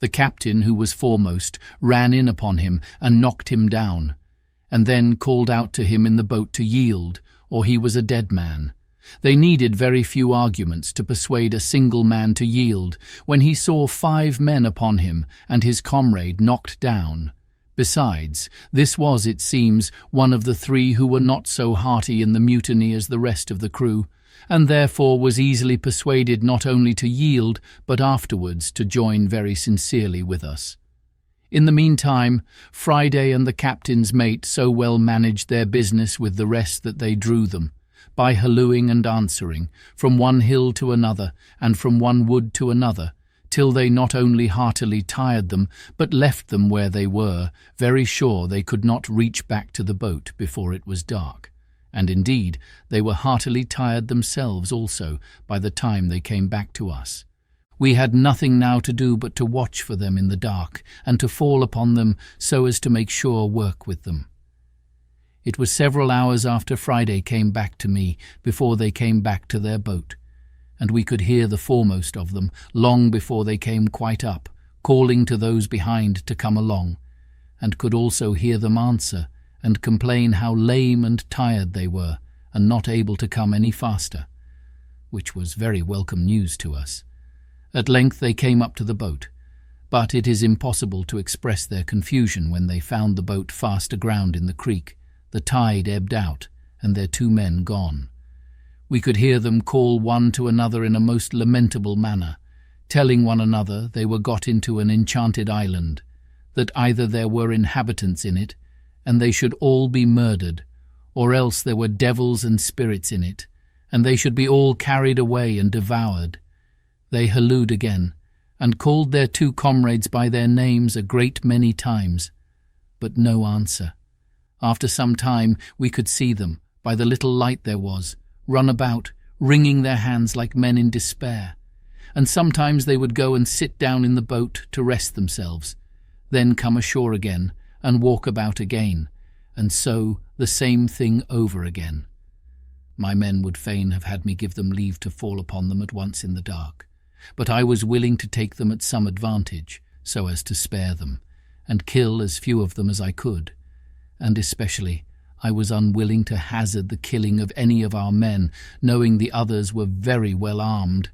Speaker 1: The captain, who was foremost, ran in upon him and knocked him down, and then called out to him in the boat to yield, or he was a dead man. They needed very few arguments to persuade a single man to yield, when he saw 5 men upon him and his comrade knocked down. Besides, this was, it seems, one of the 3 who were not so hearty in the mutiny as the rest of the crew, and therefore was easily persuaded not only to yield, but afterwards to join very sincerely with us. In the meantime, Friday and the captain's mate so well managed their business with the rest that they drew them, by hallooing and answering, from one hill to another, and from one wood to another, till they not only heartily tired them, but left them where they were, very sure they could not reach back to the boat before it was dark. And indeed, they were heartily tired themselves also by the time they came back to us. We had nothing now to do but to watch for them in the dark, and to fall upon them so as to make sure work with them. It was several hours after Friday came back to me before they came back to their boat, and we could hear the foremost of them, long before they came quite up, calling to those behind to come along, and could also hear them answer, and complain how lame and tired they were, and not able to come any faster, which was very welcome news to us. At length they came up to the boat, but it is impossible to express their confusion when they found the boat fast aground in the creek, the tide ebbed out, and their 2 men gone. We could hear them call one to another in a most lamentable manner, telling one another they were got into an enchanted island, that either there were inhabitants in it, and they should all be murdered, or else there were devils and spirits in it, and they should be all carried away and devoured. They hallooed again, and called their 2 comrades by their names a great many times, but no answer. After some time we could see them, by the little light there was, run about, wringing their hands like men in despair, and sometimes they would go and sit down in the boat to rest themselves, then come ashore again, and walk about again, and so the same thing over again. My men would fain have had me give them leave to fall upon them at once in the dark, but I was willing to take them at some advantage, so as to spare them, and kill as few of them as I could, and especially I was unwilling to hazard the killing of any of our men, knowing the others were very well armed.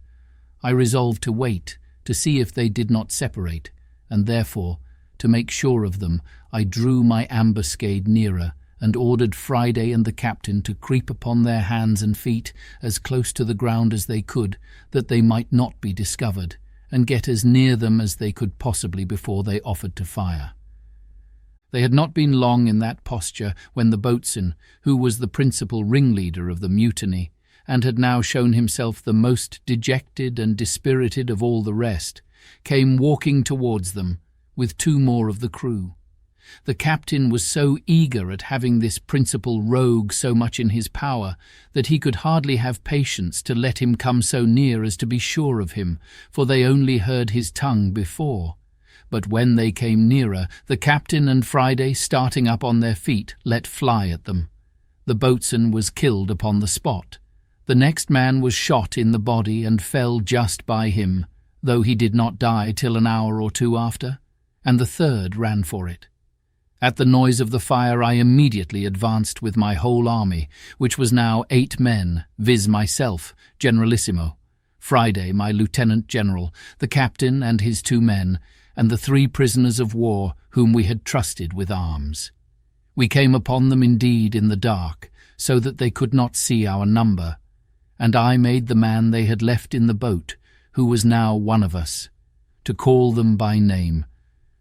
Speaker 1: I resolved to wait, to see if they did not separate, and therefore, to make sure of them, I drew my ambuscade nearer, and ordered Friday and the captain to creep upon their hands and feet as close to the ground as they could, that they might not be discovered, and get as near them as they could possibly before they offered to fire. They had not been long in that posture when the boatswain, who was the principal ringleader of the mutiny, and had now shown himself the most dejected and dispirited of all the rest, came walking towards them, with 2 more of the crew. The captain was so eager at having this principal rogue so much in his power that he could hardly have patience to let him come so near as to be sure of him, for they only heard his tongue before. But when they came nearer, the captain and Friday, starting up on their feet, let fly at them. The boatswain was killed upon the spot. The next man was shot in the body and fell just by him, though he did not die till an hour or 2 after, and the third ran for it. At the noise of the fire I immediately advanced with my whole army, which was now 8 men, viz. Myself, generalissimo, Friday, my lieutenant-general, the captain and his 2 men, and the 3 prisoners of war whom we had trusted with arms. We came upon them indeed in the dark, so that they could not see our number, and I made the man they had left in the boat, who was now one of us, to call them by name,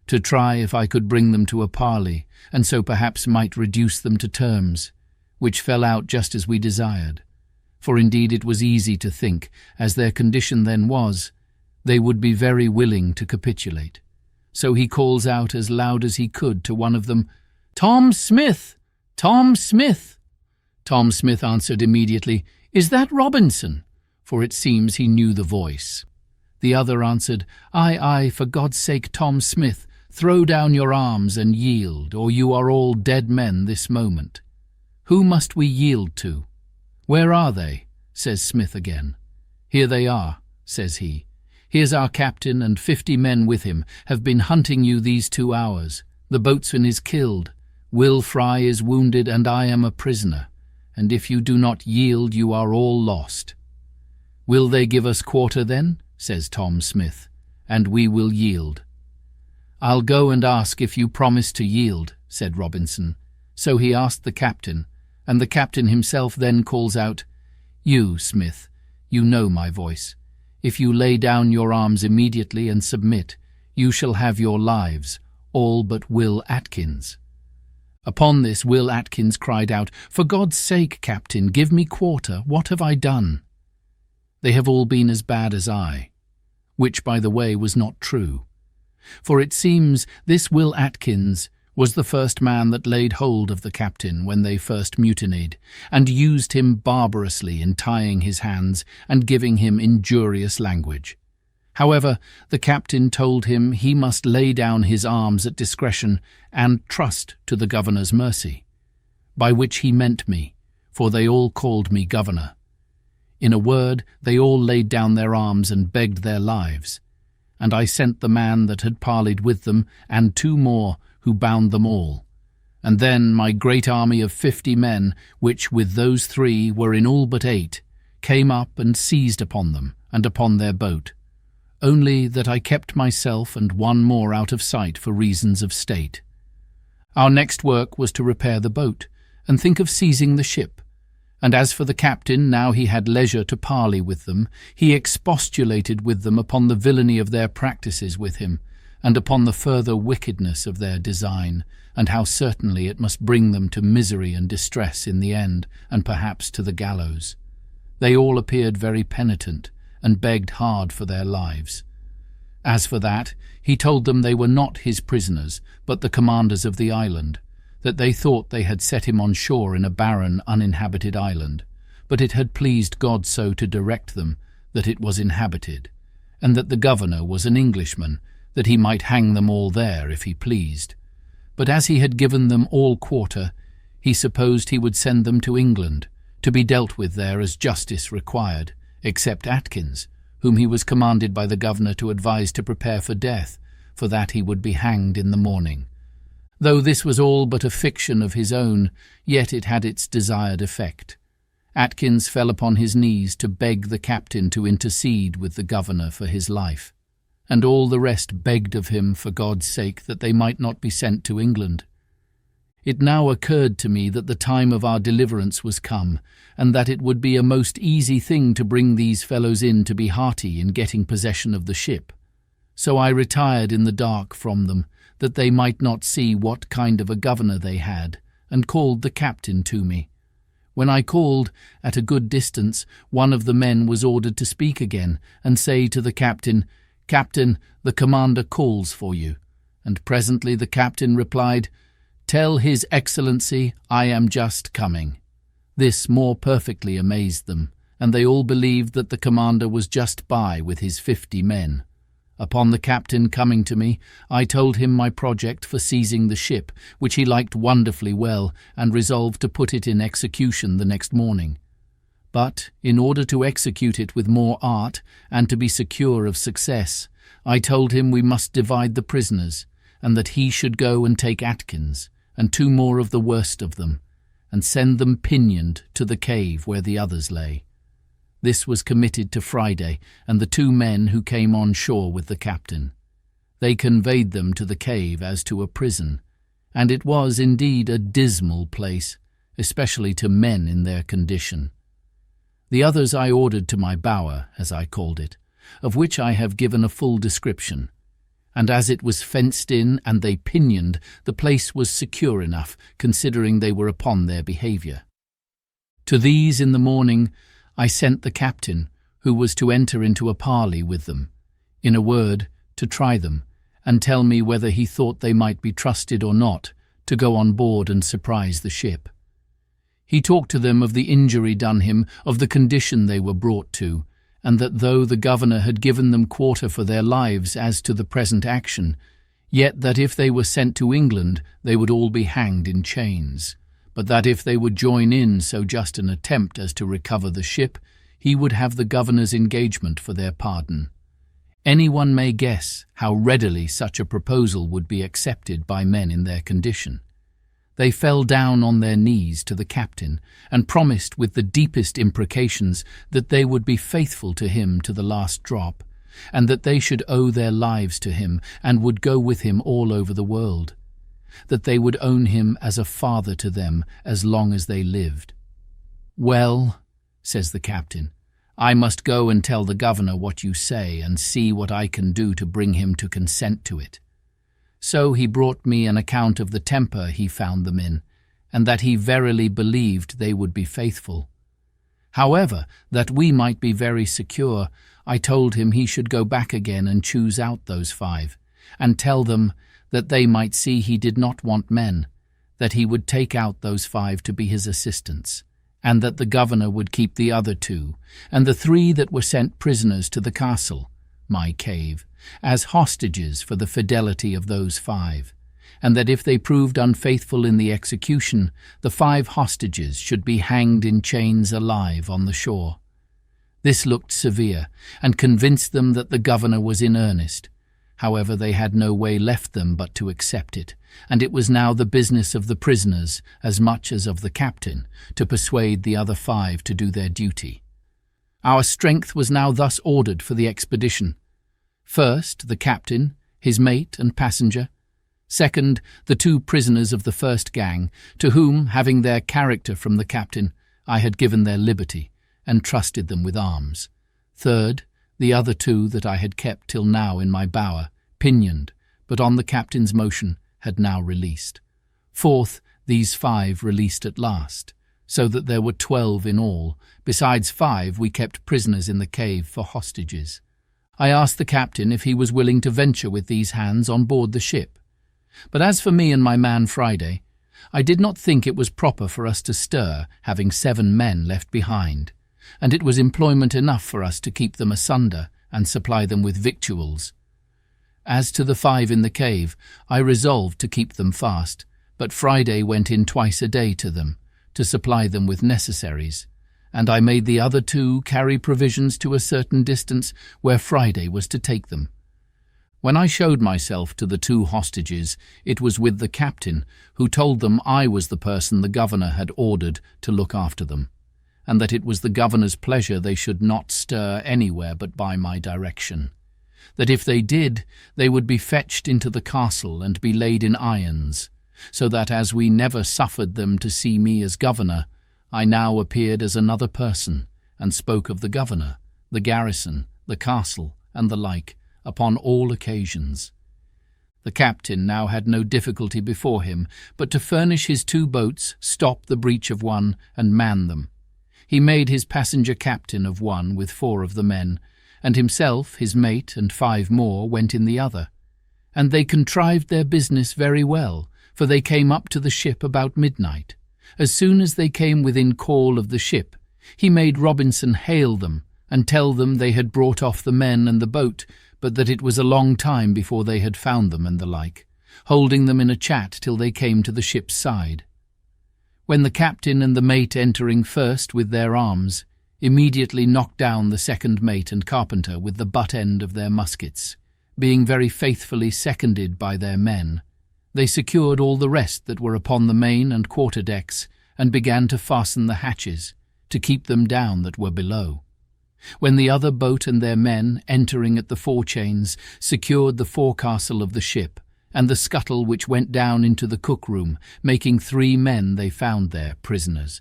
Speaker 1: to try if I could bring them to a parley, and so perhaps might reduce them to terms, which fell out just as we desired. For indeed it was easy to think, as their condition then was, they would be very willing to capitulate. So he calls out as loud as he could to one of them, "Tom Smith! Tom Smith!" Tom Smith answered immediately, "Is that Robinson?" For it seems he knew the voice. The other answered, Aye, for God's sake, Tom Smith, throw down your arms and yield, or you are all dead men this moment." "Who must we yield to?" "Where are they?" says Smith again. "Here they are," says he. "Here's our captain and 50 men with him, have been hunting you these 2 hours. The boatswain is killed, Will Fry is wounded, and I am a prisoner, and if you do not yield you are all lost." "Will they give us quarter then?" says Tom Smith, "and we will yield." "I'll go and ask if you promise to yield," said Robinson. So he asked the captain, and the captain himself then calls out, "You, Smith, you know my voice. If you lay down your arms immediately and submit, you shall have your lives, all but Will Atkins." Upon this Will Atkins cried out, "For God's sake, Captain, give me quarter. What have I done?" "They have all been as bad as I," which, by the way, was not true. For it seems this Will Atkins was the first man that laid hold of the captain when they first mutinied, and used him barbarously in tying his hands and giving him injurious language. However, the captain told him he must lay down his arms at discretion and trust to the governor's mercy, by which he meant me, for they all called me governor. In a word, they all laid down their arms and begged their lives, and I sent the man that had parleyed with them, and 2 more, who bound them all. And then my great army of 50 men, which with those 3 were in all but 8, came up and seized upon them, and upon their boat. Only that I kept myself and 1 more out of sight for reasons of state. Our next work was to repair the boat, and think of seizing the ship. And as for the captain, now he had leisure to parley with them, he expostulated with them upon the villainy of their practices with him, and upon the further wickedness of their design, and how certainly it must bring them to misery and distress in the end, and perhaps to the gallows. They all appeared very penitent, and begged hard for their lives. As for that, he told them they were not his prisoners, but the commanders of the island, that they thought they had set him on shore in a barren, uninhabited island, but it had pleased God so to direct them that it was inhabited, and that the governor was an Englishman, that he might hang them all there if he pleased. But as he had given them all quarter, he supposed he would send them to England, to be dealt with there as justice required, except Atkins, whom he was commanded by the governor to advise to prepare for death, for that he would be hanged in the morning. Though this was all but a fiction of his own, yet it had its desired effect. Atkins fell upon his knees to beg the captain to intercede with the governor for his life, and all the rest begged of him for God's sake that they might not be sent to England. It now occurred to me that the time of our deliverance was come, and that it would be a most easy thing to bring these fellows in to be hearty in getting possession of the ship. So I retired in the dark from them, that they might not see what kind of a governor they had, and called the captain to me. When I called, at a good distance, one of the men was ordered to speak again, and say to the captain, "Captain, the commander calls for you," and presently the captain replied, "Tell His Excellency I am just coming." This more perfectly amazed them, and they all believed that the commander was just by with his 50 men. Upon the captain coming to me, I told him my project for seizing the ship, which he liked wonderfully well, and resolved to put it in execution the next morning. But, in order to execute it with more art, and to be secure of success, I told him we must divide the prisoners, and that he should go and take Atkins, and 2 more of the worst of them, and send them pinioned to the cave where the others lay. This was committed to Friday and the 2 men who came on shore with the captain. They conveyed them to the cave as to a prison, and it was indeed a dismal place, especially to men in their condition. The others I ordered to my bower, as I called it, of which I have given a full description, and as it was fenced in and they pinioned, the place was secure enough, considering they were upon their behaviour. To these in the morning I sent the captain, who was to enter into a parley with them, in a word, to try them, and tell me whether he thought they might be trusted or not, to go on board and surprise the ship. He talked to them of the injury done him, of the condition they were brought to, and that though the governor had given them quarter for their lives as to the present action, yet that if they were sent to England they would all be hanged in chains, but that if they would join in so just an attempt as to recover the ship, he would have the governor's engagement for their pardon. Anyone may guess how readily such a proposal would be accepted by men in their condition. They fell down on their knees to the captain, and promised with the deepest imprecations that they would be faithful to him to the last drop, and that they should owe their lives to him, and would go with him all over the world, that they would own him as a father to them as long as they lived. "Well," says the captain, "I must go and tell the governor what you say, and see what I can do to bring him to consent to it." So he brought me an account of the temper he found them in, and that he verily believed they would be faithful. However, that we might be very secure, I told him he should go back again and choose out those 5, and tell them that they might see he did not want men, that he would take out those 5 to be his assistants, and that the governor would keep the other 2, and the 3 that were sent prisoners to the castle, my cave, as hostages for the fidelity of those 5, and that if they proved unfaithful in the execution, the 5 hostages should be hanged in chains alive on the shore. This looked severe, and convinced them that the governor was in earnest. However, they had no way left them but to accept it, and it was now the business of the prisoners, as much as of the captain, to persuade the other 5 to do their duty. Our strength was now thus ordered for the expedition. First, the captain, his mate and passenger. Second, the 2 prisoners of the first gang, to whom, having their character from the captain, I had given their liberty, and trusted them with arms. Third, the other 2 that I had kept till now in my bower, pinioned, but on the captain's motion had now released. Fourth, these 5 released at last, so that there were 12 in all, besides 5 we kept prisoners in the cave for hostages. I asked the captain if he was willing to venture with these hands on board the ship. But as for me and my man Friday, I did not think it was proper for us to stir, having 7 men left behind, and it was employment enough for us to keep them asunder and supply them with victuals. As to the 5 in the cave, I resolved to keep them fast, but Friday went in twice a day to them, to supply them with necessaries, and I made the other 2 carry provisions to a certain distance where Friday was to take them. When I showed myself to the 2 hostages, it was with the captain, who told them I was the person the governor had ordered to look after them, and that it was the governor's pleasure they should not stir anywhere but by my direction, that if they did, they would be fetched into the castle and be laid in irons, so that as we never suffered them to see me as governor, I now appeared as another person, and spoke of the governor, the garrison, the castle, and the like, upon all occasions. The captain now had no difficulty before him, but to furnish his 2 boats, stop the breach of one, and man them. He made his passenger captain of one with 4 of the men, and himself, his mate, and 5 more went in the other. And they contrived their business very well, for they came up to the ship about midnight. As soon as they came within call of the ship, he made Robinson hail them, and tell them they had brought off the men and the boat, but that it was a long time before they had found them and the like, holding them in a chat till they came to the ship's side. When the captain and the mate entering first with their arms, immediately knocked down the second mate and carpenter with the butt end of their muskets, being very faithfully seconded by their men, they secured all the rest that were upon the main and quarter decks, and began to fasten the hatches, to keep them down that were below. When the other boat and their men, entering at the forechains, secured the forecastle of the ship, and the scuttle which went down into the cook-room, making 3 men they found there prisoners.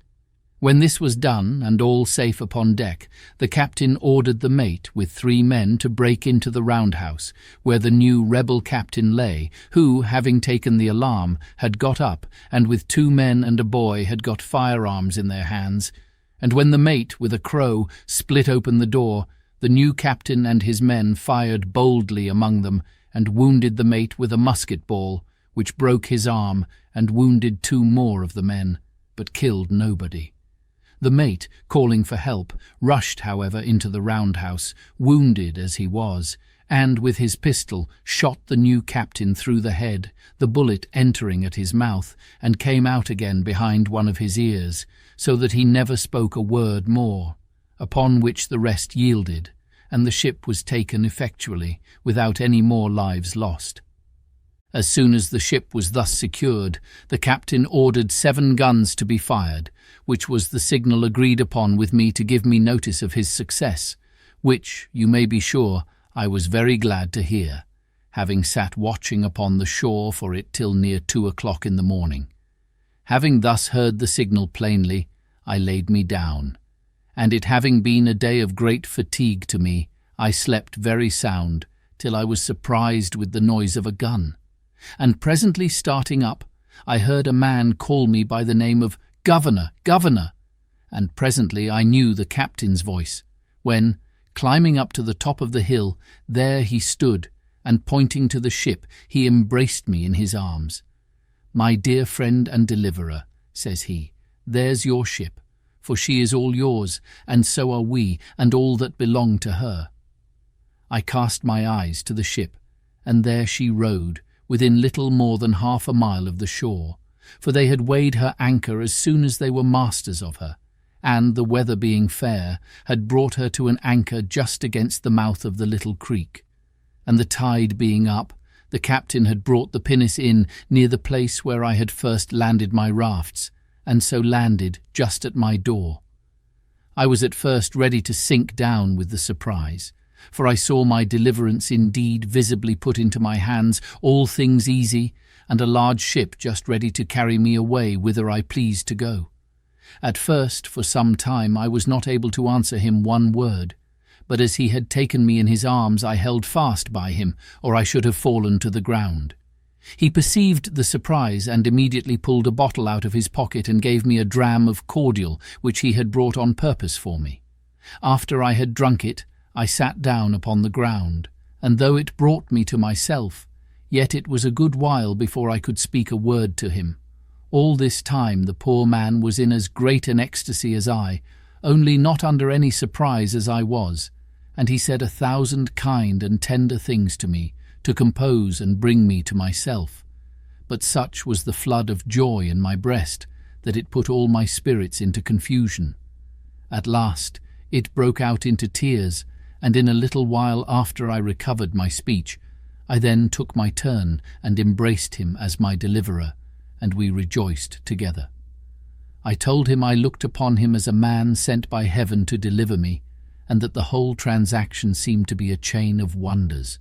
Speaker 1: When this was done, and all safe upon deck, the captain ordered the mate with 3 men to break into the roundhouse, where the new rebel captain lay, who, having taken the alarm, had got up, and with 2 men and a boy had got firearms in their hands. And when the mate, with a crow, split open the door, the new captain and his men fired boldly among them, and wounded the mate with a musket ball, which broke his arm, and wounded 2 more of the men, but killed nobody. The mate, calling for help, rushed, however, into the roundhouse, wounded as he was, and with his pistol shot the new captain through the head, the bullet entering at his mouth, and came out again behind one of his ears, so that he never spoke a word more, upon which the rest yielded, and the ship was taken effectually, without any more lives lost. As soon as the ship was thus secured, the captain ordered 7 guns to be fired, which was the signal agreed upon with me to give me notice of his success, which, you may be sure, I was very glad to hear, having sat watching upon the shore for it till near 2 o'clock in the morning. Having thus heard the signal plainly, I laid me down, and it having been a day of great fatigue to me, I slept very sound, till I was surprised with the noise of a gun. And presently starting up, I heard a man call me by the name of "Governor, Governor," and presently I knew the captain's voice, when, climbing up to the top of the hill, there he stood, and pointing to the ship, he embraced me in his arms. "My dear friend and deliverer," says he, "there's your ship, for she is all yours, and so are we, and all that belong to her." I cast my eyes to the ship, and there she rode, within little more than 1/2 mile of the shore, for they had weighed her anchor as soon as they were masters of her, and, the weather being fair, had brought her to an anchor just against the mouth of the little creek. And the tide being up, the captain had brought the pinnace in near the place where I had first landed my rafts, and so landed just at my door. I was at first ready to sink down with the surprise, for I saw my deliverance indeed visibly put into my hands, all things easy, and a large ship just ready to carry me away whither I pleased to go. At first, for some time, I was not able to answer him one word, but as he had taken me in his arms, I held fast by him, or I should have fallen to the ground. He perceived the surprise, and immediately pulled a bottle out of his pocket and gave me a dram of cordial, which he had brought on purpose for me. After I had drunk it, I sat down upon the ground, and though it brought me to myself, yet it was a good while before I could speak a word to him. All this time the poor man was in as great an ecstasy as I, only not under any surprise as I was, and he said 1,000 kind and tender things to me, to compose and bring me to myself. But such was the flood of joy in my breast, that it put all my spirits into confusion. At last it broke out into tears, and in a little while after I recovered my speech, I then took my turn and embraced him as my deliverer, and we rejoiced together. I told him I looked upon him as a man sent by heaven to deliver me, and that the whole transaction seemed to be a chain of wonders,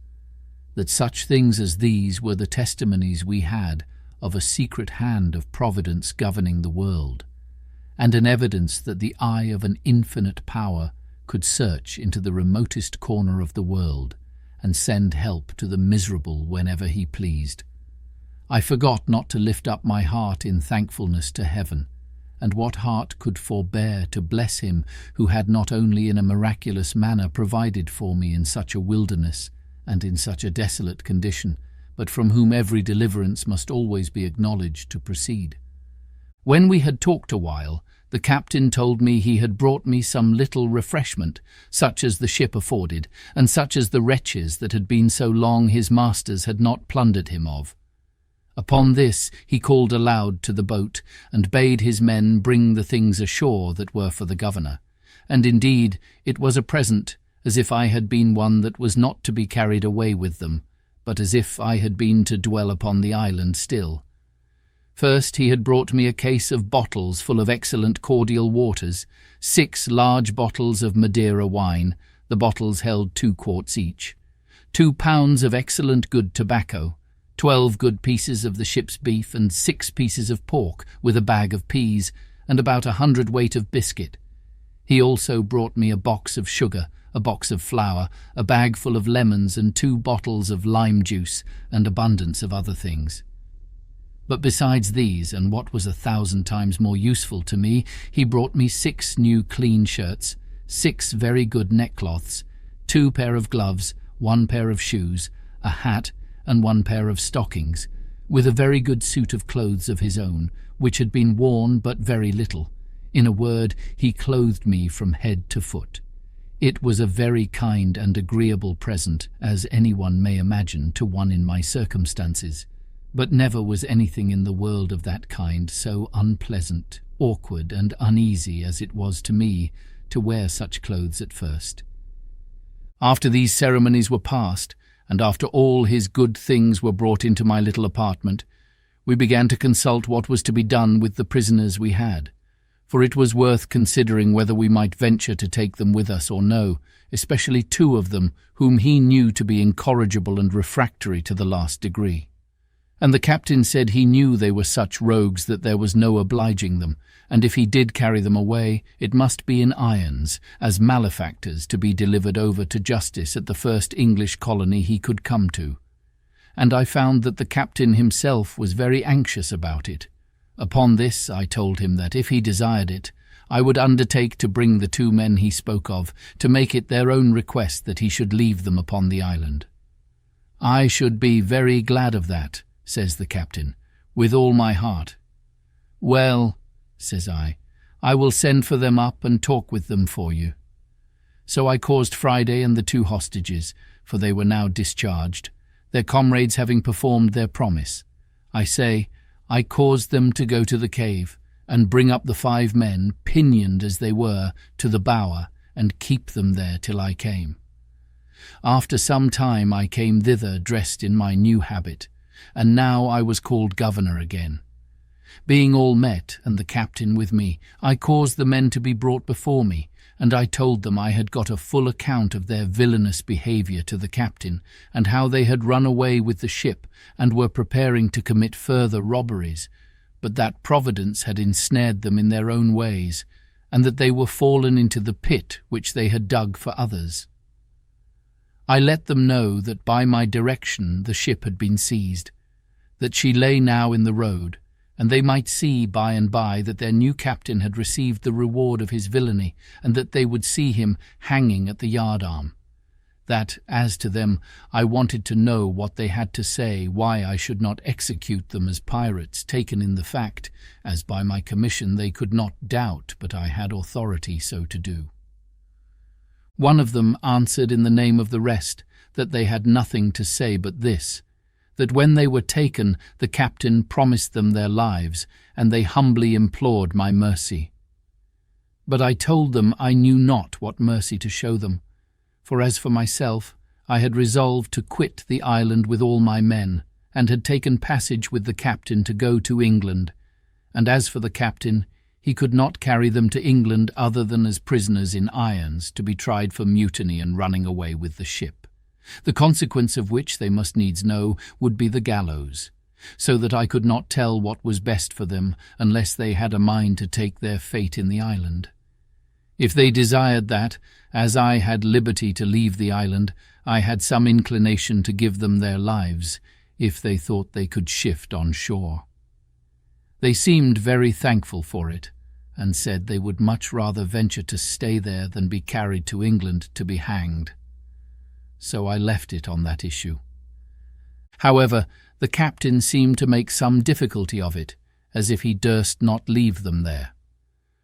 Speaker 1: that such things as these were the testimonies we had of a secret hand of providence governing the world, and an evidence that the eye of an infinite power could search into the remotest corner of the world and send help to the miserable whenever he pleased. I forgot not to lift up my heart in thankfulness to heaven, and what heart could forbear to bless him who had not only in a miraculous manner provided for me in such a wilderness and in such a desolate condition, but from whom every deliverance must always be acknowledged to proceed. When we had talked a while, the captain told me he had brought me some little refreshment, such as the ship afforded, and such as the wretches that had been so long his masters had not plundered him of. Upon this he called aloud to the boat, and bade his men bring the things ashore that were for the governor. And indeed it was a present, as if I had been one that was not to be carried away with them, but as if I had been to dwell upon the island still. First he had brought me a case of bottles full of excellent cordial waters, 6 large bottles of Madeira wine, the bottles held 2 quarts each, 2 pounds of excellent good tobacco, 12 good pieces of the ship's beef, and 6 pieces of pork, with a bag of peas, and about 100 weight of biscuit. He also brought me a box of sugar, a box of flour, a bag full of lemons, and 2 bottles of lime juice, and abundance of other things. But besides these, and what was 1,000 times more useful to me, he brought me 6 new clean shirts, 6 very good neckcloths, 2 pair of gloves, 1 pair of shoes, a hat, and 1 pair of stockings, with a very good suit of clothes of his own, which had been worn but very little. In a word, he clothed me from head to foot. It was a very kind and agreeable present, as anyone may imagine, to one in my circumstances. But never was anything in the world of that kind so unpleasant, awkward, and uneasy as it was to me to wear such clothes at first. After these ceremonies were past, and after all his good things were brought into my little apartment, we began to consult what was to be done with the prisoners we had, for it was worth considering whether we might venture to take them with us or no, especially 2 of them, whom he knew to be incorrigible and refractory to the last degree. And the captain said he knew they were such rogues that there was no obliging them, and if he did carry them away, it must be in irons, as malefactors to be delivered over to justice at the first English colony he could come to. And I found that the captain himself was very anxious about it. Upon this I told him that if he desired it, I would undertake to bring the 2 men he spoke of, to make it their own request that he should leave them upon the island. "I should be very glad of that," says the captain, "with all my heart." "Well," says I will send for them up and talk with them for you." So I caused Friday and the 2 hostages, for they were now discharged, their comrades having performed their promise. I caused them to go to the cave, and bring up the 5 men, pinioned as they were, to the bower, and keep them there till I came. After some time I came thither dressed in my new habit, and now I was called governor again. Being all met, and the captain with me, I caused the men to be brought before me, and I told them I had got a full account of their villainous behaviour to the captain, and how they had run away with the ship, and were preparing to commit further robberies, but that Providence had ensnared them in their own ways, and that they were fallen into the pit which they had dug for others. I let them know that by my direction the ship had been seized, that she lay now in the road, and they might see by and by that their new captain had received the reward of his villainy, and that they would see him hanging at the yardarm. That, as to them, I wanted to know what they had to say, why I should not execute them as pirates taken in the fact, as by my commission they could not doubt but I had authority so to do. One of them answered in the name of the rest that they had nothing to say but this, that when they were taken the captain promised them their lives, and they humbly implored my mercy. But I told them I knew not what mercy to show them, for as for myself, I had resolved to quit the island with all my men, and had taken passage with the captain to go to England, and as for the captain, he could not carry them to England other than as prisoners in irons, to be tried for mutiny and running away with the ship, the consequence of which, they must needs know, would be the gallows, so that I could not tell what was best for them unless they had a mind to take their fate in the island. If they desired that, as I had liberty to leave the island, I had some inclination to give them their lives, if they thought they could shift on shore. They seemed very thankful for it, and said they would much rather venture to stay there than be carried to England to be hanged. So I left it on that issue. However, the captain seemed to make some difficulty of it, as if he durst not leave them there.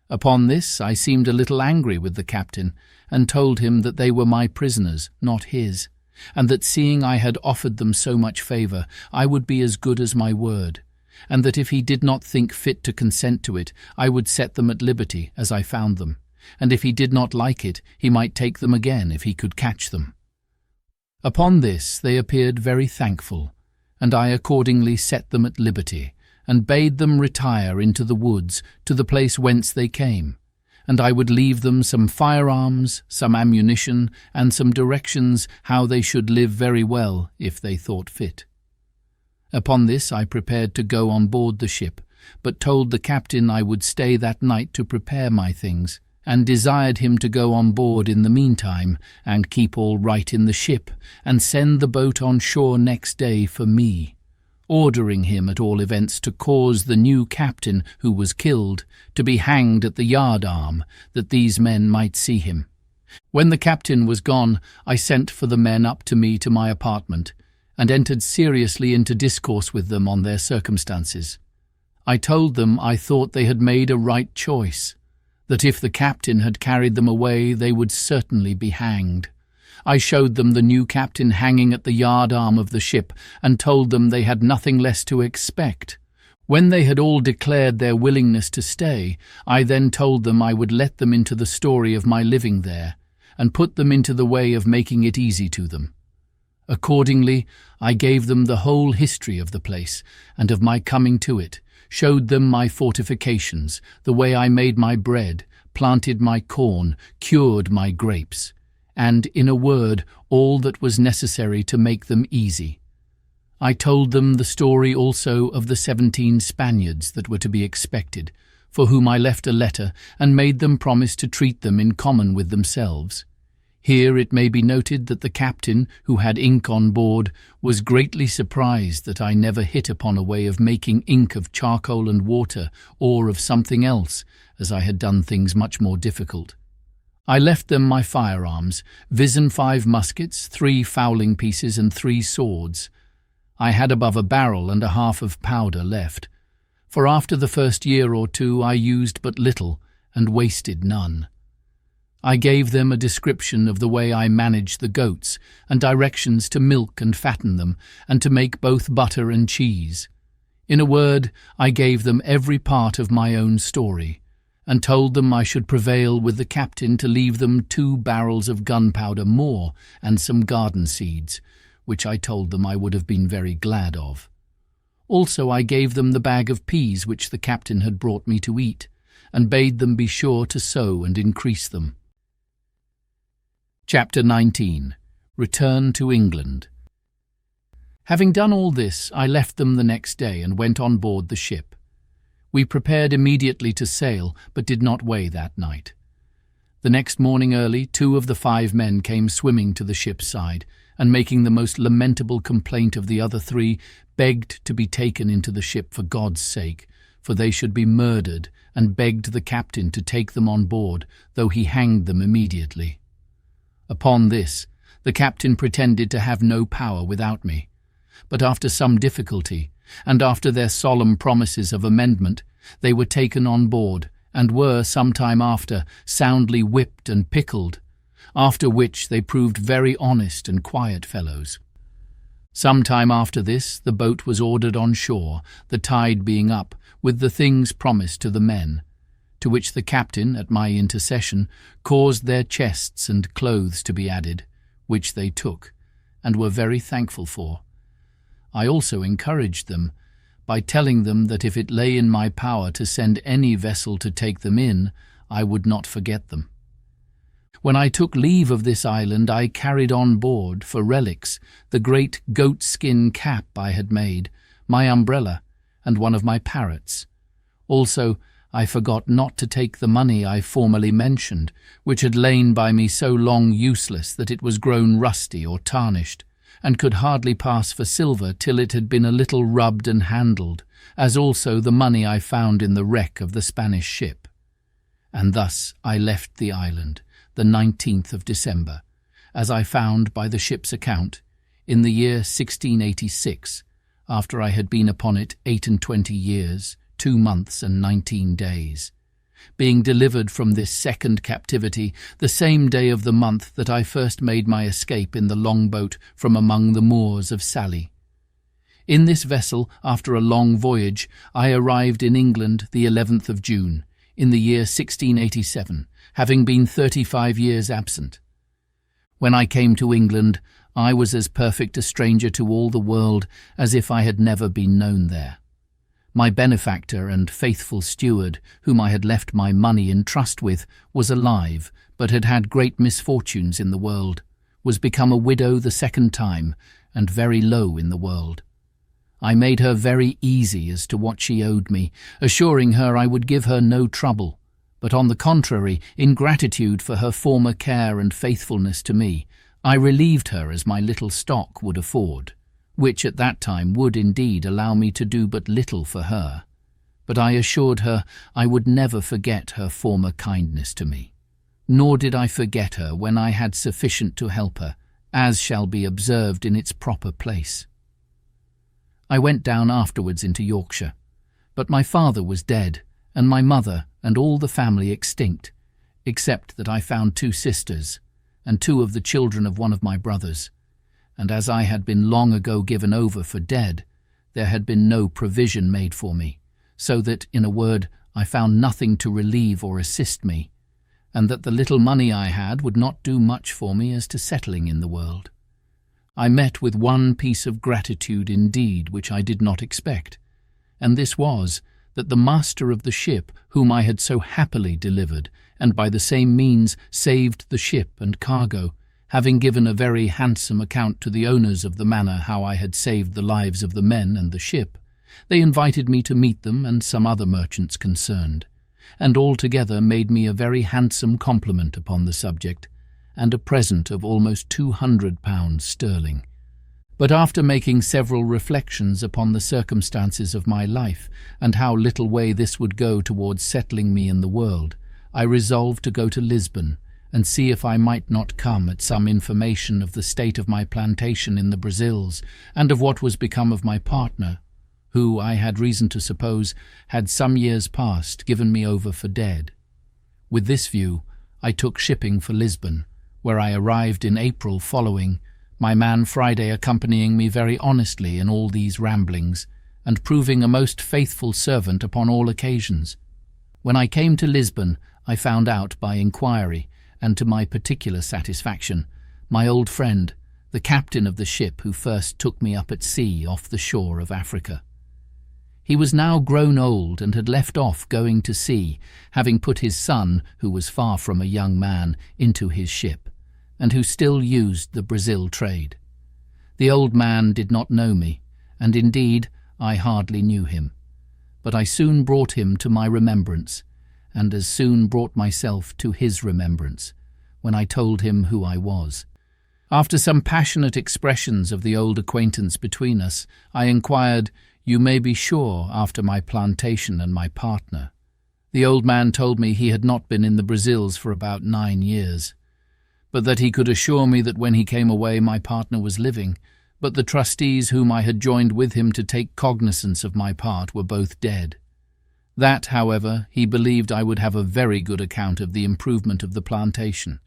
Speaker 1: Upon this I seemed a little angry with the captain, and told him that they were my prisoners, not his, and that seeing I had offered them so much favour, I would be as good as my word, and that if he did not think fit to consent to it, I would set them at liberty as I found them, and if he did not like it, he might take them again if he could catch them. Upon this they appeared very thankful, and I accordingly set them at liberty, and bade them retire into the woods to the place whence they came, and I would leave them some firearms, some ammunition, and some directions how they should live very well if they thought fit. Upon this I prepared to go on board the ship, but told the captain I would stay that night to prepare my things, and desired him to go on board in the meantime, and keep all right in the ship, and send the boat on shore next day for me, ordering him at all events to cause the new captain, who was killed, to be hanged at the yard arm, that these men might see him. When the captain was gone, I sent for the men up to me to my apartment, and entered seriously into discourse with them on their circumstances. I told them I thought they had made a right choice, that if the captain had carried them away they would certainly be hanged. I showed them the new captain hanging at the yard arm of the ship, and told them they had nothing less to expect. When they had all declared their willingness to stay, I then told them I would let them into the story of my living there, and put them into the way of making it easy to them. Accordingly, I gave them the whole history of the place, and of my coming to it, showed them my fortifications, the way I made my bread, planted my corn, cured my grapes, and, in a word, all that was necessary to make them easy. I told them the story also of the 17 Spaniards that were to be expected, for whom I left a letter, and made them promise to treat them in common with themselves. Here it may be noted that the captain, who had ink on board, was greatly surprised that I never hit upon a way of making ink of charcoal and water, or of something else, as I had done things much more difficult. I left them my firearms, viz. 5 muskets, 3 fowling pieces, and 3 swords. I had above a barrel and a half of powder left, for after the first year or two I used but little, and wasted none. I gave them a description of the way I managed the goats, and directions to milk and fatten them, and to make both butter and cheese. In a word, I gave them every part of my own story, and told them I should prevail with the captain to leave them 2 barrels of gunpowder more, and some garden seeds, which I told them I would have been very glad of. Also I gave them the bag of peas which the captain had brought me to eat, and bade them be sure to sow and increase them. Chapter 19. Return to England. Having done all this, I left them the next day and went on board the ship. We prepared immediately to sail, but did not weigh that night. The next morning early, 2 of the 5 men came swimming to the ship's side, and making the most lamentable complaint of the other 3, begged to be taken into the ship for God's sake, for they should be murdered, and begged the captain to take them on board, though he hanged them immediately. Upon this, the captain pretended to have no power without me, but after some difficulty, and after their solemn promises of amendment, they were taken on board, and were, some time after, soundly whipped and pickled, after which they proved very honest and quiet fellows. Some time after this, the boat was ordered on shore, the tide being up, with the things promised to the men, to which the captain, at my intercession, caused their chests and clothes to be added, which they took, and were very thankful for. I also encouraged them, by telling them that if it lay in my power to send any vessel to take them in, I would not forget them. When I took leave of this island, I carried on board, for relics, the great goat-skin cap I had made, my umbrella, and one of my parrots. Also, I forgot not to take the money I formerly mentioned, which had lain by me so long useless that it was grown rusty or tarnished, and could hardly pass for silver till it had been a little rubbed and handled, as also the money I found in the wreck of the Spanish ship. And thus I left the island, the 19th of December, as I found by the ship's account, in the year 1686, after I had been upon it 28 years, 2 months and 19 days, being delivered from this second captivity the same day of the month that I first made my escape in the longboat from among the Moors of Sally. In this vessel, after a long voyage, I arrived in England the 11th of June, in the year 1687, having been 35 years absent. When I came to England, I was as perfect a stranger to all the world as if I had never been known there. My benefactor and faithful steward, whom I had left my money in trust with, was alive, but had had great misfortunes in the world, was become a widow the second time, and very low in the world. I made her very easy as to what she owed me, assuring her I would give her no trouble, but on the contrary, in gratitude for her former care and faithfulness to me, I relieved her as my little stock would afford, which at that time would indeed allow me to do but little for her. But I assured her I would never forget her former kindness to me, nor did I forget her when I had sufficient to help her, as shall be observed in its proper place. I went down afterwards into Yorkshire, but my father was dead, and my mother and all the family extinct, except that I found 2 sisters, and 2 of the children of one of my brothers, and as I had been long ago given over for dead, there had been no provision made for me, so that, in a word, I found nothing to relieve or assist me, and that the little money I had would not do much for me as to settling in the world. I met with one piece of gratitude indeed which I did not expect, and this was that the master of the ship whom I had so happily delivered, and by the same means saved the ship and cargo, having given a very handsome account to the owners of the manner how I had saved the lives of the men and the ship, they invited me to meet them and some other merchants concerned, and altogether made me a very handsome compliment upon the subject, and a present of almost £200 sterling. But after making several reflections upon the circumstances of my life, and how little way this would go towards settling me in the world, I resolved to go to Lisbon, and see if I might not come at some information of the state of my plantation in the Brazils, and of what was become of my partner, who, I had reason to suppose, had some years past given me over for dead. With this view, I took shipping for Lisbon, where I arrived in April following, my man Friday accompanying me very honestly in all these ramblings, and proving a most faithful servant upon all occasions. When I came to Lisbon, I found out by inquiry, and to my particular satisfaction, my old friend, the captain of the ship who first took me up at sea off the shore of Africa. He was now grown old and had left off going to sea, having put his son, who was far from a young man, into his ship, and who still used the Brazil trade. The old man did not know me, and indeed I hardly knew him, but I soon brought him to my remembrance, and as soon brought myself to his remembrance, when I told him who I was. After some passionate expressions of the old acquaintance between us, I inquired, "You may be sure, after my plantation and my partner." The old man told me he had not been in the Brazils for about 9 years, but that he could assure me that when he came away my partner was living, but the trustees whom I had joined with him to take cognizance of my part were both dead. That, however, he believed I would have a very good account of the improvement of the plantation.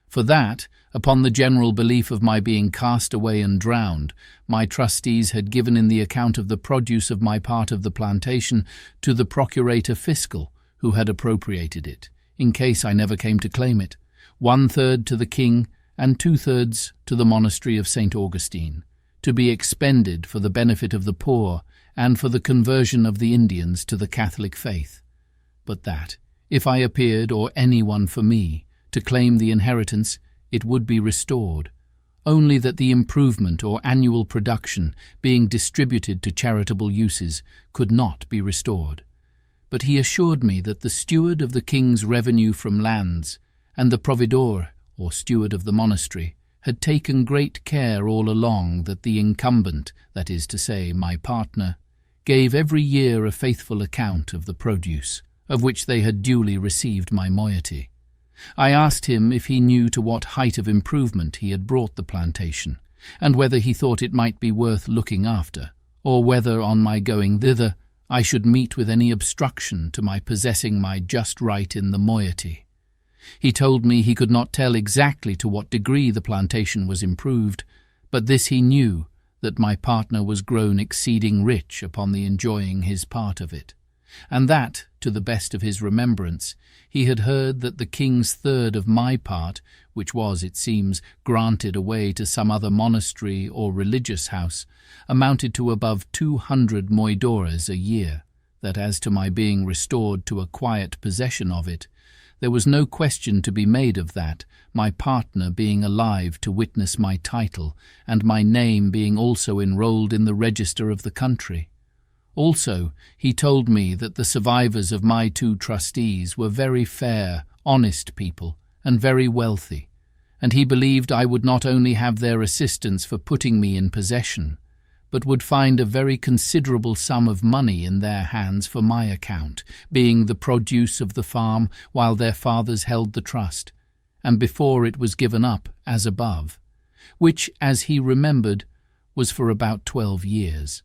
Speaker 1: For that, upon the general belief of my being cast away and drowned, my trustees had given in the account of the produce of my part of the plantation to the procurator fiscal, who had appropriated it, in case I never came to claim it, 1/3 to the king and 2/3 to the monastery of St. Augustine, to be expended for the benefit of the poor and for the conversion of the Indians to the Catholic faith, but that, if I appeared or any one for me, to claim the inheritance, it would be restored, only that the improvement or annual production, being distributed to charitable uses, could not be restored. But he assured me that the steward of the king's revenue from lands, and the providor, or steward of the monastery, had taken great care all along that the incumbent, that is to say, my partner, gave every year a faithful account of the produce, of which they had duly received my moiety. I asked him if he knew to what height of improvement he had brought the plantation, and whether he thought it might be worth looking after, or whether on my going thither I should meet with any obstruction to my possessing my just right in the moiety. He told me he could not tell exactly to what degree the plantation was improved, but this he knew, that my partner was grown exceeding rich upon the enjoying his part of it, and that, to the best of his remembrance, he had heard that the king's third of my part, which was, it seems, granted away to some other monastery or religious house, amounted to above 200 moidores a year, that as to my being restored to a quiet possession of it, there was no question to be made of that, my partner being alive to witness my title, and my name being also enrolled in the register of the country. Also, he told me that the survivors of my 2 trustees were very fair, honest people, and very wealthy, and he believed I would not only have their assistance for putting me in possession, but would find a very considerable sum of money in their hands for my account, being the produce of the farm while their fathers held the trust, and before it was given up, as above, which, as he remembered, was for about 12 years.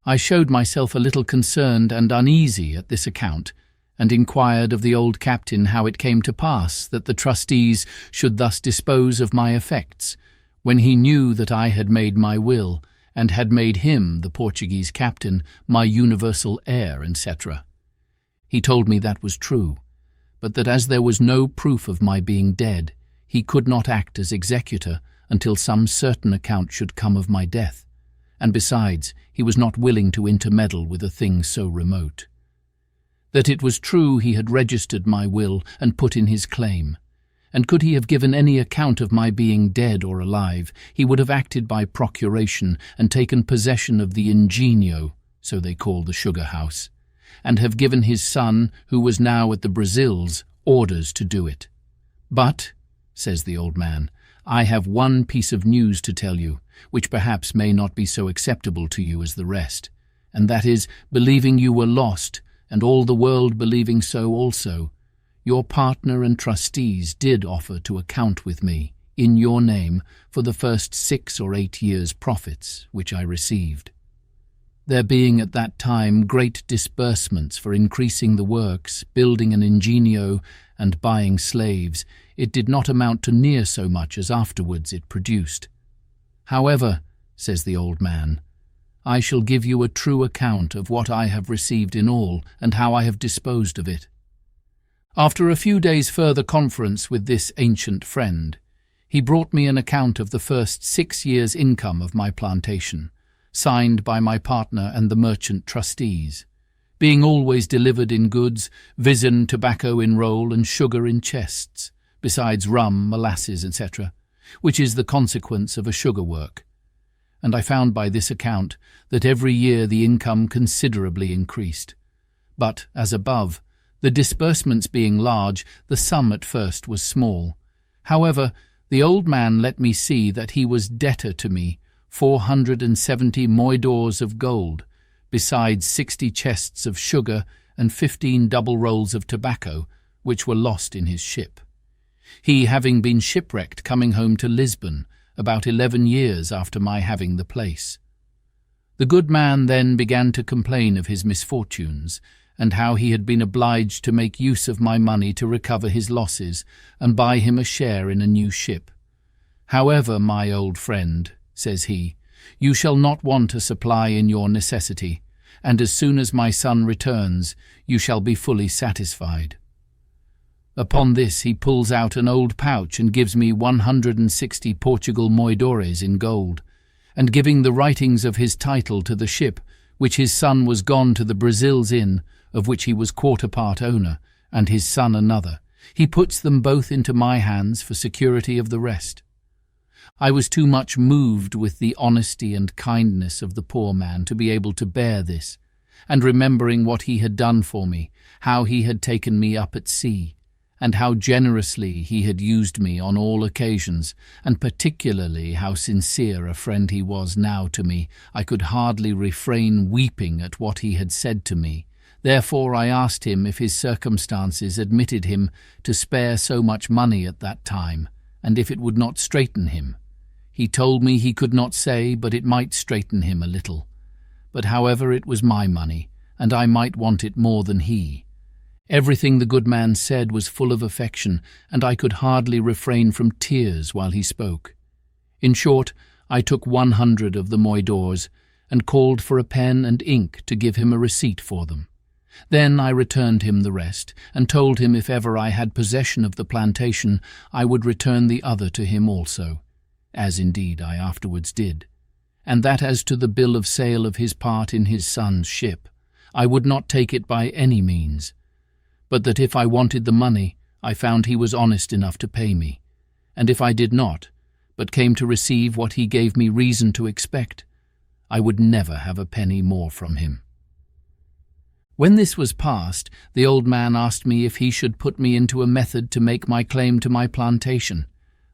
Speaker 1: I showed myself a little concerned and uneasy at this account, and inquired of the old captain how it came to pass that the trustees should thus dispose of my effects, when he knew that I had made my will, and had made him, the Portuguese captain, my universal heir, etc. He told me that was true, but that as there was no proof of my being dead, he could not act as executor until some certain account should come of my death, and besides, he was not willing to intermeddle with a thing so remote. That it was true he had registered my will and put in his claim, and could he have given any account of my being dead or alive, he would have acted by procuration and taken possession of the ingenio, so they call the sugar house, and have given his son, who was now at the Brazils, orders to do it. But, says the old man, I have one piece of news to tell you, which perhaps may not be so acceptable to you as the rest, and that is, believing you were lost, and all the world believing so also, your partner and trustees did offer to account with me, in your name, for the first 6 or 8 years' profits which I received. There being at that time great disbursements for increasing the works, building an ingenio, and buying slaves, it did not amount to near so much as afterwards it produced. However, says the old man, I shall give you a true account of what I have received in all, and how I have disposed of it. After a few days' further conference with this ancient friend, he brought me an account of the first 6 years' income of my plantation, signed by my partner and the merchant trustees, being always delivered in goods, viz. Tobacco in roll and sugar in chests, besides rum, molasses, etc., which is the consequence of a sugar work. And I found by this account that every year the income considerably increased. But, as above, the disbursements being large, the sum at first was small. However, the old man let me see that he was debtor to me 470 moidores of gold, besides 60 chests of sugar and 15 double rolls of tobacco, which were lost in his ship. He having been shipwrecked coming home to Lisbon, about 11 years after my having the place. The good man then began to complain of his misfortunes, and how he had been obliged to make use of my money to recover his losses and buy him a share in a new ship. However, my old friend, says he, you shall not want a supply in your necessity, and as soon as my son returns, you shall be fully satisfied. Upon this he pulls out an old pouch and gives me 160 Portugal moidores in gold, and giving the writings of his title to the ship, which his son was gone to the Brazils in, of which he was quarter part owner, and his son another, he puts them both into my hands for security of the rest. I was too much moved with the honesty and kindness of the poor man to be able to bear this, and remembering what he had done for me, how he had taken me up at sea, and how generously he had used me on all occasions, and particularly how sincere a friend he was now to me, I could hardly refrain weeping at what he had said to me. Therefore I asked him if his circumstances admitted him to spare so much money at that time, and if it would not straiten him. He told me he could not say, but it might straighten him a little. But however, it was my money, and I might want it more than he. Everything the good man said was full of affection, and I could hardly refrain from tears while he spoke. In short, I took 100 of the moidores, and called for a pen and ink to give him a receipt for them. Then I returned him the rest, and told him if ever I had possession of the plantation, I would return the other to him also, as indeed I afterwards did, and that as to the bill of sale of his part in his son's ship, I would not take it by any means, but that if I wanted the money, I found he was honest enough to pay me, and if I did not, but came to receive what he gave me reason to expect, I would never have a penny more from him. When this was past, the old man asked me if he should put me into a method to make my claim to my plantation.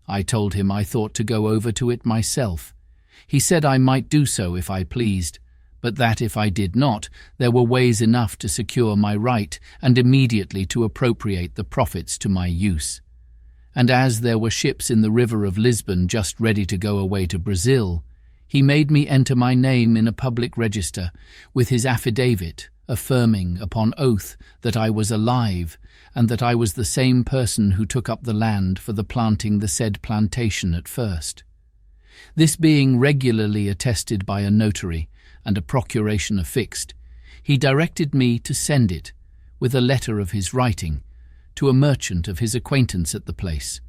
Speaker 1: I told him I thought to go over to it myself. He said I might do so if I pleased, but that if I did not, there were ways enough to secure my right and immediately to appropriate the profits to my use. And as there were ships in the river of Lisbon just ready to go away to Brazil, he made me enter my name in a public register with his affidavit, affirming upon oath that I was alive and that I was the same person who took up the land for the planting the said plantation at first. This being regularly attested by a notary and a procuration affixed, he directed me to send it, with a letter of his writing, to a merchant of his acquaintance at the place,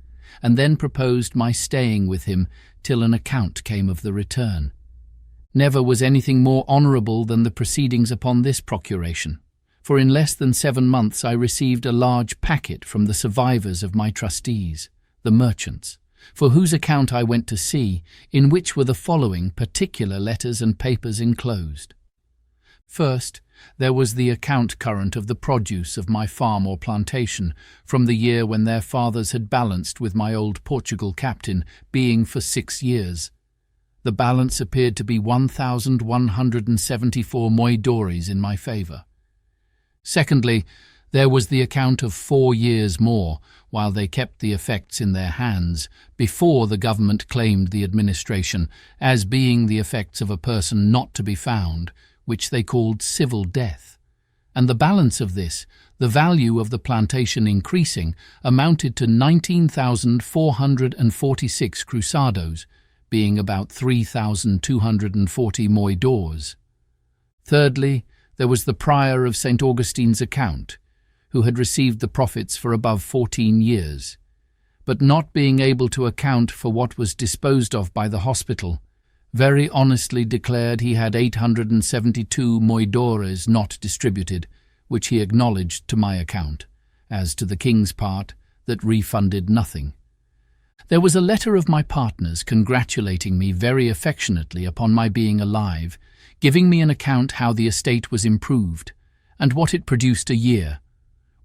Speaker 1: and then proposed my staying with him till an account came of the return. Never was anything more honourable than the proceedings upon this procuration, for in less than 7 months I received a large packet from the survivors of my trustees, the merchants, for whose account I went to see, in which were the following particular letters and papers enclosed. First, there was the account current of the produce of my farm or plantation from the year when their fathers had balanced with my old Portugal captain, being for 6 years. The balance appeared to be 1,174 moidores in my favour. Secondly, there was the account of 4 years more, while they kept the effects in their hands, before the government claimed the administration, as being the effects of a person not to be found, which they called civil death. And the balance of this, the value of the plantation increasing, amounted to 19,446 cruzados, being about 3,240 moidores. Thirdly, there was the prior of St. Augustine's account, who had received the profits for above 14 years, but not being able to account for what was disposed of by the hospital, very honestly declared he had 872 moidores not distributed, which he acknowledged to my account, as to the king's part, that refunded nothing. There was a letter of my partner's congratulating me very affectionately upon my being alive, giving me an account how the estate was improved, and what it produced a year,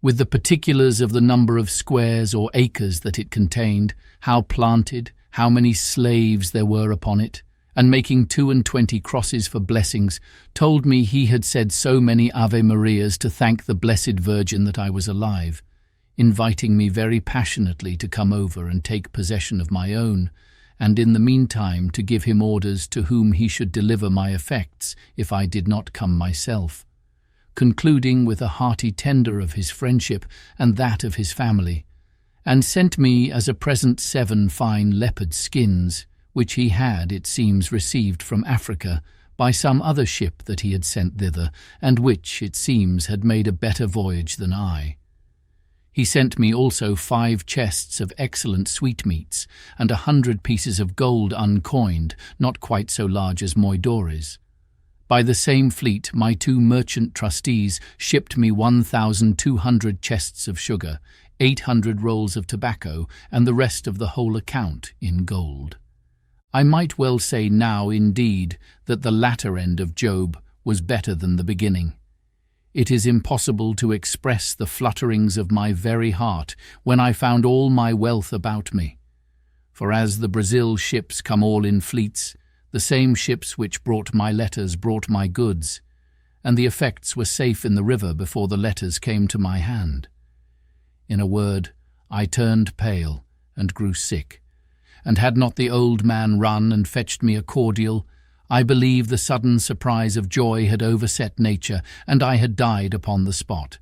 Speaker 1: with the particulars of the number of squares or acres that it contained, how planted, how many slaves there were upon it, and making 22 crosses for blessings, told me he had said so many Ave Marias to thank the Blessed Virgin that I was alive, inviting me very passionately to come over and take possession of my own, and in the meantime to give him orders to whom he should deliver my effects if I did not come myself, concluding with a hearty tender of his friendship and that of his family, and sent me as a present 7 fine leopard skins, which he had, it seems, received from Africa by some other ship that he had sent thither, and which, it seems, had made a better voyage than I. He sent me also 5 chests of excellent sweetmeats, and 100 pieces of gold uncoined, not quite so large as moidores. By the same fleet my 2 merchant trustees shipped me 1,200 chests of sugar, 800 rolls of tobacco, and the rest of the whole account in gold. I might well say now, indeed, that the latter end of Job was better than the beginning. It is impossible to express the flutterings of my very heart when I found all my wealth about me. For as the Brazil ships come all in fleets, the same ships which brought my letters brought my goods, and the effects were safe in the river before the letters came to my hand. In a word, I turned pale and grew sick, and had not the old man run and fetched me a cordial, I believe the sudden surprise of joy had overset nature, and I had died upon the spot.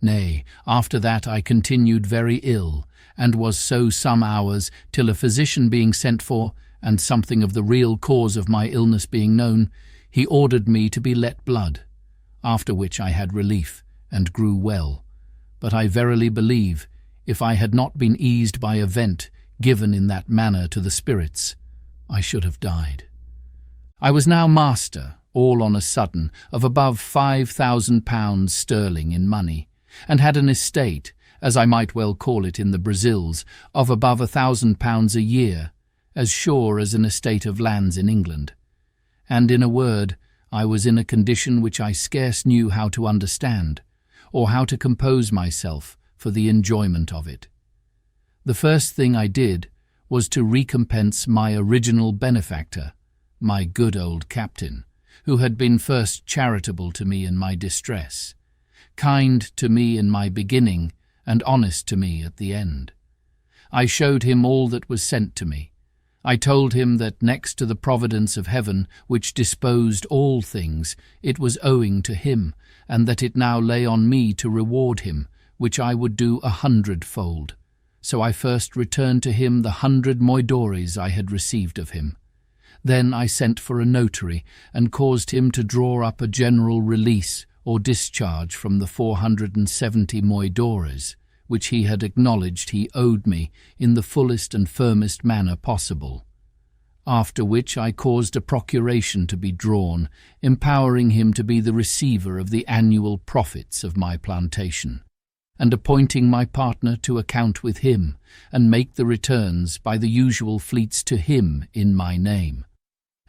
Speaker 1: Nay, after that I continued very ill, and was so some hours, till a physician being sent for, and something of the real cause of my illness being known, he ordered me to be let blood, after which I had relief, and grew well. But I verily believe, if I had not been eased by a vent given in that manner to the spirits, I should have died. I was now master, all on a sudden, of above £5,000 sterling in money, and had an estate, as I might well call it in the Brazils, of above £1,000 a year, as sure as an estate of lands in England. And in a word, I was in a condition which I scarce knew how to understand, or how to compose myself for the enjoyment of it. The first thing I did was to recompense my original benefactor, my good old captain, who had been first charitable to me in my distress, kind to me in my beginning, and honest to me at the end. I showed him all that was sent to me. I told him that next to the providence of heaven, which disposed all things, it was owing to him, and that it now lay on me to reward him, which I would do 100-fold. So I first returned to him the 100 moidores I had received of him. Then I sent for a notary, and caused him to draw up a general release or discharge from the 470 moidores, which he had acknowledged he owed me in the fullest and firmest manner possible. After which I caused a procuration to be drawn, empowering him to be the receiver of the annual profits of my plantation, and appointing my partner to account with him, and make the returns by the usual fleets to him in my name,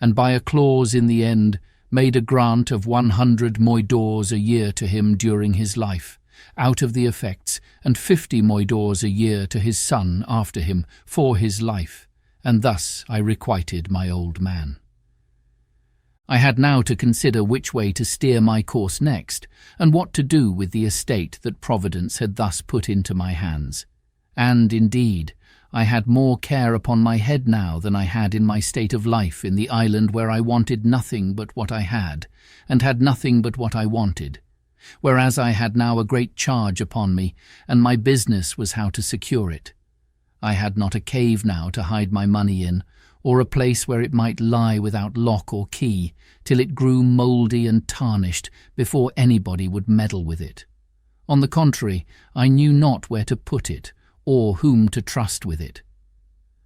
Speaker 1: and by a clause in the end made a grant of 100 moidores a year to him during his life, out of the effects, and 50 moidores a year to his son after him for his life, and thus I requited my old man. I had now to consider which way to steer my course next, and what to do with the estate that Providence had thus put into my hands. And, indeed, I had more care upon my head now than I had in my state of life in the island where I wanted nothing but what I had, and had nothing but what I wanted, whereas I had now a great charge upon me, and my business was how to secure it. I had not a cave now to hide my money in, or a place where it might lie without lock or key, till it grew mouldy and tarnished before anybody would meddle with it. On the contrary, I knew not where to put it, or whom to trust with it.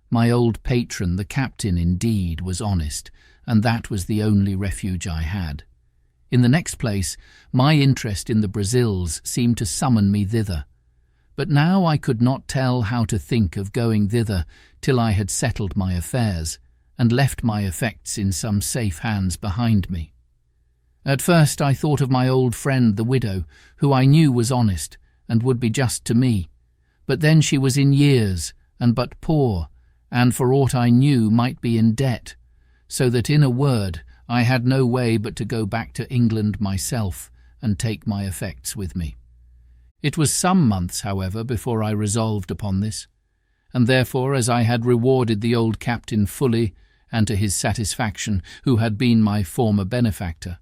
Speaker 1: My old patron, the captain, indeed, was honest, and that was the only refuge I had. In the next place, my interest in the Brazils seemed to summon me thither, but now I could not tell how to think of going thither till I had settled my affairs, and left my effects in some safe hands behind me. At first I thought of my old friend the widow, who I knew was honest, and would be just to me, but then she was in years, and but poor, and for aught I knew might be in debt, so that in a word I had no way but to go back to England myself, and take my effects with me. It was some months, however, before I resolved upon this, and therefore, as I had rewarded the old captain fully, and to his satisfaction, who had been my former benefactor,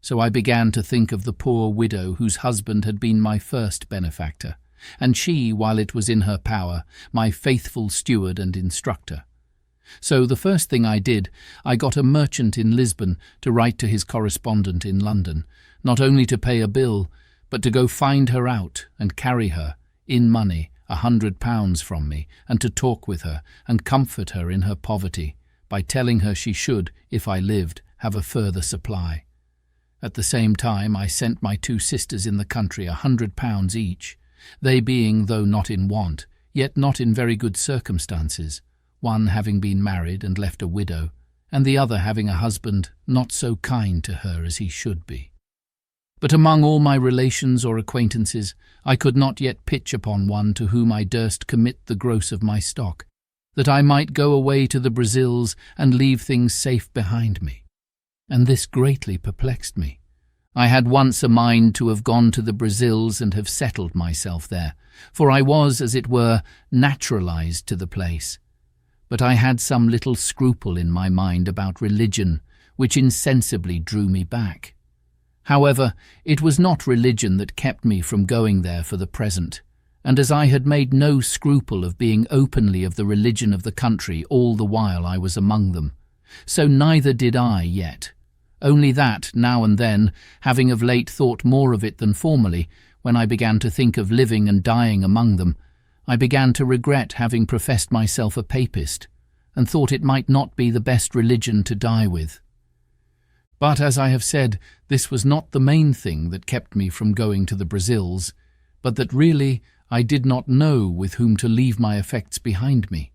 Speaker 1: so I began to think of the poor widow whose husband had been my first benefactor, and she, while it was in her power, my faithful steward and instructor. So the first thing I did, I got a merchant in Lisbon to write to his correspondent in London, not only to pay a bill, but to go find her out and carry her, in money, £100 from me, and to talk with her and comfort her in her poverty, by telling her she should, if I lived, have a further supply. At the same time I sent my 2 sisters in the country £100 each, they being, though not in want, yet not in very good circumstances, one having been married and left a widow, and the other having a husband not so kind to her as he should be. But among all my relations or acquaintances, I could not yet pitch upon one to whom I durst commit the gross of my stock, that I might go away to the Brazils and leave things safe behind me. And this greatly perplexed me. I had once a mind to have gone to the Brazils and have settled myself there, for I was, as it were, naturalized to the place. but I had some little scruple in my mind about religion, which insensibly drew me back. However, it was not religion that kept me from going there for the present, and as I had made no scruple of being openly of the religion of the country all the while I was among them, so neither did I yet, only that, now and then, having of late thought more of it than formerly, when I began to think of living and dying among them, I began to regret having professed myself a papist, and thought it might not be the best religion to die with. But, as I have said, this was not the main thing that kept me from going to the Brazils, but that really I did not know with whom to leave my effects behind me.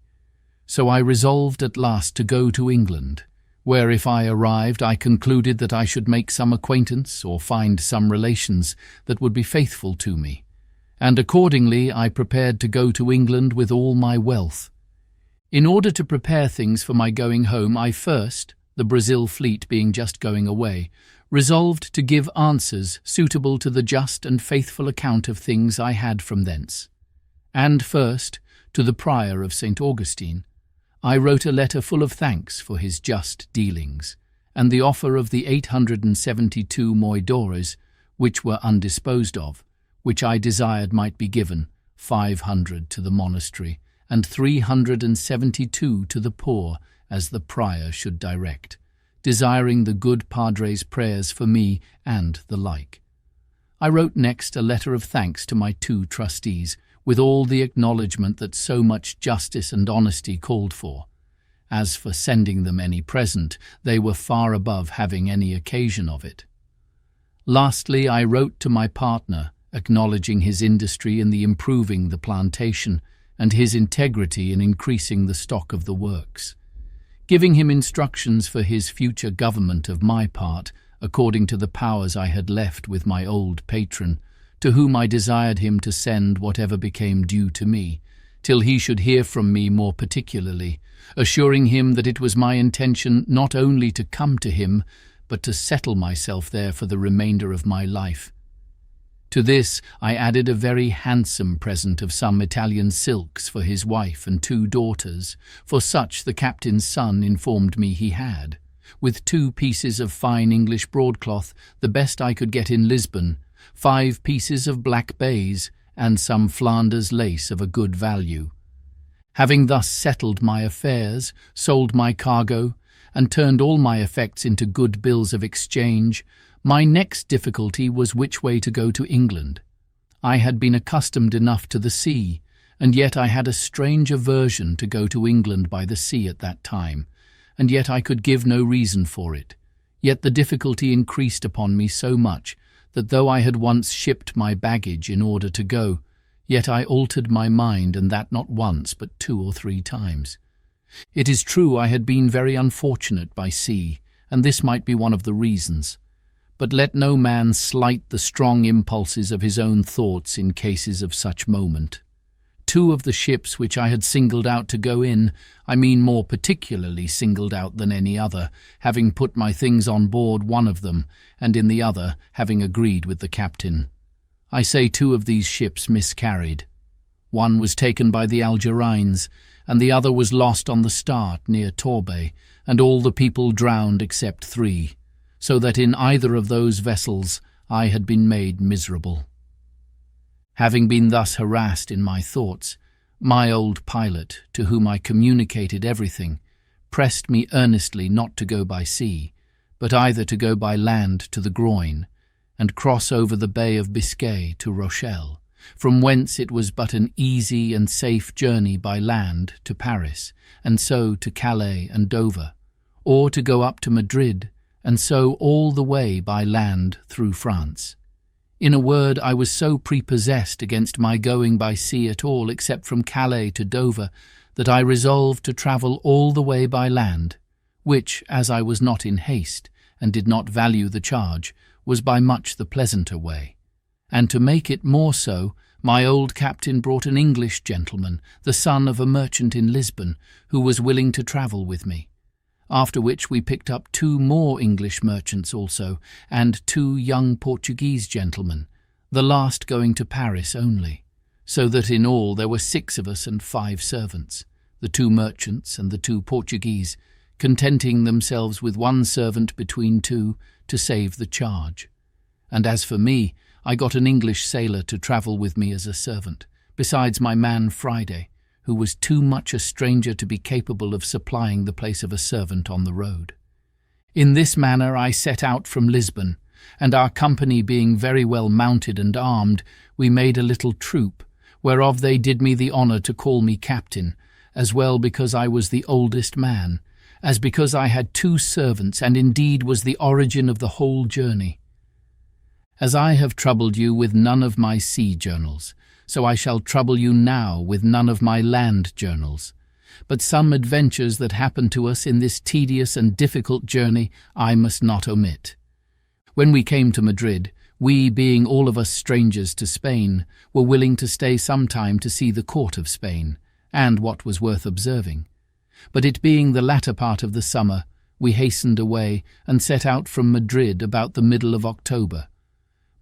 Speaker 1: So I resolved at last to go to England, where if I arrived I concluded that I should make some acquaintance or find some relations that would be faithful to me, and accordingly I prepared to go to England with all my wealth. In order to prepare things for my going home, I first, the Brazil fleet being just going away, resolved to give answers suitable to the just and faithful account of things I had from thence. And first, to the Prior of St. Augustine, I wrote a letter full of thanks for his just dealings, and the offer of the 872 moidores, which were undisposed of, which I desired might be given, 500 to the monastery, and 372 to the poor, as the prior should direct, desiring the good Padre's prayers for me and the like. I wrote next a letter of thanks to my 2 trustees, with all the acknowledgment that so much justice and honesty called for. As for sending them any present, they were far above having any occasion of it. Lastly, I wrote to my partner, acknowledging his industry in the improving the plantation, and his integrity in increasing the stock of the works, giving him instructions for his future government of my part, according to the powers I had left with my old patron, to whom I desired him to send whatever became due to me, till he should hear from me more particularly, assuring him that it was my intention not only to come to him, but to settle myself there for the remainder of my life. To this I added a very handsome present of some Italian silks for his wife and 2 daughters, for such the captain's son informed me he had, with 2 pieces of fine English broadcloth, the best I could get in Lisbon, 5 pieces of black baize, and some Flanders lace of a good value. Having thus settled my affairs, sold my cargo, and turned all my effects into good bills of exchange, my next difficulty was which way to go to England. I had been accustomed enough to the sea, and yet I had a strange aversion to go to England by the sea at that time, and yet I could give no reason for it. Yet the difficulty increased upon me so much that though I had once shipped my baggage in order to go, yet I altered my mind, and that not once but 2 or 3 times. It is true I had been very unfortunate by sea, and this might be one of the reasons. But let no man slight the strong impulses of his own thoughts in cases of such moment. 2 of the ships which I had singled out to go in, I mean more particularly singled out than any other, having put my things on board one of them, and in the other having agreed with the captain. I say 2 of these ships miscarried. One was taken by the Algerines, and the other was lost on the start near Torbay, and all the people drowned except 3. So that in either of those vessels I had been made miserable. Having been thus harassed in my thoughts, my old pilot, to whom I communicated everything, pressed me earnestly not to go by sea, but either to go by land to the Groine, and cross over the Bay of Biscay to Rochelle, from whence it was but an easy and safe journey by land to Paris, and so to Calais and Dover, or to go up to Madrid, and so all the way by land through France. In a word, I was so prepossessed against my going by sea at all except from Calais to Dover that I resolved to travel all the way by land, which, as I was not in haste and did not value the charge, was by much the pleasanter way. And to make it more so, my old captain brought an English gentleman, the son of a merchant in Lisbon, who was willing to travel with me. After which we picked up 2 more English merchants also, and 2 young Portuguese gentlemen, the last going to Paris only, so that in all there were 6 of us and 5 servants. the 2 merchants and the 2 Portuguese, contenting themselves with 1 servant between 2 to save the charge. And as for me, I got an English sailor to travel with me as a servant, besides my man Friday, who was too much a stranger to be capable of supplying the place of a servant on the road. In this manner I set out from Lisbon, and our company being very well mounted and armed, we made a little troop, whereof they did me the honour to call me captain, as well because I was the oldest man, as because I had 2 servants, and indeed was the origin of the whole journey. As I have troubled you with none of my sea journals, so I shall trouble you now with none of my land journals. But some adventures that happened to us in this tedious and difficult journey I must not omit. When we came to Madrid, we, being all of us strangers to Spain, were willing to stay some time to see the court of Spain, and what was worth observing. But it being the latter part of the summer, we hastened away and set out from Madrid about the middle of October.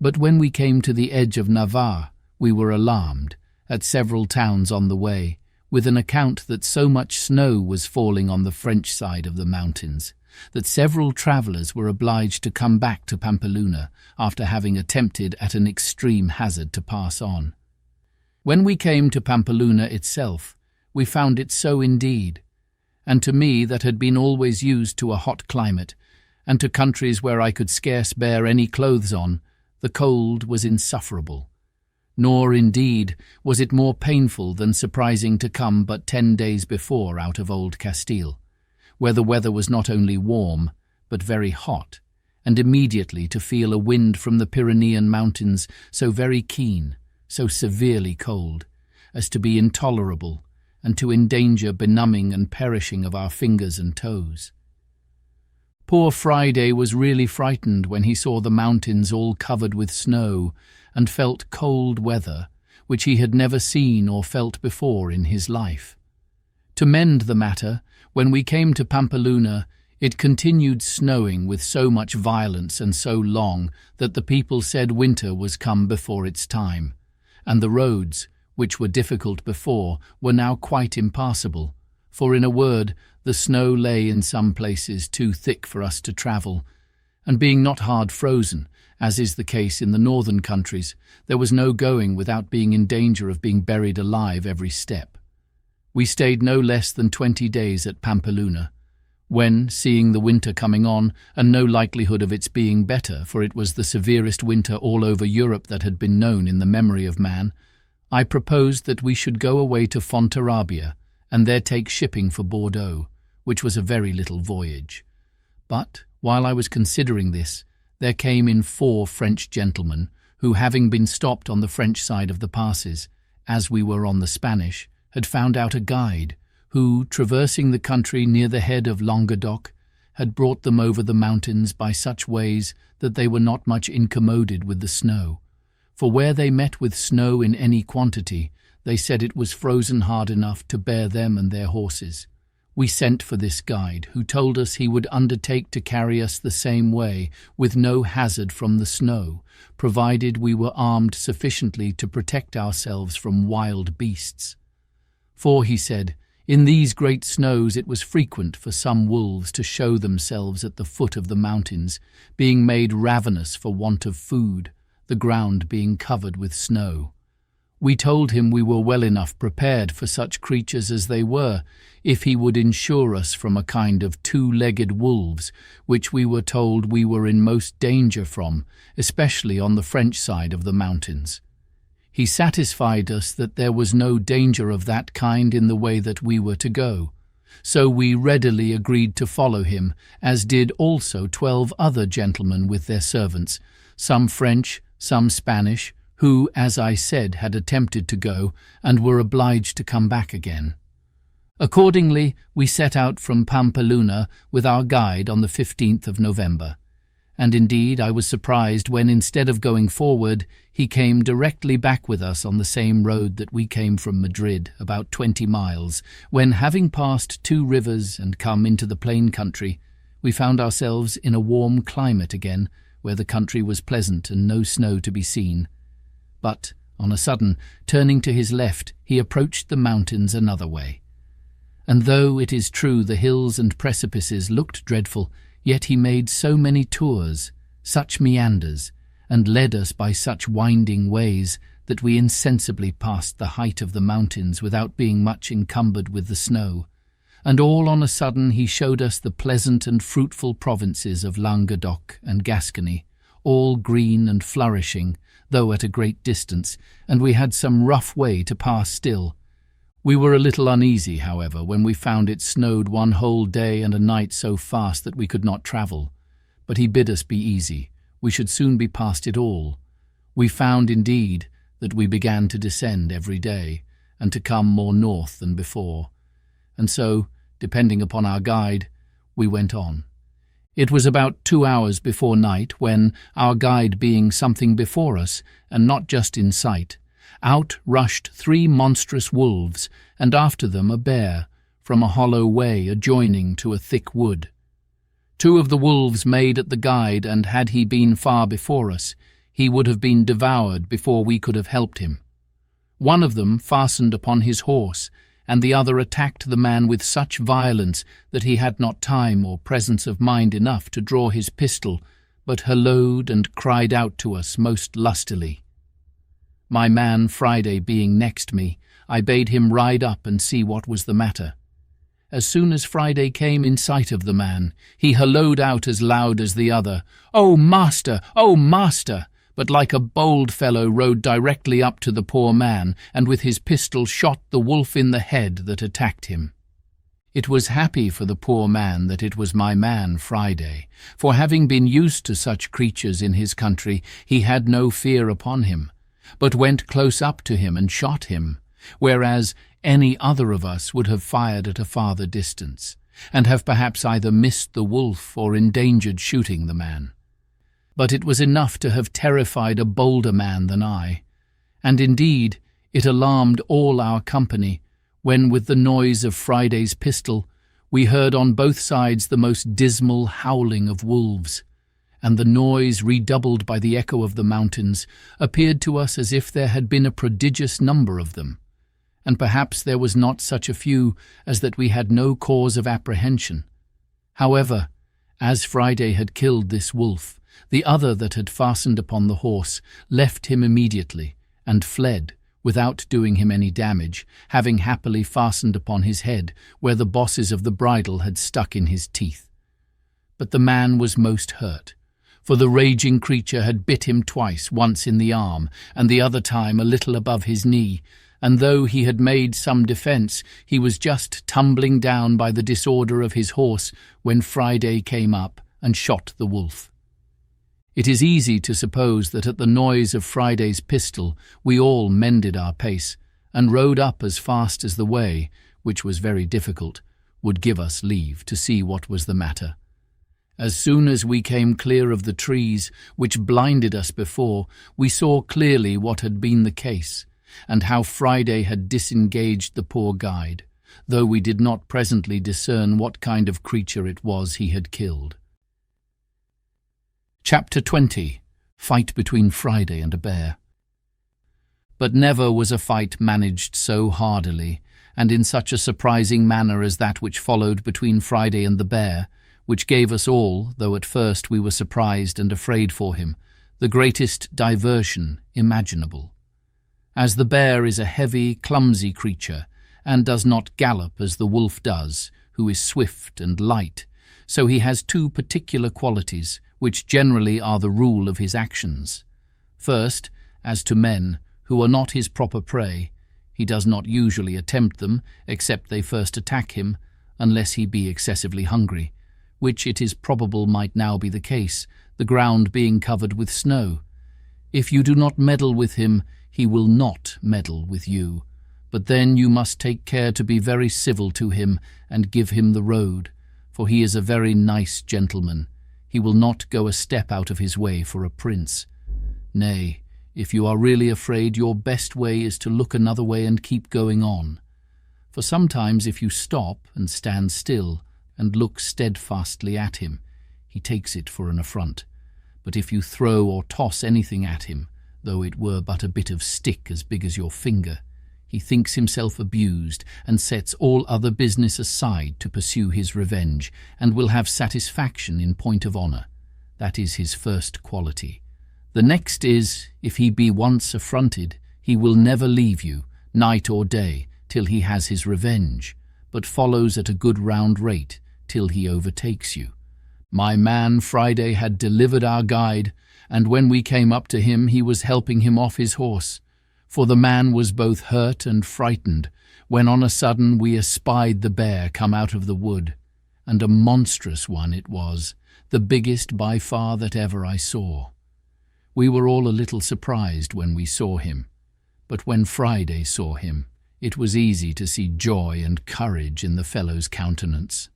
Speaker 1: But when we came to the edge of Navarre, we were alarmed, at several towns on the way, with an account that so much snow was falling on the French side of the mountains, that several travellers were obliged to come back to Pampeluna after having attempted at an extreme hazard to pass on. When we came to Pampeluna itself, we found it so indeed, and to me that had been always used to a hot climate, and to countries where I could scarce bear any clothes on, the cold was insufferable. Nor, indeed, was it more painful than surprising to come but 10 days before out of Old Castile, where the weather was not only warm, but very hot, and immediately to feel a wind from the Pyrenean mountains so very keen, so severely cold, as to be intolerable, and to endanger benumbing and perishing of our fingers and toes. Poor Friday was really frightened when he saw the mountains all covered with snow, and felt cold weather, which he had never seen or felt before in his life. To mend the matter, when we came to Pampeluna, it continued snowing with so much violence and so long that the people said winter was come before its time, and the roads, which were difficult before, were now quite impassable, for in a word, the snow lay in some places too thick for us to travel, and being not hard frozen, as is the case in the northern countries, there was no going without being in danger of being buried alive every step. We stayed no less than 20 days at Pampeluna, when, seeing the winter coming on, and no likelihood of its being better, for it was the severest winter all over Europe that had been known in the memory of man, I proposed that we should go away to Fontarabia, and there take shipping for Bordeaux, which was a very little voyage. But, while I was considering this, there came in 4 French gentlemen, who, having been stopped on the French side of the passes, as we were on the Spanish, had found out a guide, who, traversing the country near the head of Languedoc, had brought them over the mountains by such ways that they were not much incommoded with the snow. For where they met with snow in any quantity, they said it was frozen hard enough to bear them and their horses. We sent for this guide, who told us he would undertake to carry us the same way, with no hazard from the snow, provided we were armed sufficiently to protect ourselves from wild beasts. For, he said, in these great snows it was frequent for some wolves to show themselves at the foot of the mountains, being made ravenous for want of food, the ground being covered with snow. We told him we were well enough prepared for such creatures as they were, if he would insure us from a kind of 2-legged wolves, which we were told we were in most danger from, especially on the French side of the mountains. He satisfied us that there was no danger of that kind in the way that we were to go, so we readily agreed to follow him, as did also 12 other gentlemen with their servants, some French, some Spanish, who, as I said, had attempted to go, and were obliged to come back again. Accordingly, we set out from Pampeluna with our guide on the 15th of November, and indeed I was surprised when, instead of going forward, he came directly back with us on the same road that we came from Madrid, about 20 miles, when, having passed 2 rivers and come into the plain country, we found ourselves in a warm climate again, where the country was pleasant and no snow to be seen. But, on a sudden, turning to his left, he approached the mountains another way. And though it is true the hills and precipices looked dreadful, yet he made so many tours, such meanders, and led us by such winding ways that we insensibly passed the height of the mountains without being much encumbered with the snow. And all on a sudden he showed us the pleasant and fruitful provinces of Languedoc and Gascony, all green and flourishing, though at a great distance, and we had some rough way to pass still. We were a little uneasy, however, when we found it snowed one whole day and a night so fast that we could not travel. But he bid us be easy. We should soon be past it all. We found, indeed, that we began to descend every day, and to come more north than before. And so, depending upon our guide, we went on. It was about 2 hours before night when, our guide being something before us, and not just in sight, out rushed 3 monstrous wolves, and after them a bear, from a hollow way adjoining to a thick wood. 2 of the wolves made at the guide, and had he been far before us, he would have been devoured before we could have helped him. One of them fastened upon his horse, and the other attacked the man with such violence that he had not time or presence of mind enough to draw his pistol, but hallooed and cried out to us most lustily. My man Friday being next me, I bade him ride up and see what was the matter. As soon as Friday came in sight of the man, he hallooed out as loud as the other, "Oh, master! Oh, master!" but like a bold fellow rode directly up to the poor man, and with his pistol shot the wolf in the head that attacked him. It was happy for the poor man that it was my man Friday, for having been used to such creatures in his country, he had no fear upon him, but went close up to him and shot him, whereas any other of us would have fired at a farther distance, and have perhaps either missed the wolf or endangered shooting the man. But it was enough to have terrified a bolder man than I, and indeed it alarmed all our company, when with the noise of Friday's pistol we heard on both sides the most dismal howling of wolves, and the noise, redoubled by the echo of the mountains, appeared to us as if there had been a prodigious number of them, and perhaps there was not such a few as that we had no cause of apprehension. However, as Friday had killed this wolf, the other that had fastened upon the horse left him immediately, and fled, without doing him any damage, having happily fastened upon his head, where the bosses of the bridle had stuck in his teeth. But the man was most hurt, for the raging creature had bit him twice, once in the arm, and the other time a little above his knee, and though he had made some defence, he was just tumbling down by the disorder of his horse when Friday came up and shot the wolf. It is easy to suppose that at the noise of Friday's pistol we all mended our pace, and rode up as fast as the way, which was very difficult, would give us leave to see what was the matter. As soon as we came clear of the trees, which blinded us before, we saw clearly what had been the case, and how Friday had disengaged the poor guide, though we did not presently discern what kind of creature it was he had killed. Chapter 20. Fight between Friday and a bear. But never was a fight managed so hardily, and in such a surprising manner as that which followed between Friday and the bear, which gave us all, though at first we were surprised and afraid for him, the greatest diversion imaginable. As the bear is a heavy, clumsy creature, and does not gallop as the wolf does, who is swift and light, so he has 2 particular qualities, which generally are the rule of his actions. First, as to men, who are not his proper prey, he does not usually attempt them, except they first attack him, unless he be excessively hungry, which it is probable might now be the case, the ground being covered with snow. If you do not meddle with him, he will not meddle with you, but then you must take care to be very civil to him and give him the road, for he is a very nice gentleman. He will not go a step out of his way for a prince. Nay, if you are really afraid, your best way is to look another way and keep going on. For sometimes if you stop and stand still and look steadfastly at him, he takes it for an affront. But if you throw or toss anything at him, though it were but a bit of stick as big as your finger, He thinks himself abused and sets all other business aside to pursue his revenge, and will have satisfaction in point of honour. That is his first quality. The next is, if he be once affronted, he will never leave you, night or day, till he has his revenge, but follows at a good round rate till he overtakes you. My man Friday had delivered our guide, and when we came up to him he was helping him off his horse, for the man was both hurt and frightened, when on a sudden we espied the bear come out of the wood, and a monstrous one it was, the biggest by far that ever I saw. We were all a little surprised when we saw him, but when Friday saw him, it was easy to see joy and courage in the fellow's countenance.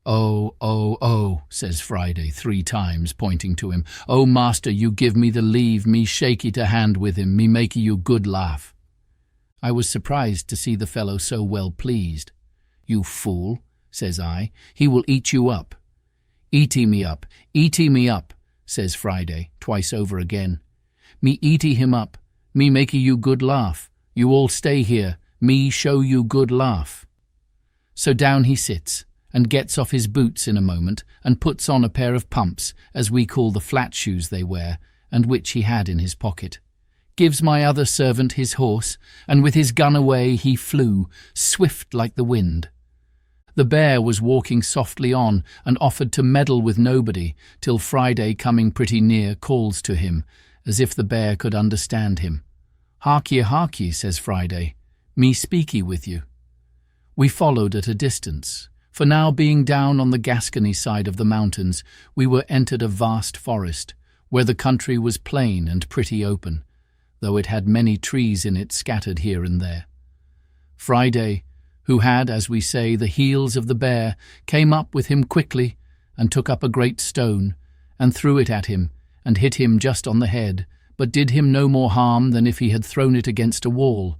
Speaker 1: "Oh, oh, oh," says Friday 3 times, pointing to him. "Oh, master, you give me the leave, me shaky to hand with him, me makey you good laugh." I was surprised to see the fellow so well pleased. "You fool," says I, "he will eat you up." "Eaty me up, eaty me up," says Friday, twice over again. "Me eaty him up, me makey you good laugh. You all stay here, me show you good laugh." So down he sits, and gets off his boots in a moment, and puts on a pair of pumps, as we call the flat shoes they wear, and which he had in his pocket. Gives my other servant his horse, and with his gun away he flew, swift like the wind. The bear was walking softly on, and offered to meddle with nobody, till Friday, coming pretty near, calls to him, as if the bear could understand him. Hark ye, says Friday, "me speaky with you." We followed at a distance, for now being down on the Gascony side of the mountains, we were entered a vast forest, where the country was plain and pretty open, though it had many trees in it scattered here and there. Friday, who had, as we say, the heels of the bear, came up with him quickly, and took up a great stone, and threw it at him, and hit him just on the head, but did him no more harm than if he had thrown it against a wall.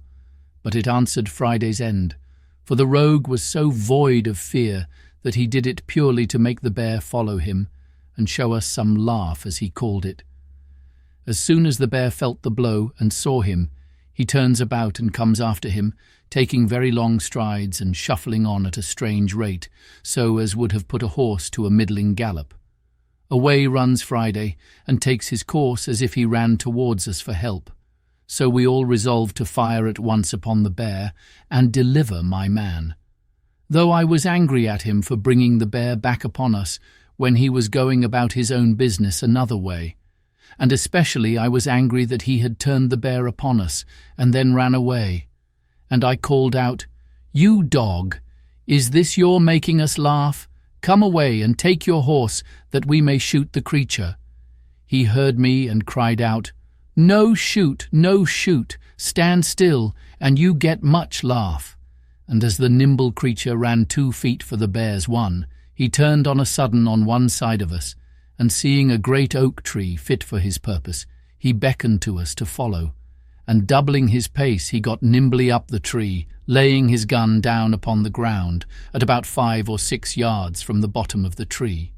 Speaker 1: But it answered Friday's end, for the rogue was so void of fear that he did it purely to make the bear follow him, and show us some laugh, as he called it. As soon as the bear felt the blow and saw him, he turns about and comes after him, taking very long strides and shuffling on at a strange rate, so as would have put a horse to a middling gallop. Away runs Friday, and takes his course as if he ran towards us for help. So we all resolved to fire at once upon the bear, and deliver my man. Though I was angry at him for bringing the bear back upon us, when he was going about his own business another way. And especially I was angry that he had turned the bear upon us, and then ran away. And I called out, "You dog, is this your making us laugh? Come away and take your horse, that we may shoot the creature." He heard me and cried out, "No shoot, no shoot, stand still, and you get much laugh." And as the nimble creature ran 2 feet for the bear's 1, he turned on a sudden on one side of us, and seeing a great oak tree fit for his purpose, he beckoned to us to follow, and doubling his pace he got nimbly up the tree, laying his gun down upon the ground, at about 5 or 6 yards from the bottom of the tree.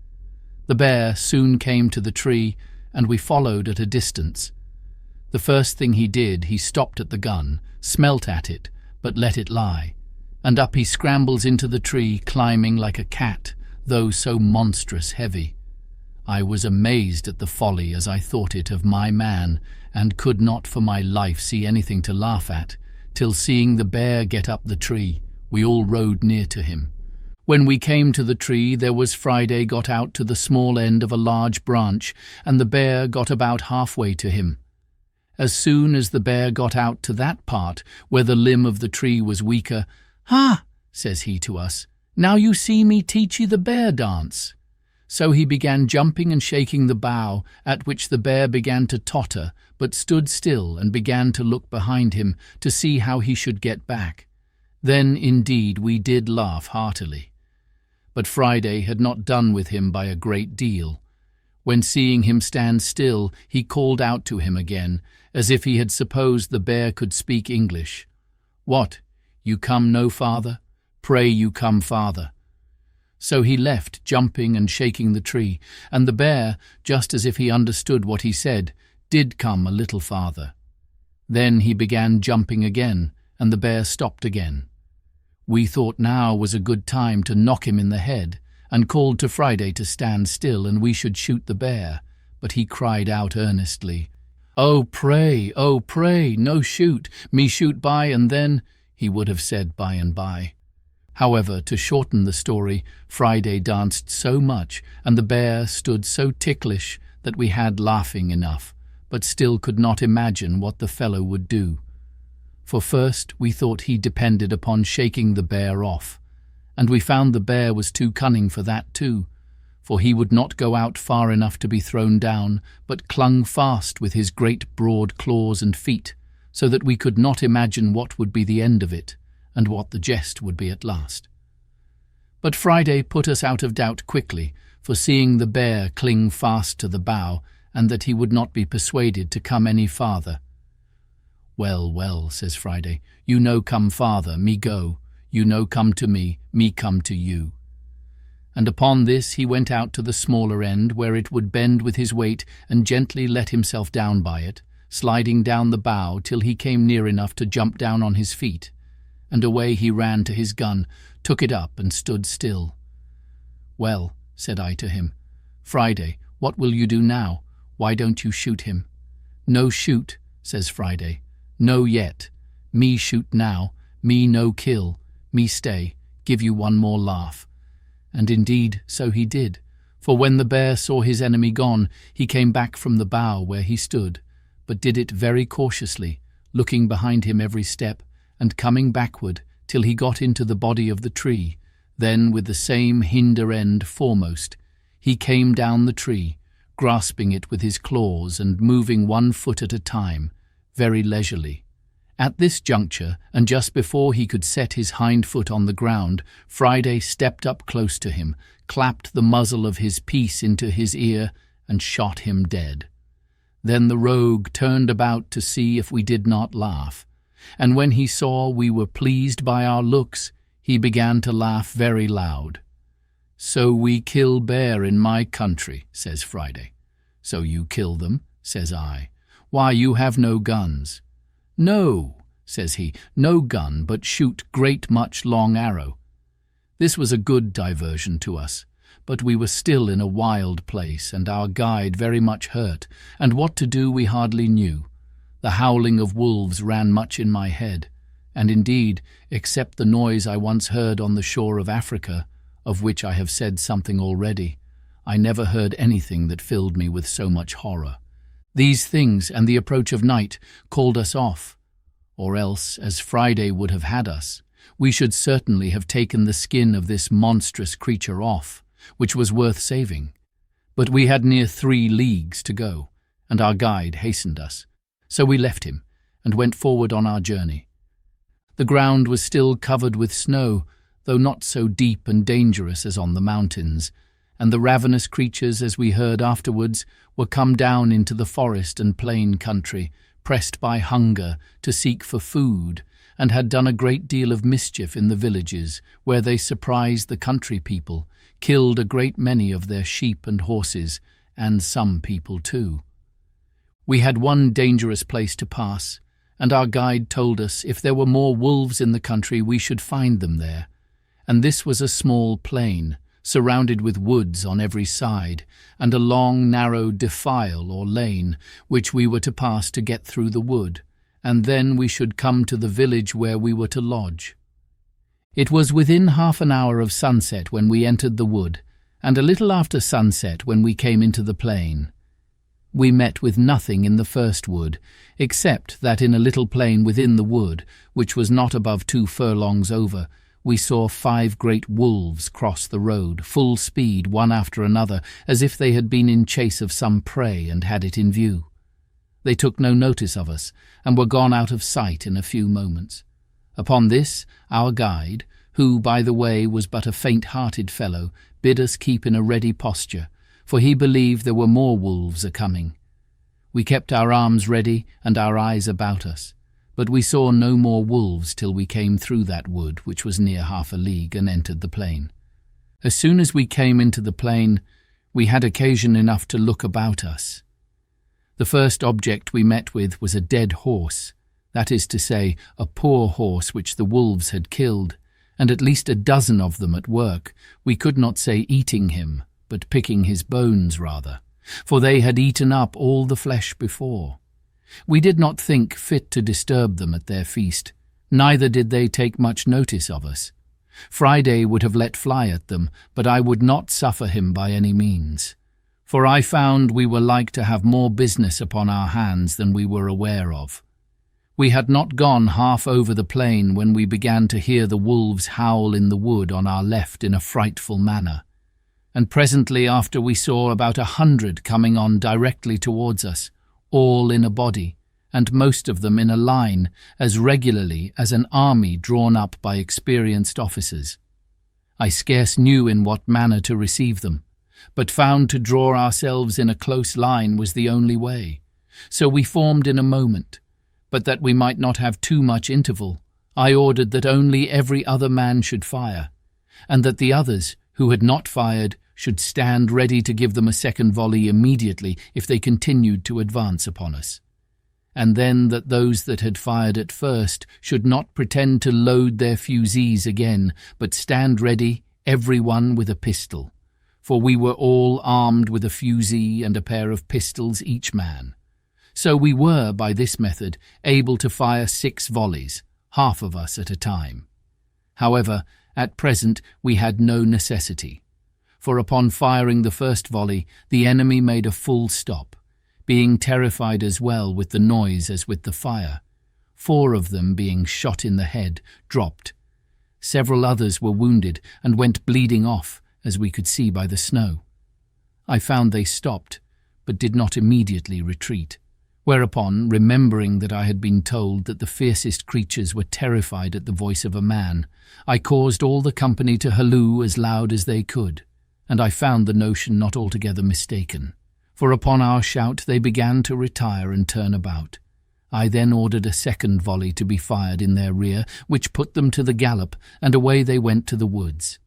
Speaker 1: The bear soon came to the tree, and we followed at a distance. The first thing he did, he stopped at the gun, smelt at it, but let it lie, and up he scrambles into the tree, climbing like a cat, though so monstrous heavy. I was amazed at the folly, as I thought it, of my man, and could not for my life see anything to laugh at, till seeing the bear get up the tree, we all rode near to him. When we came to the tree, there was Friday got out to the small end of a large branch, and the bear got about halfway to him. As soon as the bear got out to that part where the limb of the tree was weaker, "Ha!" says he to us, "now you see me teach you the bear dance." So he began jumping and shaking the bough, at which the bear began to totter, but stood still and began to look behind him to see how he should get back. Then, indeed, we did laugh heartily. But Friday had not done with him by a great deal. When seeing him stand still, he called out to him again, as if he had supposed the bear could speak English. "What, you come no farther? Pray you come farther." So he left, jumping and shaking the tree, and the bear, just as if he understood what he said, did come a little farther. Then he began jumping again, and the bear stopped again. We thought now was a good time to knock him in the head, and called to Friday to stand still and we should shoot the bear, but he cried out earnestly, oh pray, no shoot, me shoot by and then," he would have said by and by. However, to shorten the story, Friday danced so much and the bear stood so ticklish that we had laughing enough, but still could not imagine what the fellow would do. For first we thought he depended upon shaking the bear off, and we found the bear was too cunning for that too, for he would not go out far enough to be thrown down, but clung fast with his great broad claws and feet, so that we could not imagine what would be the end of it, and what the jest would be at last. But Friday put us out of doubt quickly, for seeing the bear cling fast to the bough, and that he would not be persuaded to come any farther. "Well, well," says Friday, "you no come farther, me go. You no come to me come to you." And upon this he went out to the smaller end, where it would bend with his weight, and gently let himself down by it, sliding down the bough till he came near enough to jump down on his feet. And away he ran to his gun, took it up and stood still. "Well," said I to him, "Friday, what will you do now? Why don't you shoot him?" "No shoot," says Friday. "No yet. Me shoot now. Me no kill. Me stay. Give you one more laugh." And indeed so he did, for when the bear saw his enemy gone, he came back from the bough where he stood, but did it very cautiously, looking behind him every step, and coming backward till he got into the body of the tree. Then, with the same hinder end foremost, he came down the tree, grasping it with his claws and moving 1 foot at a time, very leisurely. At this juncture, and just before he could set his hind foot on the ground, Friday stepped up close to him, clapped the muzzle of his piece into his ear, and shot him dead. Then the rogue turned about to see if we did not laugh, and when he saw we were pleased by our looks, he began to laugh very loud. "So we kill bear in my country," says Friday. "So you kill them," says I. "Why, you have no guns." "No," says he, "no gun, but shoot great much long arrow." This was a good diversion to us, but we were still in a wild place, and our guide very much hurt, and what to do we hardly knew. The howling of wolves ran much in my head, and indeed, except the noise I once heard on the shore of Africa, of which I have said something already, I never heard anything that filled me with so much horror. These things and the approach of night called us off, or else, as Friday would have had us, we should certainly have taken the skin of this monstrous creature off, which was worth saving. But we had near 3 leagues to go, and our guide hastened us. So we left him, and went forward on our journey. The ground was still covered with snow, though not so deep and dangerous as on the mountains, and the ravenous creatures, as we heard afterwards, were come down into the forest and plain country, pressed by hunger to seek for food, and had done a great deal of mischief in the villages, where they surprised the country people, killed a great many of their sheep and horses, and some people too. We had one dangerous place to pass, and our guide told us if there were more wolves in the country we should find them there, and this was a small plain, surrounded with woods on every side, and a long narrow defile or lane, which we were to pass to get through the wood, and then we should come to the village where we were to lodge. It was within half an hour of sunset when we entered the wood, and a little after sunset when we came into the plain. We met with nothing in the first wood, except that in a little plain within the wood, which was not above 2 furlongs over, we saw 5 great wolves cross the road, full speed, one after another, as if they had been in chase of some prey and had it in view. They took no notice of us, and were gone out of sight in a few moments. Upon this, our guide, who, by the way, was but a faint-hearted fellow, bid us keep in a ready posture, for he believed there were more wolves a-coming. We kept our arms ready and our eyes about us, but we saw no more wolves till we came through that wood, which was near half a league, and entered the plain. As soon as we came into the plain, we had occasion enough to look about us. The first object we met with was a dead horse, that is to say, a poor horse which the wolves had killed, and at least a dozen of them at work. We could not say eating him, but picking his bones rather, for they had eaten up all the flesh before. We did not think fit to disturb them at their feast, neither did they take much notice of us. Friday would have let fly at them, but I would not suffer him by any means, for I found we were like to have more business upon our hands than we were aware of. We had not gone half over the plain when we began to hear the wolves howl in the wood on our left in a frightful manner, and presently after we saw about 100 coming on directly towards us, all in a body, and most of them in a line, as regularly as an army drawn up by experienced officers. I scarce knew in what manner to receive them, but found to draw ourselves in a close line was the only way. So we formed in a moment, but that we might not have too much interval, I ordered that only every other man should fire, and that the others, who had not fired, should stand ready to give them a second volley immediately if they continued to advance upon us. And then that those that had fired at first should not pretend to load their fusees again, but stand ready, every one with a pistol, for we were all armed with a fusee and a pair of pistols each man. So we were, by this method, able to fire 6 volleys, half of us at a time. However, at present we had no necessity, for upon firing the first volley, the enemy made a full stop, being terrified as well with the noise as with the fire. 4 of them, being shot in the head, dropped. Several others were wounded and went bleeding off, as we could see by the snow. I found they stopped, but did not immediately retreat. Whereupon, remembering that I had been told that the fiercest creatures were terrified at the voice of a man, I caused all the company to halloo as loud as they could, and I found the notion not altogether mistaken, for upon our shout they began to retire and turn about. I then ordered a second volley to be fired in their rear, which put them to the gallop, and away they went to the woods.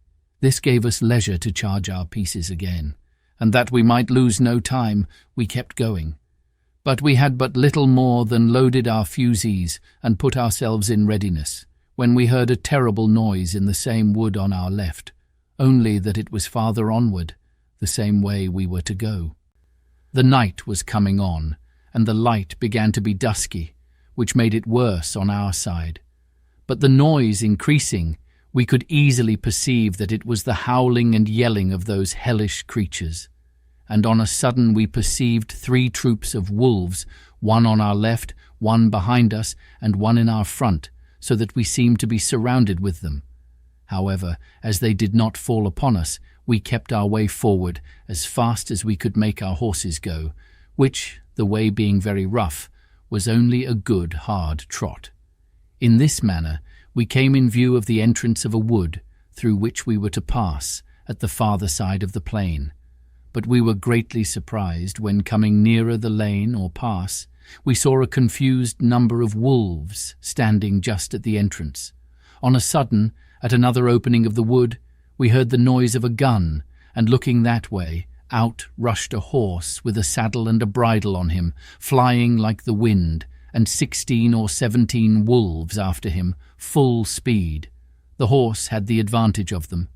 Speaker 1: This gave us leisure to charge our pieces again, and that we might lose no time, we kept going. But we had but little more than loaded our fusees and put ourselves in readiness, when we heard a terrible noise in the same wood on our left, only that it was farther onward, the same way we were to go. The night was coming on, and the light began to be dusky, which made it worse on our side. But the noise increasing, we could easily perceive that it was the howling and yelling of those hellish creatures. And on a sudden we perceived 3 troops of wolves, one on our left, one behind us, and one in our front, so that we seemed to be surrounded with them. However, as they did not fall upon us, we kept our way forward as fast as we could make our horses go, which, the way being very rough, was only a good hard trot. In this manner we came in view of the entrance of a wood, through which we were to pass, at the farther side of the plain. But we were greatly surprised when, coming nearer the lane or pass, we saw a confused number of wolves standing just at the entrance. On a sudden, at another opening of the wood, we heard the noise of a gun, and looking that way, out rushed a horse with a saddle and a bridle on him, flying like the wind, and 16 or 17 wolves after him, full speed. The horse had the advantage of them,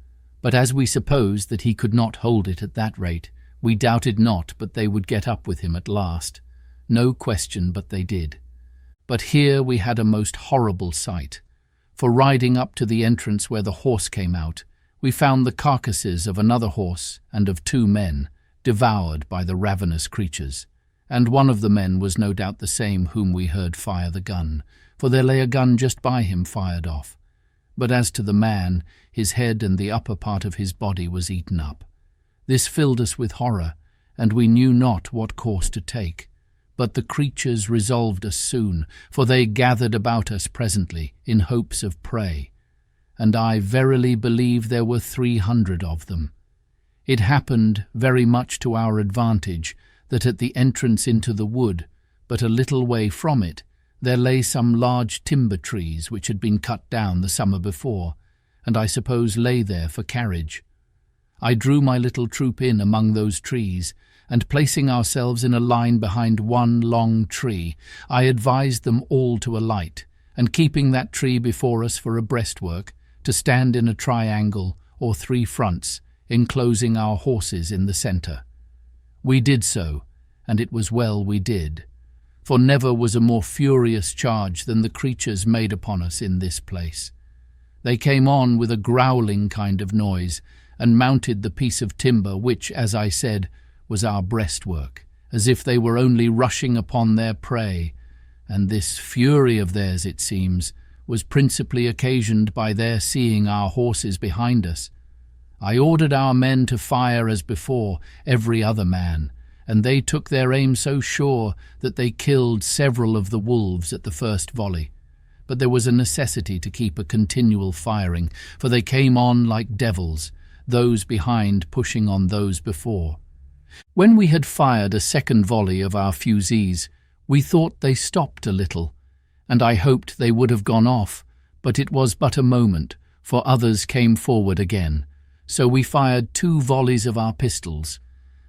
Speaker 1: but as we supposed that he could not hold it at that rate, we doubted not but they would get up with him at last. No question but they did. But here we had a most horrible sight, for riding up to the entrance where the horse came out, we found the carcasses of another horse and of 2 men, devoured by the ravenous creatures, and one of the men was no doubt the same whom we heard fire the gun, for there lay a gun just by him fired off. But as to the man, his head and the upper part of his body was eaten up. This filled us with horror, and we knew not what course to take. But the creatures resolved us soon, for they gathered about us presently, in hopes of prey, and I verily believe there were 300 of them. It happened, very much to our advantage, that at the entrance into the wood, but a little way from it, there lay some large timber trees which had been cut down the summer before, and I suppose lay there for carriage. I drew my little troop in among those trees, and placing ourselves in a line behind one long tree, I advised them all to alight, and keeping that tree before us for a breastwork, to stand in a triangle or three fronts, enclosing our horses in the centre. We did so, and it was well we did, for never was a more furious charge than the creatures made upon us in this place. They came on with a growling kind of noise, and mounted the piece of timber which, as I said, was our breastwork, as if they were only rushing upon their prey, and this fury of theirs, it seems, was principally occasioned by their seeing our horses behind us. I ordered our men to fire as before, every other man, and they took their aim so sure that they killed several of the wolves at the first volley. But there was a necessity to keep a continual firing, for they came on like devils, those behind pushing on those before. When we had fired a second volley of our fusees, we thought they stopped a little, and I hoped they would have gone off, but it was but a moment, for others came forward again. So we fired 2 volleys of our pistols,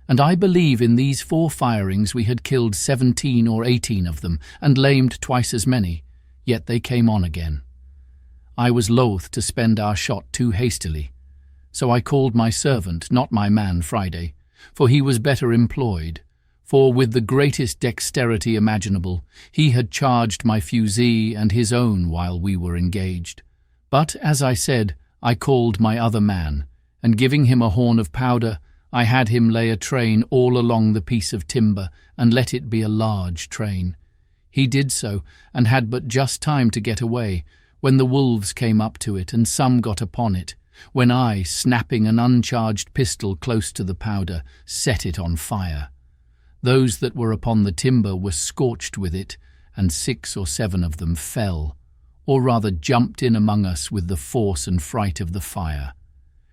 Speaker 1: and I believe in these 4 firings we had killed 17 or 18 of them, and lamed twice as many, yet they came on again. I was loath to spend our shot too hastily, so I called my servant, not my man Friday, for he was better employed, for with the greatest dexterity imaginable he had charged my fusee and his own while we were engaged. But, as I said, I called my other man, and giving him a horn of powder, I had him lay a train all along the piece of timber, and let it be a large train. He did so, and had but just time to get away, when the wolves came up to it, and some got upon it, when I, snapping an uncharged pistol close to the powder, set it on fire. Those that were upon the timber were scorched with it, and 6 or 7 of them fell, or rather jumped in among us with the force and fright of the fire.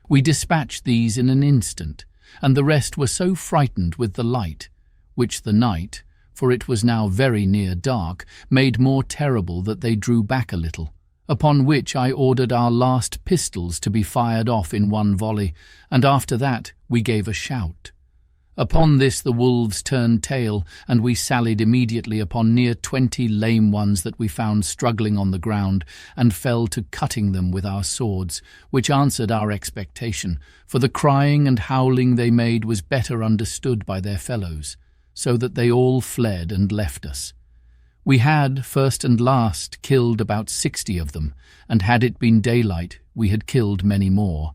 Speaker 1: We dispatched these in an instant, and the rest were so frightened with the light, which the night, for it was now very near dark, made more terrible, that they drew back a little, upon which I ordered our last pistols to be fired off in one volley, and after that we gave a shout. Upon this the wolves turned tail, and we sallied immediately upon near 20 lame ones that we found struggling on the ground, and fell to cutting them with our swords, which answered our expectation, for the crying and howling they made was better understood by their fellows, so that they all fled and left us. We had, first and last, killed about 60 of them, and had it been daylight, we had killed many more.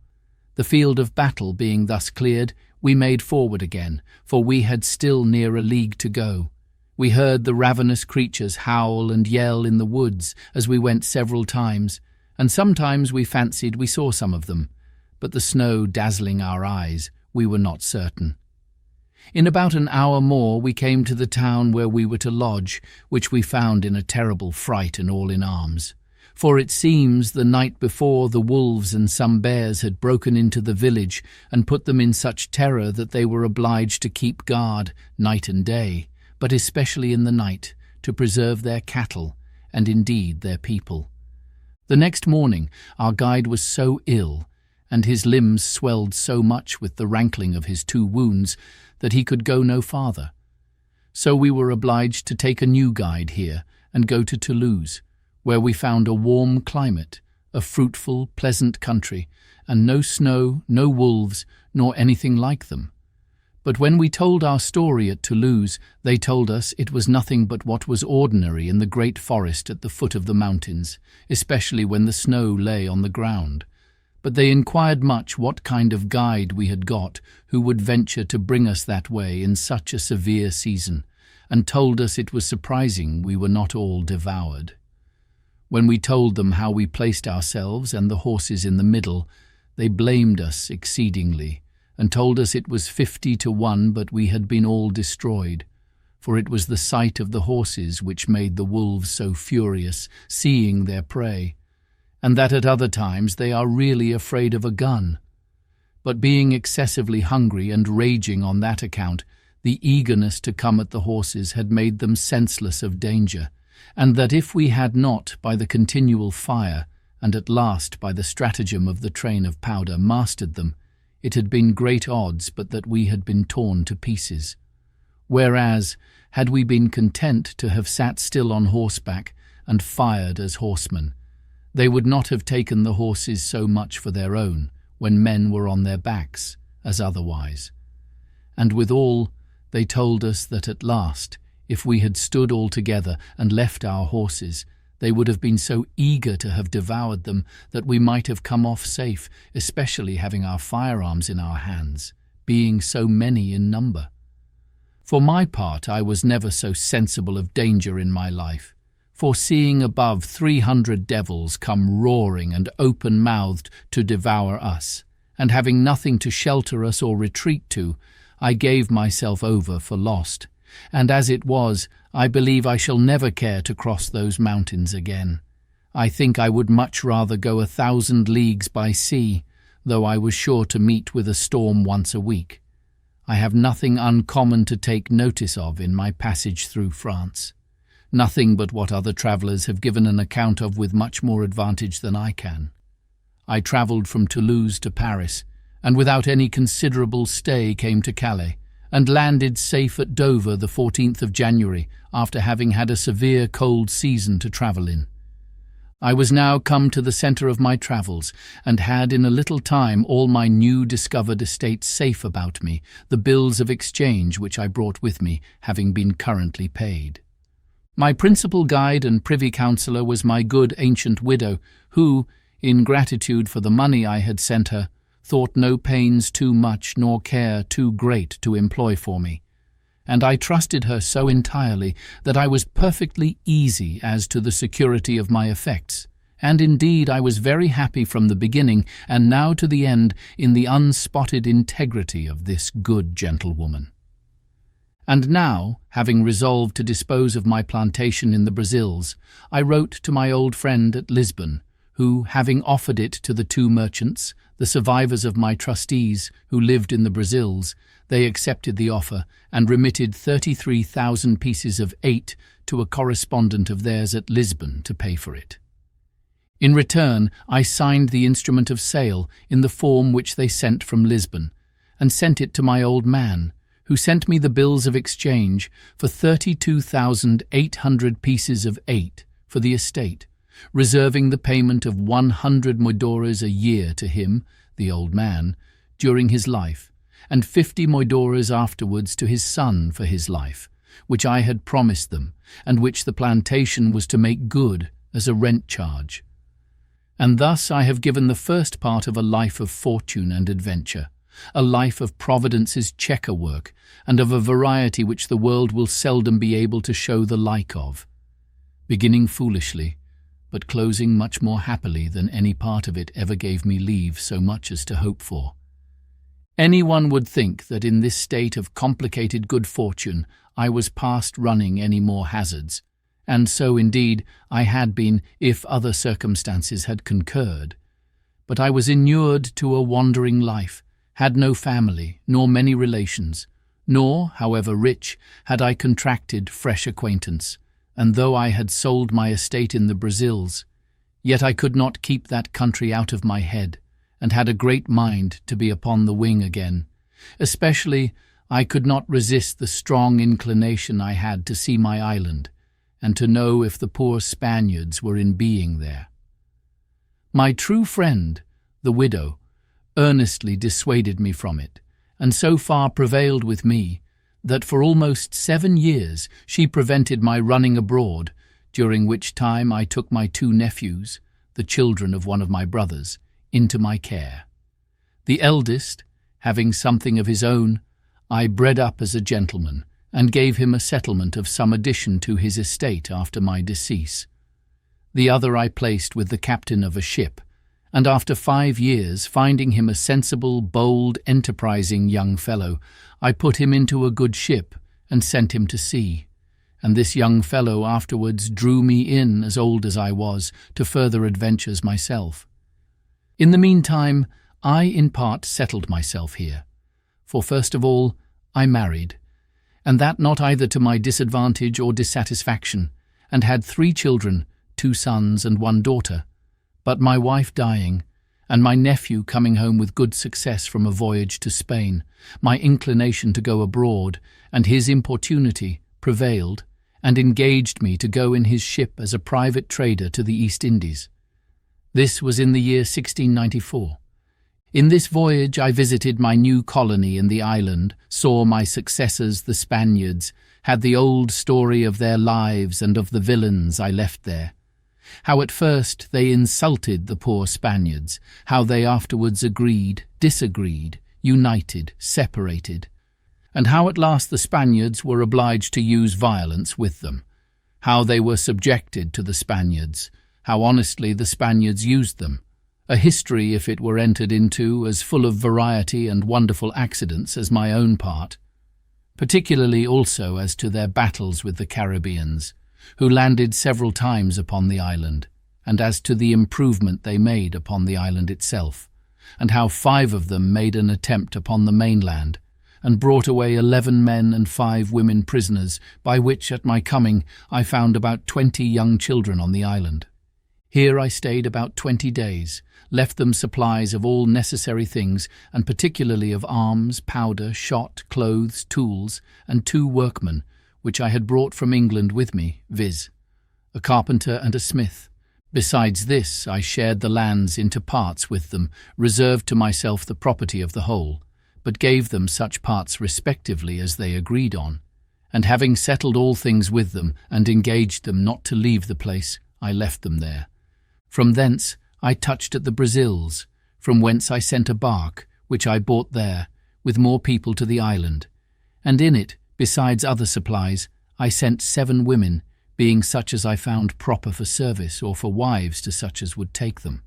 Speaker 1: The field of battle being thus cleared, we made forward again, for we had still near a league to go. We heard the ravenous creatures howl and yell in the woods as we went several times, and sometimes we fancied we saw some of them, but the snow dazzling our eyes, we were not certain. In about an hour more we came to the town where we were to lodge, which we found in a terrible fright and all in arms. For it seems the night before the wolves and some bears had broken into the village and put them in such terror that they were obliged to keep guard night and day, but especially in the night, to preserve their cattle and indeed their people. The next morning our guide was so ill, and his limbs swelled so much with the rankling of his 2 wounds, that he could go no farther. So we were obliged to take a new guide here and go to Toulouse, where we found a warm climate, a fruitful, pleasant country, and no snow, no wolves, nor anything like them. But when we told our story at Toulouse, they told us it was nothing but what was ordinary in the great forest at the foot of the mountains, especially when the snow lay on the ground. But they inquired much what kind of guide we had got who would venture to bring us that way in such a severe season, and told us it was surprising we were not all devoured. When we told them how we placed ourselves and the horses in the middle, they blamed us exceedingly, and told us it was 50 to 1, but we had been all destroyed, for it was the sight of the horses which made the wolves so furious, seeing their prey, and that at other times they are really afraid of a gun. But being excessively hungry and raging on that account, the eagerness to come at the horses had made them senseless of danger, and that if we had not, by the continual fire, and at last by the stratagem of the train of powder, mastered them, it had been great odds but that we had been torn to pieces. Whereas, had we been content to have sat still on horseback and fired as horsemen, they would not have taken the horses so much for their own, when men were on their backs, as otherwise. And withal, they told us that at last, if we had stood all together and left our horses, they would have been so eager to have devoured them that we might have come off safe, especially having our firearms in our hands, being so many in number. For my part, I was never so sensible of danger in my life, for seeing above 300 devils come roaring and open-mouthed to devour us, and having nothing to shelter us or retreat to, I gave myself over for lost, and as it was, I believe I shall never care to cross those mountains again. I think I would much rather go 1,000 leagues by sea, though I was sure to meet with a storm once a week. I have nothing uncommon to take notice of in my passage through France, nothing but what other travellers have given an account of with much more advantage than I can. I travelled from Toulouse to Paris, and without any considerable stay came to Calais, and landed safe at Dover the 14th of January, after having had a severe cold season to travel in. I was now come to the centre of my travels, and had in a little time all my new discovered estates safe about me, the bills of exchange which I brought with me having been currently paid. My principal guide and privy counsellor was my good ancient widow, who, in gratitude for the money I had sent her, thought no pains too much nor care too great to employ for me, and I trusted her so entirely that I was perfectly easy as to the security of my effects, and indeed I was very happy from the beginning and now to the end in the unspotted integrity of this good gentlewoman. And now, having resolved to dispose of my plantation in the Brazils, I wrote to my old friend at Lisbon, who, having offered it to the 2 merchants, the survivors of my trustees who lived in the Brazils, they accepted the offer and remitted 33,000 pieces of 8 to a correspondent of theirs at Lisbon to pay for it. In return, I signed the instrument of sale in the form which they sent from Lisbon, and sent it to my old man, who sent me the bills of exchange for 32,800 pieces of 8 for the estate, reserving the payment of 100 moidores a year to him, the old man, during his life, and 50 moidores afterwards to his son for his life, which I had promised them, and which the plantation was to make good as a rent charge. And thus I have given the first part of a life of fortune and adventure, a life of Providence's chequer work, and of a variety which the world will seldom be able to show the like of, beginning foolishly, but closing much more happily than any part of it ever gave me leave so much as to hope for. Any one would think that in this state of complicated good fortune I was past running any more hazards, and so indeed I had been if other circumstances had concurred. But I was inured to a wandering life, had no family, nor many relations, nor, however rich, had I contracted fresh acquaintance, and though I had sold my estate in the Brazils, yet I could not keep that country out of my head, and had a great mind to be upon the wing again. Especially, I could not resist the strong inclination I had to see my island, and to know if the poor Spaniards were in being there. My true friend, the widow, earnestly dissuaded me from it, and so far prevailed with me, that for almost 7 years she prevented my running abroad, during which time I took my 2 nephews, the children of one of my brothers, into my care. The eldest, having something of his own, I bred up as a gentleman, and gave him a settlement of some addition to his estate after my decease. The other I placed with the captain of a ship, and after 5 years, finding him a sensible, bold, enterprising young fellow, I put him into a good ship and sent him to sea, and this young fellow afterwards drew me in, as old as I was, to further adventures myself. In the meantime, I in part settled myself here, for first of all I married, and that not either to my disadvantage or dissatisfaction, and had 3 children, 2 sons and 1 daughter, but my wife dying, and my nephew coming home with good success from a voyage to Spain, my inclination to go abroad, and his importunity, prevailed, and engaged me to go in his ship as a private trader to the East Indies. This was in the year 1694. In this voyage I visited my new colony in the island, saw my successors the Spaniards, had the old story of their lives and of the villains I left there. How at first they insulted the poor Spaniards, how they afterwards agreed, disagreed, united, separated, and how at last the Spaniards were obliged to use violence with them, how they were subjected to the Spaniards, how honestly the Spaniards used them, a history, if it were entered into, as full of variety and wonderful accidents as my own part, particularly also as to their battles with the Caribbeans, who landed several times upon the island, and as to the improvement they made upon the island itself, and how 5 of them made an attempt upon the mainland, and brought away 11 men and 5 women prisoners, by which at my coming I found about 20 young children on the island. Here I stayed about 20 days, left them supplies of all necessary things, and particularly of arms, powder, shot, clothes, tools, and 2 workmen, which I had brought from England with me, viz., a carpenter and a smith. Besides this, I shared the lands into parts with them, reserved to myself the property of the whole, but gave them such parts respectively as they agreed on. And having settled all things with them, and engaged them not to leave the place, I left them there. From thence I touched at the Brazils, from whence I sent a bark, which I bought there, with more people to the island, and in it, besides other supplies, I sent 7 women, being such as I found proper for service or for wives to such as would take them.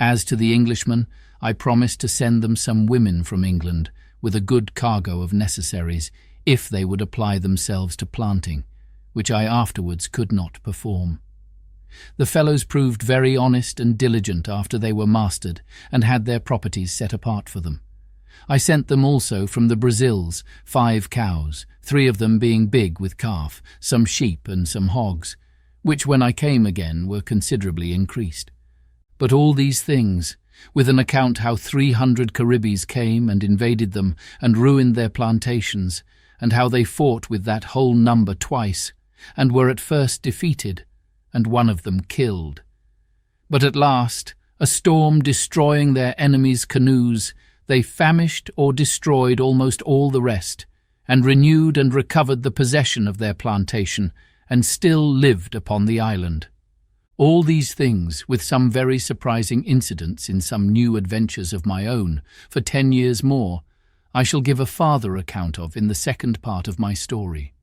Speaker 1: As to the Englishmen, I promised to send them some women from England, with a good cargo of necessaries, if they would apply themselves to planting, which I afterwards could not perform. The fellows proved very honest and diligent after they were mastered, and had their properties set apart for them. I sent them also from the Brazils 5 cows, 3 of them being big with calf, some sheep and some hogs, which when I came again were considerably increased. But all these things, with an account how 300 Caribbees came and invaded them and ruined their plantations, and how they fought with that whole number twice, and were at first defeated, and one of them killed. But at last, a storm destroying their enemies' canoes, they famished or destroyed almost all the rest, and renewed and recovered the possession of their plantation, and still lived upon the island. All these things, with some very surprising incidents in some new adventures of my own, for 10 years more, I shall give a farther account of in the second part of my story.